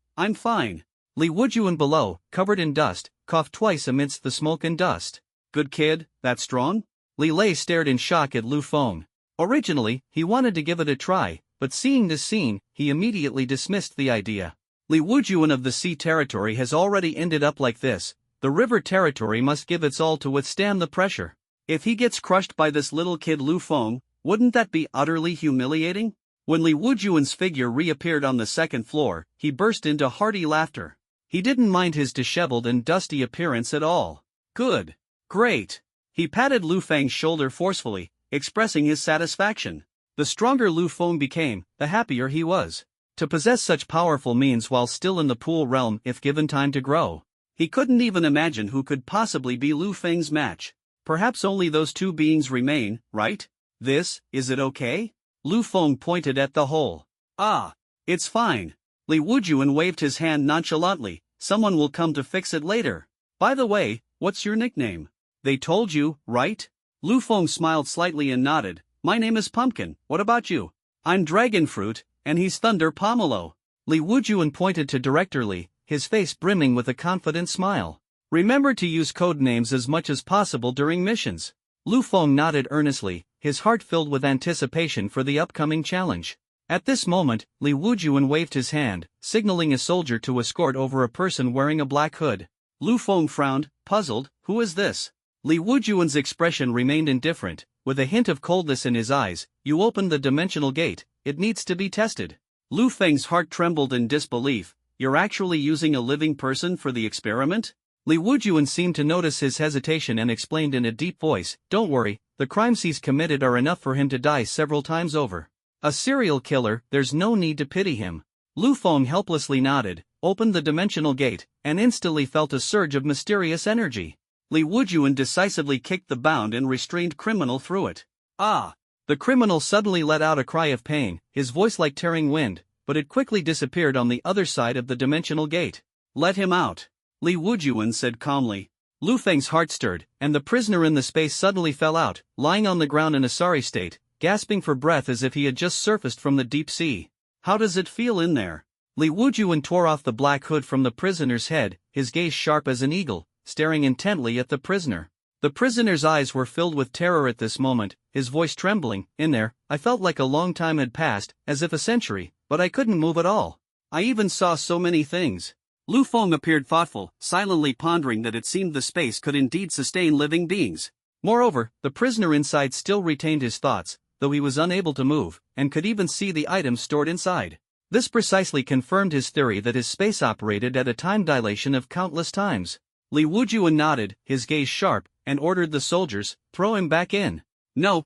Li Wujuan below, covered in dust, coughed twice amidst the smoke and dust. "Good kid, that strong?" Li Lei stared in shock at Lu Feng. Originally, he wanted to give it a try, but seeing this scene, he immediately dismissed the idea. Li Wujuan of the sea territory has already ended up like this. The river territory must give its all to withstand the pressure. If he gets crushed by this little kid Lu Feng, wouldn't that be utterly humiliating? When Li Wujuan's figure reappeared on the second floor, he burst into hearty laughter. He didn't mind his disheveled and dusty appearance at all. "Good. Great. He patted Lu Feng's shoulder forcefully, expressing his satisfaction. The stronger Lu Feng became, the happier he was. To possess such powerful means while still in the pool realm if given time to grow. He couldn't even imagine who could possibly be Lu Feng's match. Perhaps only those two beings remain, right? Is it okay? Lu Feng pointed at the hole. Ah, it's fine. Li Wujuan waved his hand nonchalantly, someone will come to fix it later. By the way, what's your nickname? They told you, right? Lu Feng smiled slightly and nodded. My name is Pumpkin, what about you? I'm Dragonfruit, and he's Thunder Pomelo. Li Wujuan pointed to Director Li, his face brimming with a confident smile. Remember to use code names as much as possible during missions. Lu Feng nodded earnestly, his heart filled with anticipation for the upcoming challenge. At this moment, Li Wujuan waved his hand, signaling a soldier to escort over a person wearing a black hood. Lu Feng frowned, puzzled. Who is this? Li Wujuan's expression remained indifferent, with a hint of coldness in his eyes. You opened the dimensional gate, it needs to be tested. Lu Feng's heart trembled in disbelief. You're actually using a living person for the experiment? Li Wujuan seemed to notice his hesitation and explained in a deep voice, don't worry, the crimes he's committed are enough for him to die several times over. A serial killer, there's no need to pity him. Lu Feng helplessly nodded, opened the dimensional gate, and instantly felt a surge of mysterious energy. Li Wujuan decisively kicked the bound and restrained criminal through it. Ah! The criminal suddenly let out a cry of pain, his voice like tearing wind, but it quickly disappeared on the other side of the dimensional gate. Let him out. Li Wujuan said calmly. Lu Feng's heart stirred, and the prisoner in the space suddenly fell out, lying on the ground in a sorry state, gasping for breath as if he had just surfaced from the deep sea. How does it feel in there? Li Wujuan tore off the black hood from the prisoner's head, his gaze sharp as an eagle, staring intently at the prisoner. The prisoner's eyes were filled with terror at this moment, his voice trembling. In there, I felt like a long time had passed, as if a century, but I couldn't move at all. I even saw so many things. Lu Feng appeared thoughtful, silently pondering that it seemed the space could indeed sustain living beings. Moreover, the prisoner inside still retained his thoughts, though he was unable to move, and could even see the items stored inside. This precisely confirmed his theory that his space operated at a time dilation of countless times. Li Wujuan nodded, his gaze sharp, and ordered the soldiers, throw him back in. No,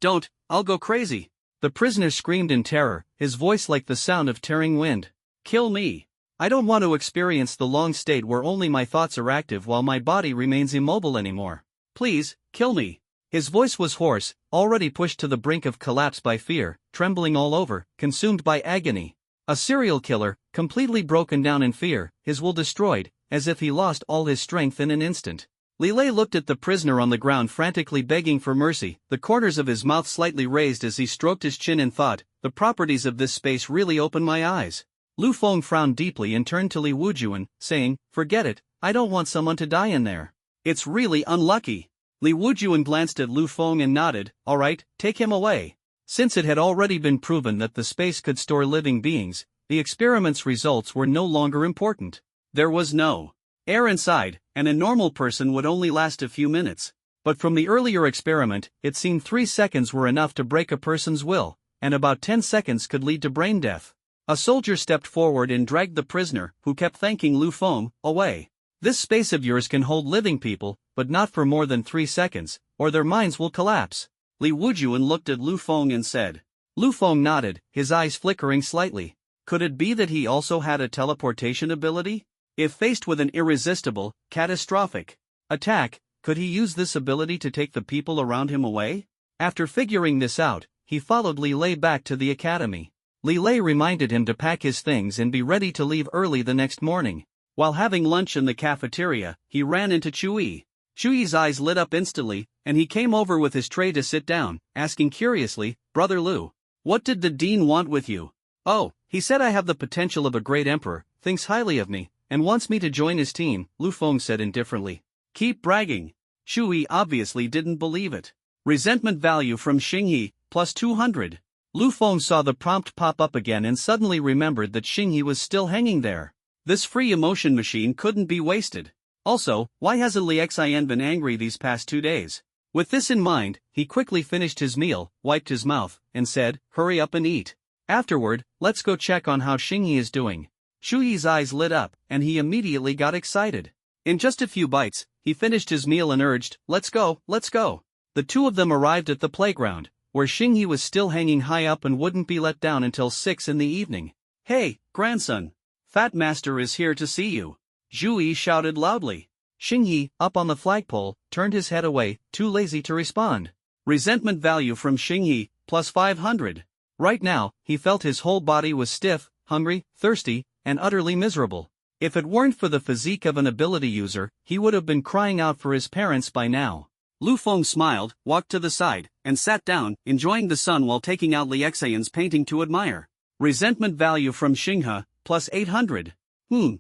don't, I'll go crazy. The prisoner screamed in terror, his voice like the sound of tearing wind. Kill me. I don't want to experience the long state where only my thoughts are active while my body remains immobile anymore. Please, kill me. His voice was hoarse, already pushed to the brink of collapse by fear, trembling all over, consumed by agony. A serial killer, completely broken down in fear, his will destroyed, as if he lost all his strength in an instant. Li Lei looked at the prisoner on the ground frantically begging for mercy, the corners of his mouth slightly raised as he stroked his chin and thought, the properties of this space really open my eyes. Lu Feng frowned deeply and turned to Li Wujuan, saying, forget it, I don't want someone to die in there. It's really unlucky. Li Wujuan glanced at Lu Feng and nodded, alright, take him away. Since it had already been proven that the space could store living beings, the experiment's results were no longer important. There was no air inside, and a normal person would only last a few minutes. But from the earlier experiment, it seemed 3 seconds were enough to break a person's will, and about 10 seconds could lead to brain death. A soldier stepped forward and dragged the prisoner, who kept thanking Lu Feng, away. This space of yours can hold living people, but not for more than 3 seconds, or their minds will collapse. Li Wujuan looked at Lu Feng and said. Lu Feng nodded, his eyes flickering slightly. Could it be that he also had a teleportation ability? If faced with an irresistible, catastrophic attack, could he use this ability to take the people around him away? After figuring this out, he followed Li Lei back to the academy. Li Lei reminded him to pack his things and be ready to leave early the next morning. While having lunch in the cafeteria, he ran into Chui. Chui's eyes lit up instantly, and he came over with his tray to sit down, asking curiously, Brother Lu, what did the dean want with you? Oh, he said I have the potential of a great emperor, thinks highly of me, and wants me to join his team, Lu Feng said indifferently. Keep bragging. Chui obviously didn't believe it. Resentment value from Xinghe, plus 200. Lu Feng saw the prompt pop up again and suddenly remembered that Xinghe was still hanging there. This free emotion machine couldn't be wasted. Also, why hasn't Li Xian been angry these past 2 days? With this in mind, he quickly finished his meal, wiped his mouth, and said, hurry up and eat. Afterward, let's go check on how Xinghe is doing. Chui's eyes lit up, and he immediately got excited. In just a few bites, he finished his meal and urged, "Let's go, let's go." The two of them arrived at the playground, where Xingyi was still hanging high up and wouldn't be let down until 6 in the evening. "Hey, grandson! Fat Master is here to see you," Zhu Yi shouted loudly. Xingyi, up on the flagpole, turned his head away, too lazy to respond. Resentment value from Xingyi, plus 500. Right now, he felt his whole body was stiff, hungry, thirsty, and utterly miserable. If it weren't for the physique of an ability user, he would have been crying out for his parents by now. Lu Feng smiled, walked to the side, and sat down, enjoying the sun while taking out Li Xian's painting to admire. Resentment value from Xinghe, plus 800.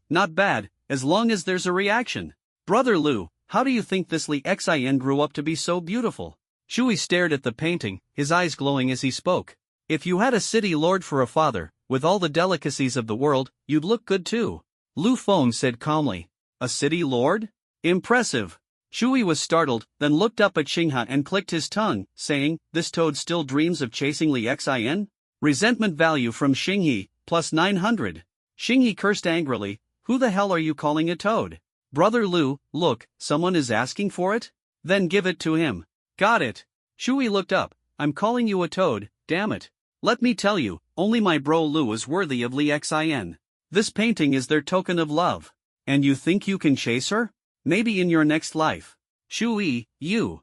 Not bad, as long as there's a reaction. Brother Lu, how do you think this Li Xian grew up to be so beautiful? Shui stared at the painting, his eyes glowing as he spoke. If you had a city lord for a father, with all the delicacies of the world, you'd look good too. Lu Feng said calmly. A city lord? Impressive. Shui was startled, then looked up at Xinghe and clicked his tongue, saying, "This toad still dreams of chasing Li Xian?" Resentment value from Xingyi, plus 900. Xingyi cursed angrily, "Who the hell are you calling a toad? Brother Lu, look, someone is asking for it? Then give it to him." "Got it." Shui looked up, "I'm calling you a toad, damn it. Let me tell you, only my bro Lu is worthy of Li Xian. This painting is their token of love. And you think you can chase her? Maybe in your next life. Shui, you.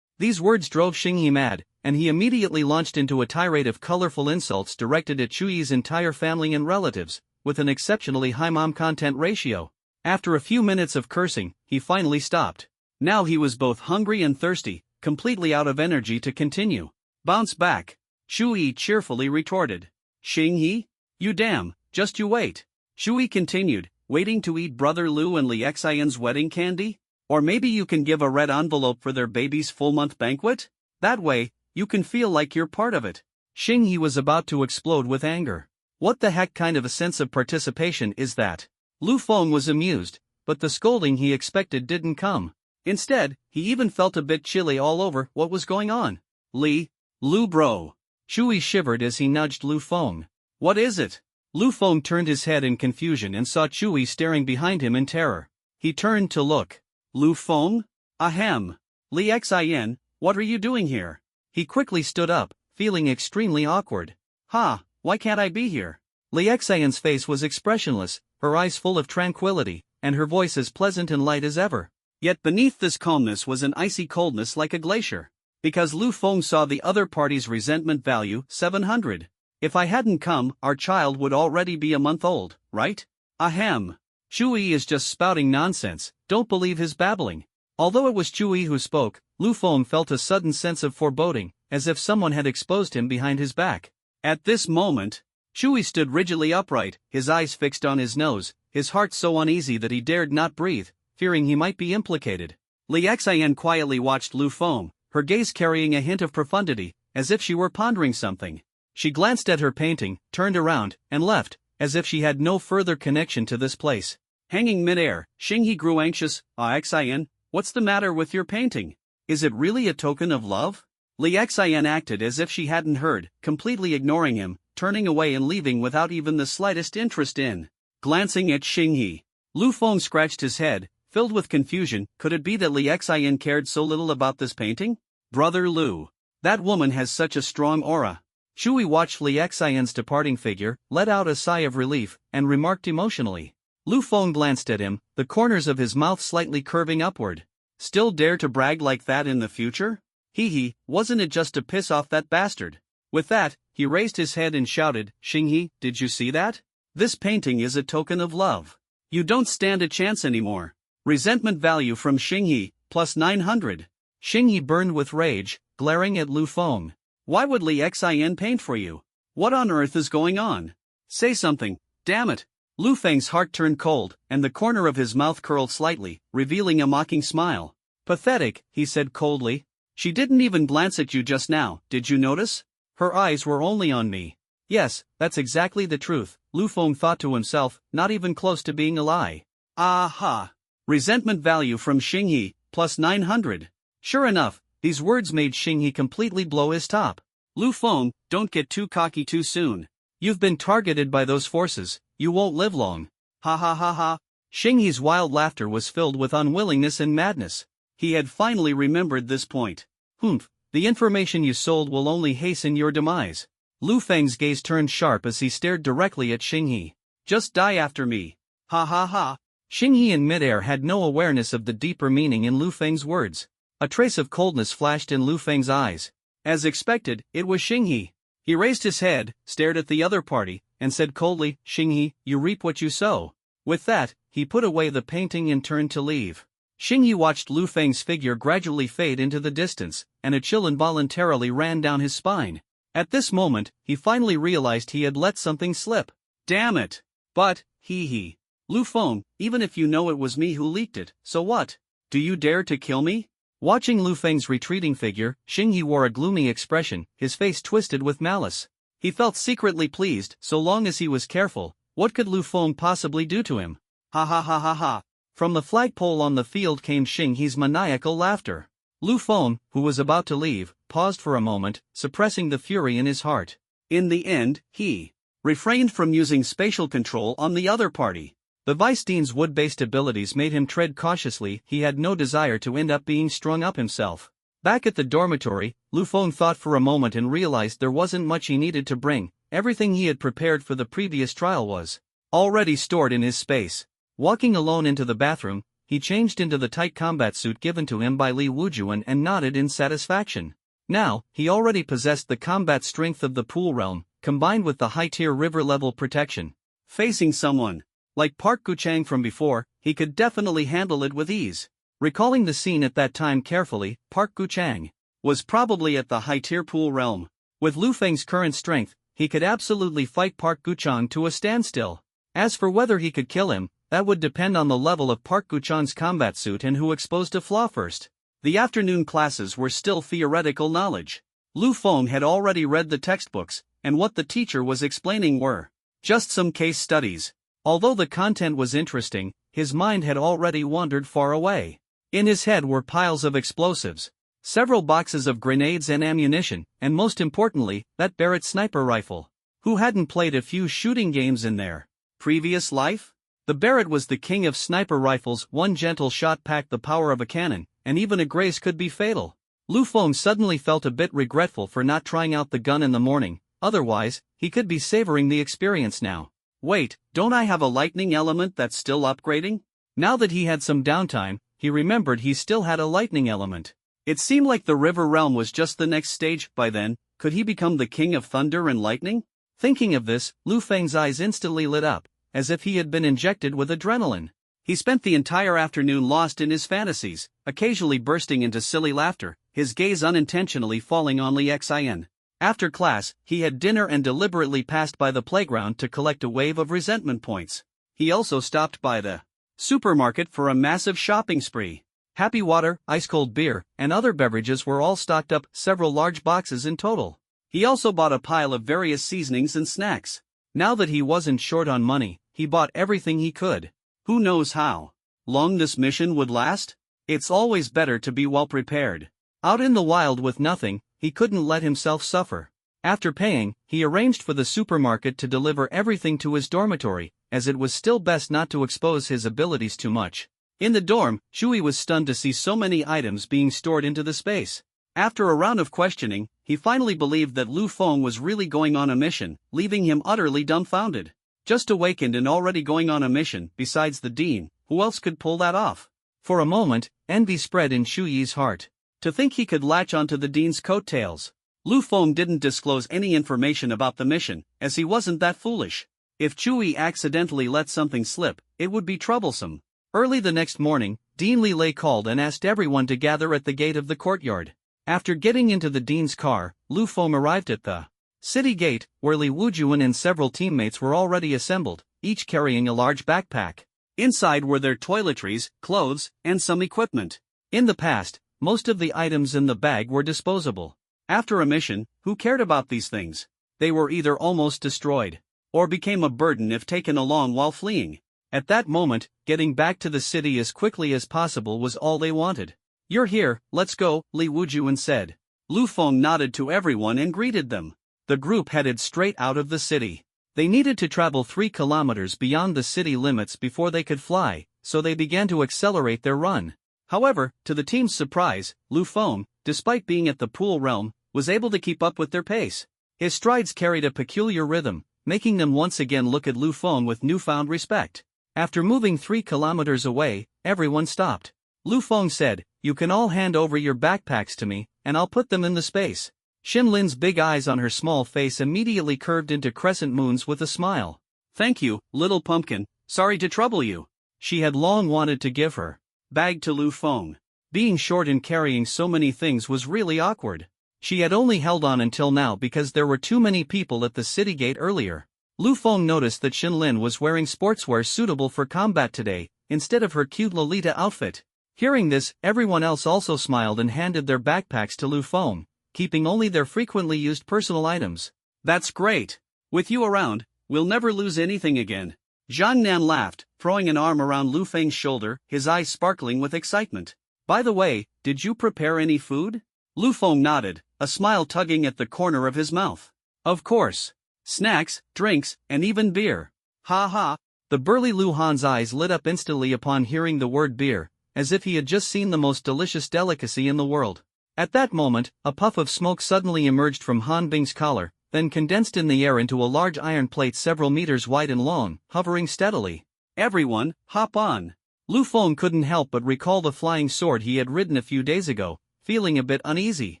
These words drove Xingyi mad, and he immediately launched into a tirade of colorful insults directed at Shui's entire family and relatives, with an exceptionally high mom content ratio. After a few minutes of cursing, he finally stopped. Now he was both hungry and thirsty, completely out of energy to continue. "Bounce back," Shui cheerfully retorted. "Xingyi? You damn, just you wait." Shui continued, "Waiting to eat Brother Lu and Li Xian's wedding candy? Or maybe you can give a red envelope for their baby's full-month banquet? That way, you can feel like you're part of it." Xingyi was about to explode with anger. What the heck kind of a sense of participation is that? Lu Feng was amused, but the scolding he expected didn't come. Instead, he even felt a bit chilly all over what was going on. Lu bro. Shui shivered as he nudged Lu Feng. "What is it?" Lu Feng turned his head in confusion and saw Shui staring behind him in terror. He turned to look. "Lu Feng? Ahem. Li Xian, what are you doing here?" He quickly stood up, feeling extremely awkward. "Ha, why can't I be here?" Li Xian's face was expressionless, her eyes full of tranquility, and her voice as pleasant and light as ever. Yet beneath this calmness was an icy coldness like a glacier. Because Lu Feng saw the other party's resentment value, 700. "If I hadn't come, our child would already be a month old, right? Ahem. Shui is just spouting nonsense, don't believe his babbling." Although it was Shui who spoke, Lu Feng felt a sudden sense of foreboding, as if someone had exposed him behind his back. At this moment, Shui stood rigidly upright, his eyes fixed on his nose, his heart so uneasy that he dared not breathe, fearing he might be implicated. Li Xian quietly watched Lu Feng, her gaze carrying a hint of profundity, as if she were pondering something. She glanced at her painting, turned around, and left, as if she had no further connection to this place. Hanging midair, Xingyi grew anxious. "Xian, what's the matter with your painting? Is it really a token of love?" Li Xian acted as if she hadn't heard, completely ignoring him, turning away and leaving without even the slightest interest in. Glancing at Xingyi, Lu Feng scratched his head, filled with confusion. Could it be that Li Xian cared so little about this painting? Brother Lu. That woman has such a strong aura. Shui watched Li Xian's departing figure, let out a sigh of relief, and remarked emotionally. Lu Feng glanced at him, the corners of his mouth slightly curving upward. "Still dare to brag like that in the future? Hee, wasn't it just to piss off that bastard?" With that, he raised his head and shouted, "Xingyi, did you see that? This painting is a token of love. You don't stand a chance anymore." Resentment value from Xingyi, plus 900. Xingyi burned with rage, glaring at Lu Feng. "Why would Li Xian paint for you? What on earth is going on? Say something, damn it." Lu Feng's heart turned cold, and the corner of his mouth curled slightly, revealing a mocking smile. "Pathetic," he said coldly. "She didn't even glance at you just now, did you notice? Her eyes were only on me." Yes, that's exactly the truth, Lu Feng thought to himself, not even close to being a lie. Aha! Resentment value from Xingyi, plus 900. Sure enough, these words made Xingyi completely blow his top. "Lu Feng, don't get too cocky too soon. You've been targeted by those forces, you won't live long." "Ha ha ha ha." Xingyi's wild laughter was filled with unwillingness and madness. He had finally remembered this point. Humph, the information you sold will only hasten your demise. Lu Feng's gaze turned sharp as he stared directly at Xingyi. Just die after me. Ha ha ha. Xingyi in midair had no awareness of the deeper meaning in Lu Feng's words. A trace of coldness flashed in Lu Feng's eyes. As expected, it was Xingyi. He raised his head, stared at the other party, and said coldly, Xingyi, you reap what you sow. With that, he put away the painting and turned to leave. Xingyi watched Lu Feng's figure gradually fade into the distance, and a chill involuntarily ran down his spine. At this moment, he finally realized he had let something slip. Damn it! But, hee. Lu Feng, even if you know it was me who leaked it, so what? Do you dare to kill me? Watching Lu Feng's retreating figure, Xingyi wore a gloomy expression, his face twisted with malice. He felt secretly pleased, so long as he was careful. What could Lu Feng possibly do to him? Ha ha ha ha ha. From the flagpole on the field came Xingyi's maniacal laughter. Lu Feng, who was about to leave, paused for a moment, suppressing the fury in his heart. In the end, he refrained from using spatial control on the other party. The Vice Dean's wood-based abilities made him tread cautiously. He had no desire to end up being strung up himself. Back at the dormitory, Lu Feng thought for a moment and realized there wasn't much he needed to bring. Everything he had prepared for the previous trial was already stored in his space. Walking alone into the bathroom, he changed into the tight combat suit given to him by Li Wujuan and nodded in satisfaction. Now, he already possessed the combat strength of the pool realm, combined with the high-tier river-level protection. Facing someone like Park Guchang from before, he could definitely handle it with ease. Recalling the scene at that time carefully, Park Guchang was probably at the high-tier pool realm. With Lu Feng's current strength, he could absolutely fight Park Guchang to a standstill. As for whether he could kill him, that would depend on the level of Park Guchang's combat suit and who exposed a flaw first. The afternoon classes were still theoretical knowledge. Lu Feng had already read the textbooks, and what the teacher was explaining were just some case studies. Although the content was interesting, his mind had already wandered far away. In his head were piles of explosives, several boxes of grenades and ammunition, and most importantly, that Barrett sniper rifle. Who hadn't played a few shooting games in their previous life? The Barrett was the king of sniper rifles. One gentle shot packed the power of a cannon, and even a graze could be fatal. Lu Feng suddenly felt a bit regretful for not trying out the gun in the morning, otherwise, he could be savoring the experience now. Wait, don't I have a lightning element that's still upgrading? Now that he had some downtime, he remembered he still had a lightning element. It seemed like the river realm was just the next stage. By then, could he become the king of thunder and lightning? Thinking of this, Lu Feng's eyes instantly lit up, as if he had been injected with adrenaline. He spent the entire afternoon lost in his fantasies, occasionally bursting into silly laughter, his gaze unintentionally falling on Li Xin. After class, he had dinner and deliberately passed by the playground to collect a wave of resentment points. He also stopped by the supermarket for a massive shopping spree. Happy water, ice-cold beer, and other beverages were all stocked up, several large boxes in total. He also bought a pile of various seasonings and snacks. Now that he wasn't short on money, he bought everything he could. Who knows how long this mission would last? It's always better to be well prepared. Out in the wild with nothing, he couldn't let himself suffer. After paying, he arranged for the supermarket to deliver everything to his dormitory, as it was still best not to expose his abilities too much. In the dorm, Shui was stunned to see so many items being stored into the space. After a round of questioning, he finally believed that Lu Feng was really going on a mission, leaving him utterly dumbfounded. Just awakened and already going on a mission. Besides the dean, who else could pull that off? For a moment, envy spread in Shuyi's heart. To think he could latch onto the dean's coattails. Lu Feng didn't disclose any information about the mission, as he wasn't that foolish. If Shui accidentally let something slip, it would be troublesome. Early the next morning, Dean Li Lei called and asked everyone to gather at the gate of the courtyard. After getting into the dean's car, Lu Feng arrived at the city gate, where Li Wujuan and several teammates were already assembled, each carrying a large backpack. Inside were their toiletries, clothes, and some equipment. In the past, most of the items in the bag were disposable. After a mission, who cared about these things? They were either almost destroyed, or became a burden if taken along while fleeing. At that moment, getting back to the city as quickly as possible was all they wanted. "You're here, let's go," Li Wujuan said. Lu Feng nodded to everyone and greeted them. The group headed straight out of the city. They needed to travel 3 kilometers beyond the city limits before they could fly, so they began to accelerate their run. However, to the team's surprise, Lu Feng, despite being at the pool realm, was able to keep up with their pace. His strides carried a peculiar rhythm, making them once again look at Lu Feng with newfound respect. After moving 3 kilometers away, everyone stopped. Lu Feng said, "You can all hand over your backpacks to me, and I'll put them in the space." Xin Lin's big eyes on her small face immediately curved into crescent moons with a smile. "Thank you, little pumpkin, sorry to trouble you." She had long wanted to give her bag to Lu Feng. Being short and carrying so many things was really awkward. She had only held on until now because there were too many people at the city gate earlier. Lu Feng noticed that Xin Lin was wearing sportswear suitable for combat today, instead of her cute Lolita outfit. Hearing this, everyone else also smiled and handed their backpacks to Lu Feng, keeping only their frequently used personal items. "That's great. With you around, we'll never lose anything again." Zhang Nan laughed, throwing an arm around Lu Feng's shoulder, his eyes sparkling with excitement. "By the way, did you prepare any food?" Lu Feng nodded, a smile tugging at the corner of his mouth. "Of course. Snacks, drinks, and even beer." Ha ha! The burly Lu Han's eyes lit up instantly upon hearing the word beer, as if he had just seen the most delicious delicacy in the world. At that moment, a puff of smoke suddenly emerged from Han Bing's collar, then condensed in the air into a large iron plate several meters wide and long, hovering steadily. "Everyone, hop on." Lu Feng couldn't help but recall the flying sword he had ridden a few days ago, feeling a bit uneasy.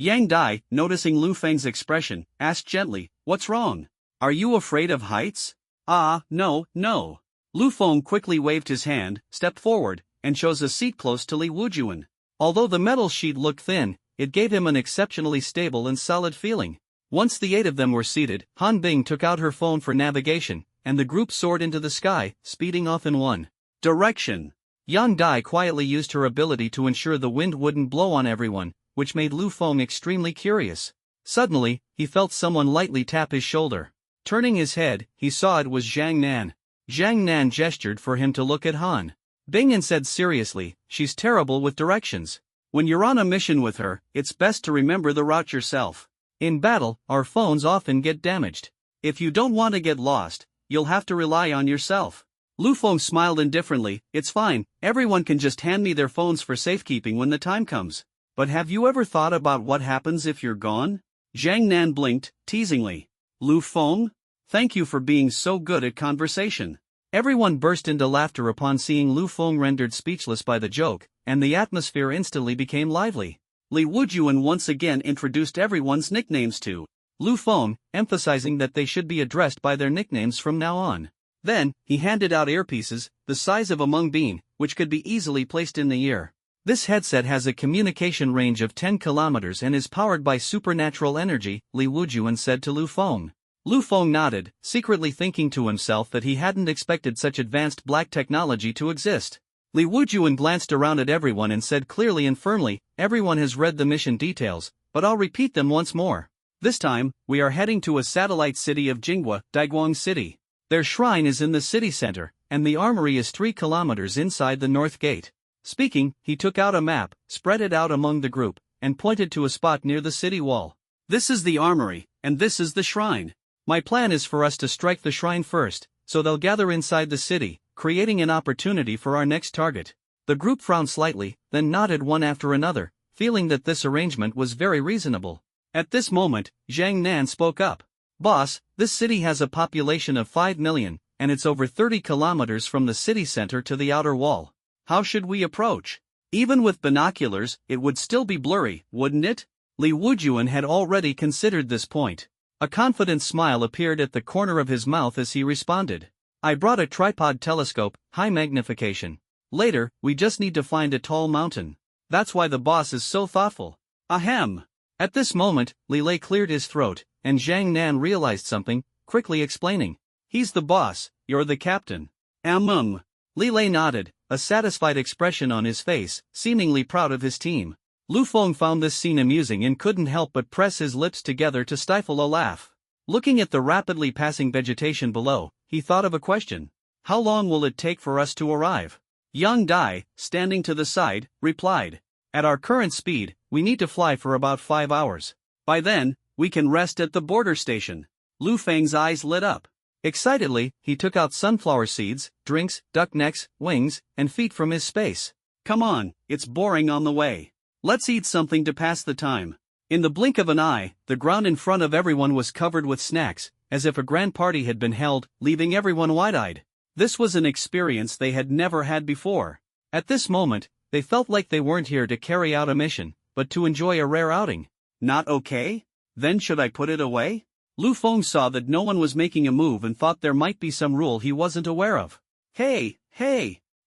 Yang Dai, noticing Lu Feng's expression, asked gently, "What's wrong? Are you afraid of heights?" "Ah, no, no." Lu Feng quickly waved his hand, stepped forward, and chose a seat close to Li Wujuan. Although the metal sheet looked thin, it gave him an exceptionally stable and solid feeling. Once the 8 of them were seated, Han Bing took out her phone for navigation, and the group soared into the sky, speeding off in one direction. Yang Dai quietly used her ability to ensure the wind wouldn't blow on everyone, which made Lu Feng extremely curious. Suddenly, he felt someone lightly tap his shoulder. Turning his head, he saw it was Zhang Nan. Zhang Nan gestured for him to look at Han Bing and said seriously, "She's terrible with directions. When you're on a mission with her, it's best to remember the route yourself. In battle, our phones often get damaged. If you don't want to get lost, you'll have to rely on yourself." Lu Feng smiled indifferently. "It's fine, everyone can just hand me their phones for safekeeping when the time comes. But have you ever thought about what happens if you're gone?" Zhang Nan blinked, teasingly. "Lu Feng? Thank you for being so good at conversation." Everyone burst into laughter upon seeing Lu Feng rendered speechless by the joke, and the atmosphere instantly became lively. Li Wujuan once again introduced everyone's nicknames to Lu Feng, emphasizing that they should be addressed by their nicknames from now on. Then, he handed out earpieces, the size of a mung bean, which could be easily placed in the ear. "This headset has a communication range of 10 kilometers and is powered by supernatural energy," Li Wujuan said to Lu Feng. Lu Feng nodded, secretly thinking to himself that he hadn't expected such advanced black technology to exist. Li Wujuan glanced around at everyone and said clearly and firmly, "Everyone has read the mission details, but I'll repeat them once more. This time, we are heading to a satellite city of Jinghua, Daiguang City. Their shrine is in the city center, and the armory is 3 kilometers inside the north gate." Speaking, he took out a map, spread it out among the group, and pointed to a spot near the city wall. "This is the armory, and this is the shrine. My plan is for us to strike the shrine first, so they'll gather inside the city, creating an opportunity for our next target." The group frowned slightly, then nodded one after another, feeling that this arrangement was very reasonable. At this moment, Zhang Nan spoke up. "Boss, this city has a population of 5 million, and it's over 30 kilometers from the city center to the outer wall. How should we approach? Even with binoculars, it would still be blurry, wouldn't it?" Li Wujuan had already considered this point. A confident smile appeared at the corner of his mouth as he responded. "I brought a tripod telescope, high magnification. Later, we just need to find a tall mountain. That's why the boss is so thoughtful." "Ahem." At this moment, Li Lei cleared his throat, and Zhang Nan realized something, quickly explaining. "He's the boss, you're the captain." Li Lei nodded, a satisfied expression on his face, seemingly proud of his team. Lu Feng found this scene amusing and couldn't help but press his lips together to stifle a laugh. Looking at the rapidly passing vegetation below, he thought of a question. "How long will it take for us to arrive?" Yang Dai, standing to the side, replied. "At our current speed, we need to fly for about 5 hours. By then, we can rest at the border station." Lu Feng's eyes lit up. Excitedly, he took out sunflower seeds, drinks, duck necks, wings, and feet from his space. Come on, it's boring on the way. Let's eat something to pass the time. In the blink of an eye, the ground in front of everyone was covered with snacks, as if a grand party had been held, leaving everyone wide-eyed. This was an experience they had never had before. At this moment, they felt like they weren't here to carry out a mission, but to enjoy a rare outing. Not okay? Then should I put it away? Lu Feng saw that no one was making a move and thought there might be some rule he wasn't aware of. Hey!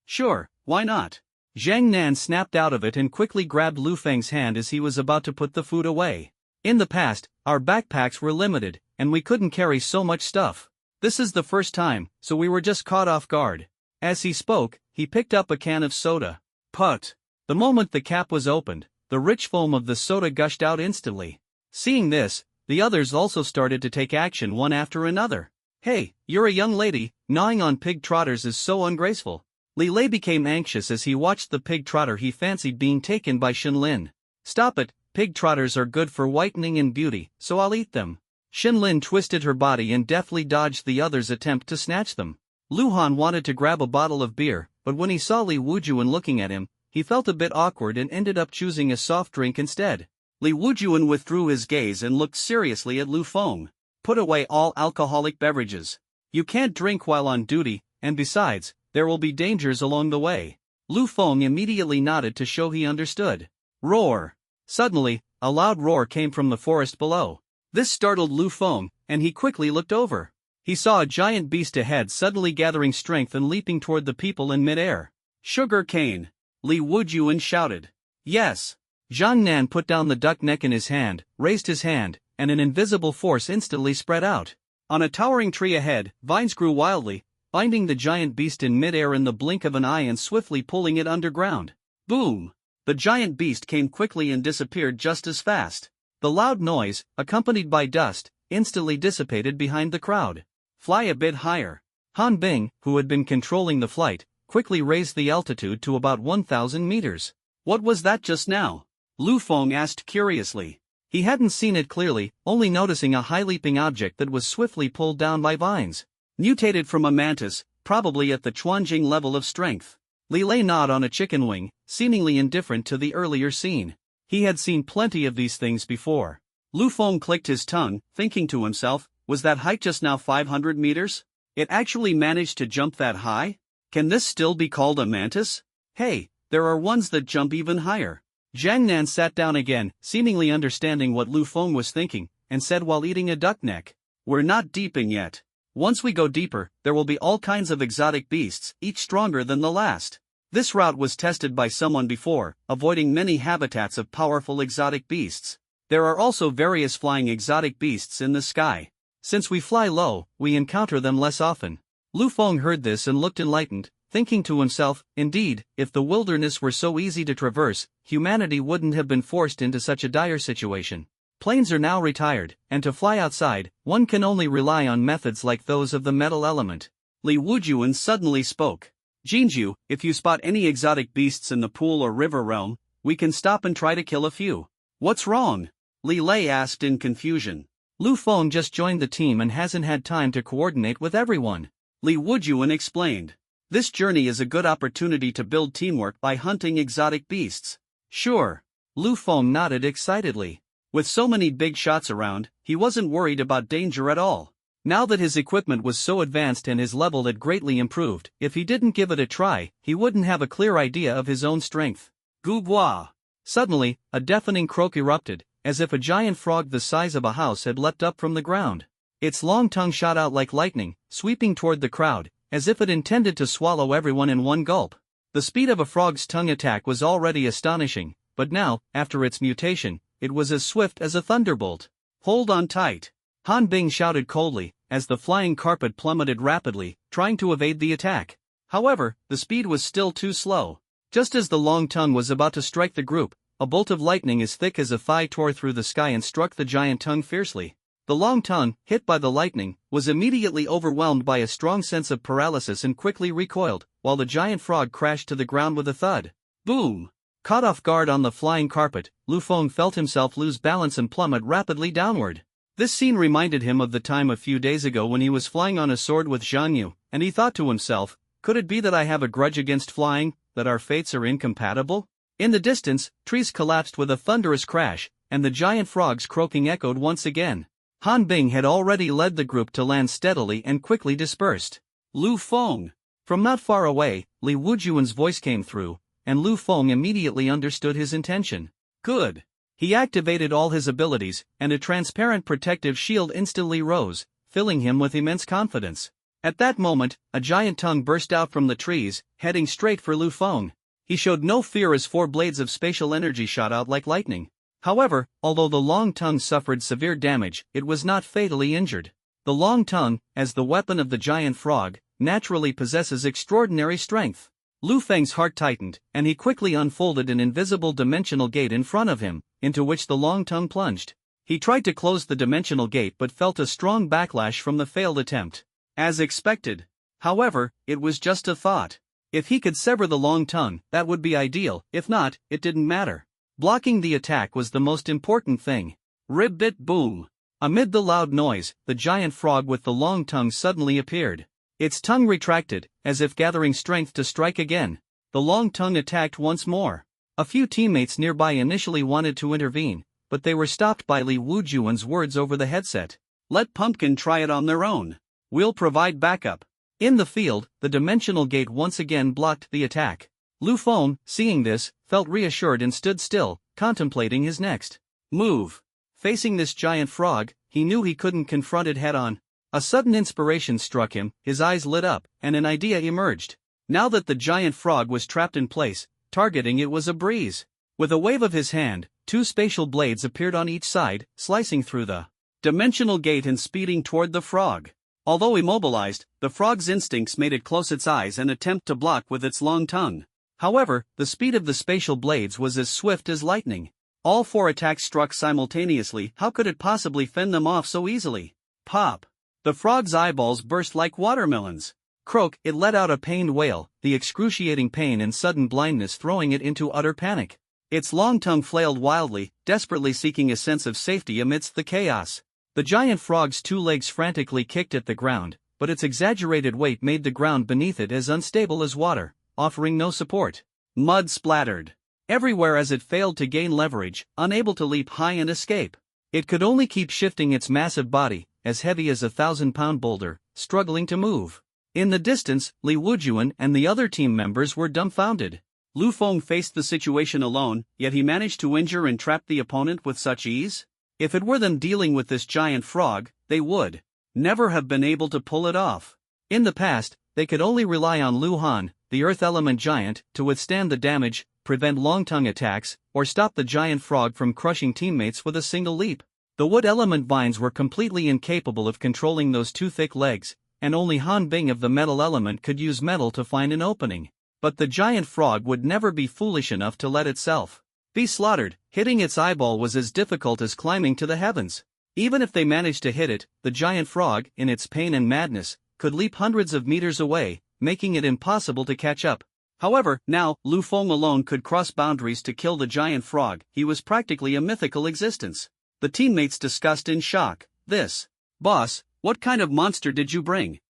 Sure, why not? Zhang Nan snapped out of it and quickly grabbed Lu Feng's hand as he was about to put the food away. In the past, our backpacks were limited, and we couldn't carry so much stuff. This is the first time, so we were just caught off guard. As he spoke, he picked up a can of soda. Put! The moment the cap was opened, the rich foam of the soda gushed out instantly. Seeing this, the others also started to take action one after another. Hey, you're a young lady, gnawing on pig trotters is so ungraceful. Li Lei became anxious as he watched the pig trotter he fancied being taken by Xin Lin. Stop it, pig trotters are good for whitening and beauty, so I'll eat them. Xin Lin twisted her body and deftly dodged the other's attempt to snatch them. Lu Han wanted to grab a bottle of beer, but when he saw Li Wujuan looking at him, he felt a bit awkward and ended up choosing a soft drink instead. Li Wujuan withdrew his gaze and looked seriously at Lu Feng. Put away all alcoholic beverages. You can't drink while on duty, and besides, there will be dangers along the way. Lu Feng immediately nodded to show he understood. Roar! Suddenly, a loud roar came from the forest below. This startled Lu Feng, and he quickly looked over. He saw a giant beast ahead suddenly gathering strength and leaping toward the people in midair. Sugar cane! Li Wujuan shouted. Yes! Zhang Nan put down the duck neck in his hand, raised his hand, and an invisible force instantly spread out. On a towering tree ahead, vines grew wildly, binding the giant beast in midair in the blink of an eye and swiftly pulling it underground. Boom! The giant beast came quickly and disappeared just as fast. The loud noise, accompanied by dust, instantly dissipated behind the crowd. Fly a bit higher. Han Bing, who had been controlling the flight, quickly raised the altitude to about 1,000 meters. What was that just now? Lu Feng asked curiously. He hadn't seen it clearly, only noticing a high-leaping object that was swiftly pulled down by vines. Mutated from a mantis, probably at the Chuanjing level of strength. Li Lei gnawed on a chicken wing, seemingly indifferent to the earlier scene. He had seen plenty of these things before. Lu Feng clicked his tongue, thinking to himself, was that height just now 500 meters? It actually managed to jump that high? Can this still be called a mantis? Hey, there are ones that jump even higher. Zhang Nan sat down again, seemingly understanding what Lu Feng was thinking, and said while eating a duck neck. We're not deeping yet. Once we go deeper, there will be all kinds of exotic beasts, each stronger than the last. This route was tested by someone before, avoiding many habitats of powerful exotic beasts. There are also various flying exotic beasts in the sky. Since we fly low, we encounter them less often. Lu Feng heard this and looked enlightened, thinking to himself, indeed, if the wilderness were so easy to traverse, humanity wouldn't have been forced into such a dire situation. Planes are now retired, and to fly outside, one can only rely on methods like those of the metal element. Li Wujuan suddenly spoke. Jinju, if you spot any exotic beasts in the pool or river realm, we can stop and try to kill a few. What's wrong? Li Lei asked in confusion. Lu Feng just joined the team and hasn't had time to coordinate with everyone. Li Wujuan explained. This journey is a good opportunity to build teamwork by hunting exotic beasts. Sure. Lu Feng nodded excitedly. With so many big shots around, he wasn't worried about danger at all. Now that his equipment was so advanced and his level had greatly improved, if he didn't give it a try, he wouldn't have a clear idea of his own strength. Goo-gwa! Suddenly, a deafening croak erupted, as if a giant frog the size of a house had leapt up from the ground. Its long tongue shot out like lightning, sweeping toward the crowd, as if it intended to swallow everyone in one gulp. The speed of a frog's tongue attack was already astonishing, but now, after its mutation, it was as swift as a thunderbolt. Hold on tight. Han Bing shouted coldly, as the flying carpet plummeted rapidly, trying to evade the attack. However, the speed was still too slow. Just as the long tongue was about to strike the group, a bolt of lightning as thick as a thigh tore through the sky and struck the giant tongue fiercely. The long tongue, hit by the lightning, was immediately overwhelmed by a strong sense of paralysis and quickly recoiled, while the giant frog crashed to the ground with a thud. Boom! Caught off guard on the flying carpet, Lu Feng felt himself lose balance and plummet rapidly downward. This scene reminded him of the time a few days ago when he was flying on a sword with Zhang Yu, and he thought to himself, could it be that I have a grudge against flying, that our fates are incompatible? In the distance, trees collapsed with a thunderous crash, and the giant frog's croaking echoed once again. Han Bing had already led the group to land steadily and quickly dispersed. Lu Feng. From not far away, Li Wujuan's voice came through, and Lu Feng immediately understood his intention. Good. He activated all his abilities, and a transparent protective shield instantly rose, filling him with immense confidence. At that moment, a giant tongue burst out from the trees, heading straight for Lu Feng. He showed no fear as 4 blades of spatial energy shot out like lightning. However, although the long tongue suffered severe damage, it was not fatally injured. The long tongue, as the weapon of the giant frog, naturally possesses extraordinary strength. Lu Feng's heart tightened, and he quickly unfolded an invisible dimensional gate in front of him, into which the long tongue plunged. He tried to close the dimensional gate but felt a strong backlash from the failed attempt. As expected. However, it was just a thought. If he could sever the long tongue, that would be ideal, if not, it didn't matter. Blocking the attack was the most important thing. Rib-bit boom. Amid the loud noise, the giant frog with the long tongue suddenly appeared. Its tongue retracted, as if gathering strength to strike again. The long tongue attacked once more. A few teammates nearby initially wanted to intervene, but they were stopped by Li Wujuan's words over the headset. Let Pumpkin try it on their own. We'll provide backup. In the field, the dimensional gate once again blocked the attack. Lu Feng, seeing this, felt reassured and stood still, contemplating his next move. Facing this giant frog, he knew he couldn't confront it head-on. A sudden inspiration struck him, his eyes lit up, and an idea emerged. Now that the giant frog was trapped in place, targeting it was a breeze. With a wave of his hand, 2 spatial blades appeared on each side, slicing through the dimensional gate and speeding toward the frog. Although immobilized, the frog's instincts made it close its eyes and attempt to block with its long tongue. However, the speed of the spatial blades was as swift as lightning. All 4 attacks struck simultaneously. How could it possibly fend them off so easily? Pop! The frog's eyeballs burst like watermelons. Croak! It let out a pained wail, the excruciating pain and sudden blindness throwing it into utter panic. Its long tongue flailed wildly, desperately seeking a sense of safety amidst the chaos. The giant frog's 2 legs frantically kicked at the ground, but its exaggerated weight made the ground beneath it as unstable as water, offering no support. Mud splattered everywhere as it failed to gain leverage, unable to leap high and escape. It could only keep shifting its massive body, as heavy as a 1,000-pound boulder, struggling to move. In the distance, Li Wujuan and the other team members were dumbfounded. Lu Feng faced the situation alone, yet he managed to injure and trap the opponent with such ease? If it were them dealing with this giant frog, they would never have been able to pull it off. In the past, they could only rely on Lu Han, the earth element giant, to withstand the damage, prevent long-tongue attacks, or stop the giant frog from crushing teammates with a single leap. The wood element vines were completely incapable of controlling those 2 thick legs, and only Han Bing of the metal element could use metal to find an opening. But the giant frog would never be foolish enough to let itself be slaughtered. Hitting its eyeball was as difficult as climbing to the heavens. Even if they managed to hit it, the giant frog, in its pain and madness, could leap hundreds of meters away, making it impossible to catch up. However, now, Lu Feng alone could cross boundaries to kill the giant frog. He was practically a mythical existence. The teammates discussed in shock. This. Boss, what kind of monster did you bring?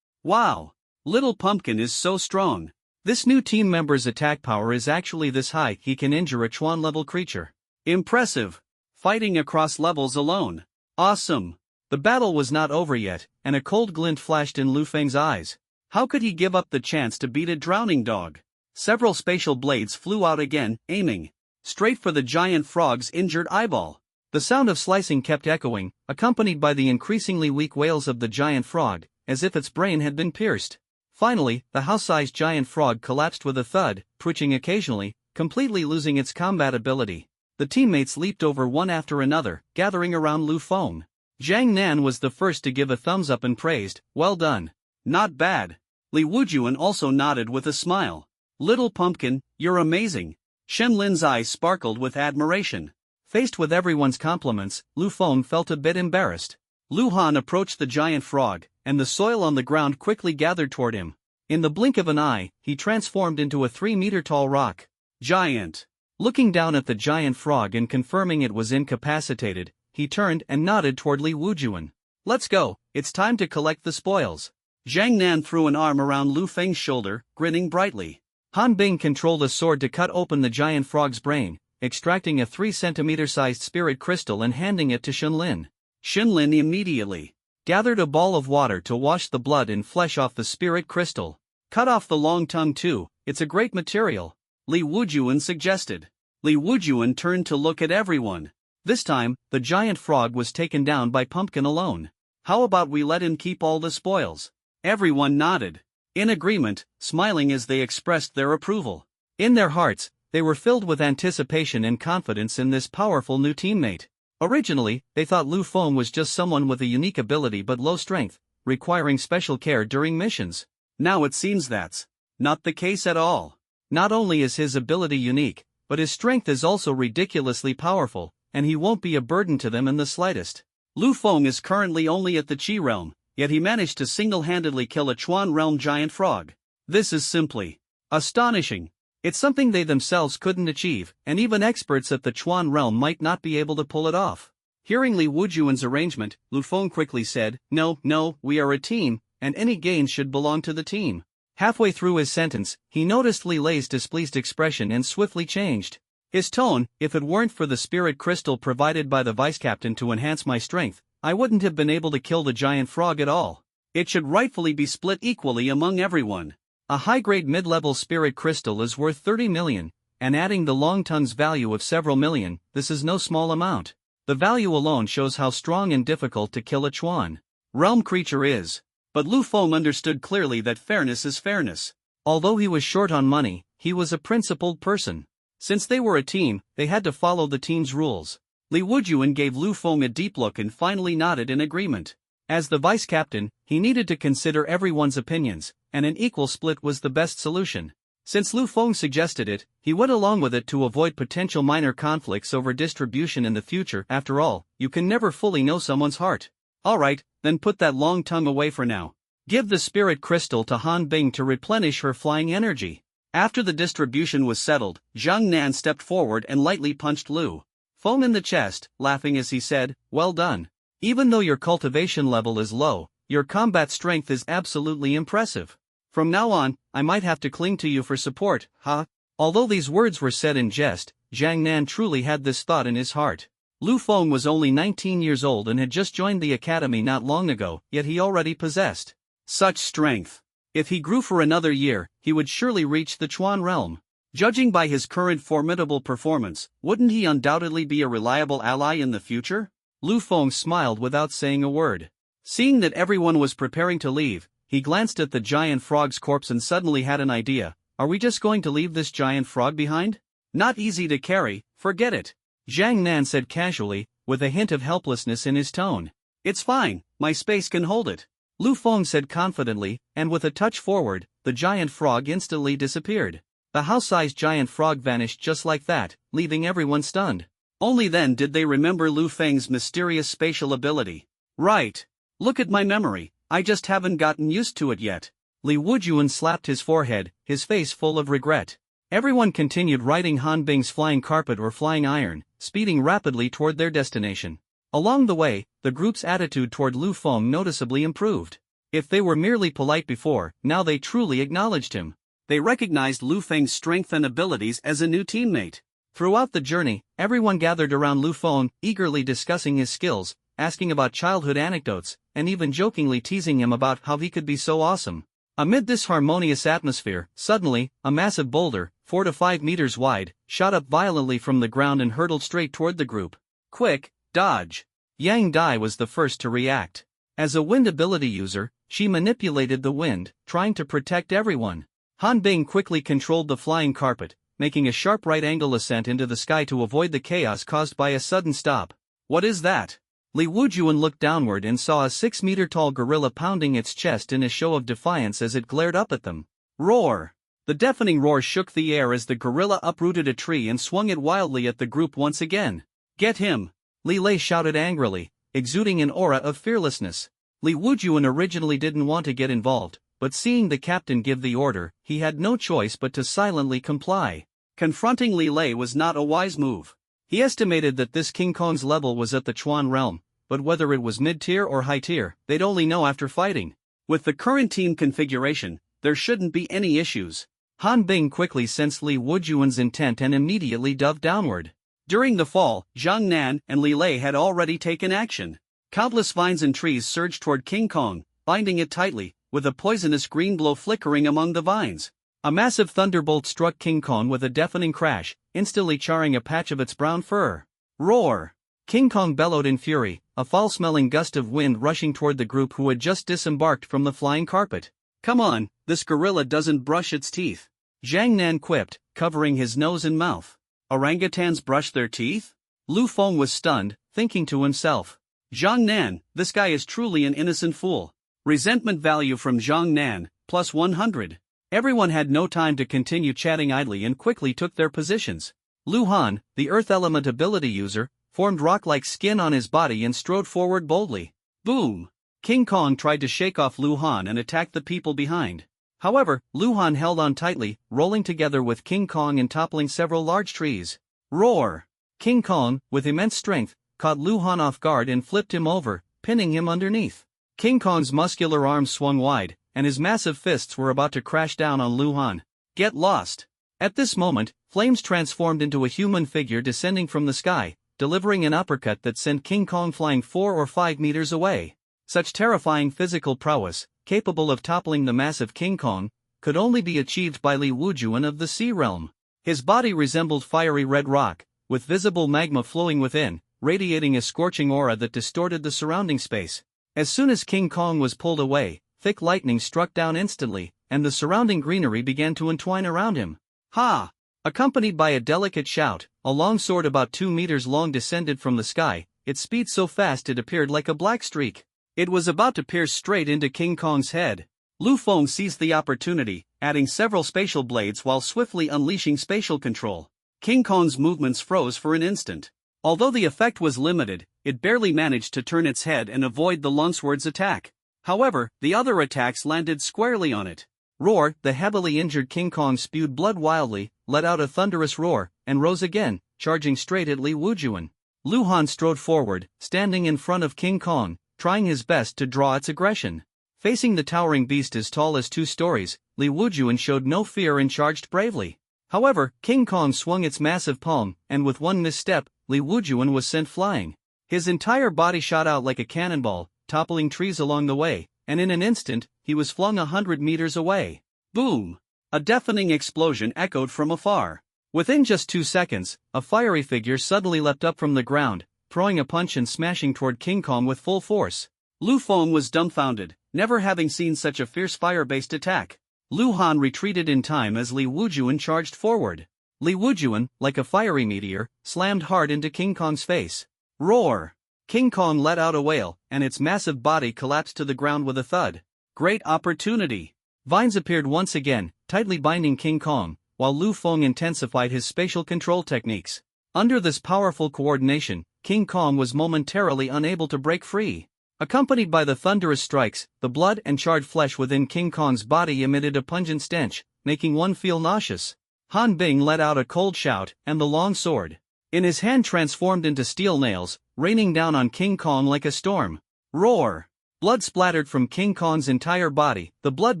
Wow. Little Pumpkin is so strong. This new team member's attack power is actually this high. He can injure a Chuan-level creature. Impressive. Fighting across levels alone. Awesome. The battle was not over yet, and a cold glint flashed in Lu Feng's eyes. How could he give up the chance to beat a drowning dog? Several spatial blades flew out again, aiming straight for the giant frog's injured eyeball. The sound of slicing kept echoing, accompanied by the increasingly weak wails of the giant frog, as if its brain had been pierced. Finally, the house-sized giant frog collapsed with a thud, twitching occasionally, completely losing its combat ability. The teammates leaped over one after another, gathering around Lu Feng. Zhang Nan was the first to give a thumbs up and praised, "Well done." Not bad. Li Wujuan also nodded with a smile. Little Pumpkin, you're amazing. Shen Lin's eyes sparkled with admiration. Faced with everyone's compliments, Lu Feng felt a bit embarrassed. Lu Han approached the giant frog, and the soil on the ground quickly gathered toward him. In the blink of an eye, he transformed into a 3-meter-tall rock. Giant. Looking down at the giant frog and confirming it was incapacitated, he turned and nodded toward Li Wujuan. "Let's go, it's time to collect the spoils." Zhang Nan threw an arm around Lu Feng's shoulder, grinning brightly. Han Bing controlled a sword to cut open the giant frog's brain, extracting a 3-centimeter-sized spirit crystal and handing it to Shunlin. Shunlin immediately gathered a ball of water to wash the blood and flesh off the spirit crystal. "Cut off the long tongue too, it's a great material," Li Wujuan suggested. Li Wujuan turned to look at everyone. This time, the giant frog was taken down by Pumpkin alone. "How about we let him keep all the spoils?" Everyone nodded, in agreement, smiling as they expressed their approval. In their hearts, they were filled with anticipation and confidence in this powerful new teammate. Originally, they thought Lu Feng was just someone with a unique ability but low strength, requiring special care during missions. Now it seems that's not the case at all. Not only is his ability unique, but his strength is also ridiculously powerful, and he won't be a burden to them in the slightest. Lu Feng is currently only at the Qi realm, yet he managed to single-handedly kill a Chuan realm giant frog. This is simply astonishing. It's something they themselves couldn't achieve, and even experts at the Chuan realm might not be able to pull it off. Hearing Li Wujuan's arrangement, Lu Feng quickly said, No, we are a team, and any gains should belong to the team." Halfway through his sentence, he noticed Li Lei's displeased expression and swiftly changed his tone. "If it weren't for the spirit crystal provided by the vice captain to enhance my strength, I wouldn't have been able to kill the giant frog at all. It should rightfully be split equally among everyone. A high-grade mid-level spirit crystal is worth 30 million, and adding the long tongue's value of several million, this is no small amount. The value alone shows how strong and difficult to kill a Chuan realm creature is." But Lu Feng understood clearly that fairness is fairness. Although he was short on money, he was a principled person. Since they were a team, they had to follow the team's rules. Li Wujuan gave Lu Feng a deep look and finally nodded in agreement. As the vice captain, he needed to consider everyone's opinions, and an equal split was the best solution. Since Lu Feng suggested it, he went along with it to avoid potential minor conflicts over distribution in the future. After all, you can never fully know someone's heart. "Alright, then put that long tongue away for now. Give the spirit crystal to Han Bing to replenish her flying energy." After the distribution was settled, Zhang Nan stepped forward and lightly punched Lu Feng in the chest, laughing as he said, "Well done. Even though your cultivation level is low, your combat strength is absolutely impressive. From now on, I might have to cling to you for support, huh?" Although these words were said in jest, Zhang Nan truly had this thought in his heart. Lu Feng was only 19 years old and had just joined the academy not long ago, yet he already possessed such strength. If he grew for another year, he would surely reach the Chuan realm. Judging by his current formidable performance, wouldn't he undoubtedly be a reliable ally in the future? Lu Feng smiled without saying a word. Seeing that everyone was preparing to leave, he glanced at the giant frog's corpse and suddenly had an idea. "Are we just going to leave this giant frog behind? Not easy to carry, forget it," Zhang Nan said casually, with a hint of helplessness in his tone. "It's fine, my space can hold it," Lu Feng said confidently, and with a touch forward, the giant frog instantly disappeared. The house-sized giant frog vanished just like that, leaving everyone stunned. Only then did they remember Lu Feng's mysterious spatial ability. "Right. Look at my memory, I just haven't gotten used to it yet." Li Wujuan slapped his forehead, his face full of regret. Everyone continued riding Han Bing's flying carpet or flying iron, speeding rapidly toward their destination. Along the way, the group's attitude toward Lu Feng noticeably improved. If they were merely polite before, now they truly acknowledged him. They recognized Lu Feng's strength and abilities as a new teammate. Throughout the journey, everyone gathered around Lu Feng, eagerly discussing his skills, asking about childhood anecdotes, and even jokingly teasing him about how he could be so awesome. Amid this harmonious atmosphere, suddenly, a massive boulder, 4 to 5 meters wide, shot up violently from the ground and hurtled straight toward the group. "Quick, dodge!" Yang Dai was the first to react. As a wind ability user, she manipulated the wind, trying to protect everyone. Han Bing quickly controlled the flying carpet, making a sharp right-angle ascent into the sky to avoid the chaos caused by a sudden stop. "What is that?" Li Wujuan looked downward and saw a 6-meter-tall gorilla pounding its chest in a show of defiance as it glared up at them. Roar! The deafening roar shook the air as the gorilla uprooted a tree and swung it wildly at the group once again. "Get him!" Li Lei shouted angrily, exuding an aura of fearlessness. Li Wujuan originally didn't want to get involved, but seeing the captain give the order, he had no choice but to silently comply. Confronting Li Lei was not a wise move. He estimated that this King Kong's level was at the Chuan realm, but whether it was mid-tier or high-tier, they'd only know after fighting. With the current team configuration, there shouldn't be any issues. Han Bing quickly sensed Li Wujuan's intent and immediately dove downward. During the fall, Zhang Nan and Li Lei had already taken action. Countless vines and trees surged toward King Kong, binding it tightly, with a poisonous green glow flickering among the vines. A massive thunderbolt struck King Kong with a deafening crash, instantly charring a patch of its brown fur. Roar! King Kong bellowed in fury, a foul-smelling gust of wind rushing toward the group who had just disembarked from the flying carpet. Come on, this gorilla doesn't brush its teeth. Zhang Nan quipped, covering his nose and mouth. Orangutans brush their teeth? Lu Feng was stunned, thinking to himself. Zhang Nan, this guy is truly an innocent fool. Resentment value from Zhang Nan, plus 100. Everyone had no time to continue chatting idly and quickly took their positions. Lu Han, the Earth Element ability user, formed rock-like skin on his body and strode forward boldly. Boom! King Kong tried to shake off Lu Han and attack the people behind. However, Lu Han held on tightly, rolling together with King Kong and toppling several large trees. Roar! King Kong, with immense strength, caught Lu Han off guard and flipped him over, pinning him underneath. King Kong's muscular arms swung wide, and his massive fists were about to crash down on Lu Han. Get lost! At this moment, flames transformed into a human figure descending from the sky, delivering an uppercut that sent King Kong flying 4 or 5 meters away. Such terrifying physical prowess, capable of toppling the massive King Kong, could only be achieved by Li Wujuan of the Sea Realm. His body resembled fiery red rock, with visible magma flowing within, radiating a scorching aura that distorted the surrounding space. As soon as King Kong was pulled away, thick lightning struck down instantly, and the surrounding greenery began to entwine around him. Ha! Accompanied by a delicate shout, a long sword about 2 meters long descended from the sky, its speed so fast it appeared like a black streak. It was about to pierce straight into King Kong's head. Lu Feng seized the opportunity, adding several spatial blades while swiftly unleashing spatial control. King Kong's movements froze for an instant. Although the effect was limited, it barely managed to turn its head and avoid the longsword's attack. However, the other attacks landed squarely on it. Roar! The heavily injured King Kong spewed blood wildly, let out a thunderous roar, and rose again, charging straight at Li Wujuan. Lu Han strode forward, standing in front of King Kong, trying his best to draw its aggression. Facing the towering beast as tall as 2 stories, Li Wujuan showed no fear and charged bravely. However, King Kong swung its massive palm, and with one misstep, Li Wujuan was sent flying. His entire body shot out like a cannonball, toppling trees along the way, and in an instant, he was flung 100 meters away. Boom! A deafening explosion echoed from afar. Within just 2 seconds, a fiery figure suddenly leapt up from the ground, throwing a punch and smashing toward King Kong with full force. Lu Feng was dumbfounded, never having seen such a fierce fire-based attack. Lu Han retreated in time as Li Wujuan charged forward. Li Wujuan, like a fiery meteor, slammed hard into King Kong's face. Roar! King Kong let out a wail, and its massive body collapsed to the ground with a thud. Great opportunity! Vines appeared once again, tightly binding King Kong, while Lu Feng intensified his spatial control techniques. Under this powerful coordination, King Kong was momentarily unable to break free. Accompanied by the thunderous strikes, the blood and charred flesh within King Kong's body emitted a pungent stench, making one feel nauseous. Han Bing let out a cold shout, and the long sword in his hand transformed into steel nails, raining down on King Kong like a storm. Roar! Blood splattered from King Kong's entire body, the blood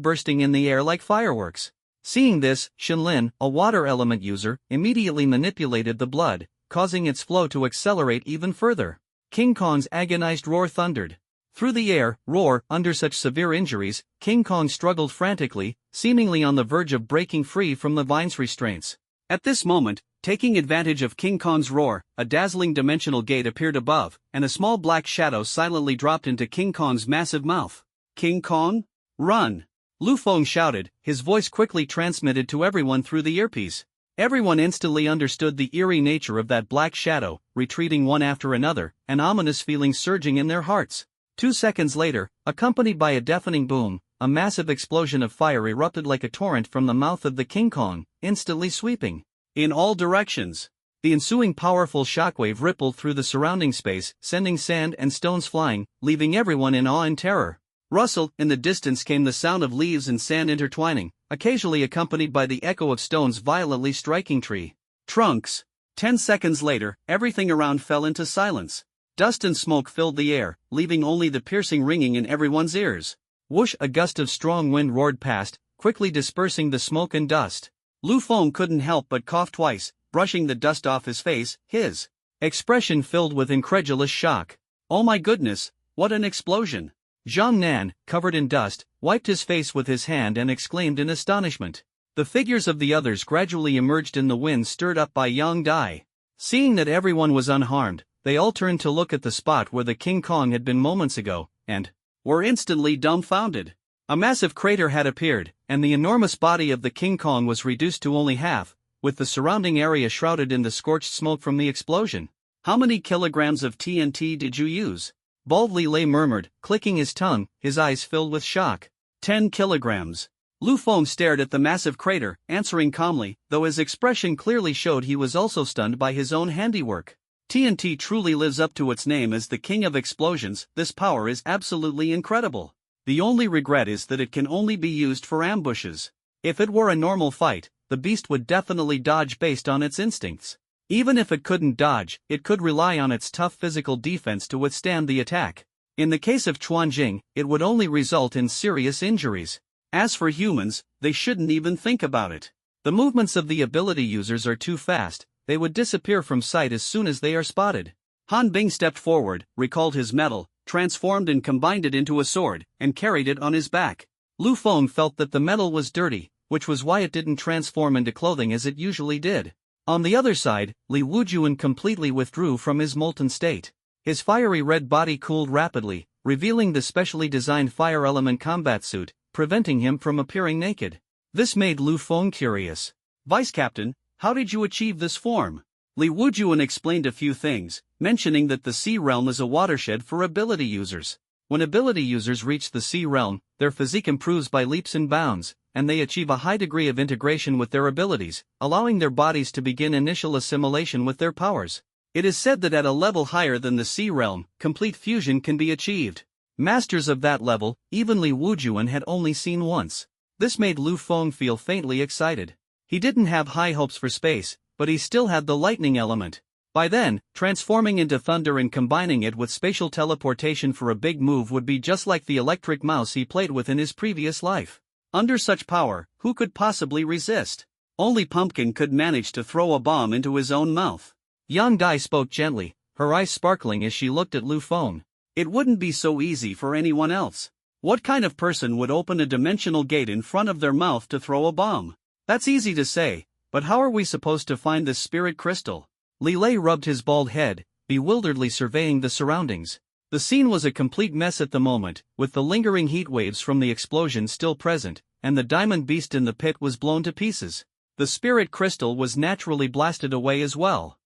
bursting in the air like fireworks. Seeing this, Shenlin, a water element user, immediately manipulated the blood, causing its flow to accelerate even further. King Kong's agonized roar thundered through the air. Under such severe injuries, King Kong struggled frantically, seemingly on the verge of breaking free from the vine's restraints. At this moment, taking advantage of King Kong's roar, a dazzling dimensional gate appeared above, and a small black shadow silently dropped into King Kong's massive mouth. King Kong? Run! Lu Feng shouted, his voice quickly transmitted to everyone through the earpiece. Everyone instantly understood the eerie nature of that black shadow, retreating one after another, an ominous feeling surging in their hearts. 2 seconds later, accompanied by a deafening boom, a massive explosion of fire erupted like a torrent from the mouth of the King Kong, instantly sweeping in all directions. The ensuing powerful shockwave rippled through the surrounding space, sending sand and stones flying, leaving everyone in awe and terror. Rustle, in the distance came the sound of leaves and sand intertwining, occasionally accompanied by the echo of stones violently striking tree trunks. 10 seconds later, everything around fell into silence. Dust and smoke filled the air, leaving only the piercing ringing in everyone's ears. Whoosh! A gust of strong wind roared past, quickly dispersing the smoke and dust. Lu Feng couldn't help but cough twice, brushing the dust off his face, his expression filled with incredulous shock. "Oh my goodness, what an explosion!" Zhang Nan, covered in dust, wiped his face with his hand and exclaimed in astonishment. The figures of the others gradually emerged in the wind stirred up by Yang Dai. Seeing that everyone was unharmed, they all turned to look at the spot where the King Kong had been moments ago, and were instantly dumbfounded. A massive crater had appeared, and the enormous body of the King Kong was reduced to only half, with the surrounding area shrouded in the scorched smoke from the explosion. "How many kilograms of TNT did you use?" Bald Li Lei murmured, clicking his tongue, his eyes filled with shock. 10 kilograms. Lu Feng stared at the massive crater, answering calmly, though his expression clearly showed he was also stunned by his own handiwork. TNT truly lives up to its name as the king of explosions. This power is absolutely incredible. The only regret is that it can only be used for ambushes. If it were a normal fight, the beast would definitely dodge based on its instincts. Even if it couldn't dodge, it could rely on its tough physical defense to withstand the attack. In the case of Chuanjing, it would only result in serious injuries. As for humans, they shouldn't even think about it. The movements of the ability users are too fast, they would disappear from sight as soon as they are spotted. Han Bing stepped forward, recalled his medal, transformed and combined it into a sword, and carried it on his back. Lu Feng felt that the metal was dirty, which was why it didn't transform into clothing as it usually did. On the other side, Li Wujuan completely withdrew from his molten state. His fiery red body cooled rapidly, revealing the specially designed fire element combat suit, preventing him from appearing naked. This made Lu Feng curious. "Vice Captain, how did you achieve this form?" Li Wujuan explained a few things, mentioning that the Sea Realm is a watershed for ability users. When ability users reach the Sea Realm, their physique improves by leaps and bounds, and they achieve a high degree of integration with their abilities, allowing their bodies to begin initial assimilation with their powers. It is said that at a level higher than the Sea Realm, complete fusion can be achieved. Masters of that level, even Li Wujuan had only seen once. This made Lu Feng feel faintly excited. He didn't have high hopes for space, but he still had the lightning element. By then, transforming into thunder and combining it with spatial teleportation for a big move would be just like the electric mouse he played with in his previous life. Under such power, who could possibly resist? Only Pumpkin could manage to throw a bomb into his own mouth. Yang Dai spoke gently, her eyes sparkling as she looked at Lu Feng. It wouldn't be so easy for anyone else. What kind of person would open a dimensional gate in front of their mouth to throw a bomb? That's easy to say, but how are we supposed to find this spirit crystal? Li Lei rubbed his bald head, bewilderedly surveying the surroundings. The scene was a complete mess at the moment, with the lingering heat waves from the explosion still present, and the diamond beast in the pit was blown to pieces. The spirit crystal was naturally blasted away as well.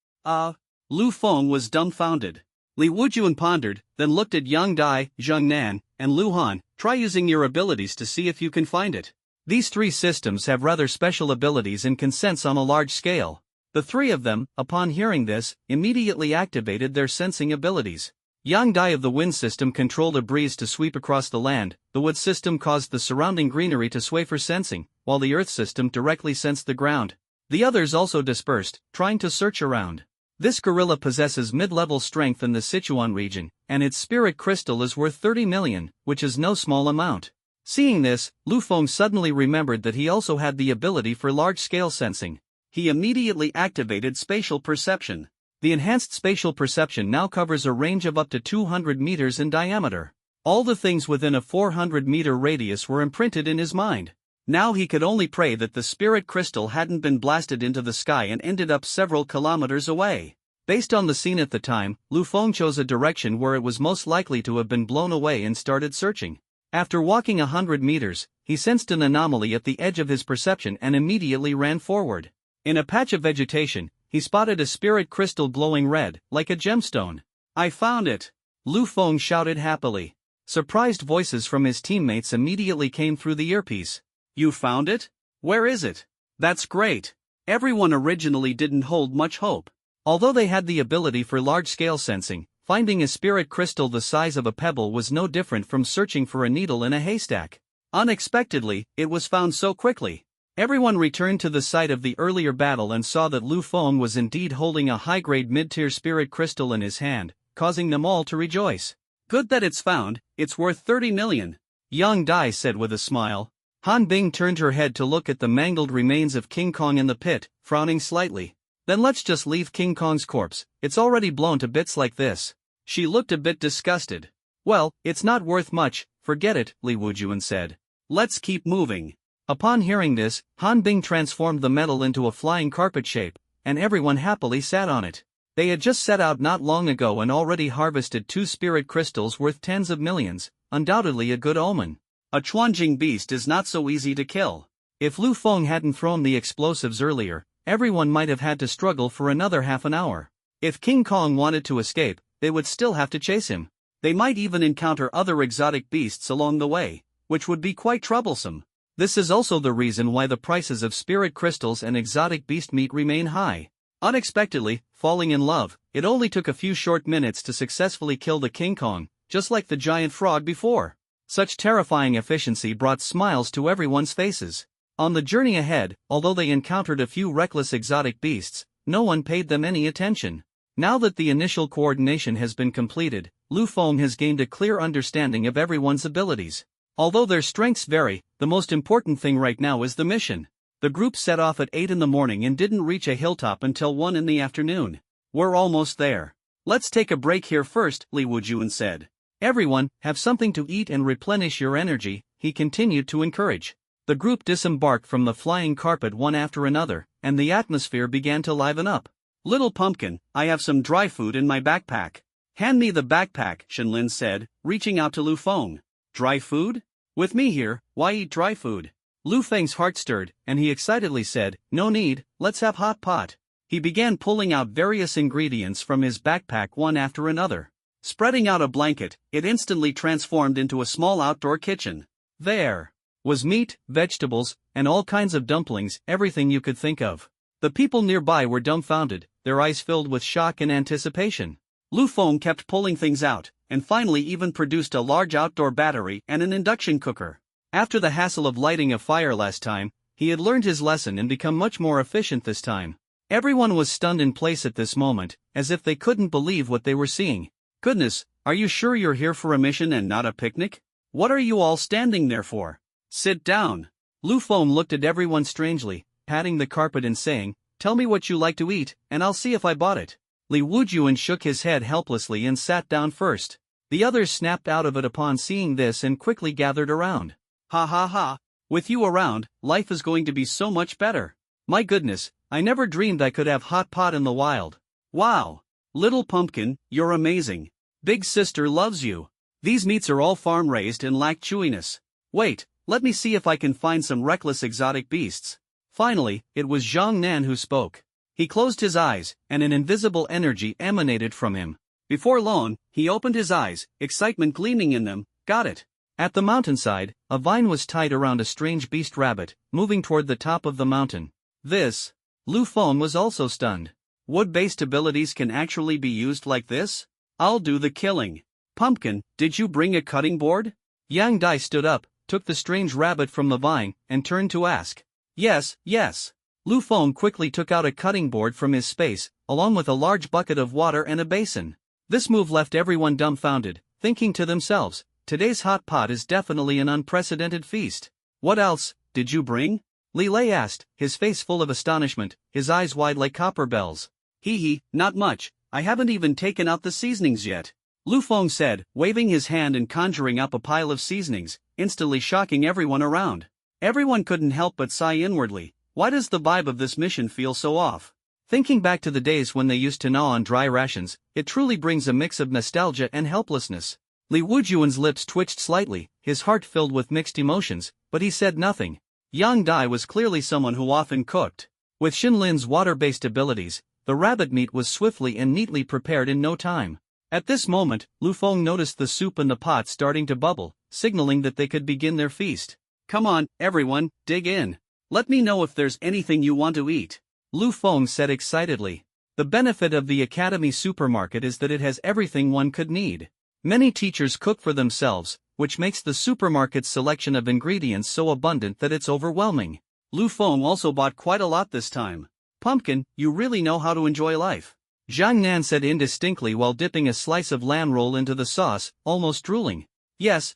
Lu Feng was dumbfounded. Li Wujuan pondered, then looked at Yang Dai, Zhang Nan, and Lu Han. "Try using your abilities to see if you can find it." These three systems have rather special abilities and can sense on a large scale. The three of them, upon hearing this, immediately activated their sensing abilities. Yang Dai of the wind system controlled a breeze to sweep across the land, the wood system caused the surrounding greenery to sway for sensing, while the earth system directly sensed the ground. The others also dispersed, trying to search around. This gorilla possesses mid-level strength in the Sichuan region, and its spirit crystal is worth 30 million, which is no small amount. Seeing this, Lu Feng suddenly remembered that he also had the ability for large-scale sensing. He immediately activated spatial perception. The enhanced spatial perception now covers a range of up to 200 meters in diameter. All the things within a 400-meter radius were imprinted in his mind. Now he could only pray that the spirit crystal hadn't been blasted into the sky and ended up several kilometers away. Based on the scene at the time, Lu Feng chose a direction where it was most likely to have been blown away and started searching. After walking 100 meters, he sensed an anomaly at the edge of his perception and immediately ran forward. In a patch of vegetation, he spotted a spirit crystal glowing red, like a gemstone. "I found it!" Lu Feng shouted happily. Surprised voices from his teammates immediately came through the earpiece. "You found it? Where is it?" "That's great." Everyone originally didn't hold much hope. Although they had the ability for large-scale sensing, finding a spirit crystal the size of a pebble was no different from searching for a needle in a haystack. Unexpectedly, it was found so quickly. Everyone returned to the site of the earlier battle and saw that Lu Feng was indeed holding a high-grade mid-tier spirit crystal in his hand, causing them all to rejoice. Good that it's found, it's worth 30 million. Yang Dai said with a smile. Han Bing turned her head to look at the mangled remains of King Kong in the pit, frowning slightly. Then let's just leave King Kong's corpse, it's already blown to bits like this. She looked a bit disgusted. Well, it's not worth much, forget it, Li Wujuan said. Let's keep moving. Upon hearing this, Han Bing transformed the metal into a flying carpet shape, and everyone happily sat on it. They had just set out not long ago and already harvested 2 spirit crystals worth tens of millions, undoubtedly a good omen. A Chuanjing beast is not so easy to kill. If Lu Feng hadn't thrown the explosives earlier, everyone might have had to struggle for another half an hour. If King Kong wanted to escape, they would still have to chase him. They might even encounter other exotic beasts along the way, which would be quite troublesome. This is also the reason why the prices of spirit crystals and exotic beast meat remain high. Unexpectedly, falling in love, it only took a few short minutes to successfully kill the King Kong, just like the giant frog before. Such terrifying efficiency brought smiles to everyone's faces. On the journey ahead, although they encountered a few reckless exotic beasts, no one paid them any attention. Now that the initial coordination has been completed, Lu Feng has gained a clear understanding of everyone's abilities. Although their strengths vary, the most important thing right now is the mission. The group set off at 8 in the morning and didn't reach a hilltop until 1 in the afternoon. We're almost there. Let's take a break here first, Li Wujuan said. Everyone, have something to eat and replenish your energy, he continued to encourage. The group disembarked from the flying carpet one after another, and the atmosphere began to liven up. Little Pumpkin, I have some dry food in my backpack. Hand me the backpack, Shenlin said, reaching out to Lu Feng. Dry food? With me here, why eat dry food? Lu Feng's heart stirred, and he excitedly said, no need, let's have hot pot. He began pulling out various ingredients from his backpack one after another. Spreading out a blanket, it instantly transformed into a small outdoor kitchen. There was meat, vegetables, and all kinds of dumplings, everything you could think of. The people nearby were dumbfounded, their eyes filled with shock and anticipation. Lu Feng kept pulling things out, and finally even produced a large outdoor battery and an induction cooker. After the hassle of lighting a fire last time, he had learned his lesson and become much more efficient this time. Everyone was stunned in place at this moment, as if they couldn't believe what they were seeing. Goodness, are you sure you're here for a mission and not a picnic? What are you all standing there for? Sit down. Lu Feng looked at everyone strangely, patting the carpet and saying, tell me what you like to eat, and I'll see if I bought it. Li Wujuan shook his head helplessly and sat down first. The others snapped out of it upon seeing this and quickly gathered around. Ha ha ha, with you around, life is going to be so much better. My goodness, I never dreamed I could have hot pot in the wild. Wow. Little Pumpkin, you're amazing. Big sister loves you. These meats are all farm-raised and lack chewiness. Wait, let me see if I can find some reckless exotic beasts. Finally, it was Zhang Nan who spoke. He closed his eyes, and an invisible energy emanated from him. Before long, he opened his eyes, excitement gleaming in them. Got it. At the mountainside, a vine was tied around a strange beast rabbit, moving toward the top of the mountain. This. Lu Feng was also stunned. Wood-based abilities can actually be used like this? I'll do the killing. Pumpkin, did you bring a cutting board? Yang Dai stood up, took the strange rabbit from the vine, and turned to ask. Yes, yes. Lu Feng quickly took out a cutting board from his space, along with a large bucket of water and a basin. This move left everyone dumbfounded, thinking to themselves, today's hot pot is definitely an unprecedented feast. What else did you bring? Li Lei asked, his face full of astonishment, his eyes wide like copper bells. Hee, not much, I haven't even taken out the seasonings yet. Lu Feng said, waving his hand and conjuring up a pile of seasonings, instantly shocking everyone around. Everyone couldn't help but sigh inwardly. Why does the vibe of this mission feel so off? Thinking back to the days when they used to gnaw on dry rations, it truly brings a mix of nostalgia and helplessness. Li Wujuan's lips twitched slightly, his heart filled with mixed emotions, but he said nothing. Yang Dai was clearly someone who often cooked. With Shenlin's water-based abilities, the rabbit meat was swiftly and neatly prepared in no time. At this moment, Lu Feng noticed the soup in the pot starting to bubble, signaling that they could begin their feast. Come on, everyone, dig in. Let me know if there's anything you want to eat. Lu Feng said excitedly. The benefit of the Academy supermarket is that it has everything one could need. Many teachers cook for themselves, which makes the supermarket's selection of ingredients so abundant that it's overwhelming. Lu Feng also bought quite a lot this time. Pumpkin, you really know how to enjoy life. Zhang Nan said indistinctly while dipping a slice of lamb roll into the sauce, almost drooling. Yes,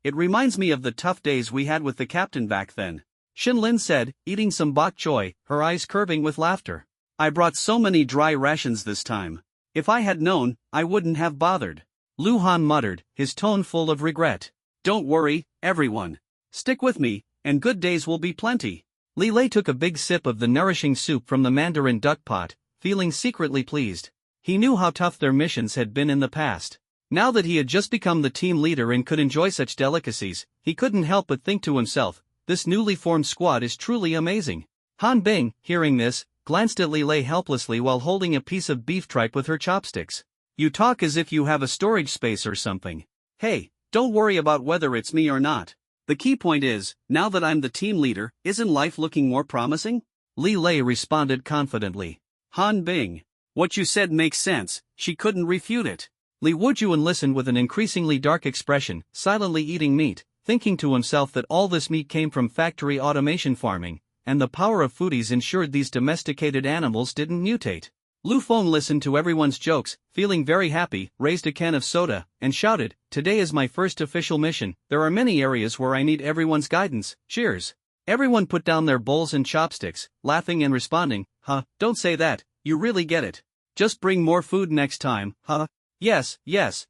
it reminds me of the tough days we had with the captain back then. Xin Lin said, eating some bok choy, her eyes curving with laughter. I brought so many dry rations this time. If I had known, I wouldn't have bothered. Lu Han muttered, his tone full of regret. Don't worry, everyone. Stick with me, and good days will be plenty. Li Lei took a big sip of the nourishing soup from the Mandarin duck pot, feeling secretly pleased. He knew how tough their missions had been in the past. Now that he had just become the team leader and could enjoy such delicacies, he couldn't help but think to himself, this newly formed squad is truly amazing. Han Bing, hearing this, glanced at Li Lei helplessly while holding a piece of beef tripe with her chopsticks. You talk as if you have a storage space or something. Hey, don't worry about whether it's me or not. The key point is, now that I'm the team leader, isn't life looking more promising? Li Lei responded confidently. Han Bing. What you said makes sense, she couldn't refute it. Li Wujuan listened with an increasingly dark expression, silently eating meat, thinking to himself that all this meat came from factory automation farming, and the power of foodies ensured these domesticated animals didn't mutate. Lu Feng listened to everyone's jokes, feeling very happy, raised a can of soda, and shouted, "Today is my first official mission. There are many areas where I need everyone's guidance. Cheers." Everyone put down their bowls and chopsticks, laughing and responding, "Huh, don't say that, you really get it. Just bring more food next time, huh?" Yes,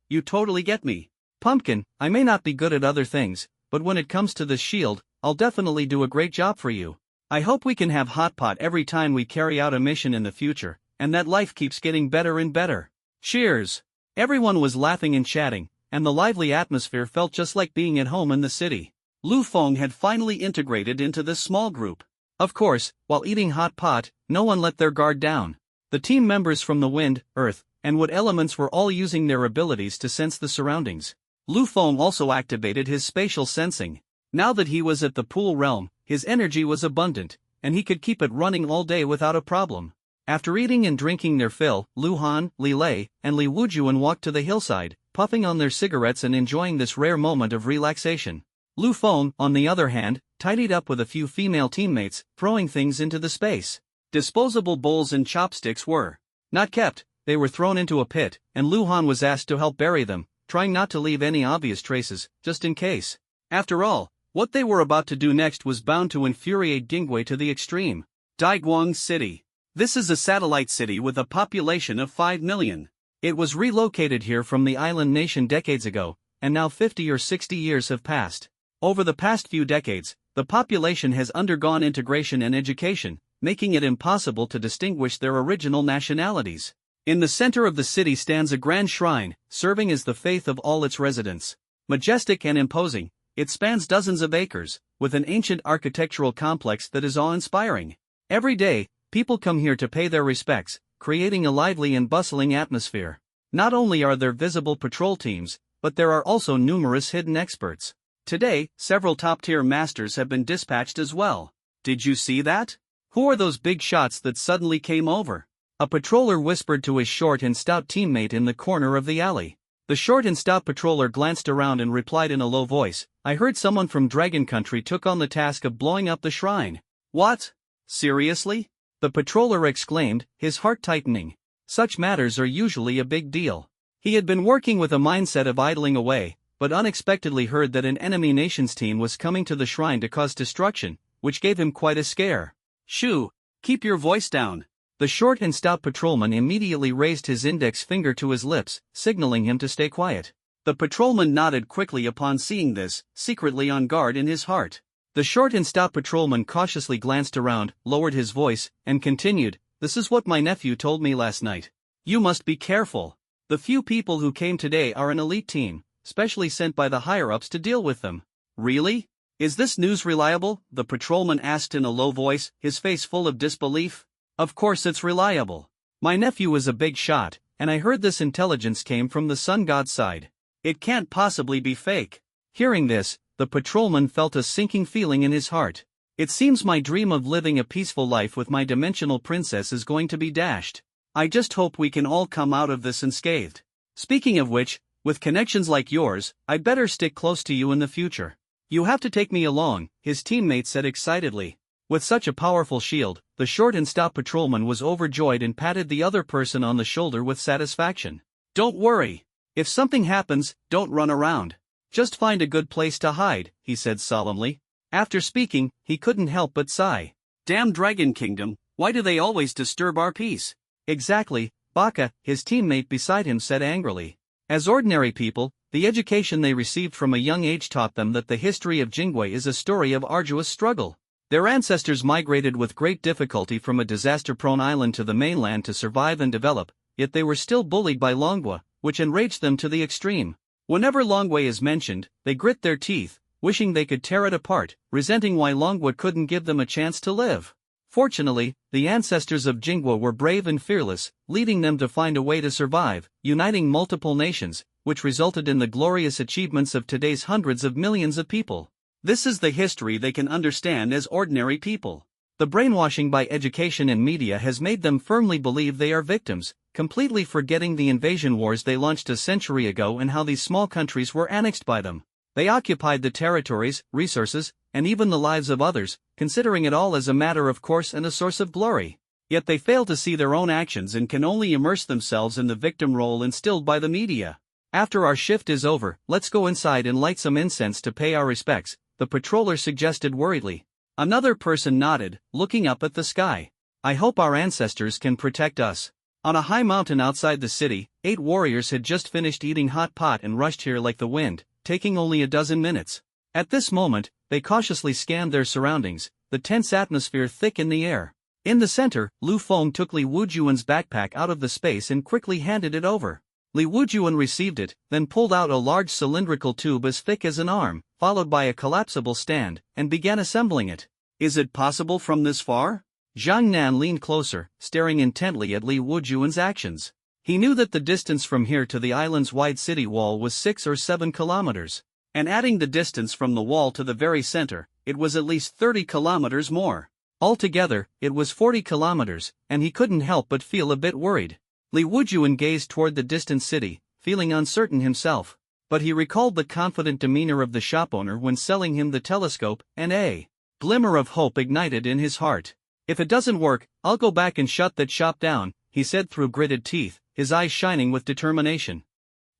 you totally get me. Pumpkin, I may not be good at other things, but when it comes to this shield, I'll definitely do a great job for you. I hope we can have hot pot every time we carry out a mission in the future, and that life keeps getting better and better. Cheers! Everyone was laughing and chatting, and the lively atmosphere felt just like being at home in the city. Lu Feng had finally integrated into this small group. Of course, while eating hot pot, no one let their guard down. The team members from the wind, earth, and wood elements were all using their abilities to sense the surroundings. Lu Feng also activated his spatial sensing. Now that he was at the pool realm, his energy was abundant, and he could keep it running all day without a problem. After eating and drinking their fill, Lu Han, Li Lei, and Li Wujuan walked to the hillside, puffing on their cigarettes and enjoying this rare moment of relaxation. Lu Feng, on the other hand, tidied up with a few female teammates, throwing things into the space. Disposable bowls and chopsticks were not kept, they were thrown into a pit, and Lu Han was asked to help bury them, trying not to leave any obvious traces, just in case. After all, what they were about to do next was bound to infuriate Dingwei to the extreme. Daiguang City. This is a satellite city with a population of 5 million. It was relocated here from the island nation decades ago, and now 50 or 60 years have passed. Over the past few decades, the population has undergone integration and education, making it impossible to distinguish their original nationalities. In the center of the city stands a grand shrine, serving as the faith of all its residents. Majestic and imposing, it spans dozens of acres, with an ancient architectural complex that is awe-inspiring. Every day, people come here to pay their respects, creating a lively and bustling atmosphere. Not only are there visible patrol teams, but there are also numerous hidden experts. Today, several top-tier masters have been dispatched as well. Did you see that? Who are those big shots that suddenly came over? A patroller whispered to his short and stout teammate in the corner of the alley. The short and stout patroller glanced around and replied in a low voice, "I heard someone from Dragon Country took on the task of blowing up the shrine." What? Seriously? The patroller exclaimed, his heart tightening. Such matters are usually a big deal. He had been working with a mindset of idling away, but unexpectedly heard that an enemy nation's team was coming to the shrine to cause destruction, which gave him quite a scare. "Shoo, keep your voice down." The short and stout patrolman immediately raised his index finger to his lips, signaling him to stay quiet. The patrolman nodded quickly upon seeing this, secretly on guard in his heart. The short and stout patrolman cautiously glanced around, lowered his voice, and continued, "This is what my nephew told me last night. You must be careful. The few people who came today are an elite team, specially sent by the higher-ups to deal with them." "Really? Is this news reliable?" the patrolman asked in a low voice, his face full of disbelief. "Of course it's reliable. My nephew is a big shot, and I heard this intelligence came from the sun god's side. It can't possibly be fake." Hearing this, the patrolman felt a sinking feeling in his heart. "It seems my dream of living a peaceful life with my dimensional princess is going to be dashed. I just hope we can all come out of this unscathed. Speaking of which, with connections like yours, I'd better stick close to you in the future. You have to take me along," his teammate said excitedly. With such a powerful shield, the short and stout patrolman was overjoyed and patted the other person on the shoulder with satisfaction. Don't worry. If something happens, don't run around. Just find a good place to hide, he said solemnly. After speaking, he couldn't help but sigh. Damn Dragon Kingdom, why do they always disturb our peace? Exactly, Baka, his teammate beside him said angrily. As ordinary people, the education they received from a young age taught them that the history of Jingwei is a story of arduous struggle. Their ancestors migrated with great difficulty from a disaster-prone island to the mainland to survive and develop, yet they were still bullied by Longwa, which enraged them to the extreme. Whenever Longwei is mentioned, they grit their teeth, wishing they could tear it apart, resenting why Longwa couldn't give them a chance to live. Fortunately, the ancestors of Jingwa were brave and fearless, leading them to find a way to survive, uniting multiple nations, which resulted in the glorious achievements of today's hundreds of millions of people. This is the history they can understand as ordinary people. The brainwashing by education and media has made them firmly believe they are victims, completely forgetting the invasion wars they launched a century ago and how these small countries were annexed by them. They occupied the territories, resources, and even the lives of others, considering it all as a matter of course and a source of glory. Yet they fail to see their own actions and can only immerse themselves in the victim role instilled by the media. After our shift is over, let's go inside and light some incense to pay our respects, the patroller suggested worriedly. Another person nodded, looking up at the sky. I hope our ancestors can protect us. On a high mountain outside the city, 8 warriors had just finished eating hot pot and rushed here like the wind, taking only a dozen minutes. At this moment, they cautiously scanned their surroundings, the tense atmosphere thick in the air. In the center, Lu Feng took Li Wujuan's backpack out of the space and quickly handed it over. Li Wujuan received it, then pulled out a large cylindrical tube as thick as an arm, followed by a collapsible stand, and began assembling it. Is it possible from this far? Zhang Nan leaned closer, staring intently at Li Wujuan's actions. He knew that the distance from here to the island's wide city wall was 6 or 7 kilometers. And adding the distance from the wall to the very center, it was at least 30 kilometers more. Altogether, it was 40 kilometers, and he couldn't help but feel a bit worried. Li Wujuan gazed toward the distant city, feeling uncertain himself. But he recalled the confident demeanor of the shop owner when selling him the telescope, and a glimmer of hope ignited in his heart. If it doesn't work, I'll go back and shut that shop down, he said through gritted teeth, his eyes shining with determination.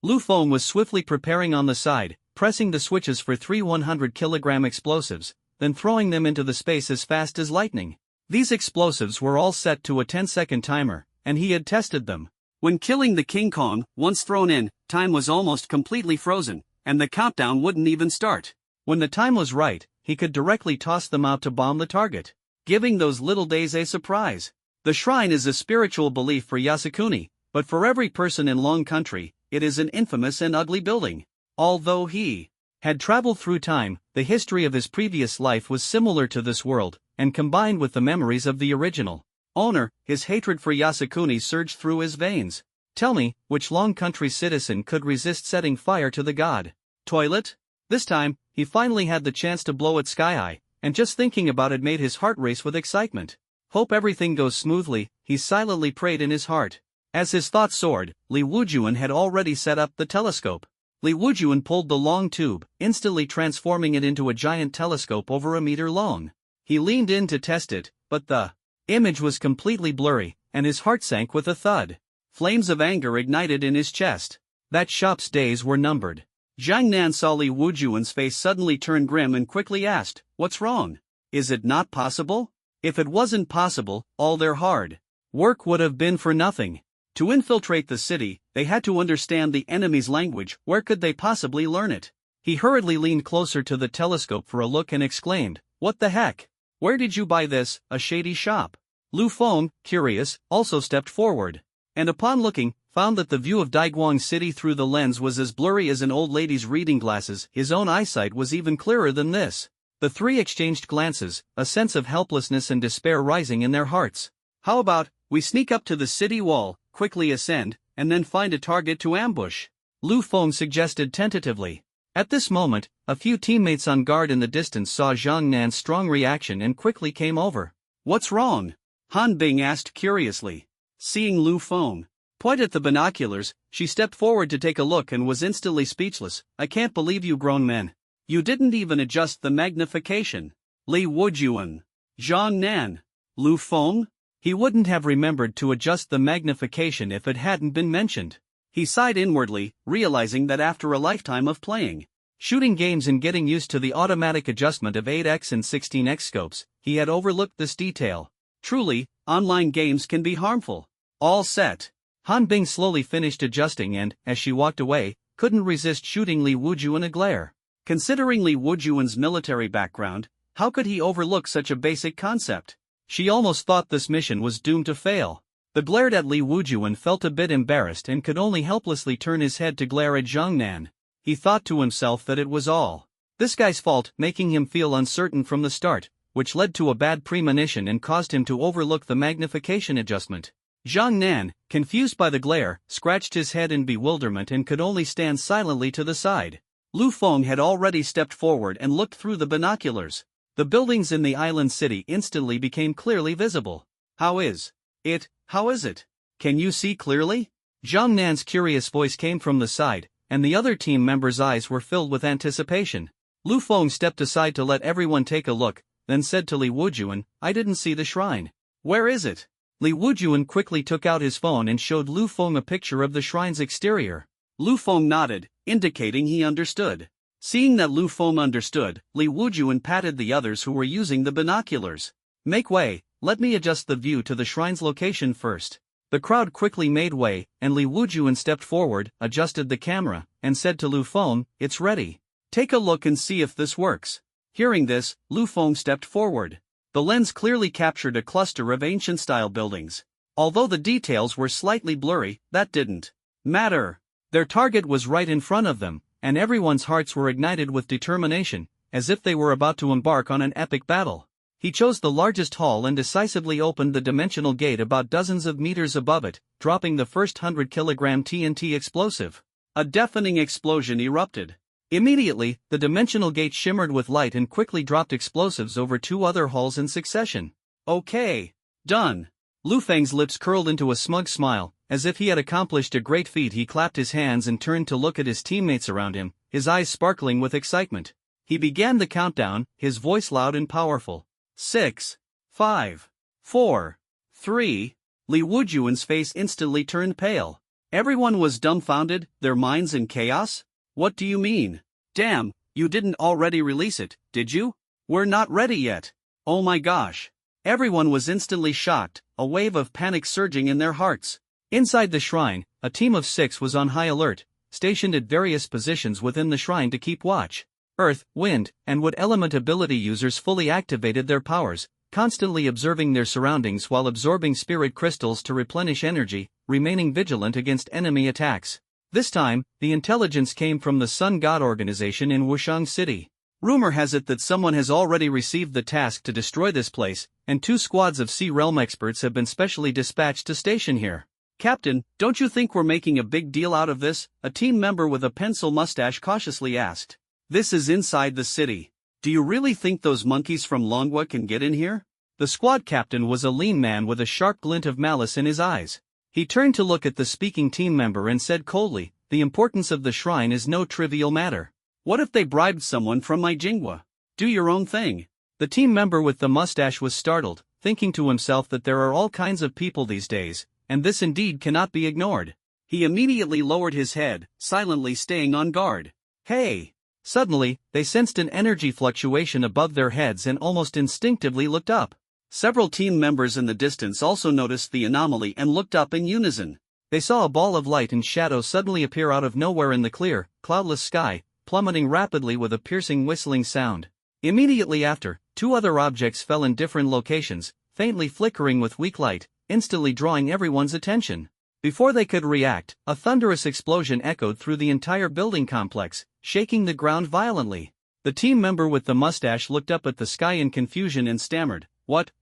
Lu Feng was swiftly preparing on the side, pressing the switches for 3 100-kilogram explosives, then throwing them into the space as fast as lightning. These explosives were all set to a 10-second timer, and he had tested them. When killing the King Kong, once thrown in, time was almost completely frozen, and the countdown wouldn't even start. When the time was right, he could directly toss them out to bomb the target, giving those little days a surprise. The shrine is a spiritual belief for Yasukuni, but for every person in Long Country, it is an infamous and ugly building. Although he had traveled through time, the history of his previous life was similar to this world, and combined with the memories of the original owner, his hatred for Yasukuni surged through his veins. Tell me, which Long Country citizen could resist setting fire to the god toilet? This time, he finally had the chance to blow it sky high, and just thinking about it made his heart race with excitement. Hope everything goes smoothly, he silently prayed in his heart. As his thoughts soared, Li Wujuan had already set up the telescope. Li Wujuan pulled the long tube, instantly transforming it into a giant telescope over a meter long. He leaned in to test it, but the image was completely blurry, and his heart sank with a thud. Flames of anger ignited in his chest. That shop's days were numbered. Zhang Nan saw Li Wujuan's face suddenly turn grim and quickly asked, "What's wrong? Is it not possible?" If it wasn't possible, all their hard work would have been for nothing. To infiltrate the city, they had to understand the enemy's language. Where could they possibly learn it? He hurriedly leaned closer to the telescope for a look and exclaimed, "What the heck? Where did you buy this, a shady shop?" Lu Feng, curious, also stepped forward, and upon looking, found that the view of Daiguang City through the lens was as blurry as an old lady's reading glasses. His own eyesight was even clearer than this. The three exchanged glances, a sense of helplessness and despair rising in their hearts. "How about, we sneak up to the city wall, quickly ascend, and then find a target to ambush?" Lu Feng suggested tentatively. At this moment, a few teammates on guard in the distance saw Zhang Nan's strong reaction and quickly came over. "What's wrong?" Han Bing asked curiously. Seeing Lu Feng point at the binoculars, she stepped forward to take a look and was instantly speechless. "I can't believe you grown men. You didn't even adjust the magnification." Li Wujuan Zhang Nan. Lu Feng? He wouldn't have remembered to adjust the magnification if it hadn't been mentioned. He sighed inwardly, realizing that after a lifetime of playing shooting games and getting used to the automatic adjustment of 8x and 16x scopes, he had overlooked this detail. Truly, online games can be harmful. All set. Han Bing slowly finished adjusting and, as she walked away, couldn't resist shooting Li Wujuan a glare. Considering Li Wujuan's military background, how could he overlook such a basic concept? She almost thought this mission was doomed to fail. The glared at Li Wujuan felt a bit embarrassed and could only helplessly turn his head to glare at Zhang Nan. He thought to himself that it was all this guy's fault, making him feel uncertain from the start, which led to a bad premonition and caused him to overlook the magnification adjustment. Zhang Nan, confused by the glare, scratched his head in bewilderment and could only stand silently to the side. Lu Feng had already stepped forward and looked through the binoculars. The buildings in the island city instantly became clearly visible. How is it? Can you see clearly? Zhang Nan's curious voice came from the side, and the other team members' eyes were filled with anticipation. Lu Feng stepped aside to let everyone take a look, then said to Li Wujuan, "I didn't see the shrine." "Where is it?" Li Wujuan quickly took out his phone and showed Lu Feng a picture of the shrine's exterior. Lu Feng nodded, indicating he understood. Seeing that Lu Feng understood, Li Wujuan patted the others who were using the binoculars. "Make way, let me adjust the view to the shrine's location first." The crowd quickly made way, and Li Wujuan stepped forward, adjusted the camera, and said to Lu Feng, "It's ready. Take a look and see if this works." Hearing this, Lu Feng stepped forward. The lens clearly captured a cluster of ancient-style buildings. Although the details were slightly blurry, that didn't matter. Their target was right in front of them, and everyone's hearts were ignited with determination, as if they were about to embark on an epic battle. He chose the largest hall and decisively opened the dimensional gate about dozens of meters above it, dropping the first 100-kilogram TNT explosive. A deafening explosion erupted. Immediately, the dimensional gate shimmered with light and quickly dropped explosives over 2 other halls in succession. "Okay. Done." Lu Feng's lips curled into a smug smile, as if he had accomplished a great feat. He clapped his hands and turned to look at his teammates around him, his eyes sparkling with excitement. He began the countdown, his voice loud and powerful. 6, 5, 4, 3. Li Wujuan's face instantly turned pale. Everyone was dumbfounded, their minds in chaos. "What do you mean? Damn, you didn't already release it, did you? We're not ready yet. Oh my gosh." Everyone was instantly shocked, a wave of panic surging in their hearts. Inside the shrine, a team of 6 was on high alert, stationed at various positions within the shrine to keep watch. Earth, wind, and wood element ability users fully activated their powers, constantly observing their surroundings while absorbing spirit crystals to replenish energy, remaining vigilant against enemy attacks. This time, the intelligence came from the Sun God organization in Wushang City. Rumor has it that someone has already received the task to destroy this place, and 2 squads of Sea Realm experts have been specially dispatched to station here. "Captain, don't you think we're making a big deal out of this?" a team member with a pencil mustache cautiously asked. "This is inside the city. Do you really think those monkeys from Longwa can get in here?" The squad captain was a lean man with a sharp glint of malice in his eyes. He turned to look at the speaking team member and said coldly, "The importance of the shrine is no trivial matter. What if they bribed someone from my Jingwa? Do your own thing." The team member with the mustache was startled, thinking to himself that there are all kinds of people these days, and this indeed cannot be ignored. He immediately lowered his head, silently staying on guard. "Hey!" Suddenly, they sensed an energy fluctuation above their heads and almost instinctively looked up. Several team members in the distance also noticed the anomaly and looked up in unison. They saw a ball of light and shadow suddenly appear out of nowhere in the clear, cloudless sky, plummeting rapidly with a piercing whistling sound. Immediately after, 2 other objects fell in different locations, faintly flickering with weak light, instantly drawing everyone's attention. Before they could react, a thunderous explosion echoed through the entire building complex, shaking the ground violently. The team member with the mustache looked up at the sky in confusion and stammered,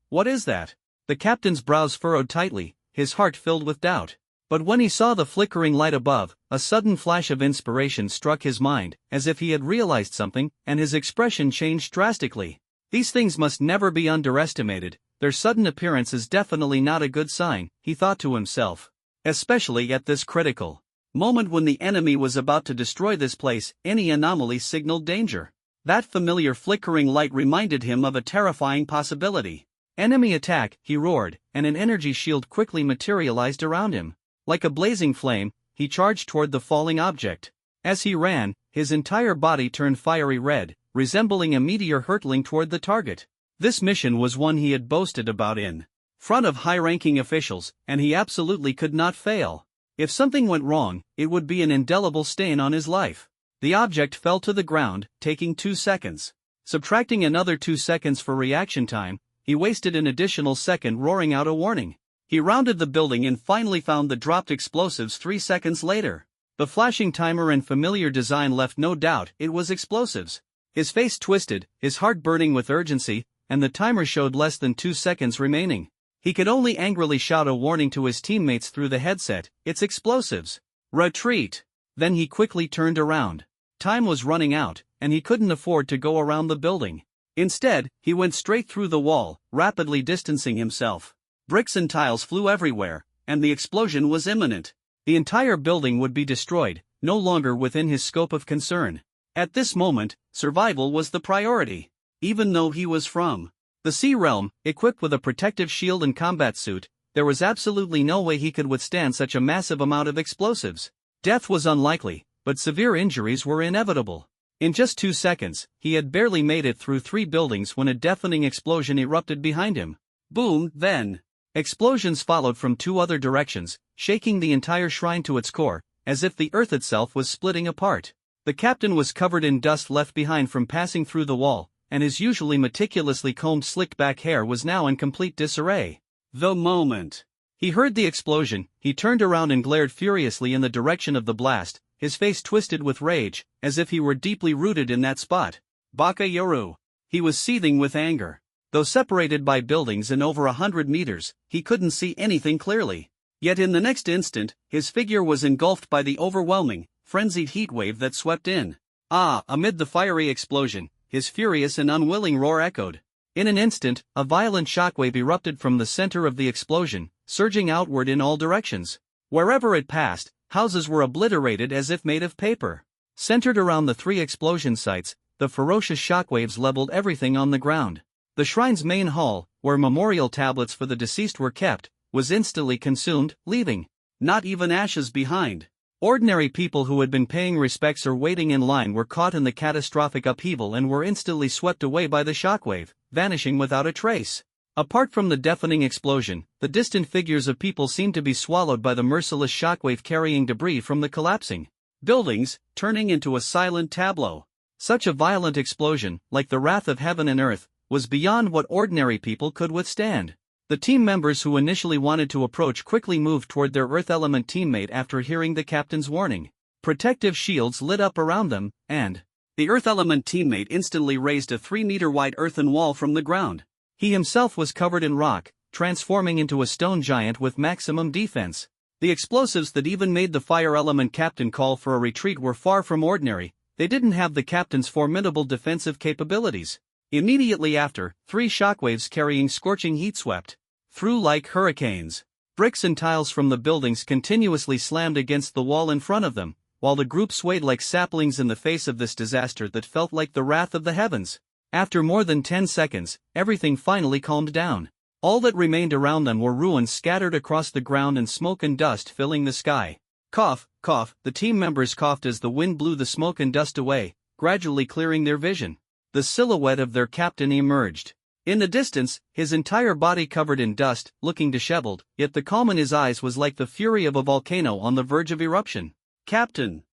What is that?" The captain's brows furrowed tightly, his heart filled with doubt. But when he saw the flickering light above, a sudden flash of inspiration struck his mind, as if he had realized something, and his expression changed drastically. "These things must never be underestimated. Their sudden appearance is definitely not a good sign," he thought to himself. Especially at this critical moment when the enemy was about to destroy this place, any anomaly signaled danger. That familiar flickering light reminded him of a terrifying possibility. "Enemy attack," he roared, and an energy shield quickly materialized around him. Like a blazing flame, he charged toward the falling object. As he ran, his entire body turned fiery red, resembling a meteor hurtling toward the target. This mission was one he had boasted about in front of high-ranking officials, and he absolutely could not fail. If something went wrong, it would be an indelible stain on his life. The object fell to the ground, taking 2 seconds. Subtracting another 2 seconds for reaction time, he wasted an additional second roaring out a warning. He rounded the building and finally found the dropped explosives 3 seconds later. The flashing timer and familiar design left no doubt it was explosives. His face twisted, his heart burning with urgency, and the timer showed less than 2 seconds remaining. He could only angrily shout a warning to his teammates through the headset, "It's explosives! Retreat!" Then he quickly turned around. Time was running out, and he couldn't afford to go around the building. Instead, he went straight through the wall, rapidly distancing himself. Bricks and tiles flew everywhere, and the explosion was imminent. The entire building would be destroyed, no longer within his scope of concern. At this moment, survival was the priority. Even though he was from the Sea Realm, equipped with a protective shield and combat suit, there was absolutely no way he could withstand such a massive amount of explosives. Death was unlikely, but severe injuries were inevitable. In just 2 seconds, he had barely made it through 3 buildings when a deafening explosion erupted behind him. Boom, then. Explosions followed from 2 other directions, shaking the entire shrine to its core, as if the earth itself was splitting apart. The captain was covered in dust left behind from passing through the wall, and his usually meticulously combed slicked-back hair was now in complete disarray. The moment he heard the explosion, he turned around and glared furiously in the direction of the blast, his face twisted with rage, as if he were deeply rooted in that spot. Baka Yoru. He was seething with anger. Though separated by buildings and over 100 meters, he couldn't see anything clearly. Yet in the next instant, his figure was engulfed by the overwhelming, frenzied heat wave that swept in. Amid the fiery explosion, his furious and unwilling roar echoed. In an instant, a violent shockwave erupted from the center of the explosion, surging outward in all directions. Wherever it passed, houses were obliterated as if made of paper. Centered around the 3 explosion sites, the ferocious shockwaves leveled everything on the ground. The shrine's main hall, where memorial tablets for the deceased were kept, was instantly consumed, leaving not even ashes behind. Ordinary people who had been paying respects or waiting in line were caught in the catastrophic upheaval and were instantly swept away by the shockwave, vanishing without a trace. Apart from the deafening explosion, the distant figures of people seemed to be swallowed by the merciless shockwave carrying debris from the collapsing buildings, turning into a silent tableau. Such a violent explosion, like the wrath of heaven and earth, was beyond what ordinary people could withstand. The team members who initially wanted to approach quickly moved toward their Earth Element teammate after hearing the captain's warning. Protective shields lit up around them, and the Earth Element teammate instantly raised a 3-meter-wide earthen wall from the ground. He himself was covered in rock, transforming into a stone giant with maximum defense. The explosives that even made the Fire Element captain call for a retreat were far from ordinary. They didn't have the captain's formidable defensive capabilities. Immediately after, 3 shockwaves carrying scorching heat swept through like hurricanes. Bricks and tiles from the buildings continuously slammed against the wall in front of them, while the group swayed like saplings in the face of this disaster that felt like the wrath of the heavens. After more than 10 seconds, everything finally calmed down. All that remained around them were ruins scattered across the ground and smoke and dust filling the sky. Cough, cough, the team members coughed as the wind blew the smoke and dust away, gradually clearing their vision. The silhouette of their captain emerged. In the distance, his entire body covered in dust, looking disheveled, yet the calm in his eyes was like the fury of a volcano on the verge of eruption. Captain,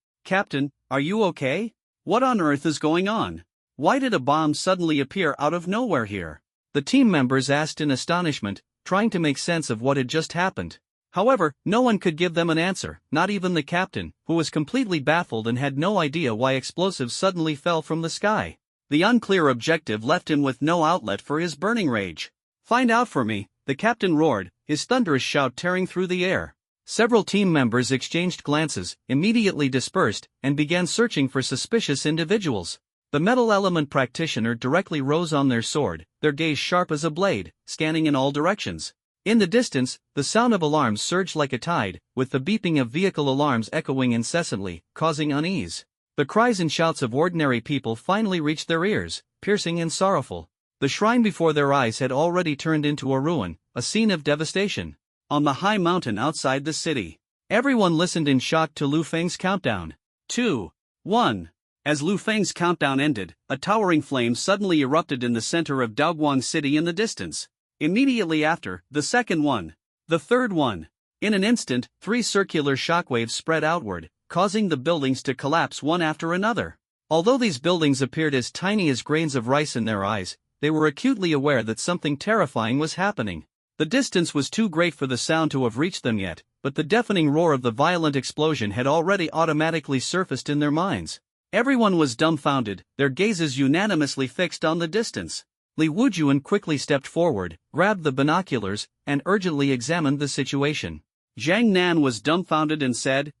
are you okay? What on earth is going on? Why did a bomb suddenly appear out of nowhere here? The team members asked in astonishment, trying to make sense of what had just happened. However, no one could give them an answer, not even the captain, who was completely baffled and had no idea why explosives suddenly fell from the sky. The unclear objective left him with no outlet for his burning rage. "Find out for me," the captain roared, his thunderous shout tearing through the air. Several team members exchanged glances, immediately dispersed, and began searching for suspicious individuals. The metal element practitioner directly rose on their sword, their gaze sharp as a blade, scanning in all directions. In the distance, the sound of alarms surged like a tide, with the beeping of vehicle alarms echoing incessantly, causing unease. The cries and shouts of ordinary people finally reached their ears, piercing and sorrowful. The shrine before their eyes had already turned into a ruin, a scene of devastation. On the high mountain outside the city, Everyone listened in shock to Lu Feng's countdown. 2, 1. As Lu Feng's countdown ended, a towering flame suddenly erupted in the center of Daoguang City in the distance. Immediately after, the second one. The third one. In an instant, 3 circular shockwaves spread outward, causing the buildings to collapse one after another. Although these buildings appeared as tiny as grains of rice in their eyes, they were acutely aware that something terrifying was happening. The distance was too great for the sound to have reached them yet, but the deafening roar of the violent explosion had already automatically surfaced in their minds. Everyone was dumbfounded, their gazes unanimously fixed on the distance. Li Wujuan quickly stepped forward, grabbed the binoculars, and urgently examined the situation. Zhang Nan was dumbfounded and said,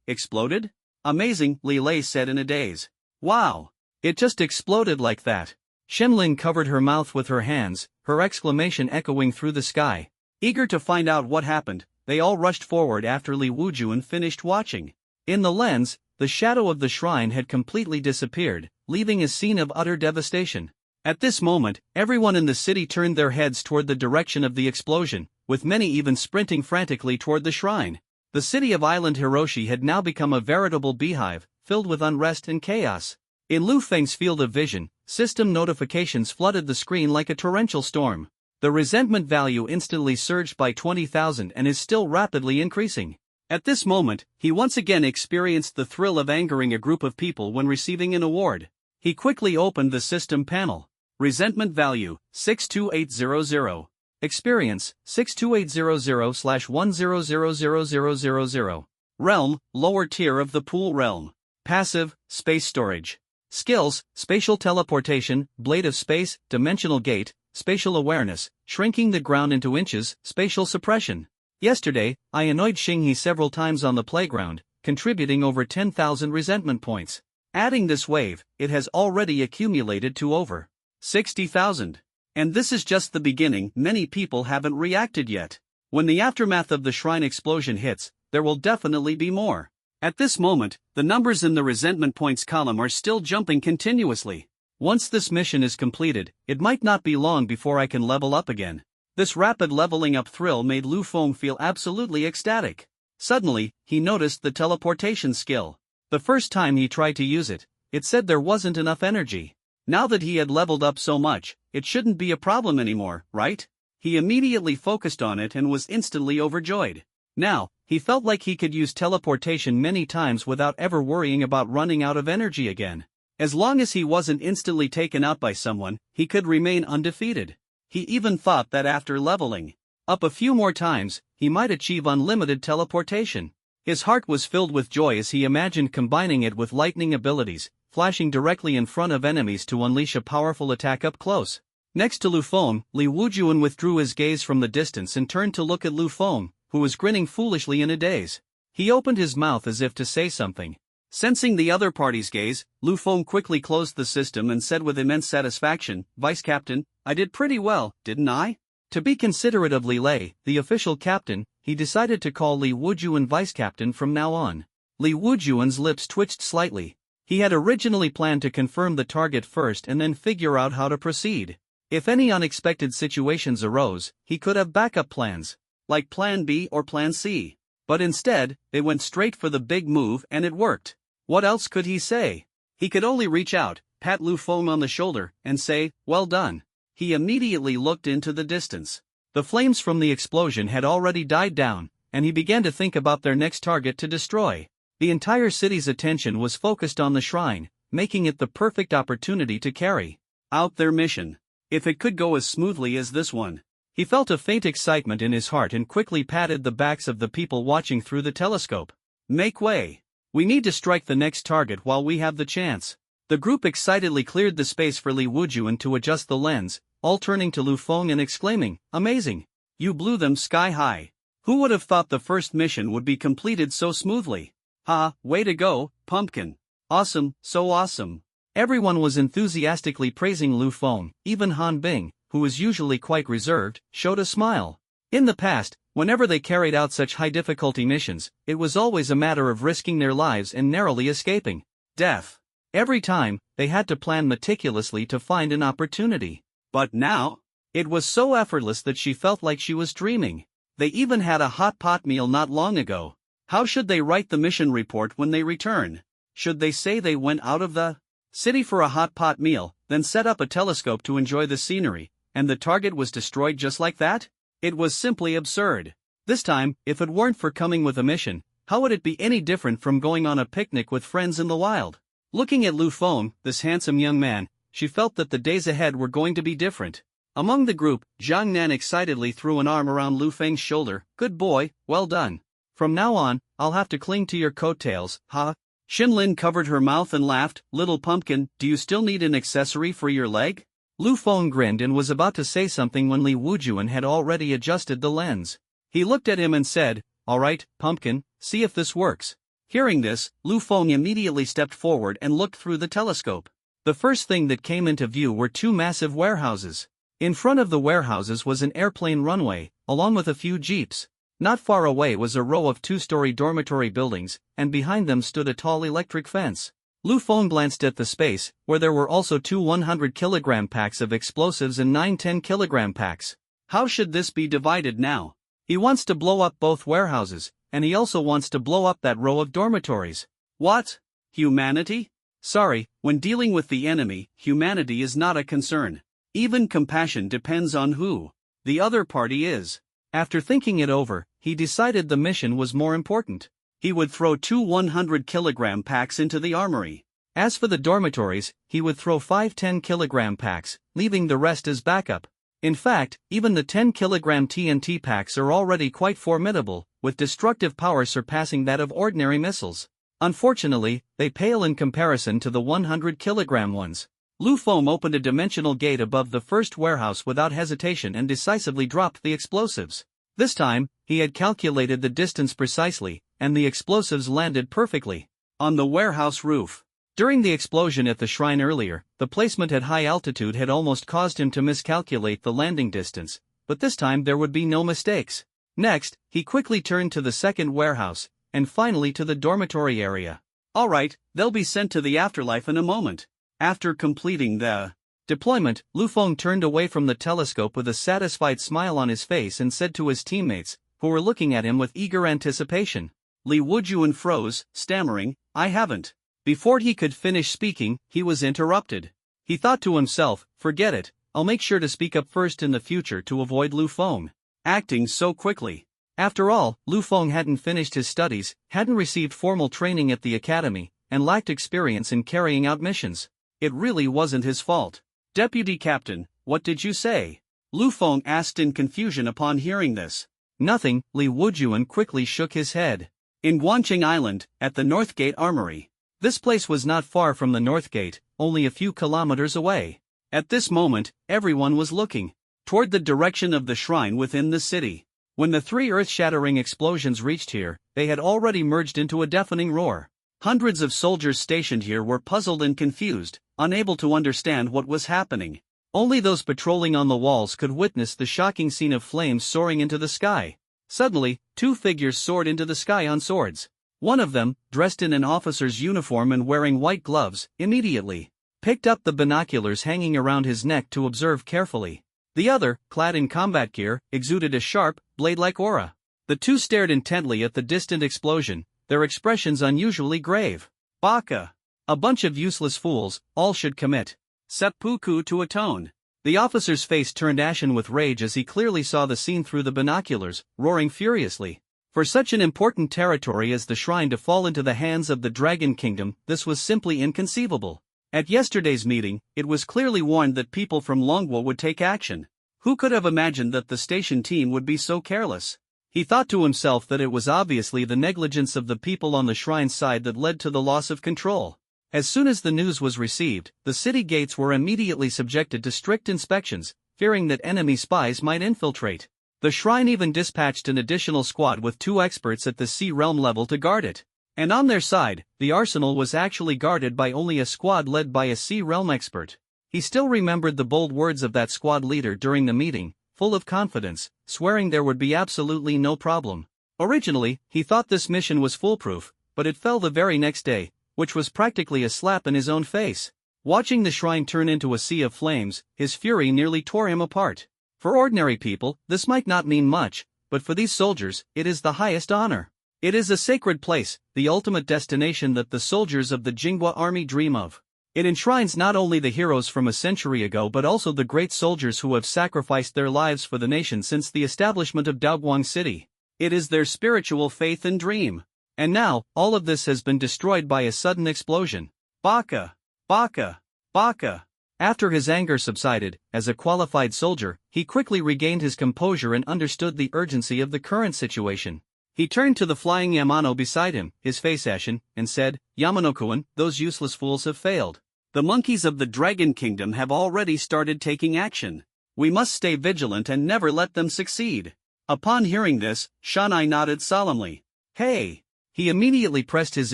exploded? Amazing, Li Lei said in a daze. Wow! It just exploded like that. Shenlin covered her mouth with her hands, her exclamation echoing through the sky. Eager to find out what happened, they all rushed forward after Li Wujuan finished watching. In the lens, the shadow of the shrine had completely disappeared, leaving a scene of utter devastation. At this moment, everyone in the city turned their heads toward the direction of the explosion, with many even sprinting frantically toward the shrine. The city of Island Hiroshi had now become a veritable beehive, filled with unrest and chaos. In Lu Feng's field of vision, system notifications flooded the screen like a torrential storm. The resentment value instantly surged by 20,000 and is still rapidly increasing. At this moment, he once again experienced the thrill of angering a group of people when receiving an award. He quickly opened the system panel. Resentment value, 62800. Experience, 62800/1000000. Realm, lower tier of the pool realm. Passive, space storage. Skills, spatial teleportation, blade of space, dimensional gate, spatial awareness, shrinking the ground into inches, spatial suppression. Yesterday, I annoyed Xinghe several times on the playground, contributing over 10,000 resentment points. Adding this wave, it has already accumulated to over 60,000. And this is just the beginning. Many people haven't reacted yet. When the aftermath of the shrine explosion hits, there will definitely be more. At this moment, the numbers in the resentment points column are still jumping continuously. Once this mission is completed, it might not be long before I can level up again. This rapid leveling up thrill made Lu Feng feel absolutely ecstatic. Suddenly, he noticed the teleportation skill. The first time he tried to use it, it said there wasn't enough energy. Now that he had leveled up so much, it shouldn't be a problem anymore, right? He immediately focused on it and was instantly overjoyed. Now, he felt like he could use teleportation many times without ever worrying about running out of energy again. As long as he wasn't instantly taken out by someone, he could remain undefeated. He even thought that after leveling up a few more times, he might achieve unlimited teleportation. His heart was filled with joy as he imagined combining it with lightning abilities, flashing directly in front of enemies to unleash a powerful attack up close. Next to Lu Feng, Li Wujuan withdrew his gaze from the distance and turned to look at Lu Feng, who was grinning foolishly in a daze. He opened his mouth as if to say something. Sensing the other party's gaze, Lu Feng quickly closed the system and said with immense satisfaction, "Vice Captain, I did pretty well, didn't I?" To be considerate of Li Lei, the official captain, he decided to call Li Wujuan Vice Captain from now on. Li Wujuan's lips twitched slightly. He had originally planned to confirm the target first and then figure out how to proceed. If any unexpected situations arose, he could have backup plans, like Plan B or Plan C. But instead, they went straight for the big move and it worked. What else could he say? He could only reach out, pat Lu Feng on the shoulder, and say, "Well done." He immediately looked into the distance. The flames from the explosion had already died down, and he began to think about their next target to destroy. The entire city's attention was focused on the shrine, making it the perfect opportunity to carry out their mission. If it could go as smoothly as this one. He felt a faint excitement in his heart and quickly patted the backs of the people watching through the telescope. "Make way. We need to strike the next target while we have the chance." The group excitedly cleared the space for Li Wujuan to adjust the lens, all turning to Lu Feng and exclaiming, "Amazing! You blew them sky high. Who would have thought the first mission would be completed so smoothly? Ha, way to go, Pumpkin. Awesome, so awesome." Everyone was enthusiastically praising Lu Feng. Even Han Bing, who was usually quite reserved, showed a smile. In the past, whenever they carried out such high-difficulty missions, it was always a matter of risking their lives and narrowly escaping. death. Every time, they had to plan meticulously to find an opportunity. But now? It was so effortless that she felt like she was dreaming. They even had a hot pot meal not long ago. How should they write the mission report when they return? Should they say they went out of the city for a hot pot meal, then set up a telescope to enjoy the scenery, and the target was destroyed just like that? It was simply absurd. This time, if it weren't for coming with a mission, how would it be any different from going on a picnic with friends in the wild? Looking at Lu Feng, this handsome young man, she felt that the days ahead were going to be different. Among the group, Zhang Nan excitedly threw an arm around Lu Feng's shoulder. Good boy, well done. From now on, I'll have to cling to your coattails, huh? Xin Lin covered her mouth and laughed. Little pumpkin, do you still need an accessory for your leg? Lu Feng grinned and was about to say something when Li Wujuan had already adjusted the lens. He looked at him and said, all right, pumpkin, see if this works. Hearing this, Lu Feng immediately stepped forward and looked through the telescope. The first thing that came into view were two massive warehouses. In front of the warehouses was an airplane runway, along with a few jeeps. Not far away was a row of two-story dormitory buildings, and behind them stood a tall electric fence. Lu Feng glanced at the space, where there were also two 100-kilogram packs of explosives and 9 10-kilogram packs. How should this be divided now? He wants to blow up both warehouses, and he also wants to blow up that row of dormitories. What? Humanity? Sorry, when dealing with the enemy, humanity is not a concern. Even compassion depends on who the other party is. After thinking it over, he decided the mission was more important. He would throw two 100-kilogram packs into the armory. As for the dormitories, he would throw 5 10-kilogram packs, leaving the rest as backup. In fact, even the 10-kilogram TNT packs are already quite formidable, with destructive power surpassing that of ordinary missiles. Unfortunately, they pale in comparison to the 100-kilogram ones. Lu Feng opened a dimensional gate above the first warehouse without hesitation and decisively dropped the explosives. This time, he had calculated the distance precisely, and the explosives landed perfectly on the warehouse roof. During the explosion at the shrine earlier, the placement at high altitude had almost caused him to miscalculate the landing distance, but this time there would be no mistakes. Next, he quickly turned to the second warehouse, and finally to the dormitory area. All right, they'll be sent to the afterlife in a moment. After completing the deployment, Lu Feng turned away from the telescope with a satisfied smile on his face and said to his teammates, who were looking at him with eager anticipation. Li Wujuan froze, stammering, I haven't. Before he could finish speaking, he was interrupted. He thought to himself, forget it, I'll make sure to speak up first in the future to avoid Lu Feng acting so quickly. After all, Lu Feng hadn't finished his studies, hadn't received formal training at the academy, and lacked experience in carrying out missions. It really wasn't his fault. Deputy Captain, what did you say? Lu Feng asked in confusion upon hearing this. Nothing, Li Wujuan quickly shook his head. In Guanqing Island, at the North Gate Armory. This place was not far from the North Gate, only a few kilometers away. At this moment, everyone was looking toward the direction of the shrine within the city. When the three earth-shattering explosions reached here, they had already merged into a deafening roar. Hundreds of soldiers stationed here were puzzled and confused, unable to understand what was happening. Only those patrolling on the walls could witness the shocking scene of flames soaring into the sky. Suddenly, two figures soared into the sky on swords. One of them, dressed in an officer's uniform and wearing white gloves, immediately picked up the binoculars hanging around his neck to observe carefully. The other, clad in combat gear, exuded a sharp, blade-like aura. The two stared intently at the distant explosion, their expressions unusually grave. Baka! A bunch of useless fools, all should commit seppuku to atone. The officer's face turned ashen with rage as he clearly saw the scene through the binoculars, roaring furiously. For such an important territory as the shrine to fall into the hands of the Dragon Kingdom, this was simply inconceivable. At yesterday's meeting, it was clearly warned that people from Longwo would take action. Who could have imagined that the station team would be so careless? He thought to himself that it was obviously the negligence of the people on the shrine's side that led to the loss of control. As soon as the news was received, the city gates were immediately subjected to strict inspections, fearing that enemy spies might infiltrate. The shrine even dispatched an additional squad with 2 experts at the Sea Realm level to guard it. And on their side, the arsenal was actually guarded by only a squad led by a Sea Realm expert. He still remembered the bold words of that squad leader during the meeting, full of confidence, swearing there would be absolutely no problem. Originally, he thought this mission was foolproof, but it fell the very next day, which was practically a slap in his own face. Watching the shrine turn into a sea of flames, his fury nearly tore him apart. For ordinary people, this might not mean much, but for these soldiers, it is the highest honor. It is a sacred place, the ultimate destination that the soldiers of the Jinghua army dream of. It enshrines not only the heroes from a century ago but also the great soldiers who have sacrificed their lives for the nation since the establishment of Daoguang City. It is their spiritual faith and dream. And now, all of this has been destroyed by a sudden explosion. Baka! Baka! Baka! After his anger subsided, as a qualified soldier, he quickly regained his composure and understood the urgency of the current situation. He turned to the flying Yamano beside him, his face ashen, and said, "Yamano-kun, those useless fools have failed. The monkeys of the Dragon Kingdom have already started taking action. We must stay vigilant and never let them succeed." Upon hearing this, Shanai nodded solemnly. "Hey!" He immediately pressed his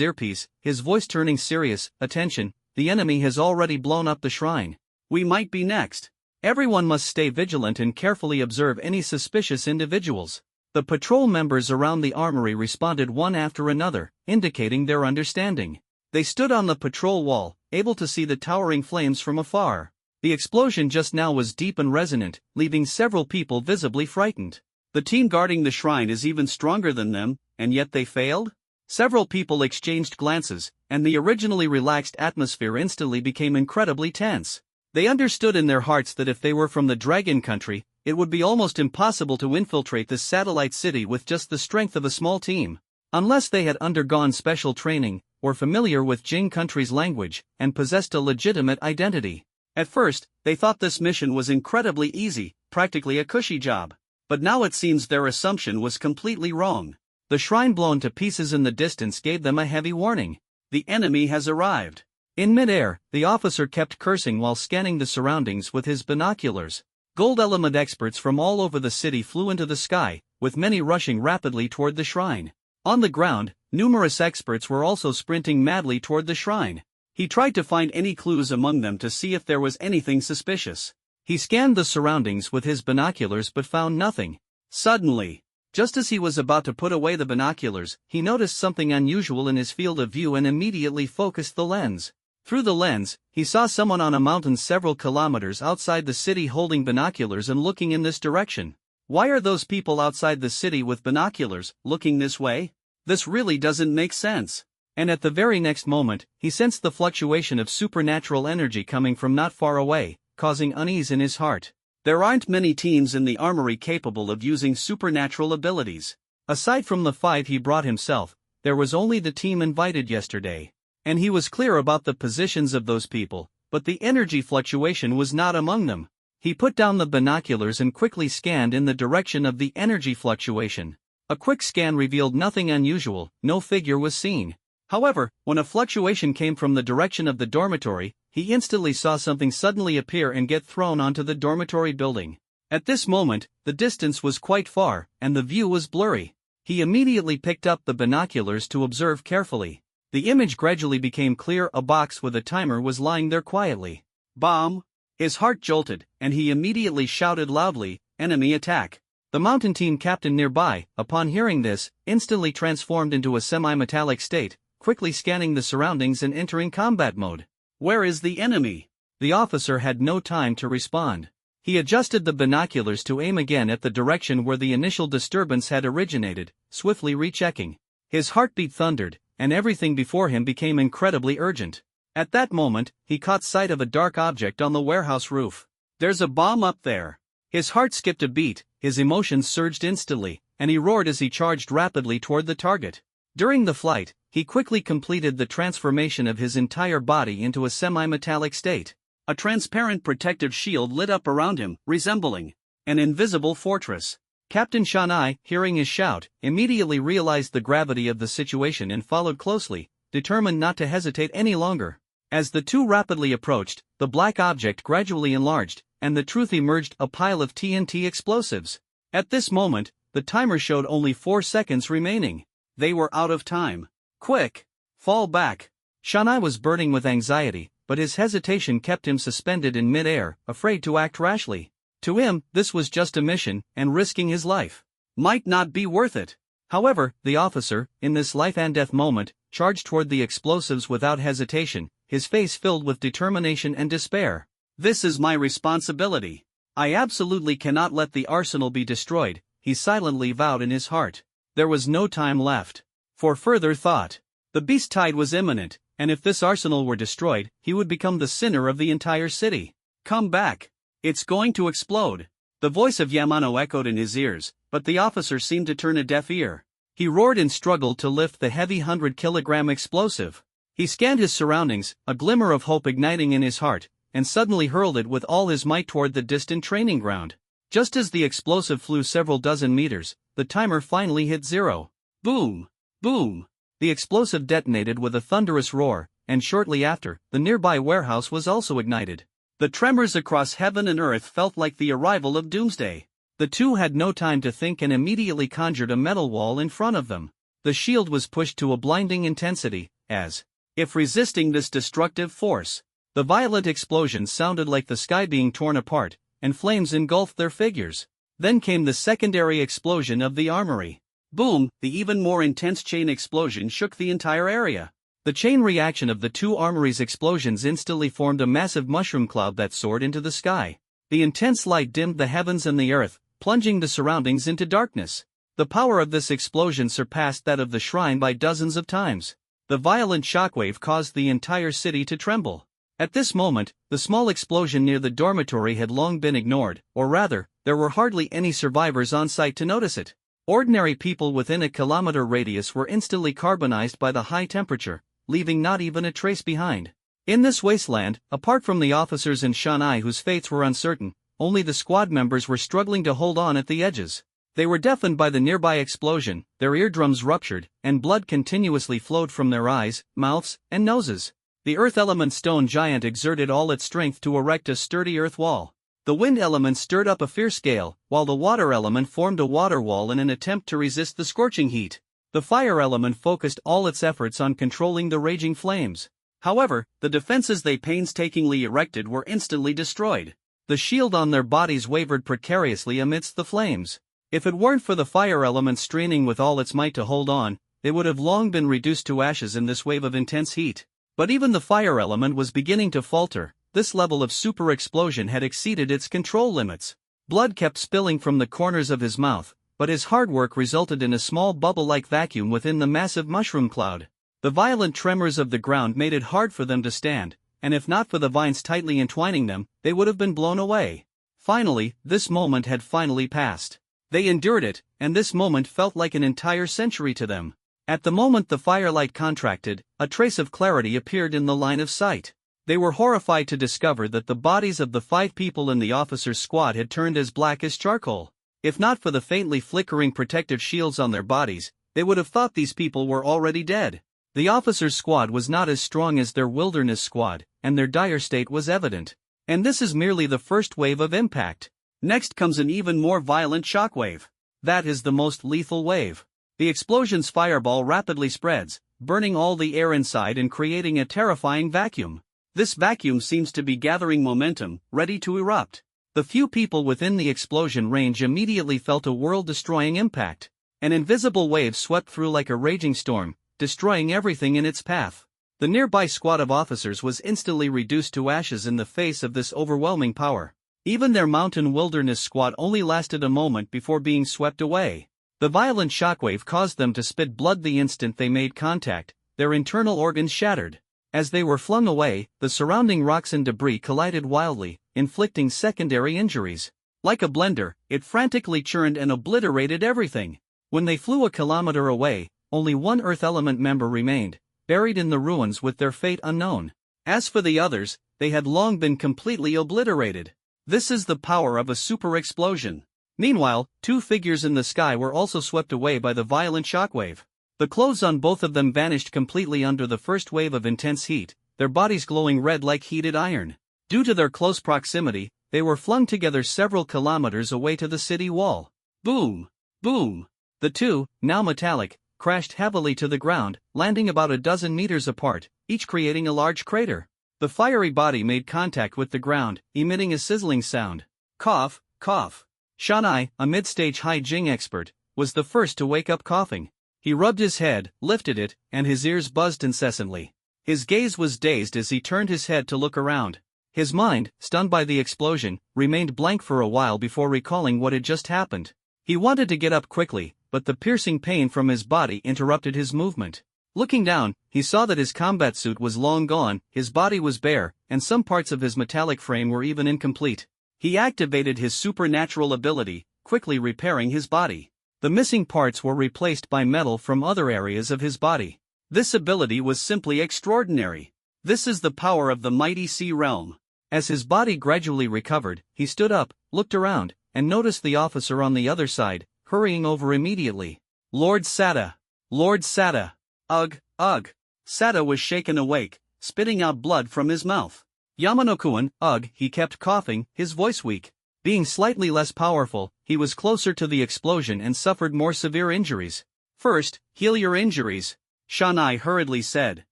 earpiece, his voice turning serious. "Attention, the enemy has already blown up the shrine. We might be next. Everyone must stay vigilant and carefully observe any suspicious individuals." The patrol members around the armory responded one after another, indicating their understanding. They stood on the patrol wall, able to see the towering flames from afar. The explosion just now was deep and resonant, leaving several people visibly frightened. The team guarding the shrine is even stronger than them, and yet they failed? Several people exchanged glances, and the originally relaxed atmosphere instantly became incredibly tense. They understood in their hearts that if they were from the Dragon Country, it would be almost impossible to infiltrate this satellite city with just the strength of a small team. Unless they had undergone special training, were familiar with Jing Country's language, and possessed a legitimate identity. At first, they thought this mission was incredibly easy, practically a cushy job. But now it seems their assumption was completely wrong. The shrine blown to pieces in the distance gave them a heavy warning. The enemy has arrived. In mid-air, the officer kept cursing while scanning the surroundings with his binoculars. Gold element experts from all over the city flew into the sky, with many rushing rapidly toward the shrine. On the ground, numerous experts were also sprinting madly toward the shrine. He tried to find any clues among them to see if there was anything suspicious. He scanned the surroundings with his binoculars but found nothing. Suddenly, just as he was about to put away the binoculars, he noticed something unusual in his field of view and immediately focused the lens. Through the lens, he saw someone on a mountain several kilometers outside the city holding binoculars and looking in this direction. Why are those people outside the city with binoculars, looking this way? This really doesn't make sense. And at the very next moment, he sensed the fluctuation of supernatural energy coming from not far away, causing unease in his heart. There aren't many teams in the armory capable of using supernatural abilities. Aside from the 5 he brought himself, there was only the team invited yesterday. And he was clear about the positions of those people, but the energy fluctuation was not among them. He put down the binoculars and quickly scanned in the direction of the energy fluctuation. A quick scan revealed nothing unusual, no figure was seen. However, when a fluctuation came from the direction of the dormitory, he instantly saw something suddenly appear and get thrown onto the dormitory building. At this moment, the distance was quite far, and the view was blurry. He immediately picked up the binoculars to observe carefully. The image gradually became clear. A box with a timer was lying there quietly. Bomb! His heart jolted, and he immediately shouted loudly, "Enemy attack!" The mountain team captain nearby, upon hearing this, instantly transformed into a semi-metallic state, quickly scanning the surroundings and entering combat mode. "Where is the enemy?" The officer had no time to respond. He adjusted the binoculars to aim again at the direction where the initial disturbance had originated, swiftly rechecking. His heartbeat thundered, and everything before him became incredibly urgent. At that moment, he caught sight of a dark object on the warehouse roof. "There's a bomb up there!" His heart skipped a beat, his emotions surged instantly, and he roared as he charged rapidly toward the target. During the flight, he quickly completed the transformation of his entire body into a semi-metallic state. A transparent protective shield lit up around him, resembling an invisible fortress. Captain Shanai, hearing his shout, immediately realized the gravity of the situation and followed closely, determined not to hesitate any longer. As the two rapidly approached, the black object gradually enlarged, and the truth emerged: a pile of TNT explosives. At this moment, the timer showed only 4 seconds remaining. They were out of time. "Quick! Fall back!" Shanai was burning with anxiety, but his hesitation kept him suspended in mid-air, afraid to act rashly. To him, this was just a mission, and risking his life might not be worth it. However, the officer, in this life-and-death moment, charged toward the explosives without hesitation, his face filled with determination and despair. "This is my responsibility. I absolutely cannot let the arsenal be destroyed," he silently vowed in his heart. There was no time left for further thought. The beast tide was imminent, and if this arsenal were destroyed, he would become the sinner of the entire city. "Come back. It's going to explode." The voice of Yamano echoed in his ears, but the officer seemed to turn a deaf ear. He roared and struggled to lift the heavy 100-kilogram explosive. He scanned his surroundings, a glimmer of hope igniting in his heart, and suddenly hurled it with all his might toward the distant training ground. Just as the explosive flew several dozen meters, the timer finally hit 0. Boom! Boom! The explosive detonated with a thunderous roar, and shortly after, the nearby warehouse was also ignited. The tremors across heaven and earth felt like the arrival of doomsday. The two had no time to think and immediately conjured a metal wall in front of them. The shield was pushed to a blinding intensity, as if resisting this destructive force. The violent explosions sounded like the sky being torn apart, and flames engulfed their figures. Then came the secondary explosion of the armory. Boom! The even more intense chain explosion shook the entire area. The chain reaction of the two armories' explosions instantly formed a massive mushroom cloud that soared into the sky. The intense light dimmed the heavens and the earth, plunging the surroundings into darkness. The power of this explosion surpassed that of the shrine by dozens of times. The violent shockwave caused the entire city to tremble. At this moment, the small explosion near the dormitory had long been ignored, or rather, there were hardly any survivors on site to notice it. Ordinary people within a kilometer radius were instantly carbonized by the high temperature, leaving not even a trace behind. In this wasteland, apart from the officers and Shanai whose fates were uncertain, only the squad members were struggling to hold on at the edges. They were deafened by the nearby explosion, their eardrums ruptured, and blood continuously flowed from their eyes, mouths, and noses. The earth element stone giant exerted all its strength to erect a sturdy earth wall. The wind element stirred up a fierce gale, while the water element formed a water wall in an attempt to resist the scorching heat. The fire element focused all its efforts on controlling the raging flames. However, the defenses they painstakingly erected were instantly destroyed. The shield on their bodies wavered precariously amidst the flames. If it weren't for the fire element straining with all its might to hold on, they would have long been reduced to ashes in this wave of intense heat. But even the fire element was beginning to falter. This level of super explosion had exceeded its control limits. Blood kept spilling from the corners of his mouth, but his hard work resulted in a small bubble-like vacuum within the massive mushroom cloud. The violent tremors of the ground made it hard for them to stand, and if not for the vines tightly entwining them, they would have been blown away. Finally, this moment had finally passed. They endured it, and this moment felt like an entire century to them. At the moment the firelight contracted, a trace of clarity appeared in the line of sight. They were horrified to discover that the bodies of the 5 people in the officer's squad had turned as black as charcoal. If not for the faintly flickering protective shields on their bodies, they would have thought these people were already dead. The officer's squad was not as strong as their wilderness squad, and their dire state was evident. And this is merely the first wave of impact. Next comes an even more violent shockwave. That is the most lethal wave. The explosion's fireball rapidly spreads, burning all the air inside and creating a terrifying vacuum. This vacuum seems to be gathering momentum, ready to erupt. The few people within the explosion range immediately felt a world-destroying impact. An invisible wave swept through like a raging storm, destroying everything in its path. The nearby squad of officers was instantly reduced to ashes in the face of this overwhelming power. Even their mountain wilderness squad only lasted a moment before being swept away. The violent shockwave caused them to spit blood the instant they made contact, their internal organs shattered. As they were flung away, the surrounding rocks and debris collided wildly, inflicting secondary injuries. Like a blender, it frantically churned and obliterated everything. When they flew a kilometer away, only one Earth element member remained, buried in the ruins with their fate unknown. As for the others, they had long been completely obliterated. This is the power of a super explosion. Meanwhile, 2 figures in the sky were also swept away by the violent shockwave. The clothes on both of them vanished completely under the first wave of intense heat, their bodies glowing red like heated iron. Due to their close proximity, they were flung together several kilometers away to the city wall. Boom! Boom! The 2, now metallic, crashed heavily to the ground, landing about a dozen meters apart, each creating a large crater. The fiery body made contact with the ground, emitting a sizzling sound. Cough, cough. Shanai, a mid-stage Hai Jing expert, was the first to wake up coughing. He rubbed his head, lifted it, and his ears buzzed incessantly. His gaze was dazed as he turned his head to look around. His mind, stunned by the explosion, remained blank for a while before recalling what had just happened. He wanted to get up quickly, but the piercing pain from his body interrupted his movement. Looking down, he saw that his combat suit was long gone, his body was bare, and some parts of his metallic frame were even incomplete. He activated his supernatural ability, quickly repairing his body. The missing parts were replaced by metal from other areas of his body. This ability was simply extraordinary. This is the power of the mighty sea realm. As his body gradually recovered, he stood up, looked around, and noticed the officer on the other side, hurrying over immediately. Lord Sata! Lord Sata! Ugh, ugh! Sata was shaken awake, spitting out blood from his mouth. Yamano-kun, ugh, he kept coughing, his voice weak. Being slightly less powerful, he was closer to the explosion and suffered more severe injuries. First, heal your injuries, Shanai hurriedly said.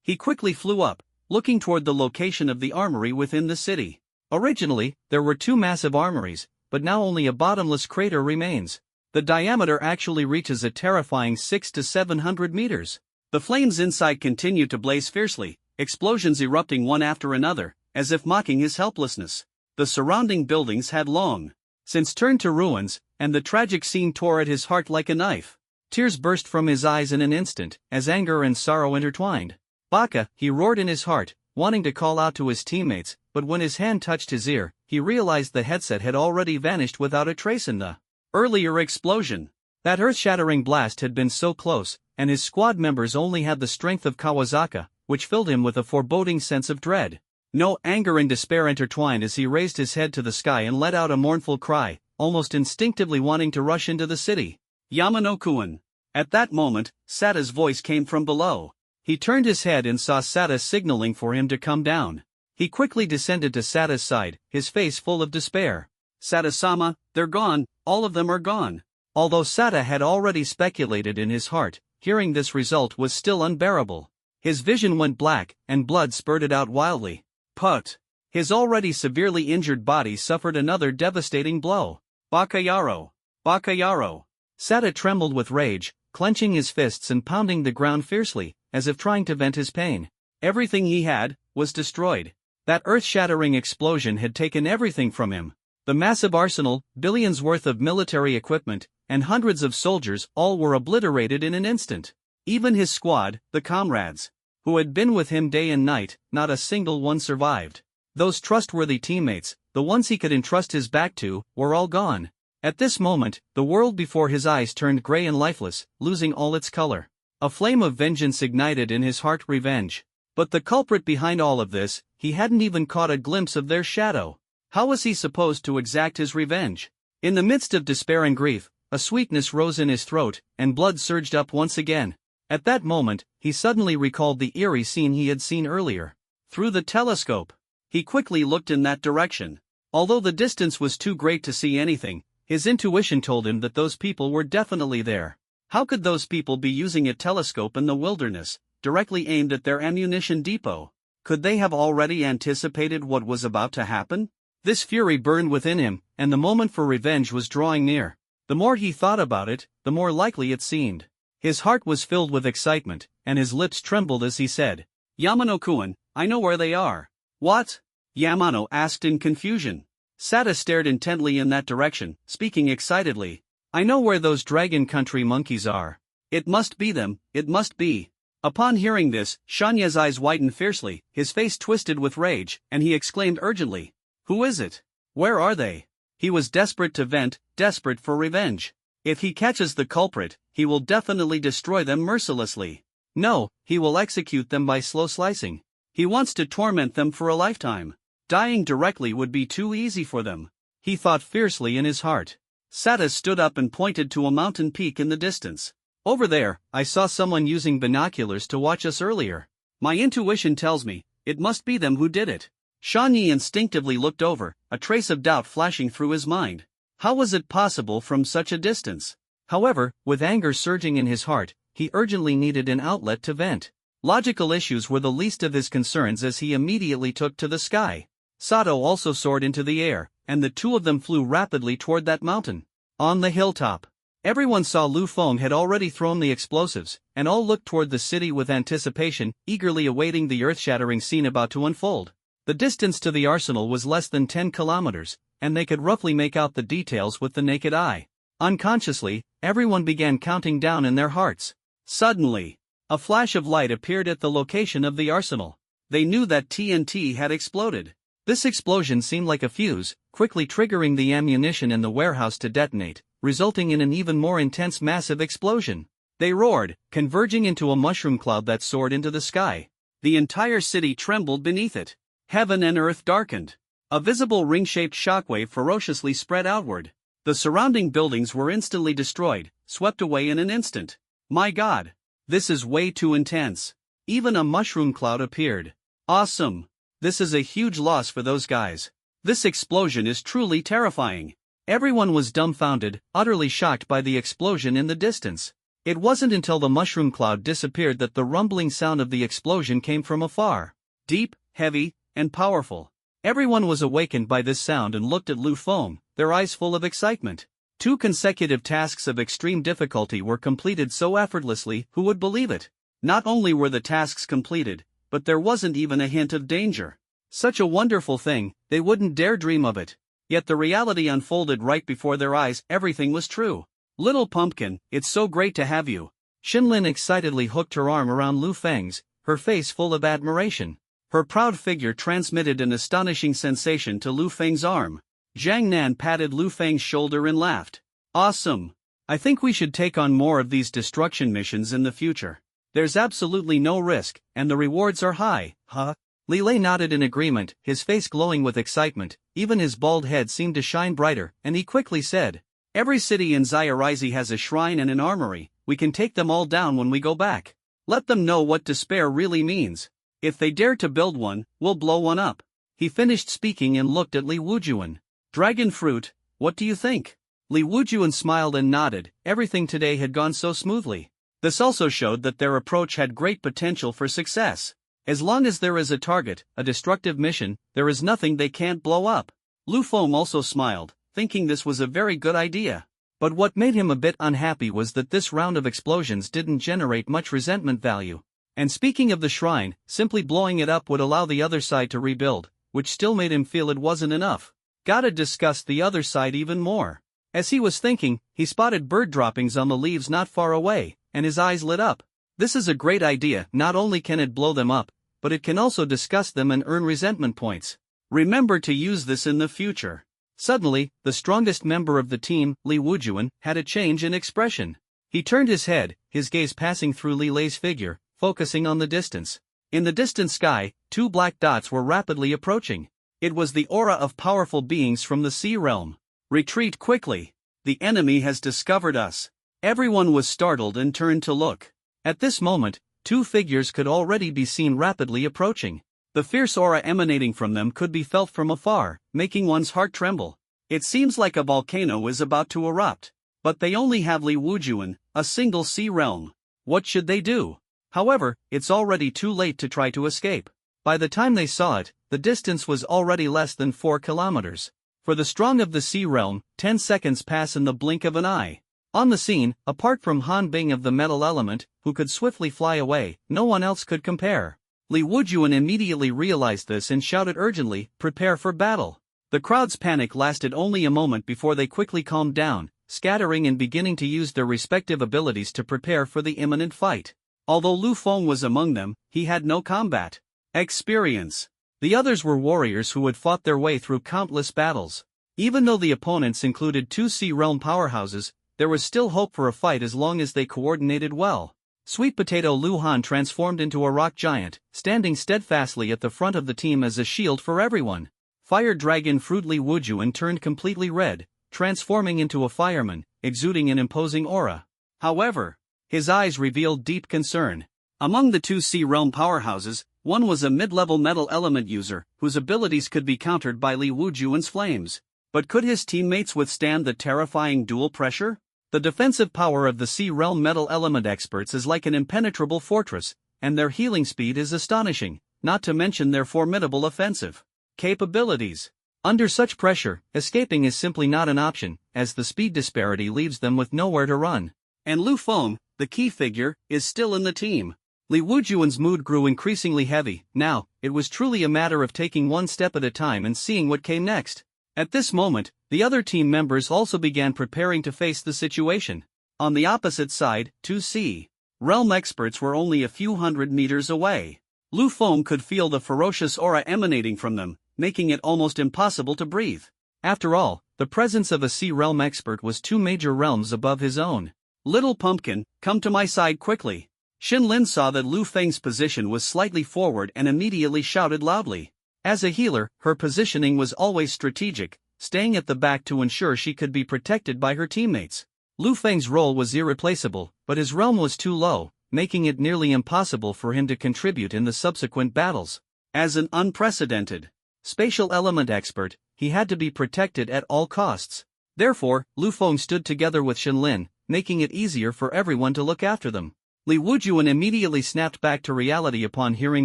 He quickly flew up, looking toward the location of the armory within the city. Originally, there were 2 massive armories, but now only a bottomless crater remains. The diameter actually reaches a terrifying 600 to 700 meters. The flames inside continued to blaze fiercely, explosions erupting one after another, as if mocking his helplessness. The surrounding buildings had long since turned to ruins, and the tragic scene tore at his heart like a knife. Tears burst from his eyes in an instant, as anger and sorrow intertwined. Baka, he roared in his heart, wanting to call out to his teammates, but when his hand touched his ear, he realized the headset had already vanished without a trace in the earlier explosion. That earth-shattering blast had been so close, and his squad members only had the strength of Kawasaka, which filled him with a foreboding sense of dread. No, anger and despair intertwined as he raised his head to the sky and let out a mournful cry, almost instinctively wanting to rush into the city. Yamano-kun. At that moment, Sata's voice came from below. He turned his head and saw Sata signaling for him to come down. He quickly descended to Sata's side, his face full of despair. Sata-sama, they're gone, all of them are gone. Although Sata had already speculated in his heart, hearing this result was still unbearable. His vision went black, and blood spurted out wildly. Put! His already severely injured body suffered another devastating blow. Bakayaro! Bakayaro! Sata trembled with rage, clenching his fists and pounding the ground fiercely, as if trying to vent his pain. Everything he had was destroyed. That earth-shattering explosion had taken everything from him. The massive arsenal, billions worth of military equipment, and hundreds of soldiers all were obliterated in an instant. Even his squad, the comrades who had been with him day and night, not a single one survived. Those trustworthy teammates, the ones he could entrust his back to, were all gone. At this moment, the world before his eyes turned gray and lifeless, losing all its color. A flame of vengeance ignited in his heart. Revenge. But the culprit behind all of this, he hadn't even caught a glimpse of their shadow. How was he supposed to exact his revenge? In the midst of despair and grief, a sweetness rose in his throat, and blood surged up once again. At that moment, he suddenly recalled the eerie scene he had seen earlier. Through the telescope. He quickly looked in that direction. Although the distance was too great to see anything, his intuition told him that those people were definitely there. How could those people be using a telescope in the wilderness, directly aimed at their ammunition depot? Could they have already anticipated what was about to happen? This fury burned within him, and the moment for revenge was drawing near. The more he thought about it, the more likely it seemed. His heart was filled with excitement, and his lips trembled as he said, Yamano-kun, I know where they are. What? Yamano asked in confusion. Sata stared intently in that direction, speaking excitedly. I know where those Dragon Country monkeys are. It must be them, it must be. Upon hearing this, Shanya's eyes widened fiercely, his face twisted with rage, and he exclaimed urgently, Who is it? Where are they? He was desperate to vent, desperate for revenge. If he catches the culprit, he will definitely destroy them mercilessly. No, he will execute them by slow slicing. He wants to torment them for a lifetime. Dying directly would be too easy for them. He thought fiercely in his heart. Sata stood up and pointed to a mountain peak in the distance. Over there, I saw someone using binoculars to watch us earlier. My intuition tells me, it must be them who did it. Shanyi instinctively looked over, a trace of doubt flashing through his mind. How was it possible from such a distance? However, with anger surging in his heart, he urgently needed an outlet to vent. Logical issues were the least of his concerns as he immediately took to the sky. Sato also soared into the air, and the two of them flew rapidly toward that mountain. On the hilltop. Everyone saw Lu Feng had already thrown the explosives, and all looked toward the city with anticipation, eagerly awaiting the earth-shattering scene about to unfold. The distance to the arsenal was less than 10 kilometers, and they could roughly make out the details with the naked eye. Unconsciously, everyone began counting down in their hearts. Suddenly, a flash of light appeared at the location of the arsenal. They knew that TNT had exploded. This explosion seemed like a fuse, quickly triggering the ammunition in the warehouse to detonate, resulting in an even more intense massive explosion. They roared, converging into a mushroom cloud that soared into the sky. The entire city trembled beneath it. Heaven and earth darkened. A visible ring-shaped shockwave ferociously spread outward. The surrounding buildings were instantly destroyed, swept away in an instant. My God! This is way too intense. Even a mushroom cloud appeared. Awesome! This is a huge loss for those guys. This explosion is truly terrifying. Everyone was dumbfounded, utterly shocked by the explosion in the distance. It wasn't until the mushroom cloud disappeared that the rumbling sound of the explosion came from afar. Deep, heavy, and powerful. Everyone was awakened by this sound and looked at Lu Feng, their eyes full of excitement. 2 consecutive tasks of extreme difficulty were completed so effortlessly, who would believe it? Not only were the tasks completed, but there wasn't even a hint of danger. Such a wonderful thing, they wouldn't dare dream of it. Yet the reality unfolded right before their eyes. Everything was true. Little pumpkin, it's so great to have you. Xinlin excitedly hooked her arm around Lu Feng's, her face full of admiration. Her proud figure transmitted an astonishing sensation to Lu Feng's arm. Jiang Nan patted Lu Feng's shoulder and laughed. Awesome! I think we should take on more of these destruction missions in the future. There's absolutely no risk, and the rewards are high, huh? Li Lei nodded in agreement, his face glowing with excitement. Even his bald head seemed to shine brighter, and he quickly said, "Every city in Xiaorizi has a shrine and an armory. We can take them all down when we go back. Let them know what despair really means. If they dare to build one, we'll blow one up." He finished speaking and looked at Li Wujuan. "Dragon fruit, what do you think?" Li Wujuan smiled and nodded. Everything today had gone so smoothly. This also showed that their approach had great potential for success. As long as there is a target, a destructive mission, there is nothing they can't blow up. Lu Feng also smiled, thinking this was a very good idea. But what made him a bit unhappy was that this round of explosions didn't generate much resentment value. And speaking of the shrine, simply blowing it up would allow the other side to rebuild, which still made him feel it wasn't enough. Gotta discuss the other side even more. As he was thinking, he spotted bird droppings on the leaves not far away, and his eyes lit up. This is a great idea. Not only can it blow them up, but it can also discuss them and earn resentment points. Remember to use this in the future. Suddenly, the strongest member of the team, Li Wujuan, had a change in expression. He turned his head, his gaze passing through Li Lei's figure, focusing on the distance. In the distant sky, 2 black dots were rapidly approaching. It was the aura of powerful beings from the sea realm. "Retreat quickly. The enemy has discovered us." Everyone was startled and turned to look. At this moment, 2 figures could already be seen rapidly approaching. The fierce aura emanating from them could be felt from afar, making one's heart tremble. It seems like a volcano is about to erupt. But they only have Li Wujuan, a single sea realm. What should they do? However, it's already too late to try to escape. By the time they saw it, the distance was already less than 4 kilometers. For the strong of the sea realm, 10 seconds pass in the blink of an eye. On the scene, apart from Han Bing of the metal element, who could swiftly fly away, no one else could compare. Li Wujuan immediately realized this and shouted urgently, "Prepare for battle." The crowd's panic lasted only a moment before they quickly calmed down, scattering and beginning to use their respective abilities to prepare for the imminent fight. Although Lu Feng was among them, he had no combat experience. The others were warriors who had fought their way through countless battles. Even though the opponents included 2 sea realm powerhouses, there was still hope for a fight as long as they coordinated well. Sweet Potato Lu Han transformed into a rock giant, standing steadfastly at the front of the team as a shield for everyone. Fire Dragon Fruit Li Wujuan turned completely red, transforming into a fireman, exuding an imposing aura. However, his eyes revealed deep concern. Among the 2 sea realm powerhouses, one was a mid-level metal element user, whose abilities could be countered by Li Wujuan's flames. But could his teammates withstand the terrifying dual pressure? The defensive power of the Sea Realm metal element experts is like an impenetrable fortress, and their healing speed is astonishing, not to mention their formidable offensive capabilities. Under such pressure, escaping is simply not an option, as the speed disparity leaves them with nowhere to run. And Lu Feng, the key figure, is still in the team. Li Wujuan's mood grew increasingly heavy. Now, it was truly a matter of taking one step at a time and seeing what came next. At this moment, the other team members also began preparing to face the situation. On the opposite side, 2C. Realm experts were only a few hundred meters away. Lu Feng could feel the ferocious aura emanating from them, making it almost impossible to breathe. After all, the presence of a Sea Realm expert was 2 major realms above his own. Little pumpkin, come to my side quickly. Xinlin saw that Lu Feng's position was slightly forward and immediately shouted loudly. As a healer, her positioning was always strategic, staying at the back to ensure she could be protected by her teammates. Lu Feng's role was irreplaceable, but his realm was too low, making it nearly impossible for him to contribute in the subsequent battles. As an unprecedented spatial element expert, he had to be protected at all costs. Therefore, Lu Feng stood together with Xinlin, making it easier for everyone to look after them. Li Wujuan immediately snapped back to reality upon hearing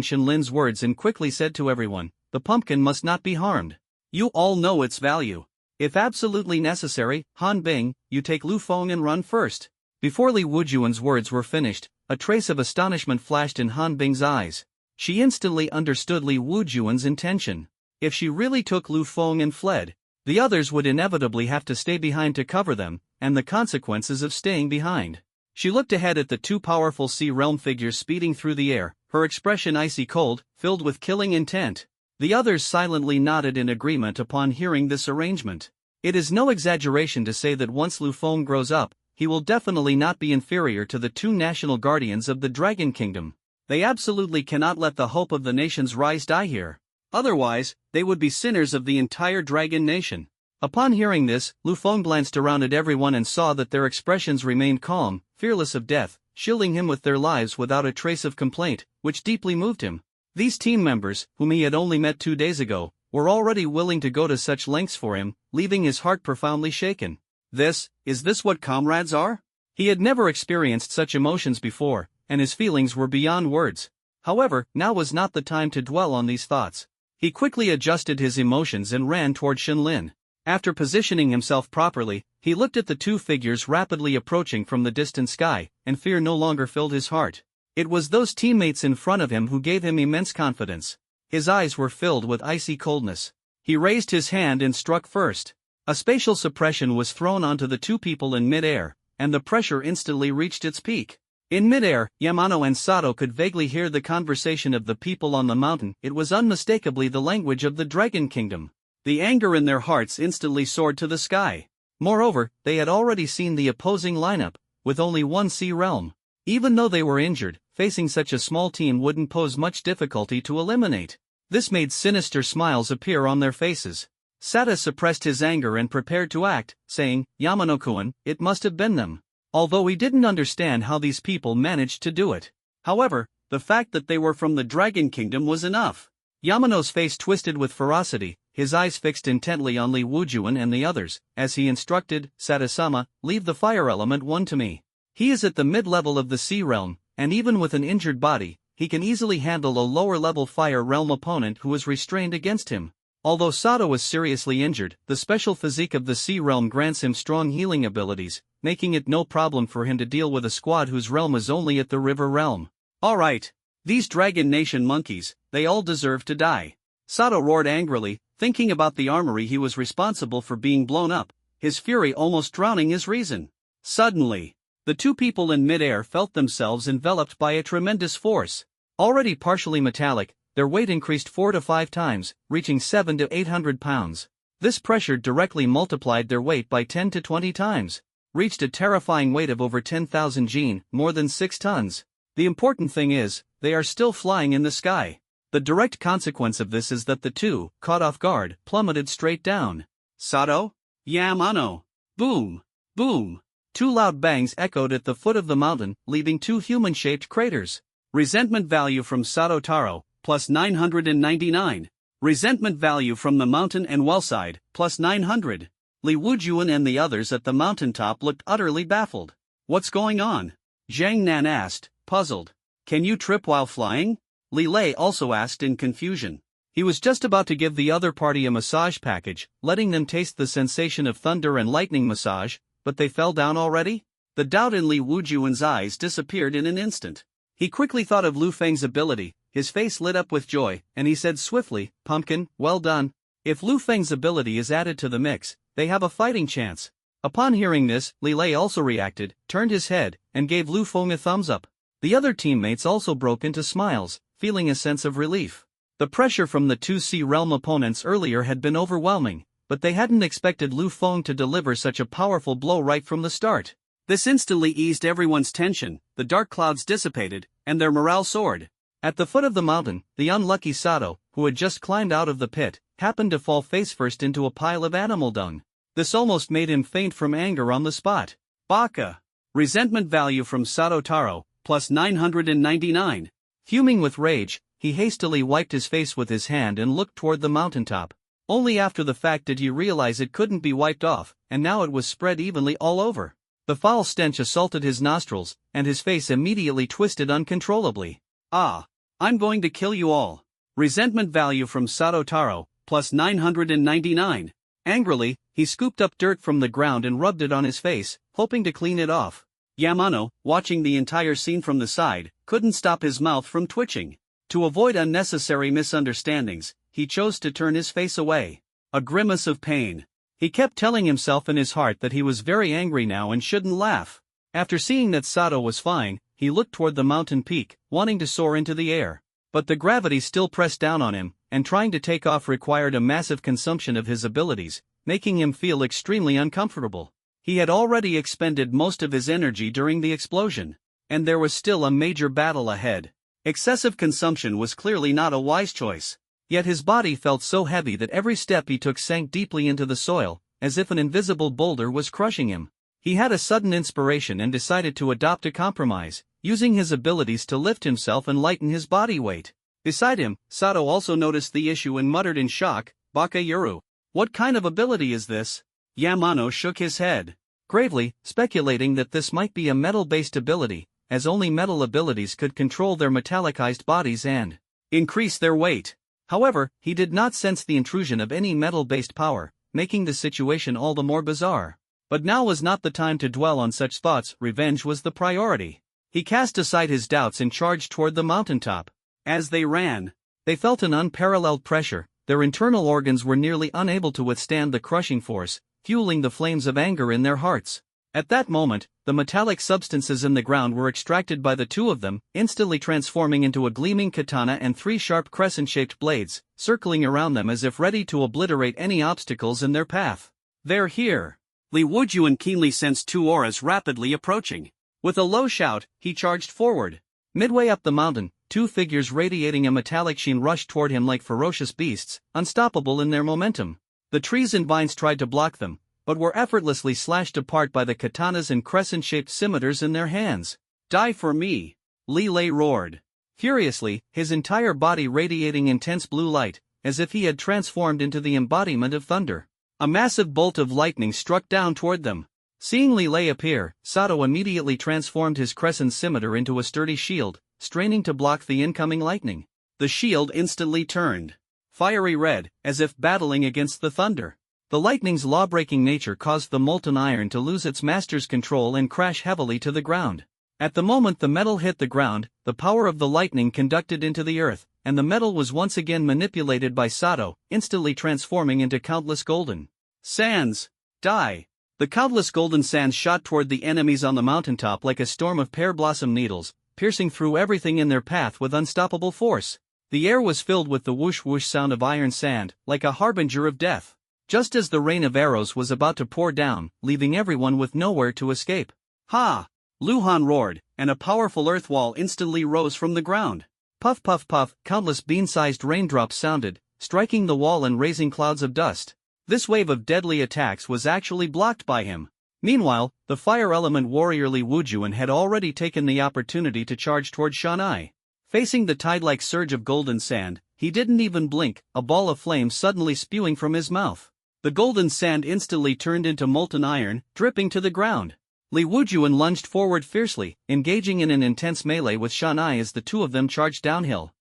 Xinlin's words and quickly said to everyone, "The pumpkin must not be harmed. You all know its value. If absolutely necessary, Han Bing, you take Lu Feng and run first." Before Li Wujuan's words were finished, a trace of astonishment flashed in Han Bing's eyes. She instantly understood Li Wujuan's intention. If she really took Lu Feng and fled, the others would inevitably have to stay behind to cover them, and the consequences of staying behind. She looked ahead at the 2 powerful Sea Realm figures speeding through the air, her expression icy cold, filled with killing intent. The others silently nodded in agreement upon hearing this arrangement. It is no exaggeration to say that once Lu Feng grows up, he will definitely not be inferior to the 2 national guardians of the Dragon Kingdom. They absolutely cannot let the hope of the nation's rise die here. Otherwise, they would be sinners of the entire Dragon Nation. Upon hearing this, Lu Feng glanced around at everyone and saw that their expressions remained calm, fearless of death, shielding him with their lives without a trace of complaint, which deeply moved him. These team members, whom he had only met 2 days ago, were already willing to go to such lengths for him, leaving his heart profoundly shaken. Is this what comrades are? He had never experienced such emotions before, and his feelings were beyond words. However, now was not the time to dwell on these thoughts. He quickly adjusted his emotions and ran toward Xinlin. After positioning himself properly, he looked at the 2 figures rapidly approaching from the distant sky, and fear no longer filled his heart. It was those teammates in front of him who gave him immense confidence. His eyes were filled with icy coldness. He raised his hand and struck first. A spatial suppression was thrown onto the 2 people in mid-air, and the pressure instantly reached its peak. In mid-air, Yamano and Sato could vaguely hear the conversation of the people on the mountain. It was unmistakably the language of the Dragon Kingdom. The anger in their hearts instantly soared to the sky. Moreover, they had already seen the opposing lineup, with only 1 Sea Realm. Even though they were injured, facing such a small team wouldn't pose much difficulty to eliminate. This made sinister smiles appear on their faces. Sato suppressed his anger and prepared to act, saying, "Yamano-kun, it must have been them." Although he didn't understand how these people managed to do it. However, the fact that they were from the Dragon Kingdom was enough. Yamano's face twisted with ferocity, his eyes fixed intently on Li Wujuan and the others, as he instructed, "Sato-sama, leave the fire element 1 to me. He is at the mid-level of the Sea Realm, and even with an injured body, he can easily handle a lower-level Fire Realm opponent who is restrained against him." Although Sato was seriously injured, the special physique of the Sea Realm grants him strong healing abilities, making it no problem for him to deal with a squad whose realm is only at the River Realm. "Alright. These Dragon Nation monkeys, they all deserve to die." Sato roared angrily, thinking about the armory he was responsible for being blown up, his fury almost drowning his reason. Suddenly, the 2 people in mid-air felt themselves enveloped by a tremendous force. Already partially metallic, their weight increased 4 to 5 times, reaching 700 to 800 pounds. This pressure directly multiplied their weight by 10 to 20 times, reached a terrifying weight of over 10,000 jin, more than 6 tons. The important thing is, they are still flying in the sky. The direct consequence of this is that the 2, caught off guard, plummeted straight down. "Sato? Yamano!" Boom! Boom! 2 loud bangs echoed at the foot of the mountain, leaving 2 human-shaped craters. Resentment value from Sato Taro, plus 999. Resentment value from the mountain and wellside, plus 900. Li Wujuan and the others at the mountaintop looked utterly baffled. "What's going on?" Zhang Nan asked, puzzled. "Can you trip while flying?" Li Lei also asked in confusion. He was just about to give the other party a massage package, letting them taste the sensation of thunder and lightning massage, but they fell down already? The doubt in Li Wujuan's eyes disappeared in an instant. He quickly thought of Lu Feng's ability, his face lit up with joy, and he said swiftly, "Pumpkin, well done. If Lu Feng's ability is added to the mix, they have a fighting chance." Upon hearing this, Li Lei also reacted, turned his head, and gave Lu Feng a thumbs up. The other teammates also broke into smiles, feeling a sense of relief. The pressure from the two Sea Realm opponents earlier had been overwhelming, but they hadn't expected Lu Feng to deliver such a powerful blow right from the start. This instantly eased everyone's tension, the dark clouds dissipated, and their morale soared. At the foot of the mountain, the unlucky Sato, who had just climbed out of the pit, happened to fall face first into a pile of animal dung. This almost made him faint from anger on the spot. Baka. Resentment value from Sato Taro, plus 999. Fuming with rage, he hastily wiped his face with his hand and looked toward the mountaintop. Only after the fact did he realize it couldn't be wiped off, and now it was spread evenly all over. The foul stench assaulted his nostrils, and his face immediately twisted uncontrollably. "Ah! I'm going to kill you all." Resentment value from Sato Taro, plus 999. Angrily, he scooped up dirt from the ground and rubbed it on his face, hoping to clean it off. Yamano, watching the entire scene from the side, couldn't stop his mouth from twitching. To avoid unnecessary misunderstandings, he chose to turn his face away. A grimace of pain. He kept telling himself in his heart that he was very angry now and shouldn't laugh. After seeing that Sato was fine, he looked toward the mountain peak, wanting to soar into the air. But the gravity still pressed down on him, and trying to take off required a massive consumption of his abilities, making him feel extremely uncomfortable. He had already expended most of his energy during the explosion, and there was still a major battle ahead. Excessive consumption was clearly not a wise choice. Yet his body felt so heavy that every step he took sank deeply into the soil, as if an invisible boulder was crushing him. He had a sudden inspiration and decided to adopt a compromise, using his abilities to lift himself and lighten his body weight. Beside him, Sato also noticed the issue and muttered in shock, "Baka Yuru. What kind of ability is this?" Yamano shook his head, gravely, speculating that this might be a metal-based ability, as only metal abilities could control their metallicized bodies and increase their weight. However, he did not sense the intrusion of any metal-based power, making the situation all the more bizarre. But now was not the time to dwell on such thoughts, revenge was the priority. He cast aside his doubts and charged toward the mountaintop. As they ran, they felt an unparalleled pressure, their internal organs were nearly unable to withstand the crushing force, fueling the flames of anger in their hearts. At that moment, the metallic substances in the ground were extracted by the two of them, instantly transforming into a gleaming katana and three sharp crescent-shaped blades, circling around them as if ready to obliterate any obstacles in their path. "They're here!" Li Wujuan keenly sensed two auras rapidly approaching. With a low shout, he charged forward. Midway up the mountain, two figures radiating a metallic sheen rushed toward him like ferocious beasts, unstoppable in their momentum. The trees and vines tried to block them, but were effortlessly slashed apart by the katanas and crescent-shaped scimitars in their hands. "Die for me!" Li Lei roared. Furiously, his entire body radiating intense blue light, as if he had transformed into the embodiment of thunder. A massive bolt of lightning struck down toward them. Seeing Li Lei appear, Sato immediately transformed his crescent scimitar into a sturdy shield, straining to block the incoming lightning. The shield instantly turned fiery red, as if battling against the thunder. The lightning's law-breaking nature caused the molten iron to lose its master's control and crash heavily to the ground. At the moment the metal hit the ground, the power of the lightning conducted into the earth, and the metal was once again manipulated by Sato, instantly transforming into countless golden sands. "Die!" The countless golden sands shot toward the enemies on the mountaintop like a storm of pear blossom needles, piercing through everything in their path with unstoppable force. The air was filled with the whoosh-whoosh sound of iron sand, like a harbinger of death. Just as the rain of arrows was about to pour down, leaving everyone with nowhere to escape. "Ha!" Luhan roared, and a powerful earth wall instantly rose from the ground. Puff puff puff, countless bean-sized raindrops sounded, striking the wall and raising clouds of dust. This wave of deadly attacks was actually blocked by him. Meanwhile, the fire element warrior Li Wujuan had already taken the opportunity to charge toward Shanai. Facing the tide-like surge of golden sand, he didn't even blink, a ball of flame suddenly spewing from his mouth. The golden sand instantly turned into molten iron, dripping to the ground. Li Wujuan lunged forward fiercely, engaging in an intense melee with Shanai as the two of them charged downhill.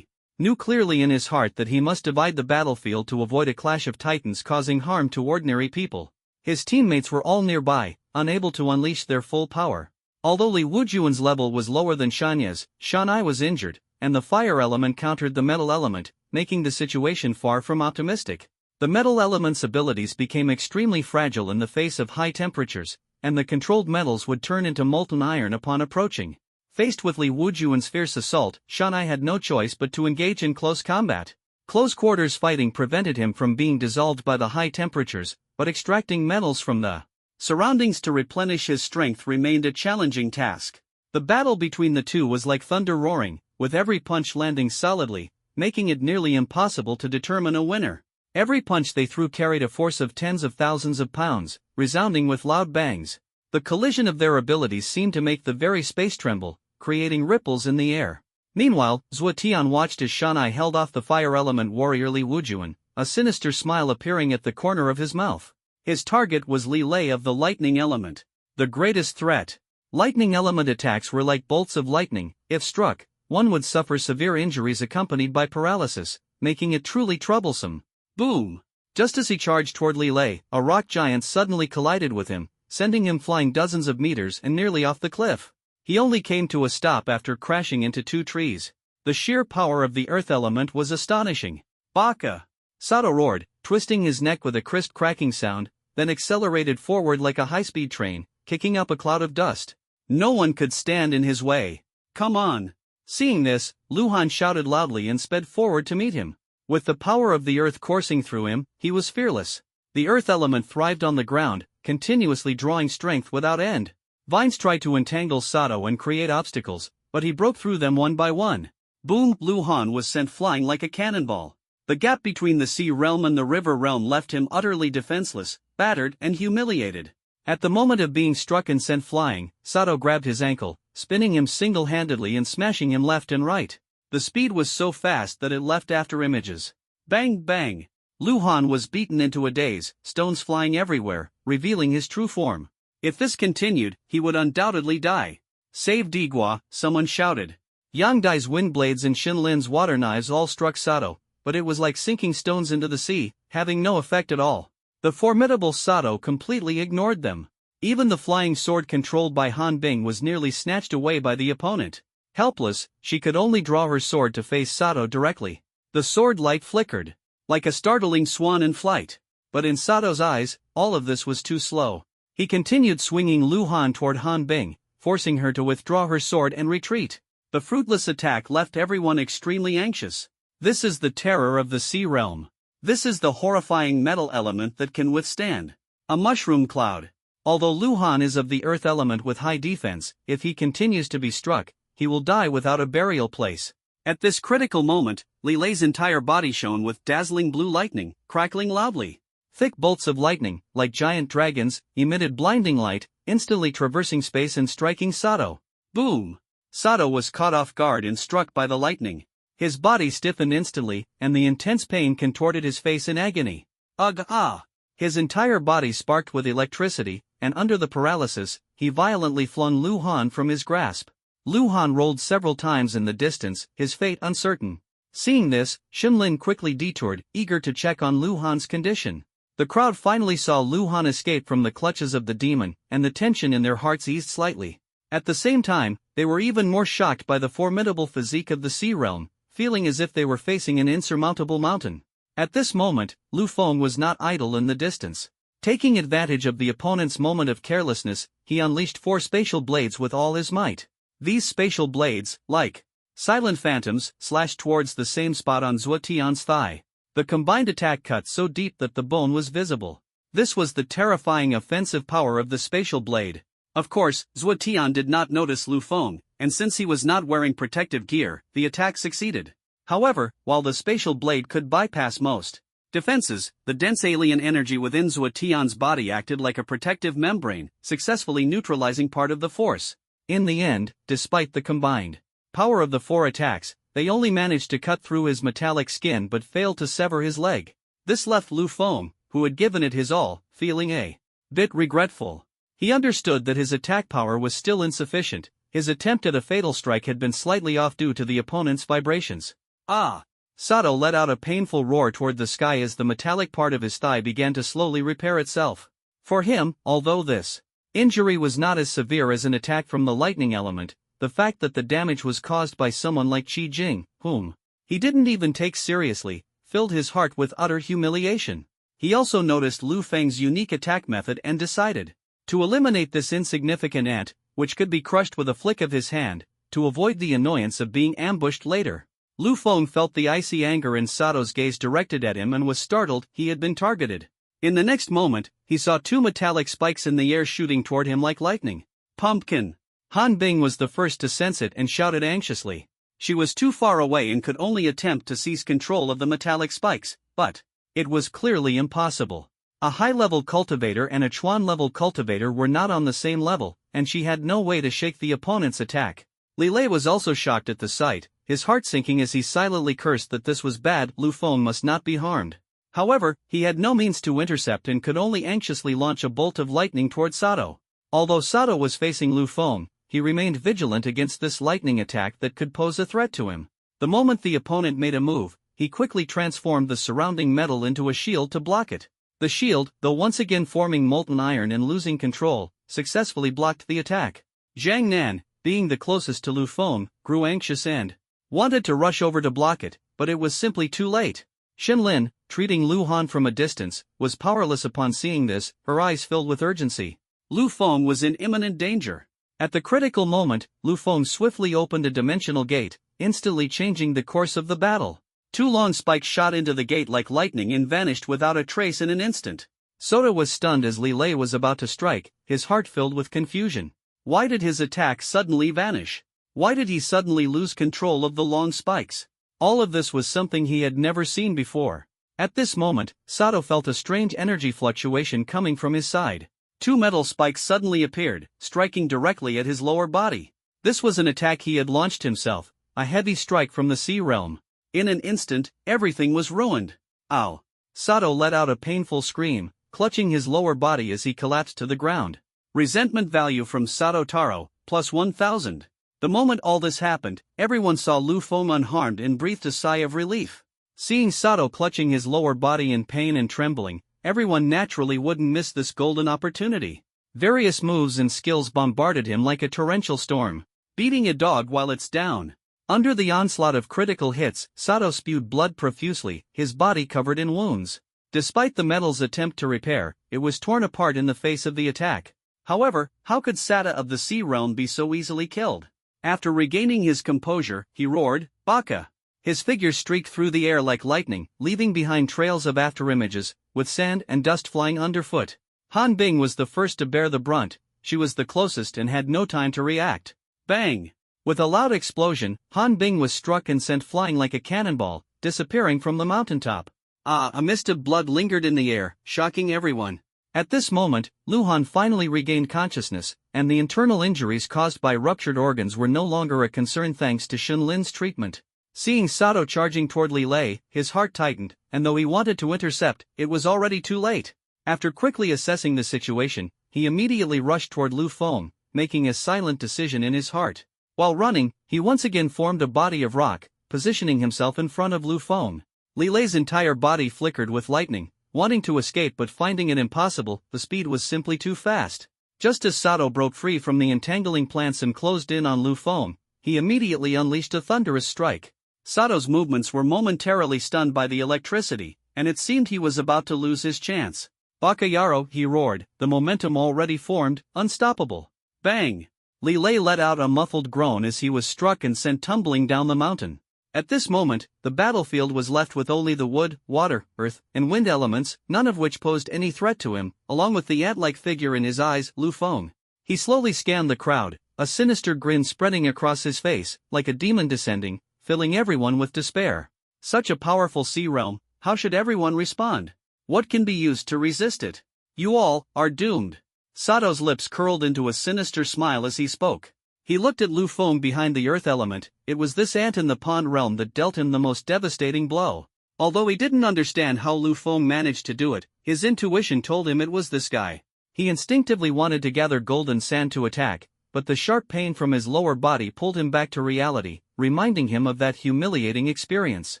knew clearly in his heart that he must divide the battlefield to avoid a clash of titans causing harm to ordinary people. His teammates were all nearby, unable to unleash their full power. Although Li Wujuan's level was lower than Shanya's, Shanai was injured, and the fire element countered the metal element, making the situation far from optimistic. The metal element's abilities became extremely fragile in the face of high temperatures, and the controlled metals would turn into molten iron upon approaching. Faced with Li Wujuan's fierce assault, Shanai had no choice but to engage in close combat. Close quarters fighting prevented him from being dissolved by the high temperatures, but extracting metals from the surroundings to replenish his strength remained a challenging task. The battle between the two was like thunder roaring, with every punch landing solidly, making it nearly impossible to determine a winner. Every punch they threw carried a force of tens of thousands of pounds, resounding with loud bangs. The collision of their abilities seemed to make the very space tremble, creating ripples in the air. Meanwhile, Zuotian watched as Shanai held off the fire element warrior Li Wujuan, a sinister smile appearing at the corner of his mouth. His target was Li Lei of the lightning element, the greatest threat. Lightning element attacks were like bolts of lightning. If struck, one would suffer severe injuries accompanied by paralysis, making it truly troublesome. Boom! Just as he charged toward Li Lei, a rock giant suddenly collided with him, sending him flying dozens of meters and nearly off the cliff. He only came to a stop after crashing into two trees. The sheer power of the earth element was astonishing. Baka! Sato roared, twisting his neck with a crisp cracking sound, then accelerated forward like a high-speed train, kicking up a cloud of dust. No one could stand in his way. Come on! Seeing this, Luhan shouted loudly and sped forward to meet him. With the power of the earth coursing through him, he was fearless. The earth element thrived on the ground, continuously drawing strength without end. Vines tried to entangle Sato and create obstacles, but he broke through them one by one. Boom! Luhan was sent flying like a cannonball. The gap between the sea realm and the river realm left him utterly defenseless, battered and humiliated. At the moment of being struck and sent flying, Sato grabbed his ankle, spinning him single-handedly and smashing him left and right. The speed was so fast that it left after images. Bang bang! Luhan was beaten into a daze, stones flying everywhere, revealing his true form. If this continued, he would undoubtedly die. Save Digua, someone shouted. Yang Dai's wind blades and Xin Lin's water knives all struck Sato, but it was like sinking stones into the sea, having no effect at all. The formidable Sato completely ignored them. Even the flying sword controlled by Han Bing was nearly snatched away by the opponent. Helpless, she could only draw her sword to face Sato directly. The sword light flickered, like a startling swan in flight. But in Sato's eyes, all of this was too slow. He continued swinging Luhan toward Han Bing, forcing her to withdraw her sword and retreat. The fruitless attack left everyone extremely anxious. This is the terror of the sea realm. This is the horrifying metal element that can withstand a mushroom cloud. Although Luhan is of the earth element with high defense, if he continues to be struck, he will die without a burial place. At this critical moment, Li Lei's entire body shone with dazzling blue lightning, crackling loudly. Thick bolts of lightning, like giant dragons, emitted blinding light, instantly traversing space and striking Sato. Boom! Sato was caught off guard and struck by the lightning. His body stiffened instantly, and the intense pain contorted his face in agony. Ugh ah! His entire body sparked with electricity, and under the paralysis, he violently flung Luhan from his grasp. Luhan rolled several times in the distance, his fate uncertain. Seeing this, Xinlin quickly detoured, eager to check on Luhan's condition. The crowd finally saw Luhan escape from the clutches of the demon, and the tension in their hearts eased slightly. At the same time, they were even more shocked by the formidable physique of the sea realm, feeling as if they were facing an insurmountable mountain. At this moment, Lu Feng was not idle in the distance. Taking advantage of the opponent's moment of carelessness, he unleashed 4 spatial blades with all his might. These spatial blades, like silent phantoms, slashed towards the same spot on Zuotian's thigh. The combined attack cut so deep that the bone was visible. This was the terrifying offensive power of the spatial blade. Of course, Zuotian did not notice Lu Feng, and since he was not wearing protective gear, the attack succeeded. However, while the spatial blade could bypass most defenses, the dense alien energy within Zuotian's body acted like a protective membrane, successfully neutralizing part of the force. In the end, despite the combined power of the 4 attacks, they only managed to cut through his metallic skin but failed to sever his leg. This left Lu Feng, who had given it his all, feeling a bit regretful. He understood that his attack power was still insufficient. His attempt at a fatal strike had been slightly off due to the opponent's vibrations. Ah! Sato let out a painful roar toward the sky as the metallic part of his thigh began to slowly repair itself. For him, although this injury was not as severe as an attack from the lightning element, the fact that the damage was caused by someone like Qi Jing, whom he didn't even take seriously, filled his heart with utter humiliation. He also noticed Lu Feng's unique attack method and decided to eliminate this insignificant ant, which could be crushed with a flick of his hand, to avoid the annoyance of being ambushed later. Lu Feng felt the icy anger in Sato's gaze directed at him and was startled he had been targeted. In the next moment, he saw two metallic spikes in the air shooting toward him like lightning. Pumpkin! Han Bing was the first to sense it and shouted anxiously. She was too far away and could only attempt to seize control of the metallic spikes, but it was clearly impossible. A high-level cultivator and a Chuan-level cultivator were not on the same level, and she had no way to shake the opponent's attack. Li Lei was also shocked at the sight, his heart sinking as he silently cursed that this was bad. Lu Feng must not be harmed. However, he had no means to intercept and could only anxiously launch a bolt of lightning toward Sato. Although Sato was facing Lu Feng, he remained vigilant against this lightning attack that could pose a threat to him. The moment the opponent made a move, he quickly transformed the surrounding metal into a shield to block it. The shield, though once again forming molten iron and losing control, successfully blocked the attack. Zhang Nan, being the closest to Lu Feng, grew anxious and wanted to rush over to block it, but it was simply too late. Xin Lin, treating Lu Han from a distance, was powerless upon seeing this, her eyes filled with urgency. Lu Feng was in imminent danger. At the critical moment, Lu Feng swiftly opened a dimensional gate, instantly changing the course of the battle. Two long spikes shot into the gate like lightning and vanished without a trace in an instant. Sota was stunned as Li Lei was about to strike, his heart filled with confusion. Why did his attack suddenly vanish? Why did he suddenly lose control of the long spikes? All of this was something he had never seen before. At this moment, Sato felt a strange energy fluctuation coming from his side. Two metal spikes suddenly appeared, striking directly at his lower body. This was an attack he had launched himself, a heavy strike from the sea realm. In an instant, everything was ruined. Ow! Sato let out a painful scream, clutching his lower body as he collapsed to the ground. Resentment value from Sato Taro, plus 1000. The moment all this happened, everyone saw Lu Feng unharmed and breathed a sigh of relief. Seeing Sato clutching his lower body in pain and trembling, everyone naturally wouldn't miss this golden opportunity. Various moves and skills bombarded him like a torrential storm. Beating a dog while it's down. Under the onslaught of critical hits, Sato spewed blood profusely, his body covered in wounds. Despite the metal's attempt to repair, it was torn apart in the face of the attack. However, how could Sata of the Sea Realm be so easily killed? After regaining his composure, he roared, "Baka!" His figure streaked through the air like lightning, leaving behind trails of afterimages, with sand and dust flying underfoot. Han Bing was the first to bear the brunt, she was the closest and had no time to react. Bang! With a loud explosion, Han Bing was struck and sent flying like a cannonball, disappearing from the mountaintop. A mist of blood lingered in the air, shocking everyone. At this moment, Lu Han finally regained consciousness, and the internal injuries caused by ruptured organs were no longer a concern thanks to Xin Lin's treatment. Seeing Sato charging toward Li Lei, his heart tightened, and though he wanted to intercept, it was already too late. After quickly assessing the situation, he immediately rushed toward Lu Feng, making a silent decision in his heart. While running, he once again formed a body of rock, positioning himself in front of Lu Feng. Li Lei's entire body flickered with lightning, wanting to escape but finding it impossible, the speed was simply too fast. Just as Sato broke free from the entangling plants and closed in on Lu Feng, he immediately unleashed a thunderous strike. Sato's movements were momentarily stunned by the electricity, and it seemed he was about to lose his chance. "Bakayaro," he roared, the momentum already formed, unstoppable. Bang! Li Lei let out a muffled groan as he was struck and sent tumbling down the mountain. At this moment, the battlefield was left with only the wood, water, earth, and wind elements, none of which posed any threat to him, along with the ant-like figure in his eyes, Lu Feng. He slowly scanned the crowd, a sinister grin spreading across his face, like a demon descending, filling everyone with despair. Such a powerful sea realm, how should everyone respond? What can be used to resist it? You all are doomed. Sato's lips curled into a sinister smile as he spoke. He looked at Lu Feng behind the earth element. It was this ant in the pond realm that dealt him the most devastating blow. Although he didn't understand how Lu Feng managed to do it, his intuition told him it was this guy. He instinctively wanted to gather golden sand to attack, but the sharp pain from his lower body pulled him back to reality, reminding him of that humiliating experience.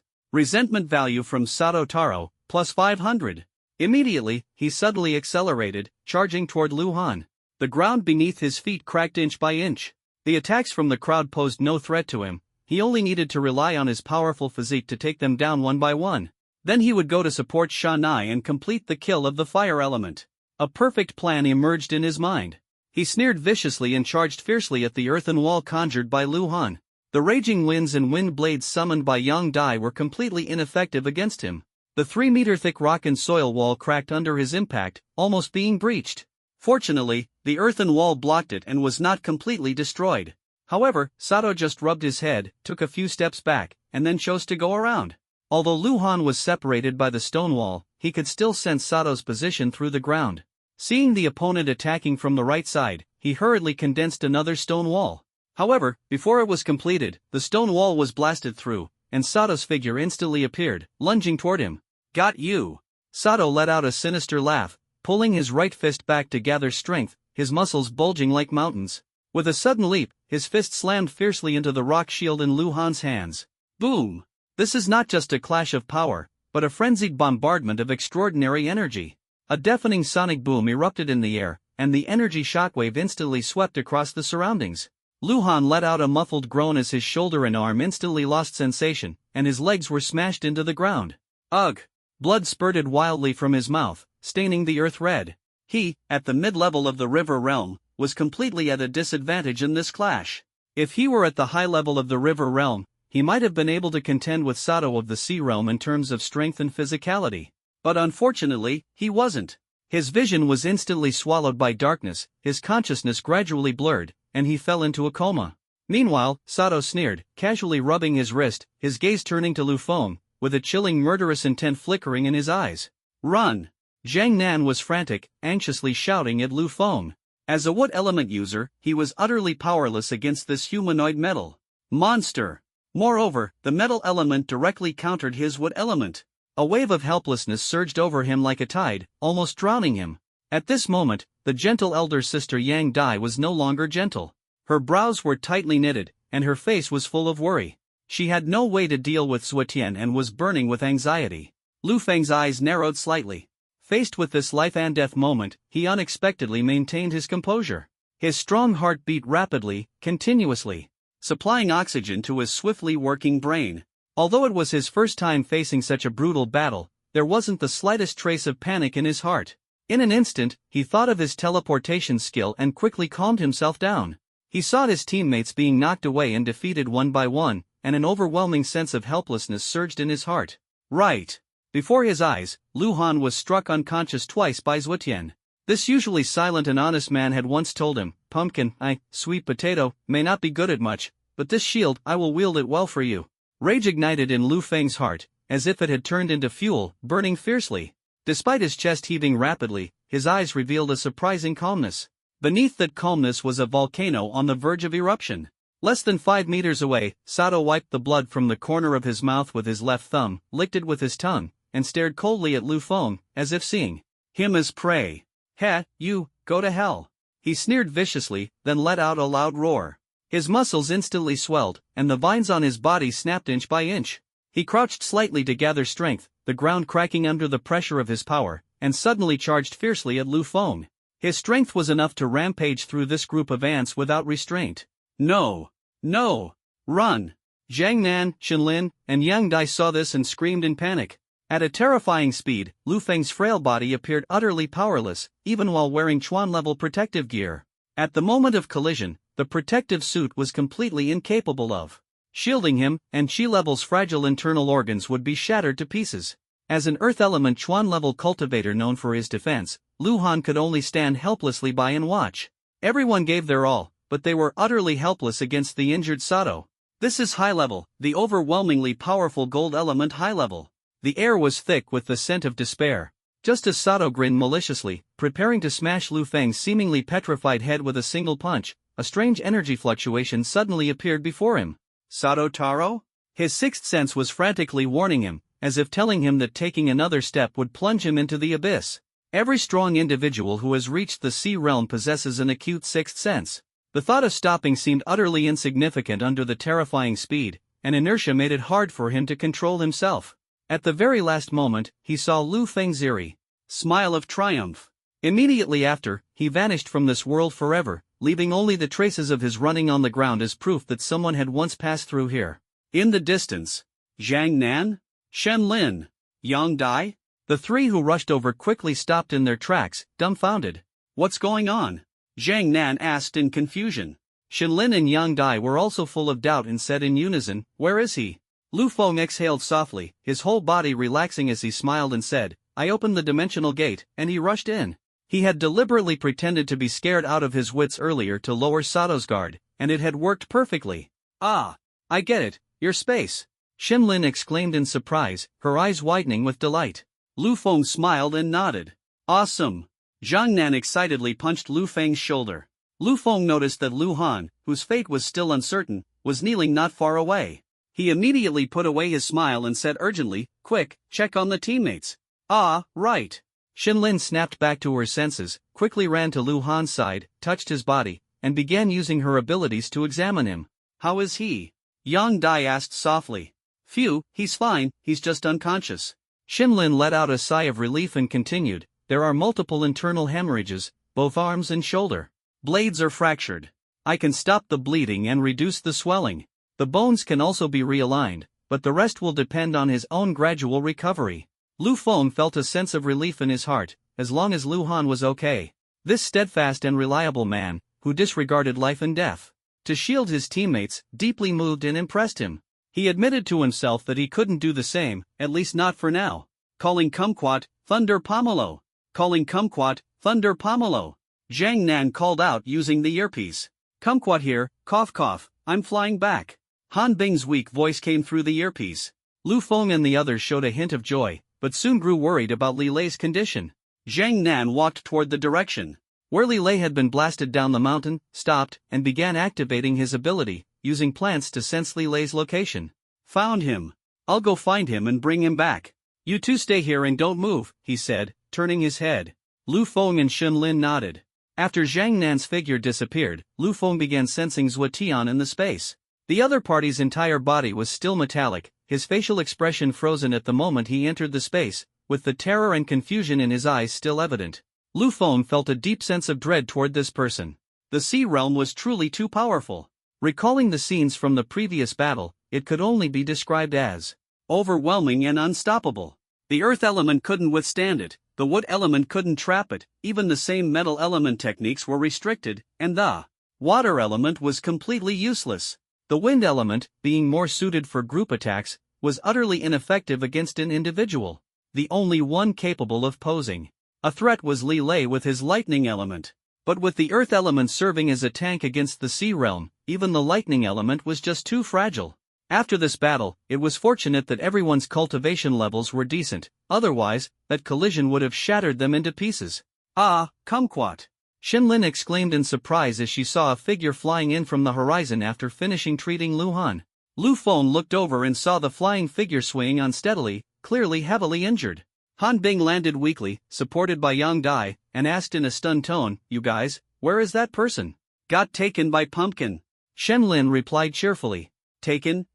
Resentment value from Sato Taro, plus 500. Immediately, he suddenly accelerated, charging toward Lu Han. The ground beneath his feet cracked inch by inch. The attacks from the crowd posed no threat to him. He only needed to rely on his powerful physique to take them down one by one. Then he would go to support Sha Nai and complete the kill of the fire element. A perfect plan emerged in his mind. He sneered viciously and charged fiercely at the earthen wall conjured by Lu Han. The raging winds and wind blades summoned by Yang Dai were completely ineffective against him. The 3-meter-thick rock and soil wall cracked under his impact, almost being breached. Fortunately, the earthen wall blocked it and was not completely destroyed. However, Sato just rubbed his head, took a few steps back, and then chose to go around. Although Lu Han was separated by the stone wall, he could still sense Sato's position through the ground. Seeing the opponent attacking from the right side, he hurriedly condensed another stone wall. However, before it was completed, the stone wall was blasted through, and Sato's figure instantly appeared, lunging toward him. "Got you!" Sato let out a sinister laugh, pulling his right fist back to gather strength, his muscles bulging like mountains. With a sudden leap, his fist slammed fiercely into the rock shield in Lu Han's hands. Boom! This is not just a clash of power, but a frenzied bombardment of extraordinary energy. A deafening sonic boom erupted in the air, and the energy shockwave instantly swept across the surroundings. Lu Han let out a muffled groan as his shoulder and arm instantly lost sensation, and his legs were smashed into the ground. Ugh! Blood spurted wildly from his mouth, staining the earth red. He, at the mid-level of the river realm, was completely at a disadvantage in this clash. If he were at the high level of the river realm, he might have been able to contend with Sato of the sea realm in terms of strength and physicality. But unfortunately, he wasn't. His vision was instantly swallowed by darkness, his consciousness gradually blurred, and he fell into a coma. Meanwhile, Sato sneered, casually rubbing his wrist, his gaze turning to Lu Feng, with a chilling murderous intent flickering in his eyes. "Run!" Jiang Nan was frantic, anxiously shouting at Lu Feng. As a wood element user, he was utterly powerless against this humanoid metal monster. Moreover, the metal element directly countered his wood element. A wave of helplessness surged over him like a tide, almost drowning him. At this moment, the gentle elder sister Yang Dai was no longer gentle. Her brows were tightly knitted, and her face was full of worry. She had no way to deal with Suetian and was burning with anxiety. Lu Feng's eyes narrowed slightly. Faced with this life-and-death moment, he unexpectedly maintained his composure. His strong heart beat rapidly, continuously, supplying oxygen to his swiftly working brain. Although it was his first time facing such a brutal battle, there wasn't the slightest trace of panic in his heart. In an instant, he thought of his teleportation skill and quickly calmed himself down. He saw his teammates being knocked away and defeated one by one, and an overwhelming sense of helplessness surged in his heart. Right before his eyes, Lu Han was struck unconscious twice by Zhuetian. This usually silent and honest man had once told him, "Pumpkin, sweet potato, may not be good at much, but this shield, I will wield it well for you." Rage ignited in Lu Feng's heart, as if it had turned into fuel, burning fiercely. Despite his chest heaving rapidly, his eyes revealed a surprising calmness. Beneath that calmness was a volcano on the verge of eruption. Less than 5 meters away, Sato wiped the blood from the corner of his mouth with his left thumb, licked it with his tongue, and stared coldly at Lu Feng, as if seeing him as prey. "Heh, you, go to hell." He sneered viciously, then let out a loud roar. His muscles instantly swelled, and the vines on his body snapped inch by inch. He crouched slightly to gather strength, the ground cracking under the pressure of his power, and suddenly charged fiercely at Lu Feng. His strength was enough to rampage through this group of ants without restraint. "No! No! Run!" Jiang Nan, Shenlin, and Yang Dai saw this and screamed in panic. At a terrifying speed, Lu Feng's frail body appeared utterly powerless, even while wearing Chuan-level protective gear. At the moment of collision, the protective suit was completely incapable of shielding him, and Qi-level's fragile internal organs would be shattered to pieces. As an Earth-element Chuan-level cultivator known for his defense, Lu Han could only stand helplessly by and watch. Everyone gave their all, but they were utterly helpless against the injured Sato. This is high-level, the overwhelmingly powerful gold element high-level. The air was thick with the scent of despair. Just as Sato grinned maliciously, preparing to smash Lu Feng's seemingly petrified head with a single punch, a strange energy fluctuation suddenly appeared before him. Sato Taro? His sixth sense was frantically warning him, as if telling him that taking another step would plunge him into the abyss. Every strong individual who has reached the sea realm possesses an acute sixth sense. The thought of stopping seemed utterly insignificant under the terrifying speed, and inertia made it hard for him to control himself. At the very last moment, he saw Lu Feng's eerie smile of triumph. Immediately after, he vanished from this world forever, leaving only the traces of his running on the ground as proof that someone had once passed through here. In the distance, Zhang Nan, Shen Lin, Yang Dai, the three who rushed over quickly stopped in their tracks, dumbfounded. What's going on? Zhang Nan asked in confusion. Shen Lin and Yang Dai were also full of doubt and said in unison, "Where is he?" Lu Feng exhaled softly, his whole body relaxing as he smiled and said, "I opened the dimensional gate," and he rushed in. He had deliberately pretended to be scared out of his wits earlier to lower Sato's guard, and it had worked perfectly. "Ah, I get it, your space," Shen Lin exclaimed in surprise, her eyes widening with delight. Lu Feng smiled and nodded. "Awesome." Zhang Nan excitedly punched Lu Feng's shoulder. Lu Feng noticed that Lu Han, whose fate was still uncertain, was kneeling not far away. He immediately put away his smile and said urgently, "Quick, check on the teammates." "Ah, right." Shen Lin snapped back to her senses, quickly ran to Lu Han's side, touched his body, and began using her abilities to examine him. "How is he?" Yang Dai asked softly. "Phew, he's fine, he's just unconscious." Shen Lin let out a sigh of relief and continued, "There are multiple internal hemorrhages, both arms and shoulder. Blades are fractured. I can stop the bleeding and reduce the swelling. The bones can also be realigned, but the rest will depend on his own gradual recovery." Lu Feng felt a sense of relief in his heart, as long as Lu Han was okay. This steadfast and reliable man, who disregarded life and death to shield his teammates, deeply moved and impressed him. He admitted to himself that he couldn't do the same, at least not for now. "Calling kumquat, thunder pomelo. Calling kumquat, thunder pomelo." Zhang Nan called out using the earpiece. "Kumquat here, cough cough, I'm flying back." Han Bing's weak voice came through the earpiece. Lu Feng and the others showed a hint of joy, but soon grew worried about Li Lei's condition. Zhang Nan walked toward the direction where Li Lei had been blasted down the mountain, stopped, and began activating his ability, using plants to sense Li Lei's location. "Found him. I'll go find him and bring him back." "You two stay here and don't move," he said, turning his head. Lu Feng and Shen Lin nodded. After Zhang Nan's figure disappeared, Lu Feng began sensing Zhua Tian in the space. The other party's entire body was still metallic, his facial expression frozen at the moment he entered the space, with the terror and confusion in his eyes still evident. Lu Feng felt a deep sense of dread toward this person. The Sea Realm was truly too powerful. Recalling the scenes from the previous battle, it could only be described as overwhelming and unstoppable. The earth element couldn't withstand it, the wood element couldn't trap it, even the same metal element techniques were restricted, and the water element was completely useless. The wind element, being more suited for group attacks, was utterly ineffective against an individual. The only one capable of posing a threat was Li Lei with his lightning element. But with the earth element serving as a tank against the sea realm, even the lightning element was just too fragile. After this battle, it was fortunate that everyone's cultivation levels were decent, otherwise, that collision would have shattered them into pieces. "Ah, kumquat!" Shen Lin exclaimed in surprise as she saw a figure flying in from the horizon after finishing treating Lu Han. Lu Feng looked over and saw the flying figure swaying unsteadily, clearly heavily injured. Han Bing landed weakly, supported by Yang Dai, and asked in a stunned tone, "You guys, where is that person?" "Got taken by Pumpkin." Shen Lin replied cheerfully. Taken?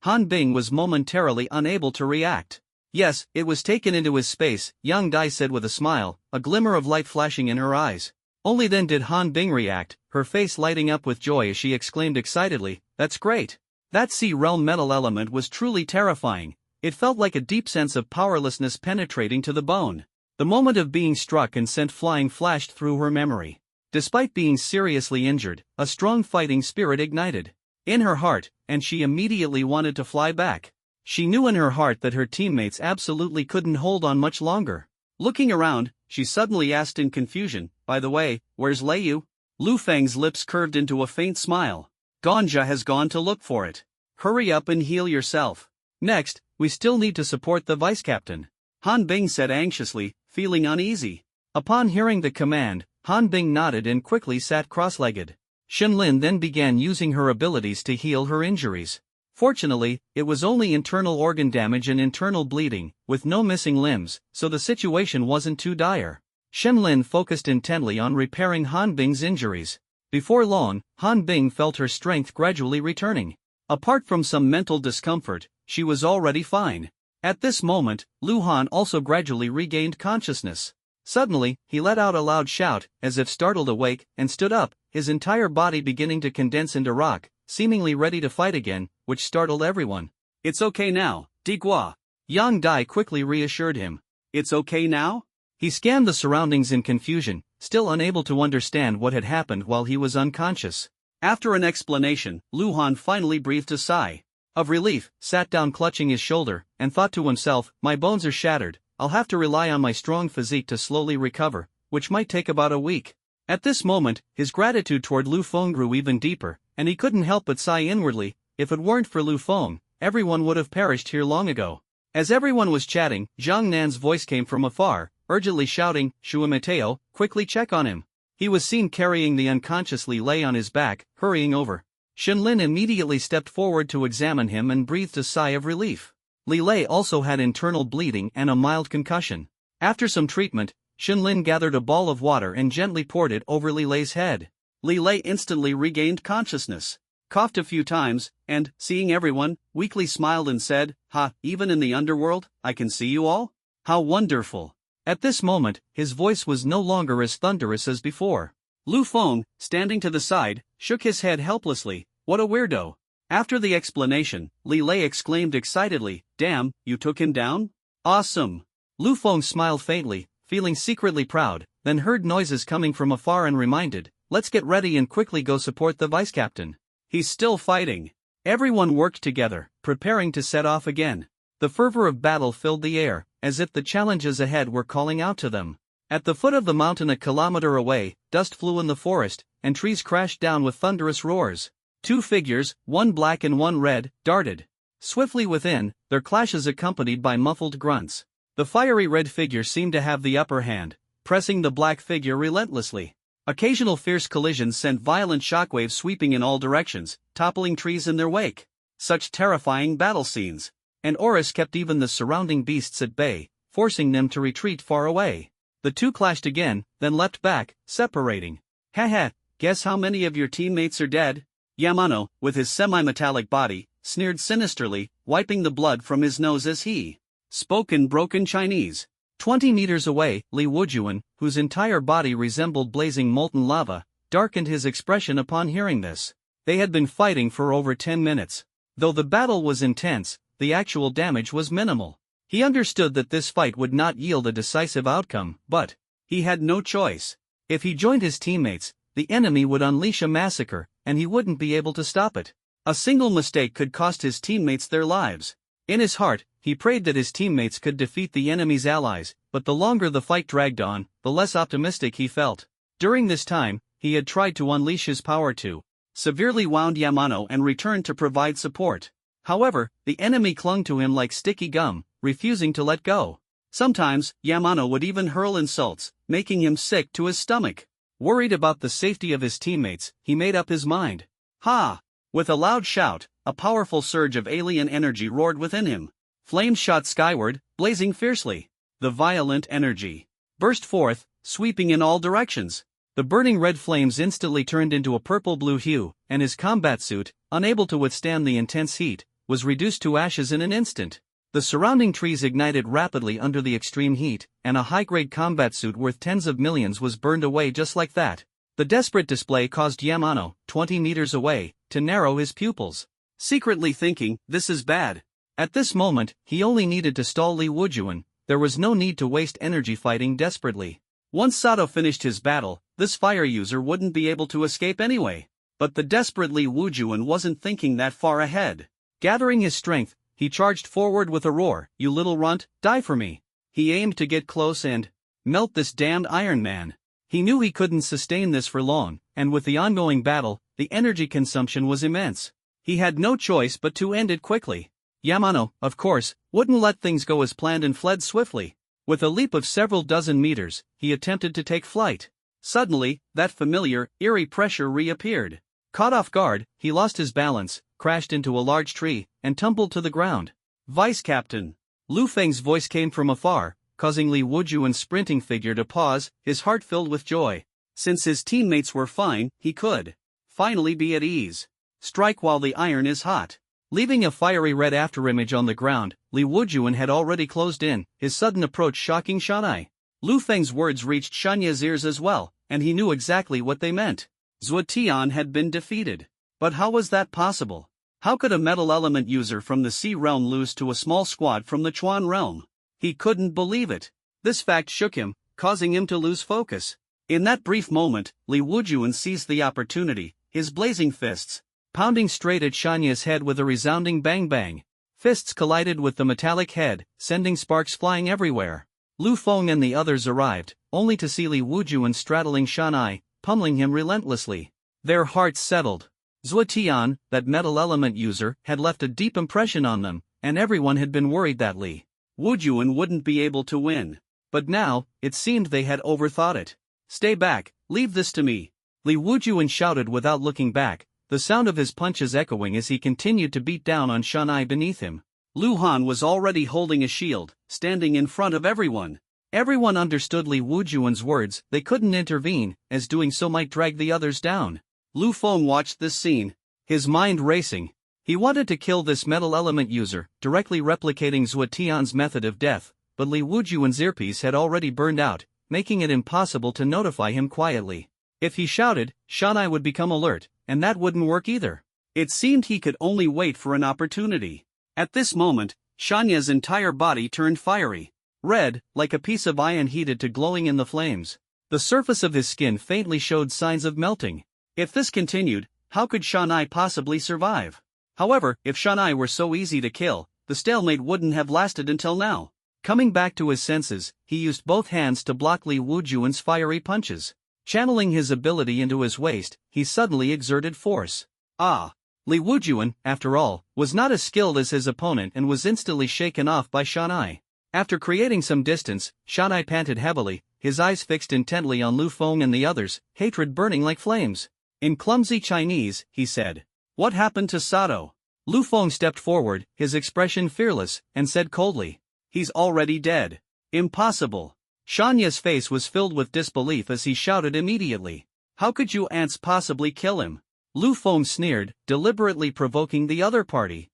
Han Bing was momentarily unable to react. "Yes, it was taken into his space," Yang Dai said with a smile, a glimmer of light flashing in her eyes. Only then did Han Bing react, her face lighting up with joy as she exclaimed excitedly, "That's great! That sea realm metal element was truly terrifying. It felt like a deep sense of powerlessness penetrating to the bone." The moment of being struck and sent flying flashed through her memory. Despite being seriously injured, a strong fighting spirit ignited in her heart, and she immediately wanted to fly back. She knew in her heart that her teammates absolutely couldn't hold on much longer. Looking around, she suddenly asked in confusion, "By the way, where's Leiyu?" Lu Feng's lips curved into a faint smile. "Ganja has gone to look for it. Hurry up and heal yourself. Next, we still need to support the vice-captain," Han Bing said anxiously, feeling uneasy. Upon hearing the command, Han Bing nodded and quickly sat cross-legged. Shen Lin then began using her abilities to heal her injuries. Fortunately, it was only internal organ damage and internal bleeding, with no missing limbs, so the situation wasn't too dire. Shen Lin focused intently on repairing Han Bing's injuries. Before long, Han Bing felt her strength gradually returning. Apart from some mental discomfort, she was already fine. At this moment, Lu Han also gradually regained consciousness. Suddenly, he let out a loud shout, as if startled awake, and stood up, his entire body beginning to condense into rock, seemingly ready to fight again, which startled everyone. "It's okay now, Di Gua." Yang Dai quickly reassured him. "It's okay now?" He scanned the surroundings in confusion, still unable to understand what had happened while he was unconscious. After an explanation, Lu Han finally breathed a sigh of relief, sat down clutching his shoulder, and thought to himself, "My bones are shattered, I'll have to rely on my strong physique to slowly recover, which might take about a week." At this moment, his gratitude toward Lu Feng grew even deeper, and he couldn't help but sigh inwardly. If it weren't for Lu Feng, everyone would have perished here long ago. As everyone was chatting, Zhang Nan's voice came from afar, urgently shouting, "Shui Mateo, quickly check on him." He was seen carrying the unconscious Li Lei on his back, hurrying over. Shenlin immediately stepped forward to examine him and breathed a sigh of relief. Li Lei also had internal bleeding and a mild concussion. After some treatment, Shenlin gathered a ball of water and gently poured it over Li Lei's head. Li Lei instantly regained consciousness, coughed a few times, and, seeing everyone, weakly smiled and said, "Ha, even in the underworld, I can see you all? How wonderful." At this moment, his voice was no longer as thunderous as before. Lu Feng, standing to the side, shook his head helplessly. "What a weirdo." After the explanation, Li Lei exclaimed excitedly, "Damn, you took him down? Awesome." Lu Feng smiled faintly, feeling secretly proud, then heard noises coming from afar and reminded, "Let's get ready and quickly go support the vice captain. He's still fighting." Everyone worked together, preparing to set off again. The fervor of battle filled the air, as if the challenges ahead were calling out to them. At the foot of the mountain a kilometer away, dust flew in the forest, and trees crashed down with thunderous roars. Two figures, one black and one red, darted swiftly within, their clashes accompanied by muffled grunts. The fiery red figure seemed to have the upper hand, pressing the black figure relentlessly. Occasional fierce collisions sent violent shockwaves sweeping in all directions, toppling trees in their wake. Such terrifying battle scenes. And Horus kept even the surrounding beasts at bay, forcing them to retreat far away. The two clashed again, then leapt back, separating. "Haha, guess how many of your teammates are dead?" Yamano, with his semi-metallic body, sneered sinisterly, wiping the blood from his nose as he spoke in broken Chinese. 20 meters away, Li Wujuan, whose entire body resembled blazing molten lava, darkened his expression upon hearing this. They had been fighting for over 10 minutes. Though the battle was intense, the actual damage was minimal. He understood that this fight would not yield a decisive outcome, but he had no choice. If he joined his teammates, the enemy would unleash a massacre, and he wouldn't be able to stop it. A single mistake could cost his teammates their lives. In his heart, he prayed that his teammates could defeat the enemy's allies, but the longer the fight dragged on, the less optimistic he felt. During this time, he had tried to unleash his power to severely wound Yamano and returned to provide support. However, the enemy clung to him like sticky gum, refusing to let go. Sometimes, Yamano would even hurl insults, making him sick to his stomach. Worried about the safety of his teammates, he made up his mind. "Ha!" With a loud shout, a powerful surge of alien energy roared within him. Flames shot skyward, blazing fiercely. The violent energy burst forth, sweeping in all directions. The burning red flames instantly turned into a purple-blue hue, and his combat suit, unable to withstand the intense heat, was reduced to ashes in an instant. The surrounding trees ignited rapidly under the extreme heat, and a high-grade combat suit worth tens of millions was burned away just like that. The desperate display caused Yamano, 20 meters away, to narrow his pupils, secretly thinking, "This is bad." At this moment, he only needed to stall Li Wujuan. There was no need to waste energy fighting desperately. Once Sato finished his battle, this fire user wouldn't be able to escape anyway. But the desperate Li Wujuan wasn't thinking that far ahead. Gathering his strength, he charged forward with a roar, "You little runt, die for me." He aimed to get close and melt this damned Iron Man. He knew he couldn't sustain this for long, and with the ongoing battle, the energy consumption was immense. He had no choice but to end it quickly. Yamano, of course, wouldn't let things go as planned and fled swiftly. With a leap of several dozen meters, he attempted to take flight. Suddenly, that familiar, eerie pressure reappeared. Caught off guard, he lost his balance, crashed into a large tree, and tumbled to the ground. "Vice Captain!" Lu Feng's voice came from afar, causing Li Wujuan's sprinting figure to pause, his heart filled with joy. Since his teammates were fine, he could finally be at ease. strike while the iron is hot. Leaving a fiery red afterimage on the ground, Li Wujuan had already closed in, his sudden approach shocking Shanai. Lu Feng's words reached Shanya's ears as well, and he knew exactly what they meant. Zhuo Tian had been defeated. But how was that possible? How could a metal element user from the Sea realm lose to a small squad from the Chuan realm? He couldn't believe it. This fact shook him, causing him to lose focus. In that brief moment, Li Wujuan seized the opportunity, his blazing fists pounding straight at Shanya's head with a resounding bang-bang. Fists collided with the metallic head, sending sparks flying everywhere. Lu Feng and the others arrived, only to see Li Wujuan straddling Shanai, pummeling him relentlessly. Their hearts settled. Zhuo Tian, that metal element user, had left a deep impression on them, and everyone had been worried that Li Wujuan wouldn't be able to win. But now, it seemed they had overthought it. "Stay back, leave this to me," Li Wujuan shouted without looking back, the sound of his punches echoing as he continued to beat down on Shanai beneath him. Lu Han was already holding a shield, standing in front of everyone. Everyone understood Li Wujuan's words, they couldn't intervene, as doing so might drag the others down. Lu Feng watched this scene, his mind racing. He wanted to kill this metal element user, directly replicating Zhuo Tian's method of death, but Li Wujuan's earpiece had already burned out, making it impossible to notify him quietly. If he shouted, Shanai would become alert, and that wouldn't work either. It seemed he could only wait for an opportunity. At this moment, Shanya's entire body turned fiery. Red, like a piece of iron heated to glowing in the flames. The surface of his skin faintly showed signs of melting. If this continued, how could Shanai possibly survive? However, if Shanai were so easy to kill, the stalemate wouldn't have lasted until now. Coming back to his senses, he used both hands to block Li Wujuan's fiery punches. Channeling his ability into his waist, he suddenly exerted force. Li Wujuan, after all, was not as skilled as his opponent and was instantly shaken off by Shanai. After creating some distance, Shanai panted heavily, his eyes fixed intently on Lu Feng and the others, hatred burning like flames. In clumsy Chinese, he said, "What happened to Sato?" Lu Feng stepped forward, his expression fearless, and said coldly, "He's already dead." "Impossible." Shanya's face was filled with disbelief as he shouted immediately, "How could you ants possibly kill him?" Lu Feng sneered, deliberately provoking the other party.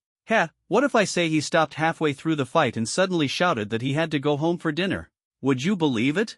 What if I say he stopped halfway through the fight and suddenly shouted that he had to go home for dinner? Would you believe it?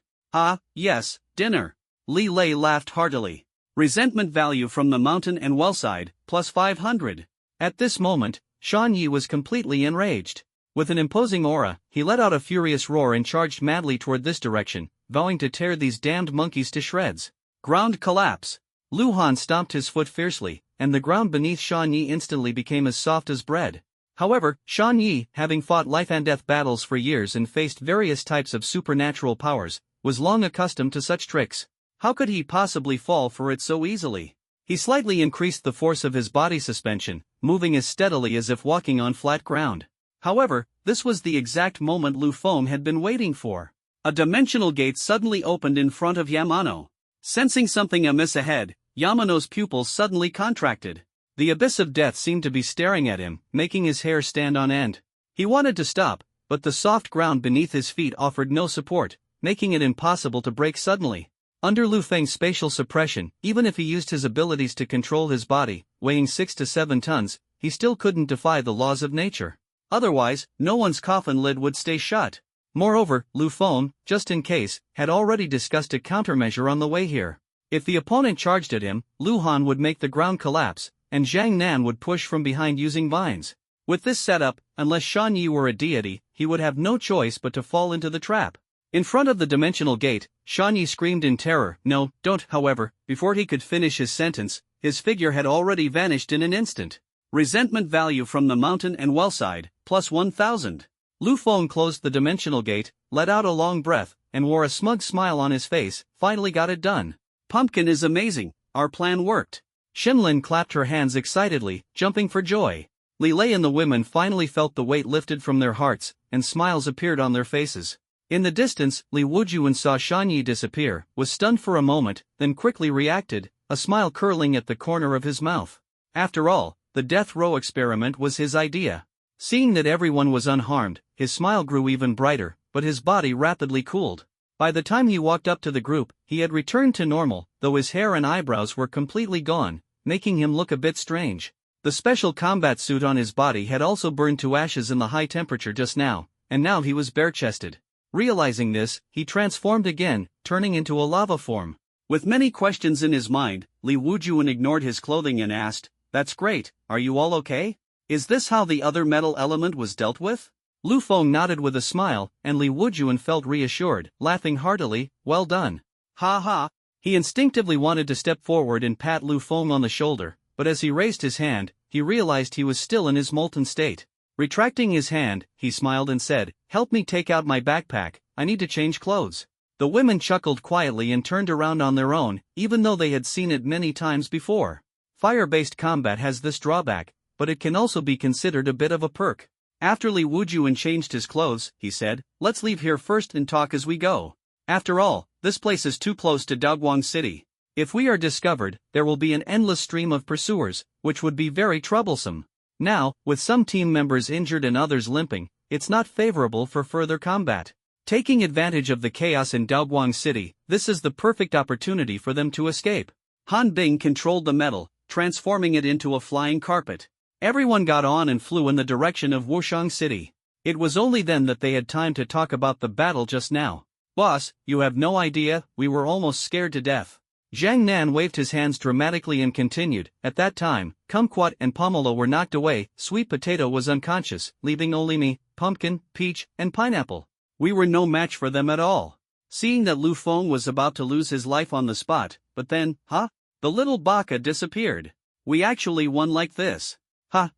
Yes, dinner. Li Lei laughed heartily. Resentment value from the mountain and wellside, plus 500. At this moment, Shan Yi was completely enraged. With an imposing aura, he let out a furious roar and charged madly toward this direction, vowing to tear these damned monkeys to shreds. Ground collapse. Lu Han stomped his foot fiercely, and the ground beneath Shan Yi instantly became as soft as bread. However, Shan Yi, having fought life-and-death battles for years and faced various types of supernatural powers, was long accustomed to such tricks. How could he possibly fall for it so easily? He slightly increased the force of his body suspension, moving as steadily as if walking on flat ground. However, this was the exact moment Lu Feng had been waiting for. A dimensional gate suddenly opened in front of Yamano. Sensing something amiss ahead, Yamano's pupils suddenly contracted. The abyss of death seemed to be staring at him, making his hair stand on end. He wanted to stop, but the soft ground beneath his feet offered no support, making it impossible to break suddenly. Under Lu Feng's spatial suppression, even if he used his abilities to control his body, weighing 6 to 7 tons, he still couldn't defy the laws of nature. Otherwise, no one's coffin lid would stay shut. Moreover, Lu Feng, just in case, had already discussed a countermeasure on the way here. If the opponent charged at him, Lu Han would make the ground collapse, and Zhang Nan would push from behind using vines. With this setup, unless Shan Yi were a deity, he would have no choice but to fall into the trap. In front of the dimensional gate, Shan Yi screamed in terror. "No, don't," however, before he could finish his sentence, his figure had already vanished in an instant. Resentment value from the mountain and wellside, plus 1000. Lu Feng closed the dimensional gate, let out a long breath, and wore a smug smile on his face. Finally got it done. "Pumpkin is amazing, our plan worked." Shinlin clapped her hands excitedly, jumping for joy. Li Lei and the women finally felt the weight lifted from their hearts, and smiles appeared on their faces. In the distance, Li Wujuan saw Shan Yi disappear, was stunned for a moment, then quickly reacted, a smile curling at the corner of his mouth. After all, the death row experiment was his idea. Seeing that everyone was unharmed, his smile grew even brighter, but his body rapidly cooled. By the time he walked up to the group, he had returned to normal, though his hair and eyebrows were completely gone, making him look a bit strange. The special combat suit on his body had also burned to ashes in the high temperature just now, and now he was bare-chested. Realizing this, he transformed again, turning into a lava form. With many questions in his mind, Li Wujun ignored his clothing and asked, "That's great, are you all okay? Is this how the other metal element was dealt with?" Lu Feng nodded with a smile, and Li Wujun felt reassured, laughing heartily, "Well done." Ha ha! He instinctively wanted to step forward and pat Lu Feng on the shoulder, but as he raised his hand, he realized he was still in his molten state. Retracting his hand, he smiled and said, "Help me take out my backpack, I need to change clothes." The women chuckled quietly and turned around on their own, even though they had seen it many times before. Fire-based combat has this drawback, but it can also be considered a bit of a perk. After Li Wujun changed his clothes, he said, "Let's leave here first and talk as we go. After all, this place is too close to Daguang City. If we are discovered, there will be an endless stream of pursuers, which would be very troublesome. Now, with some team members injured and others limping, it's not favorable for further combat. Taking advantage of the chaos in Daguang City, this is the perfect opportunity for them to escape." Han Bing controlled the metal, transforming it into a flying carpet. Everyone got on and flew in the direction of Wushang City. It was only then that they had time to talk about the battle just now. "Boss, you have no idea, we were almost scared to death." Zhang Nan waved his hands dramatically and continued, "At that time, Kumquat and Pomelo were knocked away, Sweet Potato was unconscious, leaving only me, Pumpkin, Peach, and Pineapple. We were no match for them at all." Seeing that Lu Feng was about to lose his life on the spot, but then, the little baka disappeared. "We actually won like this."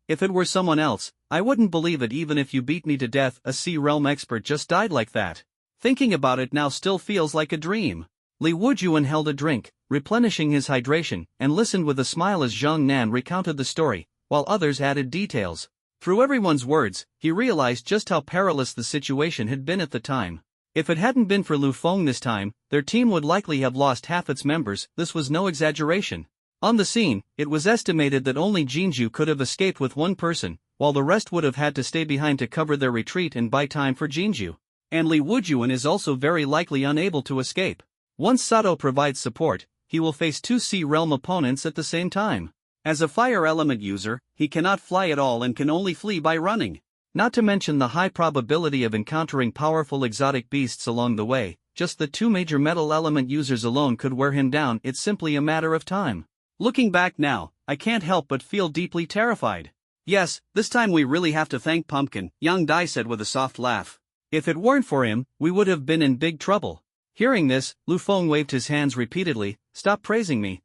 If it were someone else, I wouldn't believe it even if you beat me to death. A Sea Realm expert just died like that. Thinking about it now still feels like a dream. Li Wujun held a drink, replenishing his hydration, and listened with a smile as Zhang Nan recounted the story, while others added details. Through everyone's words, he realized just how perilous the situation had been at the time. If it hadn't been for Lu Feng this time, their team would likely have lost half its members. This was no exaggeration. On the scene, it was estimated that only Jinju could have escaped with one person, while the rest would have had to stay behind to cover their retreat and buy time for Jinju. And Li Wujun is also very likely unable to escape. Once Sato provides support, he will face two Sea Realm opponents at the same time. As a fire element user, he cannot fly at all and can only flee by running. Not to mention the high probability of encountering powerful exotic beasts along the way. Just the two major metal element users alone could wear him down. It's simply a matter of time. Looking back now, I can't help but feel deeply terrified. Yes, this time we really have to thank Pumpkin, Yang Dai said with a soft laugh. If it weren't for him, we would have been in big trouble. Hearing this, Lu Feng waved his hands repeatedly. Stop praising me,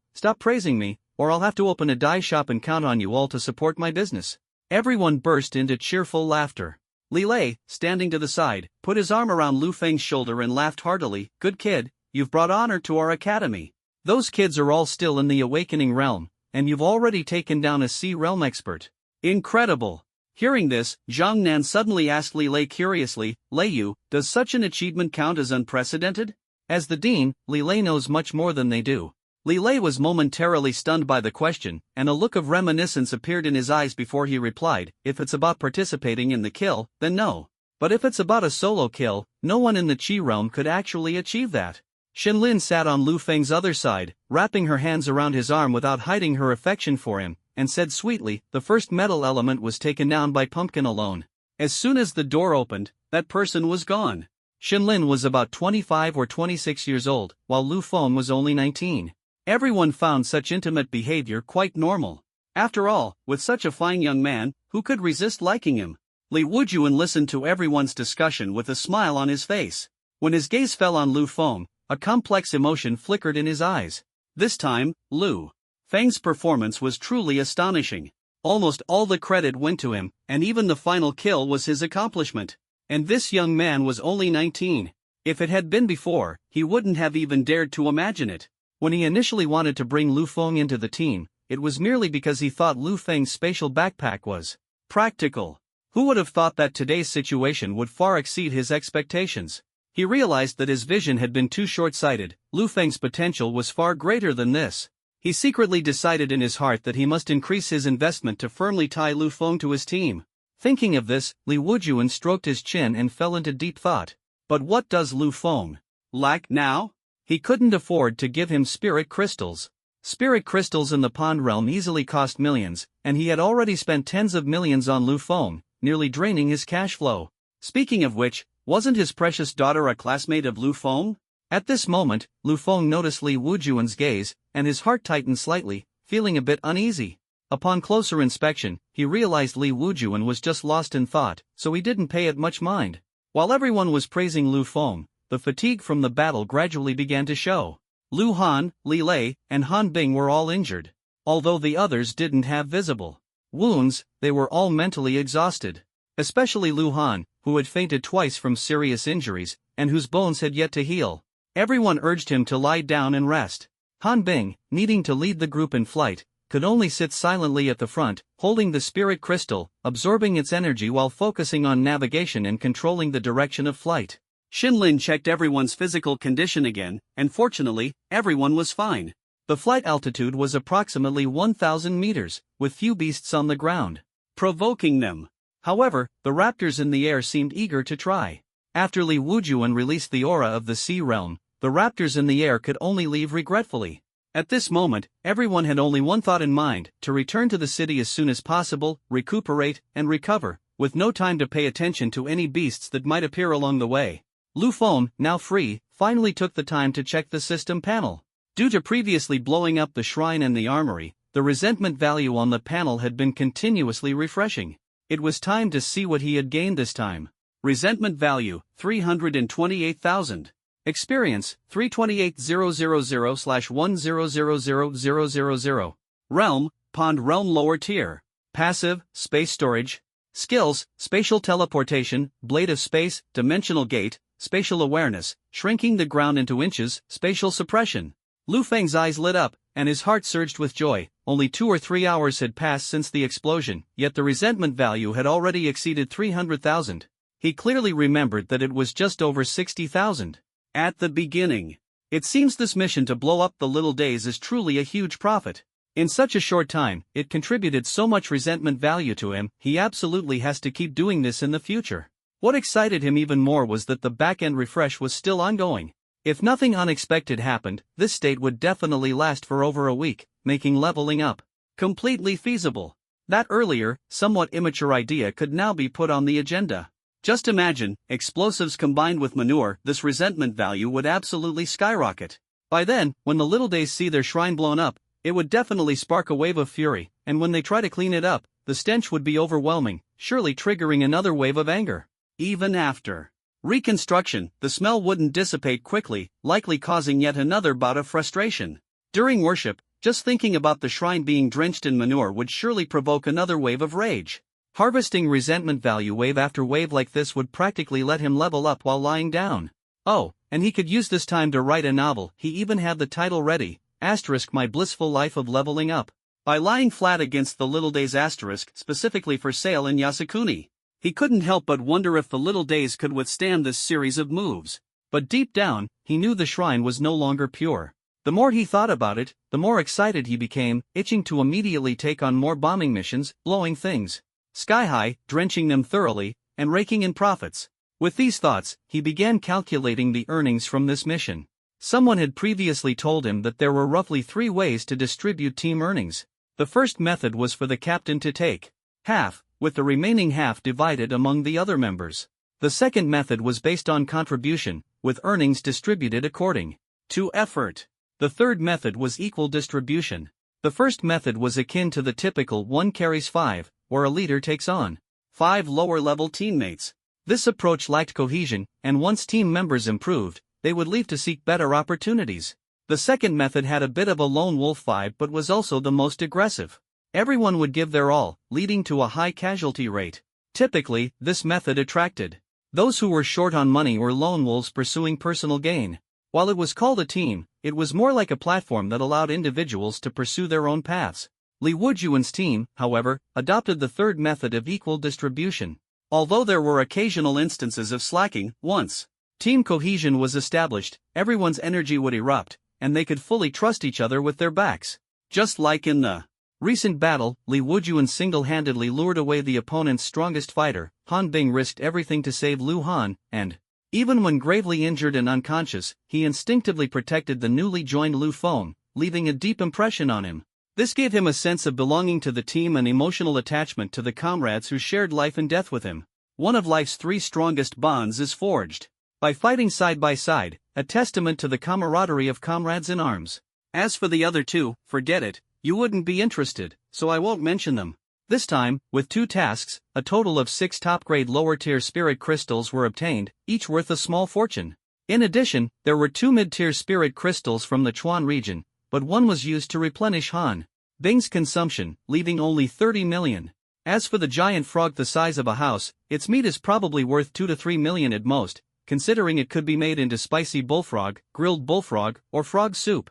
or I'll have to open a dye shop and count on you all to support my business." Everyone burst into cheerful laughter. Li Lei, standing to the side, put his arm around Lu Feng's shoulder and laughed heartily. "Good kid, you've brought honor to our academy. Those kids are all still in the awakening realm, and you've already taken down a Sea Realm expert. Incredible." Hearing this, Zhang Nan suddenly asked Li Lei curiously, "Lei Yu, does such an achievement count as unprecedented?" As the dean, Li Lei knows much more than they do. Li Lei was momentarily stunned by the question, and a look of reminiscence appeared in his eyes before he replied, "If it's about participating in the kill, then no. But if it's about a solo kill, no one in the Qi realm could actually achieve that." Shenlin sat on Lu Feng's other side, wrapping her hands around his arm without hiding her affection for him, and said sweetly, "The first metal element was taken down by Pumpkin alone. As soon as the door opened, that person was gone." Shenlin was about 25 or 26 years old, while Lu Feng was only 19. Everyone found such intimate behavior quite normal. After all, with such a fine young man, who could resist liking him? Li Wujun listened to everyone's discussion with a smile on his face. When his gaze fell on Lu Feng, a complex emotion flickered in his eyes. This time, Lu Feng's performance was truly astonishing. Almost all the credit went to him, and even the final kill was his accomplishment. And this young man was only 19. If it had been before, he wouldn't have even dared to imagine it. When he initially wanted to bring Lu Feng into the team, it was merely because he thought Lu Feng's spatial backpack was practical. Who would have thought that today's situation would far exceed his expectations? He realized that his vision had been too short-sighted. Lu Feng's potential was far greater than this. He secretly decided in his heart that he must increase his investment to firmly tie Lu Feng to his team. Thinking of this, Li Wujun stroked his chin and fell into deep thought. But what does Lu Feng lack now? He couldn't afford to give him spirit crystals. Spirit crystals in the pond realm easily cost millions, and he had already spent tens of millions on Lu Feng, nearly draining his cash flow. Speaking of which, wasn't his precious daughter a classmate of Lu Feng? At this moment, Lu Feng noticed Li Wujuan's gaze, and his heart tightened slightly, feeling a bit uneasy. Upon closer inspection, he realized Li Wujuan was just lost in thought, so he didn't pay it much mind. While everyone was praising Lu Feng, the fatigue from the battle gradually began to show. Lu Han, Li Lei, and Han Bing were all injured. Although the others didn't have visible wounds, they were all mentally exhausted. Especially Lu Han, who had fainted twice from serious injuries, and whose bones had yet to heal. Everyone urged him to lie down and rest. Han Bing, needing to lead the group in flight, could only sit silently at the front, holding the spirit crystal, absorbing its energy while focusing on navigation and controlling the direction of flight. Xinlin checked everyone's physical condition again, and fortunately, everyone was fine. The flight altitude was approximately 1,000 meters, with few beasts on the ground, provoking them. However, the raptors in the air seemed eager to try. After Li Wujuan released the aura of the sea realm, the raptors in the air could only leave regretfully. At this moment, everyone had only one thought in mind: to return to the city as soon as possible, recuperate, and recover, with no time to pay attention to any beasts that might appear along the way. Lu Feng, now free, finally took the time to check the system panel. Due to previously blowing up the shrine and the armory, the resentment value on the panel had been continuously refreshing. It was time to see what he had gained this time. Resentment value, 328,000. Experience, 328,000/10000000. Realm, Pond Realm lower tier. Passive, space storage. Skills, spatial teleportation, blade of space, dimensional gate, spatial awareness, shrinking the ground into inches, spatial suppression. Lu Feng's eyes lit up, and his heart surged with joy. Only 2 or 3 hours had passed since the explosion, yet the resentment value had already exceeded 300,000. He clearly remembered that it was just over 60,000. At the beginning. It seems this mission to blow up the Little Days is truly a huge profit. In such a short time, it contributed so much resentment value to him, he absolutely has to keep doing this in the future. What excited him even more was that the back-end refresh was still ongoing. If nothing unexpected happened, this state would definitely last for over a week, making leveling up completely feasible. That earlier, somewhat immature idea could now be put on the agenda. Just imagine, explosives combined with manure, this resentment value would absolutely skyrocket. By then, when the Little Days see their shrine blown up, it would definitely spark a wave of fury, and when they try to clean it up, the stench would be overwhelming, surely triggering another wave of anger. Even after reconstruction, the smell wouldn't dissipate quickly, likely causing yet another bout of frustration. During worship, just thinking about the shrine being drenched in manure would surely provoke another wave of rage. Harvesting resentment value wave after wave like this would practically let him level up while lying down. Oh, and he could use this time to write a novel. He even had the title ready, My Blissful Life of Leveling Up. By lying flat against the Little Days asterisk specifically for sale in Yasukuni, he couldn't help but wonder if the Little Days could withstand this series of moves. But deep down, he knew the shrine was no longer pure. The more he thought about it, the more excited he became, itching to immediately take on more bombing missions, blowing things sky high, drenching them thoroughly, and raking in profits. With these thoughts, he began calculating the earnings from this mission. Someone had previously told him that there were roughly 3 ways to distribute team earnings. The first method was for the captain to take half, with the remaining half divided among the other members. The second method was based on contribution, with earnings distributed according to effort. The third method was equal distribution. The first method was akin to the typical 1 carries 5, where a leader takes on 5 lower-level teammates. This approach lacked cohesion, and once team members improved, they would leave to seek better opportunities. The second method had a bit of a lone wolf vibe but was also the most aggressive. Everyone would give their all, leading to a high casualty rate. Typically, this method attracted those who were short on money or lone wolves pursuing personal gain. While it was called a team, it was more like a platform that allowed individuals to pursue their own paths. Li Wujuan's team, however, adopted the third method of equal distribution. Although there were occasional instances of slacking, once team cohesion was established, everyone's energy would erupt, and they could fully trust each other with their backs. Just like in the recent battle, Li Wujuan single-handedly lured away the opponent's strongest fighter. Han Bing risked everything to save Lu Han, and even when gravely injured and unconscious, he instinctively protected the newly joined Lu Feng, leaving a deep impression on him. This gave him a sense of belonging to the team and emotional attachment to the comrades who shared life and death with him. One of life's three strongest bonds is forged by fighting side by side, a testament to the camaraderie of comrades in arms. As for the other two, forget it, you wouldn't be interested, so I won't mention them. This time, with 2 tasks, a total of 6 top-grade lower-tier spirit crystals were obtained, each worth a small fortune. In addition, there were 2 mid-tier spirit crystals from the Chuan region, but one was used to replenish Han Bing's consumption, leaving only 30 million. As for the giant frog the size of a house, its meat is probably worth 2 to 3 million at most, considering it could be made into spicy bullfrog, grilled bullfrog, or frog soup.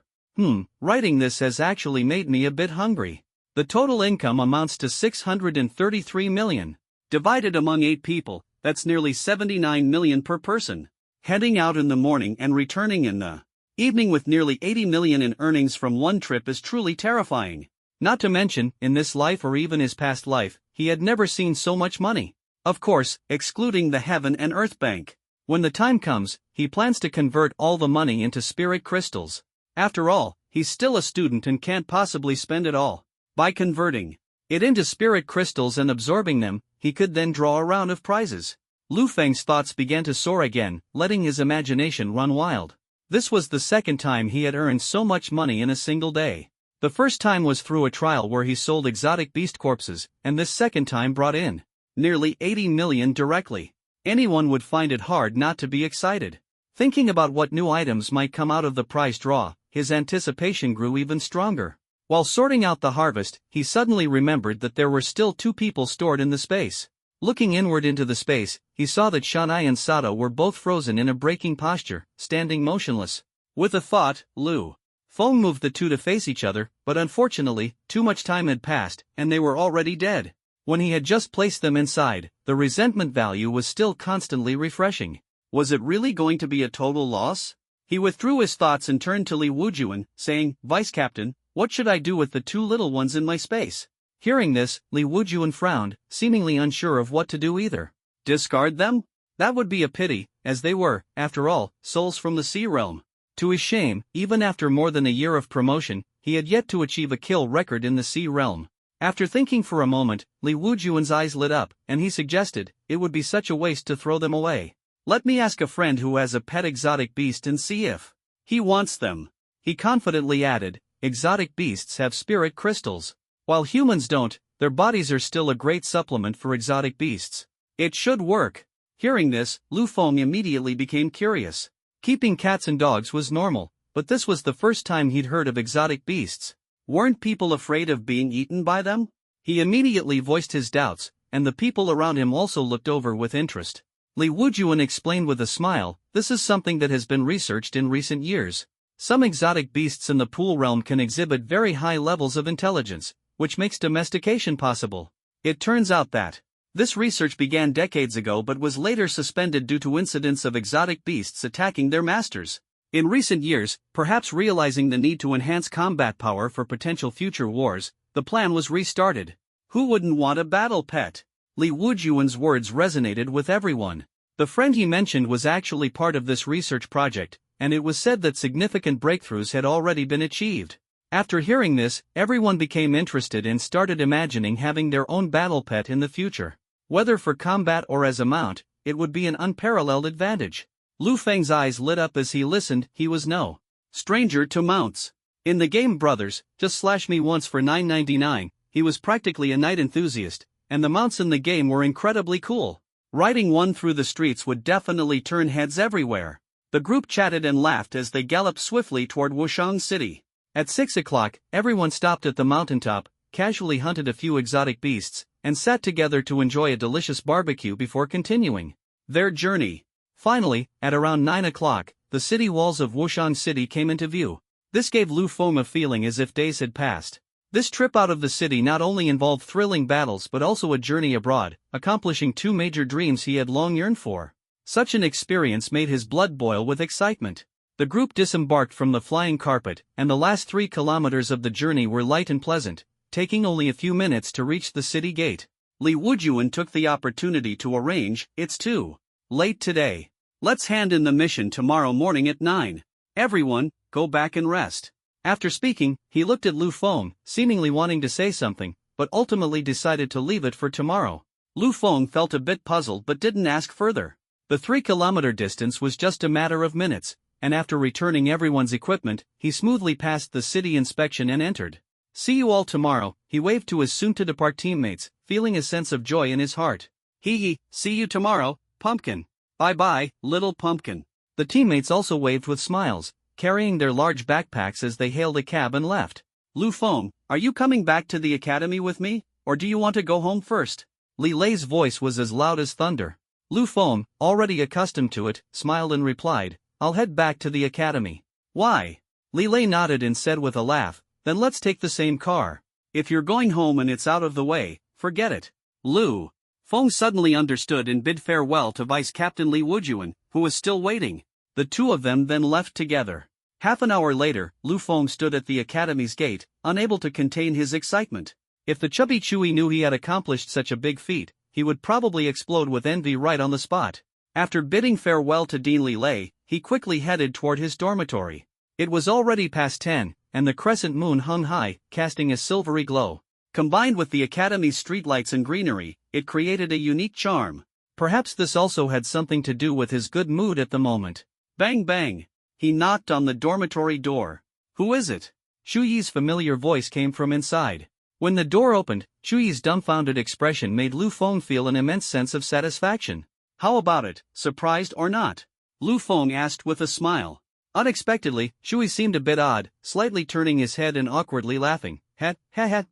Writing this has actually made me a bit hungry. The total income amounts to 633 million. Divided among 8 people, that's nearly 79 million per person. Heading out in the morning and returning in the evening with nearly 80 million in earnings from one trip is truly terrifying. Not to mention, in this life or even his past life, he had never seen so much money. Of course, excluding the Heaven and Earth Bank. When the time comes, he plans to convert all the money into spirit crystals. After all, he's still a student and can't possibly spend it all. By converting it into spirit crystals and absorbing them, he could then draw a round of prizes. Lu Feng's thoughts began to soar again, letting his imagination run wild. This was the second time he had earned so much money in a single day. The first time was through a trial where he sold exotic beast corpses, and this second time brought in nearly 80 million directly. Anyone would find it hard not to be excited. Thinking about what new items might come out of the prize draw, his anticipation grew even stronger. While sorting out the harvest, he suddenly remembered that there were still 2 people stored in the space. Looking inward into the space, he saw that Shanai and Sato were both frozen in a breaking posture, standing motionless. With a thought, Lu Feng moved the 2 to face each other, but unfortunately, too much time had passed, and they were already dead. When he had just placed them inside, the resentment value was still constantly refreshing. Was it really going to be a total loss? He withdrew his thoughts and turned to Li Wujuan, saying, "Vice Captain, what should I do with the 2 little ones in my space?" Hearing this, Li Wujuan frowned, seemingly unsure of what to do either. Discard them? That would be a pity, as they were, after all, souls from the Sea Realm. To his shame, even after more than a year of promotion, he had yet to achieve a kill record in the Sea Realm. After thinking for a moment, Li Wujuan's eyes lit up, and he suggested, it would be such a waste to throw them away. Let me ask a friend who has a pet exotic beast and see if he wants them. He confidently added, exotic beasts have spirit crystals. While humans don't, their bodies are still a great supplement for exotic beasts. It should work. Hearing this, Lu Feng immediately became curious. Keeping cats and dogs was normal, but this was the first time he'd heard of exotic beasts. Weren't people afraid of being eaten by them? He immediately voiced his doubts, and the people around him also looked over with interest. Li Wujuan explained with a smile, this is something that has been researched in recent years. Some exotic beasts in the pool realm can exhibit very high levels of intelligence, which makes domestication possible. It turns out that this research began decades ago but was later suspended due to incidents of exotic beasts attacking their masters. In recent years, perhaps realizing the need to enhance combat power for potential future wars, the plan was restarted. Who wouldn't want a battle pet? Li Wujuan's words resonated with everyone. The friend he mentioned was actually part of this research project, and it was said that significant breakthroughs had already been achieved. After hearing this, everyone became interested and started imagining having their own battle pet in the future. Whether for combat or as a mount, it would be an unparalleled advantage. Lu Feng's eyes lit up as he listened. He was no stranger to mounts. In the game Brothers, Just Slash Me Once for $9.99, he was practically a knight enthusiast, and the mounts in the game were incredibly cool. Riding one through the streets would definitely turn heads everywhere. The group chatted and laughed as they galloped swiftly toward Wushang City. At 6 o'clock, everyone stopped at the mountaintop, casually hunted a few exotic beasts, and sat together to enjoy a delicious barbecue before continuing their journey. Finally, at around 9 o'clock, the city walls of Wushang City came into view. This gave Lu Feng a feeling as if days had passed. This trip out of the city not only involved thrilling battles but also a journey abroad, accomplishing 2 major dreams he had long yearned for. Such an experience made his blood boil with excitement. The group disembarked from the flying carpet, and the last 3 kilometers of the journey were light and pleasant, taking only a few minutes to reach the city gate. Li Wujuan took the opportunity to arrange, it's too late today. Let's hand in the mission tomorrow morning at 9. Everyone, go back and rest. After speaking, he looked at Lu Feng, seemingly wanting to say something, but ultimately decided to leave it for tomorrow. Lu Feng felt a bit puzzled but didn't ask further. The 3-kilometer distance was just a matter of minutes, and after returning everyone's equipment, he smoothly passed the city inspection and entered. "See you all tomorrow," he waved to his soon-to-depart teammates, feeling a sense of joy in his heart. Hee hee, see you tomorrow, Pumpkin. Bye-bye, little Pumpkin. The teammates also waved with smiles, carrying their large backpacks as they hailed a cab and left. Lu Feng, are you coming back to the academy with me, or do you want to go home first? Li Lei's voice was as loud as thunder. Lu Feng, already accustomed to it, smiled and replied, "I'll head back to the academy." "Why?" Li Lei nodded and said with a laugh, "Then let's take the same car." "If you're going home and it's out of the way, forget it." Lu Feng suddenly understood and bid farewell to Vice Captain Li Wujun, who was still waiting. The two of them then left together. Half an hour later, Lu Feng stood at the academy's gate, unable to contain his excitement. If the chubby Chewy knew he had accomplished such a big feat, he would probably explode with envy right on the spot. After bidding farewell to Dean Li Lei, he quickly headed toward his dormitory. It was already past 10, and the crescent moon hung high, casting a silvery glow. Combined with the academy's streetlights and greenery, it created a unique charm. Perhaps this also had something to do with his good mood at the moment. Bang bang! He knocked on the dormitory door. "Who is it?" Shu Yi's familiar voice came from inside. When the door opened, Shu Yi's dumbfounded expression made Lu Feng feel an immense sense of satisfaction. "How about it, surprised or not?" Lu Feng asked with a smile. Unexpectedly, Shu Yi seemed a bit odd, slightly turning his head and awkwardly laughing.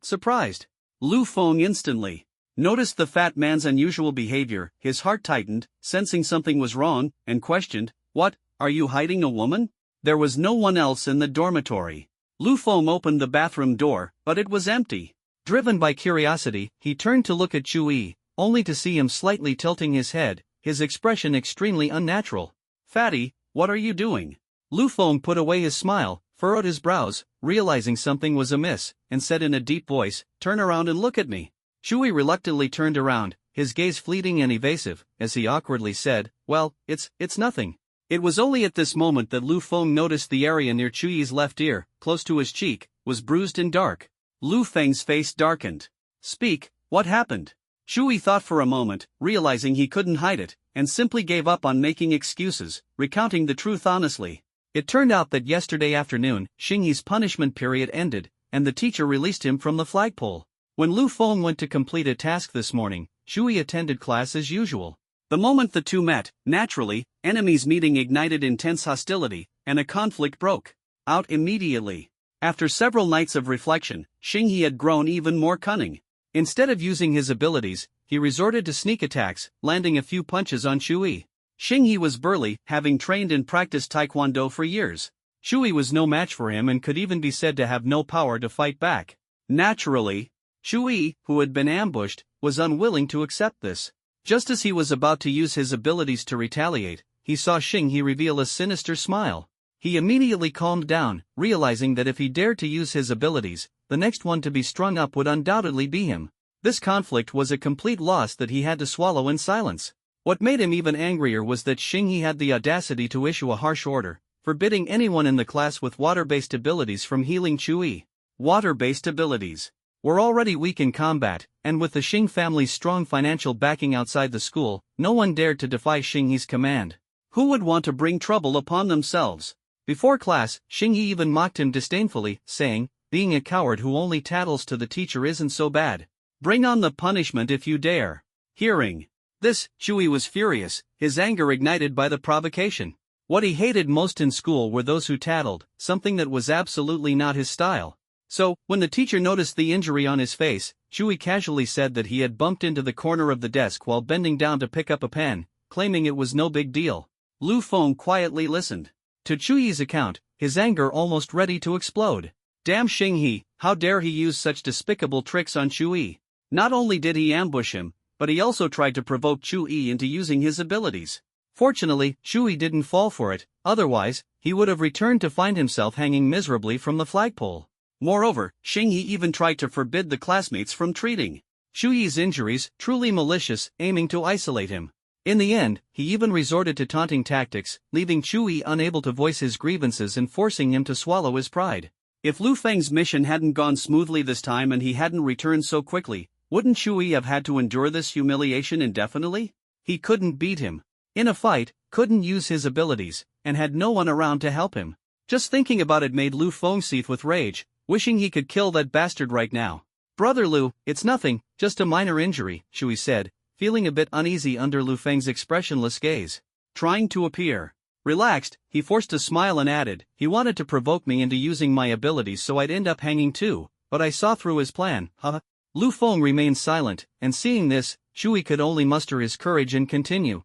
Surprised." Lu Feng instantly noticed the fat man's unusual behavior. His heart tightened, sensing something was wrong, and questioned, "What, are you hiding a woman?" There was no one else in the dormitory. Lu Feng opened the bathroom door, but it was empty. Driven by curiosity, he turned to look at Chu Yi, only to see him slightly tilting his head, his expression extremely unnatural. "Fatty, what are you doing?" Lu Feng put away his smile, furrowed his brows, realizing something was amiss, and said in a deep voice, "Turn around and look at me." Chu Yi reluctantly turned around, his gaze fleeting and evasive, as he awkwardly said, "Well, it's nothing." It was only at this moment that Lu Feng noticed the area near Chu Yi's left ear, close to his cheek, was bruised and dark. Lu Feng's face darkened. "Speak, what happened?" Chu Yi thought for a moment, realizing he couldn't hide it, and simply gave up on making excuses, recounting the truth honestly. It turned out that yesterday afternoon, Xing Yi's punishment period ended, and the teacher released him from the flagpole. When Lu Feng went to complete a task this morning, Chu Yi attended class as usual. The moment the two met, naturally, enemies meeting ignited intense hostility, and a conflict broke out immediately. After several nights of reflection, Xing Yi had grown even more cunning. Instead of using his abilities, he resorted to sneak attacks, landing a few punches on Chu Yi. Xing Yi was burly, having trained and practiced taekwondo for years. Chu Yi was no match for him and could even be said to have no power to fight back. Naturally, Chu Yi, who had been ambushed, was unwilling to accept this. Just as he was about to use his abilities to retaliate, he saw Xing Yi reveal a sinister smile. He immediately calmed down, realizing that if he dared to use his abilities, the next one to be strung up would undoubtedly be him. This conflict was a complete loss that he had to swallow in silence. What made him even angrier was that Xing Yi had the audacity to issue a harsh order, forbidding anyone in the class with water-based abilities from healing Chu Yi. Water-based abilities were already weak in combat, and with the Xing family's strong financial backing outside the school, no one dared to defy Xing Yi's command. Who would want to bring trouble upon themselves? Before class, Xing Yi even mocked him disdainfully, saying, "Being a coward who only tattles to the teacher isn't so bad. Bring on the punishment if you dare." Hearing this, Chu Yi was furious, his anger ignited by the provocation. What he hated most in school were those who tattled, something that was absolutely not his style. So, when the teacher noticed the injury on his face, Chu Yi casually said that he had bumped into the corner of the desk while bending down to pick up a pen, claiming it was no big deal. Lu Feng quietly listened to Chu Yi's account, his anger almost ready to explode. Damn Xing Yi, how dare he use such despicable tricks on Chu Yi? Not only did he ambush him, but he also tried to provoke Chu Yi into using his abilities. Fortunately, Chu Yi didn't fall for it, otherwise, he would have returned to find himself hanging miserably from the flagpole. Moreover, Xing Yi even tried to forbid the classmates from treating Chu Yi's injuries, truly malicious, aiming to isolate him. In the end, he even resorted to taunting tactics, leaving Chu Yi unable to voice his grievances and forcing him to swallow his pride. If Lu Feng's mission hadn't gone smoothly this time and he hadn't returned so quickly, wouldn't Shui have had to endure this humiliation indefinitely? He couldn't beat him in a fight, couldn't use his abilities, and had no one around to help him. Just thinking about it made Lu Feng seethe with rage, wishing he could kill that bastard right now. Brother Lu, it's nothing, just a minor injury, Shui said, feeling a bit uneasy under Lu Feng's expressionless gaze. Trying to appear relaxed, he forced a smile and added, he wanted to provoke me into using my abilities so I'd end up hanging too, but I saw through his plan, huh? Lu Feng remained silent, and seeing this, Shui could only muster his courage and continue,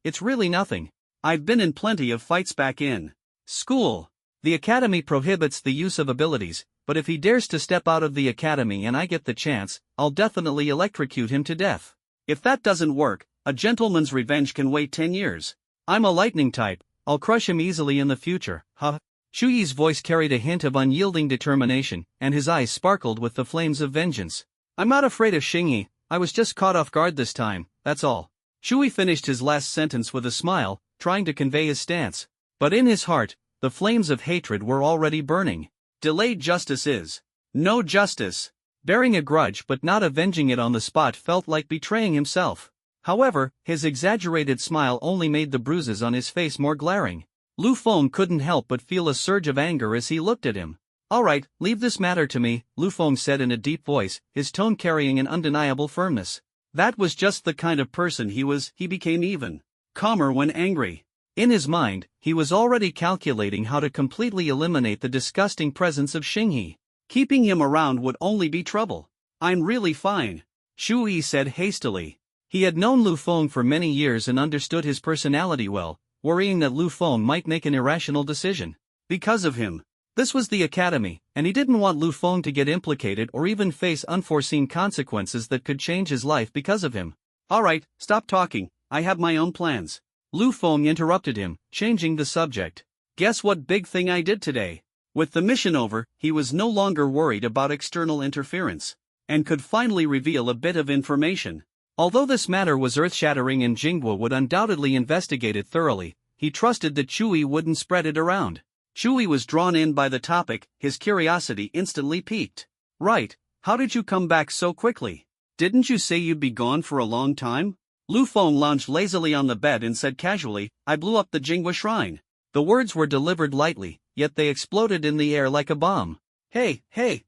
it's really nothing. I've been in plenty of fights back in school. The academy prohibits the use of abilities, but if he dares to step out of the academy and I get the chance, I'll definitely electrocute him to death. If that doesn't work, a gentleman's revenge can wait 10 years. I'm a lightning type, I'll crush him easily in the future, huh? Shuyi's voice carried a hint of unyielding determination, and his eyes sparkled with the flames of vengeance. I'm not afraid of Xingyi, I was just caught off guard this time, that's all. Shui finished his last sentence with a smile, trying to convey his stance. But in his heart, the flames of hatred were already burning. Delayed justice is no justice. Bearing a grudge but not avenging it on the spot felt like betraying himself. However, his exaggerated smile only made the bruises on his face more glaring. Lu Feng couldn't help but feel a surge of anger as he looked at him. Alright, leave this matter to me, Lu Feng said in a deep voice, his tone carrying an undeniable firmness. That was just the kind of person he was. He became even calmer when angry. In his mind, he was already calculating how to completely eliminate the disgusting presence of Xingyi. Keeping him around would only be trouble. I'm really fine, Shui said hastily. He had known Lu Feng for many years and understood his personality well, worrying that Lu Feng might make an irrational decision. Because of him. This was the academy, and he didn't want Lu Feng to get implicated or even face unforeseen consequences that could change his life because of him. Alright, stop talking, I have my own plans. Lu Feng interrupted him, changing the subject. Guess what big thing I did today? With the mission over, he was no longer worried about external interference, and could finally reveal a bit of information. Although this matter was earth-shattering and Jinghua would undoubtedly investigate it thoroughly, he trusted that Chui wouldn't spread it around. Chui was drawn in by the topic, his curiosity instantly piqued. Right, how did you come back so quickly? Didn't you say you'd be gone for a long time? Lu Feng lounged lazily on the bed and said casually, I blew up the Jinghua shrine. The words were delivered lightly, yet they exploded in the air like a bomb. Hey,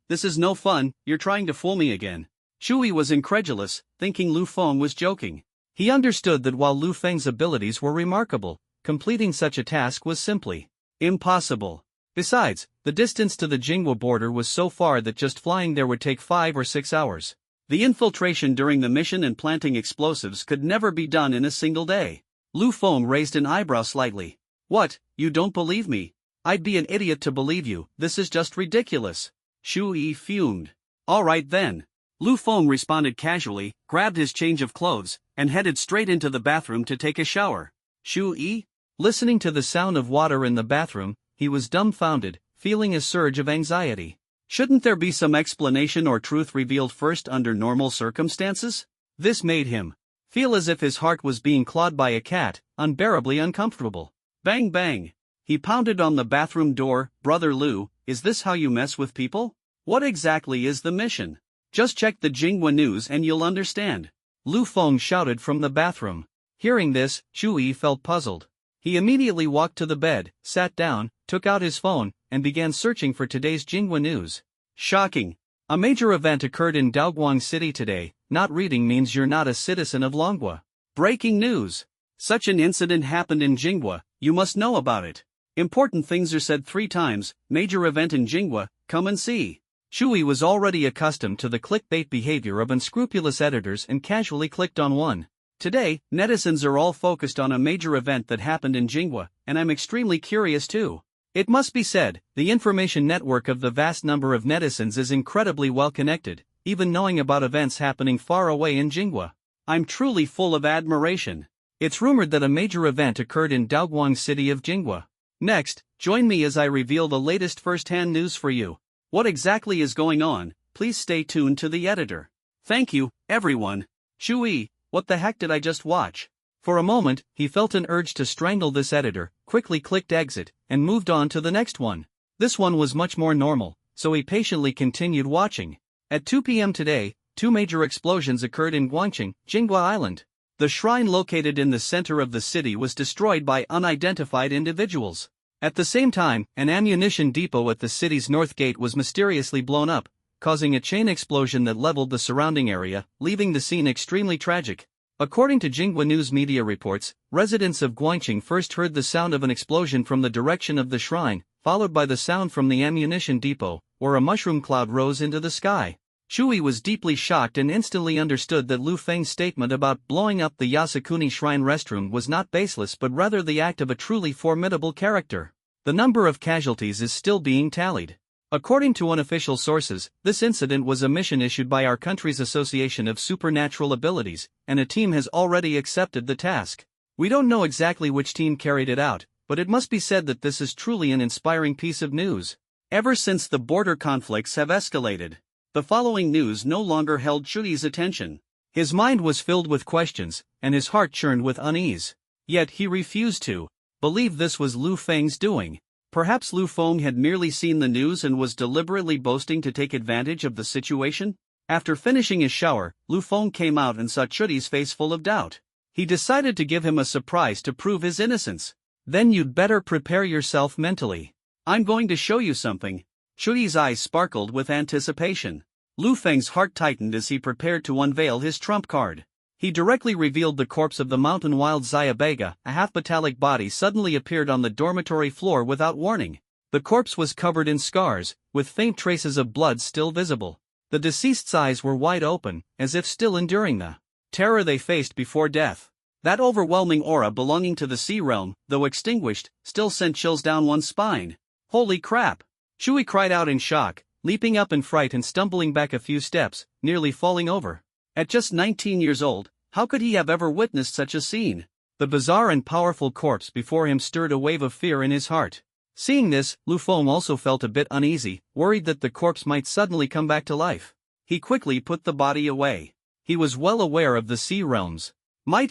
this is no fun, you're trying to fool me again. Chui was incredulous, thinking Lu Feng was joking. He understood that while Lu Feng's abilities were remarkable, completing such a task was simply impossible. Besides, the distance to the Jinghua border was so far that just flying there would take 5 or 6 hours. The infiltration during the mission and planting explosives could never be done in a single day. Lu Feng raised an eyebrow slightly. What, you don't believe me? I'd be an idiot to believe you, this is just ridiculous. Shui fumed. Alright then. Lu Feng responded casually, grabbed his change of clothes, and headed straight into the bathroom to take a shower. Shui? Listening to the sound of water in the bathroom, he was dumbfounded, feeling a surge of anxiety. Shouldn't there be some explanation or truth revealed first under normal circumstances? This made him feel as if his heart was being clawed by a cat, unbearably uncomfortable. Bang bang. He pounded on the bathroom door. Brother Lu, is this how you mess with people? What exactly is the mission? Just check the Jinghua news and you'll understand. Lu Feng shouted from the bathroom. Hearing this, Shui felt puzzled. He immediately walked to the bed, sat down, took out his phone, and began searching for today's Jinghua news. Shocking. A major event occurred in Daoguang City today. Not reading means you're not a citizen of Longhua. Breaking news. Such an incident happened in Jinghua, you must know about it. Important things are said 3 times, major event in Jinghua, come and see. Shui was already accustomed to the clickbait behavior of unscrupulous editors and casually clicked on one. Today, netizens are all focused on a major event that happened in Jinghua, and I'm extremely curious too. It must be said, the information network of the vast number of netizens is incredibly well connected, even knowing about events happening far away in Jinghua. I'm truly full of admiration. It's rumored that a major event occurred in Daoguang City of Jinghua. Next, join me as I reveal the latest first-hand news for you. What exactly is going on? Please stay tuned to the editor. Thank you, everyone. Shui, what the heck did I just watch? For a moment, he felt an urge to strangle this editor, quickly clicked exit, and moved on to the next one. This one was much more normal, so he patiently continued watching. At 2 p.m. today, two major explosions occurred in Guangqing, Jinghua Island. The shrine located in the center of the city was destroyed by unidentified individuals. At the same time, an ammunition depot at the city's north gate was mysteriously blown up, causing a chain explosion that leveled the surrounding area, leaving the scene extremely tragic. According to Jinghua news media reports, residents of Guangqing first heard the sound of an explosion from the direction of the shrine, followed by the sound from the ammunition depot, where a mushroom cloud rose into the sky. Chui was deeply shocked and instantly understood that Lu Feng's statement about blowing up the Yasukuni Shrine restroom was not baseless but rather the act of a truly formidable character. The number of casualties is still being tallied. According to unofficial sources, this incident was a mission issued by our country's Association of Supernatural Abilities, and a team has already accepted the task. We don't know exactly which team carried it out, but it must be said that this is truly an inspiring piece of news. Ever since the border conflicts have escalated, the following news no longer held Chui's attention. His mind was filled with questions, and his heart churned with unease. Yet he refused to believe this was Lu Feng's doing. Perhaps Lu Feng had merely seen the news and was deliberately boasting to take advantage of the situation? After finishing his shower, Lu Feng came out and saw Chui's face full of doubt. He decided to give him a surprise to prove his innocence. Then you'd better prepare yourself mentally. I'm going to show you something. Chui's eyes sparkled with anticipation. Lu Feng's heart tightened as he prepared to unveil his trump card. He directly revealed the corpse of the mountain wild Xiabega. A half-metallic body suddenly appeared on the dormitory floor without warning. The corpse was covered in scars, with faint traces of blood still visible. The deceased's eyes were wide open, as if still enduring the terror they faced before death. That overwhelming aura belonging to the sea realm, though extinguished, still sent chills down one's spine. Holy crap! Chui cried out in shock, leaping up in fright and stumbling back a few steps, nearly falling over. At just 19 years old, how could he have ever witnessed such a scene? The bizarre and powerful corpse before him stirred a wave of fear in his heart. Seeing this, Lu Feng also felt a bit uneasy, worried that the corpse might suddenly come back to life. He quickly put the body away. He was well aware of the sea realms.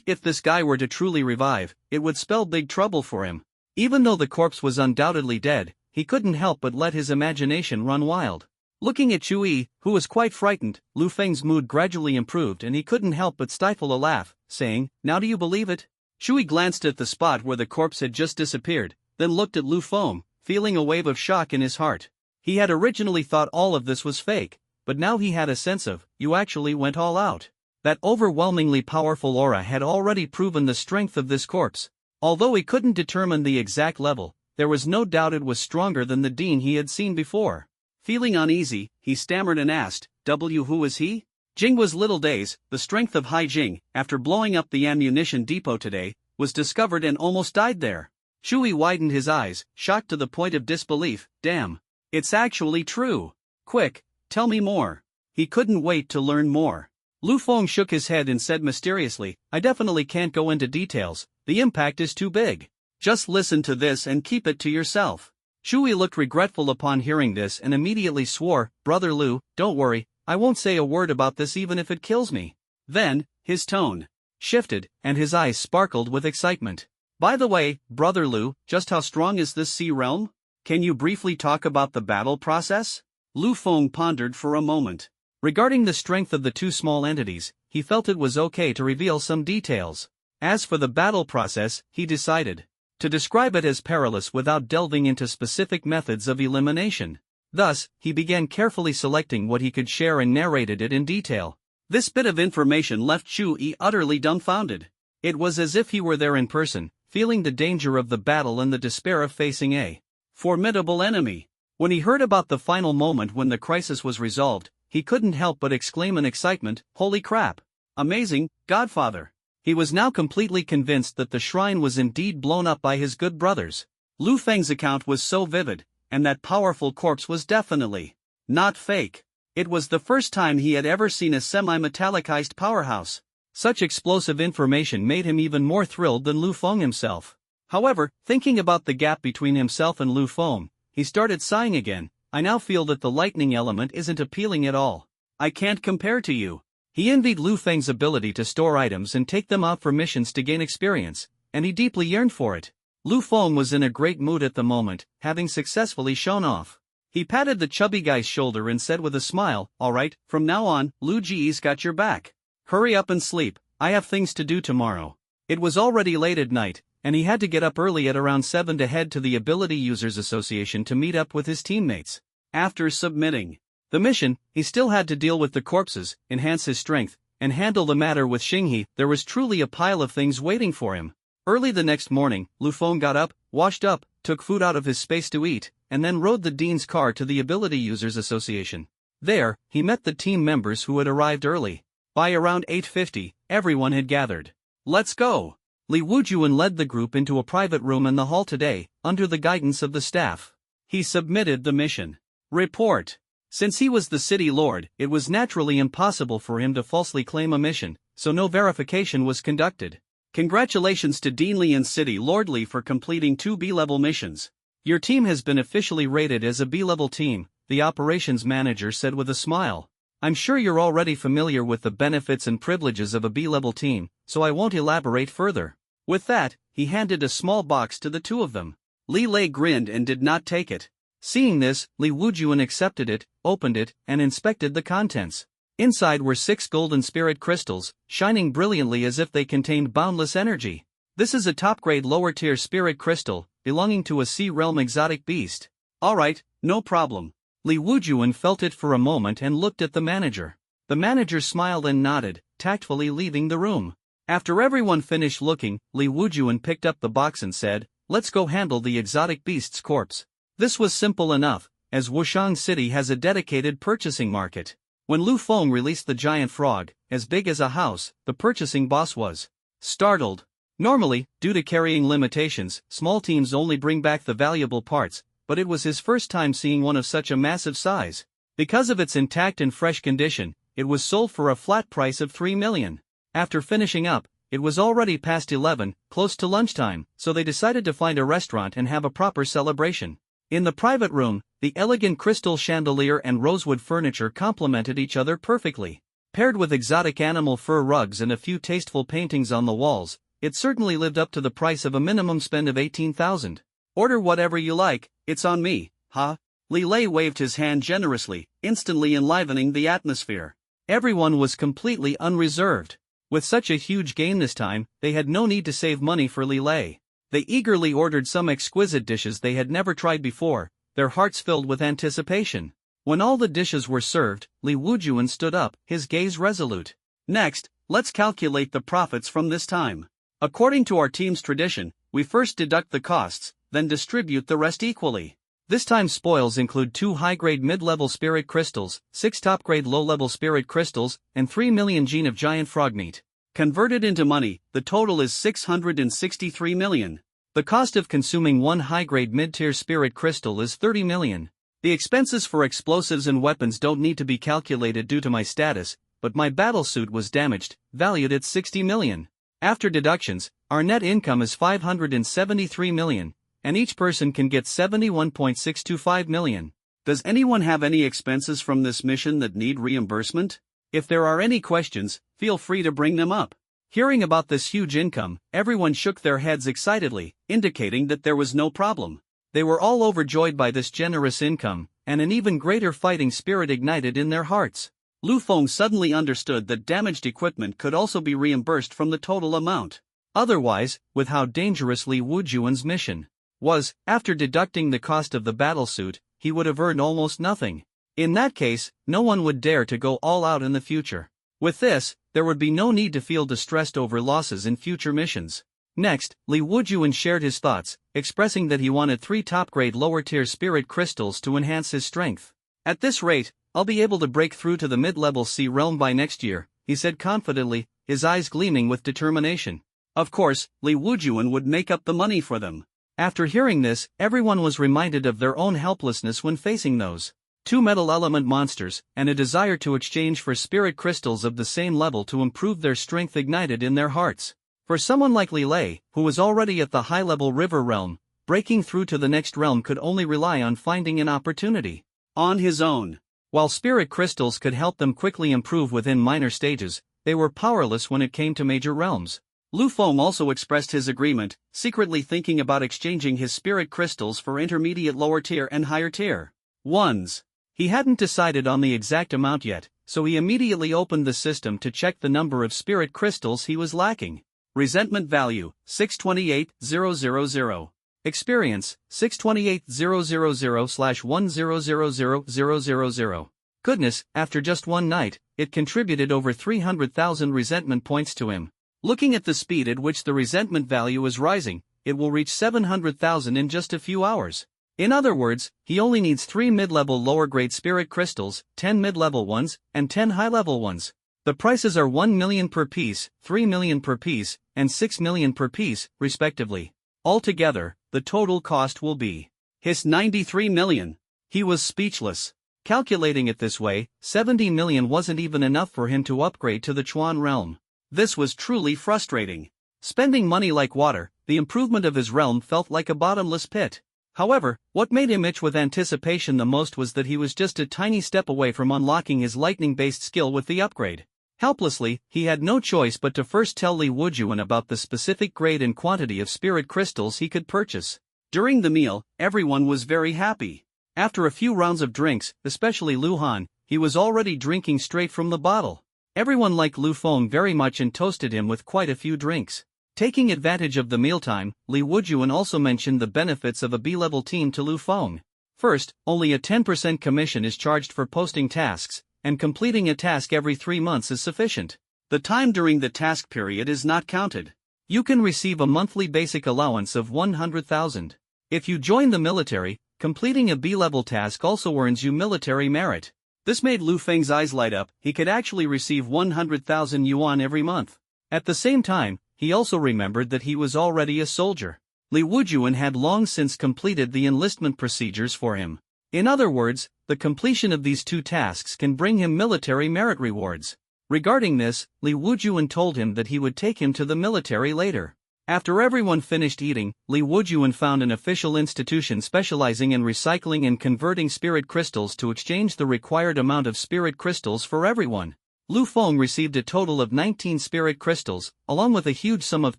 If this guy were to truly revive, it would spell big trouble for him. Even though the corpse was undoubtedly dead, he couldn't help but let his imagination run wild. Looking at Chui, who was quite frightened, Lu Feng's mood gradually improved and he couldn't help but stifle a laugh, saying, "Now do you believe it?" Chui glanced at the spot where the corpse had just disappeared, then looked at Lu Feng, feeling a wave of shock in his heart. He had originally thought all of this was fake, but now he had a sense of, you actually went all out. That overwhelmingly powerful aura had already proven the strength of this corpse. Although he couldn't determine the exact level, there was no doubt it was stronger than the Dean he had seen before. Feeling uneasy, he stammered and asked, who is he? Jinghua's little days, the strength of Hai Jing, after blowing up the ammunition depot today, was discovered and almost died there. Chui widened his eyes, shocked to the point of disbelief. Damn. It's actually true. Quick, tell me more. He couldn't wait to learn more. Lu Feng shook his head and said mysteriously, I definitely can't go into details, the impact is too big. Just listen to this and keep it to yourself. Chui looked regretful upon hearing this and immediately swore, Brother Lu, don't worry, I won't say a word about this even if it kills me. Then, his tone shifted, and his eyes sparkled with excitement. By the way, Brother Lu, just how strong is this sea realm? Can you briefly talk about the battle process? Lu Feng pondered for a moment. Regarding the strength of the two small entities, he felt it was okay to reveal some details. As for the battle process, he decided to describe it as perilous without delving into specific methods of elimination. Thus, he began carefully selecting what he could share and narrated it in detail. This bit of information left Chui utterly dumbfounded. It was as if he were there in person, feeling the danger of the battle and the despair of facing a formidable enemy. When he heard about the final moment when the crisis was resolved, he couldn't help but exclaim in excitement, Holy crap! Amazing, Godfather! He was now completely convinced that the shrine was indeed blown up by his good brothers. Lu Feng's account was so vivid, and that powerful corpse was definitely not fake. It was the first time he had ever seen a semi-metallicized powerhouse. Such explosive information made him even more thrilled than Lu Feng himself. However, thinking about the gap between himself and Lu Feng, he started sighing again. I now feel that the lightning element isn't appealing at all. I can't compare to you. He envied Lu Feng's ability to store items and take them out for missions to gain experience, and he deeply yearned for it. Lu Feng was in a great mood at the moment, having successfully shown off. He patted the chubby guy's shoulder and said with a smile, "Alright, from now on, Lu Ji's got your back. Hurry up and sleep, I have things to do tomorrow." It was already late at night, and he had to get up early at around 7 to head to the Ability Users Association to meet up with his teammates. After submitting the mission, he still had to deal with the corpses, enhance his strength, and handle the matter with Xinghe. There was truly a pile of things waiting for him. Early the next morning, Lu Feng got up, washed up, took food out of his space to eat, and then rode the dean's car to the Ability Users Association. There, he met the team members who had arrived early. By around 8:50, everyone had gathered. "Let's go!" Li Wujuan led the group into a private room in the hall today, under the guidance of the staff. He submitted the mission report. Since he was the city lord, it was naturally impossible for him to falsely claim a mission, so no verification was conducted. "Congratulations to Dean Li and City Lord Li for completing 2 B-level missions. Your team has been officially rated as a B-level team," the operations manager said with a smile. "I'm sure you're already familiar with the benefits and privileges of a B-level team, so I won't elaborate further." With that, he handed a small box to the two of them. Li Lei grinned and did not take it. Seeing this, Li Wujuan accepted it, opened it, and inspected the contents. Inside were 6 golden spirit crystals, shining brilliantly as if they contained boundless energy. "This is a top-grade lower-tier spirit crystal, belonging to a sea realm exotic beast." "Alright, no problem." Li Wujuan felt it for a moment and looked at the manager. The manager smiled and nodded, tactfully leaving the room. After everyone finished looking, Li Wujuan picked up the box and said, "Let's go handle the exotic beast's corpse." This was simple enough, as Wushang City has a dedicated purchasing market. When Lu Feng released the giant frog, as big as a house, the purchasing boss was startled. Normally, due to carrying limitations, small teams only bring back the valuable parts, but it was his first time seeing one of such a massive size. Because of its intact and fresh condition, it was sold for a flat price of 3 million. After finishing up, it was already past 11, close to lunchtime, so they decided to find a restaurant and have a proper celebration. In the private room, the elegant crystal chandelier and rosewood furniture complemented each other perfectly. Paired with exotic animal fur rugs and a few tasteful paintings on the walls, it certainly lived up to the price of a minimum spend of 18,000. "Order whatever you like, it's on me, huh?" Li Lei waved his hand generously, instantly enlivening the atmosphere. Everyone was completely unreserved. With such a huge gain this time, they had no need to save money for Li Lei. They eagerly ordered some exquisite dishes they had never tried before, their hearts filled with anticipation. When all the dishes were served, Li Wujuan stood up, his gaze resolute. "Next, let's calculate the profits from this time. According to our team's tradition, we first deduct the costs, then distribute the rest equally. This time's spoils include 2 high-grade mid-level spirit crystals, 6 top-grade low-level spirit crystals, and 3 million gene of giant frog meat. Converted into money, the total is 663 million. The cost of consuming 1 high-grade mid-tier spirit crystal is 30 million. The expenses for explosives and weapons don't need to be calculated due to my status, but my battlesuit was damaged, valued at 60 million. After deductions, our net income is 573 million, and each person can get 71.625 million. Does anyone have any expenses from this mission that need reimbursement? If there are any questions, feel free to bring them up." Hearing about this huge income, everyone shook their heads excitedly, indicating that there was no problem. They were all overjoyed by this generous income, and an even greater fighting spirit ignited in their hearts. Lu Feng suddenly understood that damaged equipment could also be reimbursed from the total amount. Otherwise, with how dangerous Li Wujuan's mission was, after deducting the cost of the battlesuit, he would have earned almost nothing. In that case, no one would dare to go all out in the future. With this, there would be no need to feel distressed over losses in future missions. Next, Li Wujuan shared his thoughts, expressing that he wanted 3 top-grade lower-tier spirit crystals to enhance his strength. "At this rate, I'll be able to break through to the mid-level sea realm by next year," he said confidently, his eyes gleaming with determination. Of course, Li Wujuan would make up the money for them. After hearing this, everyone was reminded of their own helplessness when facing those 2 metal element monsters, and a desire to exchange for spirit crystals of the same level to improve their strength ignited in their hearts. For someone like Li Lei, who was already at the high-level river realm, breaking through to the next realm could only rely on finding an opportunity on his own. While spirit crystals could help them quickly improve within minor stages, they were powerless when it came to major realms. Lu Feng also expressed his agreement, secretly thinking about exchanging his spirit crystals for intermediate lower tier and higher tier ones. He hadn't decided on the exact amount yet, so he immediately opened the system to check the number of spirit crystals he was lacking. Resentment value, 628,000. Experience, 628,000/1000000. Goodness, after just one night, it contributed over 300,000 resentment points to him. Looking at the speed at which the resentment value is rising, it will reach 700,000 in just a few hours. In other words, he only needs 3 mid-level lower-grade spirit crystals, 10 mid-level ones, and 10 high-level ones. The prices are 1 million per piece, 3 million per piece, and 6 million per piece, respectively. Altogether, the total cost will be his 93 million. He was speechless. Calculating it this way, 70 million wasn't even enough for him to upgrade to the Chuan realm. This was truly frustrating. Spending money like water, the improvement of his realm felt like a bottomless pit. However, what made him itch with anticipation the most was that he was just a tiny step away from unlocking his lightning-based skill with the upgrade. Helplessly, he had no choice but to first tell Li Wujuan about the specific grade and quantity of spirit crystals he could purchase. During the meal, everyone was very happy. After a few rounds of drinks, especially Lu Han, he was already drinking straight from the bottle. Everyone liked Lu Feng very much and toasted him with quite a few drinks. Taking advantage of the mealtime, Li Wujuan also mentioned the benefits of a B-level team to Lu Feng. First, only a 10% commission is charged for posting tasks, and completing a task every 3 months is sufficient. The time during the task period is not counted. You can receive a monthly basic allowance of 100,000. If you join the military, completing a B-level task also earns you military merit. This made Lu Feng's eyes light up. He could actually receive 100,000 yuan every month. At the same time, he also remembered that he was already a soldier. Li Wujuan had long since completed the enlistment procedures for him. In other words, the completion of these 2 tasks can bring him military merit rewards. Regarding this, Li Wujuan told him that he would take him to the military later. After everyone finished eating, Li Wujuan found an official institution specializing in recycling and converting spirit crystals to exchange the required amount of spirit crystals for everyone. Lu Feng received a total of 19 spirit crystals, along with a huge sum of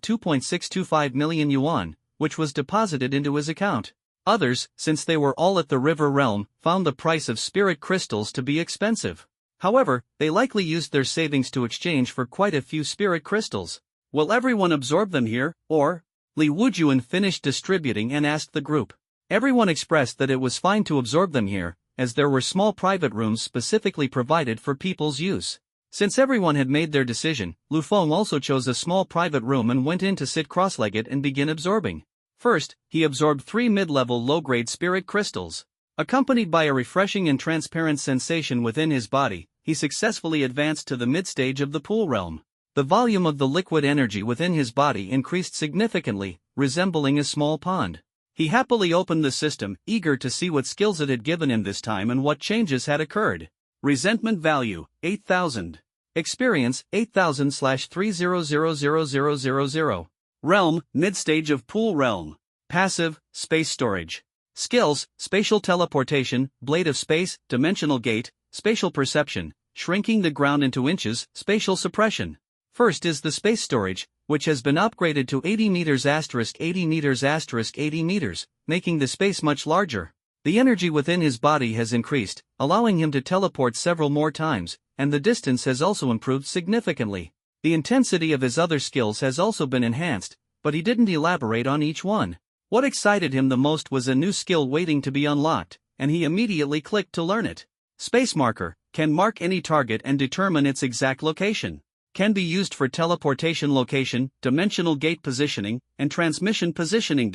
2.625 million yuan, which was deposited into his account. Others, since they were all at the river realm, found the price of spirit crystals to be expensive. However, they likely used their savings to exchange for quite a few spirit crystals. Will everyone absorb them here, or? Li Wujuan finished distributing and asked the group. Everyone expressed that it was fine to absorb them here, as there were small private rooms specifically provided for people's use. Since everyone had made their decision, Lu Feng also chose a small private room and went in to sit cross-legged and begin absorbing. First, he absorbed 3 mid-level low-grade spirit crystals. Accompanied by a refreshing and transparent sensation within his body, he successfully advanced to the mid-stage of the pool realm. The volume of the liquid energy within his body increased significantly, resembling a small pond. He happily opened the system, eager to see what skills it had given him this time and what changes had occurred. Resentment value, 8,000. Experience, 8,000/3000000. Realm, mid-stage of pool realm. Passive, space storage. Skills, spatial teleportation, blade of space, dimensional gate, spatial perception, shrinking the ground into inches, spatial suppression. First is the space storage, which has been upgraded to 80 meters *80 meters *80 meters, making the space much larger. The energy within his body has increased, allowing him to teleport several more times, and the distance has also improved significantly. The intensity of his other skills has also been enhanced, but he didn't elaborate on each one. What excited him the most was a new skill waiting to be unlocked, and he immediately clicked to learn it. Space Marker can mark any target and determine its exact location. Can be used for teleportation location, dimensional gate positioning, and transmission positioning.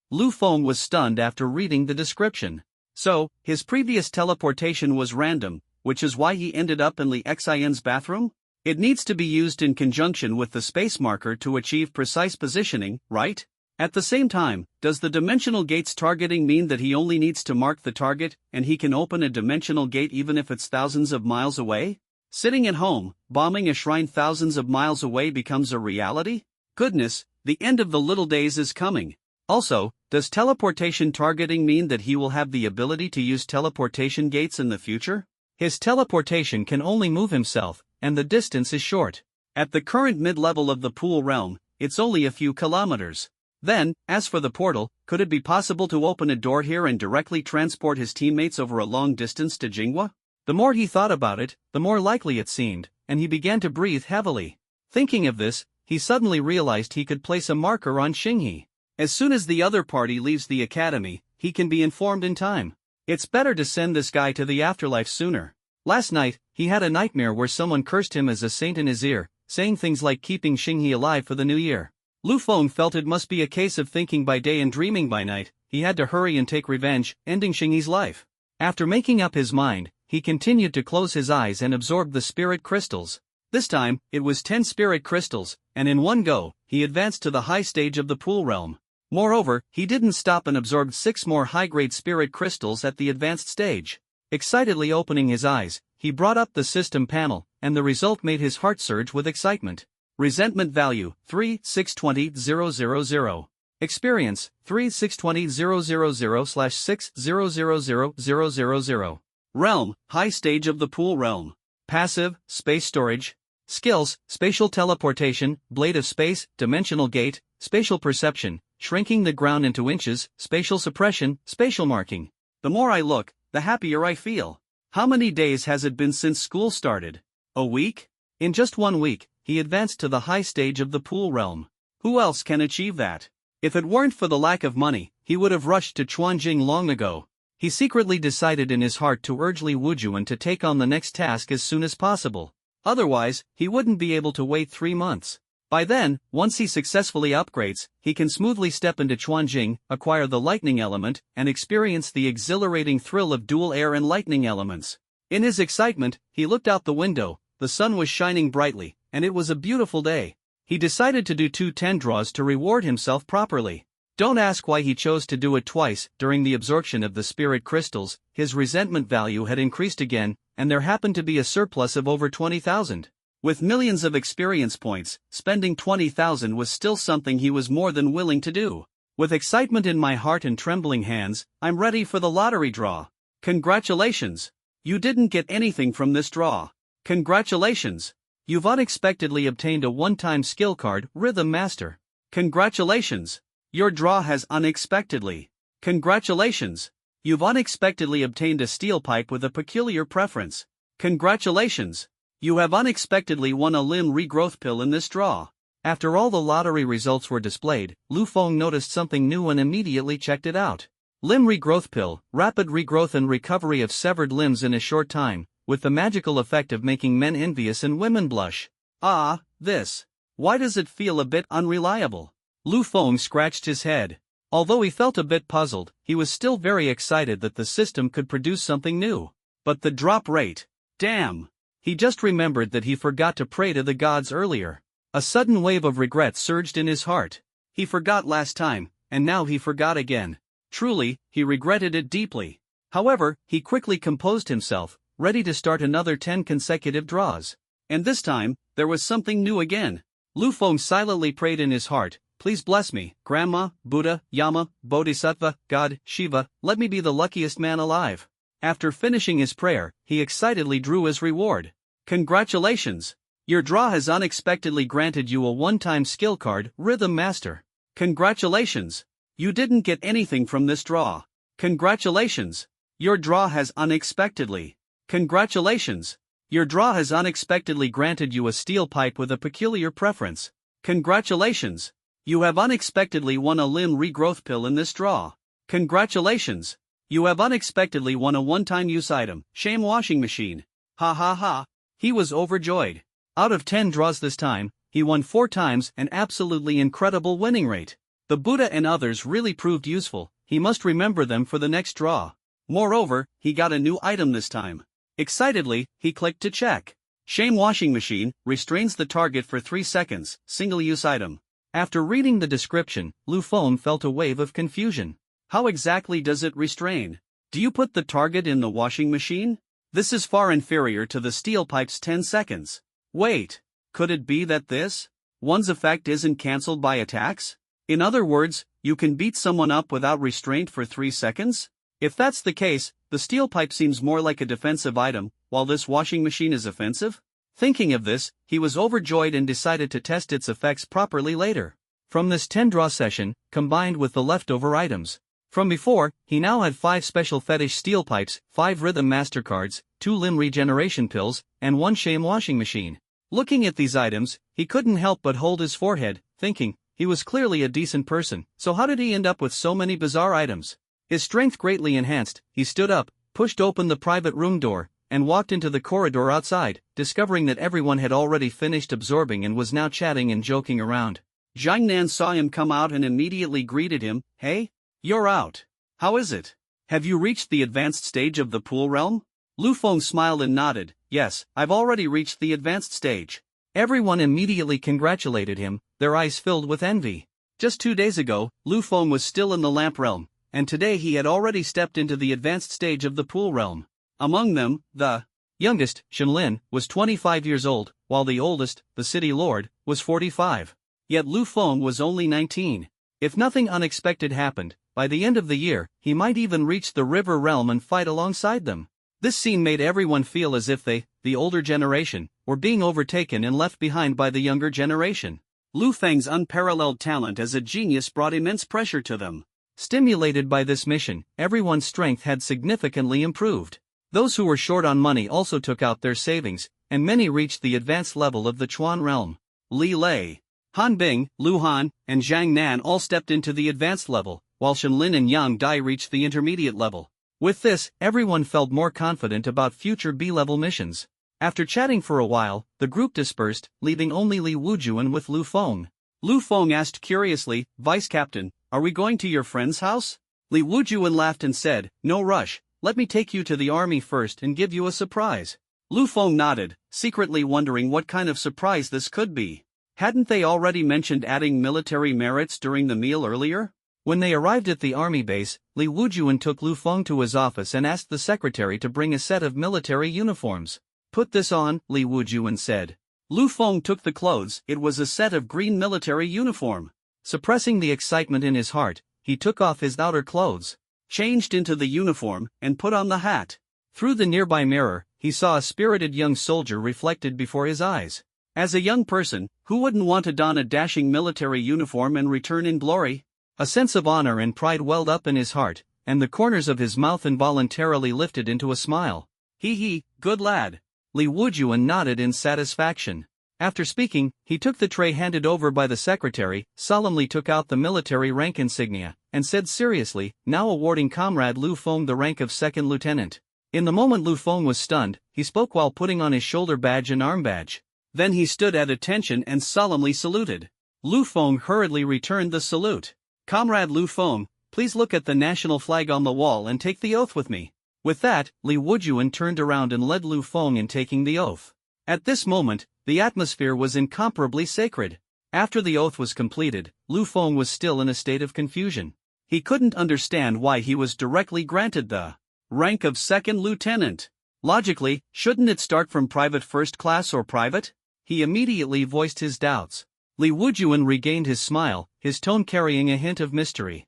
Lu Feng was stunned after reading the description. So, his previous teleportation was random, which is why he ended up in Li Xian's bathroom? It needs to be used in conjunction with the space marker to achieve precise positioning, right? At the same time, does the dimensional gate's targeting mean that he only needs to mark the target, and he can open a dimensional gate even if it's thousands of miles away? Sitting at home, bombing a shrine thousands of miles away becomes a reality? Goodness, the end of the little days is coming. Also, does teleportation targeting mean that he will have the ability to use teleportation gates in the future? His teleportation can only move himself, and the distance is short. At the current mid-level of the pool realm, it's only a few kilometers. Then, as for the portal, could it be possible to open a door here and directly transport his teammates over a long distance to Jinghua? The more he thought about it, the more likely it seemed, and he began to breathe heavily. Thinking of this, he suddenly realized he could place a marker on Xinghe. As soon as the other party leaves the academy, he can be informed in time. It's better to send this guy to the afterlife sooner. Last night, he had a nightmare where someone cursed him as a saint in his ear, saying things like keeping Xinghe alive for the new year. Lu Feng felt it must be a case of thinking by day and dreaming by night. He had to hurry and take revenge, ending Xinghe's life. After making up his mind, he continued to close his eyes and absorb the spirit crystals. This time, it was 10 spirit crystals, and in one go, he advanced to the high stage of the pool realm. Moreover, he didn't stop and absorbed 6 more high-grade spirit crystals at the advanced stage. Excitedly opening his eyes, he brought up the system panel, and the result made his heart surge with excitement. Resentment value, 3620000. Experience, 3620000/60000000. Realm, high stage of the pool realm. Passive, space storage. Skills, spatial teleportation, blade of space, dimensional gate, spatial perception, shrinking the ground into inches, spatial suppression, spatial marking. The more I look, the happier I feel. How many days has it been since school started? A week? In just 1 week, he advanced to the high stage of the pool realm. Who else can achieve that? If it weren't for the lack of money, he would have rushed to Chuanjing long ago. He secretly decided in his heart to urge Li Wujuan to take on the next task as soon as possible. Otherwise, he wouldn't be able to wait 3 months. By then, once he successfully upgrades, he can smoothly step into Chuanjing, acquire the lightning element, and experience the exhilarating thrill of dual air and lightning elements. In his excitement, he looked out the window. The sun was shining brightly, and it was a beautiful day. He decided to do 2 10 draws to reward himself properly. Don't ask why he chose to do it twice. During the absorption of the spirit crystals, his resentment value had increased again, and there happened to be a surplus of over 20,000. With millions of experience points, spending 20,000 was still something he was more than willing to do. With excitement in my heart and trembling hands, I'm ready for the lottery draw. Congratulations! You didn't get anything from this draw. Congratulations! You've unexpectedly obtained a one-time skill card, Rhythm Master. Congratulations! Your draw has unexpectedly. Congratulations! You've unexpectedly obtained a steel pipe with a peculiar preference. Congratulations! You have unexpectedly won a limb regrowth pill in this draw. After all the lottery results were displayed, Lu Feng noticed something new and immediately checked it out. Limb regrowth pill, rapid regrowth and recovery of severed limbs in a short time, with the magical effect of making men envious and women blush. Ah, this. Why does it feel a bit unreliable? Lu Feng scratched his head. Although he felt a bit puzzled, he was still very excited that the system could produce something new. But the drop rate. Damn! He just remembered that he forgot to pray to the gods earlier. A sudden wave of regret surged in his heart. He forgot last time, and now he forgot again. Truly, he regretted it deeply. However, he quickly composed himself, ready to start another 10 consecutive draws. And this time, there was something new again. Lu Feng silently prayed in his heart, "Please bless me, Grandma, Buddha, Yama, Bodhisattva, God, Shiva, let me be the luckiest man alive." After finishing his prayer, he excitedly drew his reward. Congratulations! Your draw has unexpectedly granted you a one-time skill card, Rhythm Master. Congratulations! You didn't get anything from this draw. Congratulations! Your draw has unexpectedly. Congratulations! Your draw has unexpectedly granted you a steel pipe with a peculiar preference. Congratulations! You have unexpectedly won a limb regrowth pill in this draw. Congratulations! You have unexpectedly won a one-time use item, Shame washing machine. Ha ha ha! He was overjoyed. Out of 10 draws this time, he won 4 times, an absolutely incredible winning rate. The Buddha and others really proved useful. He must remember them for the next draw. Moreover, he got a new item this time. Excitedly, he clicked to check. Shame washing machine restrains the target for 3 seconds, single-use item. After reading the description, Lu Feng felt a wave of confusion. How exactly does it restrain? Do you put the target in the washing machine? This is far inferior to the steel pipe's 10 seconds. Wait, could it be that this one's effect isn't cancelled by attacks? In other words, you can beat someone up without restraint for 3 seconds? If that's the case, the steel pipe seems more like a defensive item, while this washing machine is offensive? Thinking of this, he was overjoyed and decided to test its effects properly later. From this 10-draw session, combined with the leftover items from before, he now had 5 special fetish steel pipes, 5 rhythm mastercards, 2 limb regeneration pills, and 1 shame washing machine. Looking at these items, he couldn't help but hold his forehead, thinking, he was clearly a decent person, so how did he end up with so many bizarre items? His strength greatly enhanced, he stood up, pushed open the private room door, and walked into the corridor outside, discovering that everyone had already finished absorbing and was now chatting and joking around. Jiang Nan saw him come out and immediately greeted him. Hey? You're out. How is it? Have you reached the advanced stage of the pool realm? Lu Feng smiled and nodded. Yes, I've already reached the advanced stage. Everyone immediately congratulated him, their eyes filled with envy. Just 2 days ago, Lu Feng was still in the lamp realm, and today he had already stepped into the advanced stage of the pool realm. Among them, the youngest, Shenlin, was 25 years old, while the oldest, the city lord, was 45. Yet Lu Feng was only 19. If nothing unexpected happened, by the end of the year, he might even reach the river realm and fight alongside them. This scene made everyone feel as if they, the older generation, were being overtaken and left behind by the younger generation. Lu Feng's unparalleled talent as a genius brought immense pressure to them. Stimulated by this mission, everyone's strength had significantly improved. Those who were short on money also took out their savings, and many reached the advanced level of the Chuan realm. Li Lei, Han Bing, Lu Han, and Jiang Nan all stepped into the advanced level, while Shenlin and Yang Dai reached the intermediate level. With this, everyone felt more confident about future B-level missions. After chatting for a while, the group dispersed, leaving only Li Wujuan with Lu Feng. Lu Feng asked curiously, Vice Captain, are we going to your friend's house? Li Wujuan laughed and said, no rush, let me take you to the army first and give you a surprise. Lu Feng nodded, secretly wondering what kind of surprise this could be. Hadn't they already mentioned adding military merits during the meal earlier? When they arrived at the army base, Li Wujuan took Lu Feng to his office and asked the secretary to bring a set of military uniforms. Put this on, Li Wujuan said. Lu Feng took the clothes. It was a set of green military uniform. Suppressing the excitement in his heart, he took off his outer clothes, changed into the uniform, and put on the hat. Through the nearby mirror, he saw a spirited young soldier reflected before his eyes. As a young person, who wouldn't want to don a dashing military uniform and return in glory? A sense of honor and pride welled up in his heart, and the corners of his mouth involuntarily lifted into a smile. Hee, good lad. Li Wujuan nodded in satisfaction. After speaking, he took the tray handed over by the secretary, solemnly took out the military rank insignia, and said seriously, now awarding Comrade Lu Feng the rank of second lieutenant. In the moment Lu Feng was stunned, he spoke while putting on his shoulder badge and arm badge. Then he stood at attention and solemnly saluted. Lu Feng hurriedly returned the salute. Comrade Lu Feng, please look at the national flag on the wall and take the oath with me. With that, Li Wujuan turned around and led Lu Feng in taking the oath. At this moment, the atmosphere was incomparably sacred. After the oath was completed, Lu Feng was still in a state of confusion. He couldn't understand why he was directly granted the rank of second lieutenant. Logically, shouldn't it start from private first class or private? He immediately voiced his doubts. Li Wujuan regained his smile, his tone carrying a hint of mystery.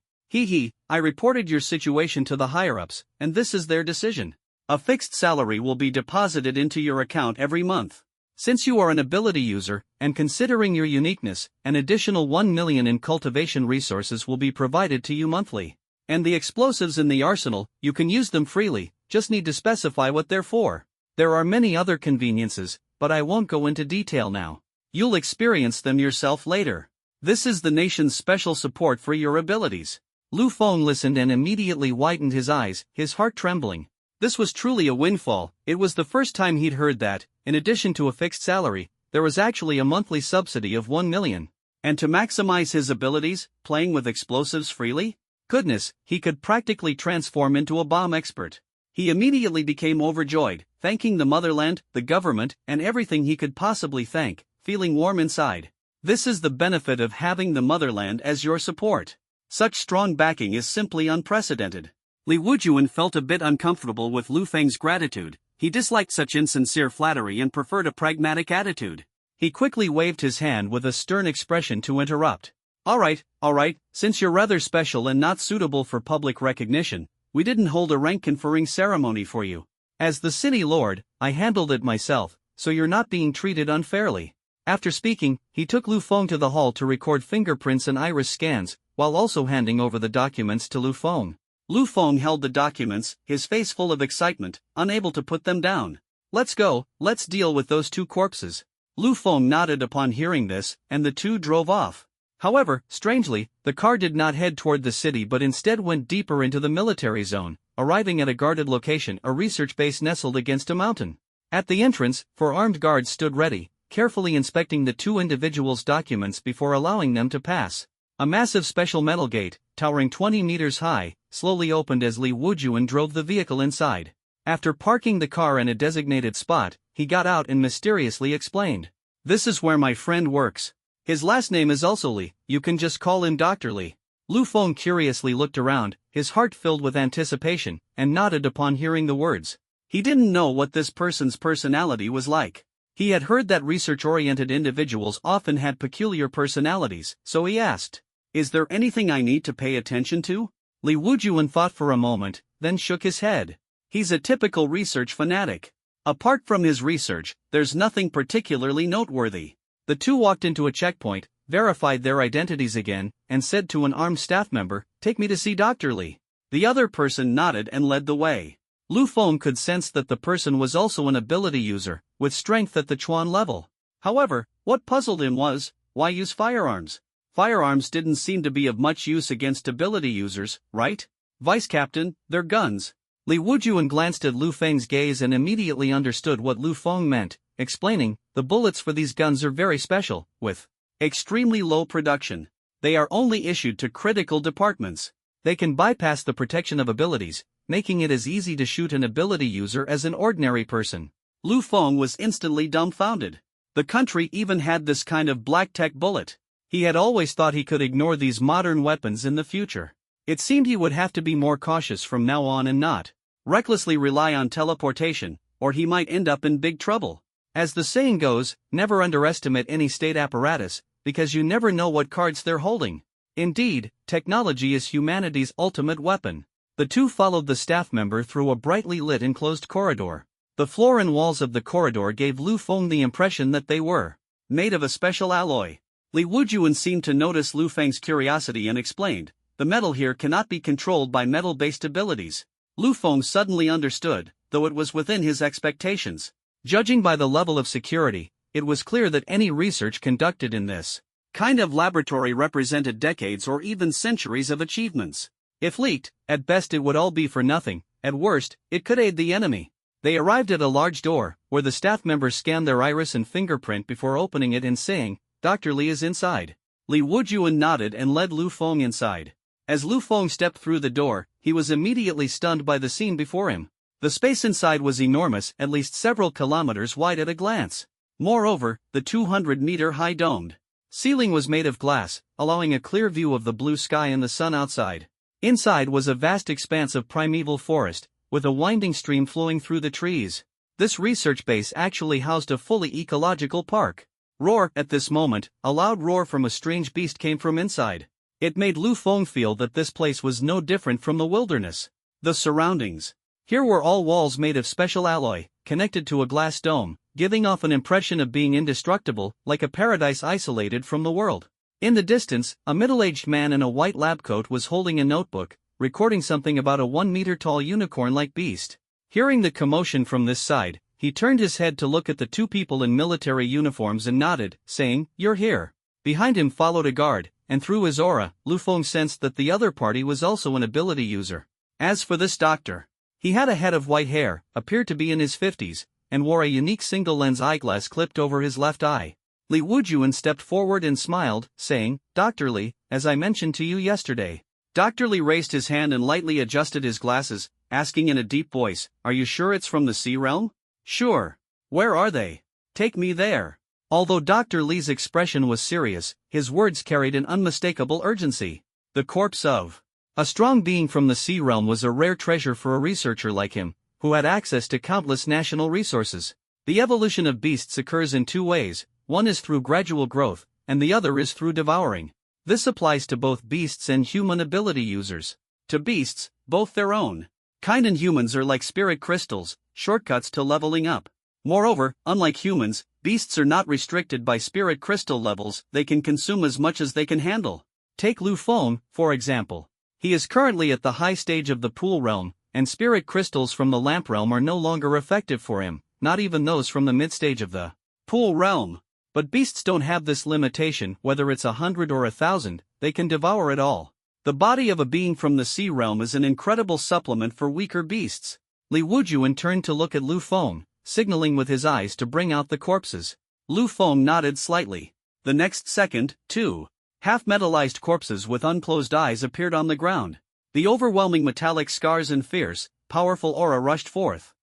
I reported your situation to the higher-ups, and this is their decision. A fixed salary will be deposited into your account every month. Since you are an ability user, and considering your uniqueness, an additional 1 million in cultivation resources will be provided to you monthly. And the explosives in the arsenal, you can use them freely, just need to specify what they're for. There are many other conveniences, but I won't go into detail now. You'll experience them yourself later. This is the nation's special support for your abilities. Lu Feng listened and immediately widened his eyes, his heart trembling. This was truly a windfall. It was the first time he'd heard that, in addition to a fixed salary, there was actually a monthly subsidy of 1 million. And to maximize his abilities, playing with explosives freely? Goodness, he could practically transform into a bomb expert. He immediately became overjoyed, thanking the motherland, the government, and everything he could possibly thank, feeling warm inside. This is the benefit of having the motherland as your support. Such strong backing is simply unprecedented. Li Wujuan felt a bit uncomfortable with Lu Feng's gratitude. He disliked such insincere flattery and preferred a pragmatic attitude. He quickly waved his hand with a stern expression to interrupt. All right, since you're rather special and not suitable for public recognition, we didn't hold a rank conferring ceremony for you. As the city lord, I handled it myself, so you're not being treated unfairly. After speaking, he took Lu Feng to the hall to record fingerprints and iris scans, while also handing over the documents to Lu Feng. Lu Feng held the documents, his face full of excitement, unable to put them down. Let's go, let's deal with those two corpses. Lu Feng nodded upon hearing this, and the two drove off. However, strangely, the car did not head toward the city but instead went deeper into the military zone, arriving at a guarded location, a research base nestled against a mountain. At the entrance, 4 armed guards stood ready, carefully inspecting the two individuals' documents before allowing them to pass. A massive special metal gate, towering 20 meters high, slowly opened as Li Wujuan drove the vehicle inside. After parking the car in a designated spot, he got out and mysteriously explained, "This is where my friend works. His last name is also Li, you can just call him Dr. Li." Lu Feng curiously looked around, his heart filled with anticipation, and nodded upon hearing the words. He didn't know what this person's personality was like. He had heard that research-oriented individuals often had peculiar personalities, so he asked, "Is there anything I need to pay attention to?" Li Wujuan thought for a moment, then shook his head. He's a typical research fanatic. Apart from his research, there's nothing particularly noteworthy. The two walked into a checkpoint, verified their identities again, and said to an armed staff member, "Take me to see Dr. Li." The other person nodded and led the way. Lu Feng could sense that the person was also an ability user, with strength at the Chuan level. However, what puzzled him was, why use firearms? Firearms didn't seem to be of much use against ability users, right? Vice Captain, they're guns. Li Wujuan glanced at Lu Feng's gaze and immediately understood what Lu Feng meant, explaining, "The bullets for these guns are very special, with extremely low production. They are only issued to critical departments. They can bypass the protection of abilities, making it as easy to shoot an ability user as an ordinary person." Lu Feng was instantly dumbfounded. The country even had this kind of black tech bullet. He had always thought he could ignore these modern weapons in the future. It seemed he would have to be more cautious from now on and not recklessly rely on teleportation, or he might end up in big trouble. As the saying goes, never underestimate any state apparatus, because you never know what cards they're holding. Indeed, technology is humanity's ultimate weapon. The two followed the staff member through a brightly lit enclosed corridor. The floor and walls of the corridor gave Lu Feng the impression that they were made of a special alloy. Li Wujuan seemed to notice Lu Feng's curiosity and explained, "The metal here cannot be controlled by metal-based abilities." Lu Feng suddenly understood, though it was within his expectations. Judging by the level of security, it was clear that any research conducted in this kind of laboratory represented decades or even centuries of achievements. If leaked, at best it would all be for nothing, at worst, it could aid the enemy. They arrived at a large door, where the staff members scanned their iris and fingerprint before opening it and saying, "Dr. Li is inside." Li Wujuan nodded and led Lu Feng inside. As Lu Feng stepped through the door, he was immediately stunned by the scene before him. The space inside was enormous, at least several kilometers wide at a glance. Moreover, the 200-meter-high domed ceiling was made of glass, allowing a clear view of the blue sky and the sun outside. Inside was a vast expanse of primeval forest, with a winding stream flowing through the trees. This research base actually housed a fully ecological park. Roar! At this moment, a loud roar from a strange beast came from inside. It made Lu Feng feel that this place was no different from the wilderness. The surroundings. Here were all walls made of special alloy, connected to a glass dome, giving off an impression of being indestructible, like a paradise isolated from the world. In the distance, a middle-aged man in a white lab coat was holding a notebook, recording something about a 1-meter-tall unicorn-like beast. Hearing the commotion from this side, he turned his head to look at the two people in military uniforms and nodded, saying, "You're here." Behind him followed a guard, and through his aura, Lu Feng sensed that the other party was also an ability user. As for this doctor, he had a head of white hair, appeared to be in his 50s, and wore a unique single-lens eyeglass clipped over his left eye. Li Wujuan stepped forward and smiled, saying, "Dr. Li, as I mentioned to you yesterday." Dr. Li raised his hand and lightly adjusted his glasses, asking in a deep voice, "Are you sure it's from the Sea Realm?" "Sure. Where are they? Take me there." Although Dr. Li's expression was serious, his words carried an unmistakable urgency. The corpse of a strong being from the Sea Realm was a rare treasure for a researcher like him, who had access to countless national resources. The evolution of beasts occurs in two ways, one is through gradual growth, and the other is through devouring. This applies to both beasts and human ability users. To beasts, both their own kind and humans are like spirit crystals, shortcuts to leveling up. Moreover, unlike humans, beasts are not restricted by spirit crystal levels, they can consume as much as they can handle. Take Lu Feng, for example. He is currently at the high stage of the pool realm, and spirit crystals from the lamp realm are no longer effective for him, not even those from the mid-stage of the pool realm. But beasts don't have this limitation, whether it's 100 or 1,000, they can devour it all. The body of a being from the sea realm is an incredible supplement for weaker beasts. Li Wujuan turned to look at Lu Feng, signaling with his eyes to bring out the corpses. Lu Feng nodded slightly. The next second, two half-metallized corpses with unclosed eyes appeared on the ground. The overwhelming metallic scars and fierce, powerful aura rushed forth.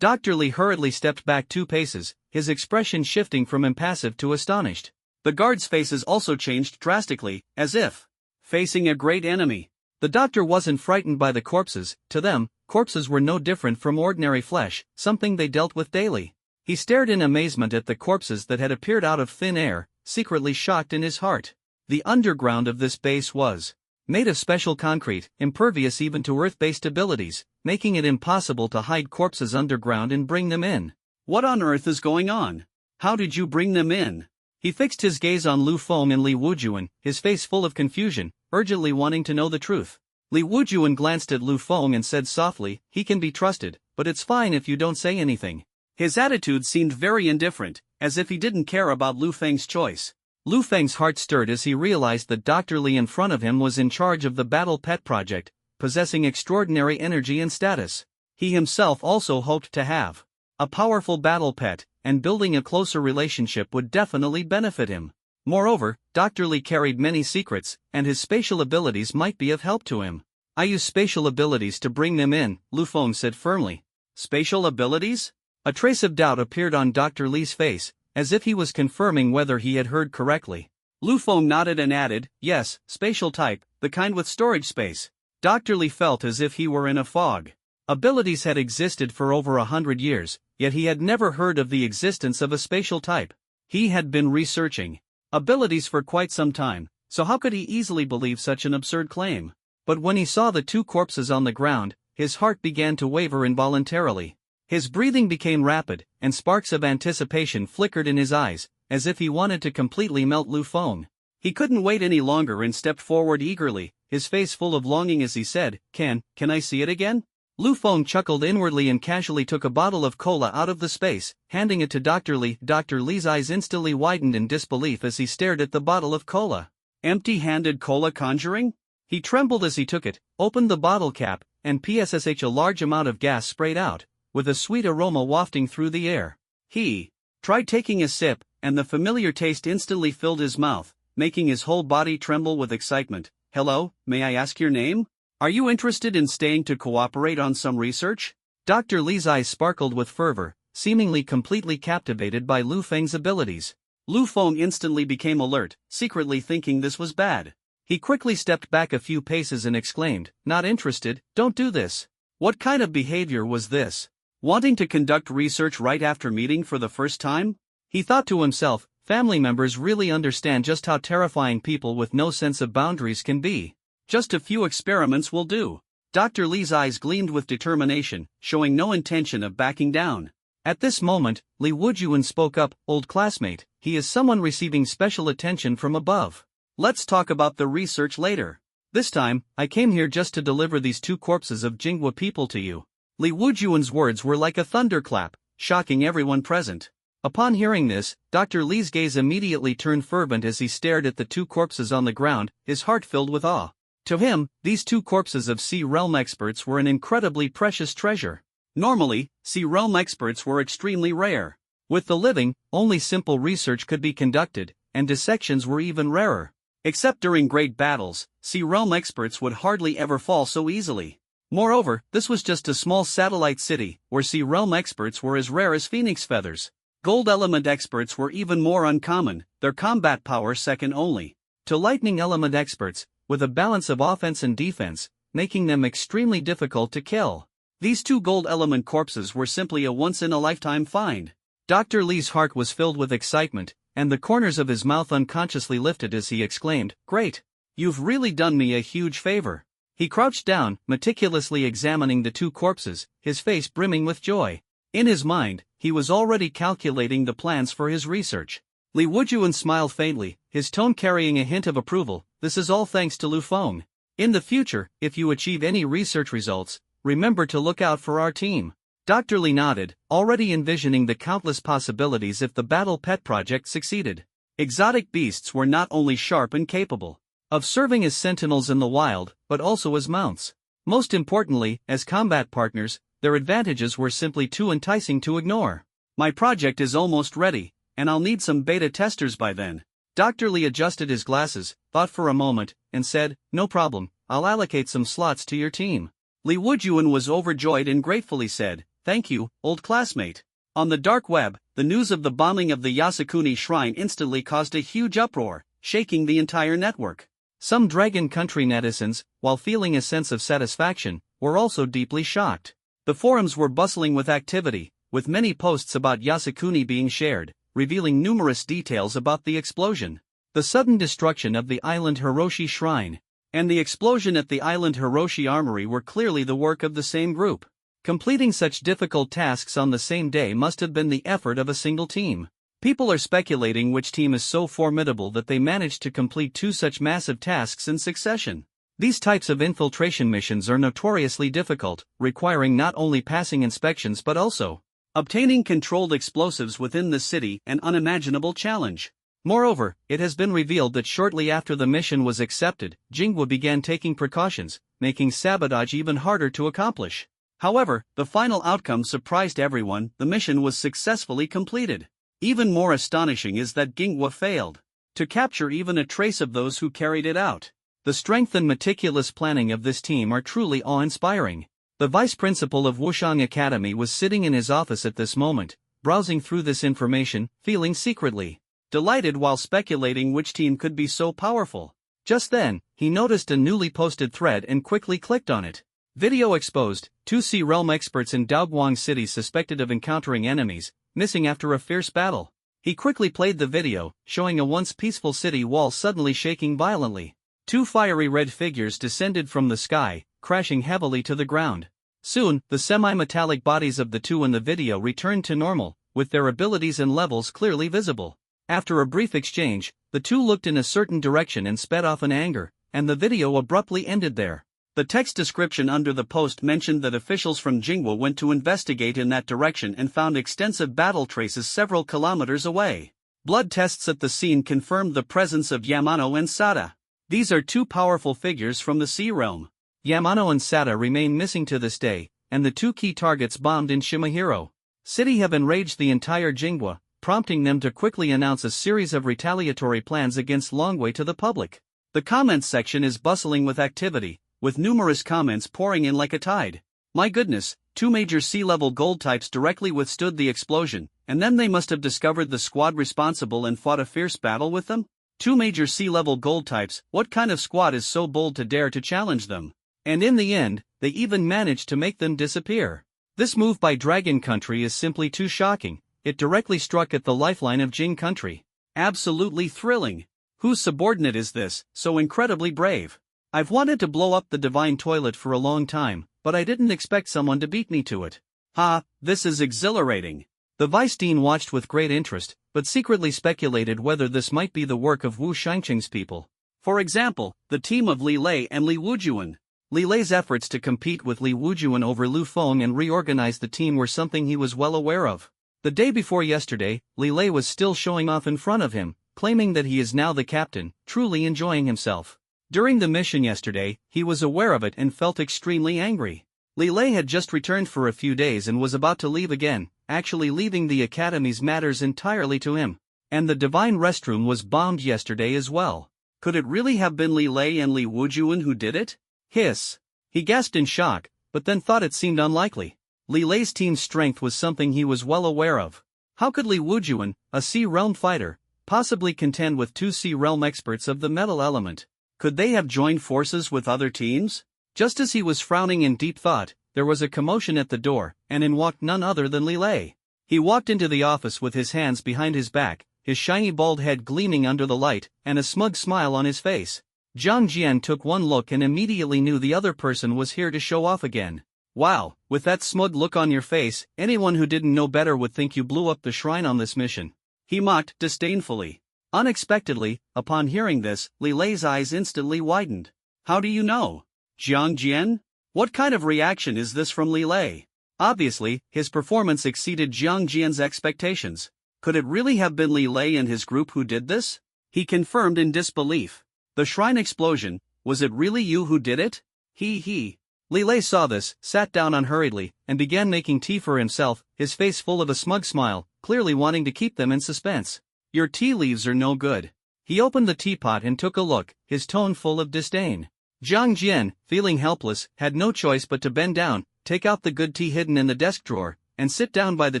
Dr. Li hurriedly stepped back 2 paces, his expression shifting from impassive to astonished. The guards' faces also changed drastically, as if facing a great enemy. The doctor wasn't frightened by the corpses. To them, corpses were no different from ordinary flesh, something they dealt with daily. He stared in amazement at the corpses that had appeared out of thin air, secretly shocked in his heart. The underground of this base was made of special concrete, impervious even to earth-based abilities, making it impossible to hide corpses underground and bring them in. What on earth is going on? How did you bring them in? He fixed his gaze on Lu Feng and Li Wujuan, his face full of confusion, urgently wanting to know the truth. Li Wujuan glanced at Lu Feng and said softly, "He can be trusted, but it's fine if you don't say anything." His attitude seemed very indifferent, as if he didn't care about Lu Feng's choice. Lu Feng's heart stirred as he realized that Dr. Li in front of him was in charge of the Battle Pet project, possessing extraordinary energy and status. He himself also hoped to have a powerful battle pet, and building a closer relationship would definitely benefit him. Moreover, Dr. Li carried many secrets, and his spatial abilities might be of help to him. "I use spatial abilities to bring them in," Lu Feng said firmly. "Spatial abilities?" A trace of doubt appeared on Dr. Li's face, as if he was confirming whether he had heard correctly. Lu Feng nodded and added, "Yes, spatial type, the kind with storage space." Dr. Li felt as if he were in a fog. Abilities had existed for over 100 years, yet he had never heard of the existence of a spatial type. He had been researching abilities for quite some time, so how could he easily believe such an absurd claim? But when he saw the 2 corpses on the ground, his heart began to waver involuntarily. His breathing became rapid, and sparks of anticipation flickered in his eyes, as if he wanted to completely melt Lu Feng. He couldn't wait any longer and stepped forward eagerly, his face full of longing as he said, Can I see it again?" Lu Feng chuckled inwardly and casually took a bottle of cola out of the space, handing it to Dr. Li. Dr. Li's eyes instantly widened in disbelief as he stared at the bottle of cola. Empty-handed cola conjuring? He trembled as he took it, opened the bottle cap, and a large amount of gas sprayed out, with a sweet aroma wafting through the air. He tried taking a sip, and the familiar taste instantly filled his mouth, making his whole body tremble with excitement. "Hello, may I ask your name? Are you interested in staying to cooperate on some research?" Dr. Li's eyes sparkled with fervor, seemingly completely captivated by Lu Feng's abilities. Lu Feng instantly became alert, secretly thinking this was bad. He quickly stepped back a few paces and exclaimed, "Not interested, don't do this." What kind of behavior was this? Wanting to conduct research right after meeting for the first time? He thought to himself, family members really understand just how terrifying people with no sense of boundaries can be. Just a few experiments will do. Dr. Li's eyes gleamed with determination, showing no intention of backing down. At this moment, Li Wujuan spoke up, "Old classmate, he is someone receiving special attention from above. Let's talk about the research later. This time, I came here just to deliver these 2 corpses of Jinghua people to you." Li Wujuan's words were like a thunderclap, shocking everyone present. Upon hearing this, Dr. Li's gaze immediately turned fervent as he stared at the 2 corpses on the ground, his heart filled with awe. To him, these 2 corpses of Sea Realm experts were an incredibly precious treasure. Normally, Sea Realm experts were extremely rare. With the living, only simple research could be conducted, and dissections were even rarer. Except during great battles, Sea Realm experts would hardly ever fall so easily. Moreover, this was just a small satellite city, where Sea Realm experts were as rare as phoenix feathers. Gold element experts were even more uncommon, their combat power second only to lightning element experts, with a balance of offense and defense, making them extremely difficult to kill. These 2 gold element corpses were simply a once-in-a-lifetime find. Dr. Li's heart was filled with excitement, and the corners of his mouth unconsciously lifted as he exclaimed, "Great! You've really done me a huge favor." He crouched down, meticulously examining the 2 corpses, his face brimming with joy. In his mind, he was already calculating the plans for his research. Li Wujuan smiled faintly, his tone carrying a hint of approval. This is all thanks to Lu Feng. In the future, if you achieve any research results, remember to look out for our team. Dr. Li nodded, already envisioning the countless possibilities if the Battle Pet project succeeded. Exotic beasts were not only sharp and capable of serving as sentinels in the wild, but also as mounts. Most importantly, as combat partners, their advantages were simply too enticing to ignore. My project is almost ready, and I'll need some beta testers by then. Dr. Li adjusted his glasses, thought for a moment, and said, no problem, I'll allocate some slots to your team. Li Wujuan was overjoyed and gratefully said, thank you, old classmate. On the dark web, the news of the bombing of the Yasukuni shrine instantly caused a huge uproar, shaking the entire network. Some Dragon Country netizens, while feeling a sense of satisfaction, were also deeply shocked. The forums were bustling with activity, with many posts about Yasukuni being shared, revealing numerous details about the explosion. The sudden destruction of the island Hiroshi shrine, and the explosion at the island Hiroshi armory were clearly the work of the same group. Completing such difficult tasks on the same day must have been the effort of a single team. People are speculating which team is so formidable that they managed to complete two such massive tasks in succession. These types of infiltration missions are notoriously difficult, requiring not only passing inspections but also obtaining controlled explosives within the city, an unimaginable challenge. Moreover, it has been revealed that shortly after the mission was accepted, Jinghua began taking precautions, making sabotage even harder to accomplish. However, the final outcome surprised everyone. The mission was successfully completed. Even more astonishing is that Jinghua failed to capture even a trace of those who carried it out. The strength and meticulous planning of this team are truly awe-inspiring. The vice principal of Wushang Academy was sitting in his office at this moment, browsing through this information, feeling secretly delighted while speculating which team could be so powerful. Just then, he noticed a newly posted thread and quickly clicked on it. Video exposed, 2 Sea Realm experts in Daoguang City suspected of encountering enemies, missing after a fierce battle. He quickly played the video, showing a once peaceful city wall suddenly shaking violently. 2 fiery red figures descended from the sky, crashing heavily to the ground. Soon, the semi-metallic bodies of the two in the video returned to normal, with their abilities and levels clearly visible. After a brief exchange, the two looked in a certain direction and sped off in anger, and the video abruptly ended there. The text description under the post mentioned that officials from Jinghua went to investigate in that direction and found extensive battle traces several kilometers away. Blood tests at the scene confirmed the presence of Yamano and Sada. These are 2 powerful figures from the Sea Realm. Yamano and Sada remain missing to this day, and the 2 key targets bombed in Shimahiro City have enraged the entire Jinghua, prompting them to quickly announce a series of retaliatory plans against Longwei to the public. The comments section is bustling with activity, with numerous comments pouring in like a tide. My goodness, 2 major sea-level gold types directly withstood the explosion, and then they must have discovered the squad responsible and fought a fierce battle with them? 2 major sea-level gold types, what kind of squad is so bold to dare to challenge them? And in the end, they even managed to make them disappear. This move by Dragon Country is simply too shocking. It directly struck at the lifeline of Jing Country. Absolutely thrilling. Whose subordinate is this, so incredibly brave? I've wanted to blow up the divine toilet for a long time, but I didn't expect someone to beat me to it. Ha, this is exhilarating. The Vice Dean watched with great interest, but secretly speculated whether this might be the work of Wu Shangqing's people. For example, the team of Li Lei and Li Wujuan. Li Lei's efforts to compete with Li Wujuan over Lu Feng and reorganize the team were something he was well aware of. The day before yesterday, Li Lei was still showing off in front of him, claiming that he is now the captain, truly enjoying himself. During the mission yesterday, he was aware of it and felt extremely angry. Li Lei had just returned for a few days and was about to leave again, actually leaving the academy's matters entirely to him. And the divine restroom was bombed yesterday as well. Could it really have been Li Lei and Li Wujuan who did it? Hiss. He gasped in shock, but then thought it seemed unlikely. Li Lei's team's strength was something he was well aware of. How could Li Wujuan, a Sea Realm fighter, possibly contend with 2 Sea Realm experts of the metal element? Could they have joined forces with other teams? Just as he was frowning in deep thought, there was a commotion at the door, and in walked none other than Li Lei. He walked into the office with his hands behind his back, his shiny bald head gleaming under the light, and a smug smile on his face. Zhang Jian took one look and immediately knew the other person was here to show off again. Wow, with that smug look on your face, anyone who didn't know better would think you blew up the shrine on this mission. He mocked disdainfully. Unexpectedly, upon hearing this, Li Lei's eyes instantly widened. How do you know? Jiang Jian? What kind of reaction is this from Li Lei? Obviously, his performance exceeded Jiang Jian's expectations. Could it really have been Li Lei and his group who did this? He confirmed in disbelief. The shrine explosion, was it really you who did it? He. Li Lei saw this, sat down unhurriedly, and began making tea for himself, his face full of a smug smile, clearly wanting to keep them in suspense. Your tea leaves are no good. He opened the teapot and took a look, his tone full of disdain. Jiang Jian, feeling helpless, had no choice but to bend down, take out the good tea hidden in the desk drawer, and sit down by the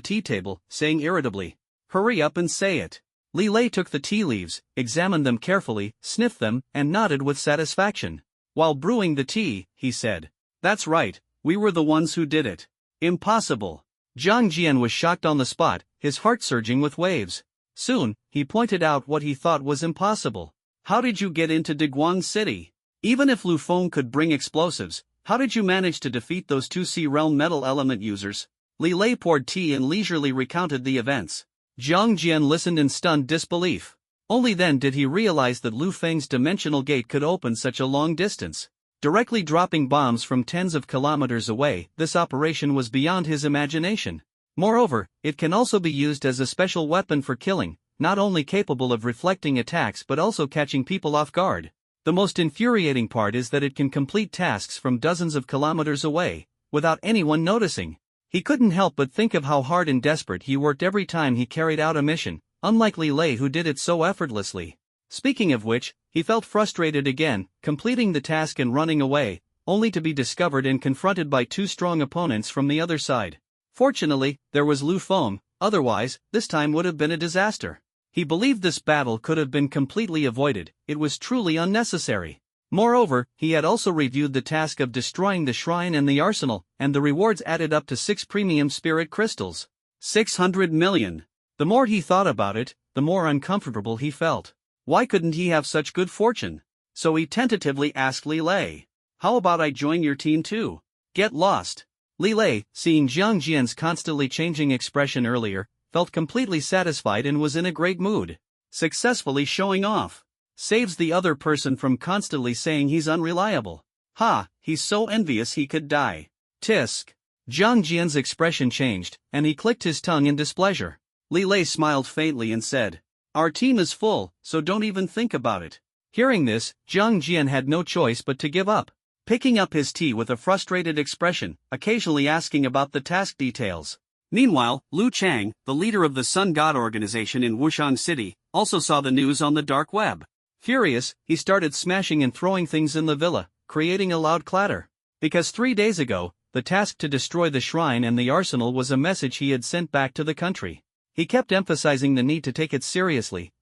tea table, saying irritably, "Hurry up and say it." Li Lei took the tea leaves, examined them carefully, sniffed them, and nodded with satisfaction. While brewing the tea, he said, "That's right, we were the ones who did it." Impossible. Jiang Jian was shocked on the spot, his heart surging with waves. Soon, he pointed out what he thought was impossible. How did you get into Diguang City? Even if Lu Feng could bring explosives, how did you manage to defeat those 2C realm metal element users? Li Lei poured tea and leisurely recounted the events. Jiang Jian listened in stunned disbelief. Only then did he realize that Lu Feng's dimensional gate could open such a long distance. Directly dropping bombs from tens of kilometers away, this operation was beyond his imagination. Moreover, it can also be used as a special weapon for killing, not only capable of reflecting attacks but also catching people off guard. The most infuriating part is that it can complete tasks from dozens of kilometers away, without anyone noticing. He couldn't help but think of how hard and desperate he worked every time he carried out a mission, unlike Li Lei who did it so effortlessly. Speaking of which, he felt frustrated again, completing the task and running away, only to be discovered and confronted by two strong opponents from the other side. Fortunately, there was Lu Feng, otherwise, this time would have been a disaster. He believed this battle could have been completely avoided, it was truly unnecessary. Moreover, he had also reviewed the task of destroying the shrine and the arsenal, and the rewards added up to 6 premium spirit crystals. 600 million. The more he thought about it, the more uncomfortable he felt. Why couldn't he have such good fortune? So he tentatively asked Li Lei, "How about I join your team too? Get lost." Li Lei, seeing Jiang Jian's constantly changing expression earlier, felt completely satisfied and was in a great mood. Successfully showing off. Saves the other person from constantly saying he's unreliable. Ha, he's so envious he could die. Tisk. Jiang Jian's expression changed, and he clicked his tongue in displeasure. Li Lei smiled faintly and said, "Our team is full, so don't even think about it." Hearing this, Jiang Jian had no choice but to give up. Picking up his tea with a frustrated expression, occasionally asking about the task details. Meanwhile, Lu Chang, the leader of the Sun God organization in Wushang City, also saw the news on the dark web. Furious, he started smashing and throwing things in the villa, creating a loud clatter. Because 3 days ago, the task to destroy the shrine and the arsenal was a message he had sent back to the country. He kept emphasizing the need to take it seriously,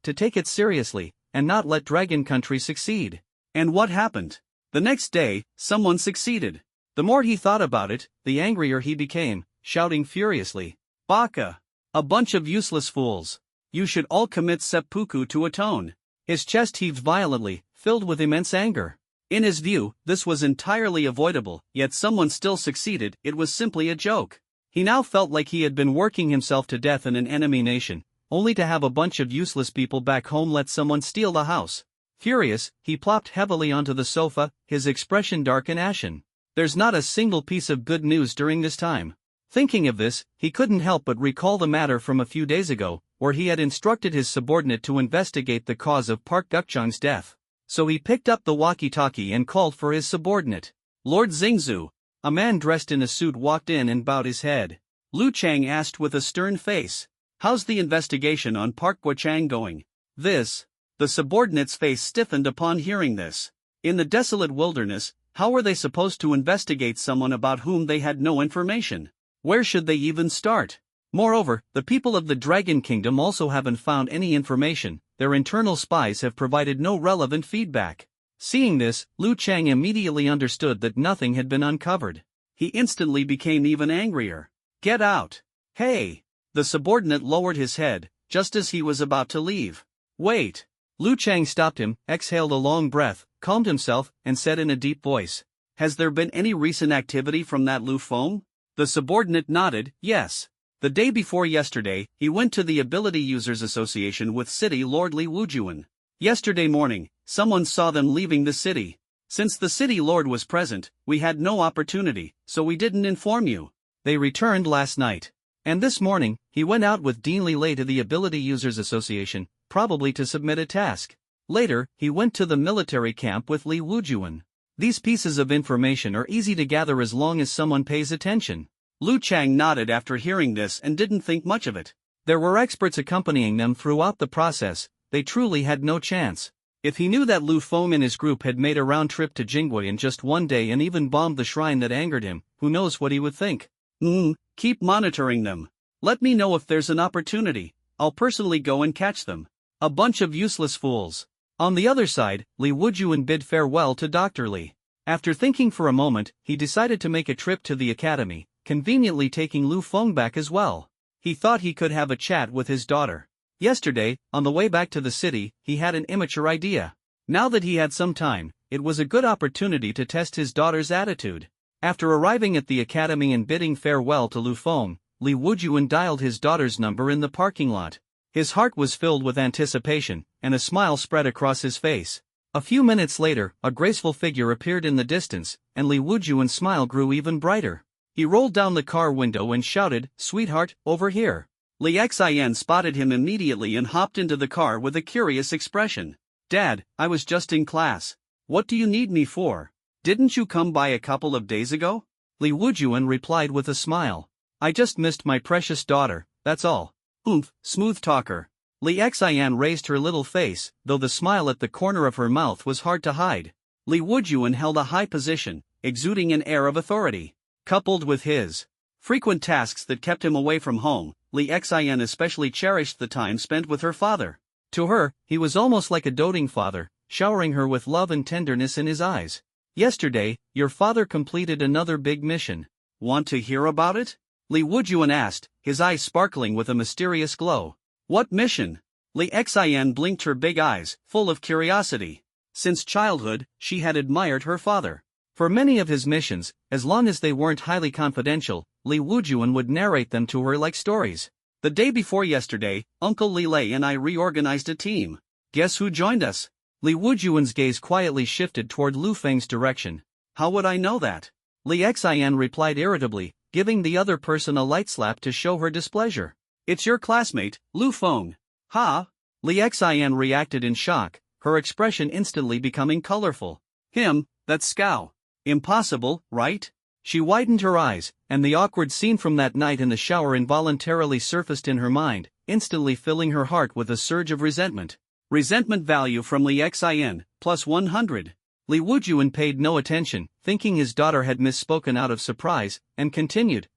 and not let Dragon Country succeed. And what happened? The next day, someone succeeded. The more he thought about it, the angrier he became, shouting furiously, "Baka! A bunch of useless fools! You should all commit seppuku to atone." His chest heaved violently, filled with immense anger. In his view, this was entirely avoidable, yet someone still succeeded, it was simply a joke. He now felt like he had been working himself to death in an enemy nation, only to have a bunch of useless people back home let someone steal the house. Furious, he plopped heavily onto the sofa, his expression dark and ashen. There's not a single piece of good news during this time. Thinking of this, he couldn't help but recall the matter from a few days ago, where he had instructed his subordinate to investigate the cause of Park Gukchang's death. So he picked up the walkie-talkie and called for his subordinate. Lord Xingzu. A man dressed in a suit walked in and bowed his head. Lu Chang asked with a stern face, "How's the investigation on Park Guochang going?" The subordinate's face stiffened upon hearing this. In the desolate wilderness, how were they supposed to investigate someone about whom they had no information? Where should they even start? Moreover, the people of the Dragon Kingdom also haven't found any information, their internal spies have provided no relevant feedback. Seeing this, Lu Chang immediately understood that nothing had been uncovered. He instantly became even angrier. "Get out! Hey!" The subordinate lowered his head, just as he was about to leave. "Wait!" Lu Chang stopped him, exhaled a long breath, calmed himself, and said in a deep voice, Has there been any recent activity from that Lu Feng? The subordinate nodded, yes. The day before yesterday, he went to the Ability Users Association with City Lord Li Wujuan. Yesterday morning, someone saw them leaving the city. Since the City Lord was present, we had no opportunity, so we didn't inform you. They returned last night. And this morning, he went out with Dean Li Lei to the Ability Users Association, probably to submit a task. Later, he went to the military camp with Li Wujuan. These pieces of information are easy to gather as long as someone pays attention. Lu Chang nodded after hearing this and didn't think much of it. There were experts accompanying them throughout the process. They truly had no chance. If he knew that Lu Feng and his group had made a round trip to Jingwei in just one day and even bombed the shrine that angered him, who knows what he would think. Keep monitoring them. Let me know if there's an opportunity. I'll personally go and catch them. A bunch of useless fools. On the other side, Li Wujuan bid farewell to Dr. Li. After thinking for a moment, he decided to make a trip to the academy, conveniently taking Lu Feng back as well. He thought he could have a chat with his daughter. Yesterday, on the way back to the city, he had an immature idea. Now that he had some time, it was a good opportunity to test his daughter's attitude. After arriving at the academy and bidding farewell to Lu Feng, Li Wujuan dialed his daughter's number in the parking lot. His heart was filled with anticipation, and a smile spread across his face. A few minutes later, a graceful figure appeared in the distance, and Li Wujuan's smile grew even brighter. He rolled down the car window and shouted, "Sweetheart, over here." Li Xian spotted him immediately and hopped into the car with a curious expression. "Dad, I was just in class. What do you need me for? Didn't you come by a couple of days ago?" Li Wujuan replied with a smile. "I just missed my precious daughter, that's all." Smooth talker. Li Xian raised her little face, though the smile at the corner of her mouth was hard to hide. Li Wujuan held a high position, exuding an air of authority. Coupled with his frequent tasks that kept him away from home, Li Xian especially cherished the time spent with her father. To her, he was almost like a doting father, showering her with love and tenderness in his eyes. "Yesterday, your father completed another big mission." "Want to hear about it?" Li Wujuan asked, his eyes sparkling with a mysterious glow. "What mission?" Li Xian blinked her big eyes, full of curiosity. Since childhood, she had admired her father. For many of his missions, as long as they weren't highly confidential, Li Wujuan would narrate them to her like stories. "The day before yesterday, Uncle Li Lei and I reorganized a team. Guess who joined us?" Li Wujuan's gaze quietly shifted toward Lu Feng's direction. "How would I know that?" Li Xian replied irritably, giving the other person a light slap to show her displeasure. "It's your classmate, Lu Feng." "Ha?" Li Xian reacted in shock, her expression instantly becoming colorful. "Him, that scow. Impossible, right?" She widened her eyes, and the awkward scene from that night in the shower involuntarily surfaced in her mind, instantly filling her heart with a surge of resentment. Resentment value from Li Xian, plus 100. Li Wujuan paid no attention, thinking his daughter had misspoken out of surprise, and continued,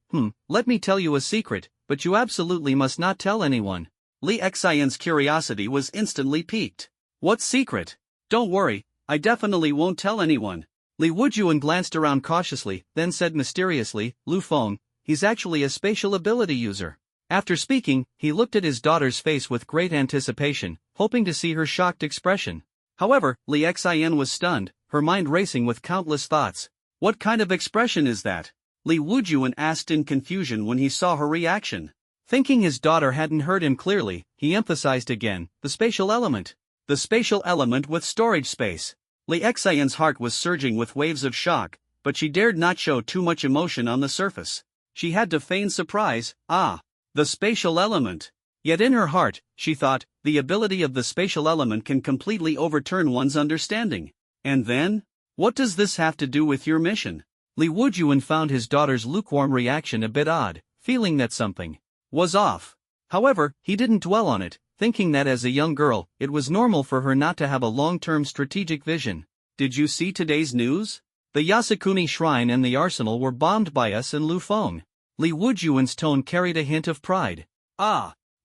"Let me tell you a secret, but you absolutely must not tell anyone." Li Xian's curiosity was instantly piqued. "What secret?" "Don't worry, I definitely won't tell anyone." Li Wujuan glanced around cautiously, then said mysteriously, "Lu Feng, he's actually a spatial ability user." After speaking, he looked at his daughter's face with great anticipation, hoping to see her shocked expression. However, Li Xian was stunned, her mind racing with countless thoughts. "What kind of expression is that?" Li Wujuan asked in confusion when he saw her reaction. Thinking his daughter hadn't heard him clearly, he emphasized again, "The spatial element." "The spatial element with storage space." Li Xian's heart was surging with waves of shock, but she dared not show too much emotion on the surface. She had to feign surprise. The spatial element. Yet in her heart, she thought, the ability of the spatial element can completely overturn one's understanding. And then? What does this have to do with your mission? Li Wujuan found his daughter's lukewarm reaction a bit odd, feeling that something was off. However, he didn't dwell on it, thinking that as a young girl, it was normal for her not to have a long-term strategic vision. "Did you see today's news? The Yasukuni Shrine and the arsenal were bombed by us and Lu Feng." Li Wujuan's tone carried a hint of pride.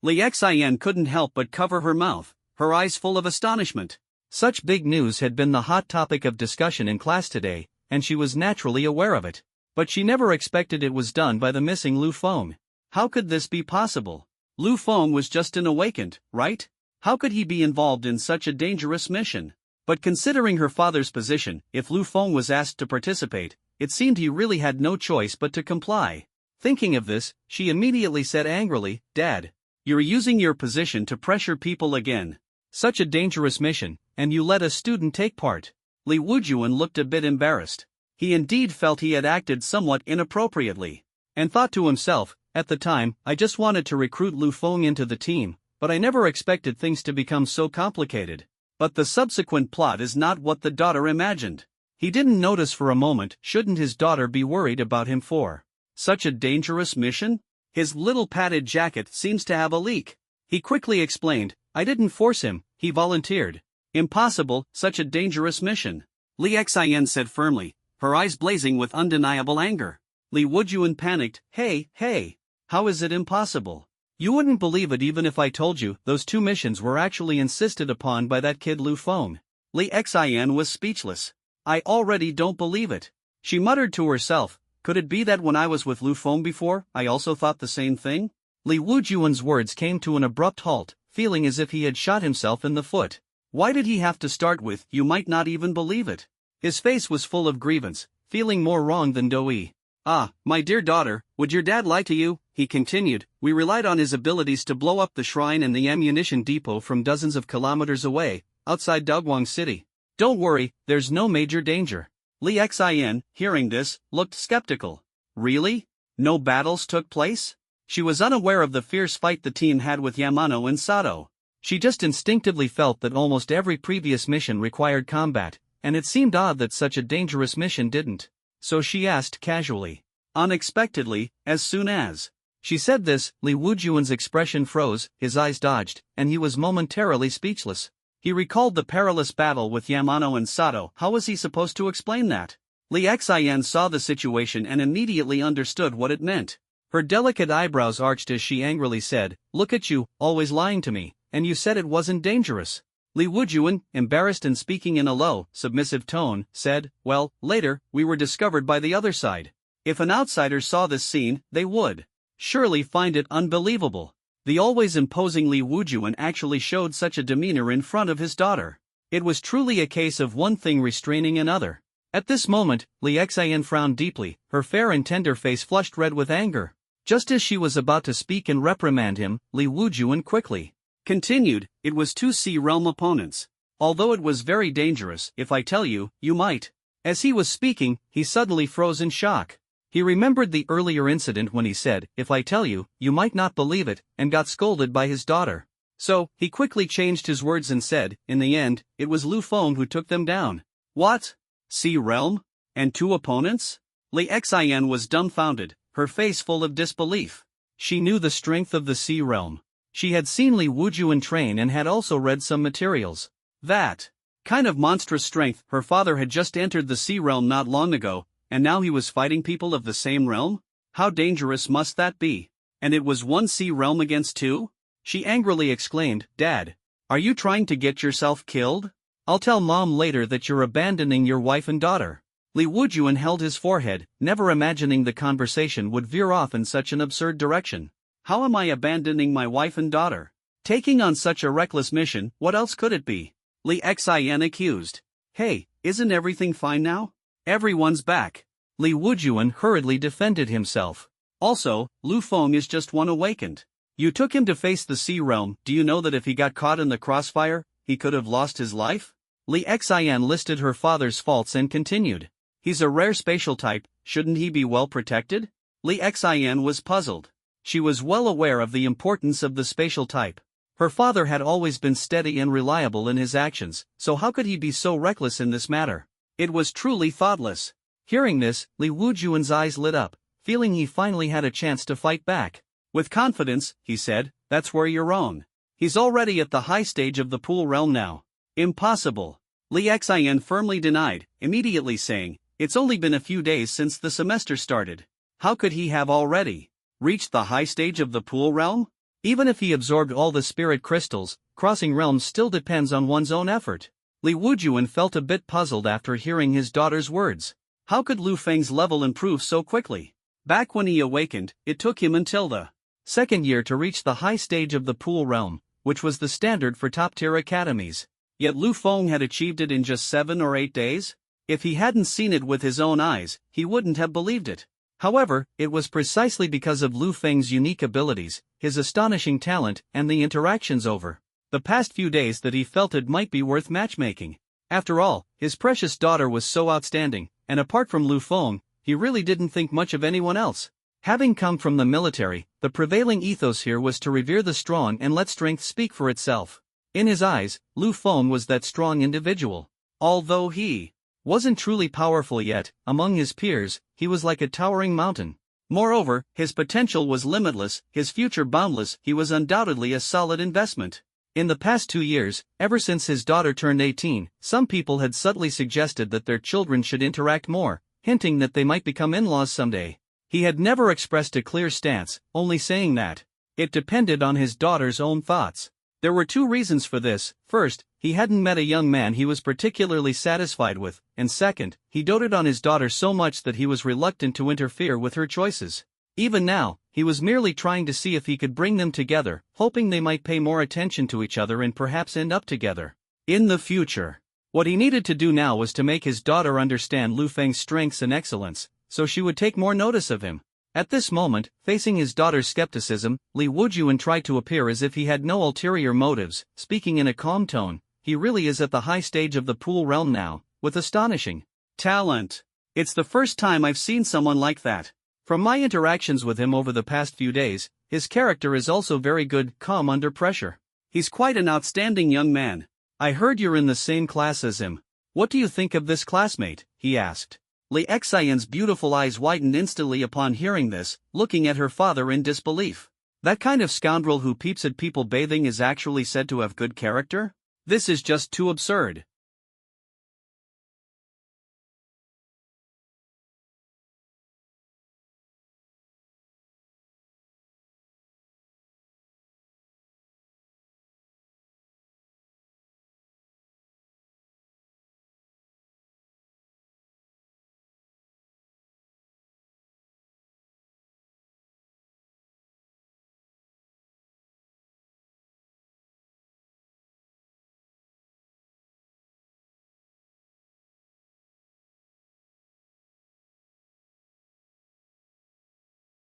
Li Xian couldn't help but cover her mouth, her eyes full of astonishment. Such big news had been the hot topic of discussion in class today, and she was naturally aware of it. But she never expected it was done by the missing Lu Feng. How could this be possible? Lu Feng was just an awakened, right? How could he be involved in such a dangerous mission? But considering her father's position, if Lu Feng was asked to participate, it seemed he really had no choice but to comply. Thinking of this, she immediately said angrily, "Dad, you're using your position to pressure people again. Such a dangerous mission, and you let a student take part." Li Wujuan looked a bit embarrassed. He indeed felt he had acted somewhat inappropriately, and thought to himself, at the time, I just wanted to recruit Lu Feng into the team, but I never expected things to become so complicated. But the subsequent plot is not what the daughter imagined. He didn't notice for a moment, shouldn't his daughter be worried about him for such a dangerous mission? His little padded jacket seems to have a leak. He quickly explained, I didn't force him, he volunteered. Impossible, such a dangerous mission. Li Xian said firmly, her eyes blazing with undeniable anger. Li Wujuan panicked, hey, how is it impossible? You wouldn't believe it even if I told you those 2 missions were actually insisted upon by that kid Lu Feng. Li Xian was speechless. I already don't believe it. She muttered to herself, could it be that when I was with Lu Feng before, I also thought the same thing? Li Wujuan's words came to an abrupt halt, feeling as if he had shot himself in the foot. Why did he have to start with, you might not even believe it? His face was full of grievance, feeling more wrong than Doi. Ah, my dear daughter, would your dad lie to you? He continued, we relied on his abilities to blow up the shrine and the ammunition depot from dozens of kilometers away, outside Dogwang City. Don't worry, there's no major danger. Li Xian, hearing this, looked skeptical. Really? No battles took place? She was unaware of the fierce fight the team had with Yamano and Sato. She just instinctively felt that almost every previous mission required combat, and it seemed odd that such a dangerous mission didn't. So she asked casually. Unexpectedly, as soon as she said this, Li Wujuan's expression froze, his eyes dodged, and he was momentarily speechless. He recalled the perilous battle with Yamano and Sato. How was he supposed to explain that? Li Xian saw the situation and immediately understood what it meant. Her delicate eyebrows arched as she angrily said, look at you, always lying to me, and you said it wasn't dangerous. Li Wujuan, embarrassed and speaking in a low, submissive tone, said, well, later, we were discovered by the other side. If an outsider saw this scene, they would surely find it unbelievable. The always imposing Li Wujuan actually showed such a demeanor in front of his daughter. It was truly a case of one thing restraining another. At this moment, Li Xian frowned deeply, her fair and tender face flushed red with anger. Just as she was about to speak and reprimand him, Li Wujuan quickly continued, it was 2 Sea Realm opponents. Although it was very dangerous, if I tell you, you might. As he was speaking, he suddenly froze in shock. He remembered the earlier incident when he said, if I tell you, you might not believe it, and got scolded by his daughter. So, he quickly changed his words and said, in the end, it was Lu Feng who took them down. What? Sea Realm? And 2 opponents? Li Xian was dumbfounded, her face full of disbelief. She knew the strength of the Sea Realm. She had seen Li Wujuan train and had also read some materials. That kind of monstrous strength, her father had just entered the Sea Realm not long ago, and now he was fighting people of the same realm? How dangerous must that be? And it was 1 Sea Realm against 2? She angrily exclaimed, Dad, are you trying to get yourself killed? I'll tell Mom later that you're abandoning your wife and daughter. Li Wujuan held his forehead, never imagining the conversation would veer off in such an absurd direction. How am I abandoning my wife and daughter? Taking on such a reckless mission, what else could it be? Li Xian accused. Hey, isn't everything fine now? Everyone's back. Li Wujuan hurriedly defended himself. Also, Lu Feng is just 1 awakened. You took him to face the Sea Realm, do you know that if he got caught in the crossfire, he could have lost his life? Li Xian listed her father's faults and continued. He's a rare spatial type, shouldn't he be well protected? Li Xian was puzzled. She was well aware of the importance of the spatial type. Her father had always been steady and reliable in his actions, so how could he be so reckless in this matter? It was truly thoughtless. Hearing this, Li Wujuan's eyes lit up, feeling he finally had a chance to fight back. With confidence, he said, that's where you're wrong. He's already at the high stage of the Pool Realm now. Impossible. Li Xian firmly denied, immediately saying, it's only been a few days since the semester started. How could he have already reached the high stage of the Pool Realm? Even if he absorbed all the spirit crystals, crossing realms still depends on one's own effort. Li Wujuan felt a bit puzzled after hearing his daughter's words. How could Lu Feng's level improve so quickly? Back when he awakened, it took him until the 2nd year to reach the high stage of the Pool Realm, which was the standard for top-tier academies. Yet Lu Feng had achieved it in just 7 or 8 days? If he hadn't seen it with his own eyes, he wouldn't have believed it. However, it was precisely because of Lu Feng's unique abilities, his astonishing talent, and the interactions over the past few days that he felt it might be worth matchmaking. After all, his precious daughter was so outstanding, and apart from Lu Feng, he really didn't think much of anyone else. Having come from the military, the prevailing ethos here was to revere the strong and let strength speak for itself. In his eyes, Lu Feng was that strong individual. Although he wasn't truly powerful yet, among his peers, he was like a towering mountain. Moreover, his potential was limitless, his future boundless. He was undoubtedly a solid investment. In the past 2 years, ever since his daughter turned 18, some people had subtly suggested that their children should interact more, hinting that they might become in-laws someday. He had never expressed a clear stance, only saying that it depended on his daughter's own thoughts. There were 2 reasons for this. First, he hadn't met a young man he was particularly satisfied with, and second, he doted on his daughter so much that he was reluctant to interfere with her choices. Even now, he was merely trying to see if he could bring them together, hoping they might pay more attention to each other and perhaps end up together in the future. What he needed to do now was to make his daughter understand Lu Feng's strengths and excellence, so she would take more notice of him. At this moment, facing his daughter's skepticism, Li Wujun tried to appear as if he had no ulterior motives, speaking in a calm tone. He really is at the high stage of the pool realm now, with astonishing talent. It's the first time I've seen someone like that. From my interactions with him over the past few days, his character is also very good, calm under pressure. He's quite an outstanding young man. I heard you're in the same class as him. What do you think of this classmate? He asked. Li Xian's beautiful eyes widened instantly upon hearing this, looking at her father in disbelief. That kind of scoundrel who peeps at people bathing is actually said to have good character? This is just too absurd.